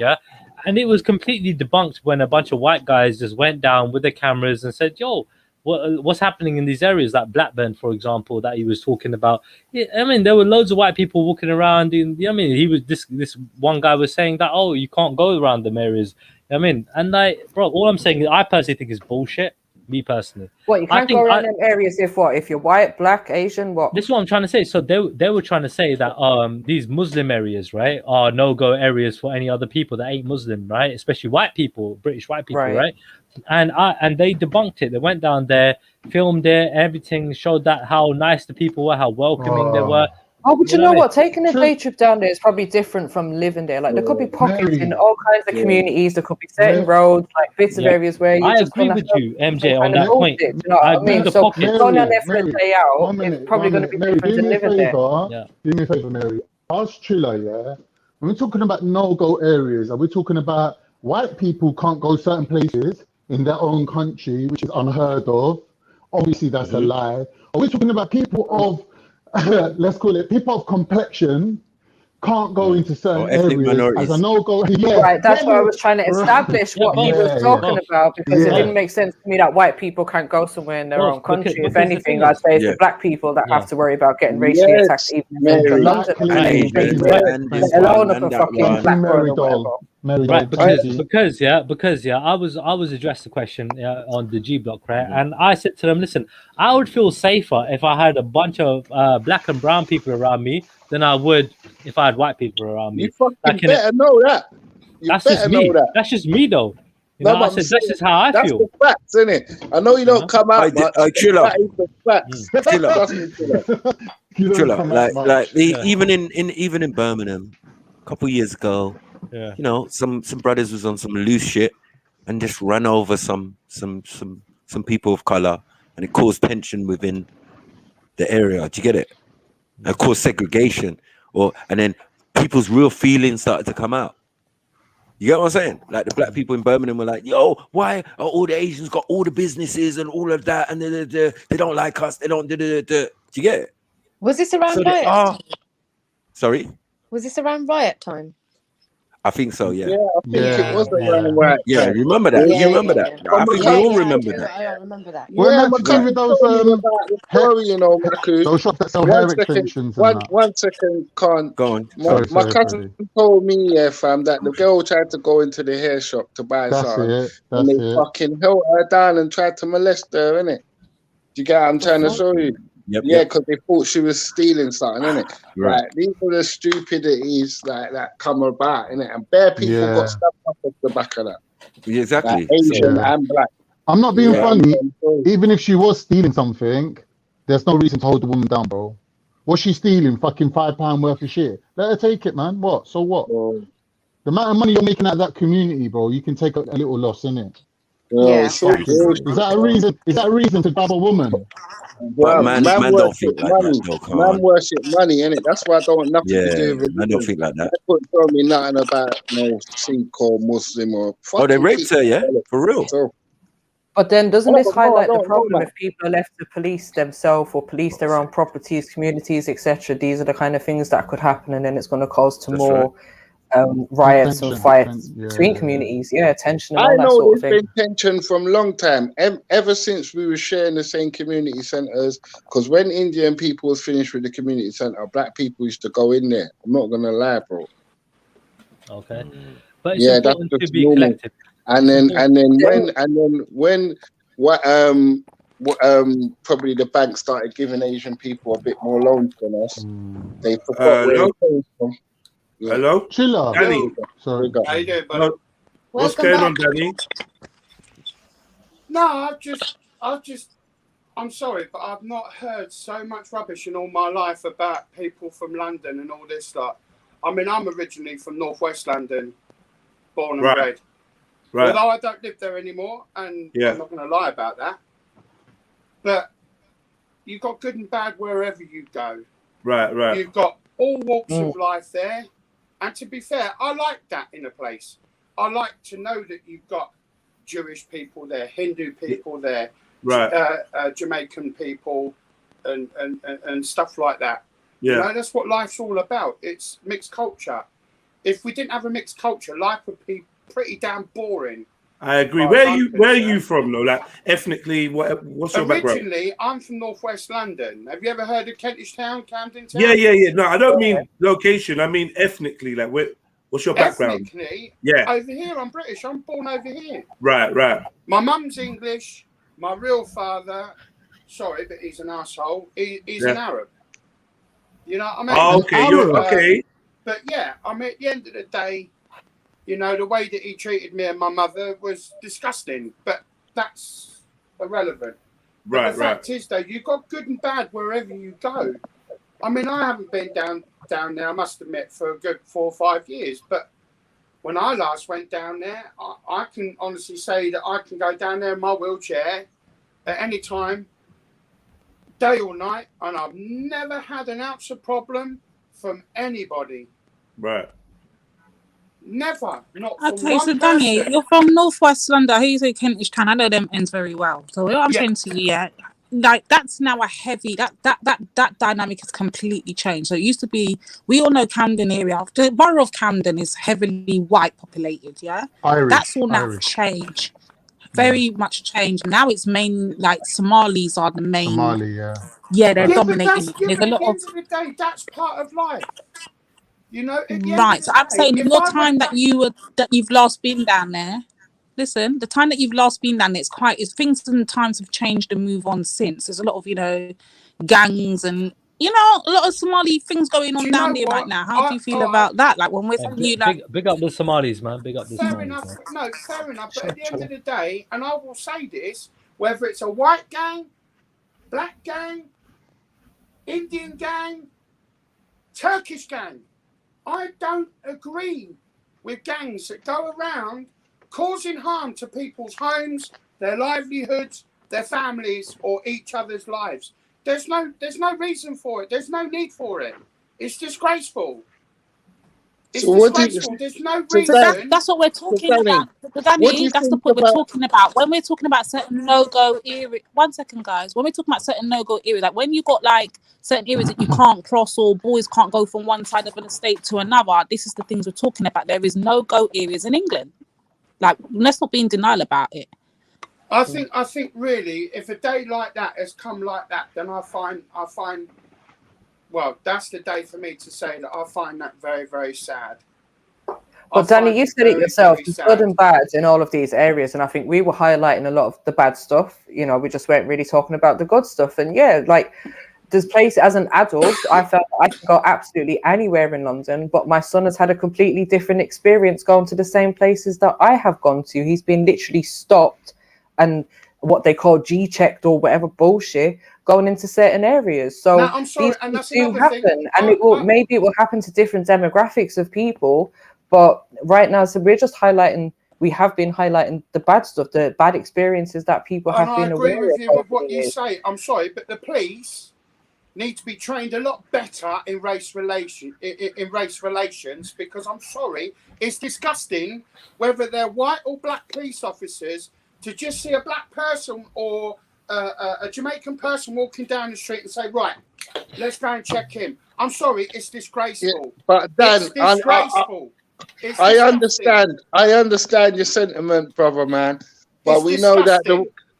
and it was completely debunked when a bunch of white guys just went down with their cameras and said, "Yo, what's happening in these areas like Blackburn, for example, that he was talking about?" I mean, there were loads of white people walking around. He was this one guy was saying that, "Oh, you can't go around them areas." I mean, and like, bro, all I'm saying is I personally think it's bullshit. Me personally. What, you can't go around them areas if what? If you're white, black, Asian, what? This is what I'm trying to say. So they were trying to say that these Muslim areas, right, are no-go areas for any other people that ain't Muslim, right? Especially white people, British white people, right? And they debunked it. They went down there, filmed it, everything, showed that how nice the people were, how welcoming they were. Oh, but you know what? Taking a day trip down there is probably different from living there. Like, there could be pockets in all kinds of communities. There could be certain roads, like bits of areas where you just agree with you, MJ, on that point. You know what I mean? So going down there for a day out is probably going to be different than living there. Do me a favor, Mary. Ask Triller, when we're talking about no-go areas, are we talking about white people can't go certain places in their own country, which is unheard of? Obviously, that's a lie. Are we talking about people of let's call it people of complexion can't go into certain areas as a no-go? Right, that's what I was trying to establish what he was talking about, because it didn't make sense to me that white people can't go somewhere in their own country. If anything, I'd say it's the black people that have to worry about getting racially attacked even in London. Alone of a fucking black girl. Right, because I was addressed the question on the G Block, right? And I said to them, listen, I would feel safer if I had a bunch of black and brown people around me than I would if I had white people around me. You fucking better know that. That's just me. That's just me, though. I said that's just how I feel. That's the facts, isn't it? I know you don't come out, but that is the facts. Triller, even in Birmingham, a couple of years ago. You know, some brothers was on some loose shit. and just run over some people of color, and it caused tension within the area. Do you get it? And it caused segregation, and then people's real feelings started to come out. You get what I'm saying? Like the black people in Birmingham were like, "Yo, why are all the Asians got all the businesses and all of that, and they don't like us? They don't." Do you get it? Was this around riot time? Sorry, Was this around riot time? I think so. Yeah. Yeah, I think it was around right. Yeah, you remember that? Yeah, You remember yeah, that? yeah. I think we all remember I that. do. I remember that. What Yeah, am I to do Maku, with you those told me about the story, you know, Maku. those shops that sell One hair second, extensions and that? one second, Con. Go on. My cousin told me, yeah, fam, that the girl tried to go into the hair shop to buy That's something, it. and That's they it. fucking held her down and tried to molest her, innit? Do you get what I'm trying to show you? Yep, Yeah, yep. because they thought she was stealing something, innit? Right. Like, these are the stupidities that come about, innit? And bare people got stabbed up off the back of that. Yeah, exactly. Like Asian and black. I'm not being Yeah, funny. Even if she was stealing something, there's no reason to hold the woman down, bro. What's she stealing? Fucking £5 worth of shit. Let her take it, man. What? So what? The amount of money you're making out of that community, bro, you can take a little loss, innit? Yeah. It's so bullshit. Is that a reason? Is that a reason to grab a woman? But Well, man don't worship think like money. that, though, Man Khan. worship money, innit? That's why I don't want nothing to do Yeah, with religion. man don't think like that. They couldn't tell me nothing about no Sikh or Muslim or Oh, they fucking raped her, yeah? For real? So, But then doesn't oh, this no, highlight no, the problem no, if people are left to police themselves or police their own properties, communities, etc.? These are the kind of things that could happen, and then it's going to cause to more riots and fights between communities. Yeah, tension and I all that know sort of there's thing. been tension from long time, ever since we were sharing the same community centres. Because when Indian people was finished with the community centre, black people used to go in there. I'm not gonna lie, bro. Okay, but it's Yeah, that's important to just be normal. collective. And then when probably the bank started giving Asian people a bit more loans than us, they forgot where Hello? it came from. Yeah. Hello? Chiller. Danny. Sorry. How you doing, buddy? What's going on, Danny? No, I'm sorry, but I've not heard so much rubbish in all my life about people from London and all this stuff. I mean, I'm originally from Northwest London, born and bred. Right. Although I don't live there anymore, and I'm not going to lie about that. But you've got good and bad wherever you go. Right. You've got all walks of life there. And to be fair, I like that in a place. I like to know that you've got Jewish people there, Hindu people there, Jamaican people, and stuff like that. Yeah. You know, that's what life's all about. It's mixed culture. If we didn't have a mixed culture, life would be pretty damn boring. I agree. Where are you from, though? Like ethnically, what's your background? Originally, I'm from Northwest London. Have you ever heard of Kentish Town, Camden Town? Yeah. No, I don't mean location. I mean ethnically. Like, what's your background? Ethnically, yeah. Over here, I'm British. I'm born over here. Right. My mum's English. My real father, sorry, but he's an asshole. He's an Arab. You know what I mean? Oh, okay, you're okay. But yeah, I mean, at the end of the day, you know, the way that he treated me and my mother was disgusting. But that's irrelevant. But the fact is, though, you've got good and bad wherever you go. I mean, I haven't been down there, I must admit, for a good 4 or 5 years. But when I last went down there, I can honestly say that I can go down there in my wheelchair at any time, day or night, and I've never had an ounce of problem from anybody. Right. Never. Not from Okay, so one Danny, person. you're from Northwest London. How you say Kentish Town? I know them ends very well. So what I'm saying to you, like that's now a heavy that dynamic has completely changed. So it used to be, we all know Camden area. The borough of Camden is heavily white populated, Irish, that's all now changed. Very much changed. Now it's main, like Somalis are the main. Somali, yeah. Yeah, they're But dominating. There's a lot at of. the end of the day, that's part of life. You know, Right. So I'm saying in your time that you've last been down there, listen, the time that you've last been down there, it's things and times have changed and move on since. There's a lot of, gangs and a lot of Somali things going on down there right now. How do you feel about that? Like when we're telling you that Big up the Somalis, man. Big up the fair Somalis. enough. Man. No, fair enough. But at the end of the day, and I will say this, whether it's a white gang, black gang, Indian gang, Turkish gang, I don't agree with gangs that go around causing harm to people's homes, their livelihoods, their families, or each other's lives. There's no reason for it. There's no need for it. It's disgraceful. It's disgraceful. There's no reason. That's what we're talking about. Danny, that's the point we're talking about. When we're talking about certain no-go areas, 1 second, guys. When we're talking about certain no-go areas, like when you got like certain areas that you can't cross or boys can't go from one side of an estate to another, this is the things we're talking about. There is no-go areas in England. Like, let's not be in denial about it. I think really, if a day like that has come like that, then I find, well, that's the day for me to say that I find that very, very sad. But Danny, you said it yourself, there's good and bad in all of these areas, and I think we were highlighting a lot of the bad stuff. You know, we just weren't really talking about the good stuff. And yeah, like there's places, as an adult, I felt I could go absolutely anywhere in London, but my son has had a completely different experience going to the same places that I have gone to. He's been literally stopped and what they call G-checked or whatever bullshit going into certain areas. So now, I'm sorry, these and that's do another happen, thing. and it will maybe it will happen to different demographics of people. But right now, so we're just highlighting. We have been highlighting the bad stuff, the bad experiences that people have been aware of. I agree with you with what you say. I'm sorry, but the police need to be trained a lot better in race relations, because I'm sorry, it's disgusting whether they're white or black police officers to just see a black person or a Jamaican person walking down the street and say, right, let's go and check him. I'm sorry, it's disgraceful. Yeah, but Dan, it's disgraceful. I understand your sentiment, brother, man. But we know that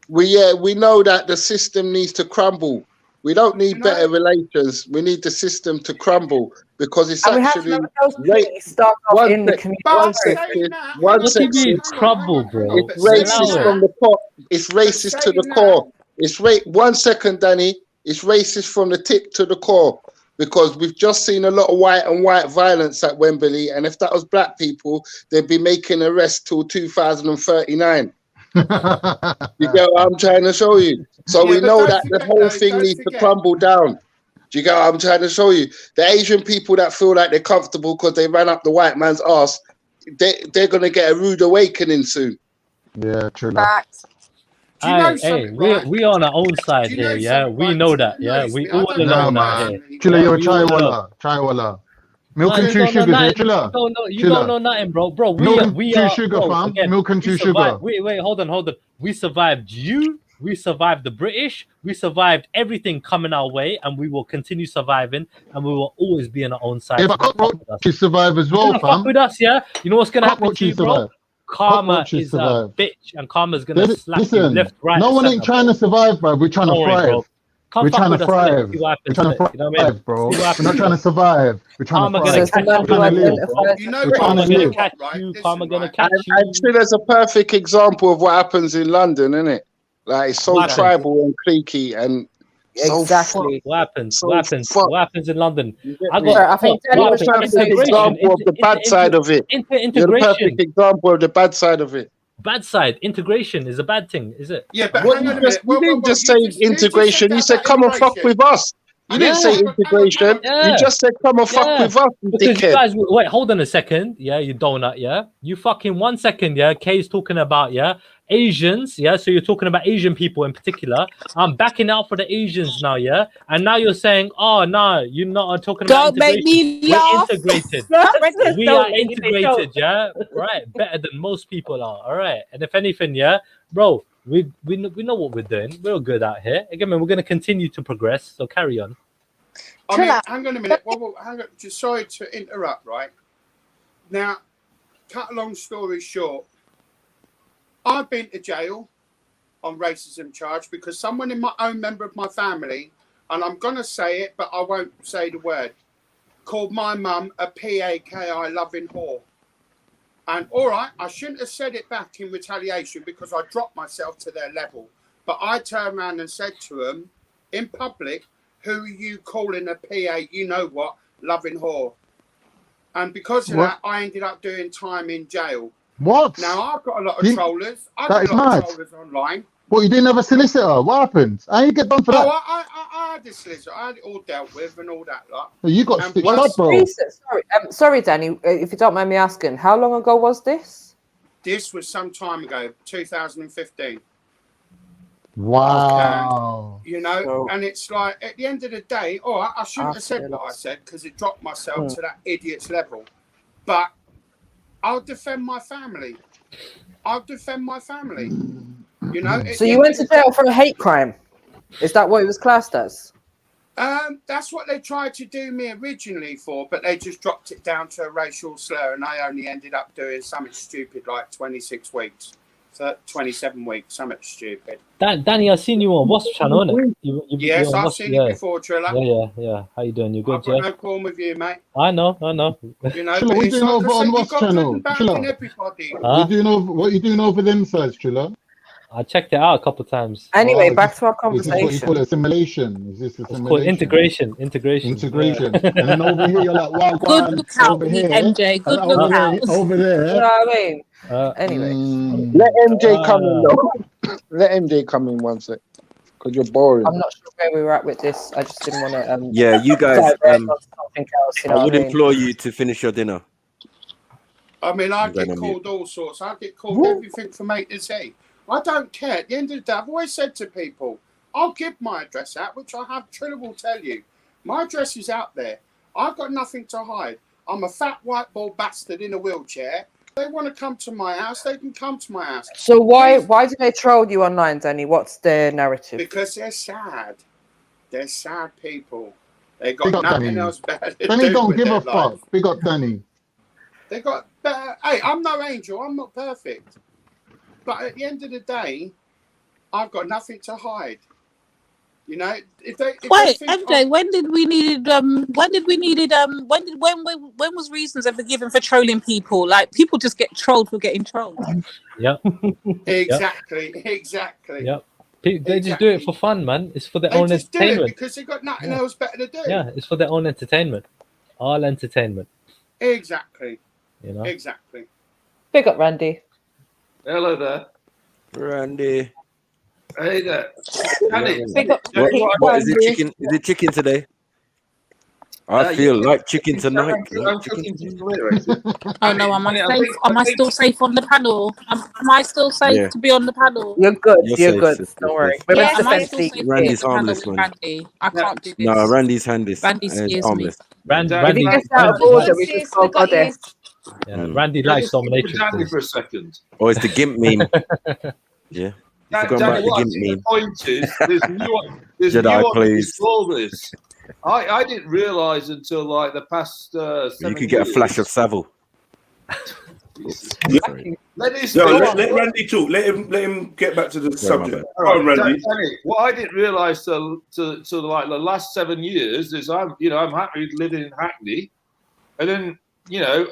we know that the system needs to crumble. We don't need better relations. We need the system to crumble because it's actually one section. Crumble, bro. It's racist from the top. It's racist to the core. It's 1 second, Danny. It's racist from the tip to the core because we've just seen a lot of white on white violence at Wembley, and if that was black people, they'd be making arrests till 2039. You get what I'm trying to show you? So we know that the whole thing needs to crumble down. Do you get what I'm trying to show you? The Asian people that feel like they're comfortable because they ran up the white man's ass, they're going to get a rude awakening soon. Yeah, true. Hey, we on our own side here, yeah. We know that, yeah. We all alone out here. Chilla, you're chaiwala. Milk and two sugars, yeah, Chilla. You don't know nothing, bro. Milk and two sugar, fam. Milk and two sugar. Wait, hold on. We survived you. We survived the British. We survived everything coming our way, and we will continue surviving, and we will always be on our own side. Yeah, but cockroaches survive as well, fam. Fuck with us, yeah. You know what's gonna happen to you, bro? Karma is a bitch, and karma's gonna slap you left, right. No one ain't trying to survive, bro. We're trying to thrive. We're trying to thrive. We're trying to thrive, bro. We're not trying to survive. We're trying to thrive. We're trying to live. We're trying to live. Karma gonna catch you. Actually, there's a perfect example of what happens in London, isn't it? Like it's so tribal and cliquey and exactly what happens in London. I think you're the perfect example of the bad side of it. You're the perfect example of the bad side of it. Bad side, integration is a bad thing, is it? Yeah, but you didn't just say integration. You said come and fuck with us. You didn't say integration. You just said come and fuck with us, you because dickhead. you guys, wait, hold on a second. Yeah, you donut. Yeah, you fucking 1 second. Yeah, Kay's talking about Asians. Yeah, so you're talking about Asian people in particular. I'm backing out for the Asians now. Yeah, and now you're saying, oh no, you're not talking about integration. Don't make me laugh. We're integrated. We are integrated. Yeah, right. Better than most people are. All right. And if anything, yeah, bro. We know what we're doing. We're good out here. Again, we're going to continue to progress. So carry on. I mean, hang on a minute. Hang on. Just sorry to interrupt. Right now, cut a long story short. I've been to jail on racism charge because someone in my own member of my family, and I'm going to say it, but I won't say the word, called my mum a PAKI loving whore. And all right, I shouldn't have said it back in retaliation because I dropped myself to their level. But I turned around and said to them in public, who are you calling a PA, you know what, loving whore? And because of that, I ended up doing time in jail. What? Now, I've got a lot of trollers. I've got a lot of trollers online. What, you didn't have a solicitor? What happened? How you get done for that? I had a solicitor. I had it all dealt with and all that lot. You got stitched up, bro. Sorry, Danny, if you don't mind me asking, how long ago was this? This was some time ago, 2015. Wow. You know, and it's like at the end of the day, I shouldn't have said what I said because it dropped myself to that idiot's level. But I'll defend my family. I'll defend my family. You know. So you went to jail for a hate crime? Is that what it was classed as? That's what they tried to do me originally for, but they just dropped it down to a racial slur, and I only ended up doing something stupid like 26 weeks. So 27 weeks, something stupid. Danny, I've seen you on Wasp channel, innit? Yes, I've seen it before, Triller. Yeah. How you doing? You good, I've got no problem with you, mate. I know. You know, Triller, but what you it's doing like over I said, on you've Wasp got good channel? and bad Triller, in everybody. what you doing over them sides, Triller? I checked it out a couple of times. Anyway, back to our Is this what you conversation. call assimilation? Is this It's called assimilation? integration. Integration. And then over here, you're like, wow, Good look out, over here, MJ. Good and look out. over You there. know what I mean? Anyway. Let MJ come in, though. Let MJ come in one sec. Because you're boring. I'm not sure where we were at with this. I just didn't want to. Yeah, you guys. divert onto something else. You know I what would I mean? implore you to finish your dinner. I mean, I I'm going get on mute. called all sorts. I get called everything from A to Z. I don't care. At the end of the day, I've always said to people, I'll give my address out, which I have. Triller will tell you. My address is out there. I've got nothing to hide. I'm a fat white bald bastard in a wheelchair. They want to come to my house, they can come to my house. So why do they troll you online, Danny? What's their narrative? Because they're sad. They're sad people. They Big got up nothing Danny. else better to Danny do don't with give their a life. fuck. Big up Danny. They got better. Hey, I'm no angel. I'm not perfect. But at the end of the day, I've got nothing to hide. You know, if they Wait, think MJ, when was reasons ever given for trolling people? Like, people just get trolled for getting trolled. Yep. Exactly. Yep. They just do it for fun, man. It's for their own Just do it entertainment. because they got nothing else better to do. Yeah, it's for their own entertainment. All entertainment. Exactly. You know. Exactly. Big up, Randy. Hello there. Randy. Hey there. Danny. What is it? Chicken? Is it chicken today? I feel like chicken tonight. I'm cooking some later. Oh no, am I safe? Am I still safe on the panel? Am I still safe to be on the panel? You're good. You're You're safe, good. sister. Don't worry. Yes. We're Yeah, best am I defense still league. safe to be Randy's on the panel harmless, with man. Randy? I can't do this. No, Randy's harmless. Randy And scares me. harmless. Randy, If he gets out of order, we just call Goddess. Yeah, Randy likes dominatrix. Danny for a second. Or it's the GIMP meme. Yeah. Forgot about the GIMP The meme. point is, there's Jedi, nuances please. to all this. I didn't realise until like the past 7 You could get a flash of Savile. Let Randy talk. Let him get back to the subject. All Go on, right, Randy. Danny, what I didn't realise till like the last 7 years is I'm happy living in Hackney, and then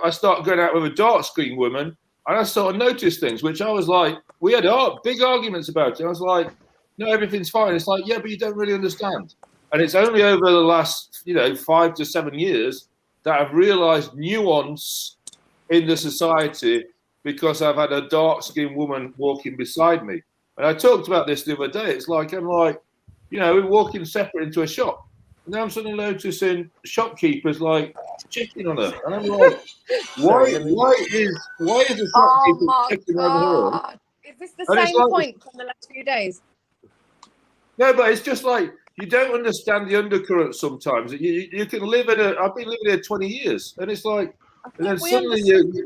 I started going out with a dark skinned woman, and I sort of noticed things which I was like, we had big arguments about it. I was like, no, everything's fine. It's like, yeah, but you don't really understand. And it's only over the last 5 to 7 years that I've realised nuance in the society because I've had a dark-skinned woman walking beside me. And I talked about this the other day. It's like we're walking separate into a shop. And now I'm suddenly noticing shopkeepers like checking on her. And I'm like, why is the shopkeeper checking over her? Is this the And it's same like- point from the last few days? No, but it's just like you don't understand the undercurrent sometimes. You can live I've been living here 20 years, and it's like, and then suddenly you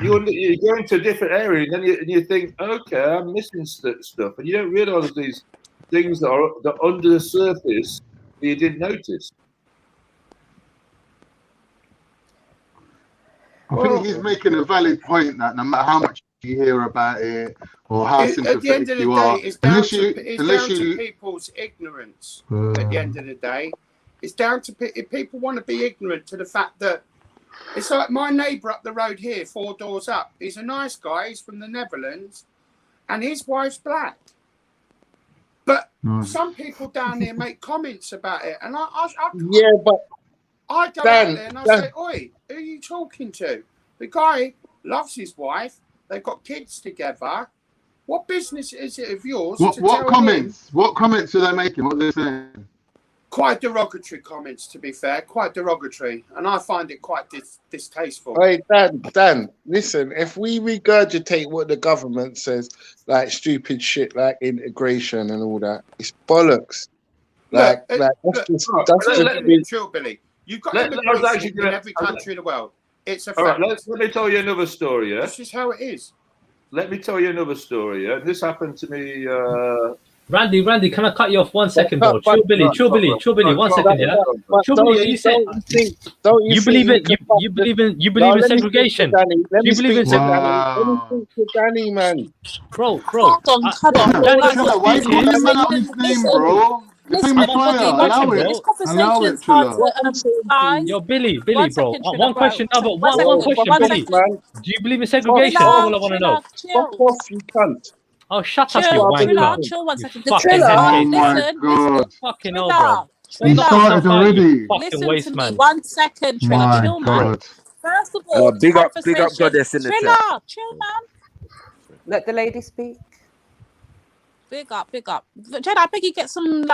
go into a different area, and then you think, okay, I'm missing stuff, and you don't realise these things that are under the surface that you didn't notice. I think he's making a valid point that no matter how much you hear about it or how At the end sympathetic of the you day, are, it's down unless to you people's ignorance. At the end of the day, it's down to if people want to be ignorant to the fact that it's like my neighbour up the road here, 4 doors up. He's a nice guy. He's from the Netherlands, and his wife's black. But some people down there make comments about it, and I go out there and I say, "Oi, who are you talking to?" The guy loves his wife. They've got kids together. What business is it of yours to what tell comments? What comments are they making? What are they saying? quite derogatory comments, to be fair, quite derogatory, and I find it quite distasteful. Hey, Dan, listen, if we regurgitate what the government says, like stupid shit like integration and all that, it's bollocks. Like, Chill, Billy. You've got immigration in every country in the world. It's a fact. All right, let me tell you another story, yeah? This is how it is. Let me tell you another story, yeah? This happened to me... Randy, can I cut you off 1 second, bro? Chill, Billy, 1 second, yeah? Chill, Billy, you said you believe it. You believe in segregation. You believe in segregation. Let me speak to Danny, man. Bro. Hold on. Why you calling him out on his name, bro? Listen, allow it. this conversation's hard to Yo, Billy, bro. One question, one question, Billy. Do you believe in segregation? That's all I want to know. Fuck off, you cunt. Oh, shut up, you wanker. Chill 1 second. Fucking Oh my God. fucking hell, bro. He started already. Fucking waste, man. 1 second, Triller. My Chill, man. God. First of all, big up Goddess in the chat. Triller, chill, man. Let the lady speak. Big up. Jada, I beg you get some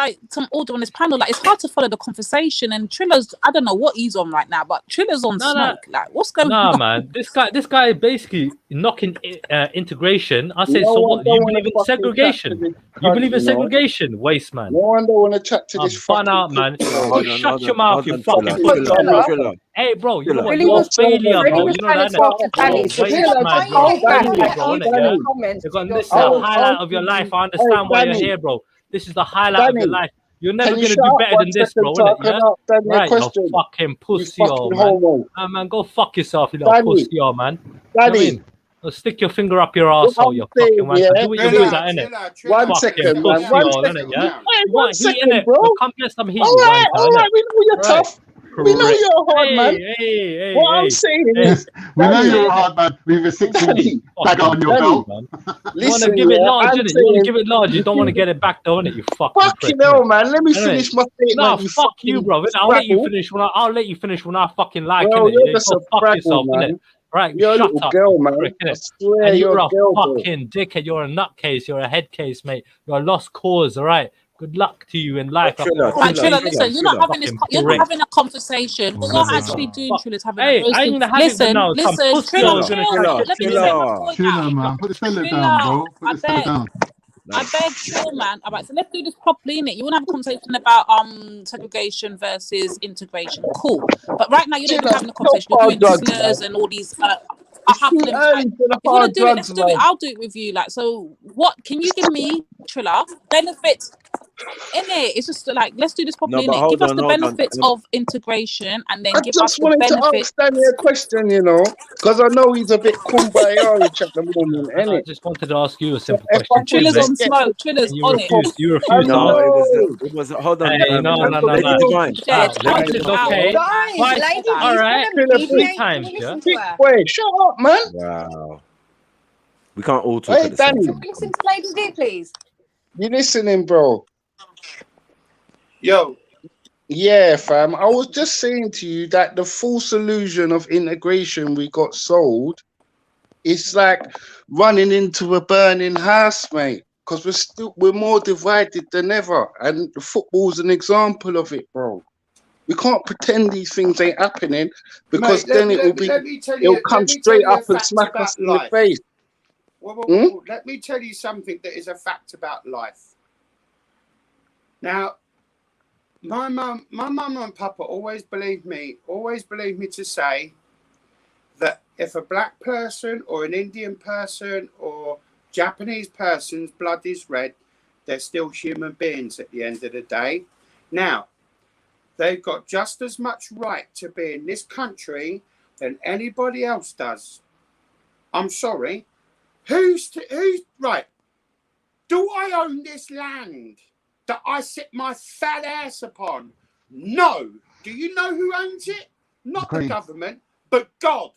order on this panel. Like, it's hard to follow the conversation, and Triller's, I don't know what he's on right now, but Triller's on smoke. Like, what's going on? Nah, man. This guy basically knocking integration. I said, so what? You believe in segregation? You believe in segregation? Waste, man. No one don't want to chat to this fun out, man. Shut your mouth, you fucking Triller. Hey, bro, you know what? Really You're a was failure, bro. really was You know trying that, to talk to Danny. So waste, Triller, man. just hold back. You're gonna this is the highlight of your life. I understand why you're here, bro. This is the highlight of your life. You're never gonna do better than this, bro. Right, you fucking pussy, man. Man, go fuck yourself, you little pussy, man. Danny. Stick your finger up your arsehole, you fucking wanker. Do what you're good at, innit? 1 second, man. 1 second. Yeah? Hey, You 1 want heat, second, innit? bro. Well, come get some heat, All right. We know you're tough. We know you're a hard man. What I'm saying is, we know you're a hard man with a 6-inch bag on your belt. You want to give it large, innit? You want to give it large. You don't want to get it back, though, innit? You fucking hell, man. Let me finish my statement. Nah, fuck you, bro. I'll let you finish when I fucking like, bro, innit? you're just Go a fuck fraggle, yourself, man. innit? Right, You're shut a little up, girl, man. prick, I swear and you're you're a a girl, bro. fucking dickhead. You're a nutcase. You're a head case, mate. You're a lost cause. All right. Good luck to you in life. Triller, listen, you're not having this. You're not having a conversation. What you're actually doing, Triller, is having a I ain't gonna have it now. Listen, Triller, Triller, man. Put the stellar down, bro. Put the stellar down. I beg, chill, man. All right, so let's do this properly, innit? You want to have a conversation about segregation versus integration. Cool. But right now, you're not even having a conversation. You're doing slurs and all these. If you want to do it, let's do it. I'll do it with you. Like, so what? Can you give me, Triller, benefits? In it, it's just like, let's do this properly. No, Give us the benefits of integration, and then give us the wanted to benefits. ask Danny a question, you know, because I know he's a bit kumbaya at the moment, innit? I just wanted to ask you a simple question. Triller's on smoke. Triller's on it. You refused. No, it was. Hold on. No. Okay. All right. 3 times, yeah. Big boy, shut up, man. Wow. We can't all talk at the same time. Listen to Lady D, please. You listening, bro? Yo. Yeah, fam. I was just saying to you that the false illusion of integration we got sold is like running into a burning house, mate. Because we're more divided than ever, and football's an example of it, bro. We can't pretend these things ain't happening, because then it'll come straight up and smack us in the face. Well, let me tell you something that is a fact about life. Now, my mum and papa always believed me to say that if a black person or an Indian person or Japanese person's blood is red, they're still human beings at the end of the day. Now, they've got just as much right to be in this country than anybody else does. I'm sorry. Who's right? Do I own this land that I sit my fat ass upon? No. Do you know who owns it? Not the government, but God.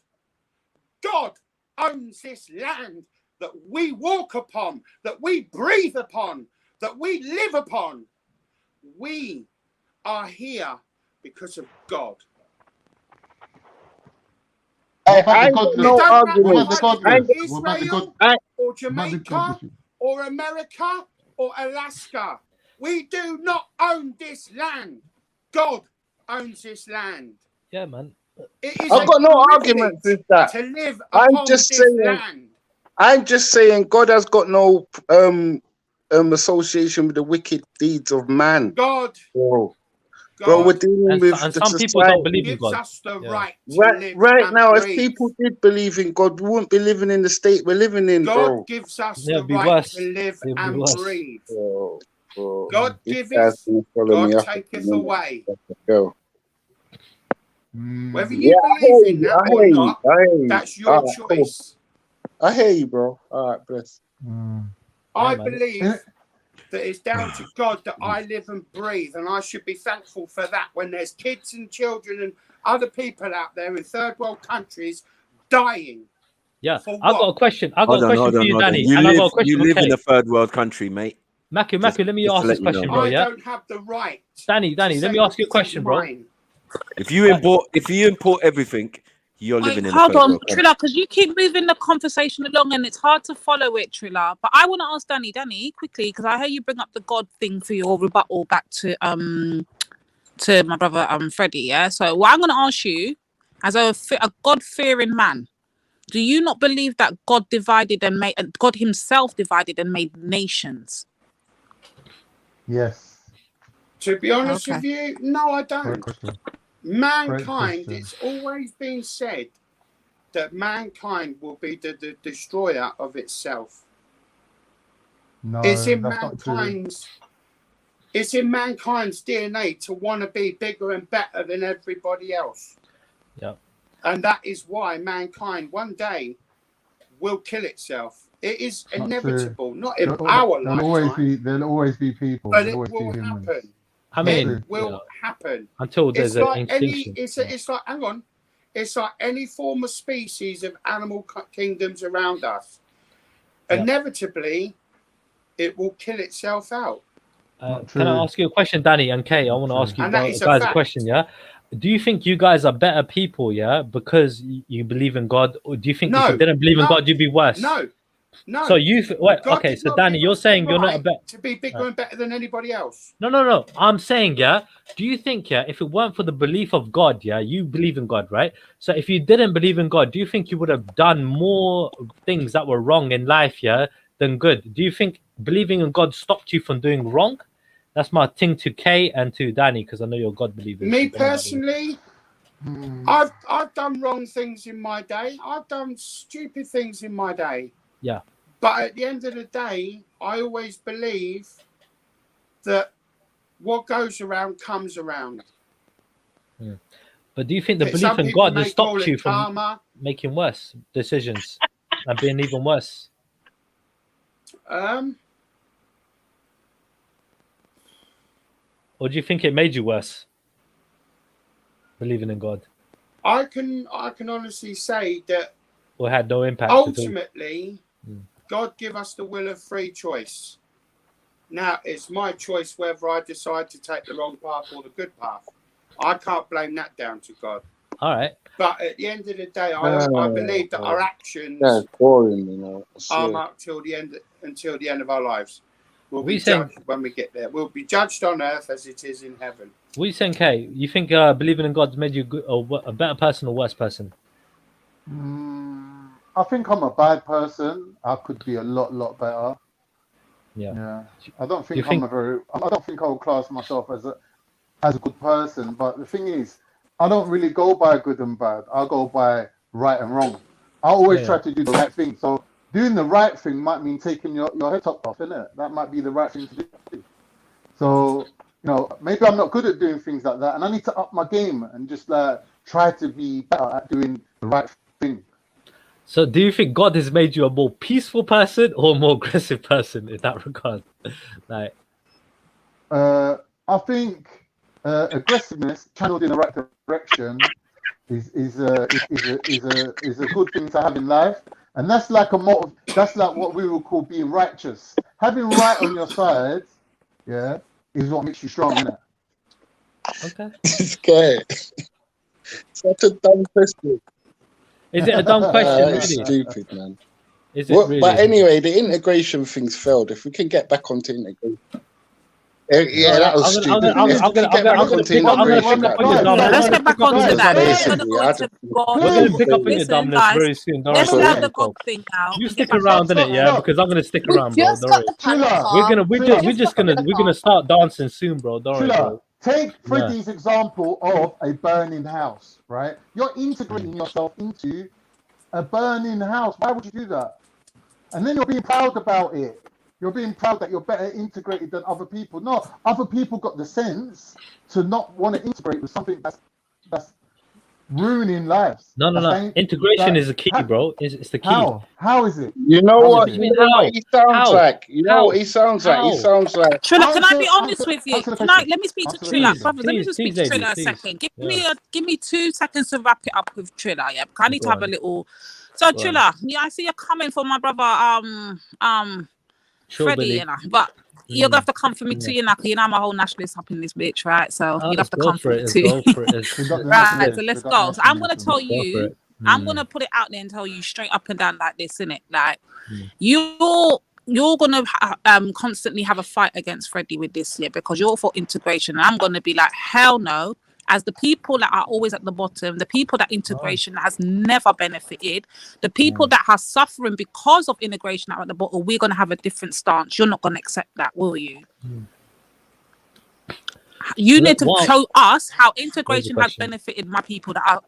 God owns this land that we walk upon, that we breathe upon, that we live upon. We are here because of God. I got no argument. Israel or Jamaica or America or Alaska. We do not own this land. God owns this land. Yeah, man. It is I've got no privilege arguments with that. to live I'm upon just this saying. land. I'm just saying God has got no association with the wicked deeds of man. God, Bro, we're dealing And, with and the some people don't society. believe in gives God. us the Yeah. right to live Right and now, if breathe. people did believe in God, we wouldn't be living in the state we're living in, God bro. gives us Yeah, the it'd be right worse. to live It'd be and worse. breathe. Bro, God this giveth, guy's gonna follow me God up. taketh away. Go. Whether Yeah, you I believe hear in you. that I or hear you. not, I hear you. that's your All right, cool. choice. I hear you, bro. All right, bless. I man. believe that it's down to God that I live and breathe, and I should be thankful for that when there's kids and children and other people out there in third world countries dying. Yeah, For I got what? a question. I got a question for you, Danny, You and I got a live question for in Kay. a third world country, mate. Maku, Just let me to ask let this you know, question, bro. bro. I Yeah, don't have the right. Danny, let me ask you a question, bro. If you import everything, you're Wait, living in a hold third on, world country. Trilla, because you keep moving the conversation along and it's hard to follow it, Trilla. But I want to ask Danny quickly, because I heard you bring up the God thing for your rebuttal back to my brother Freddie. Yeah. So what I'm going to ask you, as a God-fearing man, do you not believe that God divided and made God Himself divided and made nations? Yes. To be honest Okay. with you, no, I don't. Great question. Mankind, question. it's always been said that mankind will be the destroyer of itself. No, It's in that's not true. mankind's DNA to want to be bigger and better than everybody else. Yeah. And that is why mankind one day will kill itself. It is inevitable, not in our lifetime. There'll always be people. But There'll it always will be humans. happen. I mean, It will happen. until there's It's an like extinction. it's like, hang on, it's like any form of species of animal kingdoms around us. Yeah. Inevitably, it will kill itself out. Can I ask you a question, Danny and Kay? I want to ask you And that is a guys a fact. question. Yeah, do you think you guys are better people? Yeah, because you believe in God, or do you think if you didn't believe in God, you'd be worse? No. So wait, God okay. did So not Danny, give you're us the saying you're not a right better to be bigger and better than anybody else. No. I'm saying, yeah. Do you think, yeah, if it weren't for the belief of God, yeah, you believe in God, right? So if you didn't believe in God, do you think you would have done more things that were wrong in life, yeah, than good? Do you think believing in God stopped you from doing wrong? That's my thing to Kay and to Danny, because I know you're God believers. Me personally, I've done wrong things in my day. I've done stupid things in my day. Yeah. But at the end of the day, I always believe that what goes around comes around. Yeah. But do you think the belief Some in people God may has call stopped it you from karma. making worse decisions and being even worse? Or do you think it made you worse? Believing in God? I can honestly say that Or had no impact ultimately, God give us the will of free choice. Now, it's my choice whether I decide to take the wrong path or the good path. I can't blame that down to God. All right. But at the end of the day, I believe that our actions That's boring, you know. are marked until the end of our lives. We'll be judged when we get there. We'll be judged on earth as it is in heaven. What are you saying, Kay? You think believing in God's made you a better person or worse person? I think I'm a bad person. I could be a lot better. Yeah. I don't think I don't think I would class myself as a good person. But the thing is, I don't really go by good and bad. I go by right and wrong. I always try to do the right thing. So doing the right thing might mean taking your head top off, innit? That might be the right thing to do. So, you know, maybe I'm not good at doing things like that, and I need to up my game and just try to be better at doing the right thing. So do you think God has made you a more peaceful person or a more aggressive person in that regard? Like, I think aggressiveness channeled in the right direction is a good thing to have in life, and that's like that's like what we would call being righteous. Having right on your side, is what makes you strong, isn't it? Okay. This guy, such a dumb question. Is it a dumb question? It's Really? stupid, man. Is it really? But anyway, the integration thing's failed. If we can get back onto integration. Yeah, that was stupid. I'm gonna pick up on your dumbness. Let's get back onto that. We're gonna pick up on your dumbness very soon. Don't Let's worry. have the God thing now. You stick around in it, yeah, because I'm gonna stick around, bro. Just Don't got worry. the panic calm. We're gonna start dancing soon, bro. Don't worry, bro. Take Freddie's example of a burning house, right? You're integrating yourself into a burning house. Why would you do that? And then you're being proud about it. You're being proud that you're better integrated than other people. No, other people got the sense to not want to integrate with something that's ruining lives. No. Integration is the key, bro. It's the key. How is it? You know what? You know what he sounds like. You know what he sounds like. He sounds like. Trilla, can I be honest with you? Let me speak to Trilla, brothers. Let me just speak to Trilla a second. Give me 2 seconds to wrap it up with Trilla. Yeah, because I need to have a little. So Trilla, yeah, I see you're coming for my brother, Freddie, you know, but you're gonna have to come for me too, you know, because you know I'm a whole nationalist up in this bitch, right? So you have to come for it too. Right, so let's go. So I'm gonna tell you, I'm gonna put it out there and tell you straight up and down like this, innit? Like you're gonna constantly have a fight against Freddie with this year because you're for integration, and I'm gonna be like, hell no. As the people that are always at the bottom, the people that integration has never benefited, the people that are suffering because of integration that are at the bottom, we're going to have a different stance. You're not going to accept that, will you? You need to show us how integration has benefited my people that are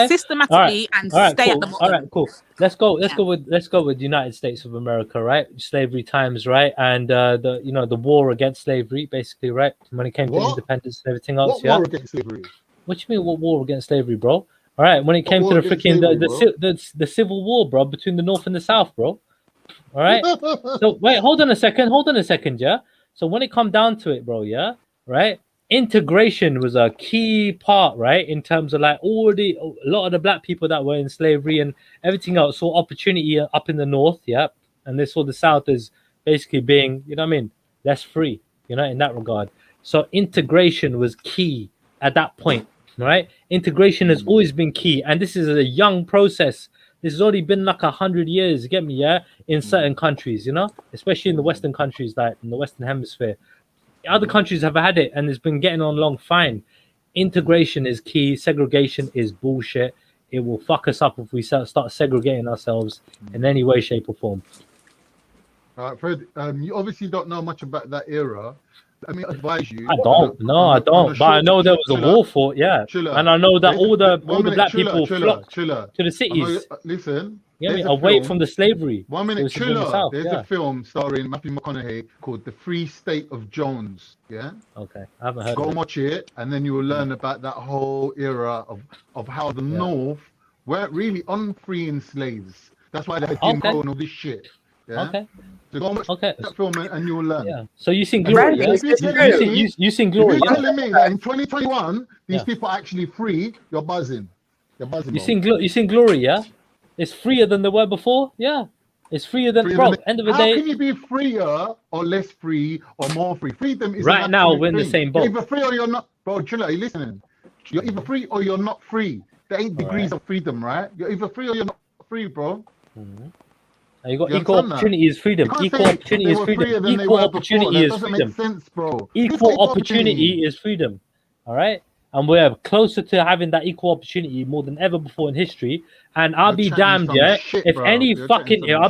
systematically and stay at the bottom. All right, cool. Let's go with United States of America, right? Slavery times, right? And the war against slavery, basically, right? When it came to independence and everything else, What war against slavery? What you mean? What war against slavery, bro? All right, when it came to the freaking the Civil War, bro, between the North and the South, bro. All right. So wait, hold on a second, yeah. So when it come down to it, bro, yeah, right. Integration was a key part, right, in terms of like a lot of the black people that were in slavery and everything else saw opportunity up in the North, yeah, and they saw the South as basically being, you know what I mean, less free, you know, in that regard. So integration was key at that point, right? Integration has always been key, and this is a young process. This has already been like 100 years, you get me, yeah, in certain countries, you know, especially in the Western countries, like in the Western Hemisphere. Other countries have had it and it's been getting on along fine. Integration is key. Segregation is bullshit. It will fuck us up if we start segregating ourselves in any way, shape, or form. Fred, you obviously don't know much about that era. Let me advise you. I don't. But I know there was a war fought, yeah. And I know that all the black people flocked to the cities. Listen. Yeah, away from the slavery. 1 minute, Trilla. There's a film starring Matthew McConaughey called The Free State of Jones. Yeah. Okay, I haven't heard. Go and watch it, and then you will learn about that whole era of how the North weren't really unfreeing slaves. That's why they had Jim Crow and all this shit. Yeah. Okay. So go and watch that film, and you will learn. Yeah. So you seen Glory? Yeah? You seen Glory? You're telling me that in 2021 these people are actually free. You're buzzing. You're buzzing. You seen Glory? Yeah. It's freer than they were before. Yeah, it's freer than end of the day. How can you be freer or less free or more free? Freedom is right now. We're in the same boat. You're either free or you're not, bro. Trilla, are you listening? You're either free or you're not free. There ain't degrees of freedom, right? You're either free or you're not free, bro. And you got equal opportunity is freedom. Equal opportunity is freedom. Equal opportunity is freedom. Sense, bro. Equal opportunity is freedom. All right. And we're closer to having that equal opportunity more than ever before in history. And I'll be damned, yeah, if any fucking idiots,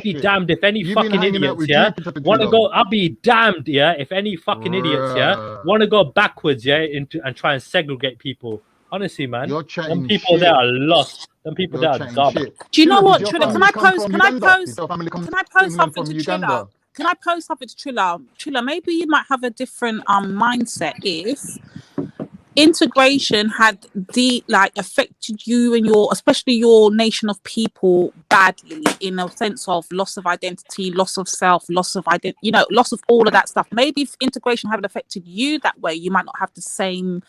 yeah, want to go. I'll be damned, yeah, if any fucking idiots, yeah, want to go backwards, yeah, and try and segregate people. Honestly, man, some people there are lost. Some people there are dumb. Do you know what, Trilla? Can I post something to Trilla? Can I post something to Trilla? Trilla, maybe you might have a different mindset if integration had affected you and especially your nation of people badly in a sense of loss of identity, loss of self, loss of loss of all of that stuff. Maybe if integration had affected you that way, you might not have the same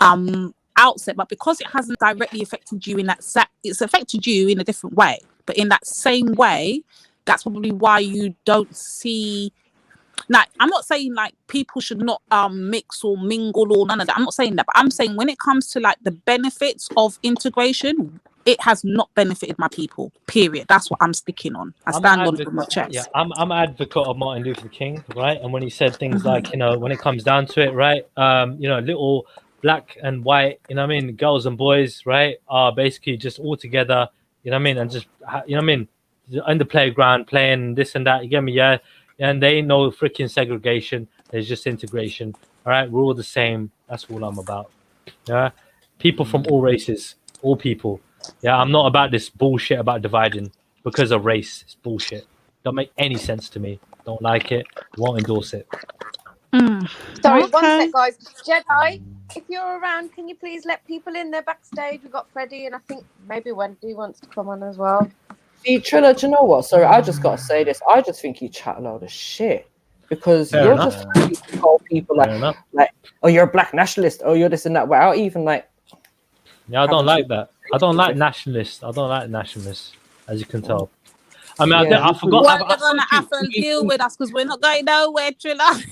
outset, but because it hasn't directly affected you in that it's affected you in a different way, but in that same way, that's probably why you don't see. Now, I'm not saying like people should not mix or mingle or none of that. I'm not saying that, but I'm saying when it comes to like the benefits of integration, it has not benefited my people. Period. That's what I'm sticking on. I stand on it with my chest. Yeah, I'm an advocate of Martin Luther King, right? And when he said things like, you know, when it comes down to it, right, you know, little black and white, you know what I mean, girls and boys, right, are basically just all together, you know what I mean, and just, you know what I mean, in the playground playing this and that, you get me, yeah, and they ain't no freaking segregation. There's just integration. All right, we're all the same. That's all I'm about. Yeah, people from all races, all people. Yeah, I'm not about this bullshit about dividing because of race. It's bullshit. Don't make any sense to me. Don't like it. Won't endorse it. Sorry, one sec, guys. Jedi, if you're around, can you please let people in there backstage? We've got Freddie, and I think maybe Wendy wants to come on as well. See, Trilla, do you know what? Sorry, I just got to say this. I just think you chat a load of shit. Because Fair you're enough. just happy to call people like, oh, you're a black nationalist, oh, you're this and that, without even like. Yeah, I don't like that. I don't like nationalists. I don't like nationalists, as you can tell. I mean, I forgot. Well, they're gonna have to deal with us because we're not going nowhere, Trilla.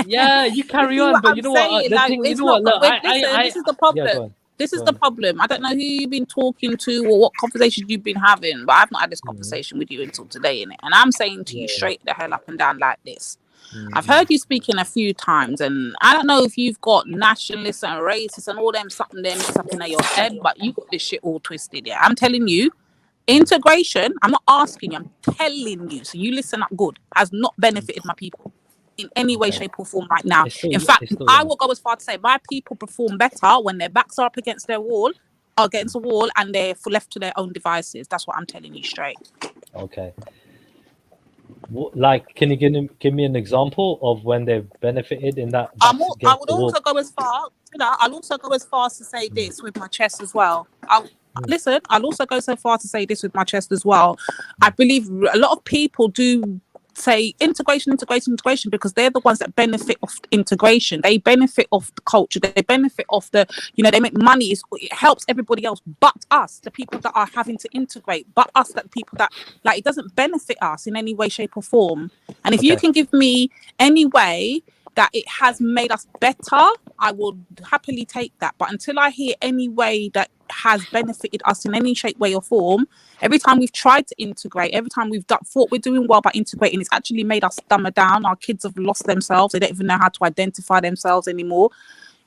Yeah, you carry on, but you know what? The thing, you know what? Look, this is the problem. Yeah, this is the problem. I don't know who you've been talking to or what conversations you've been having, but I've not had this conversation with you until today, innit? And I'm saying to you straight the hell up and down like this. I've heard you speaking a few times, and I don't know if you've got nationalists and racists and all them something there mixed up in your head, but you got this shit all twisted. Yeah, I'm telling you, integration. I'm not asking you. I'm telling you. So you listen up good. Has not benefited my people in any way, shape, or form right now. In fact, I will go as far to say my people perform better when their backs are up against their wall, against a wall, and they're left to their own devices. That's what I'm telling you straight. Okay. Like, can you give me an example of when they've benefited in that? I would also go as far. I'll also go as far as to say this with my chest as well. Listen, I'll also go so far to say this with my chest as well. I believe a lot of people do say integration because they're the ones that benefit off integration. They benefit off the culture. They benefit off the, you know, they make money. It helps everybody else but us, the people that are having to integrate, but us, that people that, like, it doesn't benefit us in any way, shape or form. And if you can give me any way that it has made us better, I will happily take that. But until I hear any way that has benefited us in any shape, way or form, every time we've tried to integrate, every time we've thought we're doing well by integrating, it's actually made us dumber down. Our kids have lost themselves. They don't even know how to identify themselves anymore.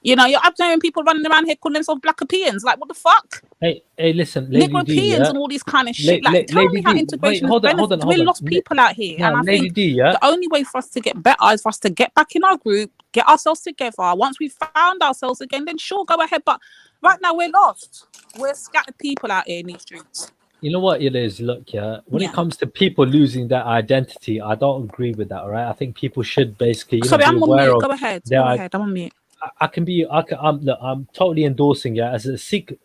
You know, you're having people running around here calling themselves Black Europeans. Like, what the fuck? Hey, listen, Lady Negro D, Europeans and all these kind of shit. Like, tell me how integration has benefited. We're lost people out here. No, and I Lady think D, the only way for us to get better is for us to get back in our group, get ourselves together. Once we've found ourselves again, then sure, go ahead. But right now, we're lost. We're scattered people out here in these streets. You know what it is? Look, when it comes to people losing their identity, I don't agree with that, all right? I think people should basically, Sorry, I'm on mute. of Go ahead. I'm on mute. I'm totally endorsing as a Sikh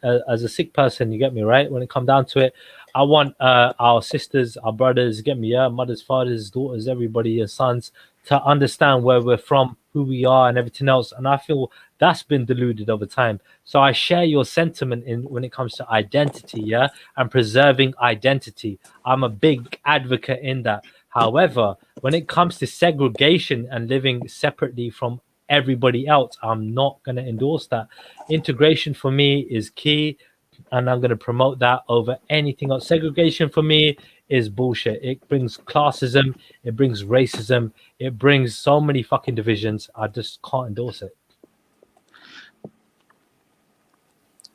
person, you get me, right? When it comes down to it, I want our sisters, our brothers, you get me, mothers, fathers, daughters, everybody, your sons, to understand where we're from, who we are, and everything else. And I feel that's been diluted over time. So I share your sentiment when it comes to identity, and preserving identity. I'm a big advocate in that. However, when it comes to segregation and living separately from everybody else, I'm not going to endorse that. Integration for me is key, and I'm going to promote that over anything else. Segregation for me is bullshit. It brings classism, it brings racism, it brings so many fucking divisions. I just can't endorse it.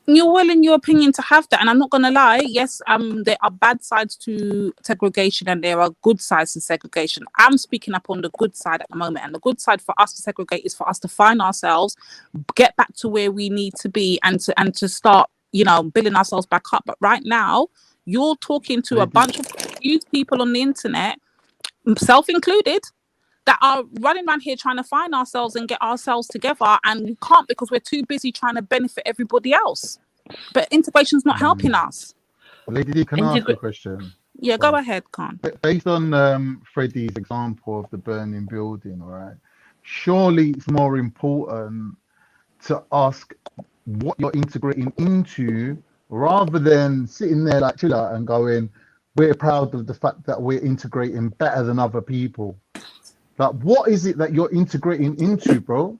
You're well in your opinion to have that, and I'm not gonna lie, yes, there are bad sides to segregation and there are good sides to segregation. I'm speaking up on the good side at the moment, and the good side for us to segregate is for us to find ourselves, get back to where we need to be, and to start, you know, building ourselves back up. But right now, you're talking to a bunch of confused people on the internet, self included, that are running around here trying to find ourselves and get ourselves together, and we can't because we're too busy trying to benefit everybody else. But integration's not helping us. Lady D, can I ask a question? Yeah, go ahead, Khan. Based on Freddie's example of the burning building, right? Surely it's more important to ask what you're integrating into rather than sitting there like Chilla and going, we're proud of the fact that we're integrating better than other people. Like, what is it that you're integrating into, bro?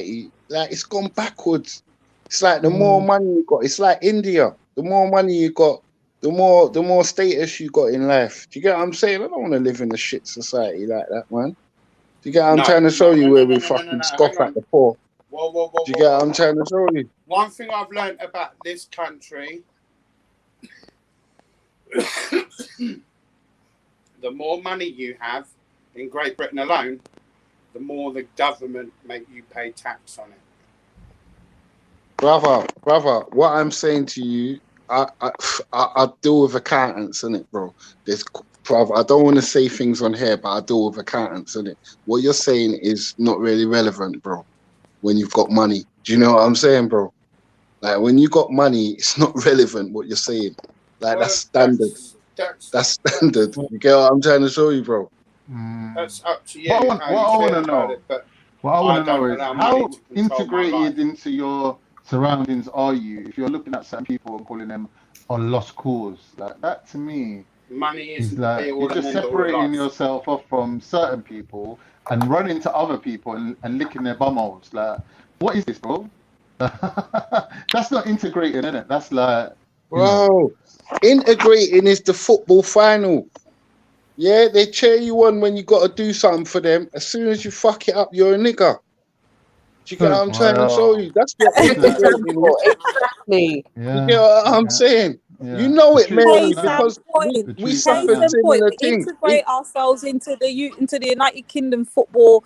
society, like, it's gone backwards. It's like the more money you got, it's like India. The more money you got, the more status you got in life. Do you get what I'm saying? I don't want to live in a shit society like that, man. Do you get what I'm trying to show you where we fucking scoff at the poor? Whoa, Do you get what I'm trying to show you? One thing I've learned about this country, the more money you have in Great Britain alone, the more the government make you pay tax on it. Brother, what I'm saying to you, I deal with accountants, innit, bro? Brother, I don't want to say things on here, but I deal with accountants, innit? What you're saying is not really relevant, bro, when you've got money. Do you know what I'm saying, bro? Like, when you got money, it's not relevant what you're saying. Like, that's standard. That's standard. You get what I'm trying to show you, bro? That's up to you. What I want to know, is how integrated into your surroundings are you if you're looking at certain people and calling them a lost cause? Like, that to me money is isn't like the you're just separating yourself off from certain people and running to other people and licking their bumholes. Like, what is this, bro? That's not integrating, isn't it? That's like, bro, integrating is the football final. Yeah, they cheer you on when you got to do something for them. As soon as you fuck it up, you're a nigger. Do you get what I'm trying to show you? That's what integrating is. Exactly. You get what I'm saying? You know it, Mary, because we suffered similar We things. integrate ourselves into the United Kingdom football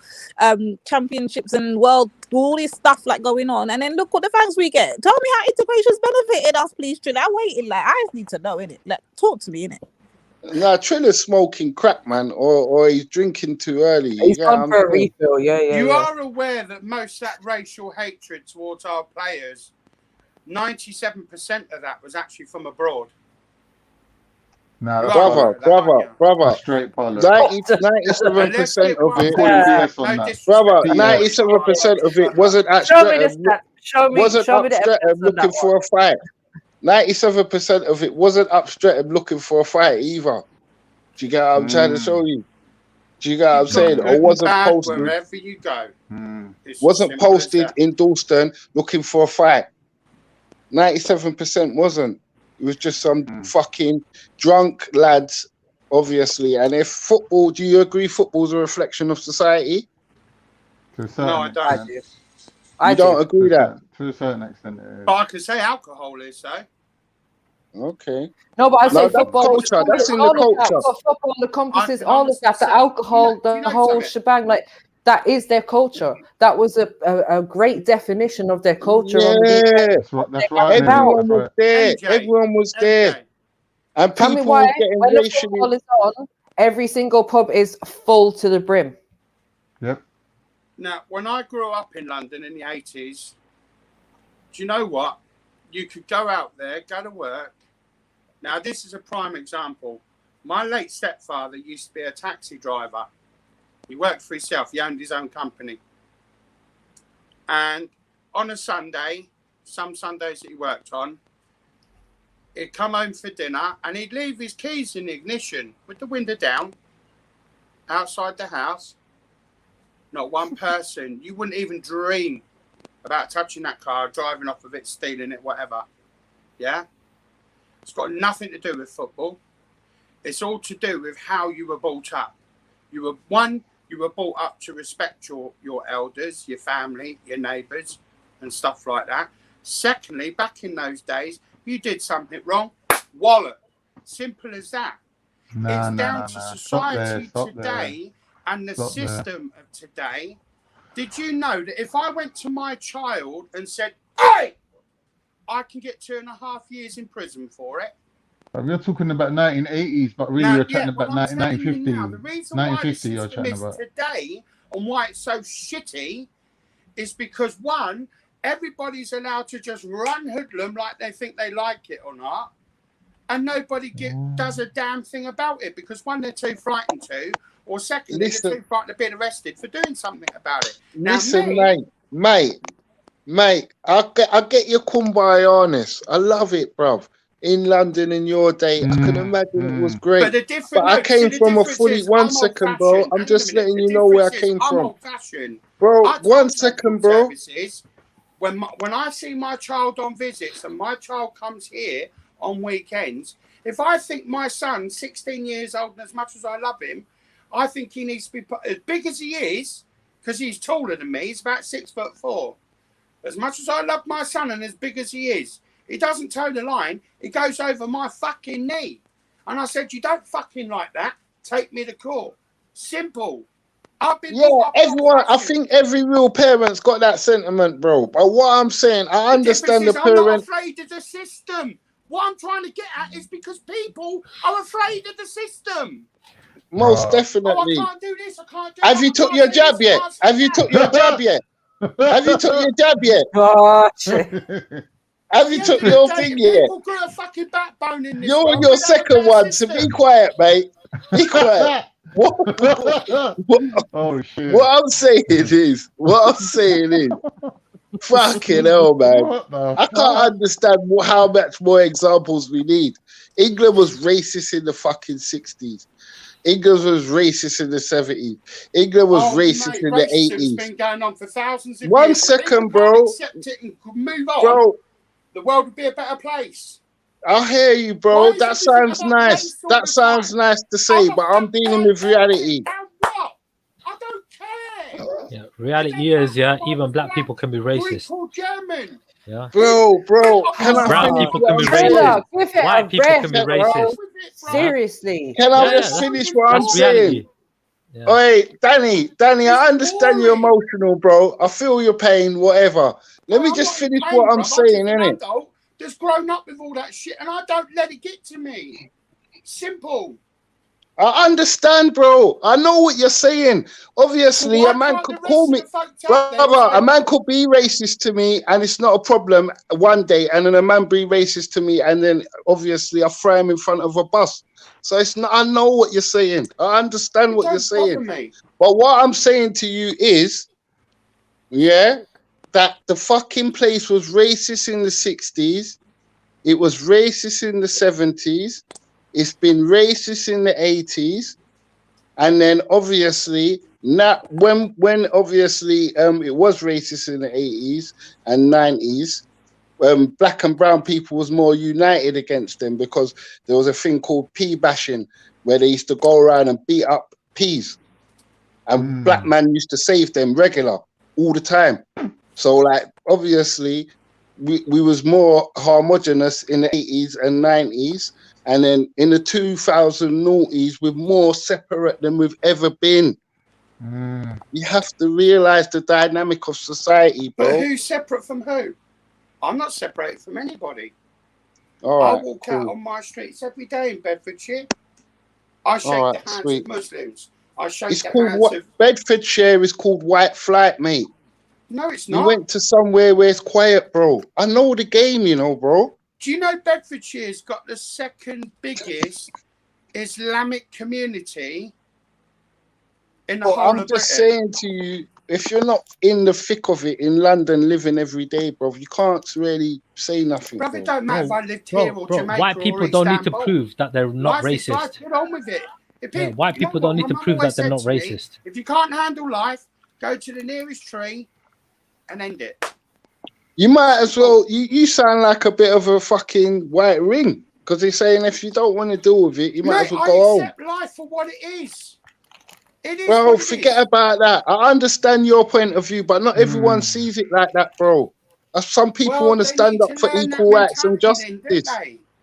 championships and world, all this stuff like going on, and then look what the thanks we get. Tell me how integration's benefited us, please, Trill. I'm waiting. Like, I just need to know, innit? Like, talk to me, innit? Nah, Trilla's smoking crack, man, or he's drinking too early. He's gone for a refill, You are aware that most of that racial hatred towards our players, 97% of that was actually from abroad. No, brother. 97% of it, brother. 97% of it wasn't at Streatham looking for a fight. 97% of it wasn't up Streatham looking for a fight either. Do you get what I'm trying to show you? Do you get what I'm saying? Or wasn't posted wherever you go. Wasn't posted in Dalston looking for a fight. 97% wasn't. It was just some fucking drunk lads, obviously. And if football, do you agree football's a reflection of society? No, I don't. I don't agree that. To a certain extent, but I can say alcohol is so. Okay. No, but I say football. Culture. That's in the culture. Football, the compasses, all of that, the alcohol, the whole shebang, like that is their culture. That was a great definition of their culture. Yeah, that's right. Everyone was there. Everyone was there. And tell me why when the football is on, every single pub is full to the brim. Yep. Now, when I grew up in London in the 80s, do you know what? You could go out there, go to work. Now, this is a prime example. My late stepfather used to be a taxi driver. He worked for himself. He owned his own company. And on a Sunday, some Sundays that he worked on, he'd come home for dinner and he'd leave his keys in the ignition with the window down outside the house. Not one person. You wouldn't even dream about touching that car, driving off of it, stealing it, whatever. Yeah? It's got nothing to do with football. It's all to do with how you were brought up. You were brought up to respect your elders, your family, your neighbours, and stuff like that. Secondly, back in those days, you did something wrong, wallet. Simple as that. It's down to society today and the system of today. Did you know that if I went to my child and said, "Hey," I can get 2.5 years in prison for it? But we're talking about 1980s, but really you're chatting about 1950. 1950 you're chatting about. Today, and why it's so shitty is because, one, everybody's allowed to just run hoodlum like they think they like it or not, and nobody does a damn thing about it because, one, they're too frightened to, or secondly, they're too frightened to be arrested for doing something about it. Listen, mate, I get your kumbaya honest. I love it, bruv. In London in your day, I can imagine it was great. But I came from a fully, one second, bro. I'm just letting you know where I came from. Bro, 1 second, bro. when I see my child on visits and my child comes here on weekends, if I think my son, 16 years old, and as much as I love him, I think he needs to be put, as big as he is, because he's taller than me. He's about 6'4". As much as I love my son and as big as he is, he doesn't toe the line. He goes over my fucking knee. And I said, you don't fucking like that. Take me to court. Simple. Everyone. I think every real parent's got that sentiment, bro. But what I'm saying, I understand the I'm not parent. afraid of the system. What I'm trying to get at is because people are afraid of the system. Most definitely. Oh, I can't do this. I can't do Have you took your jab yet? Have you took your jab yet? Have you took your jab yet? Have you took your thing yet? People grew a fucking backbone in this. You're on your second one, so be quiet, mate. Be quiet. Oh shit. What I'm saying is, fucking hell, man. I can't understand how much more examples we need. England was racist in the fucking 60s. England was racist in the 70s. England was racist in the 80s. It's been going on for thousands of years. 1 second, bro. Accept it and move on. Bro, the world would be a better place. I hear you, bro. That sounds nice. That sounds nice to say, but I'm dealing with reality. Yeah, reality is, even black people can be racist. German. Yeah. Bro, brown people can be racist. White people can be racist. Seriously. Can I just finish what I'm saying? Yeah. Oi, Danny, I understand you're emotional, bro. I feel your pain, whatever. Let me just finish what I'm saying, innit? Just grown up with all that shit, and I don't let it get to me. Simple. I understand, bro. I know what you're saying. Obviously, a man could call me, brother. A man could be racist to me, and it's not a problem one day. And then a man be racist to me, and then obviously I throw him in front of a bus. So it's not. I know what you're saying. I understand what you're saying. But what I'm saying to you is, that the fucking place was racist in the 60s. It was racist in the 70s. It's been racist in the 80s, and then obviously when obviously it was racist in the 80s and 90s, black and brown people was more united against them because there was a thing called pea bashing where they used to go around and beat up peas, and black man used to save them regular all the time. So like obviously we was more homogenous in the 80s and 90s. And then in the 2000 noughties, we're more separate than we've ever been. You have to realize the dynamic of society, bro. But who's separate from who? I'm not separated from anybody. All right, I walk out on my streets every day in Bedfordshire. I shake the hands of Muslims. I shake the hands of... Bedfordshire is called white flight, mate. No, it's not. You went to somewhere where it's quiet, bro. I know the game, you know, bro. Do you know Bedfordshire's got the second biggest Islamic community in the whole of Britain? I'm just saying to you, if you're not in the thick of it in London, living every day, bro, you can't really say nothing. Brother, it don't matter if I lived here or Jamaica white people or don't need to Istanbul. prove that they're not racist. Get on with it. White people don't need to prove that they're not racist. If you can't handle life, go to the nearest tree and end it. You might as well. You sound like a bit of a fucking white ring because they're saying if you don't want to deal with it, you might as well go home. I accept life for what it is. It is. Well, forget about that. I understand your point of view, but not everyone sees it like that, bro. Some people want to stand up for equal rights and justice.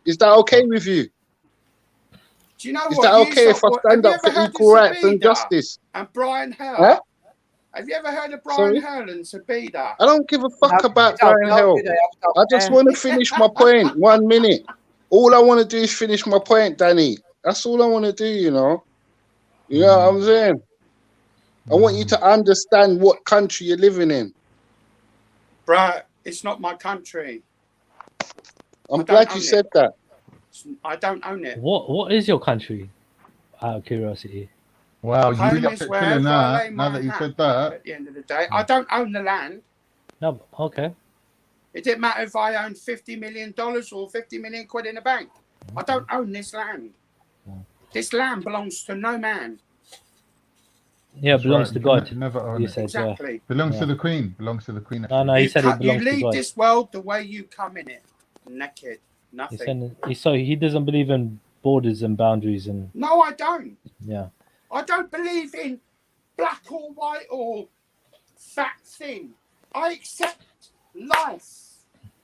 Is that okay with you? Do you know is that okay if I stand up for equal rights and justice? And Brian Hell. Huh? Have you ever heard of Brian Hell and Sabida? I don't give a fuck about Brian Hell. I just want to finish my point. 1 minute. All I want to do is finish my point, Danny. That's all I want to do, you know. You know what I'm saying? I want you to understand what country you're living in. Bruh, it's not my country. I'm glad you said that. I don't own it. What is your country? Out of curiosity. Wow, you really upset Triller now that you said that. At the end of the day, I don't own the land. No, okay. It didn't matter if I owned $50 million or 50 million quid in the bank. I don't own this land. This land belongs to no man. Yeah, it belongs to God. Never own He it. said, Exactly. Belongs to Yeah. the Queen. Belongs to the Queen. No, he said it You belongs to leave God. this world the way you come in it, naked, He nothing. said he doesn't believe in borders and boundaries and No, I don't. yeah. I don't believe in black or white or fat thin. I accept life.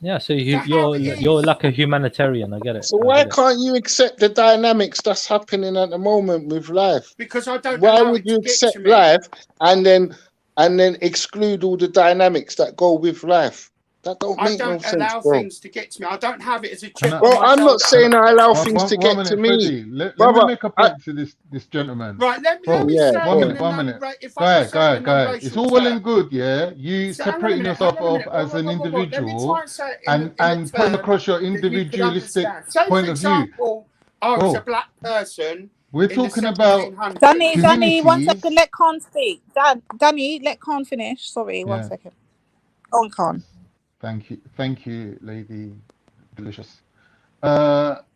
Yeah, so you're like a humanitarian. I get it. So why can't you accept the dynamics that's happening at the moment with life? Because I don't. Why would you accept life and then exclude all the dynamics that go with life? That don't make no sense, bro. I don't allow things to get to me. I don't have it as a chip. Well, I'm not saying I allow things to get to me, Freddie, let brother. me make a point to this gentleman. Right, let Bro, me say one minute. Guy, it's all well and good, yeah. You separating yourself off as an individual and putting across your individualistic point of view. I was Bro, a black person. we're talking about Danny, 1 communities. second. Let Khan speak. Danny, let Khan finish. Sorry, 1 second. Go on, Khan. Thank you, Lady Delicious.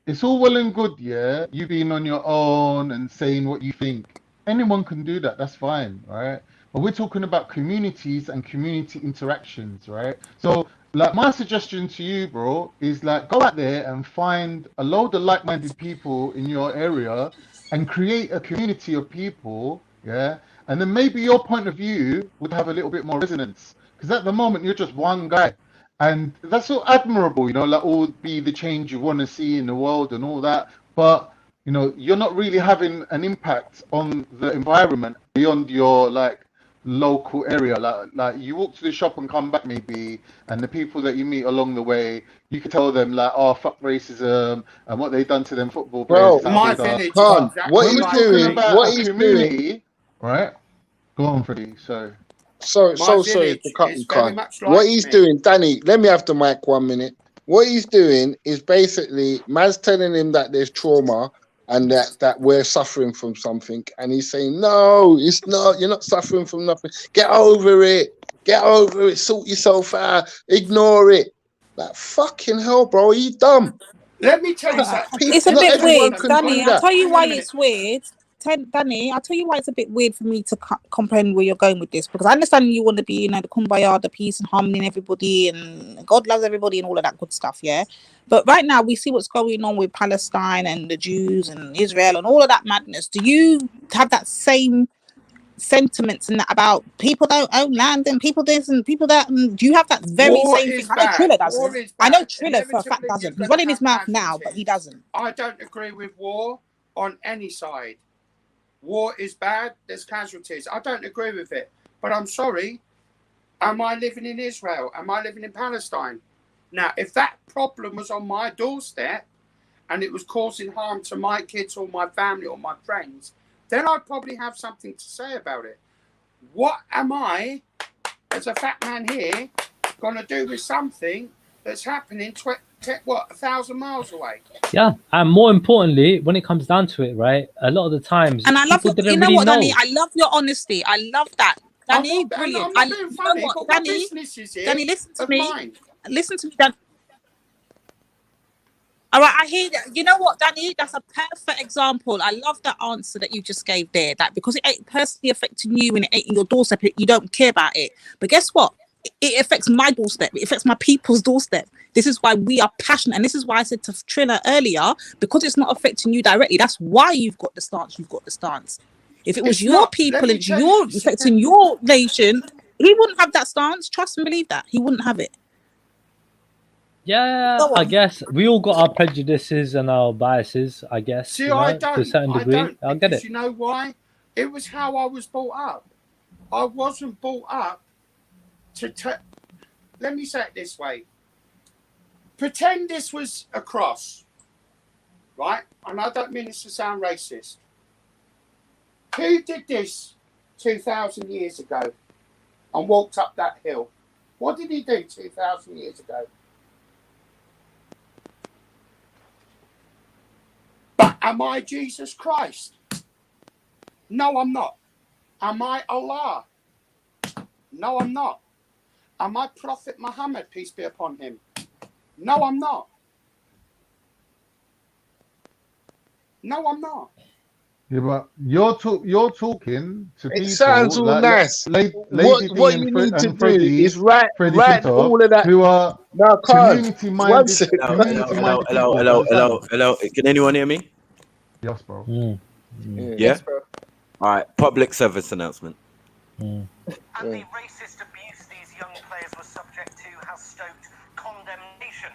It's all well and good, yeah. You being on your own and saying what you think. Anyone can do that. That's fine, right? But we're talking about communities and community interactions, right? So, like, my suggestion to you, bro, is like go out there and find a load of like-minded people in your area and create a community of people, yeah. And then maybe your point of view would have a little bit more resonance. Because at the moment you're just one guy. And that's so admirable, you know, like all be the change you want to see in the world and all that. But, you know, you're not really having an impact on the environment beyond your like local area. Like you walk to the shop and come back maybe, and the people that you meet along the way, you can tell them like, oh, fuck racism and what they've done to them football players. Bro, my village. What when he's we're talking doing, about what a he's community, doing. right? Go on, Freddie. So sorry to cut you, Khan. What he's doing, Danny, let me have the mic 1 minute. What he's doing is basically man's telling him that there's trauma and that we're suffering from something, and he's saying, no, it's not, you're not suffering from nothing. Get over it, sort yourself out, ignore it. Like fucking hell, bro, are you dumb? Let me tell you something. It's a bit weird, Danny. I'll tell you why Minute. it's weird. Danny, I'll tell you why it's a bit weird for me to comprehend where you're going with this, because I understand you want to be, you know, the kumbaya, the peace and harmony in everybody, and God loves everybody and all of that good stuff, yeah. But right now we see what's going on with Palestine and the Jews and Israel and all of that madness. Do you have that same sentiments and that about people don't own land and people this and people that? And do you have that very same thing? I know Triller doesn't. I know Triller for a fact doesn't. He's running his mouth now, but he doesn't. I don't agree with war on any side. War is bad, there's casualties. I don't agree with it. But I'm sorry, am I living in Israel? Am I living in Palestine? Now, if that problem was on my doorstep and it was causing harm to my kids or my family or my friends, then I'd probably have something to say about it. What am I, as a fat man here, going to do with something that's happening 1,000 miles away? Yeah, and more importantly, when it comes down to it, right, a lot of the times, and I love people you know what, Danny, I love your honesty. I love that, Danny. Brilliant. I'm not being funny, you know what, but business is here. Danny, listen to me. Mine. Listen to me, Dan. All right, I hear that. You know what, Danny? That's a perfect example. I love that answer that you just gave there. That because it ain't personally affecting you and it ain't in your doorstep, you don't care about it. But guess what? It affects my doorstep. It affects my people's doorstep. This is why we are passionate. And this is why I said to Triller earlier, because it's not affecting you directly. That's why you've got the stance you've got the stance. If it was your people and you're affecting your nation, he wouldn't have that stance. Trust and believe that. He wouldn't have it. Yeah, I guess we all got our prejudices and our biases, I guess. See, you know, I don't. to a certain degree. I'll get it. You know why? It was how I was brought up. I wasn't brought up to let me say it this way. Pretend this was a cross, right? And I don't mean this to sound racist. Who did this 2,000 years ago and walked up that hill? What did he do 2,000 years ago? But am I Jesus Christ? No, I'm not. Am I Allah? No, I'm not. Am I Prophet Muhammad, peace be upon him? No, I'm not. No, I'm not. Yeah, but you're talking to It people sounds all like nice. Lady D What you need to and do is write Freddie Pinto, all of that. who are No, card. One community-minded second. people. Understand? Hello. Can anyone hear me? Yes, bro. Yeah. Yes, bro. All right. Public service announcement. And the racist abuse these young players were subject to has stoked condemnation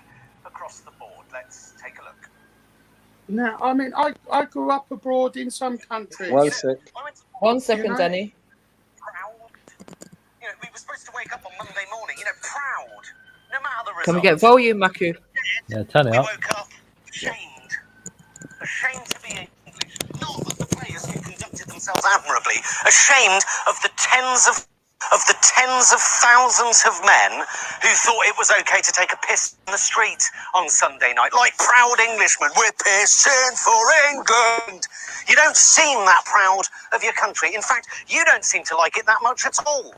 across the board. Let's take a look. No, I mean, I grew up abroad in some countries. One sec. 1 second, Danny. You know, we were supposed to wake up on Monday morning, you know, proud, no matter the result. Can we get volume, Maku? Yeah, turn it up. We woke up ashamed to be English, not of the players who conducted themselves admirably, ashamed of the tens of thousands of men who thought it was okay to take a piss in the street on Sunday night, like proud Englishmen. We're pissing for England. You don't seem that proud of your country. In fact, you don't seem to like it that much at all.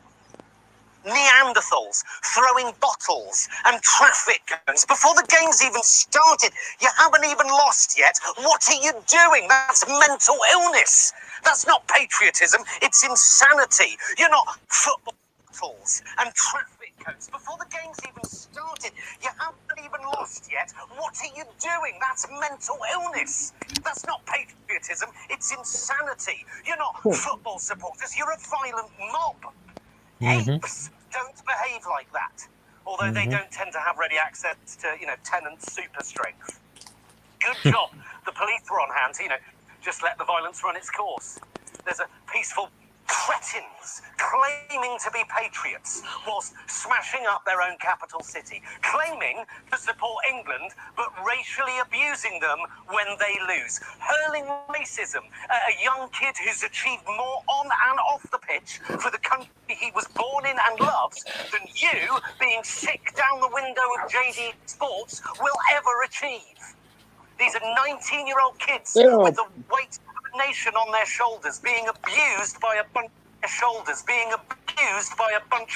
Neanderthals throwing bottles and traffic cones before the game's even started. You haven't even lost yet. What are you doing? That's mental illness. That's not patriotism. It's insanity. You're not football bottles and traffic cones before the game's even started. You haven't even lost yet. What are you doing? That's mental illness. That's not patriotism. It's insanity. You're not football supporters. You're a violent mob. Apes don't behave like that, although they don't tend to have ready access to, you know, Tennant's super strength. Good job. The police were on hand to, you know, just let the violence run its course. There's a peaceful cretins claiming to be patriots whilst smashing up their own capital city, claiming to support England but racially abusing them when they lose, hurling racism at a young kid who's achieved more on and off the pitch for the country he was born in and loves than you being sick down the window of JD Sports will ever achieve. These are 19-year-old kids with the weight of a nation on their shoulders, being abused by a bunch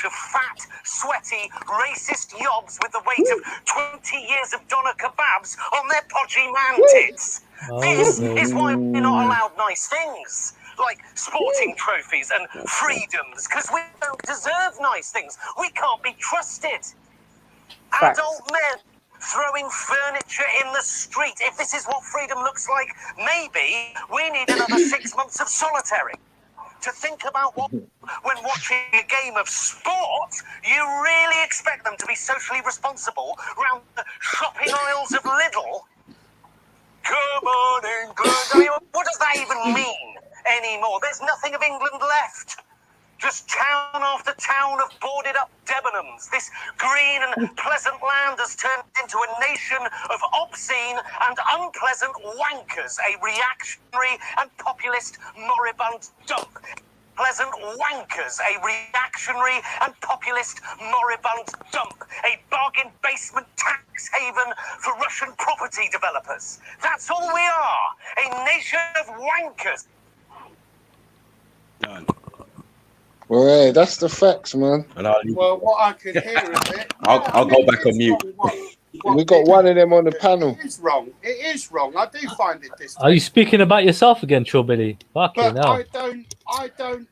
of fat, sweaty, racist yobs with the weight of 20 years of doner kebabs on their podgy man tits. This is why we're not allowed nice things, like sporting trophies and freedoms, because we don't deserve nice things. We can't be trusted. Adult men throwing furniture in the street. If this is what freedom looks like, maybe we need another 6 months of solitary to think about what, when watching a game of sport, you really expect them to be socially responsible around the shopping aisles of Lidl. Come on, England. I mean, what does that even mean anymore? There's nothing of England left. Just town after town of boarded up Debenhams. This green and pleasant land has turned into a nation of obscene and unpleasant wankers, a reactionary and populist moribund dump. Pleasant wankers, a reactionary and populist moribund dump, a bargain basement tax haven for Russian property developers. That's all we are, a nation of wankers. Done. Well, hey, that's the facts, man. Well, what I could hear of it. I'll go back on mute. We got one of them on the panel. It is wrong. It is wrong. I do find it this. Are you speaking about yourself again, Chillbilly? Fucking But hell. I don't.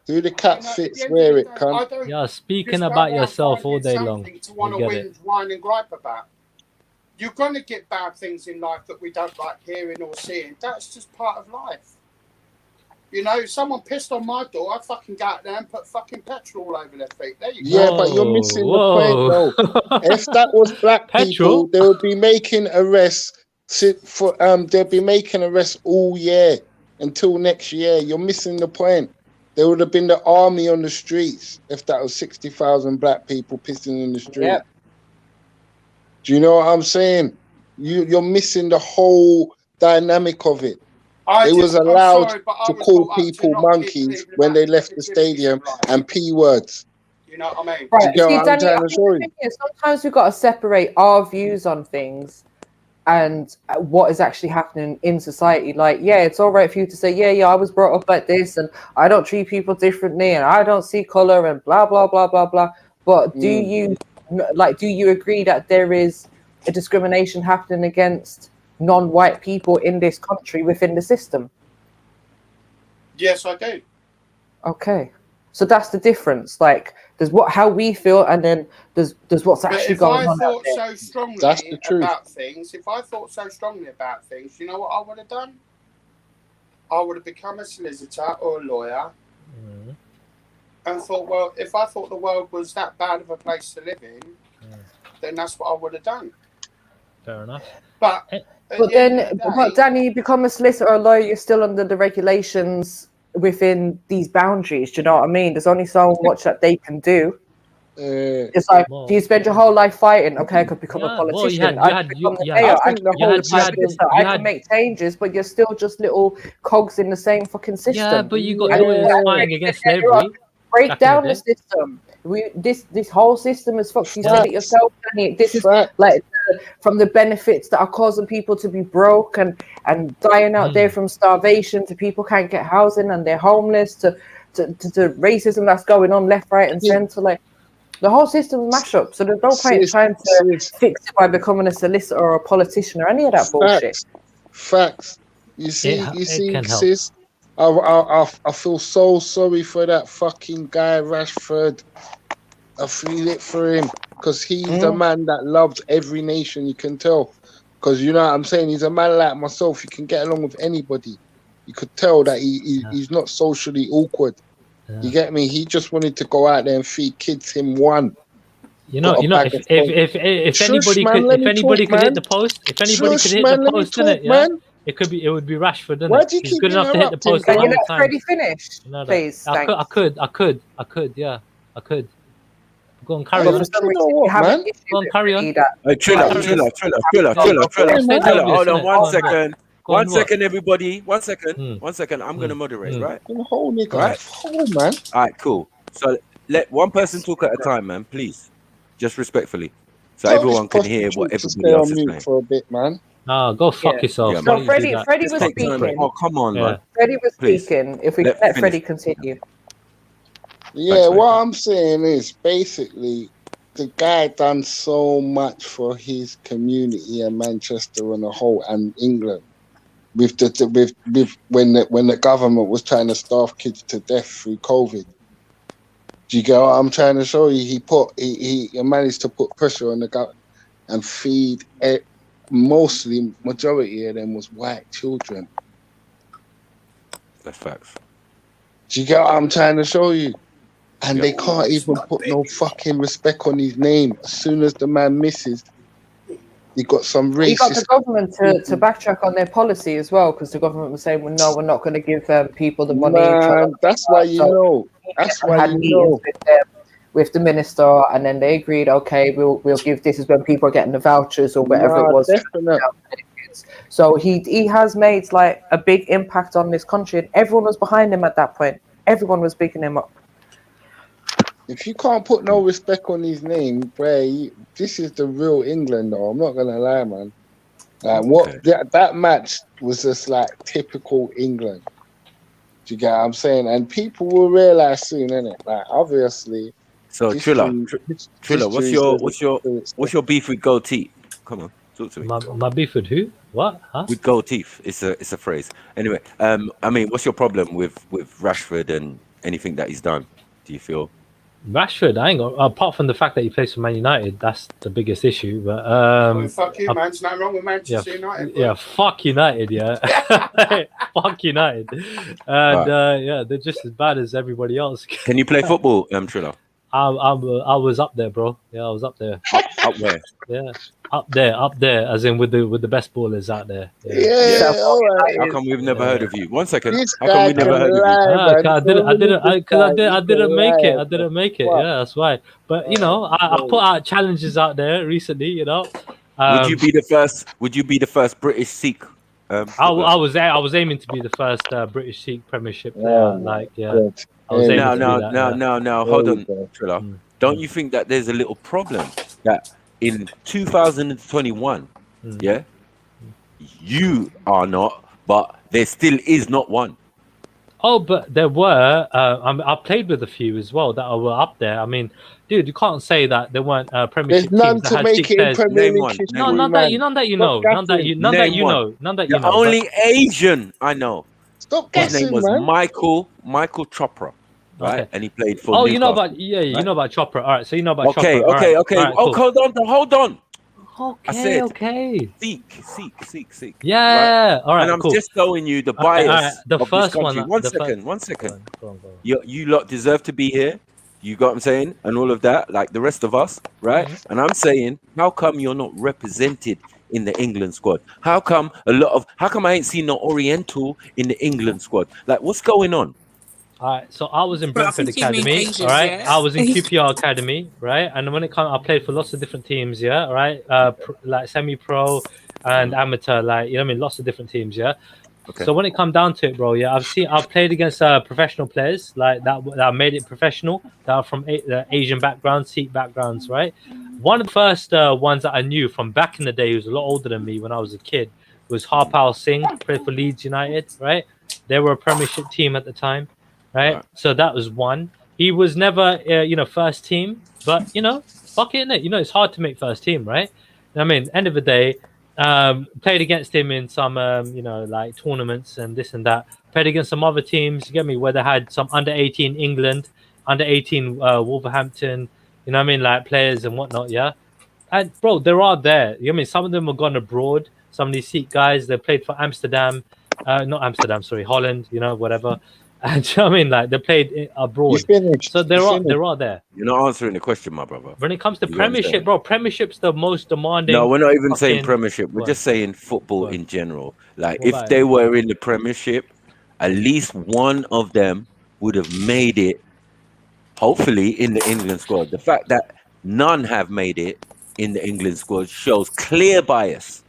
Do the cat fits wear it, cunt? Yeah, speaking about yourself all day long. To want to whine and gripe about. You're going to get bad things in life that we don't like hearing or seeing. That's just part of life. You know, if someone pissed on my door, I'd fucking go out there and put fucking petrol all over their feet. There you go. Yeah, but you're missing the point, though. If that was black people, they would be making arrests for they'd be making arrests all year until next year. You're missing the point. There would have been the army on the streets if that was 60,000 black people pissing in the street. Yep. Do you know what I'm saying? You're missing the whole dynamic of it. They was allowed to call people monkeys when they left the stadium and P words. You know what I mean? Right. See, Danny, I think the thing is, sometimes we've got to separate our views on things and what is actually happening in society. Like, yeah, it's all right for you to say, yeah, I was brought up like this and I don't treat people differently and I don't see color and blah, blah, blah, blah, blah. But do you agree that there is a discrimination happening against non-white people in this country within the system? Yes, I do. Okay, so that's the difference. Like, there's how we feel, and then there's what's actually going on. If I thought so strongly about things, you know what I would have done? I would have become a solicitor or a lawyer, and thought, well, if I thought the world was that bad of a place to live in, then that's what I would have done. Fair enough. But Danny, you become a solicitor or a lawyer, you're still under the regulations within these boundaries. Do you know what I mean? There's only so much that they can do. It's like, do you spend your whole life fighting? Okay, I could become a politician. I can make changes, but you're still just little cogs in the same fucking system. Yeah, but you got lawyers fighting against slavery. Break down the system. This whole system is fucked. You said it yourself, Danny. This is like from the benefits that are causing people to be broke and dying out there from starvation, to people can't get housing and they're homeless, to racism that's going on left, right, and centre. Like, the whole system is mash up. So there's no point trying to fix it by becoming a solicitor or a politician or any of that bullshit. Facts. You see, sis. I feel so sorry for that fucking guy Rashford. I feel it for him, because he's the man that loves every nation, you can tell. Because you know what I'm saying, he's a man like myself. You can get along with anybody. You could tell that he's not socially awkward. Yeah. You get me? He just wanted to go out there and feed kids him one. If anybody could hit the post, it would be Rashford, isn't it? He's good enough to hit the post. Can you let Freddie finish, please? I could. Go on, carry on. Go on, carry on. Triller. Hold on 1 second. 1 second, everybody. 1 second. 1 second. I'm going to moderate, right? Whole nigga. Right. Man. All right, cool. So let one person talk at a time, man, please. Just respectfully. So everyone can hear what everybody else is saying. For a bit, man. Oh, go fuck yourself. Yeah, so Freddie was speaking. Oh, come on, man. Freddie was speaking. If we let Freddie continue. Yeah, what I'm saying is basically the guy done so much for his community and Manchester on the whole and England. With when the government was trying to starve kids to death through COVID. Do you get what I'm trying to show you? He managed to put pressure on the government and feed majority of them was white children. That's facts. Do you get what I'm trying to show you? And they can't even put no fucking respect on his name. As soon as the man misses, he got some racist. He got the government to backtrack on their policy as well, because the government was saying, well, no, we're not going to give people the money. Man, that's why you know. That's why you know. With the minister, and then they agreed, okay, we'll give this is when people are getting the vouchers or whatever it was. Definitely. So he has made like a big impact on this country, and everyone was behind him at that point. Everyone was picking him up. If you can't put no respect on his name, bro, this is the real England, though. I'm not gonna lie, man. Like that match was just like typical England. Do you get what I'm saying? And people will realize soon, innit? Like obviously. So Triller, what's your beef with gold teeth? Come on, talk to me. My beef with who? What? Huh? With gold teeth. It's a phrase. Anyway, I mean, what's your problem with Rashford and anything that he's done? Do you feel? Rashford, I ain't got, apart from the fact that he plays for Man United, that's the biggest issue. But fuck you, man. There's nothing wrong with Manchester United. Bro. Yeah, fuck United, yeah. Fuck United. And they're just as bad as everybody else. Can you play football, Triller? I was up there, bro. Yeah, I was up there. Up where? Yeah. Up there, as in with the best ballers out there. Yeah. All right. How come we've never heard of you? 1 second. How come we never heard of you? I didn't make it. I didn't make it. Yeah, that's why. But you know, I put out challenges out there recently. You know. Would you be the first British Sikh? I was aiming to be the first British Sikh Premiership player. Now, hold on, Triller. Don't you think that there's a little problem that in 2021, you are not, but there still is not one? Oh, but there were. I played with a few as well that were up there. I mean, dude, you can't say that there weren't Premiership teams that had Sikh players. None that you know. Only Asian, I know. Stop His name guessing, was man. Michael Chopra, right? Okay. And he played for Oh, Newcastle, you know about you right? know about Chopra. All right, so you know about Okay, Chopra. All okay, right. okay. All right, Oh, cool. hold on. I Okay, said, okay. seek. Yeah. Right? All right, And I'm cool. just showing you the All right, bias the of this first country. one. One The second. Go on. You lot deserve to be here. You got what I'm saying? And all of that, like the rest of us, right? Mm-hmm. And I'm saying, how come you're not represented in the England squad? How come I ain't seen no Oriental in the England squad? Like, what's going on? All right, so I was in But I Brentford think you mean Academy. Asians, All right, yeah? I was in QPR Academy. Right, and when it comes, I played for lots of different teams. Yeah, all right, like semi-pro and amateur. Like, you know what I mean, lots of different teams. Yeah. Okay. So when it comes down to it, bro, yeah, I've played against professional players like that made it professional. That are from the Asian backgrounds, Sikh backgrounds, right? One of the first ones that I knew from back in the day, who was a lot older than me when I was a kid, was Harpal Singh, played for Leeds United, right? They were a Premiership team at the time, right? So that was one. He was never, first team, but fuck it, innit? It's hard to make first team, right? I mean, end of the day. Played against him in some like tournaments and this and that. Played against some other teams, you get me, where they had some under 18 England, under 18 Wolverhampton, you know what I mean, like players and whatnot. Yeah. And bro, there are there, you know what I mean, some of them have gone abroad. Some of these Sikh guys, they played for Amsterdam, not Amsterdam, sorry, Holland, whatever. And you know what I mean, like they played abroad. So there are there. You're not answering the question, my brother. When it comes to You know what I'm saying? Premiership, bro, Premiership's the most demanding. No, we're not even saying fucking- Premiership. We're What? just saying football in general. Like, What if about they it? were in the Premiership, at least one of them would have made it, hopefully, in the England squad. The fact that none have made it in the England squad shows clear bias,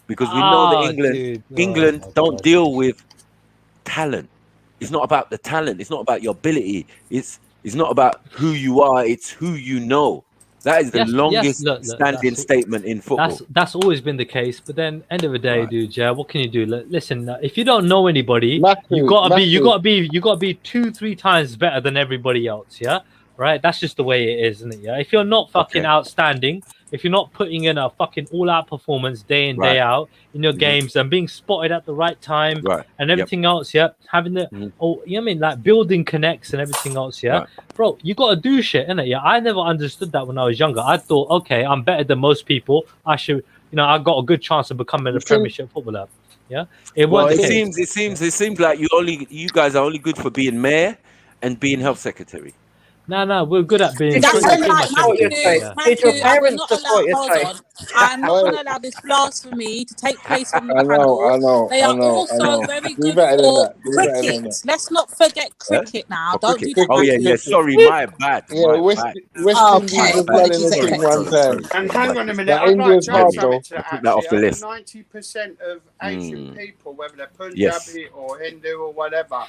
because we know that England don't deal with talent. It's not about the talent. It's not about your ability. It's not about who you are. It's who you know. That is the longest standing statement in football. That's always been the case. But then, end of the day, dude, yeah, what can you do? Listen, if you don't know anybody, you gotta be 2-3 times better than everybody else. Yeah, right. That's just the way it is, isn't it? Yeah. If you're not fucking outstanding, if you're not putting in a fucking all-out performance day in day out in your games and being spotted at the right time and everything else, having the you know what I mean, like building connects and everything else, bro, you gotta do shit, innit? Yeah, I never understood that when I was younger. I thought, okay, I'm better than most people. I should, I got a good chance of becoming a Premiership footballer. Yeah, it seems like you guys are only good for being mayor and being health secretary. No, we're good at being. That's pretty like much everything, Did your parents not support your allowed, hold on. I'm not going to allow this blasphemy to take place on the panel. They are also very good for cricket. Let's not forget cricket now. Don't do that. Oh yeah. Sorry, my bad. West Indies as well in the team one time. And hang on a minute, I'd like to add something to that. That off the list. 90% of Asian people, whether they're Punjabi or Hindu or whatever,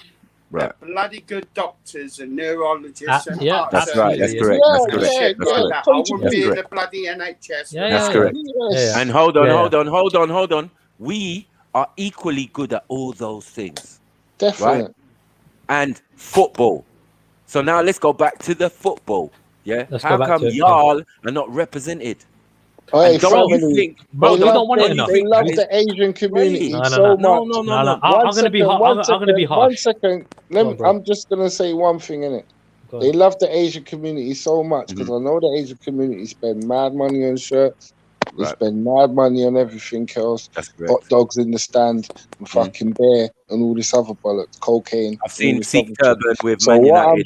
they're bloody good doctors and neurologists and heart that's right. That's correct. I wouldn't be in the bloody NHS. That's correct. And hold on. We are equally good at all those things. Definitely. Right? And football. So now let's go back to the football. Yeah. How come y'all are not represented? Hey, don't you think, bro? They love the Asian community so much. No. I'm gonna be harsh. 1 second. I'm just gonna say one thing, innit? They love the Asian community so much because I know the Asian community spend mad money on shirts. They spend mad money on everything else. Hot dogs in the stand, and fucking beer, and all this other bollocks, cocaine. I've seen Sikh turban with Man United.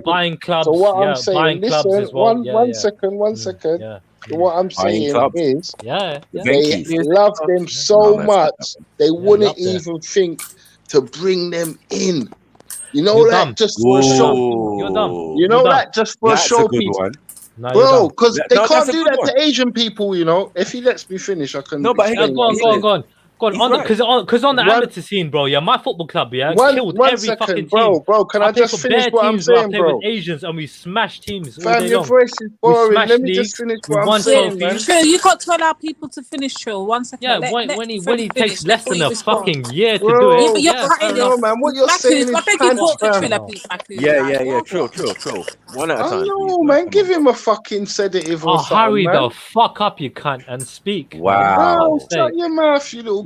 Buying clubs. So what I'm saying, buying clubs listen, as well. one second. So what I'm saying is, they love them so much they wouldn't even think to bring them in. You know, like just for a show. You're dumb. You know, like just for a show piece. Bro, because they can't do that to Asian people, you know. If he lets me finish, I can. No, but go on. Because on the amateur scene, bro, my football club, killed every fucking team. Bro, can I just finish what I'm saying, bro? With Asians and we smash teams. Fam, your voice is boring. Let me just finish what I'm saying, man. Chill, you got to allow people to finish. Chill, 1 second. Yeah, when he takes less than a fucking year to do it. You're cutting off, man. What you're saying is Yeah. True. One at a time. No, man. Give him a fucking sedative or something. Hurry the fuck up, you cunt, and speak. Wow. Bro, shut your mouth, you little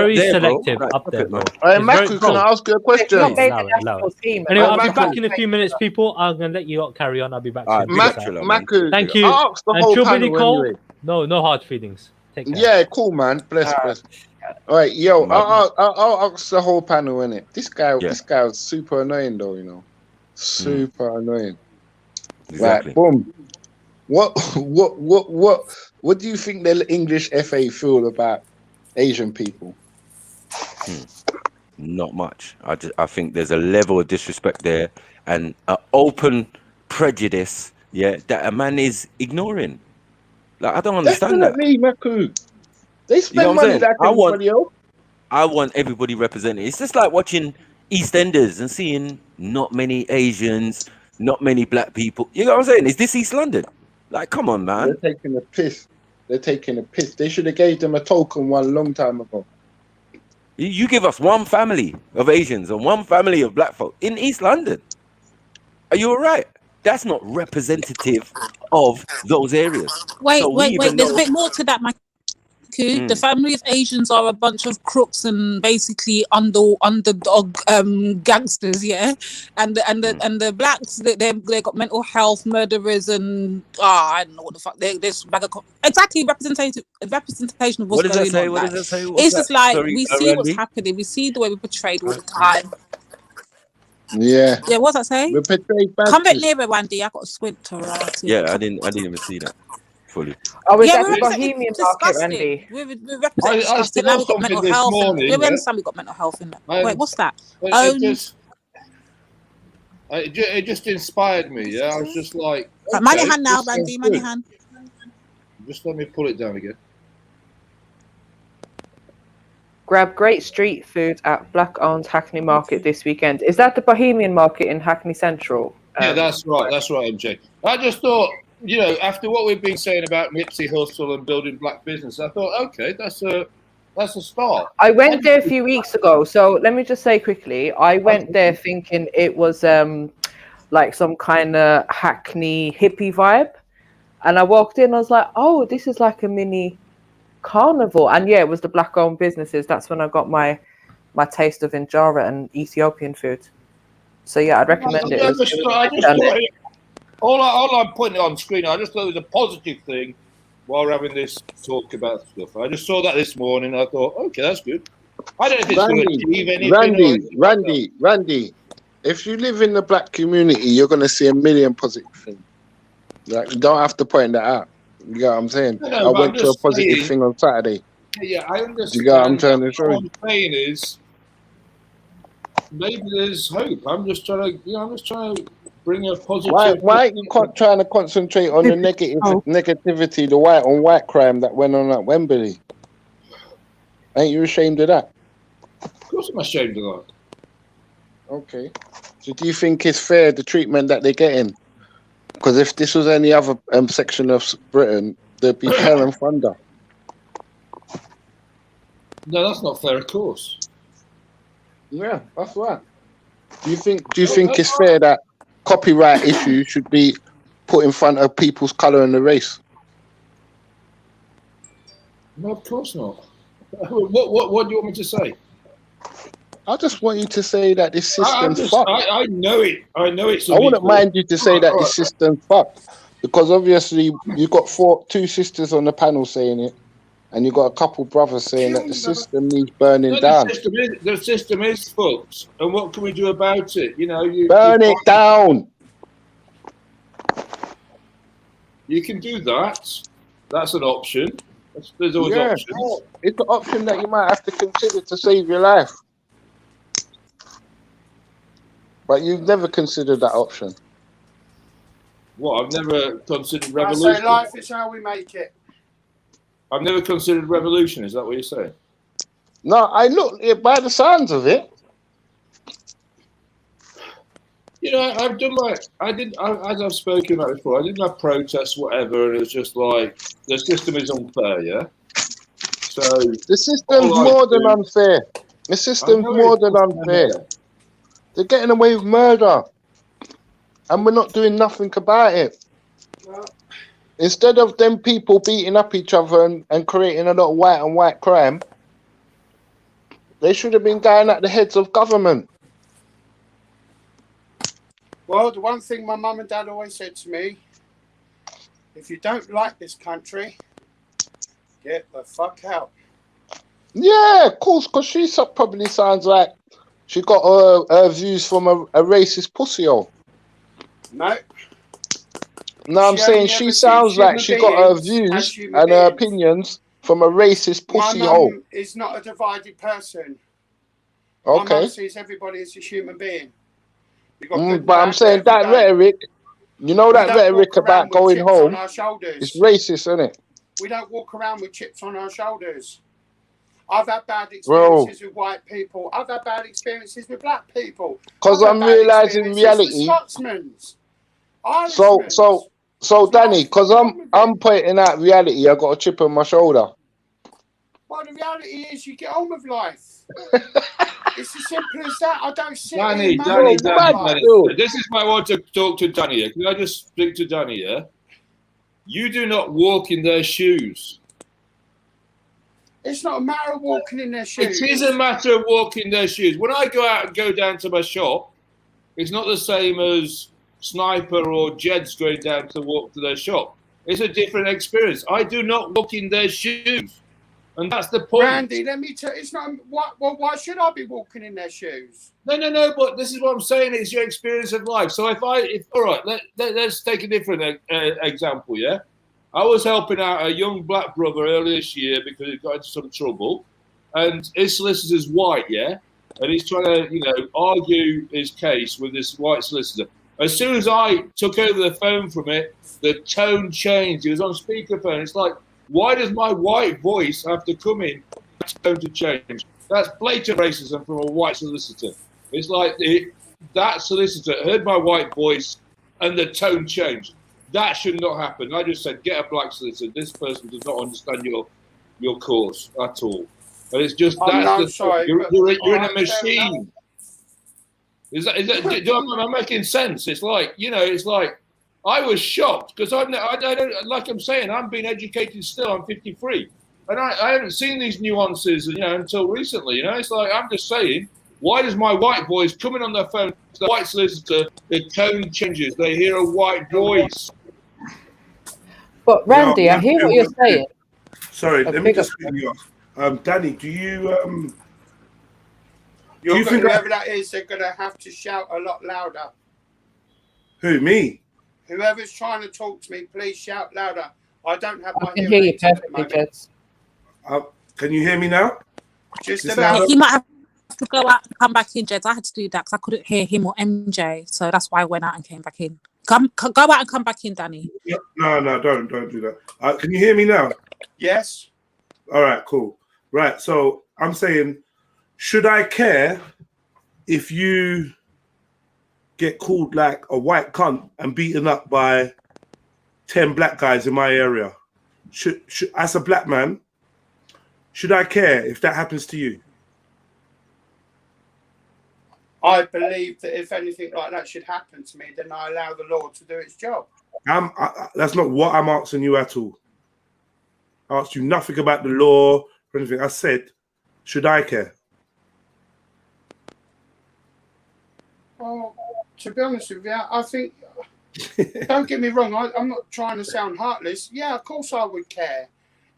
very there, bro. selective Like, up fuck there, it, bro. man. Hey, It's very, Maku, can I ask you a question? Please, allow it, allow it. team. Anyway, Hey, I'll be Maku. back in a few minutes, people. I'm gonna let you lot carry on. I'll be back All soon. right, big up Peace out. Triller, man. Maku, Thank you. I asked the And whole True panel Cole, anyway. no hard feelings. Take care. Yeah, cool, man. Bless. All right, yo, I'll ask the whole panel, innit? This guy was super annoying, though, you know. Super annoying. Exactly. Right, boom. What do you think the English FA feel about Asian people? Not much. I think there's a level of disrespect there and an open prejudice, that a man is ignoring. Like, I don't understand that. Definitely, Maku. They You know spend what I'm money saying? like everybody else. I want everybody represented. It's just like watching EastEnders and seeing not many Asians, not many black people. You know what I'm saying? Is this East London? Like, come on, man. They're taking a piss. They're taking a piss. They should have gave them a token one long time ago. You give us one family of Asians and one family of black folk in East London. Are you all right? That's not representative of those areas. Wait. Even There's a bit more to that, Maku. The family of Asians are a bunch of crooks and basically underdog gangsters, yeah. And the blacks, they got mental health murderers and I don't know what the fuck. There's exactly representation of what's going on. What Like, does that say? it's just like Sorry, we see what's Randy? happening. We see the way we're portrayed all the time. Yeah. Yeah, what's that say? We're portrayed badly. Come back nearer, Randy. I got a squint to Yeah, I didn't even see that fully. Oh, is yeah, that we're the Bohemian market, Randy? We're representing disgusting. Now we've got mental this health. morning, We understand we've got mental health in that. Wait, what's that? It just inspired me. Yeah, I was just like, okay, man your hand now, Randy. Man your hand. Just let me pull it down again. Grab great street food at Black-owned Hackney Market this weekend. Is that the Bohemian Market in Hackney Central? Yeah, that's right. That's right, MJ. I just thought, after what we've been saying about Nipsey Hussle and building black business, I thought, okay, that's a start. I went there a few weeks ago, so let me just say quickly, I went there thinking it was like some kind of Hackney hippie vibe, and I walked in, I was like, oh, this is like a mini carnival. And yeah, it was the black-owned businesses. That's when I got my taste of injera and Ethiopian food. So yeah, I'd recommend it. All I'm putting on screen, I just thought it was a positive thing while we're having this talk about stuff. I just saw that this morning. I thought, okay, that's good. I don't know if it's going to achieve anything. Randy, if you live in the black community, you're going to see a million positive things. Like, you don't have to point that out. You know what I'm saying? No, I went to a positive thing on Saturday. Yeah, I understand. You know what I'm trying to show you? What I'm saying is, maybe there's hope. I'm just trying to bring a positive. Why are you trying to concentrate on the negativity, the white on white crime that went on at Wembley? Ain't you ashamed of that? Of course, I'm ashamed of that. Okay. So do you think it's fair, the treatment that they're getting? Because if this was any other section of Britain, there'd be hell and thunder. No, that's not fair, of course. Yeah, that's right. Do you think it's fair that copyright issues should be put in front of people's colour and the race? No, of course not. What do you want me to say? I just want you to say that this system's fucked. I know it. I know it's. I wouldn't mind you to say that this system's fucked, because obviously you got two sisters on the panel saying it, and you got a couple brothers saying that the system needs burning down. The system is fucked, and what can we do about it? Burn it down. You can do that. That's an option. There's always options. It's an option that you might have to consider to save your life. But you've never considered that option. What? I've never considered I revolution. say life is how we make it. I've never considered revolution. Is that what you're saying? No, by the sounds of it. I've done as I've spoken about before, I did my protests, whatever, and it was just like, the system is unfair, yeah? So the system's more than unfair. The system's more than unfair. They're getting away with murder, and we're not doing nothing about it. Instead of them people beating up each other and creating a lot of white on white crime, they should have been going at the heads of government. Well, the one thing my mum and dad always said to me, if you don't like this country, get the fuck out. Yeah, of course, because she probably sounds like she got her views from a racist pussy-hole. No. No, I'm saying she sounds like she got her views and her opinions from a racist pussy hole. My mum is not a divided person. Okay. My mum sees everybody as a human being. But I'm saying that rhetoric, you know that rhetoric about going home, it's racist, isn't it? We don't walk around with chips on our shoulders. I've had bad experiences with white people. I've had bad experiences with black people. Because I'm realizing reality. So Danny, because I'm pointing out reality, I got a chip on my shoulder. Well, the reality is you get on with life. It's as simple as that. I don't sit Danny, this is why I want to talk to Danny here. Can I just speak to Danny here? You do not walk in their shoes. It's not a matter of walking in their shoes. It is a matter of walking their shoes. When I go out and go down to my shop, it's not the same as Sniper or Jed's going down to walk to their shop. It's a different experience. I do not walk in their shoes. And that's the point. Randy, let me tell you, it's not. Why should I be walking in their shoes? No. But this is what I'm saying. It's your experience of life. So all right, let's take a different example. Yeah, I was helping out a young black brother earlier this year because he got into some trouble, and his solicitor's white. Yeah, and he's trying to argue his case with this white solicitor. As soon as I took over the phone from it, the tone changed. It was on speakerphone. It's like, why does my white voice have to come in for the tone to change? That's blatant racism from a white solicitor. It's like that solicitor heard my white voice and the tone changed. That should not happen. I just said, get a black solicitor. This person does not understand your cause at all. And it's just you're in a machine. Am I making sense? It's like, it's like I was shocked because I don't, like I'm saying, I'm being educated still. I'm 53, and I haven't seen these nuances, until recently. It's like, I'm just saying, why does my white voice coming on their phone, the white solicitor, the tone changes? They hear a white voice. But Randy, I hear what you're saying. Sorry, let me just cut you off. Danny, do you think whoever that is, they're going to have to shout a lot louder? Who, me? Whoever's trying to talk to me, please shout louder. I don't have my I can hear you perfectly, Jess. Can you hear me now? Just about. He might have to go out and come back in, Jed. I had to do that because I couldn't hear him or MJ. So that's why I went out and came back in. Go out and come back in, Danny. No, don't do that. Can you hear me now? Yes. All right, cool. Right, so I'm saying, should I care if you get called like a white cunt and beaten up by 10 black guys in my area? Should as a black man, should I care if that happens to you? I believe that if anything like that should happen to me, then I allow the law to do its job. That's not what I'm asking you at all. I asked you nothing about the law or anything. I said, should I care? Well, to be honest with you, I think, don't get me wrong, I'm not trying to sound heartless. Yeah, of course I would care.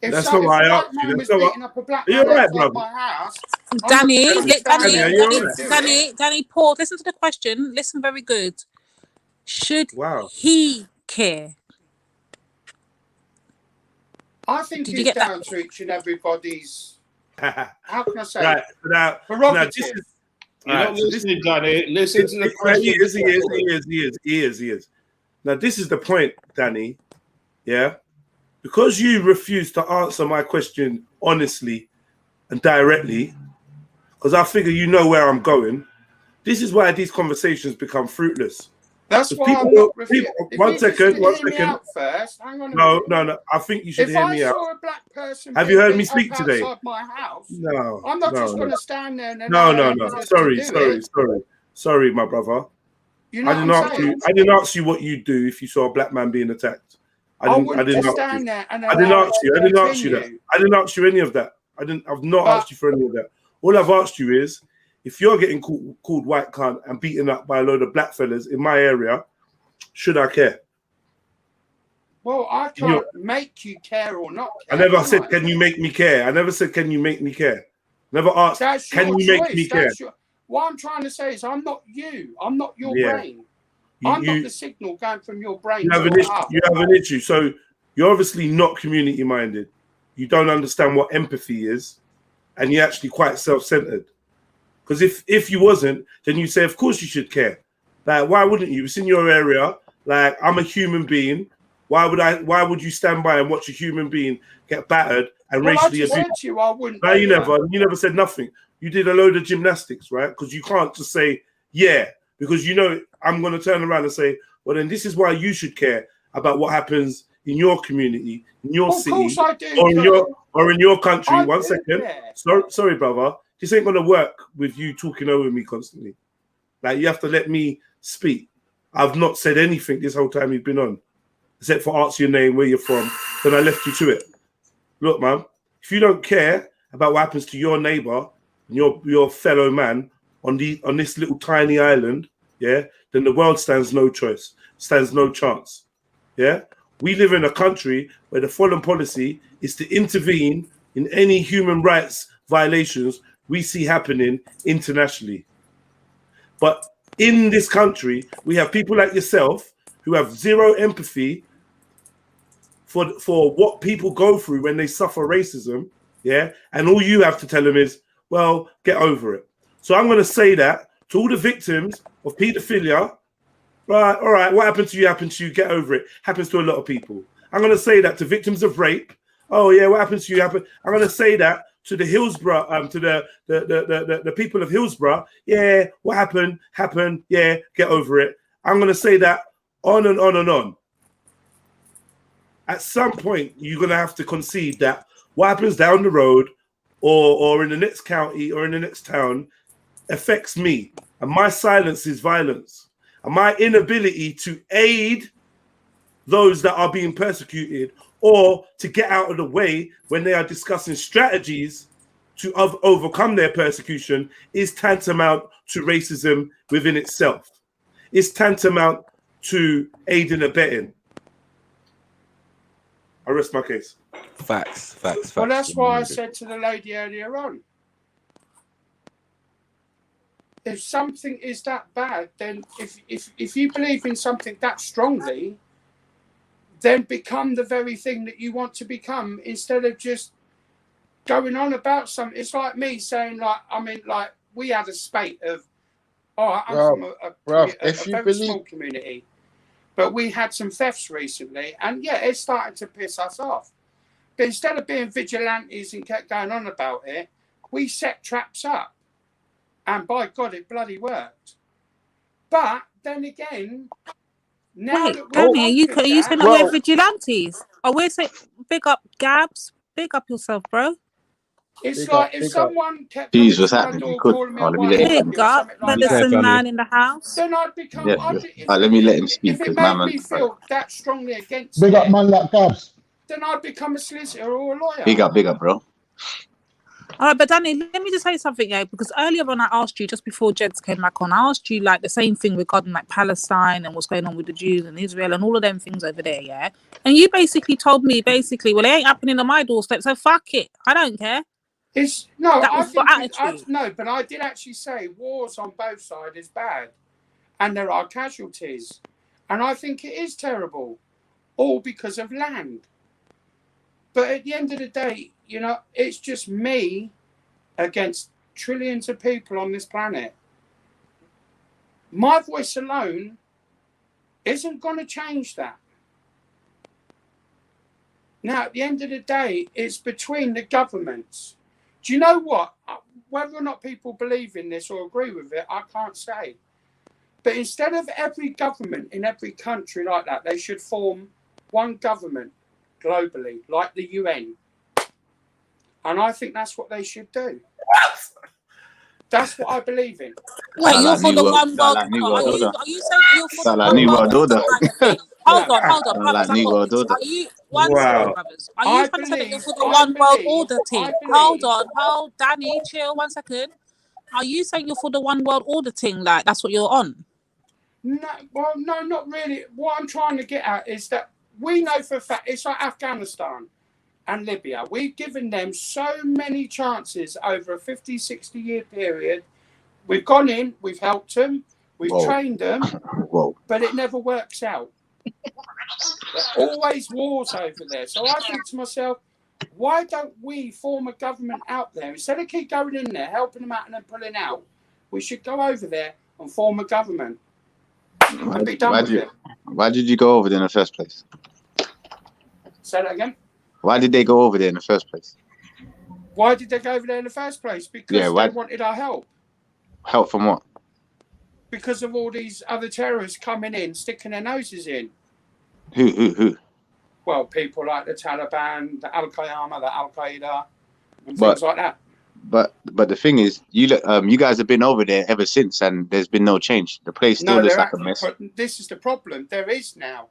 If that's not why I asked you. That's not beating up a black man outside my house, Danny, Paul, listen to the question. Listen very good. Should he care? I think it's down to each and everybody's. How can I say? Right. Prerogative. You're not listening, Danny. Listen to the question. He is. Now, this is the point, Danny. Yeah? Because you refuse to answer my question honestly and directly, because I figure you know where I'm going, this is why these conversations become fruitless. That's why I'm not refusing. One second. First. Hang on No. I think you should hear me out. If I saw a black person have you heard me speak today? Outside my house, no. I'm not just going to stand there and No. Sorry, my brother. You know I didn't ask you what you'd do if you saw a black man being attacked. I didn't ask you any of that. I've not asked you for any of that. All I've asked you is, if you're getting called white cunt and beaten up by a load of black fellas in my area, should I care? Well, I can't make you care or not care. I never said, can you make me care? I never said, can you make me care? Never asked, can you make me care? What I'm trying to say is, I'm not you. I'm not your brain. I've got the signal going from your brain. You have an issue. So you're obviously not community minded. You don't understand what empathy is, and you're actually quite self-centered. Because if you wasn't, then you say, of course you should care. Like, why wouldn't you? It's in your area. Like, I'm a human being. Why would you stand by and watch a human being get battered and racially abused? I said to you, I wouldn't. No, you never said nothing. You did a load of gymnastics, right? Because you can't just say, yeah, because you know I'm going to turn around and say, well, then this is why you should care about what happens in your community, in your city, or in your country. One second. Sorry, brother. This ain't going to work with you talking over me constantly. Like, you have to let me speak. I've not said anything this whole time you've been on, except for ask your name, where you're from. Then I left you to it. Look, man, if you don't care about what happens to your neighbor, your fellow man on this little tiny island, yeah, then the world stands no chance. Yeah, we live in a country where the foreign policy is to intervene in any human rights violations we see happening internationally. But in this country, we have people like yourself who have zero empathy for what people go through when they suffer racism, yeah? And all you have to tell them is, well, get over it. So I'm going to say that to all the victims of paedophilia, right, all right, what happened to you, get over it. Happens to a lot of people. I'm going to say that to victims of rape. Oh, yeah, what happens to you happened. I'm going to say that to the Hillsborough, to the people of Hillsborough. Yeah, what happened, yeah, get over it. I'm going to say that on and on and on. At some point, you're going to have to concede that what happens down the road or in the next county or in the next town affects me. And my silence is violence. And my inability to aid those that are being persecuted or to get out of the way when they are discussing strategies to overcome their persecution is tantamount to racism within itself. It's tantamount to aid and abetting. I rest my case. Facts. Well, that's why I said to the lady earlier on, if something is that bad, then if you believe in something that strongly, then become the very thing that you want to become instead of just going on about something. It's like me saying, like, we had a spate of, I'm from a very small community, but we had some thefts recently, and yeah, it's starting to piss us off. But instead of being vigilantes and kept going on about it, we set traps up. And by God, it bloody worked. But then again, now wait, that Danny, are you saying that we're vigilantes? Are we saying big up Gabs? Big up yourself, bro. It's like if someone kept Jeez, what's happening? calling me a big up medicine man in the house. Then I'd become. Let me let him speak If it because my made man. me feel that strongly against Big up it, man like Gabs. then I'd become a solicitor or a lawyer. Big up, bro. All right, but Danny, let me just say something, yeah, because earlier on I asked you, just before Jeds came back on, I asked you like the same thing regarding like Palestine and what's going on with the Jews and Israel and all of them things over there, yeah? And you basically told me, well, it ain't happening on my doorstep, so fuck it. I don't care. But I did actually say wars on both sides is bad. And there are casualties. And I think it is terrible. All because of land. But at the end of the day, it's just me against trillions of people on this planet. My voice alone isn't going to change that. Now, at the end of the day, it's between the governments. Do you know what? Whether or not people believe in this or agree with it, I can't say. But instead of every government in every country like that, they should form one government globally, like the UN. And I think that's what they should do. That's what I believe in. Wait, you're for the one world? Are you saying you're for the one world order? Hold on, brothers. Are you one second, brothers? Are you trying to say that you're for the one world order thing? Hold on, Danny, chill 1 second. Are you saying you're for the one world order thing? Like that's what you're on? No, well, no, not really. What I'm trying to get at is that we know for a fact it's like Afghanistan and Libya. We've given them so many chances over a 50, 60-year period. We've gone in, we've helped them, We've trained them, but it never works out. There's always wars over there. So I think to myself, why don't we form a government out there? Instead of keep going in there, helping them out and then pulling out, we should go over there and form a government and be done with it. Why did you go over there in the first place? Say that again? Why did they go over there in the first place? Why did they go over there in the first place? Because they wanted our help. Help from what? Because of all these other terrorists coming in, sticking their noses in. Who? Well, people like the Taliban, the Al-Qaeda, the Al-Qaeda, and things like that. But the thing is, you guys have been over there ever since, and there's been no change. The place still looks like a mess. This is the problem. There is now.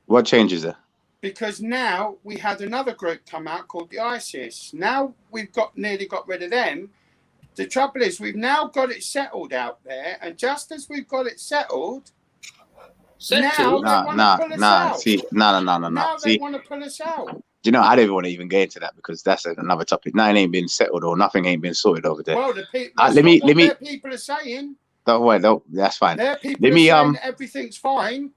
What changes there? Because now we had another group come out called the ISIS. Now we've nearly got rid of them. The trouble is we've now got it settled out there, and just as we've got it settled, now they want to pull us out. See, no. Now they want to pull us out. You know, I don't even want to even get into that because that's another topic. Nothing ain't been settled or nothing ain't been sorted over there. Well, the people, their people are saying. Don't worry, that's fine. Their people are saying that everything's fine,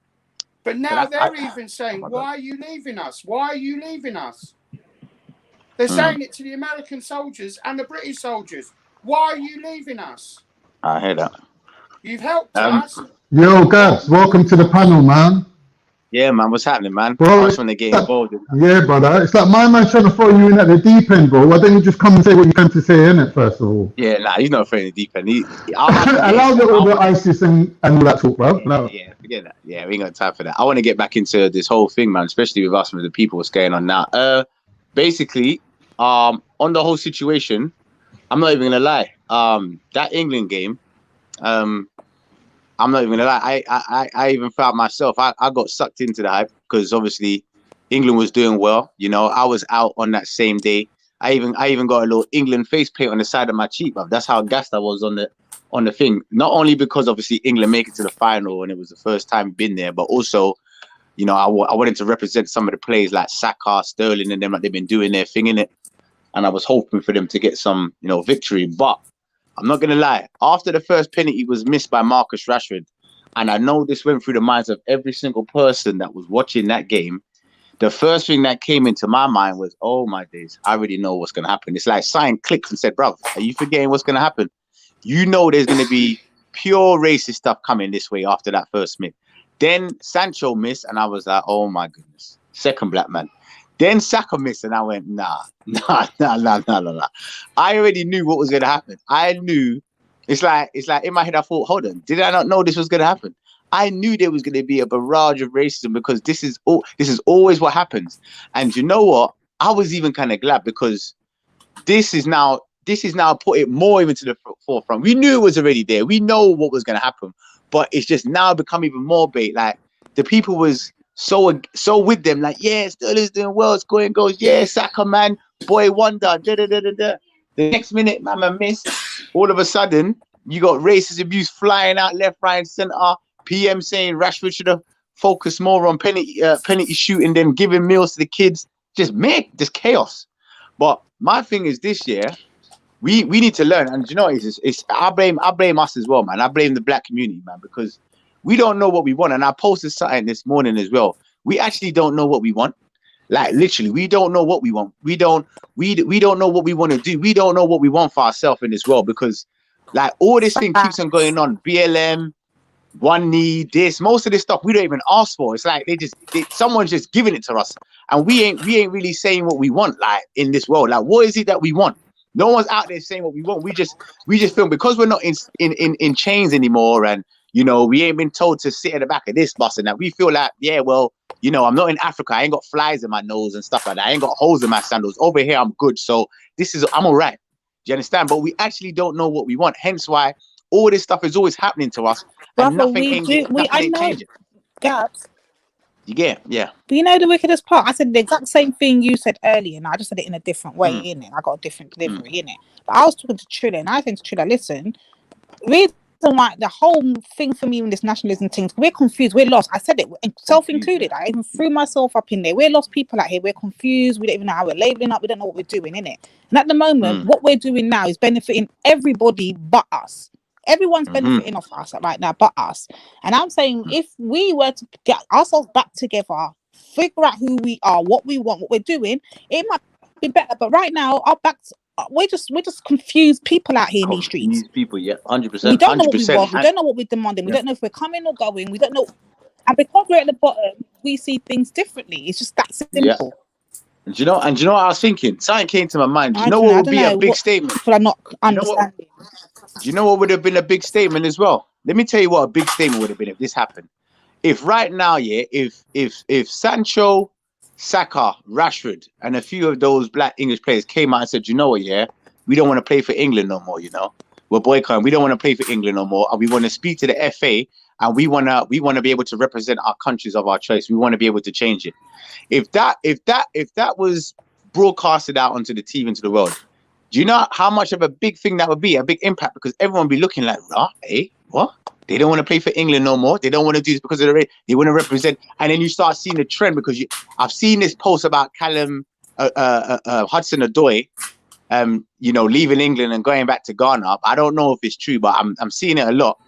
but now they're even saying, "Why are you leaving us? Why are you leaving us?" They're saying it to the American soldiers and the British soldiers. Why are you leaving us? I hear that. You've helped us. Yo, guys, welcome to the panel, man. Yeah, man, what's happening, man? Bro, I just want to get involved. Yeah, brother. It's like my man trying to throw you in at the deep end, bro. Why don't you just come and say what you came to say, innit, first of all? Yeah, nah, he's not throwing the deep end. Allow all the ISIS and all that talk, bro. Yeah, forget that. Yeah, we ain't got time for that. I want to get back into this whole thing, man, especially with us, with the people, what's going on now. Basically, on the whole situation, I'm not even gonna lie. That England game, I'm not even gonna lie. I even felt myself. I got sucked into the hype because obviously England was doing well. You know, I was out on that same day. I even got a little England face paint on the side of my cheek, bro. That's how gassed I was on the thing. Not only because obviously England make it to the final and it was the first time been there, but also, you know, I wanted to represent some of the players like Saka, Sterling, and them, like they've been doing their thing in it. And I was hoping for them to get some, you know, victory. But I'm not going to lie. After the first penalty was missed by Marcus Rashford, and I know this went through the minds of every single person that was watching that game, the first thing that came into my mind was, oh, my days, I already know what's going to happen. It's like sign clicked and said, bro, are you forgetting what's going to happen? You know there's going to be pure racist stuff coming this way after that first miss. Then Sancho missed, and I was like, oh, my goodness. Second black man. Then Saka missed, and I went, nah. I already knew what was going to happen. I knew. It's like in my head, I thought, hold on, did I not know this was going to happen? I knew there was going to be a barrage of racism because this is always what happens. And you know what? I was even kind of glad because this is now put it more even to the forefront. We knew it was already there. We know what was going to happen, but it's just now become even more bait. Like the people was so with them, like, yeah, Sterling's doing well, it's going goes, yeah, Saka, man, boy wonder, The next minute, man, missed. All of a sudden, you got racist abuse flying out left, right, and center. PM saying Rashford should have focused more on penalty shooting than giving meals to the kids. Just chaos. But my thing is this year, we need to learn, and you know, it's I blame us as well, man. I blame the black community, man, because we don't know what we want. And I posted something this morning as well. We actually don't know what we want. Like literally, we don't know what we want. We don't know what we want to do. We don't know what we want for ourselves in this world because like all this thing keeps on going on. BLM, one knee, this, most of this stuff we don't even ask for. It's like someone's just giving it to us. And we ain't really saying what we want like in this world. Like what is it that we want? No one's out there saying what we want. We just feel because we're not in chains anymore, and you know, we ain't been told to sit at the back of this bus and that. We feel like, yeah, well, you know, I'm not in Africa. I ain't got flies in my nose and stuff like that. I ain't got holes in my sandals. Over here, I'm good. So I'm all right. Do you understand? But we actually don't know what we want. Hence why all this stuff is always happening to us. And nothing ain't changing. Gaps. You get, yeah. But you know the wickedest part? I said the exact same thing you said earlier, and I just said it in a different way, innit? I got a different delivery, innit? But I was talking to Trilla, and I said to Trilla, listen, reason why the whole thing for me in this nationalism thing, we're confused, we're lost. I said it, self-included. I even threw myself up in there. We're lost people out here. We're confused. We don't even know how we're labeling up. We don't know what we're doing, innit? And at the moment, what we're doing now is benefiting everybody but us. Everyone's benefiting off us right now, but us. And I'm saying, if we were to get ourselves back together, figure out who we are, what we want, what we're doing, it might be better. But right now, our backs, we're just confused people out here in these streets. These people, 100%. We don't know what we want. We don't know what we're demanding. We don't know if we're coming or going. We don't know. And because we're at the bottom, we see things differently. It's just that simple. Yeah. And you know what I was thinking? Something came to my mind. Do you know what would be a big statement? People are not understanding. Do you know what would have been a big statement as well? Let me tell you what a big statement would have been if this happened. If right now, if Sancho, Saka, Rashford, and a few of those black English players came out and said, you know what, we don't want to play for England no more, we're boycotting, we don't want to play for England no more, and we want to speak to the FA, and we want to be able to represent our countries of our choice. We want to be able to change it. If that was broadcasted out onto the TV, into the world, do you know how much of a big thing that would be, a big impact? Because everyone would be looking like, what? They don't want to play for England no more. They don't want to do this because they want to represent. And then you start seeing the trend, because I've seen this post about Callum Hudson-Odoi, leaving England and going back to Ghana. I don't know if it's true, but I'm seeing it a lot.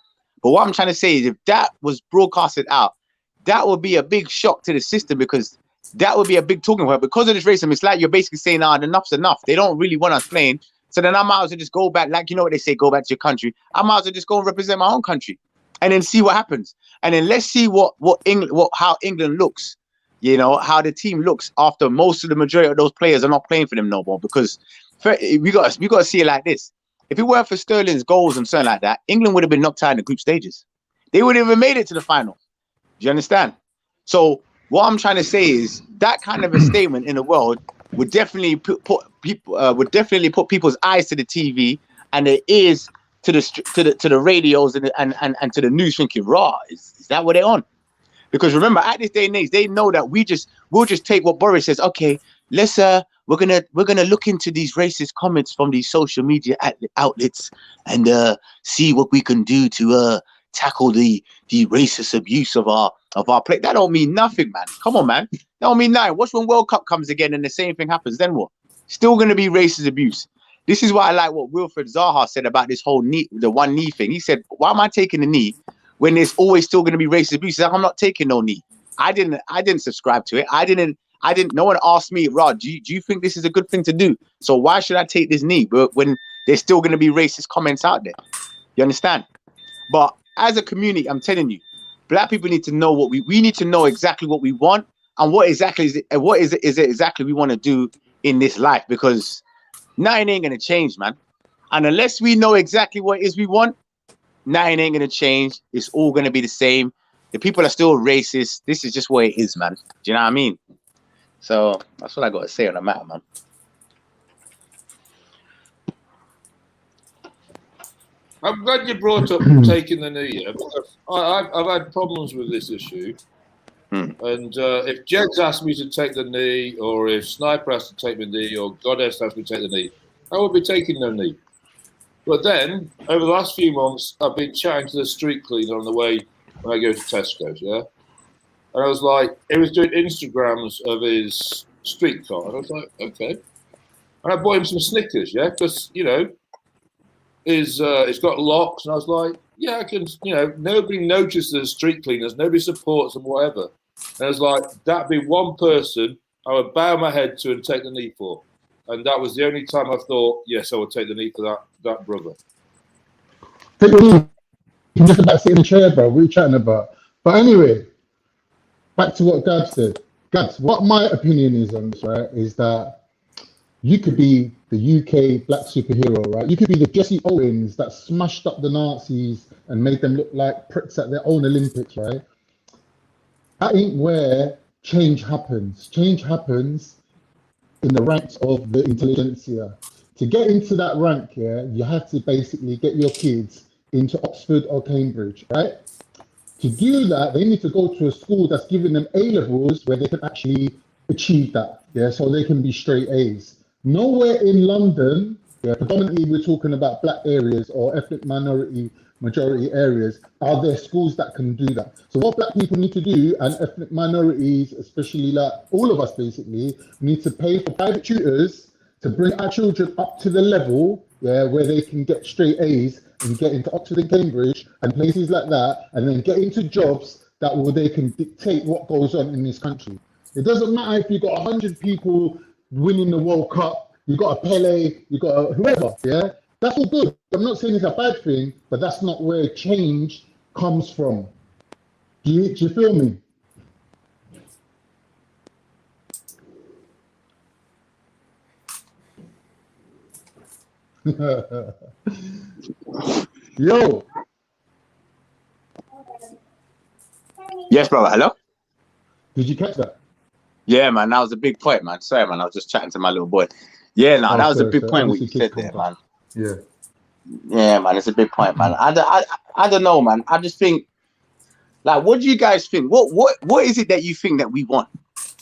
But what I'm trying to say is, if that was broadcasted out, that would be a big shock to the system, because that would be a big talking point. Because of this racism, it's like you're basically saying, enough's enough. They don't really want us playing. So then I might as well just go back, like, you know what they say, go back to your country. I might as well just go and represent my own country and then see what happens. And then let's see how England looks, how the team looks after most of the majority of those players are not playing for them no more. Because we got to see it like this. If it weren't for Sterling's goals and something like that, England would have been knocked out in the group stages. They wouldn't have even made it to the final. Do you understand? So what I'm trying to say is, that kind of a statement in the world would definitely put people's eyes to the TV and their ears to the radios and to the news, thinking, is that what they're on? Because remember, at this day and age, they know that we'll just take what Boris says. Okay, we're gonna look into these racist comments from these social media outlets and see what we can do to tackle the racist abuse of our play. That don't mean nothing, man. Come on, man. That don't mean nothing. Watch when World Cup comes again and the same thing happens. Then what? Still gonna be racist abuse. This is why I like what Wilfred Zaha said about this whole the one knee thing. He said, why am I taking the knee when there's always still gonna be racist abuse? He said, I'm not taking no knee. I didn't subscribe to it. I didn't, no one asked me, Rod, do you think this is a good thing to do? So why should I take this knee? But when there's still going to be racist comments out there, you understand? But as a community, I'm telling you, black people need to know what we need to know exactly what we want and what is it exactly we want to do in this life, because nothing ain't going to change, man. And unless we know exactly what it is we want, nothing ain't going to change. It's all going to be the same. The people are still racist. This is just what it is, man. Do you know what I mean? So that's what I got to say on the matter, man. I'm glad you brought up taking the knee, because I've had problems with this issue. And if Jed's asked me to take the knee, or if Sniper has to take the knee, or Goddess has to take the knee, I would be taking the knee. But then, over the last few months, I've been chatting to the street cleaner on the way when I go to Tesco's, yeah? And I was like, he was doing Instagrams of his street car. And I was like, okay. And I bought him some Snickers, yeah? Because, it's got locks. And I was like, yeah, I can, nobody notices the street cleaners. Nobody supports them, whatever. And I was like, that'd be one person I would bow my head to and take the knee for. And that was the only time I thought, yes, I would take the knee for that brother. You're just about to sit in the chair, bro. What are you chatting about? But anyway, back to what Gab said. Gab, what my opinion is on this, right, is that you could be the UK black superhero, right? You could be the Jesse Owens that smashed up the Nazis and made them look like pricks at their own Olympics, right? That ain't where change happens. Change happens in the ranks of the intelligentsia. To get into that rank, you have to basically get your kids into Oxford or Cambridge, right? To do that, they need to go to a school that's giving them A-levels where they can actually achieve that, so they can be straight A's. Nowhere in London, predominantly we're talking about black areas or ethnic majority areas, are there schools that can do that. So what black people need to do, and ethnic minorities, especially like all of us basically, need to pay for private tutors to bring our children up to the level where they can get straight A's and get into Oxford and Cambridge and places like that, and then get into jobs that will they can dictate what goes on in this country. It doesn't matter if you've got 100 people winning the World Cup, you've got a Pele, you've got a whoever, yeah? That's all good. I'm not saying it's a bad thing, but that's not where change comes from. Do you feel me? Yo. Yes, brother. Hello. Did you catch that? Yeah, man. That was a big point, man. Sorry, man. I was just chatting to my little boy. Yeah, no, that was a big point what you said there, man. Yeah. Yeah, man. It's a big point, man. I don't know, man. I just think, like, what do you guys think? What is it that you think that we want?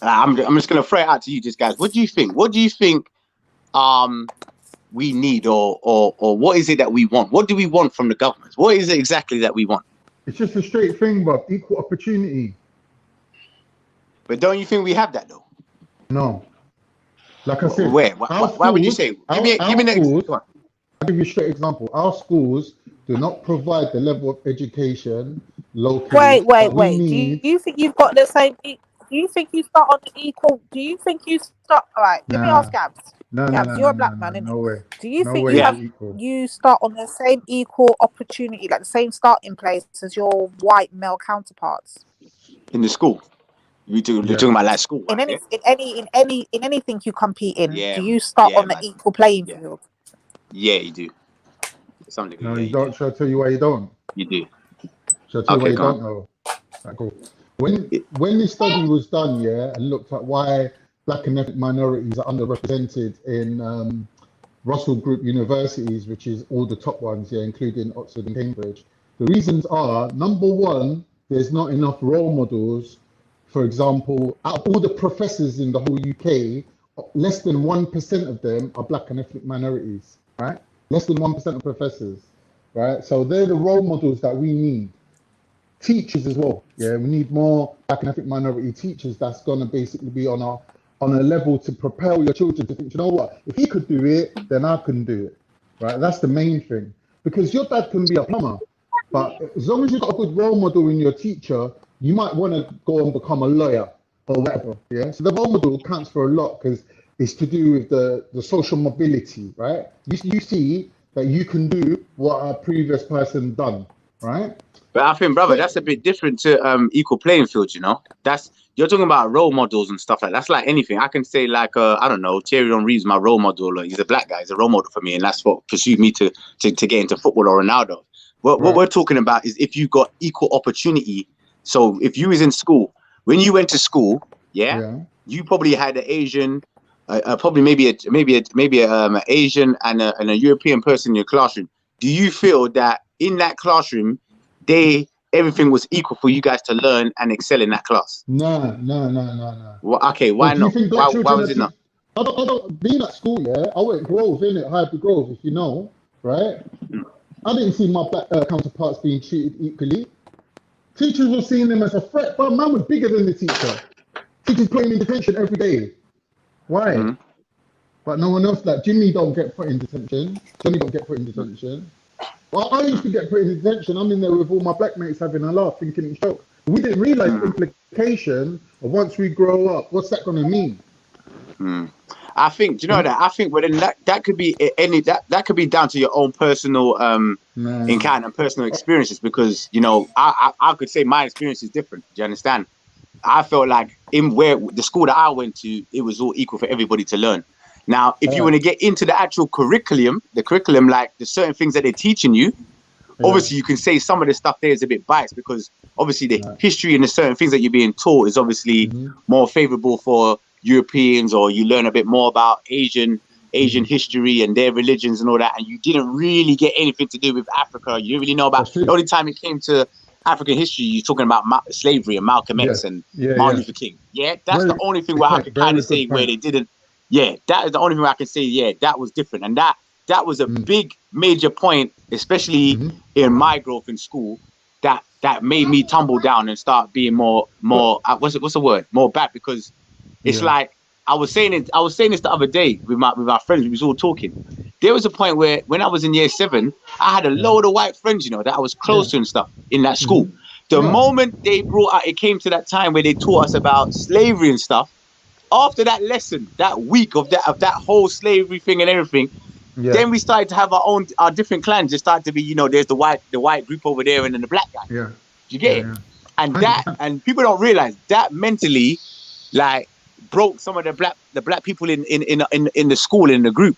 I'm just gonna throw it out to you, just guys. What do you think? What do you think? We need, or what is it that we want? What do we want from the government? What is it exactly that we want? It's just a straight thing, bro. Equal opportunity. But don't you think we have that though? No. Like I said, where? Why would you say? Give me an example. I'll give you a straight example. Our schools do not provide the level of education locally. Wait. Do you think you've got the same? Do you think you start on the equal? Do you think you start? All right. Let me ask Gabs. No, you're a black man, no way. Do you No think way you start on the same equal opportunity, like the same starting place as your white male counterparts in the school? You're talking about like school, in right? in anything you compete in? Yeah, do you start on the equal playing field? Yeah, you do. Something. No, you don't. Shall I tell you why you don't? You do. Shall I tell you why you don't know? Right, cool. When this study was done, and looked at why black and ethnic minorities are underrepresented in Russell Group universities, which is all the top ones, including Oxford and Cambridge. The reasons are, number one, there's not enough role models. For example, out of all the professors in the whole UK, less than 1% of them are black and ethnic minorities, right? Less than 1% of professors, right? So they're the role models that we need. Teachers as well, we need more black and ethnic minority teachers that's gonna basically be on a level to propel your children to think, you know what, if he could do it, then I can do it, right? That's the main thing. Because your dad can be a plumber, but as long as you've got a good role model in your teacher, you might want to go and become a lawyer or whatever, So the role model counts for a lot because it's to do with the social mobility, right? You see that you can do what a previous person done, right? But I think, brother, that's a bit different to equal playing field, you know? You're talking about role models and stuff like that. That's like anything. I can say like, I don't know, Thierry Henry's my role model. He's a black guy. He's a role model for me. And that's what pursued me to get into football or Ronaldo. What we're talking about is if you got equal opportunity. So if you was in school, when you went to school, you probably had an Asian, probably maybe an Asian and a European person in your classroom. Do you feel that in that classroom, everything was equal for you guys to learn and excel in that class? No. Well, okay, why not? Why was it not? I don't being at school, I went Grove, innit? Hyper Grove, if you know, right? I didn't see my black counterparts being treated equally. Teachers were seeing them as a threat, but man was bigger than the teacher. Teachers put him in detention every day. Why? But no one else, like Jimmy don't get put in detention. Johnny don't get put in detention. Well, I used to get put in detention. I'm in there with all my black mates having a laugh, thinking it's joke. We didn't realize the implication of once we grow up, what's that going to mean? I think, do you know that? I think that could be that could be down to your own personal encounter and personal experiences, because you know I could say my experience is different. Do you understand? I felt like in the school that I went to, it was all equal for everybody to learn. Now, if you want to get into the actual curriculum, like the certain things that they're teaching you, obviously you can say some of the stuff there is a bit biased, because obviously the history and the certain things that you're being taught is obviously more favorable for Europeans, or you learn a bit more about Asian history and their religions and all that, and you didn't really get anything to do with Africa. You didn't really know about the only time it came to African history, you're talking about slavery and Malcolm X and Martin Luther King. That's the only thing where I can kind of say where they didn't. That is the only thing where I can say, that was different. And that was a big major point, especially in my growth in school, that made me tumble down and start being more what's the word? More bad, because it's like I was saying this the other day with my friends. We was all talking. there was a point where when I was in year 7, I had a load of white friends, you know, that I was close to and stuff in that school. The moment they brought out, it came to that time where they taught us about slavery and stuff. After that lesson, that week of that whole slavery thing and everything, then we started to have our different clans. It started to be, you know, there's the white group over there and then the black guy. Yeah. Do you get it? And and people don't realize that mentally, like, broke some of the black people in the school, in the group,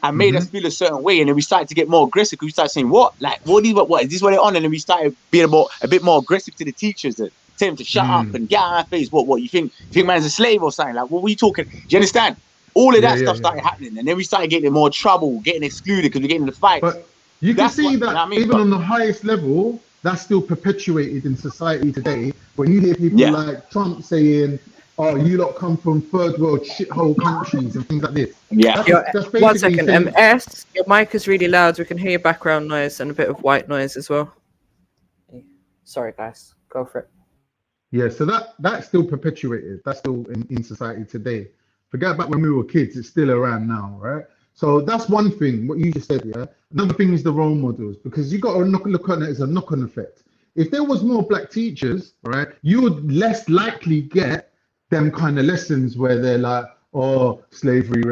and made us feel a certain way. And then we started to get more aggressive. We started saying, what is this what they're on? And then we started being a bit more aggressive to the teachers, to tell them to shut up and get out of my face. What you think man's a slave or something? Like, what were you talking? Do you understand? All of that stuff started happening, and then we started getting in more trouble, getting excluded because we're getting in the fight. But you can see that even on the highest level, that's still perpetuated in society today. When you hear people like Trump saying, "Oh, you lot come from third world shithole countries" and things like this. That's 1 second. S, your mic is really loud. We can hear your background noise and a bit of white noise as well. Sorry, guys. Go for it. Yeah, so that's still perpetuated. That's still in society today. Forget about when we were kids. It's still around now, right? So that's one thing, what you just said, yeah? Another thing is the role models, because you got to look on it as a knock-on effect. If there was more black teachers, right, you would less likely get them kind of lessons where they're like, oh, slavery,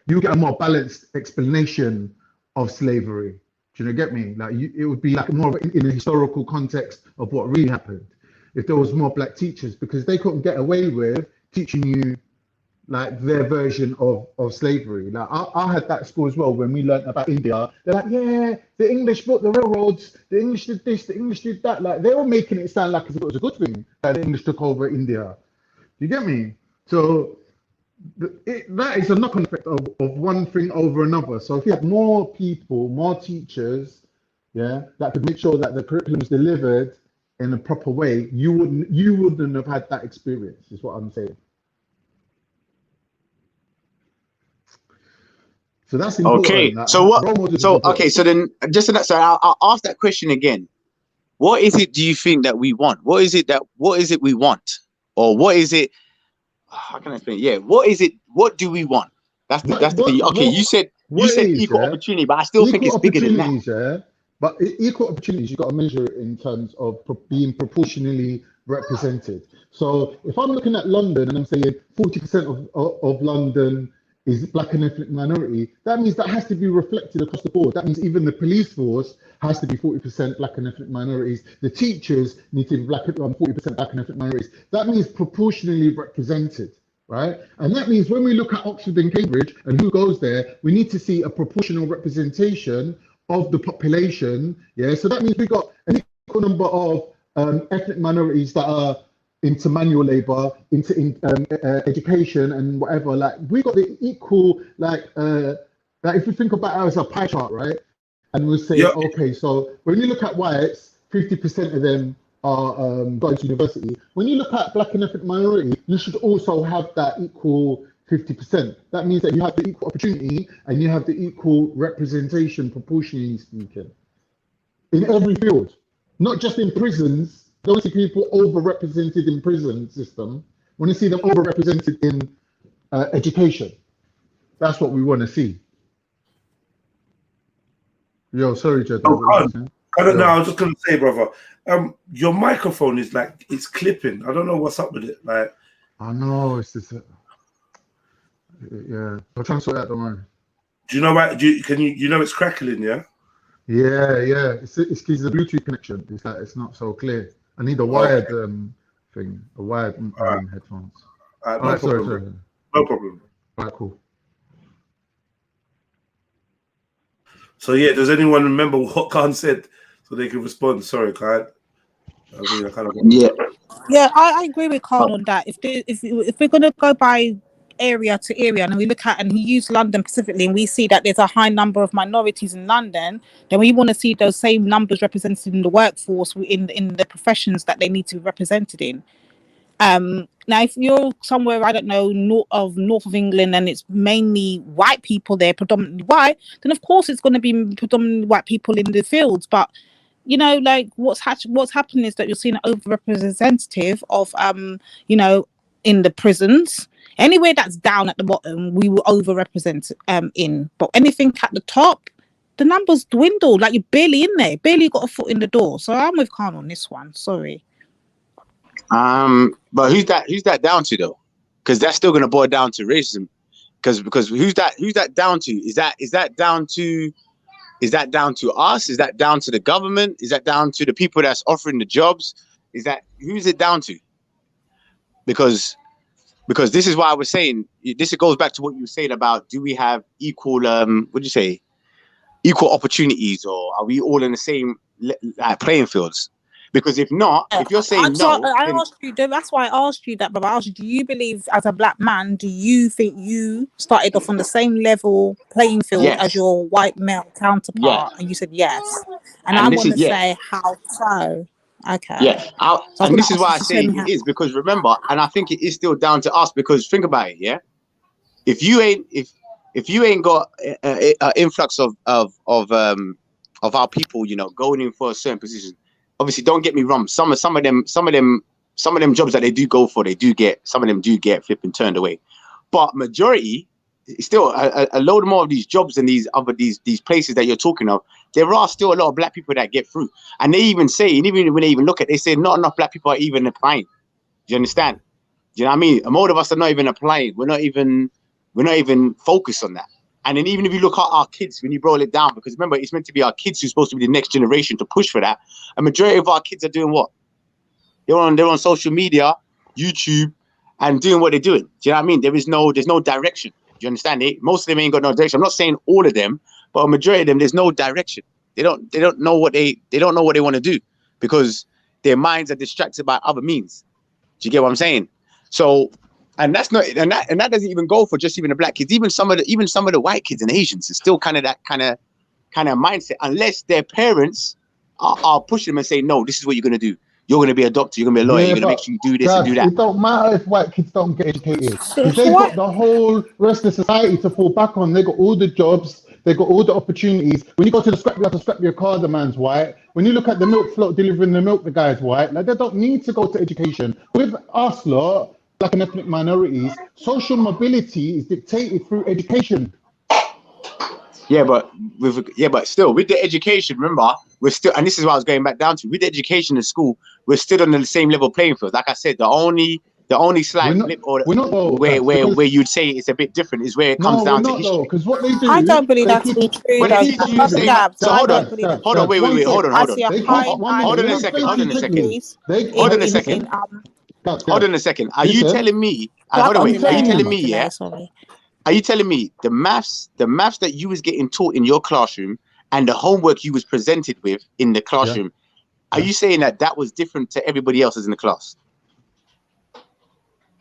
You get a more balanced explanation of slavery. Do you get me? Like, it would be like more in a historical context of what really happened if there was more black teachers, because they couldn't get away with teaching you like their version of slavery. Like I had that at school as well. When we learned about India, they're like, yeah, the English built the railroads, the English did this, the English did that. Like, they were making it sound like it was a good thing that the English took over India. Do you get me? So that is a knock-on effect of one thing over another. So if you had more people, more teachers, that could make sure that the curriculum is delivered in a proper way, you wouldn't have had that experience, is what I'm saying. So that's important. Okay. So then I'll ask that question again. What is it do you think that we want? What is it we want? Or what is it? How can I explain? Yeah. What is it? What do we want? That's the thing. Okay. You said equal opportunity, but I still think it's bigger than that. Yeah. But equal opportunities, you got to measure it in terms of being proportionally represented. So if I'm looking at London and I'm saying 40% of London is black and ethnic minority, that means that has to be reflected across the board. That means even the police force has to be 40% black and ethnic minorities. The teachers need to be 40% black and ethnic minorities. That means proportionally represented, right? And that means when we look at Oxford and Cambridge and who goes there, we need to see a proportional representation of the population. Yeah, so that means we got an equal number of ethnic minorities that are into manual labor, into education and whatever. Like, we got the equal, like if you think about it as a pie chart, right? And we'll say, okay, so when you look at whites, 50% of them are going to university. When you look at black and ethnic minority, you should also have that equal 50%. That means that you have the equal opportunity and you have the equal representation, proportionally speaking, in every field, not just in prisons. Don't see people overrepresented in prison system. We want to see them overrepresented in education. That's what we want to see. Yo, sorry, Jed. I don't know. I was just gonna say, brother, your microphone is like, it's clipping. I don't know what's up with it. Like, I know it's just, yeah. I'll try and sort that. Don't worry. Do you know why? You know it's crackling? Yeah. Yeah. It's because the Bluetooth connection. It's like it's not so clear. I need a wired thing, a wired headphones. No problem. No problem. All right, cool. So yeah, does anyone remember what Khan said so they can respond? Sorry, Khan. Yeah, I agree with Khan on that. If we're gonna go by area to area and we look at, and he used London specifically, and we see that there's a high number of minorities in London, then we want to see those same numbers represented in the workforce, in the professions that they need to be represented in. Now if you're somewhere, I don't know, north of England, and it's mainly white people there, predominantly white, then of course it's going to be predominantly white people in the fields. But you know, like what's happening is that you're seeing an overrepresentative of in the prisons. Anywhere that's down at the bottom, we will overrepresent in. But anything at the top, the numbers dwindle. Like you're barely in there, barely got a foot in the door. So I'm with Khan on this one. Sorry. But who's that down to though? Because that's still gonna boil down to racism. Because who's that down to? Is that down to us? Is that down to the government? Is that down to the people that's offering the jobs? Who's it down to? Because this is why I was saying this. It goes back to what you were saying about do we have equal equal opportunities, or are we all in the same playing fields? Because if not, if you're saying I asked you. That's why I asked you that. But I asked you, do you believe, as a black man, do you think you started off on the same level playing field as your white male counterpart? And you said yes. And I want to say how so. Okay. Yeah, and this is why I say it is, because remember, and I think it is still down to us, because think about it, yeah. If you ain't got an influx of our people, you know, going in for a certain position. Obviously, don't get me wrong. Some of them jobs that they do go for, some of them do get flipping turned away. But majority, still a load more of these jobs and these places that you're talking of. There are still a lot of black people that get through, and they even say, and even when they even look at, they say not enough black people are even applying. Do you understand? Do you know what I mean? A lot of us are not even applying. We're not even focused on that. And then even if you look at our kids, when you roll it down, because remember, it's meant to be our kids who's supposed to be the next generation to push for that. A majority of our kids are doing what? They're on social media, YouTube, and doing what they're doing. Do you know what I mean? There's no direction. Do you understand it? Most of them ain't got no direction. I'm not saying all of them, but a majority of them, there's no direction. They don't know what they want to do, because their minds are distracted by other means. Do you get what I'm saying? So, and that's not, and that doesn't even go for just even the black kids. Even some of the white kids and Asians, it's still kind of that kind of mindset, unless their parents are pushing them and saying, no, this is what you're gonna do. You're gonna be a doctor. You're gonna be a lawyer. You're gonna make sure you do this and do that. It don't matter if white kids don't get educated, because they've got the whole rest of society to fall back on. They got all the jobs. They got all the opportunities. When you go to the scrap, you have to scrap your car. The man's white. When you look at the milk float delivering the milk, the guy's white. Like, they don't need to go to education. With us lot, black and ethnic minorities, social mobility is dictated through education. Yeah, but still, with the education, remember, we're still, and this is what I was going back down to, with the education in school, we're still on the same level playing field. Like I said, the only slight flip where you'd say it's a bit different is where it comes down to history. Because what they do, I don't believe that to be true. Hold on a second. Are you telling me? Are you telling me the maths that you was getting taught in your classroom and the homework you was presented with in the classroom, are you saying that was different to everybody else's in the class?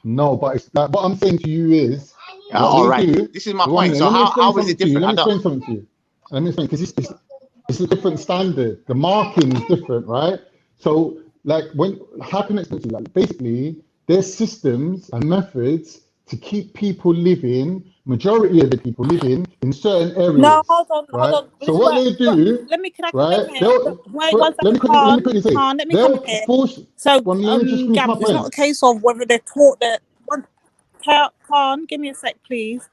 No, but it's what I'm saying to you is, all right. This is my point. So how is it different? Let me explain something to you. Let me explain, because it's a different standard. The marking is different, right? So, like, how can I explain to you? Like, basically, there's systems and methods to keep people living, majority of the people living in certain areas. No, hold on. So what they do, let me come in here. Wait, one second, let me come here. So, Gab, it's not a case of whether they're taught that. Khan, give me a sec, please.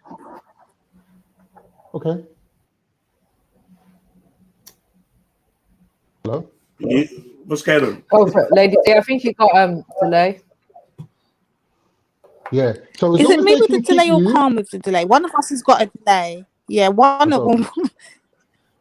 Okay. Hello? What's going on? Go for it, lady. I think you got delay. Yeah. So is it me with the delay or Khan with the delay? One of us has got a delay. Yeah, one of them.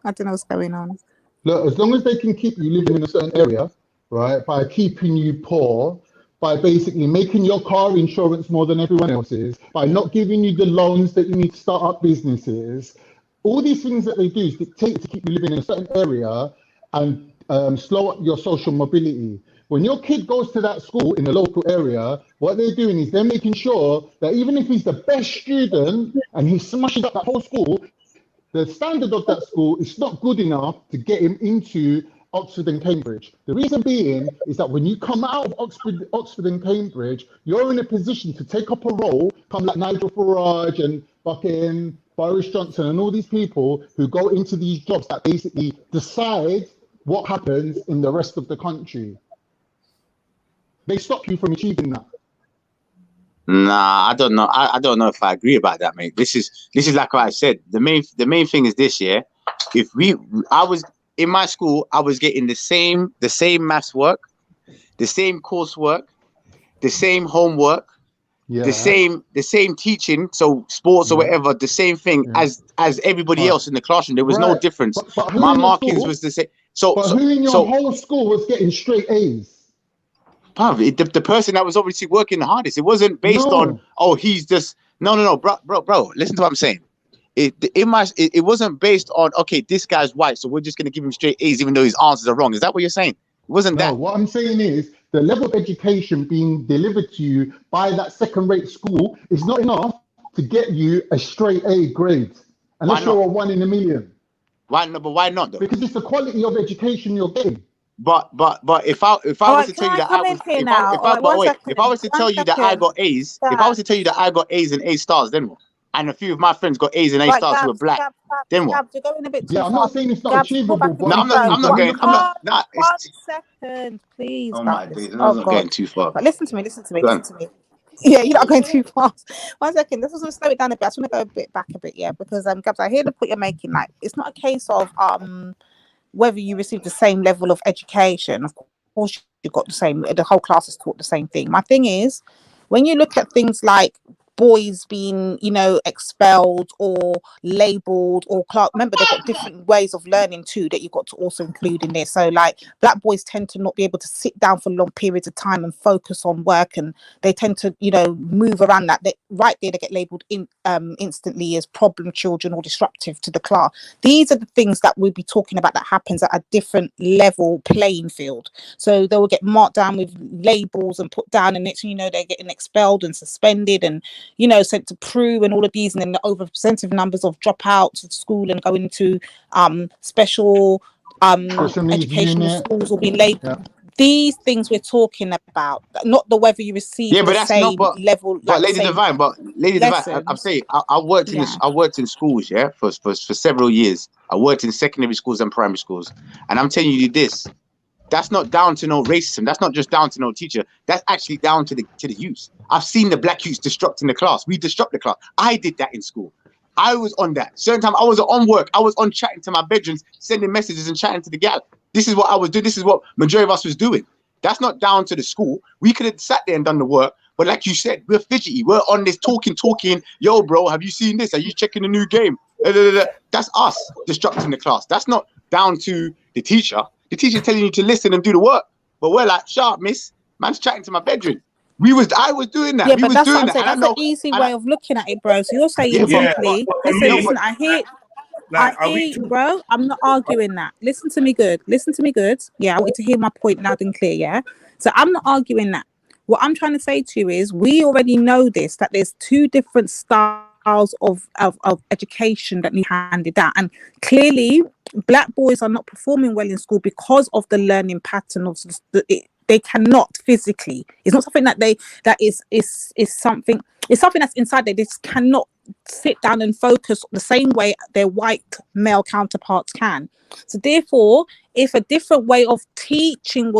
I don't know what's going on. Look, as long as they can keep you living in a certain area, right, by keeping you poor, by basically making your car insurance more than everyone else's, by not giving you the loans that you need to start up businesses, all these things that they do is dictate to keep you living in a certain area and slow up your social mobility. When your kid goes to that school in the local area, what they're doing is they're making sure that even if he's the best student and he smashes up that whole school, the standard of that school is not good enough to get him into Oxford and Cambridge. The reason being is that when you come out of Oxford and Cambridge, you're in a position to take up a role, come like Nigel Farage and fucking Boris Johnson and all these people who go into these jobs that basically decide what happens in the rest of the country. They stop you from achieving that. Nah, I don't know. I don't know if I agree about that, mate. This is like what I said. The main thing is this, yeah. If I was in my school, I was getting the same maths work, the same coursework, the same homework, the same teaching, so sports or whatever, the same thing as everybody else in the classroom. There was no difference. But who My in your markings school, was the same. but who in your whole school was getting straight A's? The person that was obviously working the hardest. It wasn't based on, oh, he's just no, bro. Listen to what I'm saying. It wasn't based on, okay, this guy's white, so we're just gonna give him straight A's even though his answers are wrong. Is that what you're saying? It wasn't that. What I'm saying is the level of education being delivered to you by that second-rate school is not enough to get you a straight A grade, unless you're a 1 in a million. Why not? But why not though? Because it's the quality of education you're getting. But if I was to tell you that I was if I was to tell you that I got A's, if I was to tell you that I got A's and A stars, then what? And a few of my friends got A's and A stars who were black, then what? You're going a bit I'm not saying it's not achievable. No, I'm not going. I'm not. 1 second, please. Oh my days, I'm not going too far. But listen to me. Yeah, you're not going too fast. 1 second. Let's also slow it down a bit. I just want to go a bit back a bit, yeah, because Gabs, I hear the point you're making. Like, it's not a case of whether you receive the same level of education. Of course, you got the whole class is taught the same thing. My thing is, when you look at things like boys being, expelled or labeled or remember, they've got different ways of learning too that you've got to also include in there. So like black boys tend to not be able to sit down for long periods of time and focus on work, and they tend to move around that. They get labeled instantly as problem children or disruptive to the class. These are the things that we'll be talking about that happens at a different level playing field. So they will get marked down with labels and put down, and next thing you know, they're getting expelled and suspended and sent to Peru and all of these, and then the overrepresentative numbers of dropouts of school and going into special educational schools will be labeled. Yeah. These things we're talking about, not the whether you receive the same level. But Lady Divine, I'm saying I worked in I worked in schools, yeah, for several years. I worked in secondary schools and primary schools, and I'm telling you this. That's not down to no racism. That's not just down to no teacher. That's actually down to the youth. I've seen the black youths disrupting the class. We disrupt the class. I did that in school. I was on that. Certain time I was on work. I was on chatting to my bedrooms, sending messages and chatting to the gal. This is what I was doing. This is what majority of us was doing. That's not down to the school. We could have sat there and done the work. But like you said, we're fidgety. We're on this talking. Yo, bro, have you seen this? Are you checking the new game? That's us disrupting the class. That's not down to the teacher. The teacher's telling you to listen and do the work. But we're like, sharp, miss. Man's chatting to my bedroom. I was doing that. Yeah, but that's what I'm saying. That's an easy way of looking at it, bro. So you're saying properly. Listen, I hear you, bro. I'm not arguing that. Listen to me good. Yeah, I want you to hear my point loud and clear, yeah? So I'm not arguing that. What I'm trying to say to you is we already know this, that there's two different styles of education that need handed down, and clearly black boys are not performing well in school because of the learning pattern of they cannot physically. It's not something that is something. It's something that's inside there. They just cannot sit down and focus the same way their white male counterparts can. So therefore, if a different way of teaching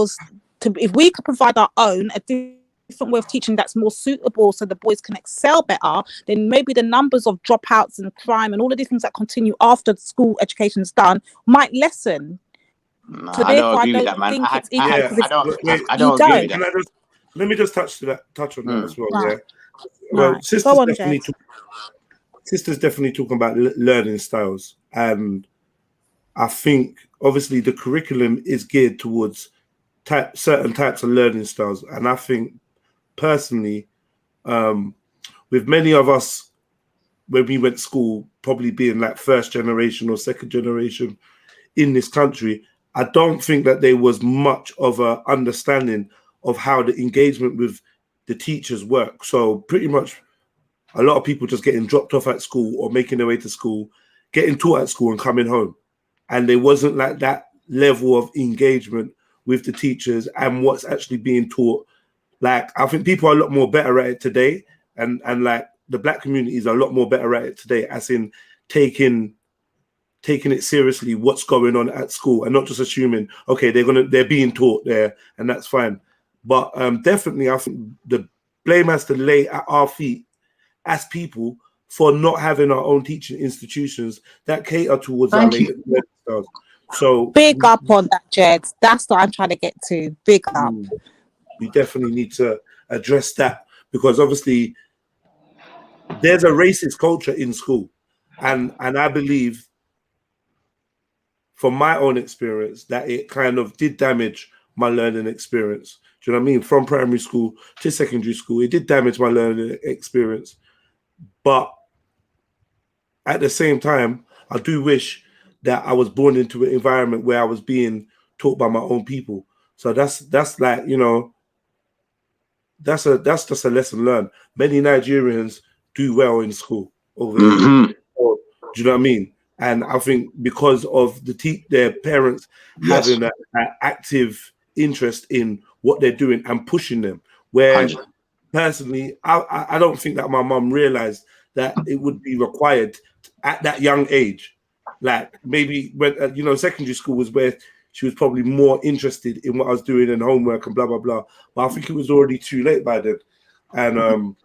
if we could provide our own different way of teaching that's more suitable so the boys can excel better, then maybe the numbers of dropouts and crime and all of these things that continue after the school education is done might lessen. No, so I don't agree with that, man. I don't agree with that. Let me just touch on that as well. Right. Yeah. Well, sisters definitely talking about learning styles, and I think obviously the curriculum is geared towards certain types of learning styles, and I think personally, with many of us when we went to school, probably being like first generation or second generation in this country, I don't think that there was much of a understanding of how the engagement with the teachers work. So pretty much a lot of people just getting dropped off at school or making their way to school, getting taught at school and coming home. And there wasn't like that level of engagement with the teachers and what's actually being taught. Like, I think people are a lot more better at it today. And like the black community is a lot more better at it today, as in taking it seriously, what's going on at school, and not just assuming, okay, they're being taught there and that's fine. But definitely I think the blame has to lay at our feet as people for not having our own teaching institutions that cater towards our latent learning styles. So big up on that, Jed. That's what I'm trying to get to. Big up. We definitely need to address that, because obviously there's a racist culture in school, and I believe, from my own experience, that it kind of did damage my learning experience. Do you know what I mean? From primary school to secondary school, it did damage my learning experience. But at the same time, I do wish that I was born into an environment where I was being taught by my own people. So that's like, you know, that's just a lesson learned. Many Nigerians do well in school over here. Or, do you know what I mean? And I think because of their parents having an active interest in what they're doing and pushing them, where personally, I don't think that my mum realized that it would be required at that young age. Like maybe when, you know, secondary school was where she was probably more interested in what I was doing and homework and blah, blah, blah. But I think it was already too late by then. And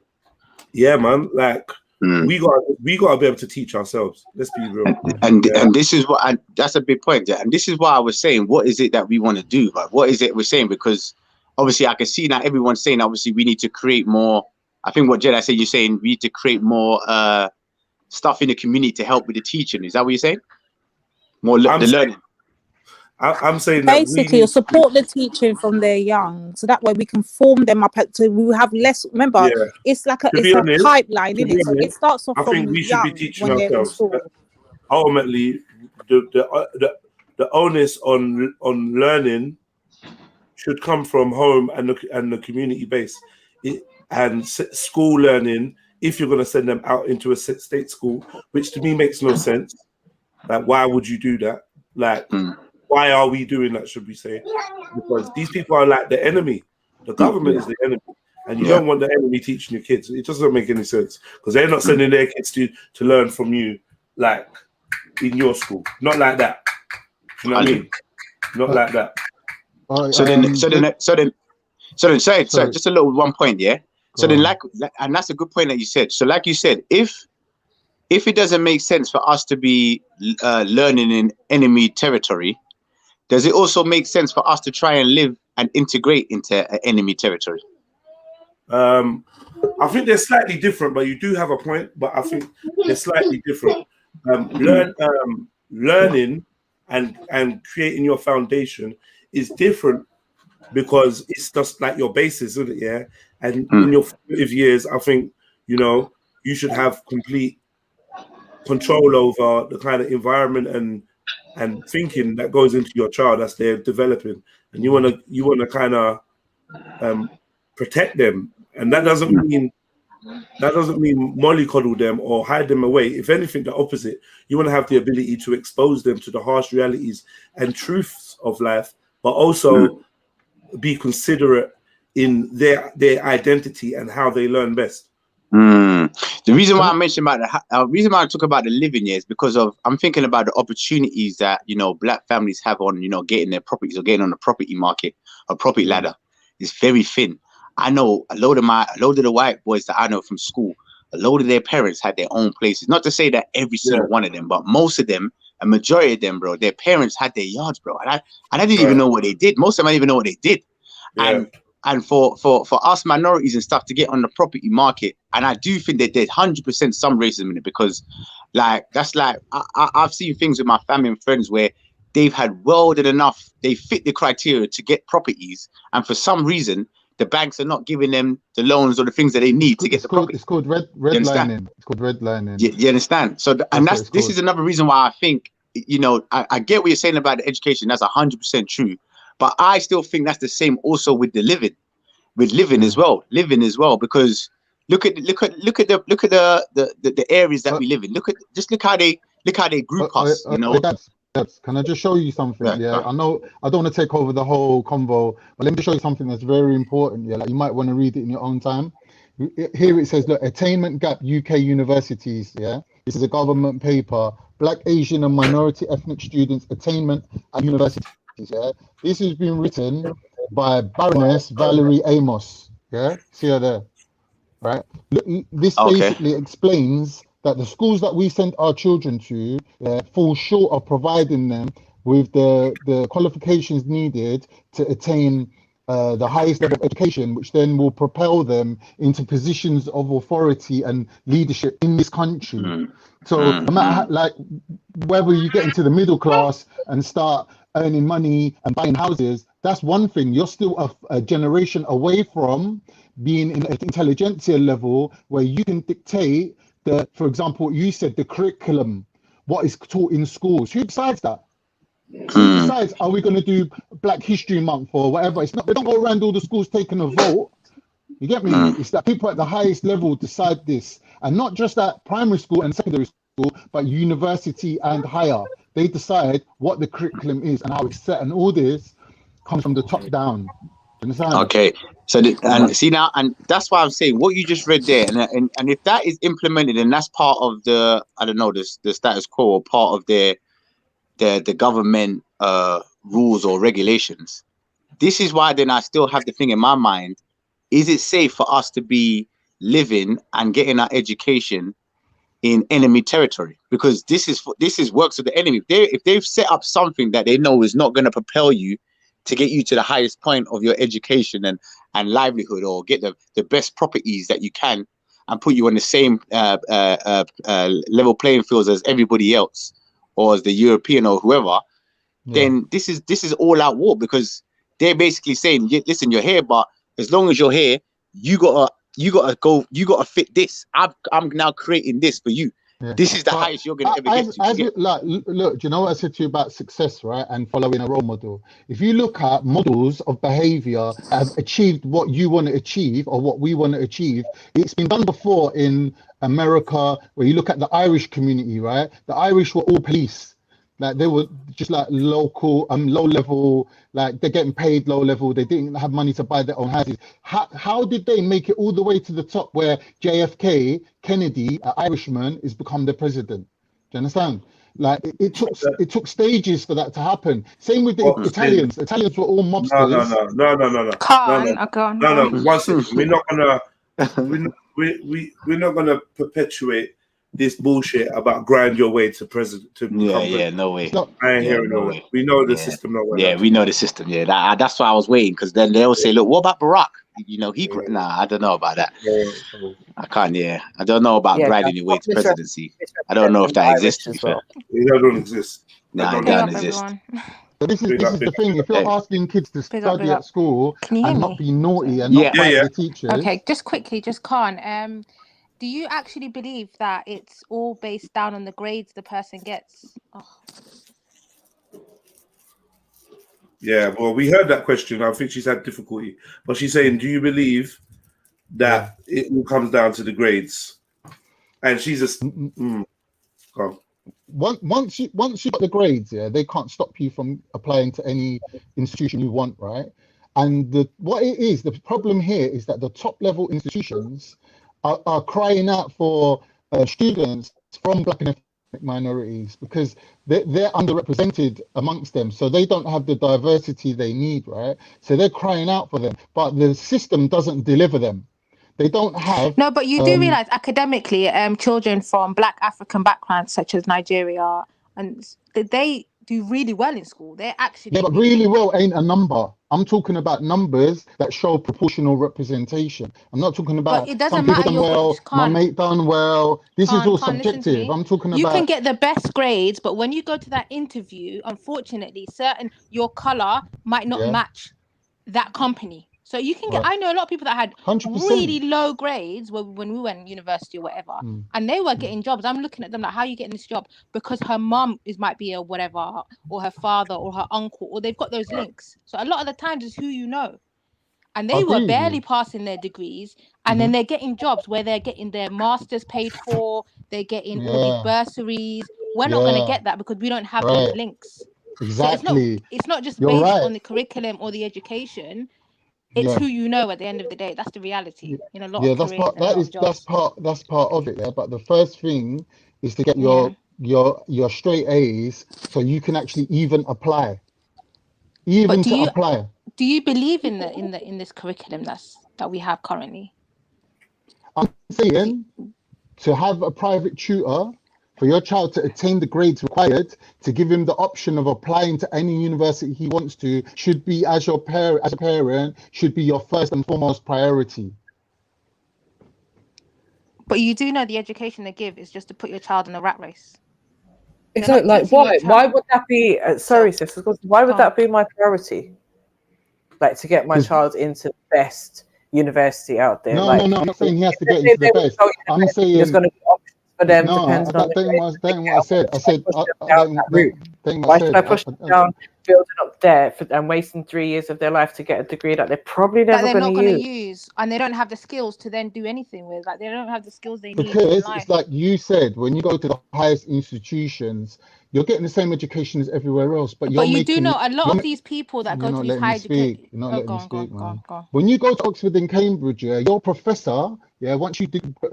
yeah, man, like we gotta be able to teach ourselves. Let's be real. And this is what that's a big point. And this is why I was saying, what is it that we want to do? Like, what is it we're saying? Because obviously I can see now everyone's saying, obviously we need to create more. I think what Jedi said, you're saying we need to create more stuff in the community to help with the teaching. Is that what you're saying? More the learning. I'm saying basically you support the teaching from their young, so that way we can form them up to we will have less. Remember, it's like a pipeline, isn't it? So it starts off from we should be teaching when they're in school. Ultimately, the onus on learning should come from home and the community base, and school learning. If you're going to send them out into a state school, which to me makes no sense. Like, why would you do that? Like. Why are we doing that, should we say? Because these people are like the enemy. The government is the enemy. And you don't want the enemy teaching your kids. It doesn't make any sense. Because they're not sending their kids to learn from you, like, in your school. Not like that. Do you know what I mean? Not like that. So then, sorry, just a little one point, yeah? So then, and that's a good point that you said. So like you said, if it doesn't make sense for us to be learning in enemy territory, does it also make sense for us to try and live and integrate into enemy territory? I think they're slightly different, but you do have a point. But I think they're slightly different. Learning and creating your foundation is different because it's just like your basis, isn't it? Yeah. And in your formative years, I think, you know, you should have complete control over the kind of environment and thinking that goes into your child as they're developing, and you want to kind of protect them, and that doesn't mean mollycoddle them or hide them away. If anything, the opposite. You want to have the ability to expose them to the harsh realities and truths of life, but also be considerate in their identity and how they learn best. The reason why I mentioned about the reason why I talk about the living is because of I'm thinking about the opportunities that, you know, black families have on, you know, getting their properties or getting on the property market or property ladder is very thin. I know a load of the white boys that I know from school, a load of their parents had their own places. Not to say that every single one of them, but most of them, a majority of them, bro, their parents had their yards, bro. And I didn't even know what they did. Most of them I didn't even know what they did. And for us minorities and stuff to get on the property market, and I do think that there's 100% some racism in it, because like that's like I've seen things with my family and friends where they've had welded enough, they fit the criteria to get properties, and for some reason the banks are not giving them the loans or the things that they need to get the property. It's called redlining. It's called redlining. You understand? So this is another reason why I think, you know, I get what you're saying about the education. That's 100% true. But I still think that's the same also with the living as well, because look at the areas that we live in. Look how they group us, you know. Can I just show you something? Yeah, I know I don't want to take over the whole convo, but let me just show you something that's very important. Yeah, like you might want to read it in your own time. Here it says, look, attainment gap UK universities. Yeah, this is a government paper. Black, Asian, and minority ethnic students attainment at universities. Yeah, this has been written by Baroness Valerie Amos. Yeah, see her there. right? Look, this basically explains that the schools that we send our children to fall short of providing them with the qualifications needed to attain the highest level of education, which then will propel them into positions of authority and leadership in this country. So no matter how, like, whether you get into the middle class and start earning money and buying houses, that's one thing. You're still a generation away from being in an intelligentsia level where you can dictate the, for example, you said the curriculum, what is taught in schools. Who decides that? Who decides, are we going to do Black History Month or whatever? It's not, they don't go around all the schools taking a vote. You get me? It's that people at the highest level decide this, and not just at primary school and secondary school, but university and higher. They decide what the curriculum is and how it's set, and all this comes from the top down. Understand? Okay, so and see now, and that's why I'm saying what you just read there, and if that is implemented, and that's part of the, I don't know, the status quo, or part of the government rules or regulations. This is why then I still have the thing in my mind: is it safe for us to be living and getting our education in enemy territory? Because this is works of the enemy. If they've set up something that they know is not going to propel you to get you to the highest point of your education and livelihood, or get the best properties that you can, and put you on the same level playing fields as everybody else, or as the European or whoever, then this is all out war, because they're basically saying, listen, you're here, but as long as you're here, you gotta fit this. I'm now creating this for you. Yeah. This is the highest you're gonna ever get to. Like, look, do you know what I said to you about success, right? And following a role model. If you look at models of behavior that have achieved what you want to achieve or what we want to achieve, it's been done before in America, where you look at the Irish community, right? The Irish were all police. Like, they were just like local, low level, like they're getting paid low level. They didn't have money to buy their own houses. How did they make it all the way to the top where JFK, Kennedy, an Irishman, is become the president? Do you understand? Like, it took stages for that to happen. Same with the Italians. Italians were all mobsters. No. One second. We're not gonna perpetuate this bullshit about grind your way to president. No way. I ain't hearing no way. We know the system. No way. Yeah, we know the system. Yeah, that's why I was waiting, because then they'll say, look, what about Barack? You know, I don't know about that. I can't. I don't know about grinding your way to presidency. I don't know if that exists. To be fair, it don't exist. No, it doesn't exist. So this is the thing. If you're asking kids to study at school and not be naughty and not fight the teachers. Okay, just quickly, Khan. Do you actually believe that it's all based down on the grades the person gets? Oh. Yeah, well, we heard that question. I think she's had difficulty, but she's saying, "Do you believe that it all comes down to the grades?" And she's just once you got the grades, they can't stop you from applying to any institution you want, right? And the problem here is that the top level institutions are crying out for students from Black and ethnic minorities, because they're underrepresented amongst them, so they don't have the diversity they need, right? So they're crying out for them, but the system doesn't deliver them. They don't have. No, but you do realize academically, children from Black African backgrounds, such as Nigeria, and they do really well in school. They're actually but really well ain't a number. I'm talking about numbers that show proportional representation. I'm not talking about some people done well, my mate done well. This is all subjective. I'm talking about. You can get the best grades, but when you go to that interview, unfortunately, your color might not match that company. So you can get. I know a lot of people that had 100%. really low grades when we went to university or whatever, and they were getting jobs. I'm looking at them like, how are you getting this job? Because her mum might be a whatever, or her father, or her uncle, or they've got those links. So a lot of the times it's who you know, and they were barely passing their degrees, and then they're getting jobs where they're getting their masters paid for. They're getting all these bursaries. We're not going to get that because we don't have those links. Exactly. So it's not just based on the curriculum or the education. It's who you know at the end of the day. That's the reality in a lot of careers. That's part of it. Yeah, but the first thing is to get your straight A's so you can actually even apply. Do you believe in this curriculum that we have currently? I'm saying to have a private tutor for your child to attain the grades required to give him the option of applying to any university he wants to should be, as a parent, should be your first and foremost priority. But you do know the education they give is just to put your child in a rat race. Exactly. Like, why would that be? Sorry, sis. Why would that be my priority? Like, to get my child into the best university out there. No, like, I'm not saying he has to get into the best. I'm saying there's going to be options for them. no, depending on that ain't what I said. I said why should I push them down, building up debt and wasting 3 years of their life to get a degree that they're probably never going to use, and they don't have the skills to then do anything with. Like, they don't have the skills they need. Because it's like you said, when you go to the highest institutions, you're getting the same education as everywhere else. But you do know a lot of these people that go to these high education. You're not letting me speak, man. When you go to Oxford and Cambridge, your professor, once you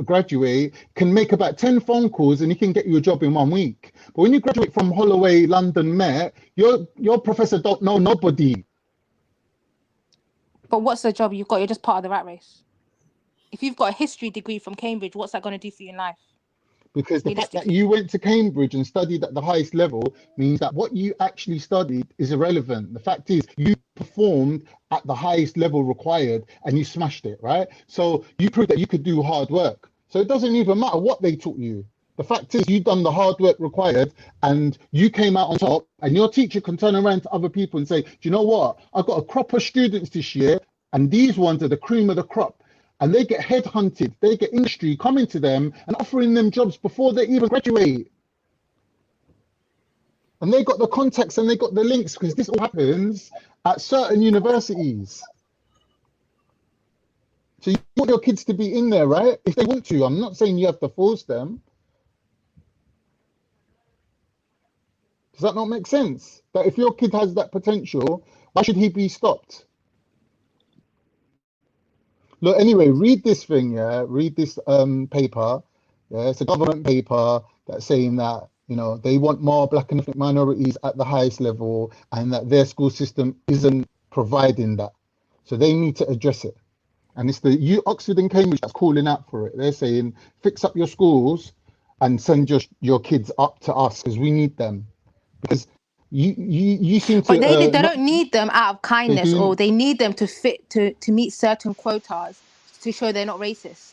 graduate, can make about 10 phone calls and he can get you a job in 1 week. But when you graduate from Holloway, London, Met, your professor don't know nobody. But what's the job you've got? You're just part of the rat race. If you've got a history degree from Cambridge, what's that going to do for you in life? Because the fact that you went to Cambridge and studied at the highest level means that what you actually studied is irrelevant. The fact is you performed at the highest level required and you smashed it, right? So you proved that you could do hard work. So it doesn't even matter what they taught you. The fact is you've done the hard work required and you came out on top, and your teacher can turn around to other people and say, do you know what? I've got a crop of students this year and these ones are the cream of the crop. And they get headhunted, they get industry coming to them and offering them jobs before they even graduate. And they got the contacts and they got the links, because this all happens at certain universities. So you want your kids to be in there, right? If they want to. I'm not saying you have to force them. Does that not make sense? That if your kid has that potential, why should he be stopped? Look, anyway, read this thing, read this paper. It's a government paper that's saying that, they want more black and ethnic minorities at the highest level and that their school system isn't providing that. So they need to address it. And it's the Oxford and Cambridge that's calling out for it. They're saying, fix up your schools and send your kids up to us because we need them. Because you seem to... But they don't need them out of kindness, or they need them to fit to meet certain quotas to show they're not racist.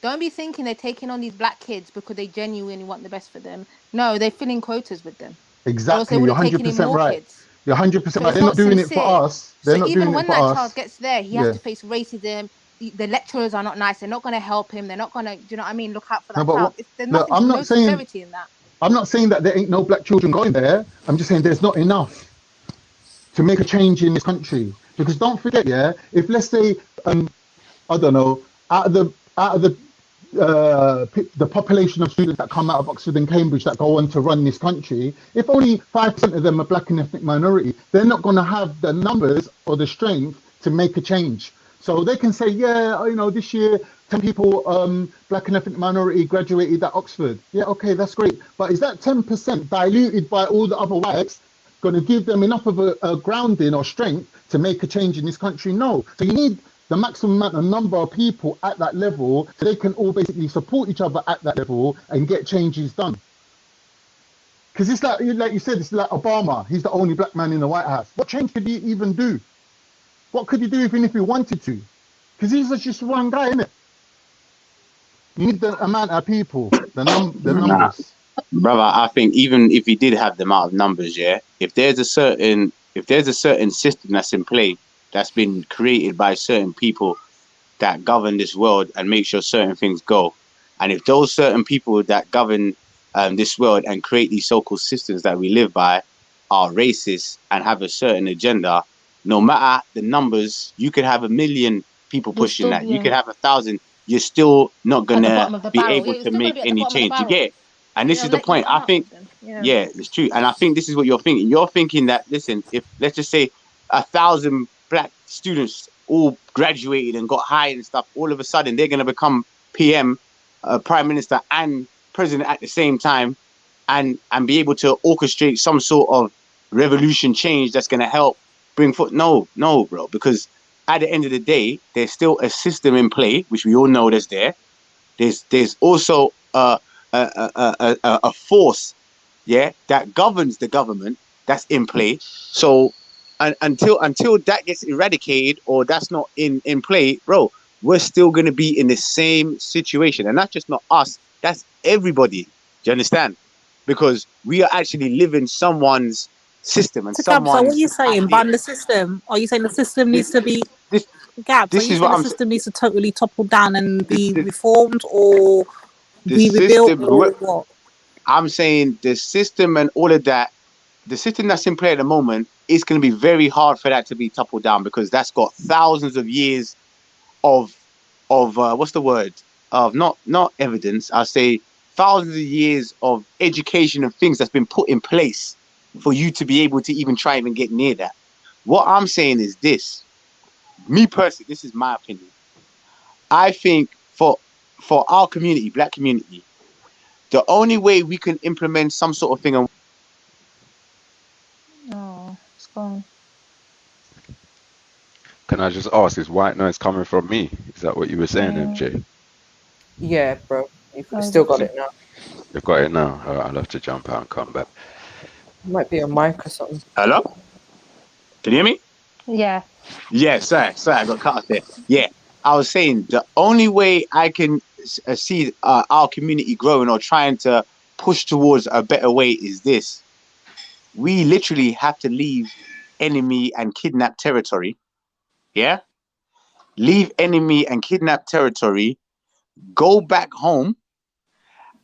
Don't be thinking they're taking on these black kids because they genuinely want the best for them. No, they're filling quotas with them. Exactly, you're 100% right. You're 100% right. They're not doing it for us. They're not doing it for us. So even when that child gets there, he has to face racism. The lecturers are not nice. They're not going to help him. They're not going to, do you know what I mean? Look out for that child. There's no sincerity in that. I'm not saying that there ain't no black children going there. I'm just saying there's not enough to make a change in this country. Because don't forget, if let's say, I don't know, out of the population of students that come out of Oxford and Cambridge that go on to run this country, if only 5% of them are black and ethnic minority, they're not going to have the numbers or the strength to make a change. So they can say, this year 10 people, black and ethnic minority graduated at Oxford. Yeah, okay, that's great. But is that 10% diluted by all the other whites going to give them enough of a grounding or strength to make a change in this country? No. So you need the maximum amount of number of people at that level so they can all basically support each other at that level and get changes done. Because it's like you said, it's like Obama. He's the only black man in the White House. What change could he even do? What could he do even if he wanted to? Because he's just one guy, isn't it? You need the amount of people, the numbers. Brother, I think even if he did have the amount of numbers, if there's a certain system that's in play, that's been created by certain people that govern this world and make sure certain things go, and if those certain people that govern this world and create these so-called systems that we live by are racist and have a certain agenda, no matter the numbers, you could have 1 million people pushing that. You could have 1,000. You're still not gonna be able to make any change. You get it? And this is the point. I think, it's true. And I think this is what you're thinking. You're thinking that, listen, if let's just say 1,000 black students all graduated and got hired and stuff, all of a sudden they're gonna become PM, Prime Minister, and President at the same time, and be able to orchestrate some sort of revolution change that's gonna help bring forth. No, bro, because at the end of the day, there's still a system in play, which we all know that's there, There's also a force, yeah, that governs the government that's in play. So until that gets eradicated or that's not in play, bro, we're still gonna be in the same situation, and that's just not us. That's everybody. Do you understand? Because we are actually living someone's system and So, Gab, so what are you someone's saying? idea. Ban the system? Are you saying the system needs to be Gab? So This you is saying what the I'm system needs to totally topple down and be the reformed or be rebuilt system. or what? I'm saying the system and all of that. The system that's in play at the moment is going to be very hard for that to be toppled down because that's got thousands of years of what's the word, of not evidence. I'll say thousands of years of education and things that's been put in place for you to be able to even try and get near that. What I'm saying is this. Me personally, this is my opinion. I think for our community, black community, the only way we can implement some sort of thing. Oh, it's gone. Can I just ask, is white noise coming from me? Is that what you were saying, MJ? Yeah, bro. You've still got it now. You've got it now. All right, I'll have to jump out and come back. Might be a mic or something. Hello? Can you hear me? Yeah. Yeah, sorry, I got cut off there. Yeah, I was saying the only way I can see our community growing or trying to push towards a better way is this. We literally have to leave enemy and kidnap territory. Yeah? Leave enemy and kidnap territory, go back home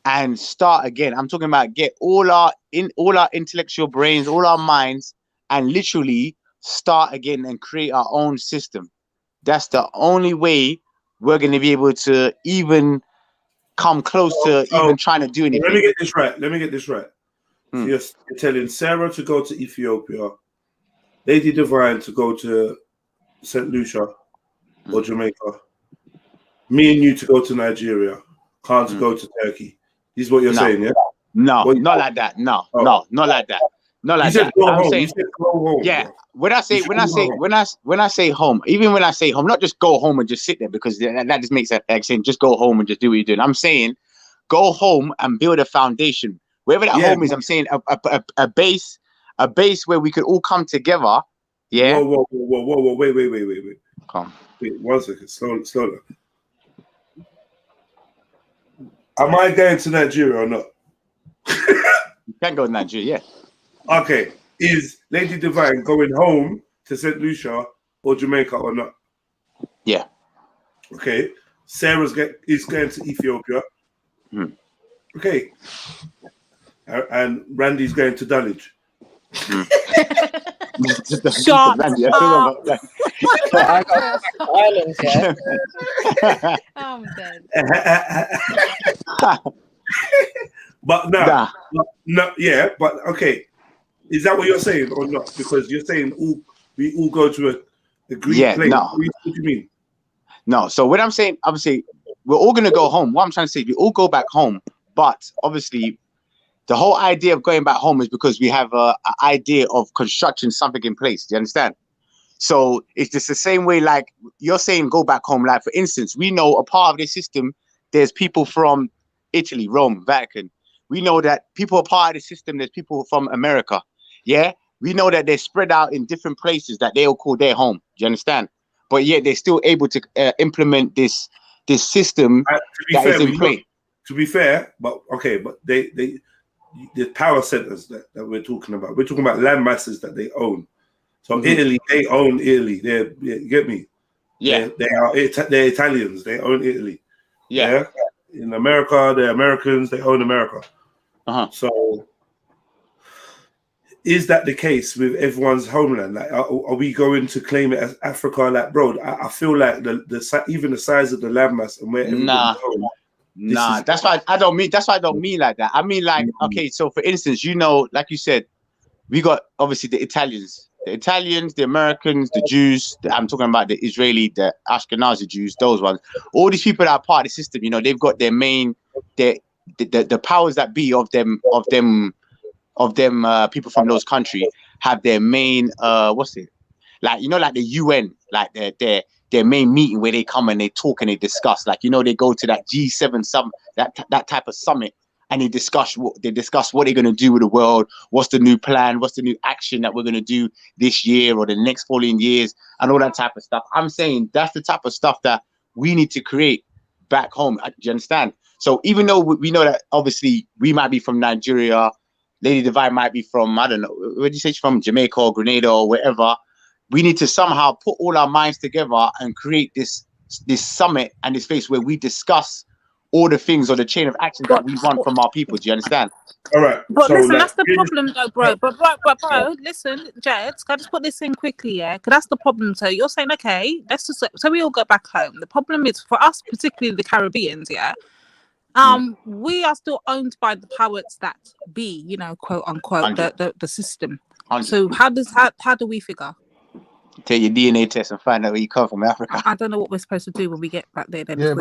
and start again. I'm talking about get all our intellectual brains, all our minds, and literally start again and create our own system. That's the only way we're going to be able to even come close to even trying to do anything. Let me get this right. So you're telling Sarah to go to Ethiopia, Lady Divine to go to St. Lucia or Jamaica, me and you to go to Nigeria, Khan to go to Turkey. This is what you're saying, yeah? No, not like that. No, not like that. Not like You said that. go I'm home. saying, You said go home. yeah. Bro. When I say home, even when I say home, not just go home and just sit there because that just makes that like saying just go home and just do what you're doing. I'm saying go home and build a foundation. Wherever that home is, I'm saying a base where we could all come together. Yeah. Whoa. Wait. Come. Wait, 1 second. Slow. Am I going to Nigeria or not? You can go to Nigeria, yeah. Okay. Is Lady Divine going home to St. Lucia or Jamaica or not? Yeah. Okay. Sarah's is going to Ethiopia. Okay. And Randy's going to Dulwich. Shut Randy, up. I got islands, yeah. I'm dead. But but okay. Is that what you're saying or not? Because you're saying we all go to a green place. No. What do you mean? No. So what I'm saying, obviously, we're all gonna go home. What I'm trying to say, we all go back home. But obviously, the whole idea of going back home is because we have an idea of constructing something in place. Do you understand? So it's just the same way, like you're saying, go back home. Like for instance, we know a part of this system. There's people from Italy, Rome, Vatican. We know that people are part of the system. There's people from America. Yeah, we know that they're spread out in different places that they all call their home. Do you understand? But yet they're still able to implement this system that is in play. To be fair, but the power centers that we're talking about. We're talking about land masses that they own. So Italy, they own Italy. You get me? Yeah, they're Italians. They own Italy. Yeah. In America, they're Americans. They own America. So, is that the case with everyone's homeland? Like, are we going to claim it as Africa? Like, bro, I feel like even the size of the landmass and where everybody's home. That's why I don't mean. That's why I don't mean like that. I mean like, okay. So for instance, like you said, we got obviously the Italians, the Americans, the Jews. I'm talking about the Israeli, the Ashkenazi Jews. Those ones. All these people that are part of the system. They've got their main, the powers that be of them people from those countries have their main like like the UN, like their their main meeting where they come and they talk and they discuss. Like, you know, they go to that G7 summit, that type of summit, and they discuss what they're going to do with the world. What's the new plan? What's the new action that we're going to do this year or the next following years, and all that type of stuff. I'm saying that's the type of stuff that we need to create back home. Do you understand? So even though we know that obviously we might be from Nigeria, Lady Divine might be from, I don't know, where do you say she's from? Jamaica or Grenada or wherever. We need to somehow put all our minds together and create this summit and this space where we discuss all the things or the chain of actions that we want from our people. Do you understand? All right. But so, listen, that's the problem though, bro. But bro, listen, Jed, can I just put this in quickly, yeah? Because that's the problem. So you're saying, okay, let's just, so we all go back home. The problem is for us, particularly the Caribbeans, yeah? We are still owned by the powers that be, you know, quote unquote, the system. 100. So how do we figure? Take your DNA test and find out where you come from, Africa. I don't know what we're supposed to do when we get back there. Then yeah,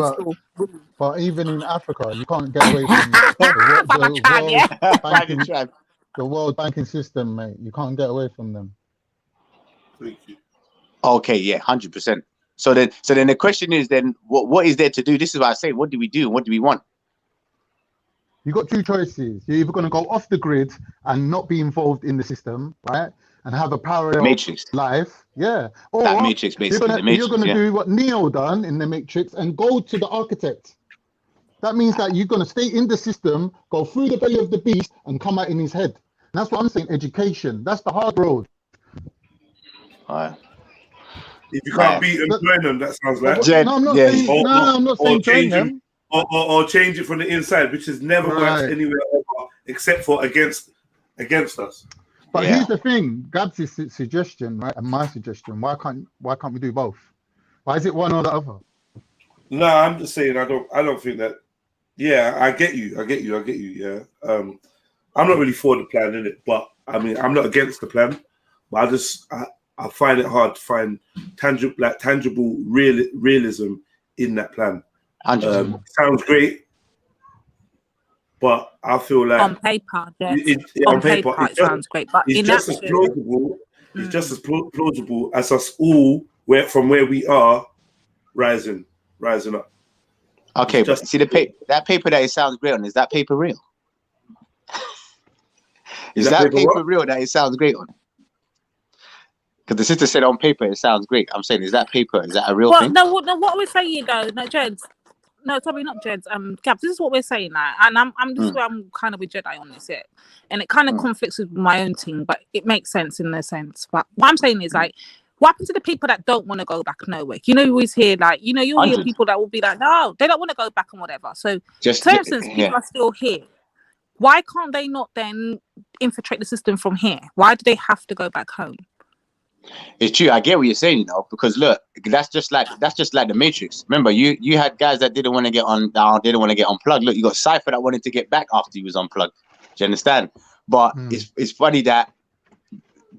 but even in Africa, you can't get away from the world banking system, mate. You can't get away from them. Okay, yeah, 100%. So then the question is then, what is there to do? This is why I say, what do we do? What do we want? You got two choices. You're either going to go off the grid and not be involved in the system, right? And have a parallel Matrix life, yeah. Or that Matrix, basically. You're going to do what Neo done in the Matrix and go to the architect. That means that you're going to stay in the system, go through the belly of the beast, and come out in his head. And that's what I'm saying. Education. That's the hard road. If you can't beat them, join them. That sounds like. No, I'm not saying. I'm not saying join them. Or change it from the inside, which has never worked anywhere ever, except for against us. But here's the thing, Gabs' suggestion, right, and my suggestion. Why can't we do both? Why is it one or the other? No, I'm just saying I don't think that. Yeah, I get you. Yeah, I'm not really for the plan, innit? But I mean, I'm not against the plan. But I find it hard to find tangible realism in that plan. Sounds great, but I feel like on paper, on paper it sounds great, but it's just as plausible. It's just as plausible as us all from where we are rising up. Okay, but see that paper that it sounds great on. Is that paper real? Is that paper real that it sounds great on? Because the sister said on paper it sounds great. I'm saying, is that a real thing? No, what we're saying though, no, Jeds. No, sorry, not Jeds. Gabs, this is what we're saying now, and this is where I'm kind of with Jedi on this, yeah. And it kind of conflicts with my own thing, but it makes sense in a sense. But what I'm saying is, like, what happens to the people that don't want to go back nowhere? You know, you always hear, like, you know, you'll hear people that will be like, no, they don't want to go back and whatever. So, for instance, people are still here. Why can't they not then infiltrate the system from here? Why do they have to go back home? It's true. I get what you're saying, you know, because look, that's just like the Matrix. Remember, you had guys that didn't want to get on down, didn't want to get unplugged. Look, you got Cypher that wanted to get back after he was unplugged. Do you understand? But it's funny that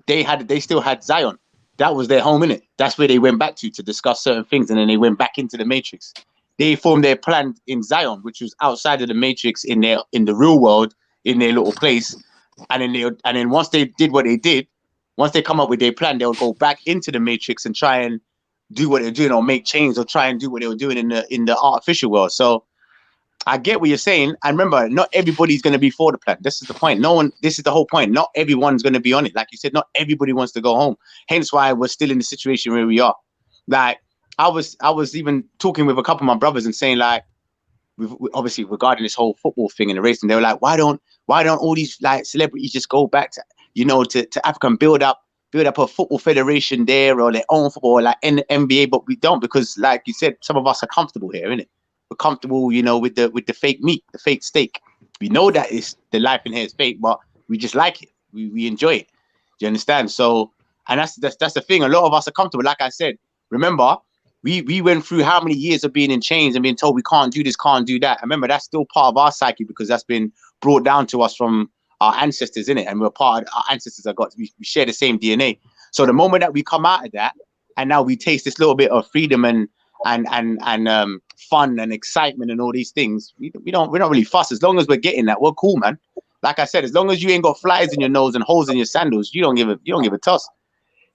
they still had Zion. That was their home, innit? That's where they went back to discuss certain things, and then they went back into the Matrix. They formed their plan in Zion, which was outside of the Matrix in the real world, in their little place. And then once they did what they did. Once they come up with their plan, they'll go back into the Matrix and try and do what they're doing, or make change, or try and do what they were doing in the artificial world. So I get what you're saying. And remember, not everybody's going to be for the plan. This is the point. This is the whole point. Not everyone's going to be on it. Like you said, not everybody wants to go home. Hence why we're still in the situation where we are. Like I was even talking with a couple of my brothers and saying, like, obviously regarding this whole football thing and the race, and they were like, why don't all these like celebrities just go back to, you know, to Africa and build up a football federation there, or their own football, like NBA? But we don't, because like you said, some of us are comfortable here, innit? We're comfortable, you know, with the fake meat, the fake steak. We know that the life in here is fake, but we just like it. We enjoy it. Do you understand? So, and that's the thing. A lot of us are comfortable. Like I said, remember, we went through how many years of being in chains and being told we can't do this, can't do that. Remember, that's still part of our psyche, because that's been brought down to us from our ancestors, in it, and we're part of our ancestors. We share the same DNA. So the moment that we come out of that, and now we taste this little bit of freedom and fun and excitement and all these things, we don't really fuss. As long as we're getting that, we're cool, man. Like I said, as long as you ain't got flies in your nose and holes in your sandals, you don't give a toss.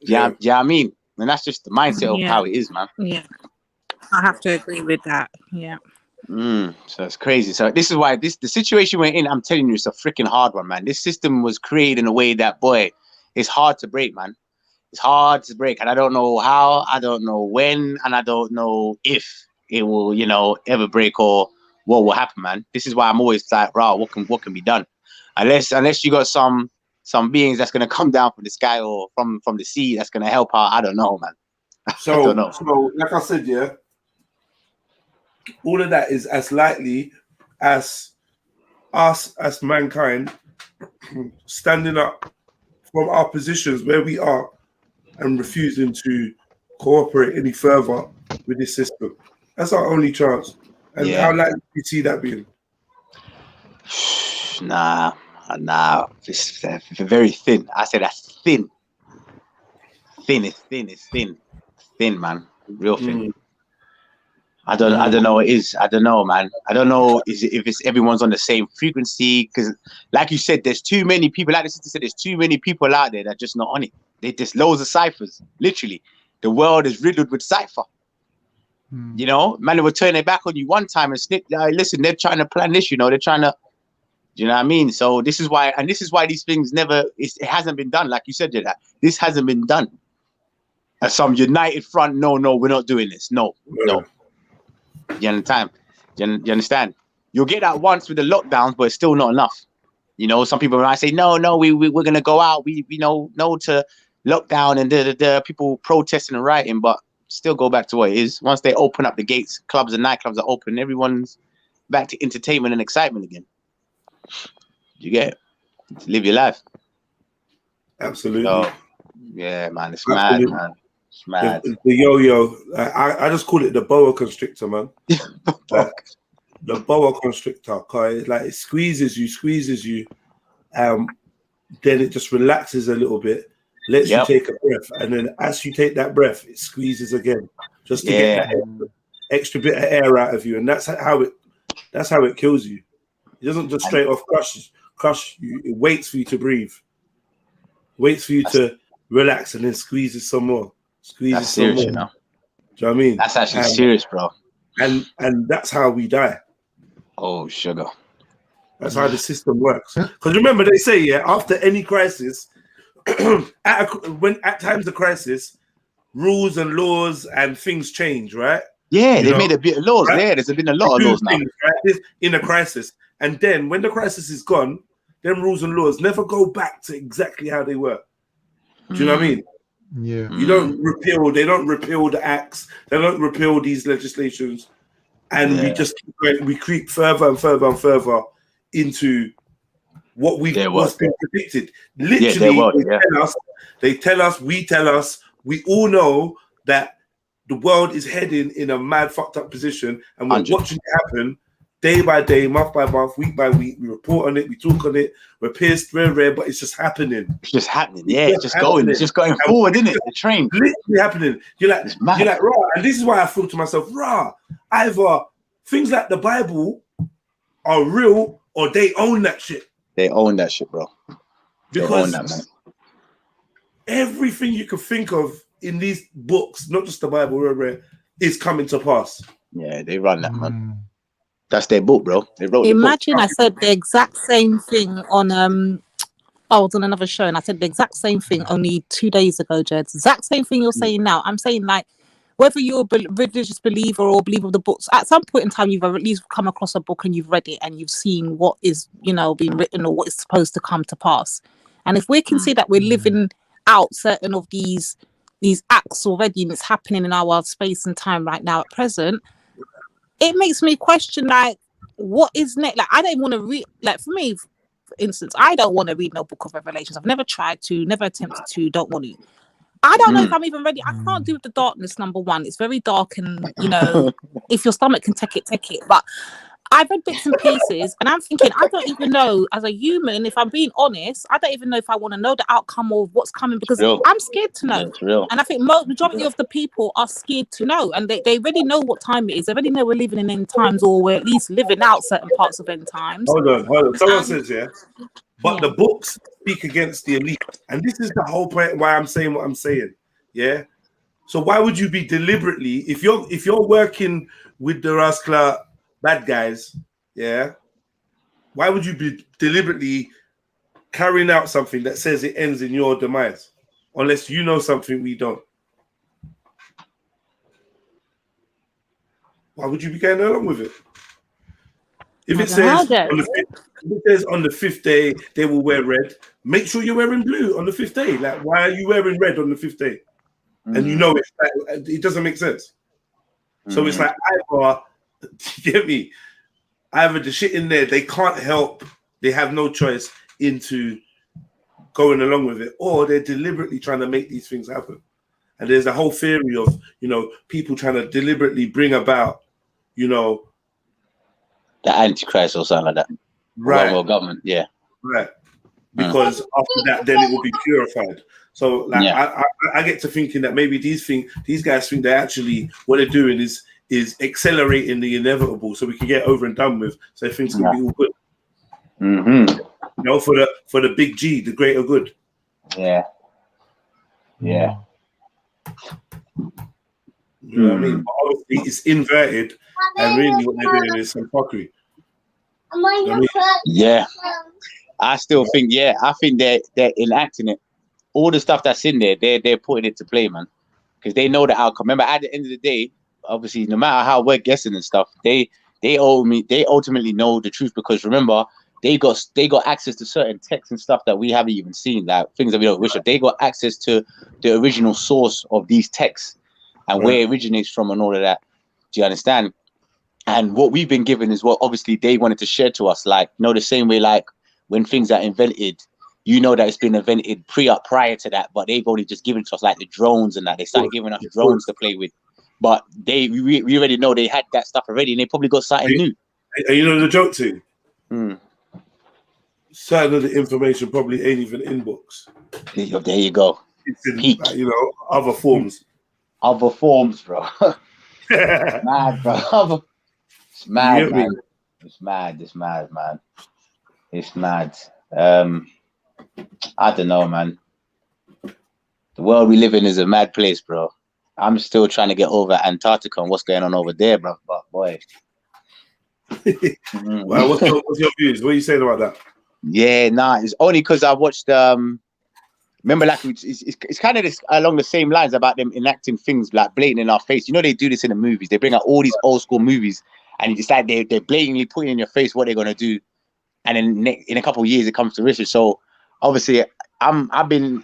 Yeah, I mean, and that's just the mindset of how it is, man. Yeah, I have to agree with that. Yeah. So it's crazy. So this is why the situation we're in, I'm telling you, it's a freaking hard one, man. This system was created in a way that, boy, it's hard to break, man. It's hard to break, and I don't know how, I don't know when, and I don't know if it will, you know, ever break or what will happen, man. This is why I'm always like, wow, what can be done? Unless you got some beings that's gonna come down from the sky or from the sea that's gonna help out. I don't know, man. So, I don't know. So like I said, yeah, all of that is as likely as us as mankind standing up from our positions where we are and refusing to cooperate any further with this system. That's our only chance. And how likely do you see that being? Nah. It's very thin. I said that's thin. It's thin, man. Real thin. I don't know. It is. I don't know, man. I don't know if it's everyone's on the same frequency, because, like you said, there's too many people. Like the sister said, there's too many people out there that are just not on it. There's loads of ciphers. Literally, the world is riddled with cipher. You know, man, will turn their back on you one time and snip. Listen, they're trying to plan this. You know, they're trying to. You know what I mean? So this is why these things it hasn't been done. Like you said, Jada, this hasn't been done. As some united front, no, we're not doing this. No. You understand? You understand? You'll get that once with the lockdowns, but it's still not enough. You know, some people might say, no, we're gonna go out. We know no to lockdown and people protesting and rioting, but still go back to what it is. Once they open up the gates, clubs and nightclubs are open, everyone's back to entertainment and excitement again. You get it? Live your life. Absolutely. So, yeah, man, it's mad, man. It's mad. The yo-yo, I just call it the boa constrictor, man. The boa constrictor, cause it squeezes you, then it just relaxes a little bit, lets you take a breath, and then as you take that breath, it squeezes again, just to get that extra bit of air out of you, and that's how it kills you. It doesn't just straight off crush you. It waits for you to breathe, waits for you to relax, and then squeezes some more. That's serious, you know. Do you know what I mean? That's actually serious, bro. And that's how we die. Oh, sugar. That's how the system works. Because remember, they say, after any crisis, at times of crisis, rules and laws and things change, right? Yeah, they made a bit of laws. Right? Yeah, there's been a lot of laws now. Right? In a crisis. And then when the crisis is gone, them rules and laws never go back to exactly how they were. Do you know what I mean? Yeah. They don't repeal the acts, they don't repeal these legislations, and we creep further and further and further into what's been predicted. Literally, they tell us, we all know that the world is heading in a mad fucked up position, and we're 100. Watching it happen day by day, month by month, week by week. We report on it, we talk on it, we're pissed, we're rare, but it's just happening. It's just happening. It's just going. It's just going forward, isn't it? The train. Literally happening. You're like, rah. And this is why I feel to myself, rah, either things like the Bible are real or they own that shit. They own that shit, bro. Because they own that, man. Everything you can think of in these books, not just the Bible, is coming to pass. Yeah, they run that, man. That's their book, bro. They wrote. Imagine I said the exact same thing on I was on another show and I said the exact same thing only 2 days ago, Jed. Exact same thing you're saying now. I'm saying, like, whether you're a religious believer or believer of the books, at some point in time you've at least come across a book and you've read it and you've seen what is, being written or what is supposed to come to pass. And if we can see that we're living out certain of these acts already and it's happening in our space and time right now at present, it makes me question, like, what is next? Like, I don't want to read, like, for me, for instance, I don't want to read no book of Revelations. I've never tried to, never attempted to, don't want to. I don't know if I'm even ready. I can't do the darkness, number one. It's very dark and, if your stomach can take it. But I've read bits and pieces and I'm thinking, I don't even know, as a human, if I'm being honest, I don't even know if I want to know the outcome of what's coming because I'm scared to know. And I think majority of the people are scared to know, and they already know what time it is. They already know we're living in end times, or we're at least living out certain parts of end times. Hold on. Someone says, but the books speak against the elite. And this is the whole point why I'm saying what I'm saying. Yeah. So why would you be deliberately, if you're working with the Raskla bad guys, yeah? Why would you be deliberately carrying out something that says it ends in your demise, unless you know something we don't? Why would you be going along with it? If it says on the fifth day they will wear red, make sure you're wearing blue on the fifth day. Like, why are you wearing red on the fifth day? And you know it doesn't make sense. So it's like either, you get me? Either the shit in there they can't help, they have no choice into going along with it, or they're deliberately trying to make these things happen. And there's a whole theory of, you know, people trying to deliberately bring about, you know, the Antichrist or something like that. Right. One world government, yeah. Right. Because after that, then it will be purified. So, like, I get to thinking that maybe these guys think they actually what they're doing is accelerating the inevitable, so we can get over and done with, so things can be all good. You know, for the big G, the greater good. Yeah. Yeah. You know what I mean? But obviously, it's inverted, and really, what they're doing is some fuckery. You know what I mean? Yeah. I still think, I think they're enacting it. All the stuff that's in there, they're putting it to play, man, because they know the outcome. Remember, at the end of the day, obviously, no matter how we're guessing and stuff, they ultimately know the truth, because remember, they got access to certain texts and stuff that we haven't even seen, like things that we don't wish of. They got access to the original source of these texts and where it originates from and all of that. Do you understand? And what we've been given is what obviously they wanted to share to us, like, you know, the same way, like when things are invented, you know that it's been invented prior to that, but they've only just given to us, like the drones and that. They started giving us drones to play with, but we already know they had that stuff already, and they probably got something new. And you know the joke thing? Certain of the information probably ain't even in books. There you go. It's in, like, you know, other forms. Other forms, bro. It's mad, bro. It's mad, man. It's mad. It's mad, man. It's mad. I don't know, man. The world we live in is a mad place, bro. I'm still trying to get over Antarctica and what's going on over there, bro. But boy. Well, what's your views? What are you saying about that? Yeah, nah, it's only because I watched remember, like, it's kind of along the same lines about them enacting things like blatant in our face. You know, they do this in the movies. They bring out all these old school movies, and it's like they're blatantly putting in your face what they're gonna do, and then in a couple of years it comes to fruition. So obviously, I've been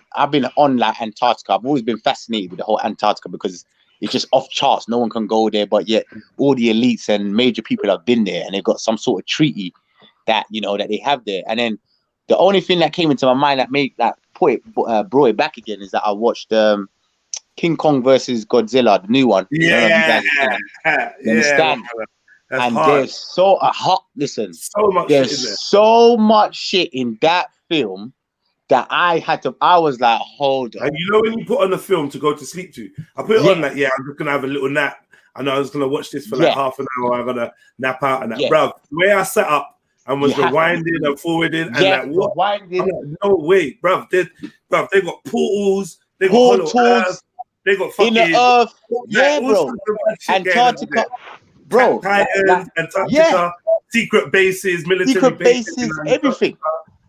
on like Antarctica. I've always been fascinated with the whole Antarctica because it's just off charts. No one can go there, but yet all the elites and major people have been there, and they've got some sort of treaty that, you know, that they have there. And then the only thing that came into my mind that made that brought it back again is that I watched King Kong versus Godzilla, the new one. Yeah, you understand? And hard. there's so hot. Listen, so much. There's shit in there. so much shit in that film that I was like, hold on. And you know when you put on a film to go to sleep to, I put it on like, I'm just gonna have a little nap. I know I was gonna watch this for like half an hour. I'm gonna nap out and that, bro. The way I set up and was rewinding and forwarding and like what? I'm like, no way, bro. They got portals. They got hollow earth. They got fucking in the earth. Yeah, bro. Antarctica, bro. Antarctica, secret bases, military bases, everything.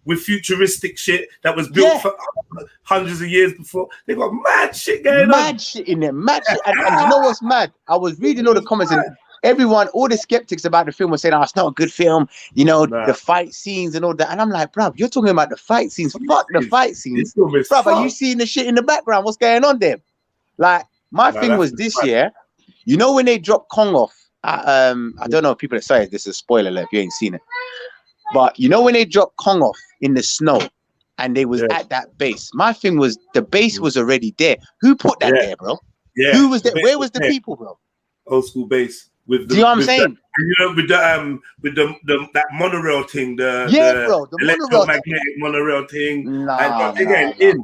With futuristic shit that was built for hundreds of years before. They got mad shit going on. Mad shit in there. Mad shit. And you know what's mad? I was reading all the comments and everyone, all the skeptics about the film were saying, oh, it's not a good film. You know, the fight scenes and all that. And I'm like, bruv, you're talking about the fight scenes. Fuck the fight scenes. Bruv, are you seeing the shit in the background? What's going on there? Like, my thing was this year, you know, when they dropped Kong off, I don't know if people are sorry, this is a spoiler alert if you ain't seen it. But you know when they dropped Kong off in the snow and they was at that base, my thing was the base was already there. Who put that there, bro? Yeah. Who was there? Where was the people, bro? Old school base. With the, do you know what I'm saying? You know, with the that monorail thing, the electromagnetic monorail thing. They're getting in.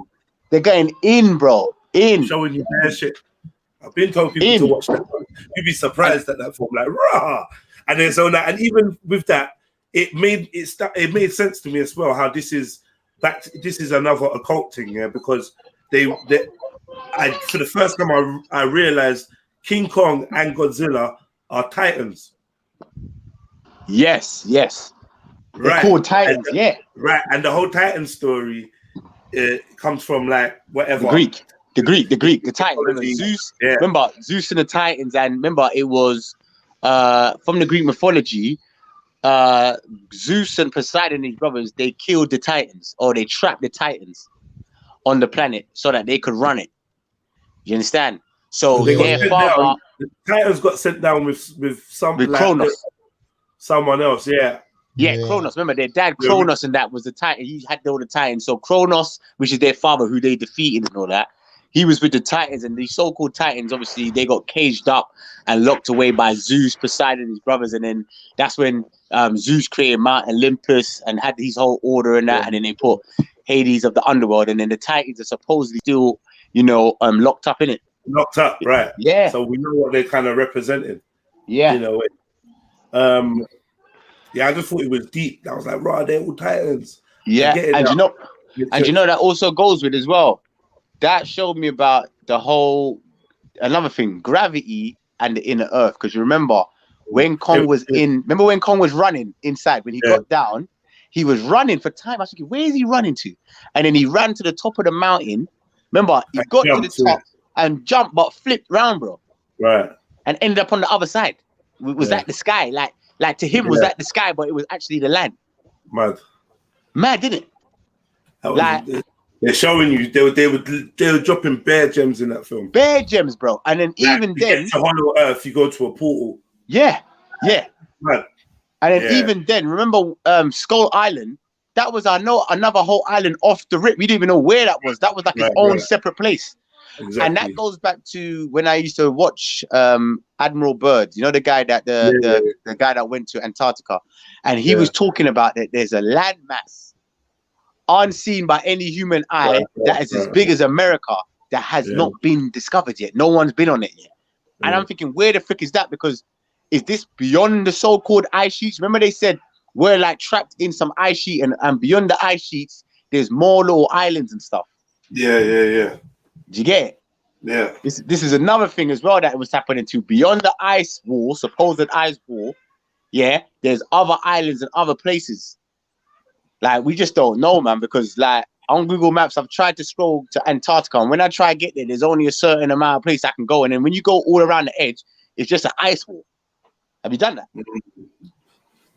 They're getting in, bro. In. Showing you their shit. I've been told people to watch that. You'd be surprised at that film, like rah. And then so that, and even with that, it made sense to me as well how this is another occult thing, because for the first time, I realized King Kong and Godzilla are titans. Yes, yes. They're called titans, Right, and the whole Titan story comes from like whatever. The Titans. Remember Zeus? Yeah. Remember Zeus and the Titans, and remember it was from the Greek mythology. Zeus and Poseidon, his brothers, they killed the Titans, or they trapped the Titans on the planet so that they could run it. You understand? So their father, the Titans got sent down with Kronos. Someone else, yeah. Yeah, Kronos. Remember, their dad, Kronos, and that was the Titan. He had all the Titans. So Kronos, which is their father, who they defeated and all that, he was with the Titans. And these so-called Titans, obviously, they got caged up and locked away by Zeus, Poseidon, his brothers. And then that's when Zeus created Mount Olympus and had his whole order and that. And then they put Hades of the underworld. And then the Titans are supposedly still, locked up in it. Locked up, right? Yeah. So we know what they're kind of representing. Yeah. Yeah, I just thought it was deep. I was like, right, they're all Titans. Yeah, and you know that also goes with as well. That showed me about the whole another thing, gravity and the inner earth. Because you remember when Kong was running inside, when he got down, he was running for time. I was thinking, where is he running to? And then he ran to the top of the mountain. Remember, he got to the top and jumped, but flipped round, bro. Right. And ended up on the other side. Was that the sky? Like to him, was that the sky, but it was actually the land. Mad, didn't it? They're showing you they were dropping bare gems in that film. Bare gems, bro. And then even then, to Hollow Earth, you go to a portal. Yeah. Mad. And then even then, remember Skull Island? That was another whole island off the rip. We didn't even know where that was. That was like its own separate place. Exactly. And that goes back to when I used to watch Admiral Byrd. You know, the guy that the guy that went to Antarctica, and he was talking about that there's a landmass unseen by any human eye that is as big as America that has not been discovered yet. No one's been on it yet. And I'm thinking, where the frick is that? Because is this beyond the so-called ice sheets? Remember they said we're like trapped in some ice sheet, and beyond the ice sheets, there's more little islands and stuff. Yeah. Do you get it? Yeah. This is another thing as well that was happening to beyond the ice wall, supposed ice wall. Yeah, there's other islands and other places. Like we just don't know, man, because like on Google Maps, I've tried to scroll to Antarctica, and when I try to get there, there's only a certain amount of place I can go, and then when you go all around the edge, it's just an ice wall. Have you done that?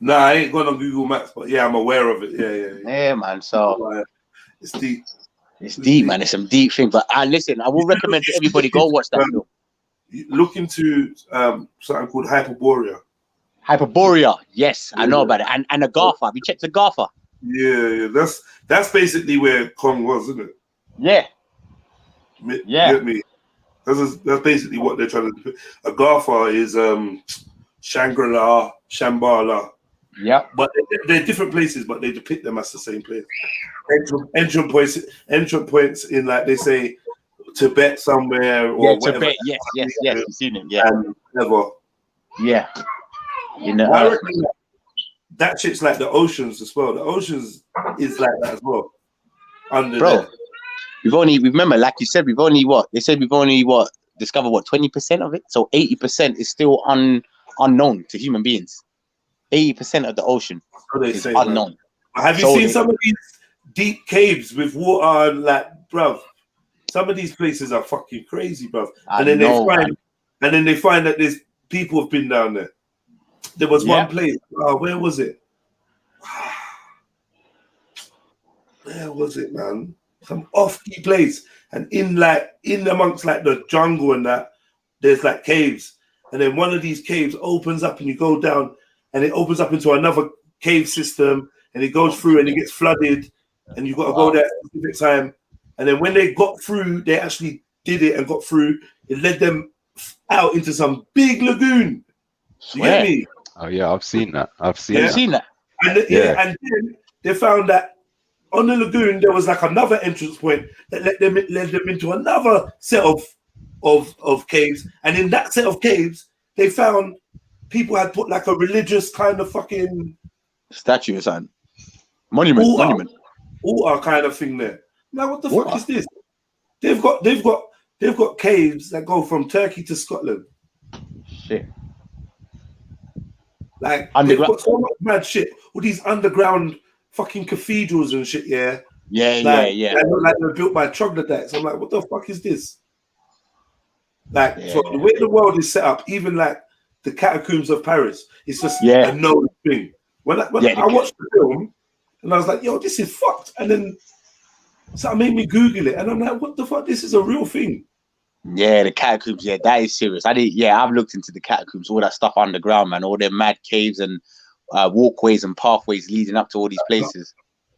No, I ain't gone on Google Maps, but yeah, I'm aware of it. Yeah, man. So it's deep. It's deep, man. It's some deep thing. But listen, I will recommend to everybody go watch that film. Look into something called Hyperborea. Hyperborea, yes, I know about it. And Agartha. Have you checked Agartha? Yeah. That's basically where Kong was, isn't it? Yeah. Get me? That's basically what they're trying to do. Agartha is Shangri-La, Shambhala. Yeah. But they're different places, but they depict them as the same place. Entrance points in, like they say, Tibet somewhere or whatever. Tibet, yes, you've seen it, yeah. And whatever. Yeah. I reckon that shit's like the oceans as well. The oceans is like that as well. Under there. Remember, like you said, we've only discovered 20% of it. So 80% is still unknown to human beings. 80% of the ocean is unknown. Have you seen some of these deep caves with water and like, bruv? Some of these places are fucking crazy, bruv. And then they find that there's people have been down there. There was one place. Where was it? Where was it, man? Some off-key place. And in amongst like the jungle and that, there's like caves. And then one of these caves opens up and you go down and it opens up into another cave system and it goes through and it gets flooded and you've got to go there at a specific time. And then when they got through, they actually did it and got through. It led them out into some big lagoon. You get me? Oh yeah, I've seen that. Seen that. And and then they found that on the lagoon there was like another entrance point that led them into another set of caves. And in that set of caves, they found people had put like a religious kind of fucking statue or something. Monument. Altar kind of thing there. Now what the fuck is this? They've got They've got caves that go from Turkey to Scotland. Shit. Like Underground. they've got so much mad shit. All these underground fucking cathedrals and shit. Yeah. Yeah, like, yeah. They look like they're built by troglodytes. I'm like, what the fuck is this? Like, so the way the world is set up, even like the catacombs of Paris, it's just a known thing. When I watched the film, and I was like, yo, this is fucked. And then something made me Google it, and I'm like, what the fuck? This is a real thing. Yeah, the catacombs. Yeah, that is serious. I've looked into the catacombs, all that stuff underground, man. All them mad caves and walkways and pathways leading up to all these places.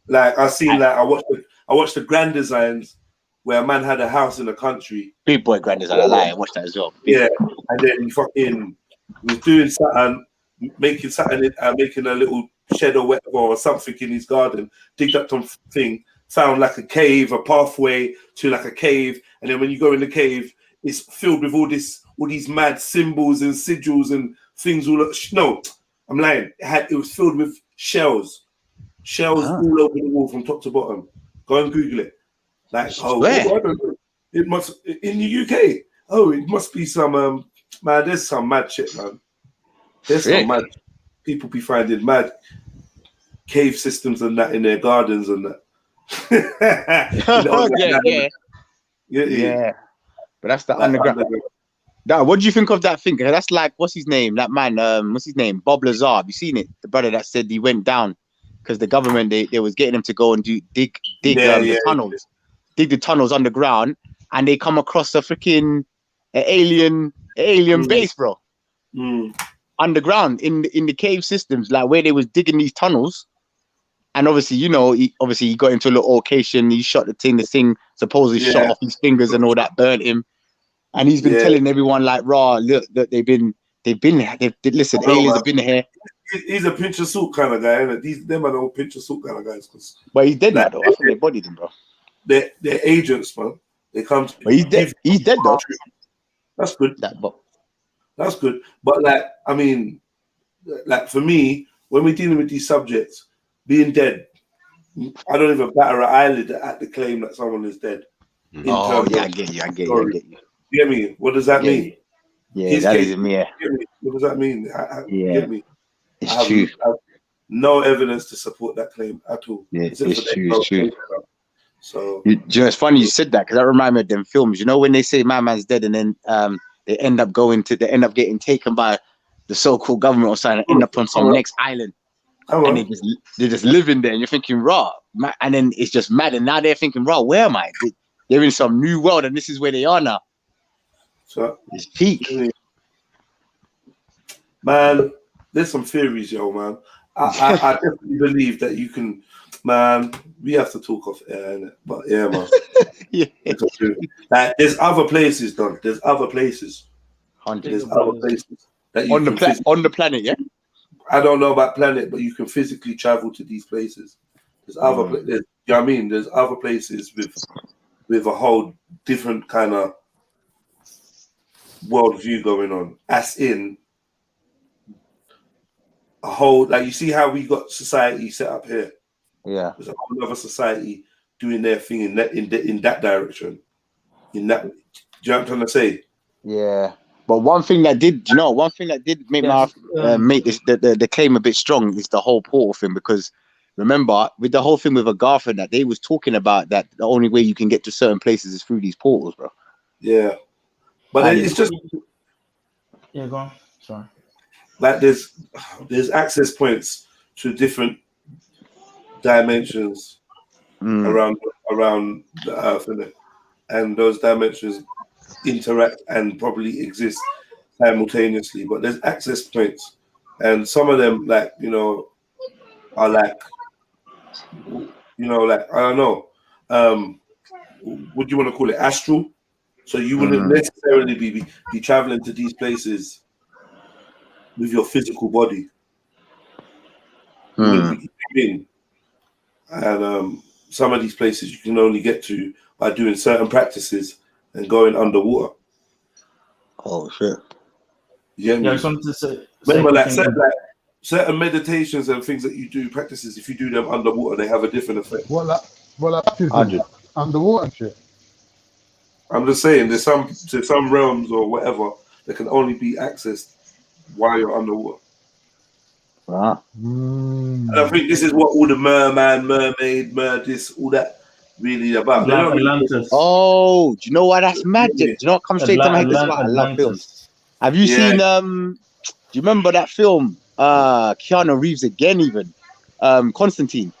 Like I seen, like I watched the grand designs where a man had a house in the country. Big boy grand design. I watched that as well. Yeah, and then he fucking was doing something, making a little shed or whatever or something in his garden. Digged up something, found like a cave, a pathway to like a cave, and then when you go in the cave, it's filled with all these mad symbols and sigils and things. No, I'm lying. It was filled with shells all over the wall from top to bottom. Go and Google it. Like, I don't know. It must in the UK. Oh, it must be some man. There's some mad shit, man. There's some mad people be finding mad cave systems and that in their gardens and that. Yeah. But that's the underground. What do you think of that thing? That's like, what's his name? That man, what's his name? Bob Lazar. Have you seen it? The brother that said he went down because the government they was getting him to go and dig the tunnels, dig the tunnels underground, and they come across a freaking alien base, bro. Underground in the cave systems, like where they was digging these tunnels. And obviously, he got into a little altercation. He shot the thing supposedly shot off his fingers and all that, burnt him. And he's been telling everyone like, look, listen, aliens have been here. He's a pinch of salt kind of guy, and them are the old pinch of salt kind of guys. But he's dead now, though. I think they bodied him, bro. They're agents, man. They come. But he's dead. He's dead, though. That's good. That's good. But like, I mean, like for me, when we're dealing with these subjects, being dead, I don't even batter an eyelid at the claim that someone is dead. I get you. You get me? What does that mean? Yeah, that is me. What does that mean? Get me? It's true. I have no evidence to support that claim at all. Yeah, it's true. So it's funny you said that because that reminds me of them films. You know when they say my man's dead and then they end up getting taken by the so-called government or something and end up on some next island. And they're just living there and you're thinking, raw. And then it's just mad. And now they're thinking, raw, where am I? They're in some new world and this is where they are now. So it's peak. Man, there's some theories, yo, man. I definitely believe that you can, man. We have to talk off air, innit? But yeah, man. Like, there's other places, Don. There's other places. There's other places that you on the planet, yeah. I don't know about planet, but you can physically travel to these places. There's other, you know what I mean? There's other places with a whole different kind of worldview going on. As in a whole, like you see how we got society set up here. Yeah, there's a whole other society doing their thing in that direction. Do you know what I'm trying to say? Yeah. But one thing that did make make this the claim a bit strong is the whole portal thing, because remember with the whole thing with Agartha that they was talking about that the only way you can get to certain places is through these portals, bro. Yeah, but it's just go on. Sorry. Like there's access points to different dimensions around the earth, innit? And those dimensions interact and probably exist simultaneously, but there's access points, and some of them, like, are like, like, I don't know, what do you want to call it, astral? So you wouldn't necessarily be traveling to these places with your physical body. You wouldn't be in. And some of these places you can only get to by doing certain practices and going underwater. Oh shit! Yeah, I just wanted to say. Remember, like certain meditations and things that you do, practices. If you do them underwater, they have a different effect. What like underwater shit? I'm just saying, there's some realms or whatever that can only be accessed while you're underwater. And I think this is what all the merman, mermaid, this, all that really about. Atlantis. Oh, do you know why that's mad? Do you know what comes straight to my head? This is why I love films. Have you seen? Do you remember that film? Keanu Reeves again, even. Constantine.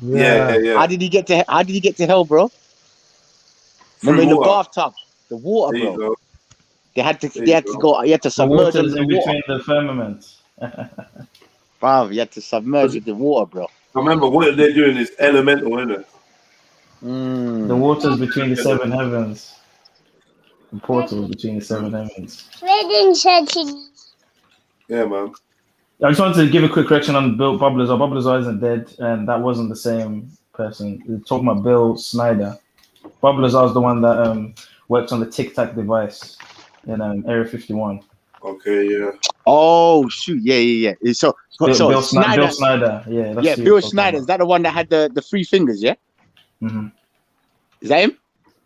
Yeah. How did he get to hell, bro? Remember in the bathtub, the water, bro. He had to submerge The under waters the in water. between the firmaments. Bro, you had to submerge with the water, bro. Remember, what they're doing is elemental, isn't it? The waters between the seven heavens. The portals between the seven heavens. Yeah, man. I just wanted to give a quick correction on Bill Bubblers. Bubblers isn't dead, and that wasn't the same person. We're talking about Bill Snyder. Bubblers was the one that worked on the Tic Tac device in Area 51. Okay, yeah. Oh shoot, yeah. So Bill Snyder. Bill Snyder, yeah. That's Bill Snyder. Is that the one that had the 3 fingers? Yeah. Mm-hmm. Is that him?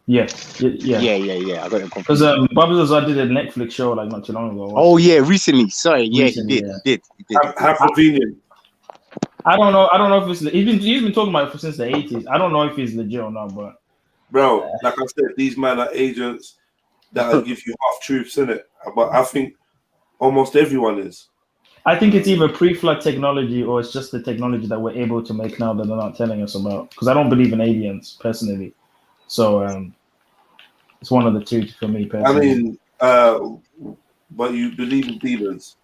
Yeah. I got it. Because Bubblers, I did a Netflix show like not too long ago. Oh yeah, recently. Sorry, he did. How convenient. I don't know if it's he's been talking about it since the 80s. I don't know if he's legit or not, but bro, like I said, these men are agents that'll give you half truths, innit? But I think almost everyone is. I think it's either pre-flood technology or it's just the technology that we're able to make now that they're not telling us about. Because I don't believe in aliens personally, so it's one of the two for me personally. I mean, but you believe in demons?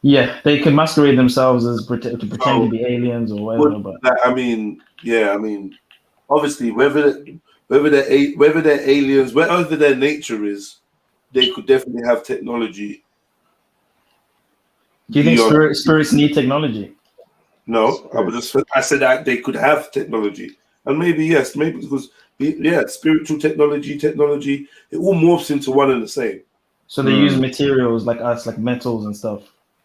Yeah, they can masquerade themselves as pretend to be aliens or whatever. But I mean, obviously, whether they're aliens, whatever their nature is, they could definitely have technology. Do you think spirits need technology? No, I said that they could have technology, and maybe because spiritual technology, it all morphs into one and the same. So they use materials like us, like metals and stuff.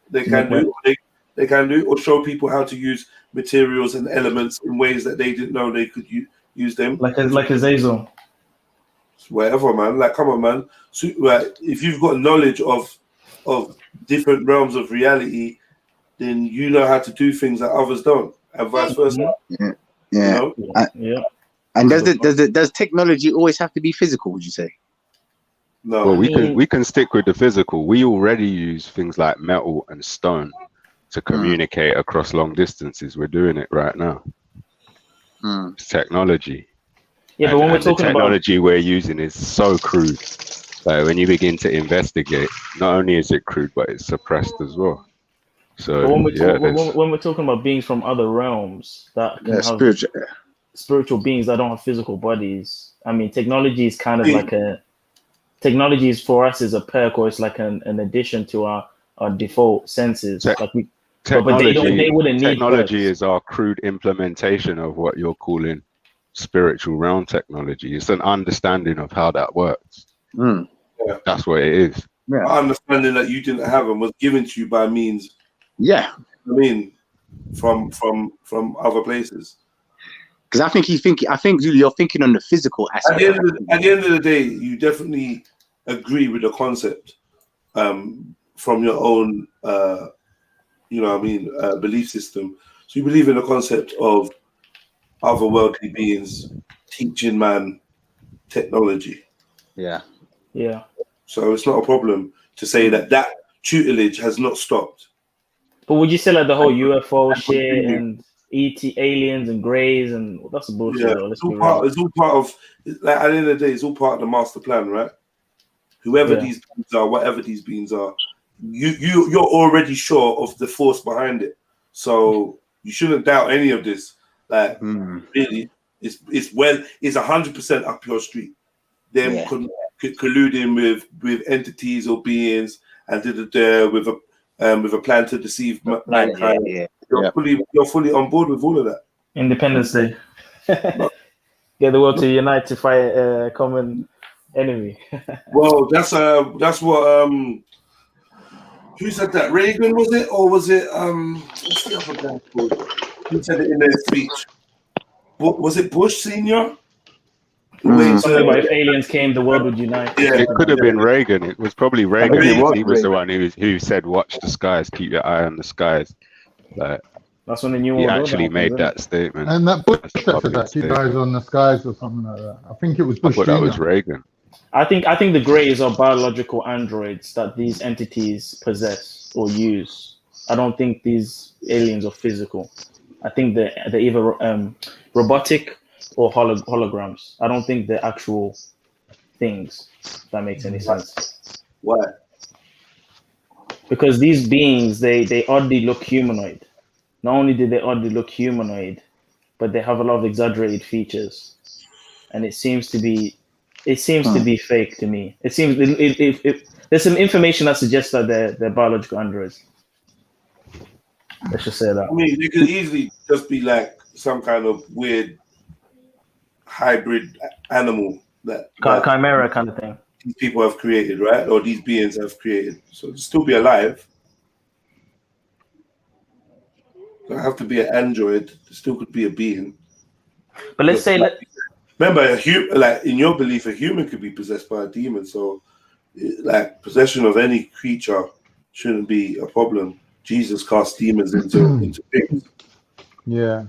They can do, or show people how to use materials and elements in ways that they didn't know they could use them. Like Azazel. Whatever, man. Like, come on, man. So, if you've got knowledge of different realms of reality, then you know how to do things that others don't, and vice versa. Yeah. And does technology always have to be physical? Would you say? No. Well, we can stick with the physical. We already use things like metal and stone to communicate across long distances. We're doing it right now. It's technology. Yeah, but when we're talking the technology we're using is so crude. Like when you begin to investigate, not only is it crude, but it's suppressed as well. So when we're talking about beings from other realms that can have spiritual beings that don't have physical bodies, I mean, technology is kind of like technology is for us is a perk, or it's like an addition to our default senses. Technology is our crude implementation of what you're calling spiritual realm technology. It's an understanding of how that works. That's what it is. Understanding that you didn't have and was given to you by means. Yeah, I mean, from other places. Because I think you're thinking on the physical aspect. At the end of the day, you definitely agree with the concept from your own, belief system. So you believe in the concept of otherworldly beings teaching man technology. Yeah. So it's not a problem to say that tutelage has not stopped. But would you say like the whole UFO shit and ET aliens and greys and that's bullshit? Yeah, it's all part of. Like at the end of the day, it's all part of the master plan, right? Whoever these beings are, whatever these beings are, you're already sure of the force behind it, so you shouldn't doubt any of this. Like really, it's 100% up your street. Them colluding with entities or beings and with a plan to deceive mankind. You're fully on board with all of that. Independence Day. Get the world to unite to fight a common enemy. Well, that's what who said that? Reagan, was it, or was it what's the other guy called? Who said it in their speech? Was it Bush Senior? Something about if aliens came, the world would unite. Yeah, it could have been Reagan. It was probably Reagan. He was the one who said, "Watch the skies, keep your eye on the skies." Like, that's when the new he world actually made that statement. And that Bush said that, keep your eyes on the skies or something like that. I think it was Bush. I thought that was Reagan. I think the greys are biological androids that these entities possess or use. I don't think these aliens are physical. I think they're either robotic or holograms. I don't think they're actual things. If that makes any sense. Why? Because these beings, they oddly look humanoid. Not only do they oddly look humanoid, but they have a lot of exaggerated features, and it seems to be fake to me. It seems there's some information that suggests that they're biological androids. Let's just say that. I mean, they could easily just be like some kind of weird hybrid animal that chimera kind of thing. These people have created, right? Or these beings have created. So to still be alive. Don't have to be an android. It still could be a being. But let's say, remember, like in your belief, a human could be possessed by a demon. So, like possession of any creature shouldn't be a problem. Jesus cast demons into pigs. Yeah.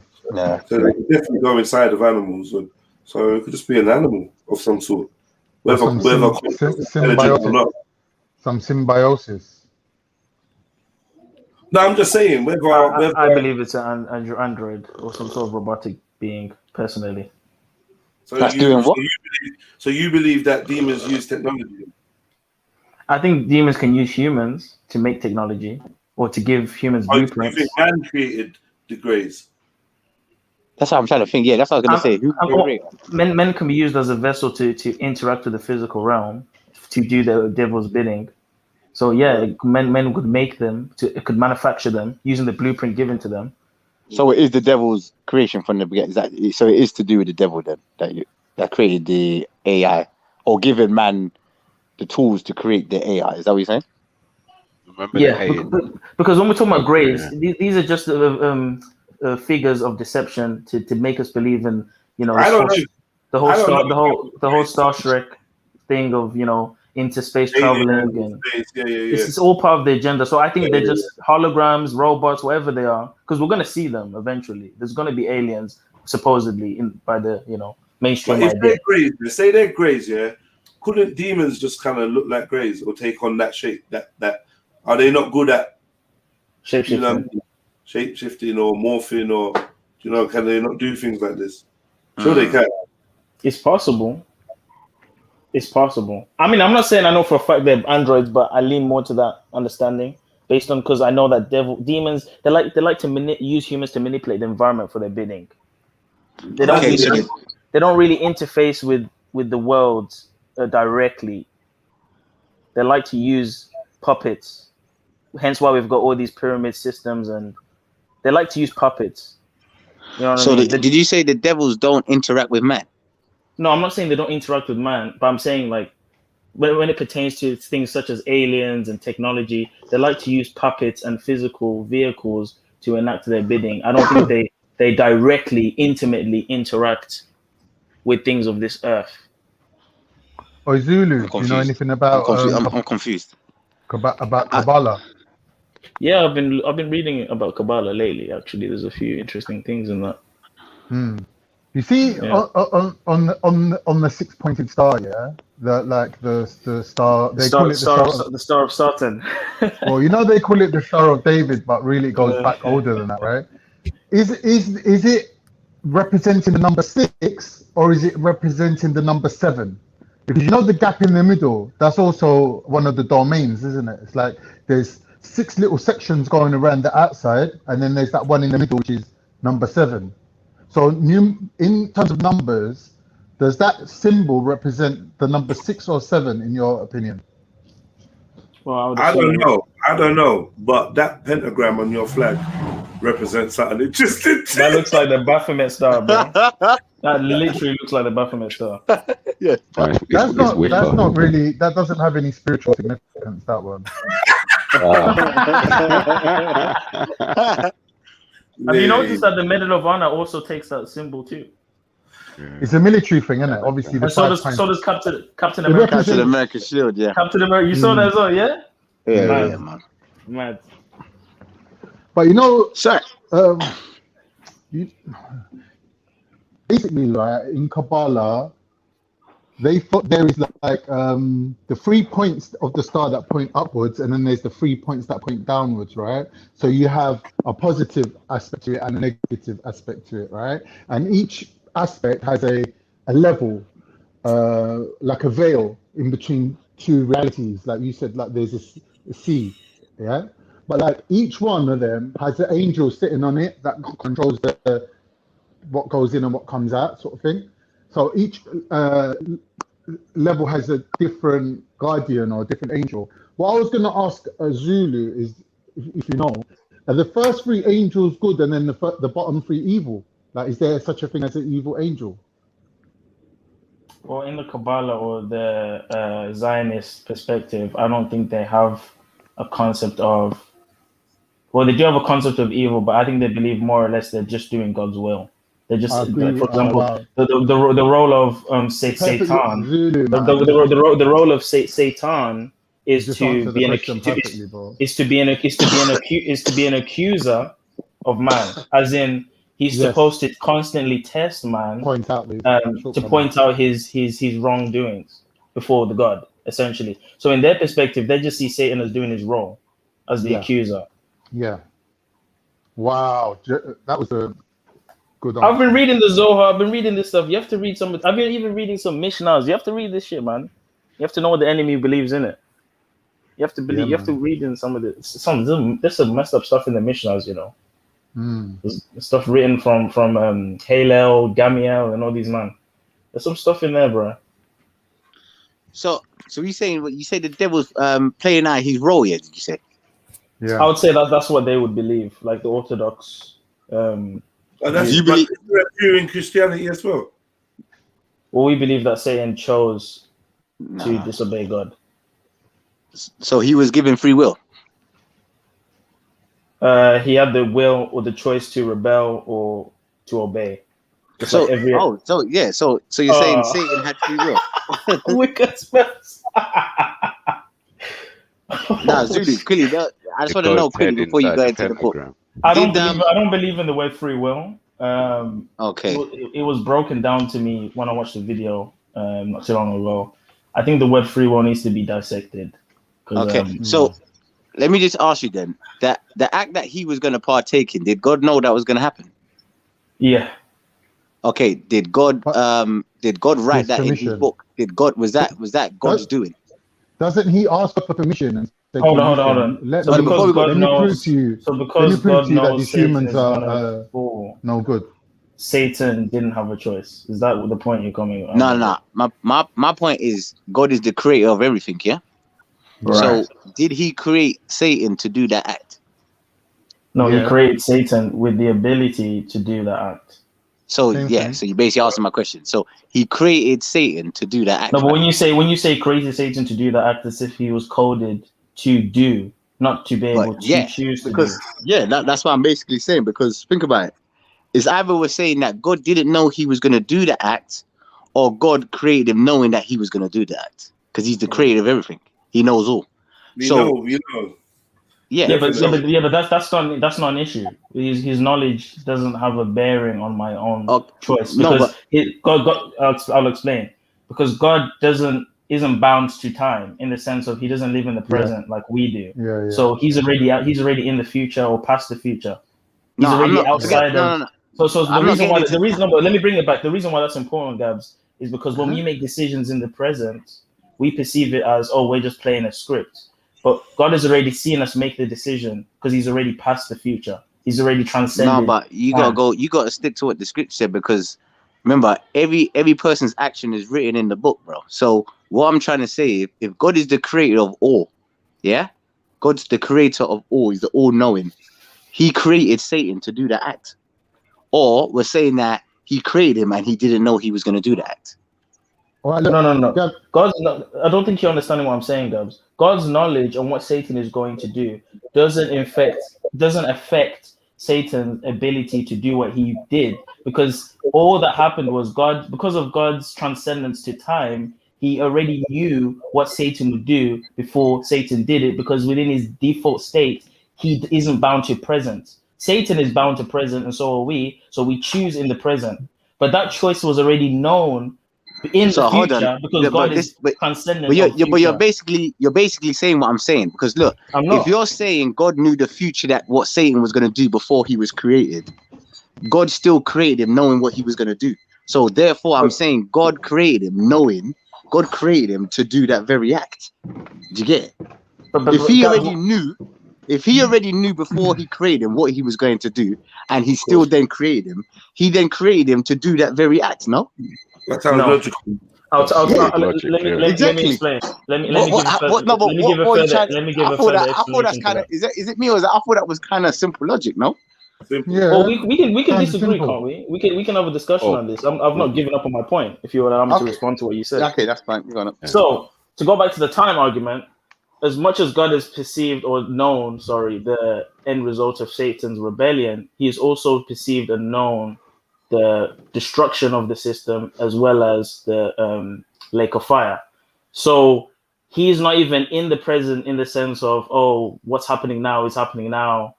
So they can definitely go inside of animals, and so it could just be an animal of some sort. Some symbiosis. No, I'm just saying. I believe it's an android or some sort of robotic being. Personally, so you believe that demons use technology? I think demons can use humans to make technology or to give humans blueprints. You think man created the greys? That's what I'm trying to think. Yeah, that's what I was going to say. Men can be used as a vessel to interact with the physical realm, to do the devil's bidding. So yeah, men could make them, it could manufacture them using the blueprint given to them. So it is the devil's creation from the beginning. So it is to do with the devil then that created the AI or given man the tools to create the AI. Is that what you're saying? Because when we're talking about grays, these are just figures of deception to make us believe in the whole Star Trek thing of into space traveling and it's all part of the agenda. So I think they're just holograms, robots, whatever they are, because we're going to see them eventually. There's going to be aliens supposedly by the mainstream But if idea. they're greys, they say they're greys, yeah. Couldn't demons just kind of look like greys or take on that shape? That are they not good at shape-shifting? Shape-shifting or morphing, or can they not do things like this? Sure, they can. It's possible. It's possible. I mean, I'm not saying I know for a fact they're androids, but I lean more to that understanding based on because I know that demons they like to use humans to manipulate the environment for their bidding. They don't really interface with the world directly. They like to use puppets. Hence why we've got all these pyramid systems, and they like to use puppets. You know what I mean? Did you say the devils don't interact with man? No, I'm not saying they don't interact with man, but I'm saying like when it pertains to things such as aliens and technology, they like to use puppets and physical vehicles to enact their bidding. I don't think they directly, intimately interact with things of this earth. Oh, Zulu, do you know anything about? I'm confused. About Kabbalah. Yeah, I've been reading about Kabbalah lately. Actually, there's a few interesting things in that. You see, on the six-pointed star, yeah, the star. They call it the Star of Satan. Well, they call it the Star of David, but really it goes back older than that, right? Is it representing the number 6 or is it representing the number 7? Because the gap in the middle, that's also one of the domains, isn't it? It's like there's 6 little sections going around the outside, and then there's that one in the middle, which is number 7. So in terms of numbers, does that symbol represent the number 6 or 7 in your opinion? Well, I don't know, but that pentagram on your flag represents something interesting. That looks like the Baphomet star, bro. That literally looks like the Baphomet star. Yeah, that's not really. That doesn't have any spiritual significance. That one. Have you noticed that the Medal of Honor also takes that symbol too? It's a military thing, isn't it? Obviously, the And so does Captain America. Captain America shield, yeah. Captain America, you saw that as well, yeah? Yeah, man. Mad. But you know, basically, right, in Kabbalah, they thought there is like the 3 points of the star that point upwards, and then there's the 3 points that point downwards, right? So you have a positive aspect to it and a negative aspect to it, right? And each aspect has a level, like a veil in between two realities. Like you said, like there's a sea, yeah? But like each one of them has an angel sitting on it that controls the what goes in and what comes out, sort of thing. So each level has a different guardian or a different angel. What I was going to ask Zulu is, if you know, are the first 3 angels good and then the bottom 3 evil? Like, is there such a thing as an evil angel? Well, in the Kabbalah or the Zionist perspective, I don't think they have a concept of. Well, they do have a concept of evil, but I think they believe more or less they're just doing God's will. They're just, like, for example, the role of Satan. The role of Satan is to be an accuser of man, as in he's supposed to constantly test man, to point out his wrongdoings before the God, essentially. So in their perspective, they just see Satan as doing his role as the accuser. Yeah. Wow, that was a good answer. I've been reading the Zohar. I've been reading this stuff. You have to read some. I've been even reading some Mishnahs. You have to read this shit, man. You have to know what the enemy believes in it. You have to believe. You have to read in some of the there's some messed up stuff in the Mishnahs. You know, there's stuff written from Halel, Gamiel, and all these man. There's some stuff in there, bro. So you saying what you say? The devil's playing out his role here? Did you say? Yeah, I would say that's what they would believe, like the Orthodox. And that's you believe in Christianity as well. Well, we believe that Satan chose to disobey God. So he was given free will. He had the will or the choice to rebel or to obey. Just So like every... so you're saying Satan had free will? Wicked spells. Nah, Zulu, quickly. I just want to know quickly before you go into the book. I don't believe in the word free will. Okay. It was broken down to me when I watched the video not too long ago. I think the word free will needs to be dissected. Okay. So let me just ask you then, that the act that he was going to partake in, did God know that was going to happen? Yeah. Okay. Did God write that in his book? Was that God's doing? Doesn't he ask for permission? And say, hold on. Let me prove to you that these humans are no good. Satan didn't have a choice. Is that the point you're coming with? No. My point is God is the creator of everything, yeah? Right. So did he create Satan to do that act? No, he created Satan with the ability to do that act. So so you basically answered my question. So he created Satan to do that act. No, but when you say created Satan to do that act, as if he was coded to do, not to be able to choose to do. That's what I'm basically saying, because think about it. It's either we're saying that God didn't know he was going to do the act, or God created him knowing that he was going to do the act, because he's the creator of everything. He knows all. You know. But that's not an issue. His knowledge doesn't have a bearing on my own choice. Because God, I'll explain. Because God isn't bound to time, in the sense of he doesn't live in the present like we do. Yeah. So he's already in the future or past the future. He's already outside of. So the reason. But let me bring it back. The reason why that's important, Gabs, is because when we make decisions in the present, we perceive it as, we're just playing a script. But God has already seen us make the decision because he's already past the future. He's already transcended. No, but you gotta stick to what the scripture said, because remember, every person's action is written in the book, bro. So what I'm trying to say, if God is the creator of all, God's the creator of all, he's the all-knowing. He created Satan to do that act. Or we're saying that he created him and he didn't know he was going to do that act. No. I don't think you're understanding what I'm saying, Gabs. God's knowledge on what Satan is going to do doesn't affect Satan's ability to do what he did, because all that happened was God, because of God's transcendence to time, he already knew what Satan would do before Satan did it, because within his default state, he isn't bound to present. Satan is bound to present, and so are we. So we choose in the present. But that choice was already known in the future, because God is transcendent. But you're basically saying what I'm saying, because look, if you're saying God knew the future, that what Satan was going to do before he was created, God still created him knowing what he was going to do. So therefore, I'm saying God created him knowing. God created him to do that very act. Do you get it? If he already knew before he created him what he was going to do, and he still then created him, he then created him to do that very act. No, that sounds logical. Let me explain. Let me give a further explanation. Is it me, or is that, I thought that was kind of simple logic? No. Yeah. Well, we can disagree, can't we? We can have a discussion on this. I've not given up on my point. If you allow me to respond to what you said. Okay, that's fine. So to go back to the time argument, as much as God has perceived or known, the end result of Satan's rebellion, he has also perceived and known the destruction of the system, as well as the lake of fire. So he's not even in the present in the sense of, oh, what's happening now is happening now.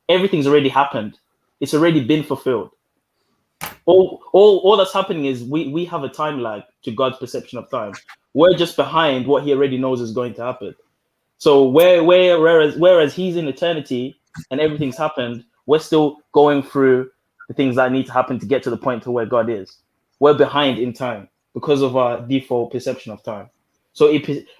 Everything's already happened. It's already been fulfilled. All that's happening is we have a time lag to God's perception of time. We're just behind what he already knows is going to happen. So whereas he's in eternity and everything's happened, we're still going through the things that need to happen to get to the point to where God is. We're behind in time because of our default perception of time. So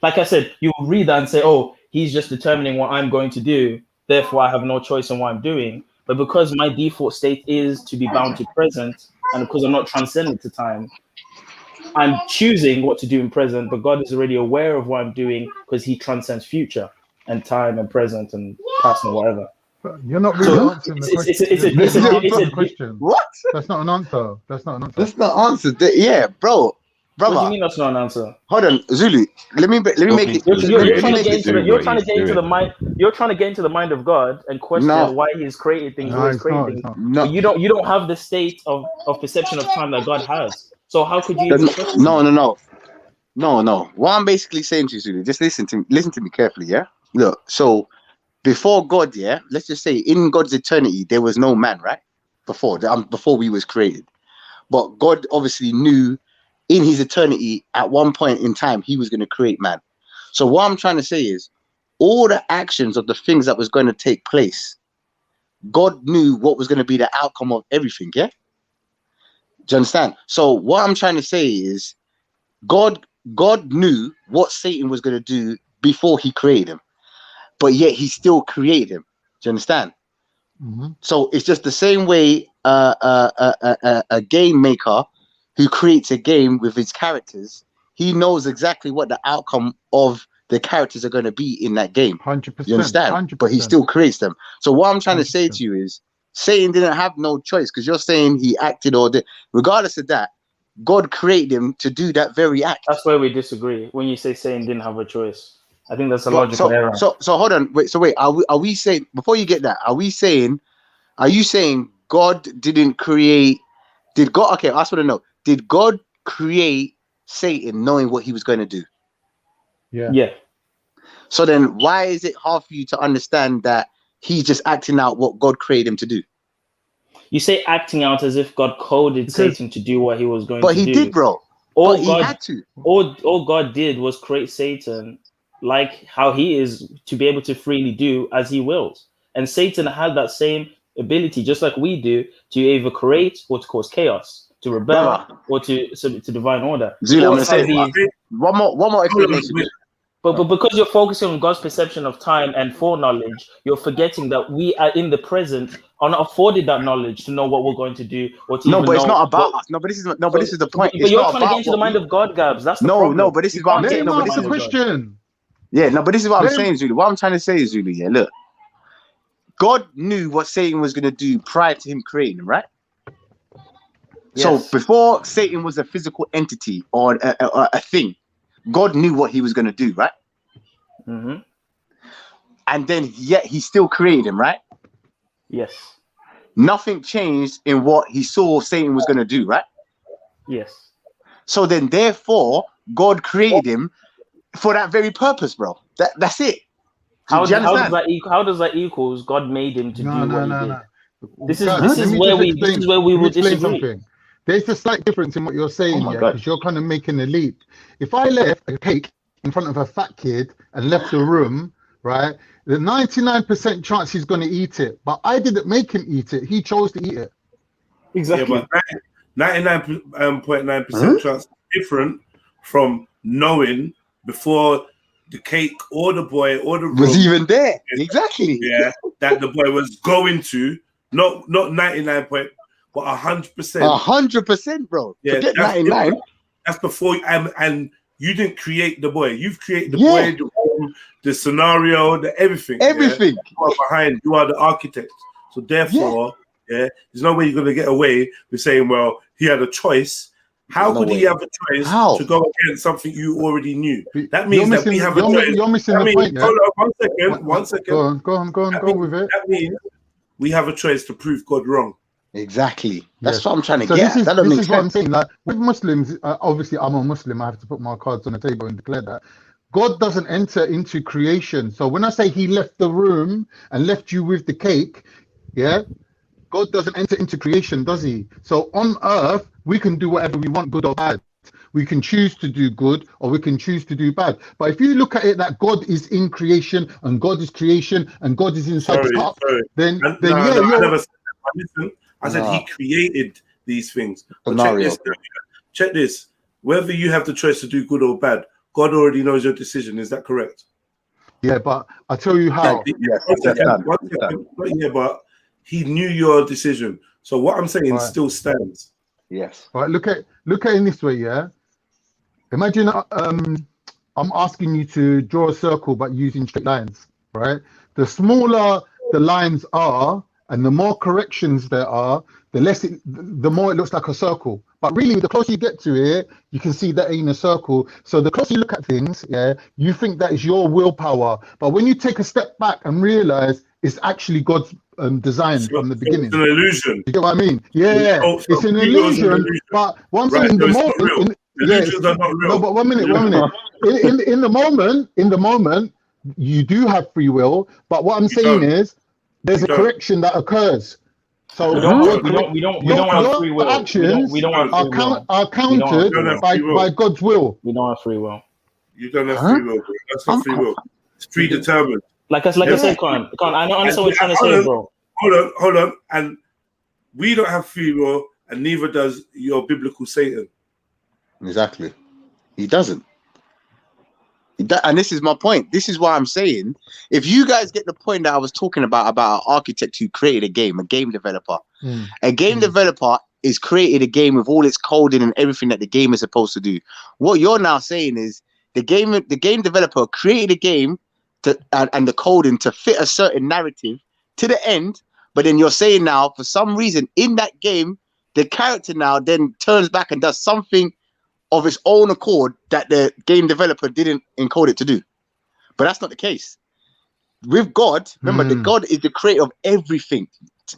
like I said, you read that and say, oh, he's just determining what I'm going to do, therefore I have no choice on what I'm doing. But because my default state is to be bound to present, and because I'm not transcendent to time, I'm choosing what to do in present, but God is already aware of what I'm doing because he transcends future and time and present and past and whatever. You're not really answering the question. What? That's not an answer. That's not an answer. That's not answer. Yeah, brother. What do you mean that's not an answer? Hold on, Zulu. Let me make it. You're trying to get into the mind. You're trying to get into the mind of God and question why He's created things. Why He's creating things. No. You don't have the state of perception of time that God has. So how could you? No. What I'm basically saying to you, Zulu, just listen to me carefully. Yeah. Look. So before God, yeah, let's just say in God's eternity there was no man, right? Before we was created, but God obviously knew in his eternity at one point in time he was going to create man. So what I'm trying to say is all the actions of the things that was going to take place, God knew what was going to be the outcome of everything. Yeah. Do you understand? So what I'm trying to say is God knew what Satan was going to do before he created him, but yet he still created him. Do you understand? Mm-hmm. So it's just the same way a game maker who creates a game with his characters, he knows exactly what the outcome of the characters are going to be in that game. 100%. You understand? 100%. But he still creates them. So what I'm trying to say to you is Satan didn't have no choice, because you're saying he acted or did. Regardless of that, God created him to do that very act. That's where we disagree. When you say Satan didn't have a choice, I think that's a logical error. So hold on. Wait. Are we saying, before you get that, are you saying God didn't create? Did God? Okay, I just want to know. Did God create Satan knowing what he was going to do? Yeah. So then why is it hard for you to understand that he's just acting out what God created him to do? You say acting out as if God coded Satan to do what he was going to do. But he did, bro. He had to. All God did was create Satan like how he is, to be able to freely do as he wills. And Satan had that same ability, just like we do, to either create or to cause chaos, to rebel or to divine order. Zulu, I'm gonna say one more explanation. But because you're focusing on God's perception of time and foreknowledge, you're forgetting that we are in the present, are not afforded that knowledge to know what we're going to do or to but it's not about us. But this is the point. But you're trying to get into the mind of God, Gabs. That's the problem. No, but this is what I'm saying. But this is a question. Yeah, no, but this is what I'm saying, Zulu. What I'm trying to say is, Zulu, yeah, look, God knew what Satan was going to do prior to him creating him, right? Yes. So before Satan was a physical entity or a thing, God knew what he was going to do, right? Mm-hmm. And then yet he still created him, right? Yes. Nothing changed in what he saw Satan was going to do, right? Yes. So then, therefore, God created him for that very purpose, bro. That's it. How does that equals God made him to do what he did? This is where we would disagree. Something. There's a slight difference in what you're saying, because you're kind of making a leap. If I left a cake in front of a fat kid and left the room, right, the 99% chance he's going to eat it, but I didn't make him eat it. He chose to eat it. Exactly. Yeah, but 99.9% chance is different from knowing before the cake or the boy or the was even there. Exactly. Yeah, that the boy was going to not 99 point, but 100%. 100%, bro. Yeah, forget 99. That's before, and you didn't create the boy. You've created the boy, the home, the scenario, the everything. Everything. You are behind. You are the architect. So therefore, there's no way you're going to get away with saying, well, he had a choice. How could he have a choice to go against something you already knew? That means that we have a choice. You're missing the point. Hold on, one second. Go with it. That means we have a choice to prove God wrong. Exactly. That's what I'm trying to so get. This that is what I'm saying. Like with Muslims, obviously I'm a Muslim. I have to put my cards on the table and declare that God doesn't enter into creation. So when I say he left the room and left you with the cake, God doesn't enter into creation, does he? So on earth, we can do whatever we want, good or bad. We can choose to do good or we can choose to do bad. But if you look at it that God is in creation and God is creation and God is inside the cup, then I never said that. Listen, I said he created these things. But check this. Whether you have the choice to do good or bad, God already knows your decision. Is that correct? Yeah, but I'll tell you how. But he knew your decision. So what I'm saying still stands. Yes. All right, look at it in this way, yeah? Imagine I'm asking you to draw a circle but using straight lines, right? The smaller the lines are and the more corrections there are, the more it looks like a circle. But really, the closer you get to it, you can see that ain't a circle. So the closer you look at things, you think that is your willpower. But when you take a step back and realize it's actually God's design from the beginning. It's an illusion. You get what I mean? Yeah, it's an illusion. But one thing in the moment, illusions are not real. No, but one minute. in the moment, you do have free will. But what I'm saying is, there's a correction that occurs. So we don't have free will. Actions we don't have free will. Are countered by God's will. We don't have free will. You don't have free will, bro. That's not free will. It's predetermined. Like I said, Khan, I don't understand what you're trying to say, bro. Hold on. And we don't have free will, and neither does your biblical Satan. Exactly. He doesn't. And this is my point. This is why I'm saying, if you guys get the point that I was talking about an architect who created a game developer. A game developer is created a game with all its coding and everything that the game is supposed to do. What you're now saying is the game developer created a game and the coding to fit a certain narrative to the end, but then you're saying now for some reason in that game the character now then turns back and does something of its own accord that the game developer didn't encode it to do. But that's not the case. With God, remember, the God is the creator of everything.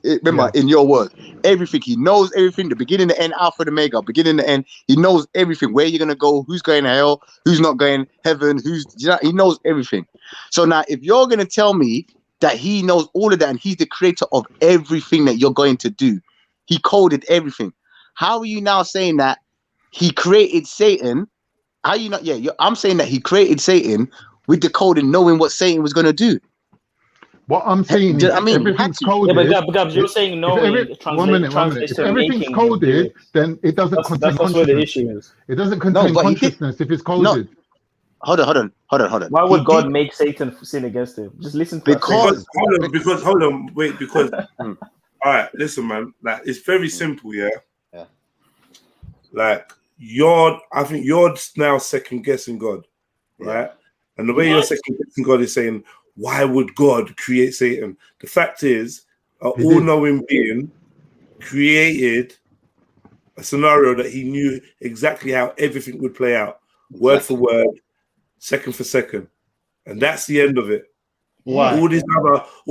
Remember, in your word, everything. He knows everything, the beginning, the end, Alpha, the Omega, beginning, the end. He knows everything, where you're going to go, who's going to hell, who's not going heaven, he knows everything. So now, if you're going to tell me that he knows all of that and he's the creator of everything that you're going to do, he coded everything. How are you now saying that he created Satan? How are you not? I'm saying that he created Satan with the coding, knowing what Satan was going to do. What I'm saying is, everything's coded. Yeah, but Gabs, you're saying knowing. One minute. If everything's coded, then it doesn't contain consciousness. Where the issue is. It doesn't contain consciousness if it's coded. Hold on. Why would God make Satan sin against him? Just listen to because all right, listen, man. Like, it's very simple, yeah. Like, I think you're now second guessing God, right? And the way you're second guessing God is saying, why would God create Satan? The fact is, an all-knowing being created a scenario that he knew exactly how everything would play out, word for word, second for second, and that's the end of it. Why? All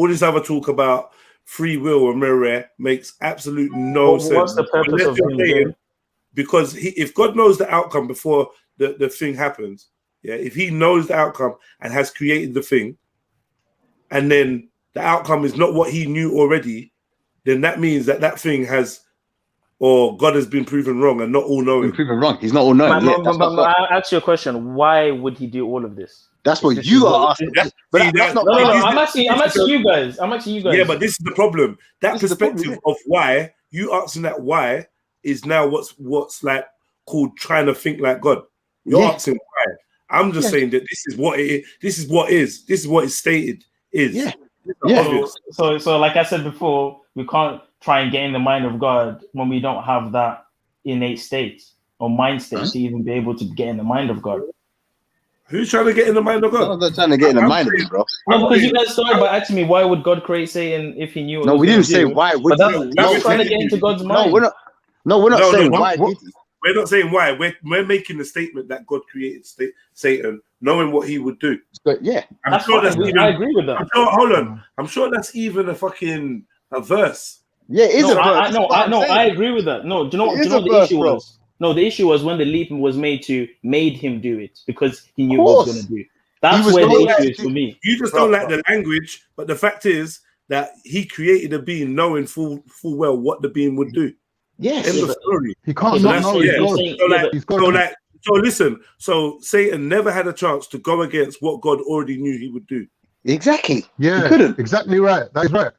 this other talk about free will or mirror makes absolute no sense. What's the purpose of him doing? Because if God knows the outcome before the thing happens, yeah, if he knows the outcome and has created the thing, and then the outcome is not what he knew already, then that means that thing has, or God has been proven wrong and not all knowing. Proven wrong. He's not all knowing. I'll ask you a question. Why would he do all of this? That's what you are asking. I'm asking you guys. Yeah, but this is the problem. That perspective of why you asking that why is now what's like called trying to think like God. You're asking why. I'm just saying that this is what it is. This is what is. This is what is stated is. Yeah. So like I said before, we can't try and get in the mind of God when we don't have that innate state or mind state to even be able to get in the mind of God. Who's trying to get in the mind of God? I'm not trying to get in the mind of him, bro. No, because you guys started by asking me why would God create Satan if he knew. No, we didn't say why. But that's trying to get into God's mind. We're not saying why. We're not saying why. We're making the statement that God created Satan, knowing what he would do. But yeah, I agree with that. Hold on. I'm sure that's even a verse. Yeah, it is a verse. I agree with that. No, do you know what the issue was? No, the issue was when the leap was made him do it because he knew what he was going to do. That's where the issue is for me. You just don't like the language, but the fact is that he created a being knowing full well what the being would do. Yes. End of story. He can't not know. So listen. So Satan never had a chance to go against what God already knew he would do. Exactly. Yeah. He couldn't. Exactly right. That is right.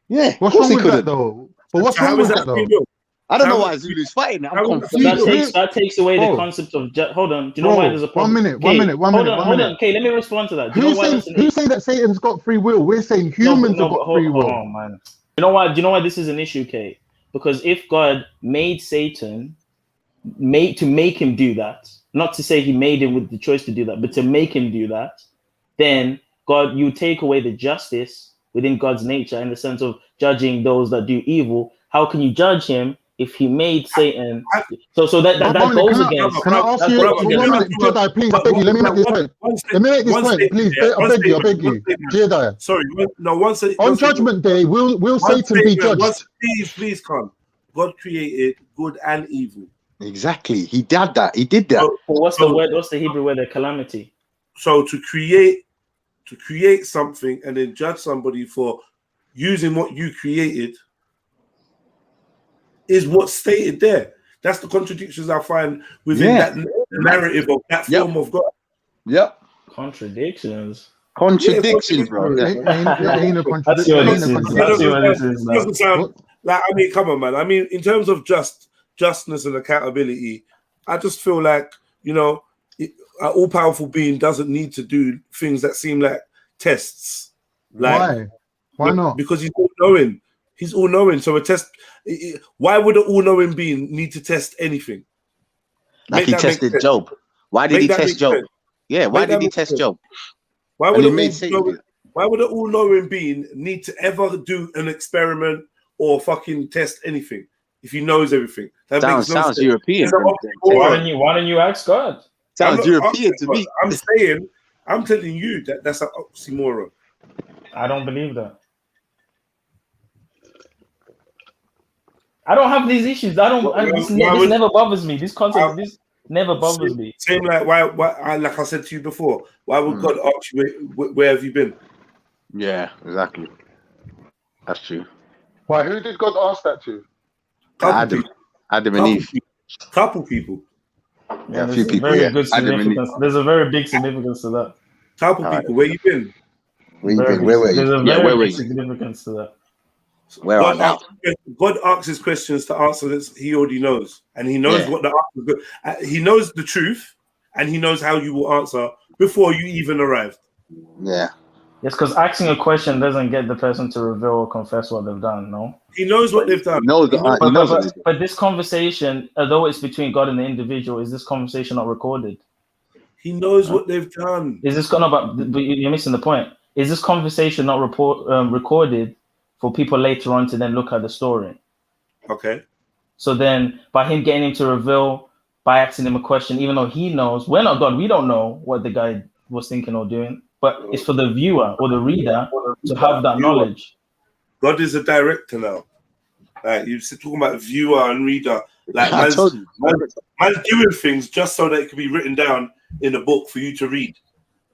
Yeah. What's wrong with that though? But what's wrong with that though? I don't know why Zulu's fighting. I'm confused. That takes away the concept of. Hold on. Do you know why there's a problem? One minute. Hold on. Okay, let me respond to that. Who's saying that Satan's got free will? We're saying humans have got free will. Oh man. You know why? Do you know why this is an issue, Kate? Because if God made Satan, to make him do that, not to say he made him with the choice to do that, but to make him do that, then God, you take away the justice within God's nature in the sense of judging those that do evil. How can you judge him if he made Satan? So that goes against. Can I ask you? Jedi, please, I beg you. Let me make this point. Please. I beg you. Jedi. Sorry, on Judgment Day, will Satan be judged? Please, come. God created good and evil. Exactly. He did that. So what's the word? What's the Hebrew word? The calamity. So to create something and then judge somebody for using what you created is what's stated there. That's the contradictions I find within that narrative of that form of God. Yep. Contradictions, bro. Ain't a contradiction. Like, I mean, come on, man. I mean, in terms of justness and accountability, I just feel like, an all-powerful being doesn't need to do things that seem like tests. Like, why not? Because he's all-knowing. He's all-knowing. So a test. Why would an all-knowing being need to test anything? Like he tested Job. Why did he test Job? Yeah. Why did he test Job? Why would an all-knowing being need to ever do an experiment or fucking test anything if he knows everything? That sounds European. Why don't you ask God? Sounds European to me. I'm telling you that's an oxymoron. I don't believe that. I don't have these issues. This never bothers me. This concept, this never bothers me. Same like why like I said to you before, why would God ask you where have you been? Yeah, exactly. That's true. Why? Who did God ask that to? Adam and Eve. Couple people. Yeah, a few people. There's a very big significance to that. Couple people. Where you been? Where were you? There's a very big significance to that. God asks questions to answer this. He already knows, and he knows what the answer is. He knows the truth, and he knows how you will answer before you even arrived. Yeah. Yes, because asking a question doesn't get the person to reveal or confess what they've done. No. He knows what they've done. But this conversation, although it's between God and the individual, is this conversation not recorded? He knows what they've done. Is this you're missing the point? Is this conversation not recorded for people later on to then look at the story? Okay. So then by him getting him to reveal, by asking him a question, even though he knows, we're not God, we don't know what the guy was thinking or doing, but it's for the viewer or the reader to have that knowledge. God is a director now. Like you're talking about viewer and reader. Like man's doing things just so that it can be written down in a book for you to read.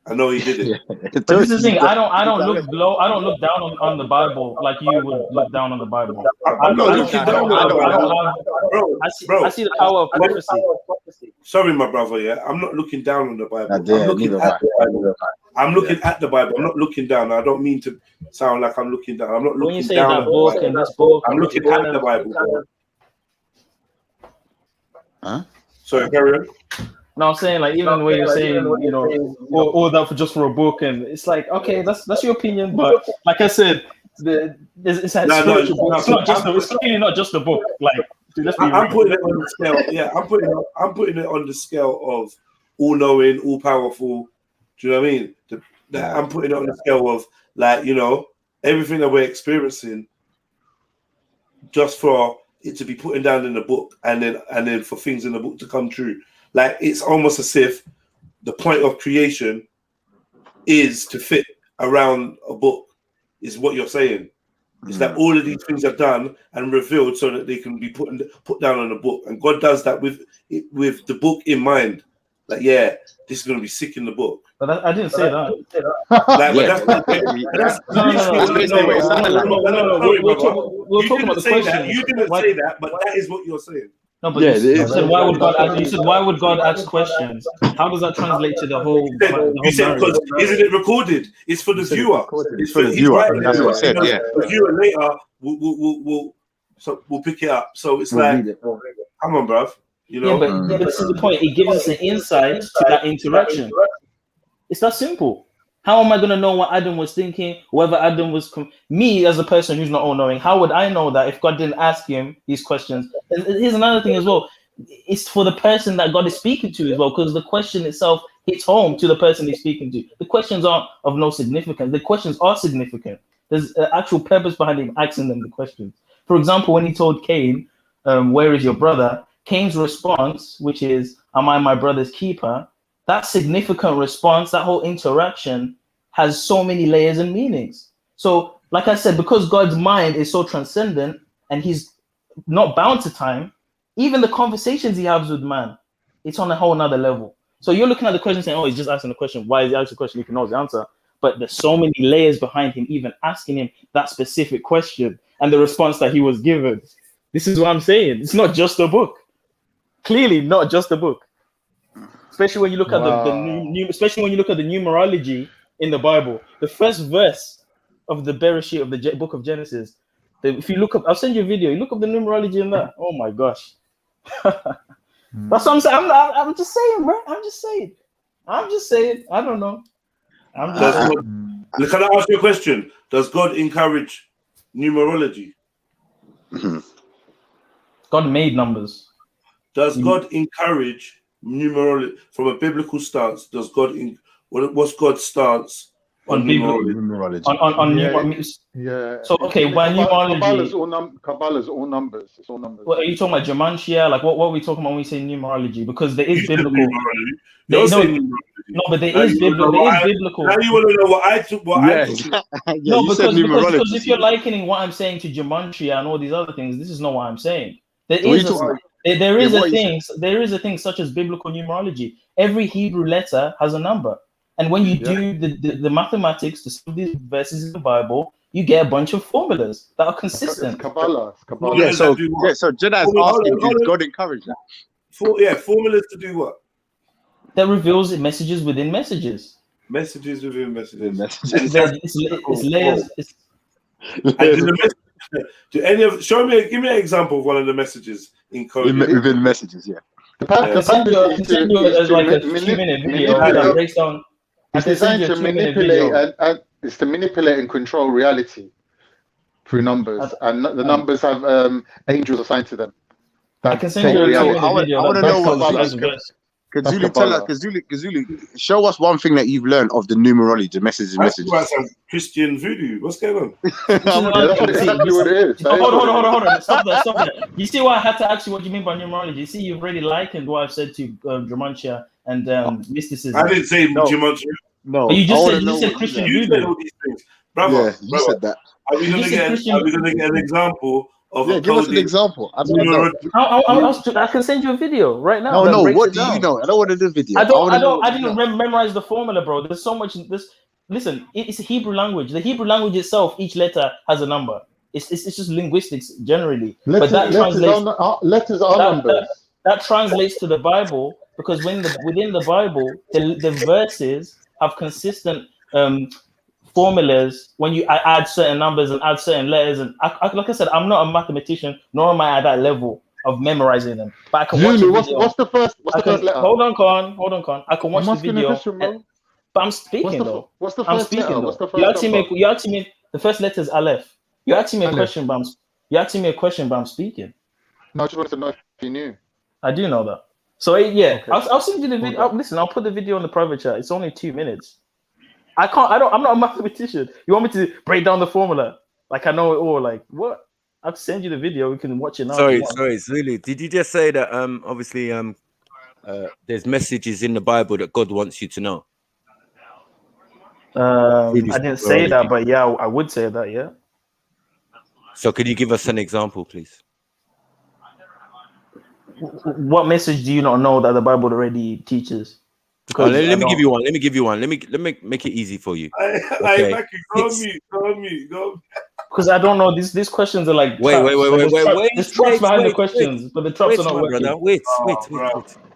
I know he did it. But this is the thing. I don't look low. I don't look down on the Bible like you would look down on the Bible. I'm not looking down on the Bible. I see the power of prophecy. Sorry, my brother. Yeah, I'm not looking down on the Bible. I'm looking at the Bible. I'm looking at the Bible. I'm not looking down. I don't mean to sound like I'm looking down. I'm not looking when you say down that on the book Bible. and this book, I'm looking at the Bible. Huh? Sorry, carry on. No, I'm saying like even when you're saying all that just for a book, and it's like okay, that's your opinion, but like I said, it's a spiritual book. It's not just it's clearly not just a book. Like dude, let's be I'm real. putting it on the scale. Yeah, I'm putting it on the scale of all knowing, all powerful. Do you know what I mean? I'm putting it on the scale of like everything that we're experiencing, just for it to be putting down in the book, and then for things in the book to come true. Like it's almost as if the point of creation is to fit around a book, is what you're saying. It's that all of these things are done and revealed so that they can be put down on a book, and God does that with the book in mind. Like, yeah, this is going to be sick in the book. But I didn't say that. Like, We're talking about the question. You didn't say that, but that is what you're saying. No, but you said why would God ask? You said why would God ask questions? How does that translate to the whole? You said because isn't it recorded? It's for the viewer. It's for the viewer. That's what I said. Yeah. The viewer later we'll pick it up. So it's like, come on, bruv. Yeah, but this is the point. It gives us an insight to that interaction. It's that simple. How am I going to know what Adam was thinking? Whether Adam was me as a person who's not all-knowing, how would I know that if God didn't ask him these questions? And here's another thing as well. It's for the person that God is speaking to as well, because the question itself hits home to the person he's speaking to. The questions aren't of no significance. The questions are significant. There's an actual purpose behind him asking them the questions. For example, when he told Cain, where is your brother? Cain's response, which is, am I my brother's keeper? That significant response, that whole interaction has so many layers and meanings. So, like I said, because God's mind is so transcendent and he's not bound to time, even the conversations he has with man, it's on a whole nother level. So you're looking at the question saying, oh, he's just asking the question. Why is he asking the question? He can know the answer. But there's so many layers behind him even asking him that specific question and the response that he was given. This is what I'm saying. It's not just a book. Clearly not just a book. Especially when you look at especially when you look at the numerology in the Bible. The first verse of the Bereshit of the book of Genesis. If you look up, I'll send you a video. You look up the numerology in that. Oh my gosh. That's what I'm saying. I'm just saying, bro. I'm just saying. I don't know. Can I ask you a question? Does God encourage numerology? God made numbers. Does God encourage numerology from a biblical stance? Does God what's God's stance on numerology? So okay, by numerology, Kabbalah's all numbers. It's all numbers. What are you talking about? Gematria? Like what are we talking about when we say numerology? Because there is biblical. No, but there is biblical. Now you want to know what I took. No, because if you're likening what I'm saying to gematria and all these other things, this is not what I'm saying. There is a thing such as biblical numerology. Every Hebrew letter has a number, and when you do the mathematics to some of these verses in the Bible, you get a bunch of formulas that are consistent. Kabbalah. Yeah, so Jedai's asking, did God encourage that? Formulas to do what? That reveals messages within messages. Messages within messages. It's layers. Give me an example of one of the messages in code. Within messages, yeah. I can send you like a 2-minute video that breaks down. It's designed to manipulate it's to manipulate and control reality through numbers, and the numbers have angels assigned to them. I can send you a 2-minute video. I want to know what. Kazuli, show us one thing that you've learned of the numerology, the messages. Some Christian voodoo. What's going on? Exactly what it is. Hold on. Stop that. You see why I had to ask you what you mean by numerology? You see, you've already likened what I've said to gematria and mysticism. I didn't say gematria. No, but you just said Christian voodoo. All these things. Brother, you said that. Are we going to get an example of a give us an example. I don't know. I can send you a video right now. No. What do you know? I don't want to do video. I didn't memorize the formula, bro. There's so much. Listen, it's a Hebrew language. The Hebrew language itself, each letter has a number. It's just linguistics generally. Letters are numbers. That translates to the Bible because within the Bible, the verses have consistent formulas when you add certain numbers and add certain letters. And like I said, I'm not a mathematician, nor am I at that level of memorizing them. But I can watch a video. What's the first letter? Hold on, Con. I can watch the video. But I'm speaking though. What's the first letter? You asking me the first letter is Aleph. You're asking me a question, but I'm speaking. No, I just wanted to know if you knew. I do know that. So yeah, okay. I'll send you the video. Listen, I'll put the video in the private chat. It's only 2 minutes. I'm not a mathematician. You want me to break down the formula? Like I know it all. Like what? I'll send you the video. We can watch it now. Sorry, Zulu. Did you just say that? Obviously, there's messages in the Bible that God wants you to know. I didn't say that, but yeah, I would say that. Yeah. So, could you give us an example, please? What message do you not know that the Bible already teaches? Let me give you one. Let me make it easy for you. Okay. Go on mute. Because I don't know. These questions are like wait. There's traps behind the questions, but the traps are not working. Brother. Wait.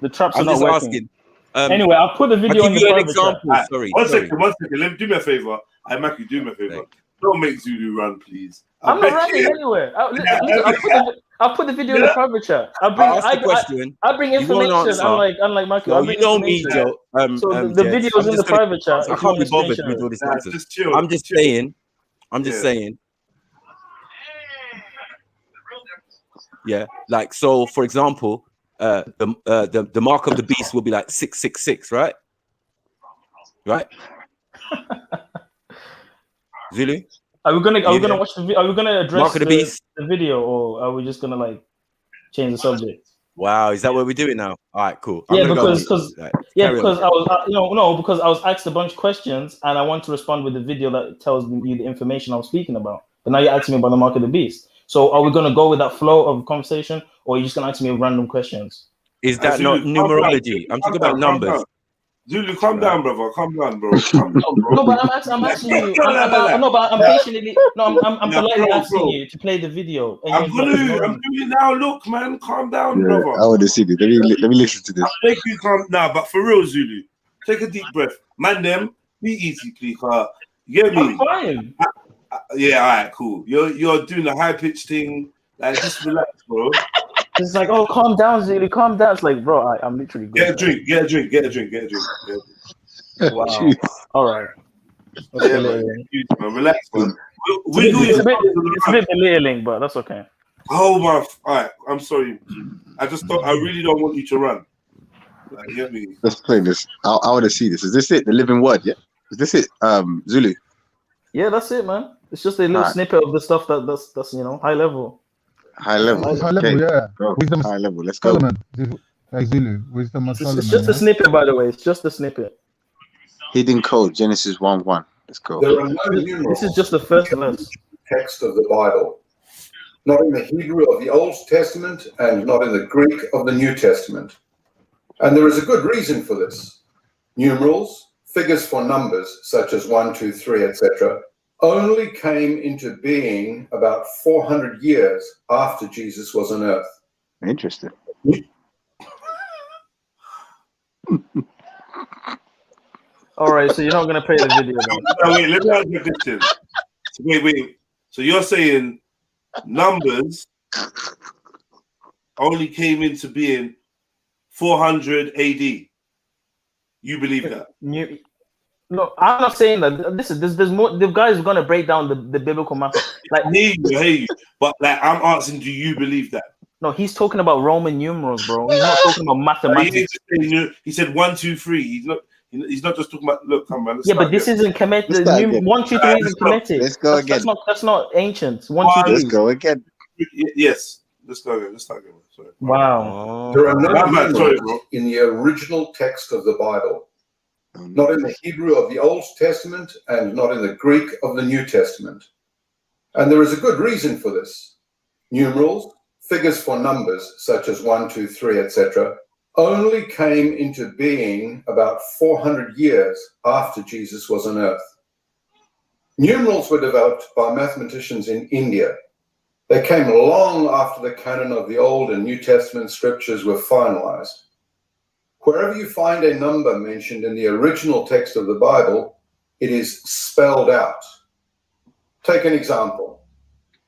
The traps are not working. Asking. Anyway, I'll put the video I'll give in you the an example. chat. Sorry. One second. Let me do me a favor. Maki, do me a favor. Don't make Zulu run, please. I'm not running anywhere. I'll put the video in the private chat. I bring information. Unlike Maki. No, you know me, Joe. So the video's in the private chat. I can't be bothered with all this nonsense. I'm just saying. Yeah, like so. For example, the mark of the beast will be like 666, right? Right. Zulu. Are we gonna watch the video? Are we gonna address Mark of the Beast? The video, or are we just gonna like change the subject? Wow, is that what we're doing now? All right, cool. Because I was because I was asked a bunch of questions and I want to respond with the video that tells you the information I was speaking about. But now you're asking me about the Mark of the Beast. So are we gonna go with that flow of conversation, or are you just gonna ask me random questions? Is that not numerology? I'm talking about numbers. Zulu, calm down, brother. Calm down, bro. No, but I'm asking you. I'm patiently. I'm politely asking you to play the video. I'm doing it now. Look, man, calm down, brother. I want to see this. Let me listen to this. Make you calm now, but for real, Zulu, take a deep breath. Man, be easy, please. You get me? I'm fine. Yeah, all right, cool. You're doing the high pitch thing. Like, just relax, bro. It's like, oh, calm down, Zulu, calm down. It's like, bro, I'm literally good. Get a drink. Wow. All right. Yeah, man. Relax, man. It's a bit belittling, but that's okay. Oh my! All right, I'm sorry. I really don't want you to run. Like, get me. Let's play this. I want to see this. Is this it? The living word? Yeah. Is this it? Zulu. Yeah, that's it, man. It's just a little snippet of the stuff that's high level. High level, yeah. Wisdom high level. Let's go. Zulu, wisdom of Solomon. It's just a snippet, by the way. It's just a snippet. Hidden code, Genesis 1:1. Let's go. This is just the first verse. Text of the Bible, not in the Hebrew of the Old Testament and not in the Greek of the New Testament. And there is a good reason for this. Numerals, figures for numbers such as 1, 2, 3, etc., only came into being about 400 years after Jesus was on earth. Interesting. All right, so you're not going to play the video then? No, wait, let me ask you a question. Wait. So you're saying numbers only came into being 400 AD? You believe that? No, I'm not saying that. There's more. The guys are gonna break down the biblical math. Like, I hear you, but like I'm asking, do you believe that? No, he's talking about Roman numerals, bro. He's not talking about mathematics. He said 1, 2, 3. He's not just talking about. Look, come on. Yeah, but this isn't Kemetic. 1, 2, 3 isn't Kemetic. Let's go again. That's not ancient. 1, 2, 3. Let's go again. Yes. Let's go again. Let's start again. Sorry. Wow. There are no numerals in the original text of the Bible. Not in the Hebrew of the Old Testament and not in the Greek of the New Testament. And there is a good reason for this. Numerals, figures for numbers such as 1, 2, 3, etc., only came into being about 400 years after Jesus was on earth. Numerals were developed by mathematicians in India. They came long after the canon of the Old and New Testament scriptures were finalized. Wherever you find a number mentioned in the original text of the Bible, it is spelled out. Take an example.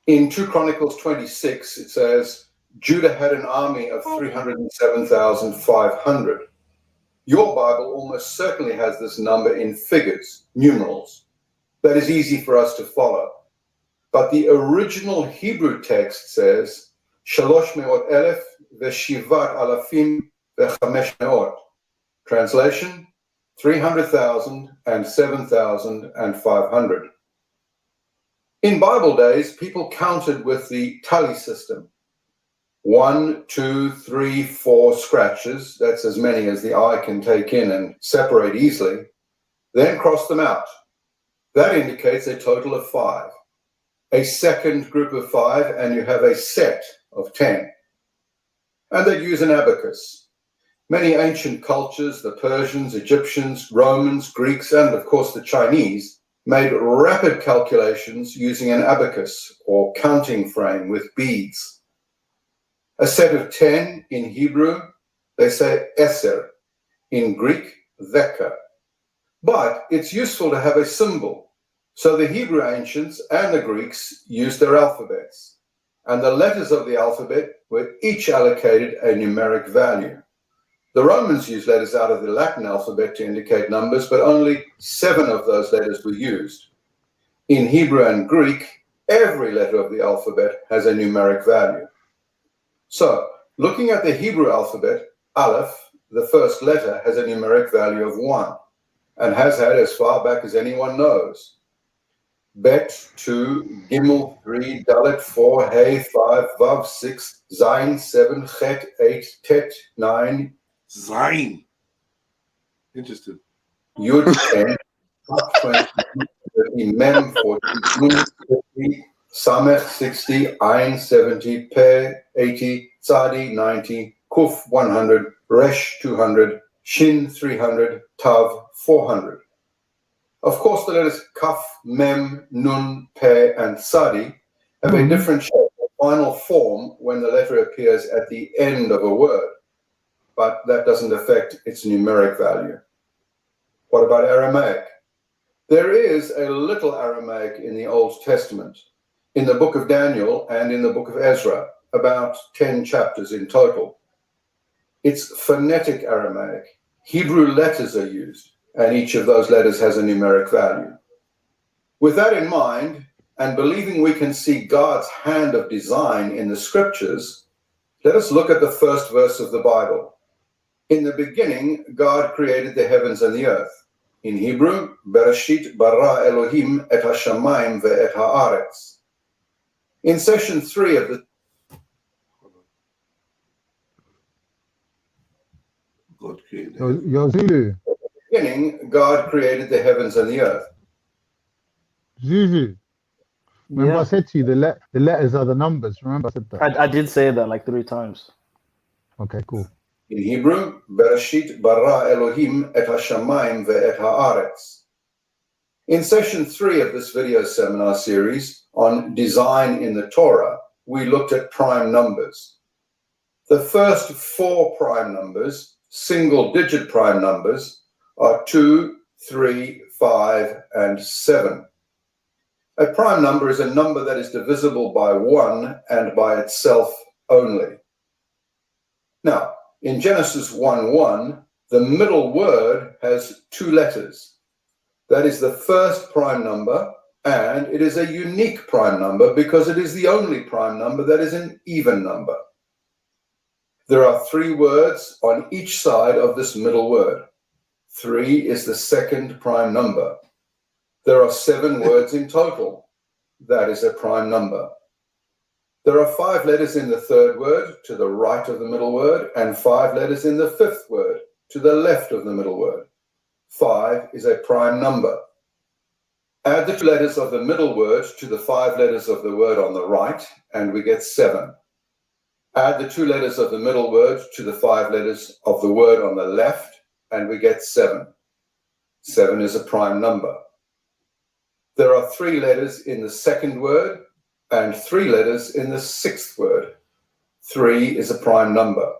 In 2 Chronicles 26, it says, Judah had an army of 307,500. Your Bible almost certainly has this number in figures, numerals. That is easy for us to follow. But the original Hebrew text says, 300,000 ו7,000 ו500. Translation, 300,000 and 7,500. In Bible days, people counted with the tally system. 1, 2, 3, 4 scratches, that's as many as the eye can take in and separate easily, then cross them out. That indicates a total of 5. A second group of 5, and you have a set of 10. And they'd use an abacus. Many ancient cultures, the Persians, Egyptians, Romans, Greeks, and of course the Chinese, made rapid calculations using an abacus or counting frame with beads. A set of 10 in Hebrew, they say eser, in Greek, dheka. But it's useful to have a symbol. So the Hebrew ancients and the Greeks used their alphabets, and the letters of the alphabet were each allocated a numeric value. The Romans used letters out of the Latin alphabet to indicate numbers, but only 7 of those letters were used. In Hebrew and Greek, every letter of the alphabet has a numeric value. So, looking at the Hebrew alphabet, Aleph, the first letter, has a numeric value of 1, and has had as far back as anyone knows. Bet, 2, Gimel, 3, Dalet, 4, Hey, 5, Vav, 6, Zayin, 7, Chet, 8, Tet, 9. Zayin. Interesting. Yud, 10, 20, Mem, 40, 50, Samech, 60, Ayin, 70, Pe, 80, Tzadi, 90, Kuf, 100, Resh, 200, Shin, 300, Tav, 400. Of course, the letters Kaf, Mem, Nun, Pe, and Tzadi have a different shape or final form when the letter appears at the end of a word, but that doesn't affect its numeric value. What about Aramaic? There is a little Aramaic in the Old Testament, in the book of Daniel and in the book of Ezra, about 10 chapters in total. It's phonetic Aramaic. Hebrew letters are used, and each of those letters has a numeric value. With that in mind, and believing we can see God's hand of design in the scriptures, let us look at the first verse of the Bible. In the beginning, God created the heavens and the earth. In Hebrew, Bereshit bara Elohim et hashamayim ve'et haaretz. In session 3 of the God created Yo, Zulu. beginning, God created the heavens and the earth. Zuzu. Remember Yeah. I said to you, the letters are the numbers. Remember I said that? I did say that like 3 times. Okay, cool. In Hebrew, Bereshit bara Elohim et hashamayim ve'et haaretz. In session 3 of this video seminar series on design in the Torah, we looked at prime numbers. The first 4 prime numbers, single-digit prime numbers, are 2, 3, 5, and 7. A prime number is a number that is divisible by 1 and by itself only. Now, in Genesis 1:1, the middle word has 2 letters. That is the first prime number, and it is a unique prime number because it is the only prime number that is an even number. There are 3 words on each side of this middle word. 3 is the second prime number. There are 7 words in total. That is a prime number. There are 5 letters in the third word to the right of the middle word, and 5 letters in the fifth word to the left of the middle word. 5 is a prime number. Add the 2 letters of the middle word to the 5 letters of the word on the right, and we get 7. Add the 2 letters of the middle word to the 5 letters of the word on the left, and we get 7. 7 is a prime number. There are 3 letters in the second word and 3 letters in the 6th word. 3 is a prime number.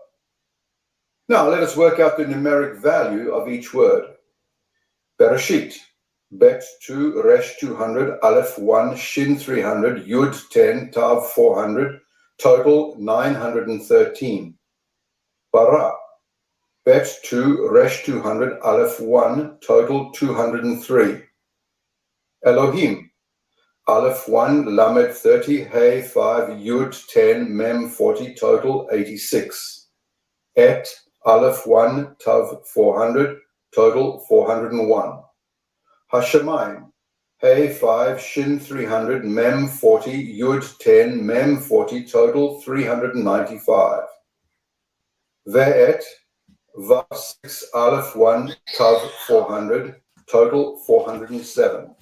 Now let us work out the numeric value of each word. Bereshit. Bet 2, Resh 200, Aleph 1, Shin 300, Yud 10, Tav 400, total 913. Bara. Bet 2, Resh 200, Aleph 1, total 203. Elohim. Aleph 1, Lamed 30, Hey 5, Yud 10, Mem 40, total 86. Et, Aleph 1, Tav 400, total 401. Hashemayim, Hey 5, Shin 300, Mem 40, Yud 10, Mem 40, total 395. Ve'et, Vav 6, Aleph 1, Tav 400, total 407.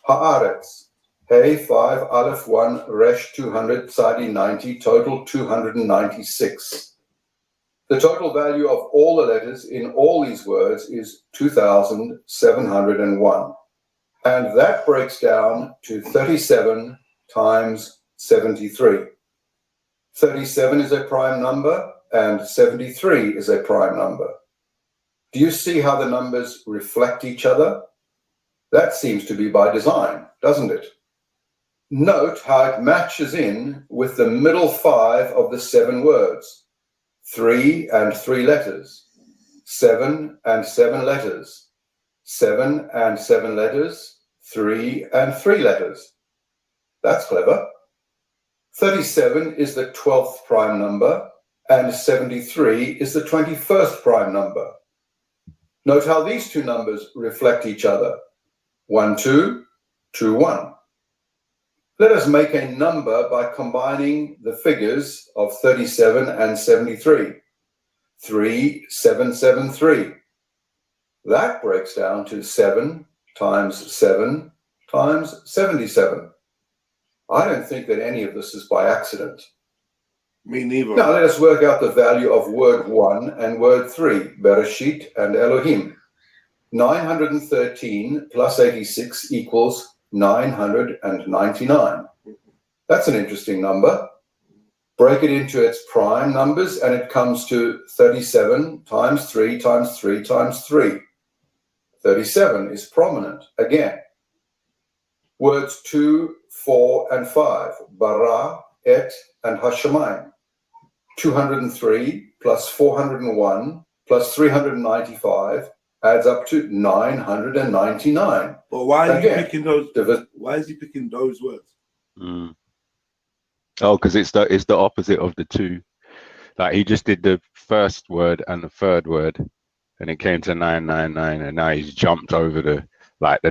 Haaretz, Hey 5, Aleph 1, Resh 200, Tzadi 90, total 296. The total value of all the letters in all these words is 2,701. And that breaks down to 37 times 73. 37 is a prime number and 73 is a prime number. Do you see how the numbers reflect each other? That seems to be by design, doesn't it? Note how it matches in with the middle 5 of the 7 words. 3 and 3 letters, 7 and 7 letters, 7 and 7 letters, 3 and 3 letters. That's clever. 37 is the 12th prime number, and 73 is the 21st prime number. Note how these 2 numbers reflect each other. 1, 2, 2, 1. Let us make a number by combining the figures of 37 and 73. 3, 7, 7, 3. That breaks down to 7 times 7 times 77. I don't think that any of this is by accident. Me neither. Now let us work out the value of word 1 and word 3, Bereshit and Elohim. 913 plus 86 equals 999. That's an interesting number. Break it into its prime numbers and it comes to 37 times 3 times 3 times 3. 37 is prominent again. Words 2, 4, and 5, Bara, Et, and Hashemayim. 203 plus 401 plus 395 adds up to 999. But why are you picking those? Why is he picking those words? Oh, because it's the opposite of the 2. Like he just did the first word and the third word, and it came to 999, and now he's jumped over the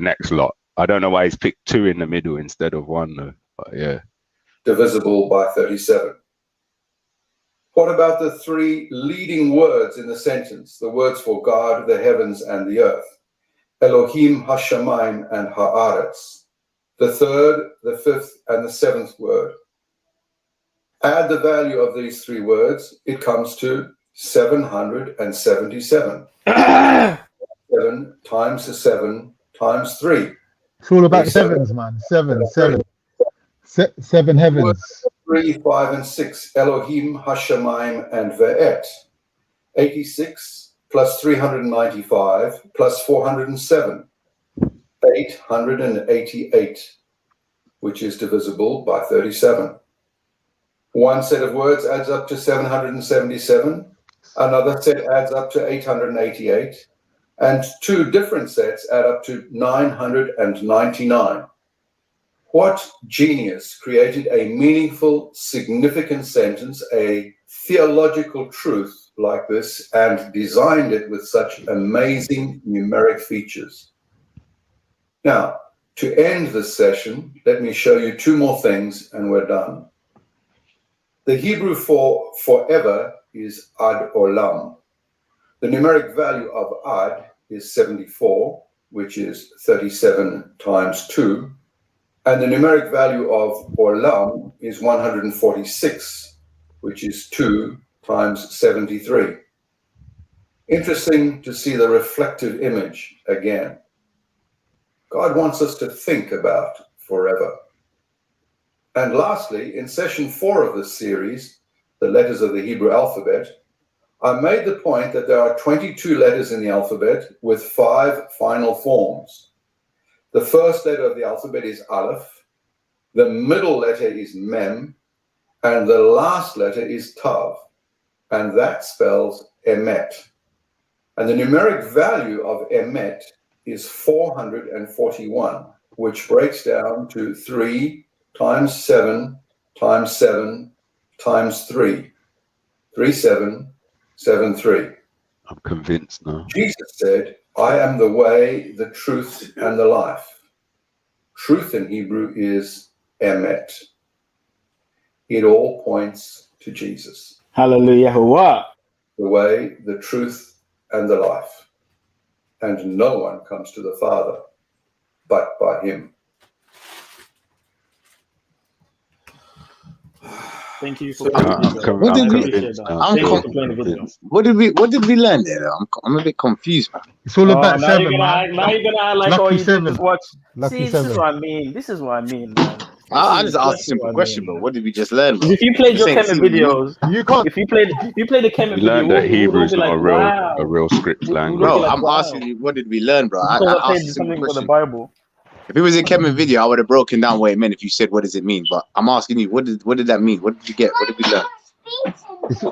next lot. I don't know why he's picked 2 in the middle instead of 1 though. But yeah. Divisible by 37. What about the 3 leading words in the sentence, the words for God, the heavens, and the earth? Elohim, Hashemayim, and Haaretz. The 3rd, the 5th, and the 7th word. Add the value of these 3 words, it comes to 777. 7 times 7 times 3. It's all about sevens, man. 7, 7. 7 heavens. Words 3, 5, and 6. Elohim, Hashemayim, and Ve'et. 86 plus 395 plus 407. 888, which is divisible by 37. One set of words adds up to 777. Another set adds up to 888. And 2 different sets add up to 999. What genius created a meaningful, significant sentence, a theological truth like this, and designed it with such amazing numeric features? Now, to end this session, let me show you 2 more things and we're done. The Hebrew for forever is ad olam. The numeric value of ad is 74, which is 37 times 2. And the numeric value of Olam is 146, which is 2 times 73. Interesting to see the reflective image again. God wants us to think about forever. And lastly, in session 4 of this series, the letters of the Hebrew alphabet, I made the point that there are 22 letters in the alphabet with 5 final forms. The first letter of the alphabet is Aleph, the middle letter is Mem, and the last letter is Tav, and that spells Emet. And the numeric value of Emet is 441, which breaks down to 3 times 7 times 7 times 3. 3773. I'm convinced now. Jesus said, I am the way, the truth, and the life. Truth in Hebrew is emet. It all points to Jesus. Hallelujah. What? The way, the truth, and the life. And no one comes to the Father but by him. Thank you for What did we learn there? I'm a bit confused, man. It's all about now 7, you're man. now you're gonna act like Lucky you 7. just watch. Lucky See, this 7. is what I mean. This is what I mean, man. I just asked a simple question, bro. What did we just learn? If you played your Kemet videos, you can't. If you played the Kemet You video, learned that we would all Hebrew is be not like, a real script language. Bro, I'm asking you, what did we learn, bro? Because I I played asked a simple something for the question. Bible. If it was a Kevin video, I would have broken down what it meant if you said, what does it mean? But I'm asking you, what did that mean? What did you get? What did we learn?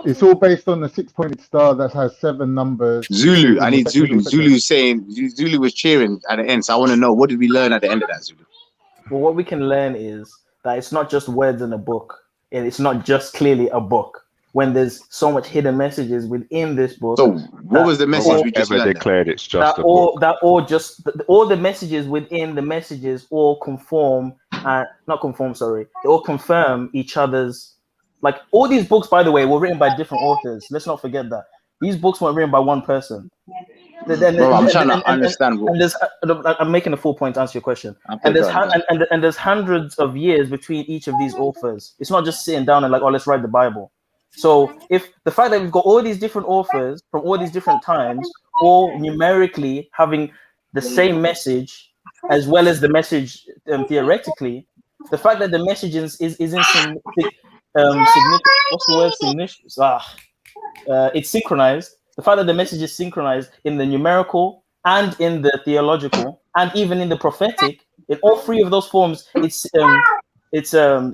It's all based on the 6-pointed star that has 7 numbers. Zulu. I need Zulu. Zulu saying, Zulu was cheering at the end. So I want to know, what did we learn at the end of that, Zulu? Well, what we can learn is that it's not just words in a book. And it's not just clearly a book. When there's so much hidden messages within this book. So what was the message we just learned? Declared it's just a book. All the messages within the messages all conform, not conform, sorry. They all confirm each other's, like all these books, by the way, were written by different authors. Let's not forget that. These books weren't written by one person. Bro, I'm trying to understand. I'm making a full point to answer your question. And there's hundreds of years between each of these authors. It's not just sitting down and like, oh, let's write the Bible. So if the fact that we've got all these different authors from all these different times, all numerically having the same message, as well as the message theoretically, the fact that the message is significant. What's the word? Significant. It's synchronized. The fact that the message is synchronized in the numerical and in the theological and even in the prophetic, in all 3 of those forms, it's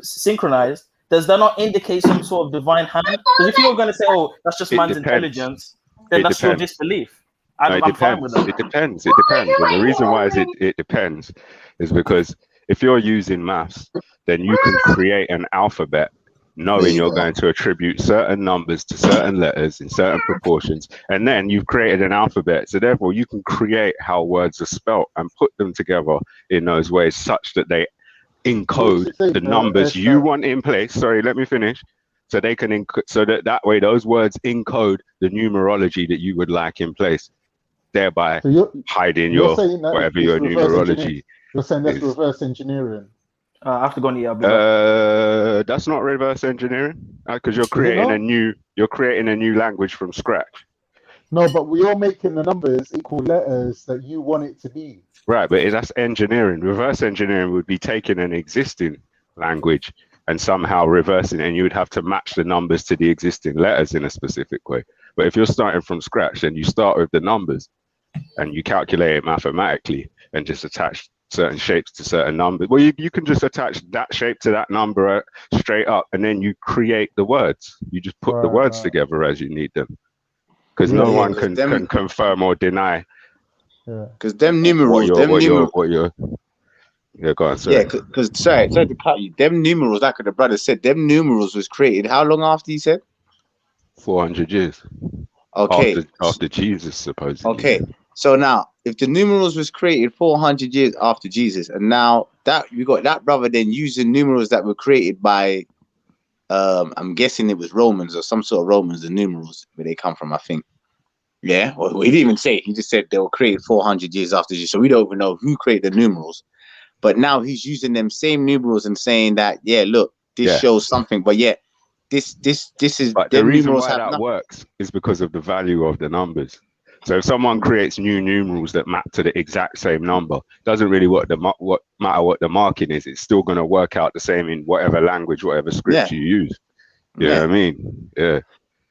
synchronized. Does that not indicate some sort of divine hand? Because if you're going to say, "Oh, that's just man's intelligence," then that's your disbelief. I'm fine with that. It depends. And the reason why it depends is because if you're using maths, then you can create an alphabet knowing you're going to attribute certain numbers to certain letters in certain proportions, and then you've created an alphabet. So therefore, you can create how words are spelt and put them together in those ways such that they encode the numbers you want in place. Sorry, let me finish. So they can so that way those words encode the numerology that you would like in place, thereby hiding your whatever your numerology. You're saying that's reverse engineering. I have to go on the that's not reverse engineering because you're creating a new language from scratch. No, but you're making the numbers equal letters that you want it to be. Right, but that's engineering. Reverse engineering would be taking an existing language and somehow reversing it, and you would have to match the numbers to the existing letters in a specific way. But if you're starting from scratch, then you start with the numbers and you calculate it mathematically and just attach certain shapes to certain numbers. Well, you can just attach that shape to that number straight up, and then you create the words. You just put the words together as you need them. Because no one can confirm or deny. Because them numerals, go on, sorry. Yeah, because sorry to cut you. Them numerals, like the brother said, them numerals was created how long after he said? 400 years. Okay. After Jesus, supposedly. Okay. So now, if the numerals was created 400 years after Jesus, and now that we got that brother then using numerals that were created by, I'm guessing it was Romans or some sort of Romans, the numerals where they come from, I think. Yeah, well, he didn't even say it. He just said they were created 400 years after Jesus. So we don't even know who created the numerals. But now he's using them same numerals and saying that, yeah, look, this shows something. But yet, this is. But the reason why that works is because of the value of the numbers. So if someone creates new numerals that map to the exact same number, doesn't really matter what the marking is. It's still going to work out the same in whatever language, whatever script you use. You know what I mean? Yeah.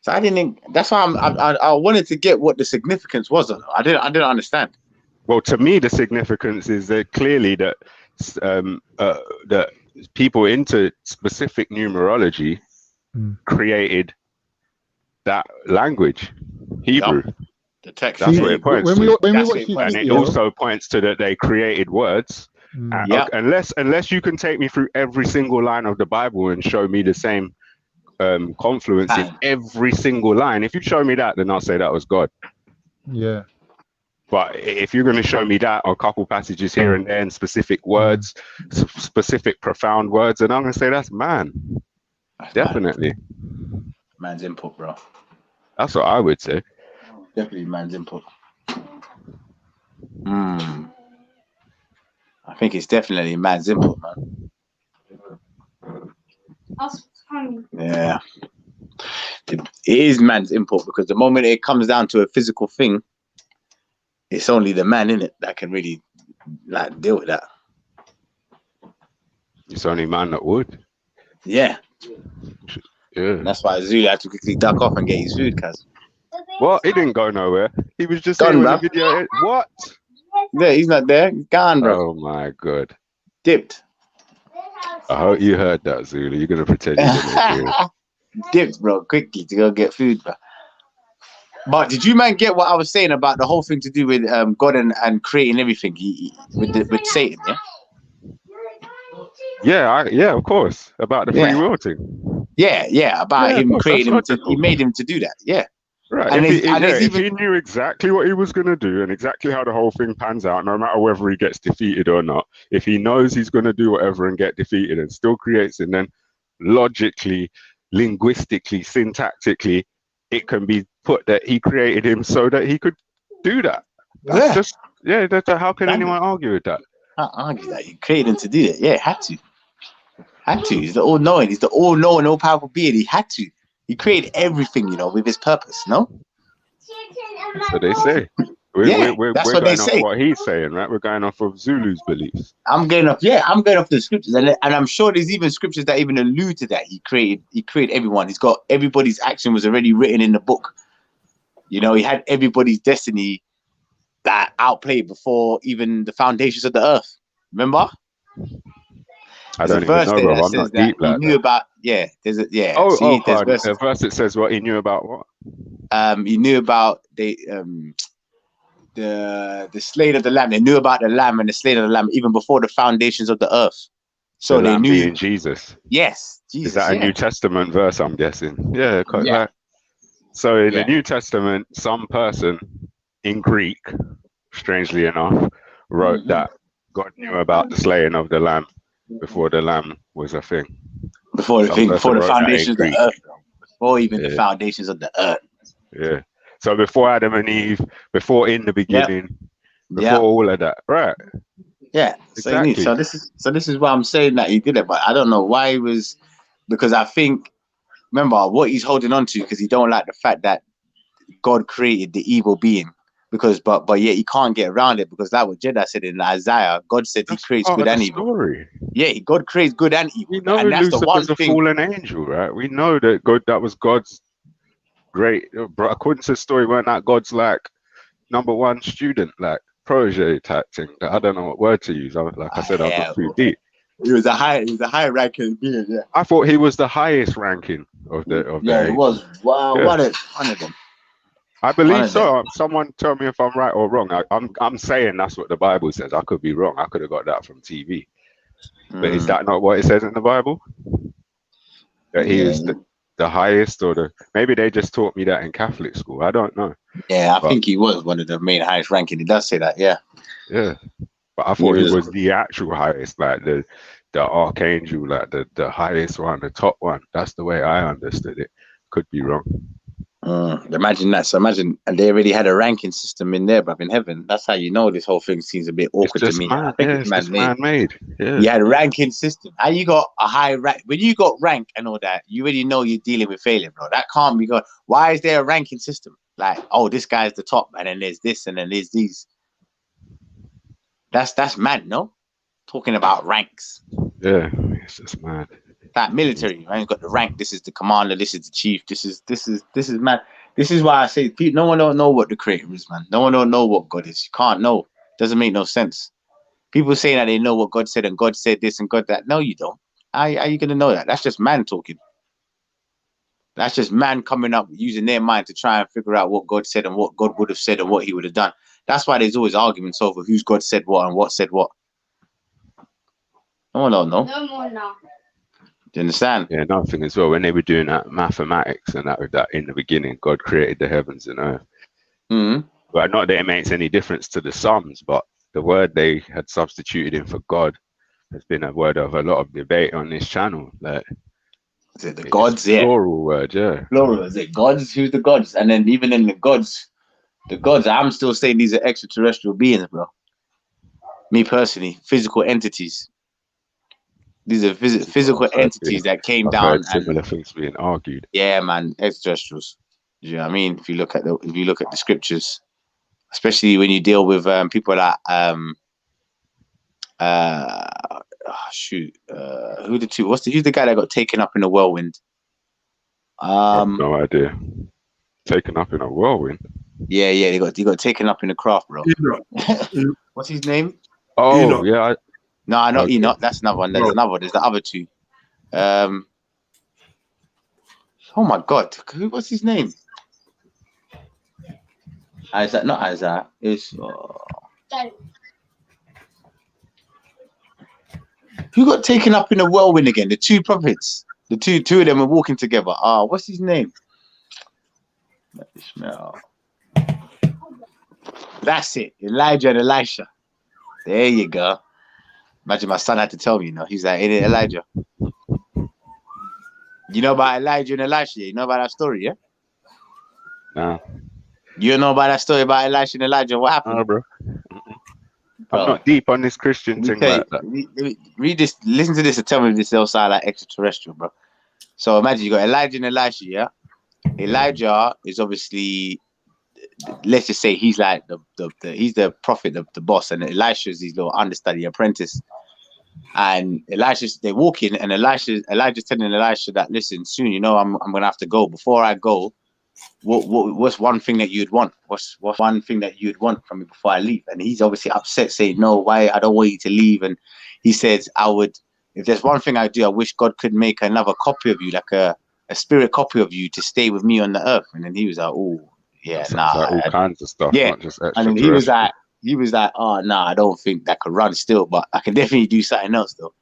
So I didn't. That's why I wanted to get what the significance was. I didn't understand. Well, to me, the significance is that clearly that that people into specific numerology created that language, Hebrew. The text. That's what it points to. And it also points to that they created words. Unless you can take me through every single line of the Bible and show me the same confluence in every single line. If you show me that, then I'll say that was God. Yeah. But if you're going to show me that, or a couple passages here and there, and specific words, specific profound words, and I'm going to say that's man. Definitely. Man's input, bro. That's what I would say. Definitely man's input. I think it's definitely man's input, man. Yeah. It is man's input, because the moment it comes down to a physical thing, it's only the man in it that can really like deal with that. It's only man that would. Yeah. Yeah. That's why Zulu had to quickly duck off and get his food, cuz. What? He didn't go nowhere. He was just here when the video. What? Yeah, he's not there. He's gone, bro. Oh my god. Dipped. I hope you heard that, Zulu. You're gonna pretend you didn't hear it. Dipped, bro, quickly to go get food, bro. But did you man get what I was saying about the whole thing to do with God and creating everything with Satan? Yeah. Yeah, of course. About the free will thing. Yeah, about him creating him. He made him to do that. Yeah. Right. And if he knew exactly what he was going to do and exactly how the whole thing pans out, no matter whether he gets defeated or not, if he knows he's going to do whatever and get defeated and still creates it, then logically, linguistically, syntactically, it can be put that he created him so that he could do that. That's how can anyone argue with that? Can't argue that. He created him to do that. Yeah, had to. He's the all-knowing. He's the all-knowing, all-powerful being. He had to. He created everything, with his purpose, no? That's what they say. We're that's what going they off say. what he's saying, right? We're going off of Zulu's beliefs. I'm going off the scriptures, and I'm sure there's even scriptures that even allude to that. He created everyone. He's got everybody's action was already written in the book. He had everybody's destiny that outplayed before even the foundations of the earth. Remember? I don't even know, bro. I'm not deep like he knew about there's a the verse that says what he knew about what? He knew about the slaying of the lamb. They knew about the lamb and the slaying of the lamb even before the foundations of the earth. So the they lamb knew being Jesus. Yes, Jesus. Is that a New Testament verse? I'm guessing. Yeah, quite right. So in the New Testament, some person in Greek, strangely enough, wrote that God knew about the slaying of the lamb before the lamb was a thing. Before the foundations of the earth. Before even the foundations of the earth. Yeah. So before Adam and Eve, before in the beginning, before all of that, right? Yeah. Exactly. So this is why I'm saying that he did it, but I don't know why he was, because I think, remember what he's holding on to, because he don't like the fact that God created the evil being. Because but yet he can't get around it, because like what Jeddah said in Isaiah, God said he creates good and evil. Story. Yeah, God creates good and evil. We know and that's Lucifer's a fallen angel, right? We know that that was God's great, but according to the story, weren't that God's #1 student, protege type thing? I don't know what word to use. I'm not too deep. He was a high ranking being. Yeah. I thought he was the highest ranking of the. He was. Wow, one of them. I believe so. Someone tell me if I'm right or wrong. I'm saying that's what the Bible says. I could be wrong. I could have got that from TV. But is that not what it says in the Bible? That he is the highest, or maybe they just taught me that in Catholic school. I don't know. Yeah, I think he was one of the main highest ranking. He does say that. Yeah. Yeah, but I thought he was the actual highest, the archangel, the highest one, the top one. That's the way I understood it. Could be wrong. Imagine that. So imagine, and they already had a ranking system in there, bruv, in heaven. That's how you know this whole thing seems a bit awkward to me. I think it's man-made. Yeah. You had a ranking system. How you got a high rank? When you got rank and all that, you already know you're dealing with failure, bro. That can't be good. Why is there a ranking system? Like, oh, this guy's the top, and then there's this, and then there's these. That's mad, no? Talking about ranks. Yeah, it's just mad. That military, right? You've got the rank. This is the commander. This is the chief. This is mad. This is why I say no one don't know what the creator is, man. No one don't know what God is. You can't know. Doesn't make no sense. People saying that they know what God said and God said this and God that. No, you don't. How are you gonna know that? That's just man talking. That's just man coming up using their mind to try and figure out what God said and what God would have said and what he would have done. That's why there's always arguments over who's God said what and what said what. No one don't know. No more now. Do you understand? Yeah, another thing as well, when they were doing that mathematics and that in the beginning, God created the heavens and earth. Mm-hmm. But not that it makes any difference to the sums, but the word they had substituted in for God has been a word of a lot of debate on this channel. Like, is it the gods? Yeah. Plural word, yeah. Plural. Is it gods? Who's the gods? And then even in the gods, I'm still saying these are extraterrestrial beings, bro. Me personally, physical entities. These are physical entities that came down. Heard similar things being argued. Yeah, man, extraterrestrials. Do you know what I mean? If you look at the scriptures, especially when you deal with people like who's the guy that got taken up in a whirlwind? I have no idea. Taken up in a whirlwind. Yeah, he got taken up in a craft, bro. What's his name? Oh, Enoch. yeah. No, not Enoch. That's another one. There's another one. There's the other two. Oh my God, what's his name? Isaac, not Isaac. It's who got taken up in a whirlwind again? The two prophets. The two of them were walking together. What's his name? Ishmael. That's it. Elijah and Elisha. There you go. Imagine my son had to tell me, he's like, ain't it Elijah? You know about Elijah and Elisha? You know about that story, yeah? No. You know about that story about Elisha and Elijah? What happened? No, bro. I'm not deep on this Christian thing like that. Read this, listen to this and tell me if this all sound like extraterrestrial, bro. So imagine you got Elijah and Elisha, yeah? Elijah is obviously, let's just say he's like he's the prophet, the boss, and Elisha is his little understudy apprentice. And they're walking, and Elijah's telling Elisha that, listen, soon, I'm gonna have to go. Before I go, what's one thing that you'd want? What's one thing that you'd want from me before I leave? And he's obviously upset, saying, no, why? I don't want you to leave. And he says, if there's one thing I do, I wish God could make another copy of you, like a spirit copy of you, to stay with me on the earth. And then he was like, oh, yeah, nah. Like all kinds of stuff, yeah. Not just And then he was like, oh, nah, I don't think that could run still, but I can definitely do something else though.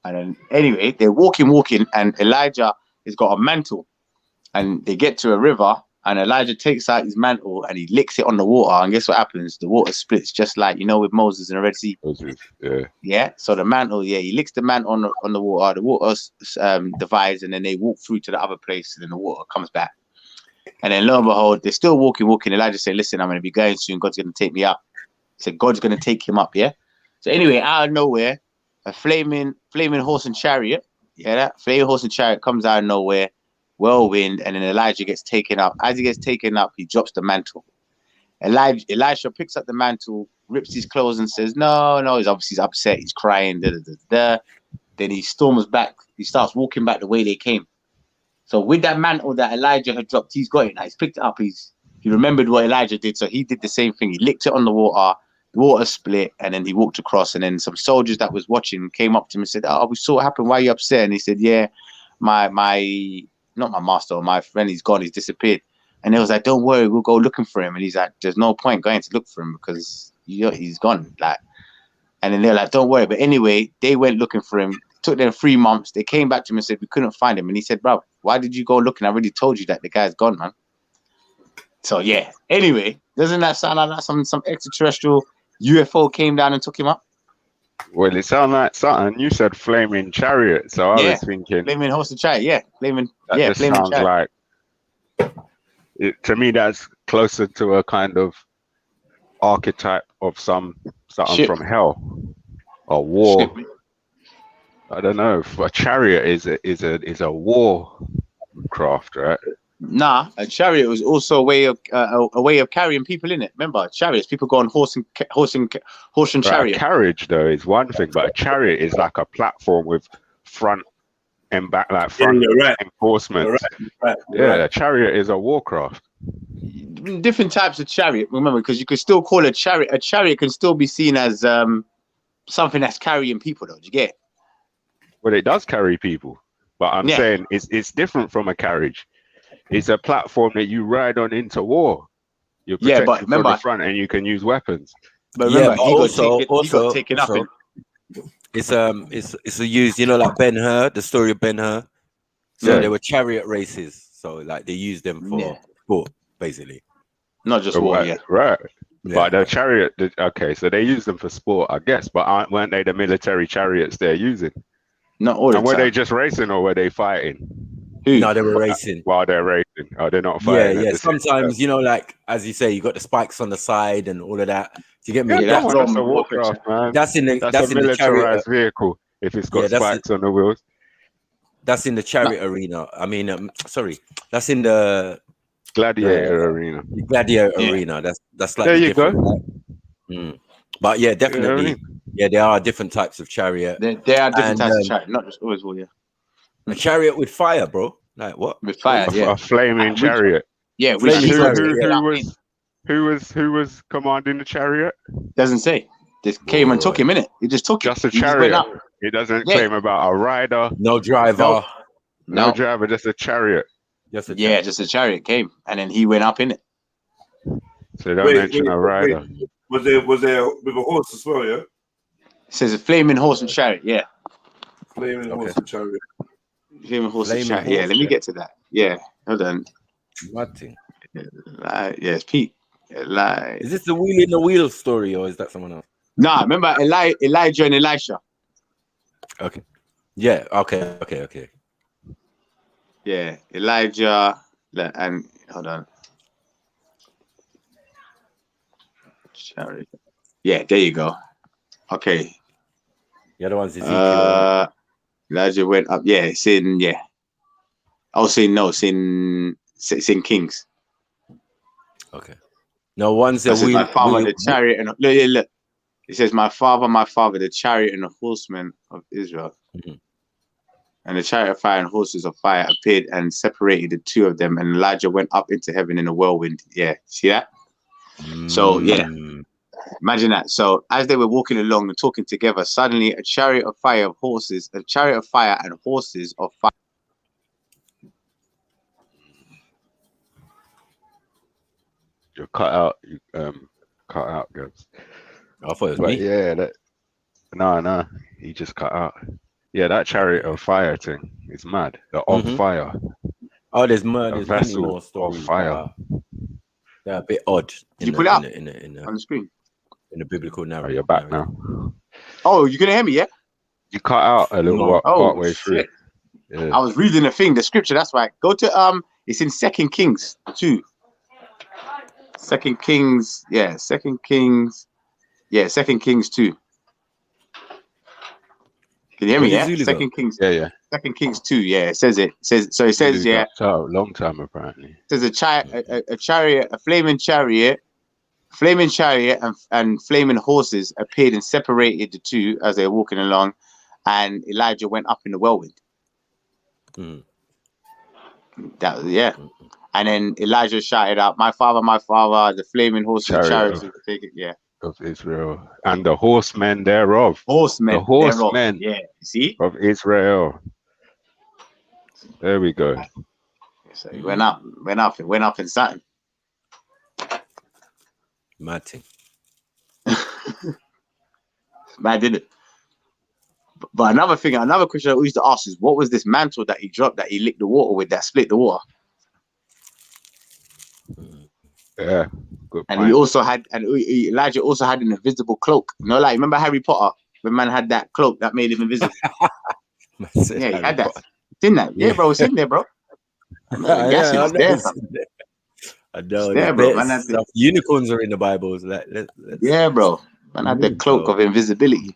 And then anyway, they're walking, and Elijah has got a mantle, and they get to a river, and Elijah takes out his mantle and he licks it on the water, and guess what happens? The water splits, just like with Moses in the Red Sea. Yeah. So the mantle, he licks the mantle on the water. The water divides, and then they walk through to the other place, and then the water comes back. And then lo and behold, they're still walking. Elijah said, listen, I'm going to be going soon. God's going to take me up. He said, God's going to take him up, yeah? So anyway, out of nowhere, a flaming horse and chariot, that flaming horse and chariot comes out of nowhere, whirlwind, and then Elijah gets taken up. As he gets taken up, he drops the mantle. Elisha picks up the mantle, rips his clothes and says, no, he's obviously upset, he's crying, Then he storms back, he starts walking back the way they came. So with that mantle that Elijah had dropped, he's got it now. He's picked it up. He remembered what Elijah did, so he did the same thing. He licked it on the water split, and then he walked across. And then some soldiers that was watching came up to him and said, "Oh, we saw what happened. Why are you upset?" And he said, "Yeah, not my master, my friend, he's gone. He's disappeared." And they was like, "Don't worry, we'll go looking for him." And he's like, "There's no point going to look for him because he's gone." And then they're like, "Don't worry." But anyway, they went looking for him. Took them 3 months. They came back to him and said, we couldn't find him. And he said, bro, why did you go looking? I already told you that the guy's gone, man. So yeah. Anyway, doesn't that sound like some extraterrestrial UFO came down and took him up? Well, it sounded like something. You said flaming chariot, so I was thinking flaming horse and chariot. Yeah, flaming. That Yeah, just flaming sounds chariot. like To me, that's closer to a kind of archetype of something from hell or war. I don't know. A chariot is a war craft, right? Nah, a chariot was also a way of carrying people in it. Remember, chariots, people go on horse and chariot. A carriage though is one thing, but a chariot is like a platform with front and back, like front enforcement. A chariot is a warcraft. Different types of chariot. Remember, because you could still call a chariot. A chariot can still be seen as something that's carrying people, though. Do you get it? Well, it does carry people, but I'm saying it's different from a carriage. It's a platform that you ride on into war. You're protected from the front, and you can use weapons. But remember, he got taken up. It's a use, like Ben-Hur, the story of Ben-Hur. So there were chariot races. So like they used them for sport, basically. Not just war, right. But the chariot, so they use them for sport, I guess. But weren't they the military chariots they're using? Not all the time. Were they just racing or were they fighting? No, they were racing. While they're racing. Oh, they're not fighting. Yeah. Sometimes, like, as you say, you got the spikes on the side and all of that. Do you get me? Yeah, that's a warcraft, man. That's a militarized vehicle if it's got spikes on the wheels. That's in the chariot arena. I mean, that's in the gladiator arena. The gladiator arena. That's like there you go. Right? But yeah, definitely. You know Yeah, there are different types of chariot. There are different types of chariot, not just always war. A chariot with fire, bro. Like what? With fire, a flaming chariot. Yeah, who was commanding the chariot? Doesn't say. Just came and took him in it. He just took just a chariot. It doesn't claim about a rider. No driver. No driver, just a chariot. Just a chariot came and then he went up in it. So don't mention a rider. Was there with a horse as well, yeah? It says a flaming horse and chariot, yeah. Flaming horse and chariot. Flaming horse and chariot. Yeah, let me get to that. Yeah, hold on. Nothing. It's Pete. Is this the wheel in the wheel story or is that someone else? Nah, remember Elijah and Elisha. Okay. Yeah, okay. Yeah, Elijah and hold on. Chariot. Yeah, there you go. Okay. The other one's Ezekiel. Elijah went up. Yeah, it's in it's in Kings. Okay. No, one's a wheel. My father, the chariot, and look. It says, my father, the chariot and the horsemen of Israel. Mm-hmm. And the chariot of fire and horses of fire appeared and separated the two of them. And Elijah went up into heaven in a whirlwind. Yeah, see that? So, yeah, imagine that. So, as they were walking along and talking together, suddenly a chariot of fire and horses of fire. You're cut out. Cut out, guys. I thought it was me. Yeah, no, he just cut out. Yeah, that chariot of fire thing is mad. The on fire. Oh, there's murder. There's vessel of fire. They're a bit odd. Did you put it up on the screen? In the biblical narrative. Oh, you're back now. Oh, you gonna hear me? Yeah. You cut out a little part way through. Yeah. I was reading the scripture. That's right. Go to it's in 2 Kings 2. 2 Kings, yeah, 2 Kings. Yeah, 2 Kings 2. Can you hear me? Yeah, 2 Kings. Yeah. 2 Kings 2. Yeah, it says. It says. Yeah. So long time apparently. It says a chariot, a flaming chariot, and flaming horses appeared and separated the two as they were walking along, and Elijah went up in the whirlwind. That yeah. And then Elijah shouted out, my father, the flaming horse and chariots will take it. Yeah. Of Israel and the horsemen thereof. The horsemen. Yeah. See? Of Israel. There we go. So he went up in Saturn. Mad thing. Mad, didn't it? But another question I used to ask is, what was this mantle that he dropped that he licked the water with that split the water? Yeah, good and point. he also had, Elijah also had an invisible cloak. You know, like remember Harry Potter, when man had that cloak that made him invisible. Yeah, he had that. It's in that. Yeah, bro, it's in there, bro. I know. Yeah, bro. Man, had the, unicorns are in the Bibles. Like, yeah, bro. Man had the cloak of invisibility.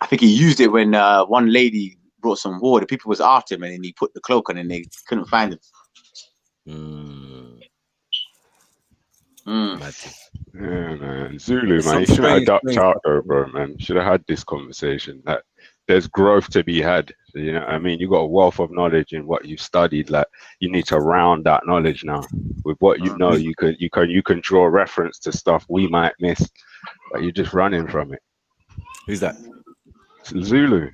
I think he used it when one lady brought some water. People was after him, and then he put the cloak on, and they couldn't find him. Yeah, man. Zulu, man. You shouldn't have ducked out, though, bro, man. Should have had this conversation. Like, there's growth to be had. You know what I mean? You got a wealth of knowledge in what you've studied. Like, you need to round that knowledge now. With what you know, you can draw reference to stuff we might miss, but you're just running from it. Who's that? Zulu.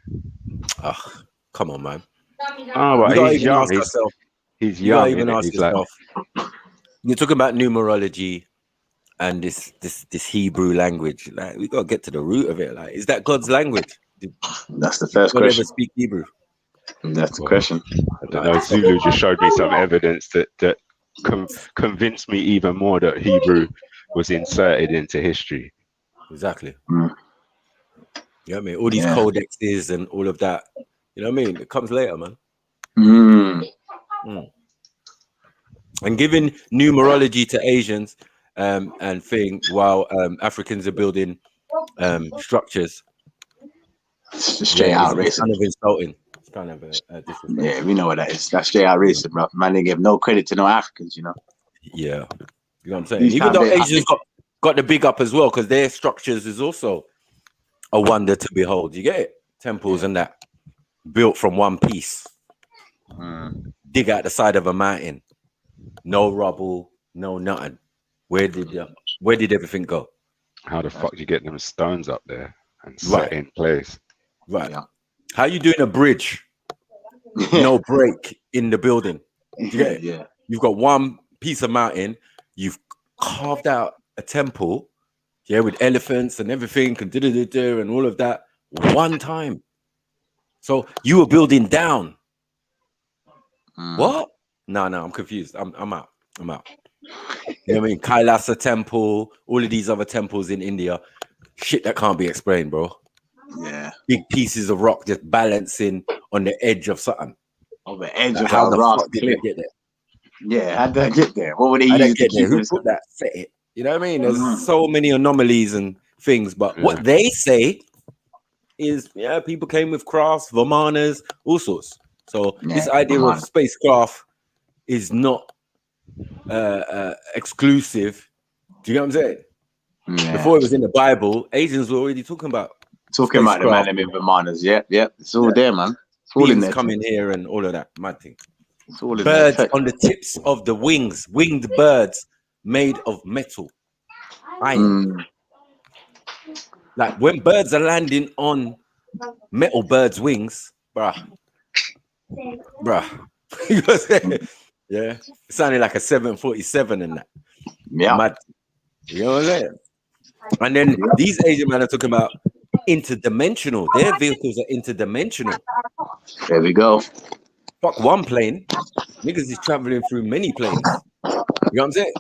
Oh, come on, man. Oh, but he's young. He's young. Even ask yourself. You're talking about numerology and this Hebrew language. Like, we gotta get to the root of it. Like, is that God's language? That's the first God question. ever speak Hebrew? That's the question. I don't know. Zulu just showed me some evidence that convinced me even more that Hebrew was inserted into history. Exactly. You know what I mean? All these codexes and all of that. You know what I mean? It comes later, man. And giving numerology to Asians and thing while Africans are building structures. It's straight out racist. It's kind of insulting. It's kind of disrespect. Yeah, we know what that is. That's straight out racist, bro. Man, they give no credit to no Africans, you know. Yeah. You know what I'm saying? Even though Asians got the big up as well, because their structures is also a wonder to behold. You get it? Temples and that built from one piece. Dig out the side of a mountain. No rubble, no nothing. Where did everything go? How the fuck do you get them stones up there and set in place? Right. How you doing a bridge? No break in the building. You get it? Yeah. You've got one piece of mountain. You've carved out a temple, with elephants and everything and all of that one time. So you were building down. What? No, I'm confused. I'm out. You know what I mean? Kailasa temple, all of these other temples in India. Shit that can't be explained, bro. Yeah. Big pieces of rock just balancing on the edge of something. On the edge of how a the rock. fuck did they get there? Yeah, how did I get there? What were they How using they get to there? keep Who put that? Set it. You know what I mean? There's so many anomalies and things, but what they say is, people came with crafts, Vimanas, all sorts. So this idea of spacecraft is not exclusive. Do you know what I'm saying? Yeah. Before it was in the Bible, Asians were already talking about the man in Vimanas. Yeah. It's all there, man. It's all in there. Coming here and all of that. Mad thing. It's all in birds there. on the tips of the wings, winged birds made of metal, iron. Like when birds are landing on metal birds' wings, bruh. You know what I'm saying? Yeah, it sounded like a 747 and that. Yeah, mad. You know what I'm saying? And then these Asian men are talking about interdimensional. Their vehicles are interdimensional. There we go. Fuck one plane. Niggas is traveling through many planes. You know what I'm saying?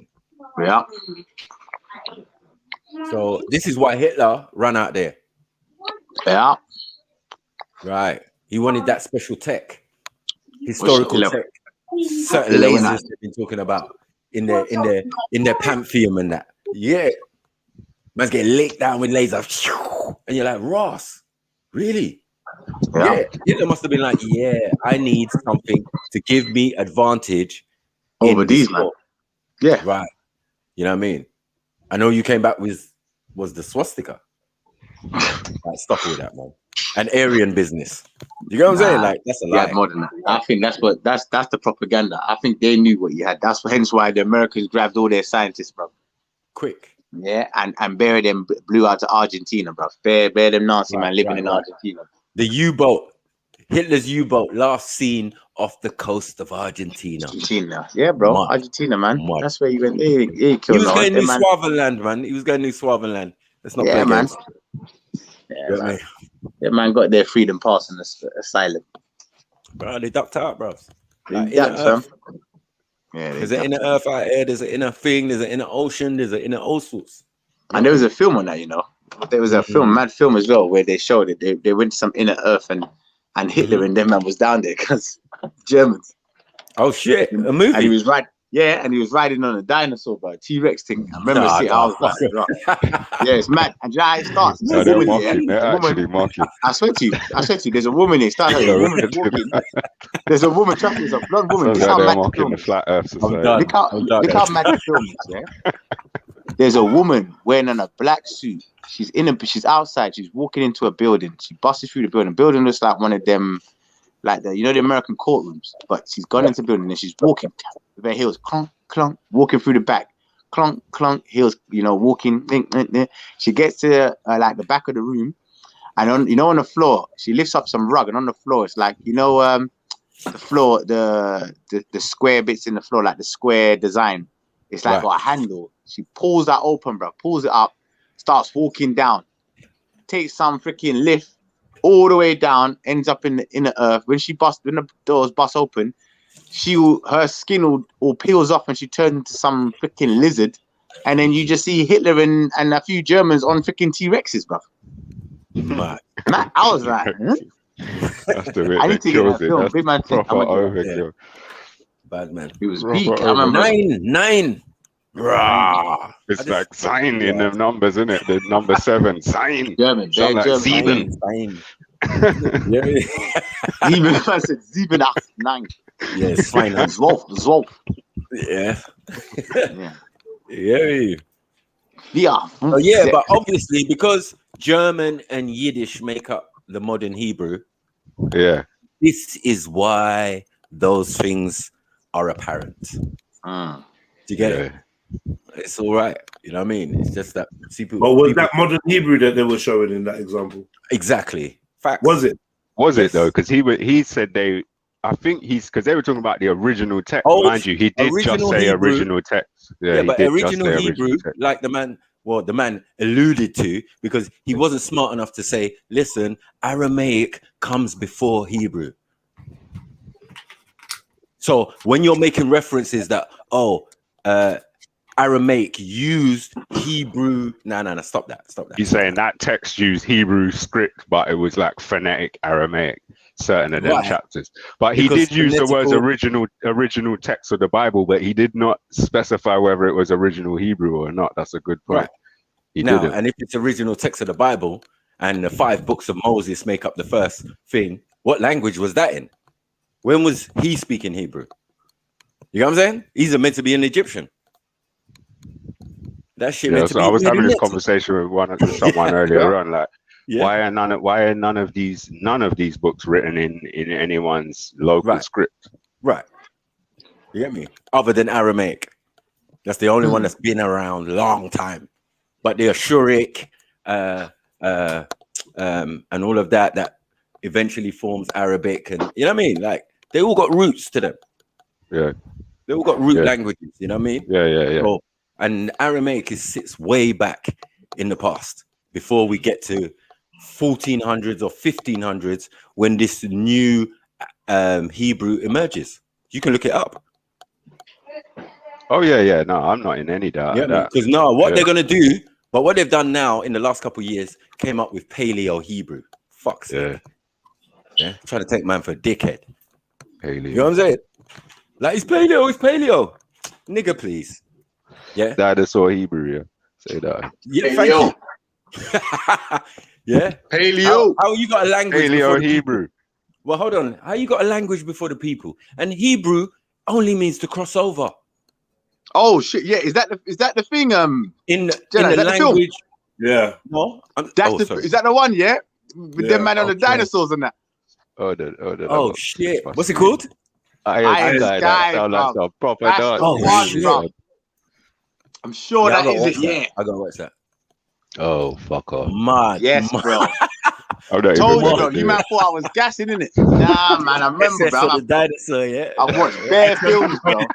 Yeah. So this is why Hitler ran out there. Yeah. Right. He wanted that special tech, historical tech. Certain lasers they've been talking about in their pantheon and that. Yeah. Man's getting licked down with lasers. And you're like, Ross, really? Yeah. Hitler must have been like, I need something to give me advantage over these, man. Yeah. Right. You know what I mean? I know you came back with was the swastika. Like, stop all that, man. An Aryan business. You know what I'm saying? Like, that's a lie. More than that. I think that's the propaganda. I think they knew what you had. That's hence why the Americans grabbed all their scientists, bro. Quick. Yeah, and buried them, blew out to Argentina, bro. Bear them Nazi man living in Argentina. The U-boat, Hitler's U-boat, last seen off the coast of Argentina. Yeah, bro. Argentina, man. That's where he went. He was going New Swaziland, man. He was going New Swaziland. Let's not play man. games. Yeah, man. That man got their freedom pass and asylum. Bro, they ducked out, bro. Like, there's an inner earth out here, there's an inner thing, there's an inner ocean, there's an inner all sorts. And there was a film on that, you know. There was a mad film as well, where they showed it. They went to some inner earth and Hitler and them man was down there because Germans. Oh shit, a movie. And he was right. Yeah, and he was riding on a dinosaur, bro. T-Rex thing. I remember seeing. I was like, bro. Yeah, it's mad. And you know how it starts? No, they're mocking. They're actually mocking. I swear to you, there's a woman here. Starts a woman is walking. There's a woman, trust me, there's a blonde woman. Sounds Look like how they're mad the mocking film the is. flat Earth society. Look how mad the film is, yeah? There's a woman wearing a black suit. She's outside. She's walking into a building. She busts through the building. The building looks like one of them, like the American courtrooms. But she's gone into the building and she's walking with her heels, clunk, clunk, walking through the back, clunk, clunk, heels, walking. She gets to like the back of the room, and on the floor, she lifts up some rug, and on the floor, it's like the floor, the square bits in the floor, like the square design. It's like got a handle. She pulls that open, bro. Pulls it up, starts walking down, takes some freaking lift all the way down, ends up in the earth. When the doors bust open, her skin all peels off and she turns into some freaking lizard. And then you just see Hitler and a few Germans on freaking T-Rexes, bro. Man, I was like, That's the bit I need that to get kills that it. film. That's Big man thing. proper overkill. Bad man. It was Proper peak. I remember. Nine. Rah. It's like sign in the numbers, isn't it? The number 7, sign. German, Sound like German. Sieben. Sieben, I said 7, 8, 9. Yes, fine. Zwölf. Yeah. Yeah. Oh, yeah, but obviously because German and Yiddish make up the modern Hebrew. Yeah. This is why those things are apparent. Do you get it? It's all right. You know what I mean? It's just that people. But was that modern Hebrew that they were showing in that example? Exactly. Facts. Was it? Was it though? Because he said I think because they were talking about the original text. Oh, mind you, he did just say Hebrew. Original text. Yeah, he but did original just say Hebrew, text. like the man alluded to, because he wasn't smart enough to say, listen, Aramaic comes before Hebrew. So when you're making references that, Aramaic used Hebrew, no, stop that. He's saying that text used Hebrew script, but it was like phonetic Aramaic, certain of them chapters. But he did use the words original text of the Bible, but he did not specify whether it was original Hebrew or not. That's a good point. Right. He now, didn't. and if it's original text of the Bible and the 5 books of Moses make up the first thing, what language was that in? When was he speaking Hebrew? You know what I'm saying? He's meant to be an Egyptian. That shit meant to be. I was having this conversation with someone earlier on, like, why are none of these books written in anyone's local script? Right. You get me? Other than Aramaic, that's the only one that's been around a long time. But the Ashuric, and all of that eventually forms Arabic, and you know what I mean? Like they all got roots to them. Yeah. They all got root languages. You know what I mean? Yeah. So, and Aramaic sits way back in the past before we get to 1400s or 1500s when this new Hebrew emerges. You can look it up. Oh yeah. No, I'm not in any doubt. Yeah, because what they're gonna do, but what they've done now in the last couple of years, came up with Paleo Hebrew. Fuck's sake. Yeah, trying to take man for a dickhead. Paleo. You know what I'm saying? Like it's paleo, nigga, please. Yeah, dinosaur Hebrew. Yeah, say that. Yeah, thank you. Yeah, paleo. How you got a language? Paleo Hebrew. Well, hold on. How you got a language before the people? And Hebrew only means to cross over. Oh shit! Yeah, is that the thing? In the language. Yeah. No, is that the one? Yeah, with them man on the dinosaurs and that. Oh shit! What's it called? Iron Sky. That sounds like some proper dance. Bro. I'm sure that is it. Yeah, I gotta watch that. Oh, fuck off. Man. Yes, bro. I'm not Told you, even bro. You man thought I was gassing, innit? Nah, man. I remember, bro. The dinosaur, yeah. I've watched bare films, bro.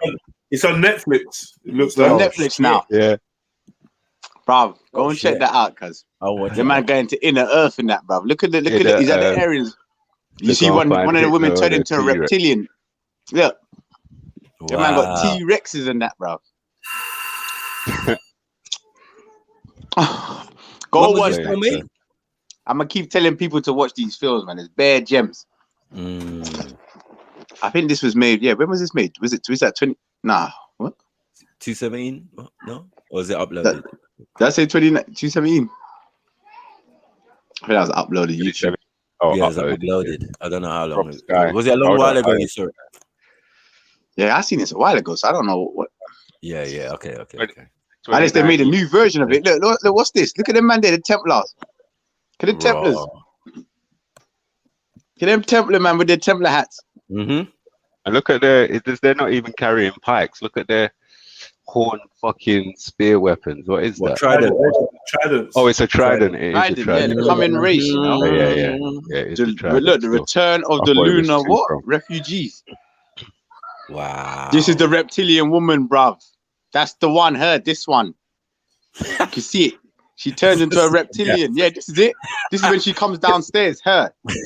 It's on Netflix. It looks on like Netflix now. Yeah. Bro, go and check that out, cuz. The man going to inner earth in that, bro. Look at he's at the areas. You see one of the women turn into a reptilian. Look. The man got T-Rexes and that, bro. Go watch them, mate. I'm gonna keep telling people to watch these films, man. It's bare gems. I think this was made. Yeah, when was this made? Was that 20? Nah, what? 217? No? Or is it uploaded? Did I say 217? I think that was uploaded YouTube. Oh, yeah, it's uploaded. I don't know how long. Was it a long while ago you saw it? Yeah, I seen this a while ago, so I don't know what. Yeah. Okay. I guess they made a new version of it. Look, what's this? Look at them man there, the Templars. Look at the Templars. Look at them Templar man with their Templar hats. Mm-hmm. And look at they're not even carrying pikes. Look at their horn fucking spear weapons. What is that? Trident. Oh, it's a trident. It is a trident. Yeah, the common race, you know. Yeah. It's a trident. Look, the return of the lunar refugees. Wow. This is the reptilian woman, bruv. That's the one. This one. You can see it. She turns into a reptilian. Yeah, this is it. This is when she comes downstairs.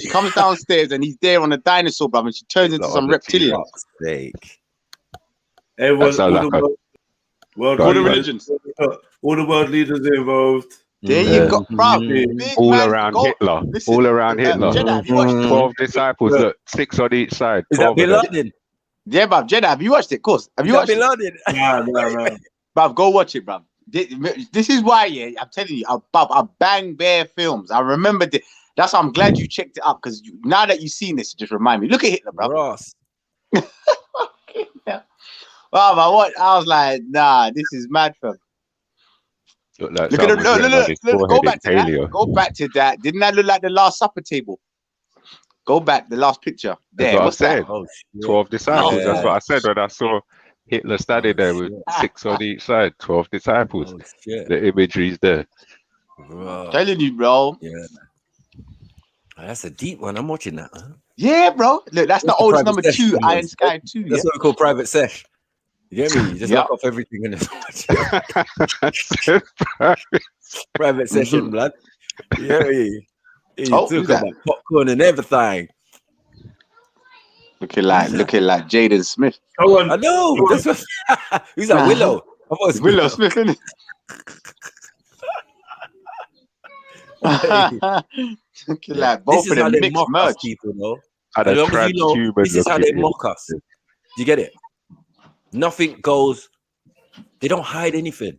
She comes downstairs and he's there on a dinosaur, bruv, and she turns into some reptilian. All the religions. All the world leaders are involved. There you go, bruv. All around Hitler. All around Hitler. Jedi, have you watched it? 12 disciples. Look, 6 on each side. Is that Bin Laden? Yeah, bruv. Jedi, have you watched it? Of course. Have you watched Bin Laden? No. Bruv, go watch it, bruv. This is why, yeah, I'm telling you, I bang bare films. I remember this. That's why I'm glad you checked it up, because now that you've seen this, it just remind me. Look at Hitler, bruv. Ross. Wow, I was like, nah, this is mad, fam. Look at them. Look, go back to that. Go back to that. Didn't that look like the Last Supper table? Go back, the last picture. There, what's that? 12 disciples. That's what I said when I saw Hitler standing there with 6 on each side. 12 disciples. The imagery is there. Telling you, bro. Yeah. That's a deep one. I'm watching that. Huh? Yeah, bro. Look, that's the oldest number 2, Iron Sky 2. That's what we call private sesh. You get me? You just knock off everything and private session, blood. Yeah, you took about popcorn and everything. Looking like Jaden Smith. I know. That's what, he's like Willow. Willow Smith, isn't it? Looking like both of them mixed merch. People, though. This is how they mock us. Do you get it? Nothing goes. They don't hide anything.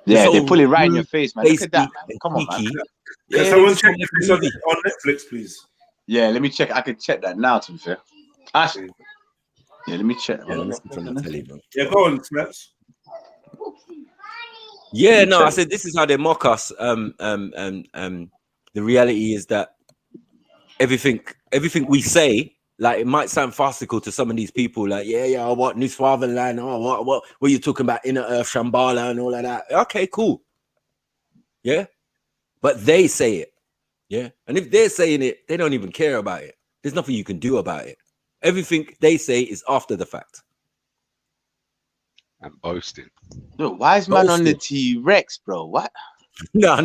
Yeah, they pull it right in your face, man. Look at that. Come on, man. Can someone check if it's on Netflix, please? Yeah, let me check. I can check that now, to be fair. Actually, yeah, let me check. Yeah, go on, Snaps. Yeah, no, I said this is how they mock us. The reality is that everything we say, like, it might sound farcical to some of these people, like, I want New Fatherland, what are you talking about, Inner Earth, Shambhala, and all of that. Okay, cool. Yeah, but they say it. Yeah, and if they're saying it, they don't even care about it. There's nothing you can do about it. Everything they say is after the fact. And boasting. Look, why is man on the T-Rex, bro? What? No.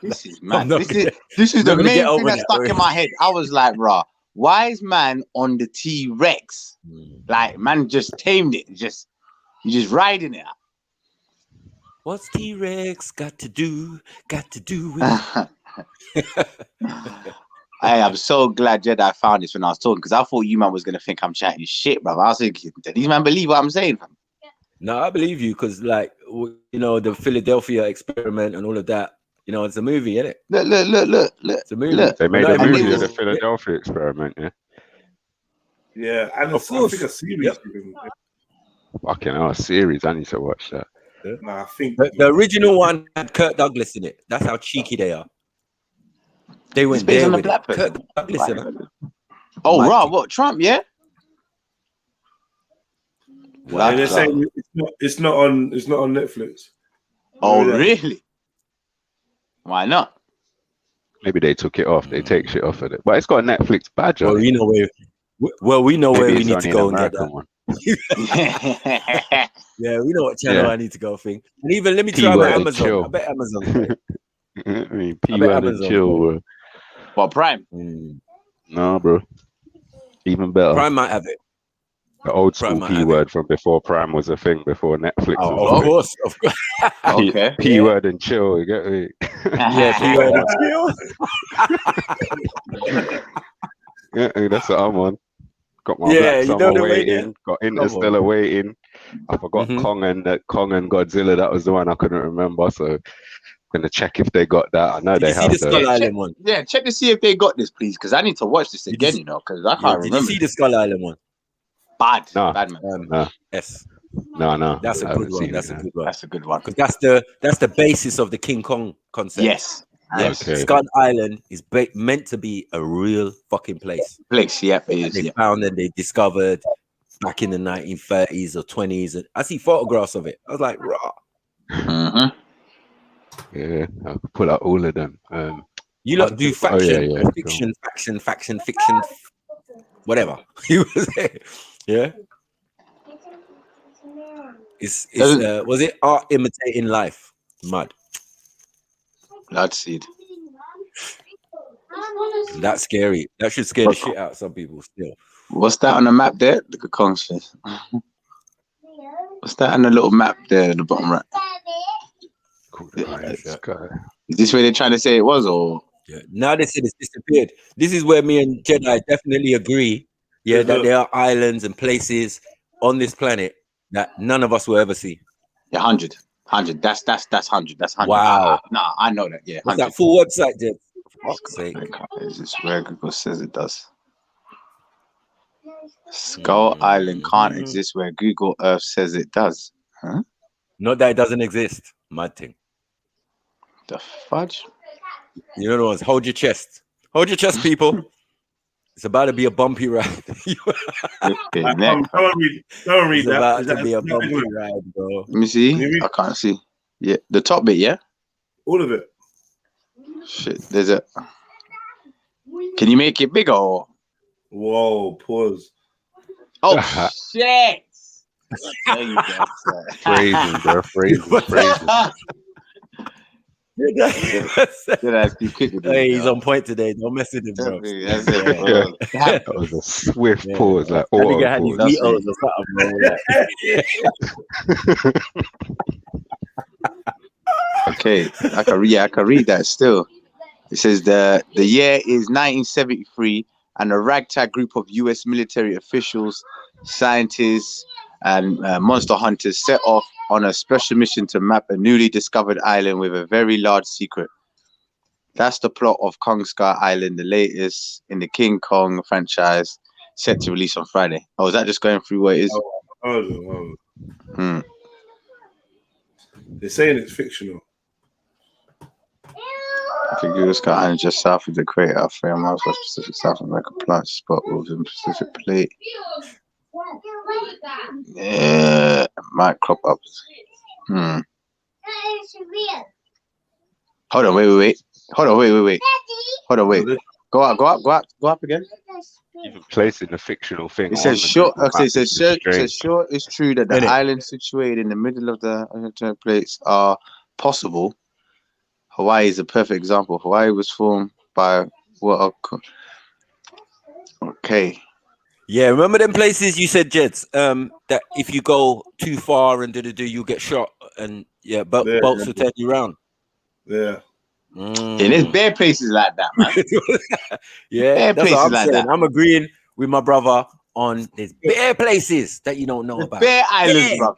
This is mad. This is the main thing that stuck in my head. I was like, bro, why is man on the T-Rex? Like, man just tamed it. You just riding it. What's T-Rex got to do with Hey, I'm so glad Jedi found this when I was talking, because I thought you man was gonna think I'm chatting shit, bro. I was thinking, did these man believe what I'm saying? No, I believe you, because, like, the Philadelphia experiment and all of that. It's a movie, isn't it? Look. It's a movie. They made a movie of the Philadelphia experiment, yeah. Yeah, and of course, I think a series. Fucking hell, a series. I need to watch that. Yeah. Nah, I think the original one had Kirk Douglas in it. That's how cheeky they are. They went there with Kirk Douglas in it. Oh, right. What, Trump? Yeah. Wow. They're saying it's not on Netflix. Oh, really? Why not? Maybe they took it off. They take shit off of it, but it's got a Netflix badge on it. We know where we need to go and get that one. Yeah, we know what channel I need to go. And even let me try my Amazon. Chill. I bet Amazon. I mean, P-word and chill, bro. What, Prime? No, bro. Even better. Prime might have it. The old school P-word from before Prime was a thing, before Netflix. Of course. Okay. P-word and chill, you get me? Yeah, P-word and chill. Yeah, that's what I'm on. Got my Black Summer waiting, got Interstellar waiting. I forgot Kong and Godzilla. That was the one I couldn't remember. So I'm gonna check if they got that. I know Did they you see have the Skull Island one? Yeah, check to see if they got this, please, because I need to watch this again. You know, because I can't remember. Did you see the Skull Island one? Bad, No. bad man. No. Yes. No. That's a good one. That's a good one. That's a good one. Because that's the basis of the King Kong concept. Yes. Yes. Okay. Skull Island is meant to be a real fucking place. Yeah, it is. They found and they discovered back in the 1930s or 20s. And I see photographs of it. I was like, raw. Yeah, I could pull out all of them. You lot do faction, fiction, whatever. Yeah. Was it art imitating life? Mud. Bloodseed. That's scary. That should scare the shit out of some people still. What's that on the map there? Look at Kong's face. What's that on the little map there at the bottom right? Is this where they're trying to say it was, or? Yeah. Now they said it's disappeared. This is where me and Jedi definitely agree. Yeah, that there are islands and places on this planet that none of us will ever see. Yeah, 100. That's 100. That's 100. Wow. Nah, I know that. Yeah. What's that full website, Jed? For fuck's sake. Is this where Google says it does? Skull Island can't exist where Google Earth says it does. Huh? Not that it doesn't exist. Mad thing. The fudge? You know the ones. Hold your chest. Hold your chest, people. It's about to be a bumpy ride. Don't read It's that. about Is to that be a bumpy ride, bro. Let me see. I can't see. Yeah, the top bit, yeah? All of it. Shit, there's a... Can you make it bigger, or...? Whoa, pause. Oh, shit! There you go. Phrasing, bro. Phrasing. Hey, he's on point today. Don't mess with him, bro. That was a swift pause, like That nigga had his Beatles or something, bro. Okay, I can read that still. It says the year is 1973, and a ragtag group of U.S. military officials, scientists, and monster hunters set off on a special mission to map a newly discovered island with a very large secret. That's the plot of Kong Skull Island, the latest in the King Kong franchise, set to release on Friday. Oh, is that just going through what it is? They're saying it's fictional. I think Google Skull Island just south of the crater, 3 miles from Pacific South America plant spot with a Pacific plate. Yeah, might crop up. Hold on, wait. Hold on, wait. Go up again. Even placing the fictional thing. It says sure. Okay, it says sure. It's true that the islands situated in the middle of the plates are possible. Hawaii is a perfect example. Hawaii was formed by what? Okay. Yeah, remember them places you said, Jeds, that if you go too far and you'll get shot, and boats will turn you around. Yeah. And there's bare places like that, man. Yeah, bare that's places what I'm like saying. that. I'm agreeing with my brother on there's bare places that you don't know about. Bare islands, bro.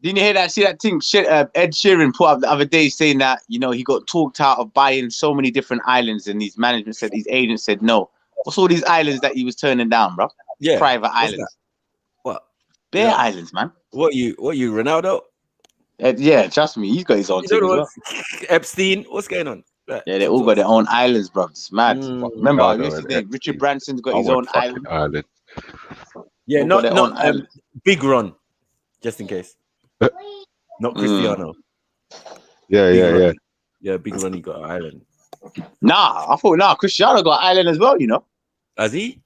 Didn't you hear that? See that thing? Ed Sheeran put up the other day saying that, you know, he got talked out of buying so many different islands, and his management said, his agent said no. What's all these islands that he was turning down, bro? Yeah, private islands. That? What? Bare islands, man. What you, Ronaldo? Yeah, trust me, he's got his own thing as well. Epstein, what's going on? Yeah, they all got their own islands, bro. It's mad. Remember, Richard Branson's got his own island. Yeah, not Big Ron, just in case. Not Cristiano. Yeah. Yeah, Big Ron, he got an island. Nah, I thought Cristiano got an island as well, you know. Has he?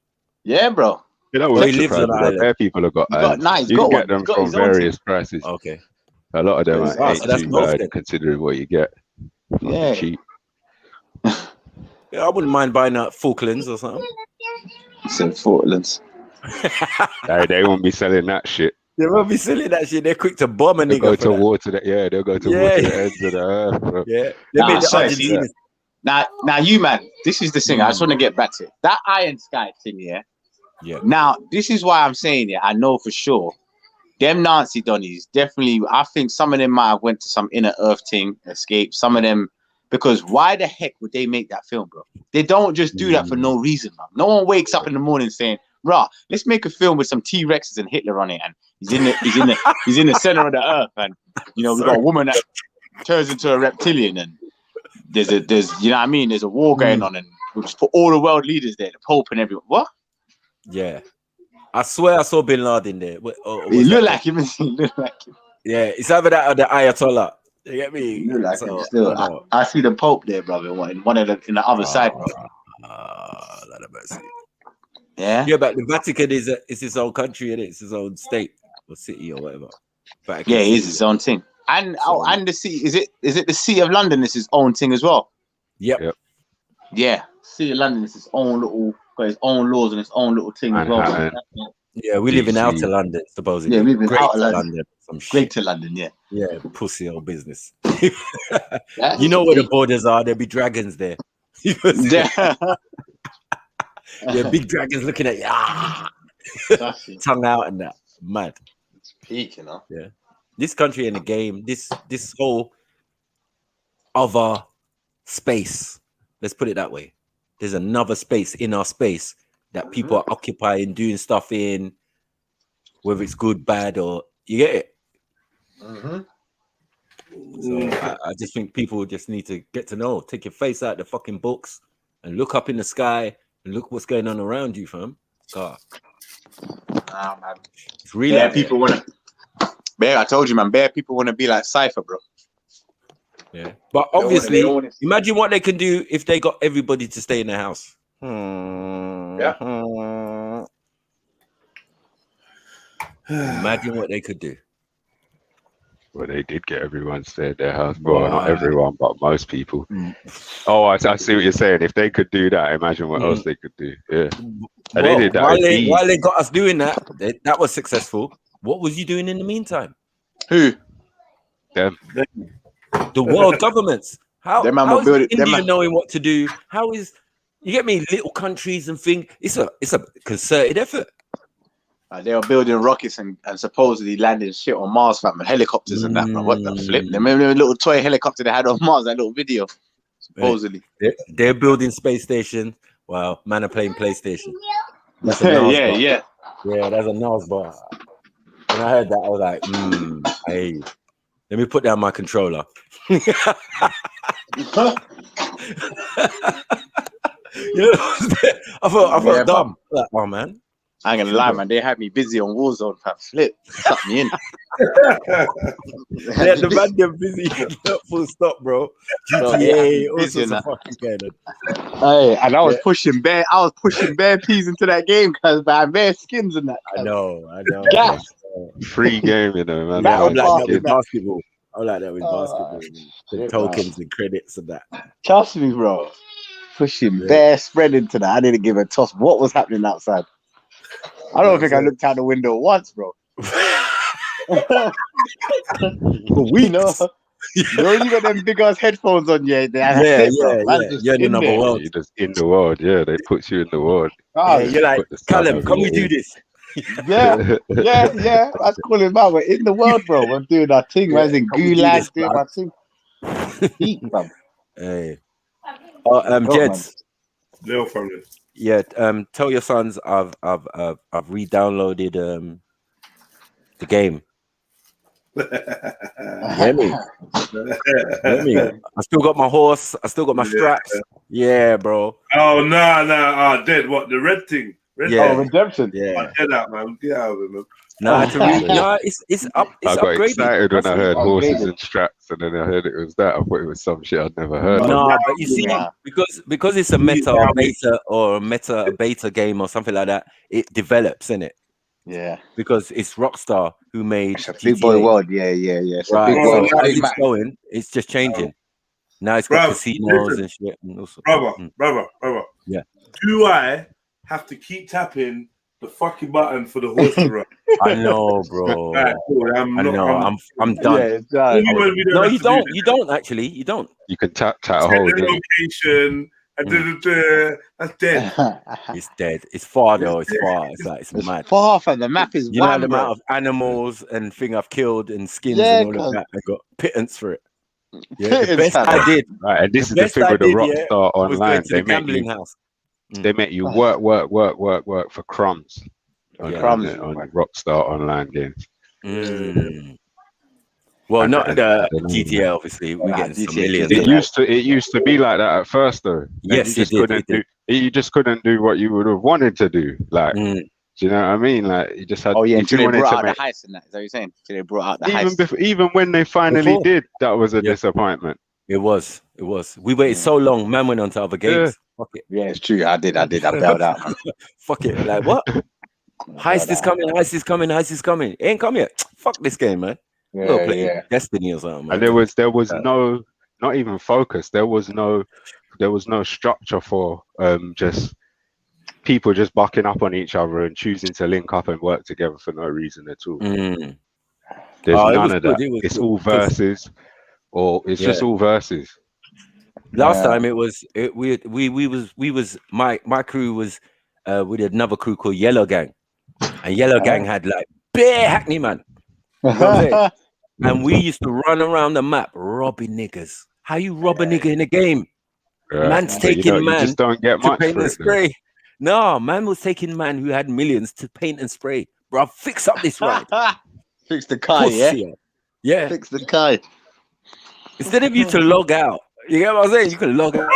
Yeah, bro. You know, he lives on an island. Bare people have got islands. You can get them from various prices. Okay. A lot of them ain't too bad considering what you get. Yeah. Cheap. Yeah, I wouldn't mind buying out Falklands or something. Said Falklands. They won't be selling that shit. They won't be selling that shit. They're quick to bomb a nigga. They'll go to water the ends of the earth, bro. Yeah. They made the Argentinians. Now you, man, this is the thing. I just want to get back to it. That Iron Sky thing, yeah. Yeah. Now, this is why I'm saying it. I know for sure them Nancy Donnies, definitely. I think some of them might have went to some inner earth thing, escape. Some of them, because why the heck would they make that film, bro? They don't just do that for no reason, man. No one wakes up in the morning saying, "Rah, let's make a film with some T-Rexes and Hitler on it, and he's in the center of the earth, and we got a woman that turns into a reptilian, and there's you know what I mean? There's a war going on, and we'll just put all the world leaders there, the Pope and everyone." What? Yeah. I swear I saw Bin Laden there. He looked like him. Yeah, it's either that or the Ayatollah. You get me? He looked like him still. I see the Pope there, brother. In the other side, bro. Lord have mercy. Yeah. Yeah, but the Vatican is its own country, and it's its own state or city or whatever. Vatican yeah, it is its own thing. And and the city, is it the City of London is its own thing as well? Yep. Yeah. City of London is its own got its own laws and its own little thing as well. Yeah, we live in outer London, supposedly. Yeah, we live in outer London. Some Greater London, yeah. Yeah, pussy old business. You know where the borders are, there'll be dragons there. Yeah, big dragons looking at you. Tongue out and that. Mad. It's peak, you know. Yeah. This country in the game, this whole other space, let's put it that way. There's another space in our space that people are occupying, doing stuff in, whether it's good, bad, or you get it. So I just think people just need to get to know. Take your face out the fucking books and look up in the sky and look what's going on around you, fam. God. Man. It's really people want to. Bear, I told you, man. Bear people want to be like Cypher, bro. Yeah, but obviously, imagine what they can do if they got everybody to stay in their house. Yeah. Imagine what they could do. Well, they did get everyone to stay at their house. Well, not everyone, but most people. Oh, I see what you're saying. If they could do that, imagine what else they could do. Yeah. And they did that. While they got us doing that, that was successful. What was you doing in the meantime? Who? Them. The world governments. How is India knowing what to do? How is, you get me, little countries and things? It's a concerted effort. They were building rockets and supposedly landing shit on Mars, fam, and helicopters and that, bro. What the flip? Remember the little toy helicopter they had on Mars, that little video, supposedly. They're building space station. Wow, man are playing PlayStation. That's yeah. Yeah, that's a NAS bar. When I heard that, I was like, hey, let me put down my controller. You know, I felt dumb. Like, oh man. I ain't gonna lie, man. They had me busy on Warzone, fam. Flip, suck me in. Yeah, the man they're busy. Full stop, bro. GTA, all sorts of fucking going. Hey, and I was pushing bare peas into that game because I bare skins and that. I know. Gas. Free game, you know, man. I like that with basketball. I like that with basketball. The tokens and credits and that. Trust me, bro. Pushing bare spread into that. I didn't give a toss what was happening outside. I don't think I looked out the window once, bro. We know. You got them big ass headphones on, yeah. You're in another world. You're just in the world, yeah. They put you in the world. Oh, you're like, Callum, can we do this? Yeah. I was calling him out. We're in the world, bro. We're doing our thing. We're in Gulag, doing our thing. Hey. Jeds. No problem. Yeah, tell your sons I've re-downloaded the game. Hear me? I still got my horse. I still got my straps. Yeah, bro. Oh no! Dead. What, the red thing? Redemption. Yeah. Get out, man. Get out of it, man. It's up. It's I got upgraded. excited when I heard horses and straps, and then I heard it was that. I thought it was some shit I'd never heard. No, but you see, because it's a meta beta game or something like that, it develops, innit? Yeah. Because it's Rockstar who made it's a big boy world. Yeah. It's right. a big world. So as it's going, it's just changing. Now it's got casinos and shit. And also, brother. Yeah. Do I have to keep tapping the fucking button for the horse to run? I know, bro. Right, cool. I'm done. Yeah, no, you don't. You don't actually. You don't. You can tap set hold. the location, That's dead. It's dead. It's far though. It's far. It's like it's mad. Far from the map is You know one, the bro. amount of animals and thing I've killed and skins Yeah, and all of cuz. that. I got pittance for it. Yeah, Pittance, the best fam. I did. Right, and this The is the best thing I with the did, Rockstar was going Online. to the gambling house. They make you work for crumbs on Rockstar Online games. Well, And- not and- the and- GTA, obviously. We're getting some millions. It used to be like that at first, though. And Yes, you it just did, couldn't it did. You just couldn't do what you would have wanted to do. Like, do you know what I mean? Like, you just had. Oh yeah, if until you they wanted brought to out make, the heist and that. Is that what you're saying? Until they brought out the heist. even when they finally did, that was a disappointment. It was. We waited so long. Man went on to other games. Fuck it. Yeah, it's true. I did. I bailed out, man. Fuck it. Like what? Heist is coming. Heist is coming. Heist is coming. It ain't come yet. Fuck this game, man. Go play Destiny or something. And there was no, not even focus. There was no structure for just people just bucking up on each other and choosing to link up and work together for no reason at all. There's none of that. It's all verses, or it's just all verses. Last time it was my crew was with another crew called Yellow Gang, and Yellow Gang had like bare hackney man. You know what I'm saying? And we used to run around the map robbing niggas. How you rob a nigga in a game? Man's So, taking you man just don't get to much paint for and it. spray. No, man was taking man who had millions to paint and spray. Bro, fix up this ride. Fix the car, yeah? Yeah. Fix the car. Instead of you to log out, you get what I'm saying? You can log out.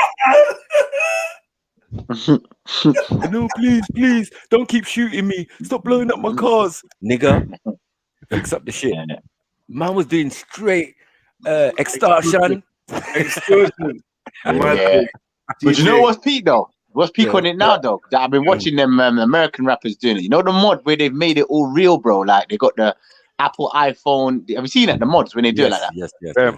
No, please, don't keep shooting me. Stop blowing up my cars. Nigga, fix up the shit. Man was doing straight extortion. Yeah. But you know what's peak though? What's peak on it now though? That I've been watching them American rappers doing it. You know the mod where they've made it all real, bro. Like they got the Apple iPhone. Have you seen that? The mods when they do it like that. Yes. That On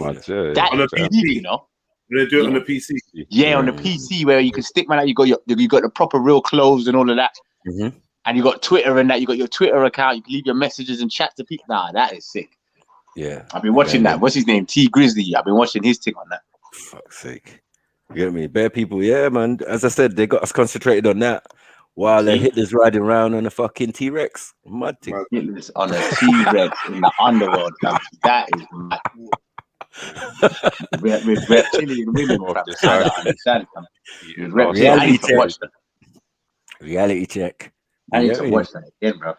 the is peak, you know. They do it on the PC. Yeah, on the PC where you can stick man out. You got the proper real clothes and all of that. And you got Twitter and that. You got your Twitter account. You can leave your messages and chat to people. Nah, that is sick. Yeah, I've been watching that. What's his name? T Grizzly. I've been watching his thing on that. Fuck's sake. You get me? Bare people, yeah, man. As I said, they got us concentrated on that while the Hitler's riding around on a fucking T-Rex. Mad thing. Hitler's on a T-Rex in the underworld, fam. That is mad. with reptilian women, fam. I don't understand, fam. Reality check. I need to watch that again, bro.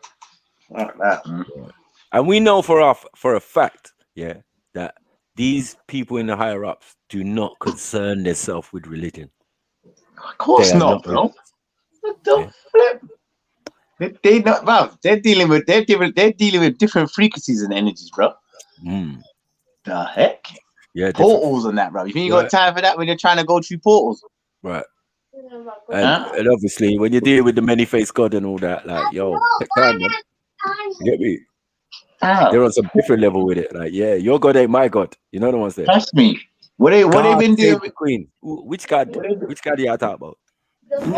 Like that, man. And we know for a fact, that these people in the higher ups do not concern themselves with religion. Of course not, bro. What the flip? They not, bro. They're dealing with different frequencies and energies, bro. The heck? Yeah, portals and that, bro. You think you got time for that when you're trying to go through portals? Right. And obviously, when you're dealing with the many-faced God and all that, like, yo, take time, man. You get me? They're on some different level with it. Like, yeah, your God ain't my God. You know the ones there. Trust me. What they been doing with Queen? Which God? Which God are you talking about?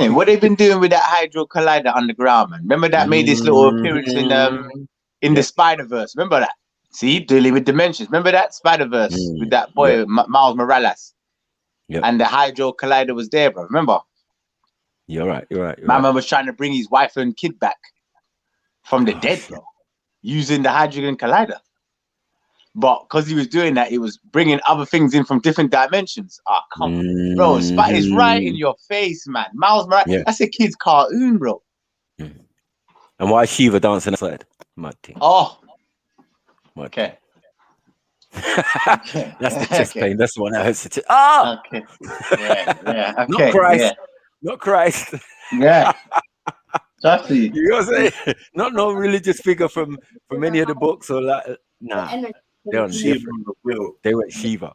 Yeah, what they've been doing with that Hydro Collider underground, man. Remember that made this little appearance in the Spider-Verse. Remember that? See, dealing with dimensions. Remember that Spider-Verse with that boy Miles Morales. And the Hydro Collider was there, bro. Remember? You're right. My man was trying to bring his wife and kid back from the dead, bro, using the Hydrogen Collider. But because he was doing that, he was bringing other things in from different dimensions. Oh, come on. Bro, it's right in your face, man. Miles Morales, that's a kid's cartoon, bro. And why is Shiva dancing outside? Mad thing. Oh. Mad okay. That's the chest pain. That's the one that hurts the chest. Ah! Okay. Yeah. Okay. Not Christ. Not Christ. Yeah. Exactly. You know what I'm saying? Not no religious figure from any of the books or like, nah. They're on different. They went Shiva.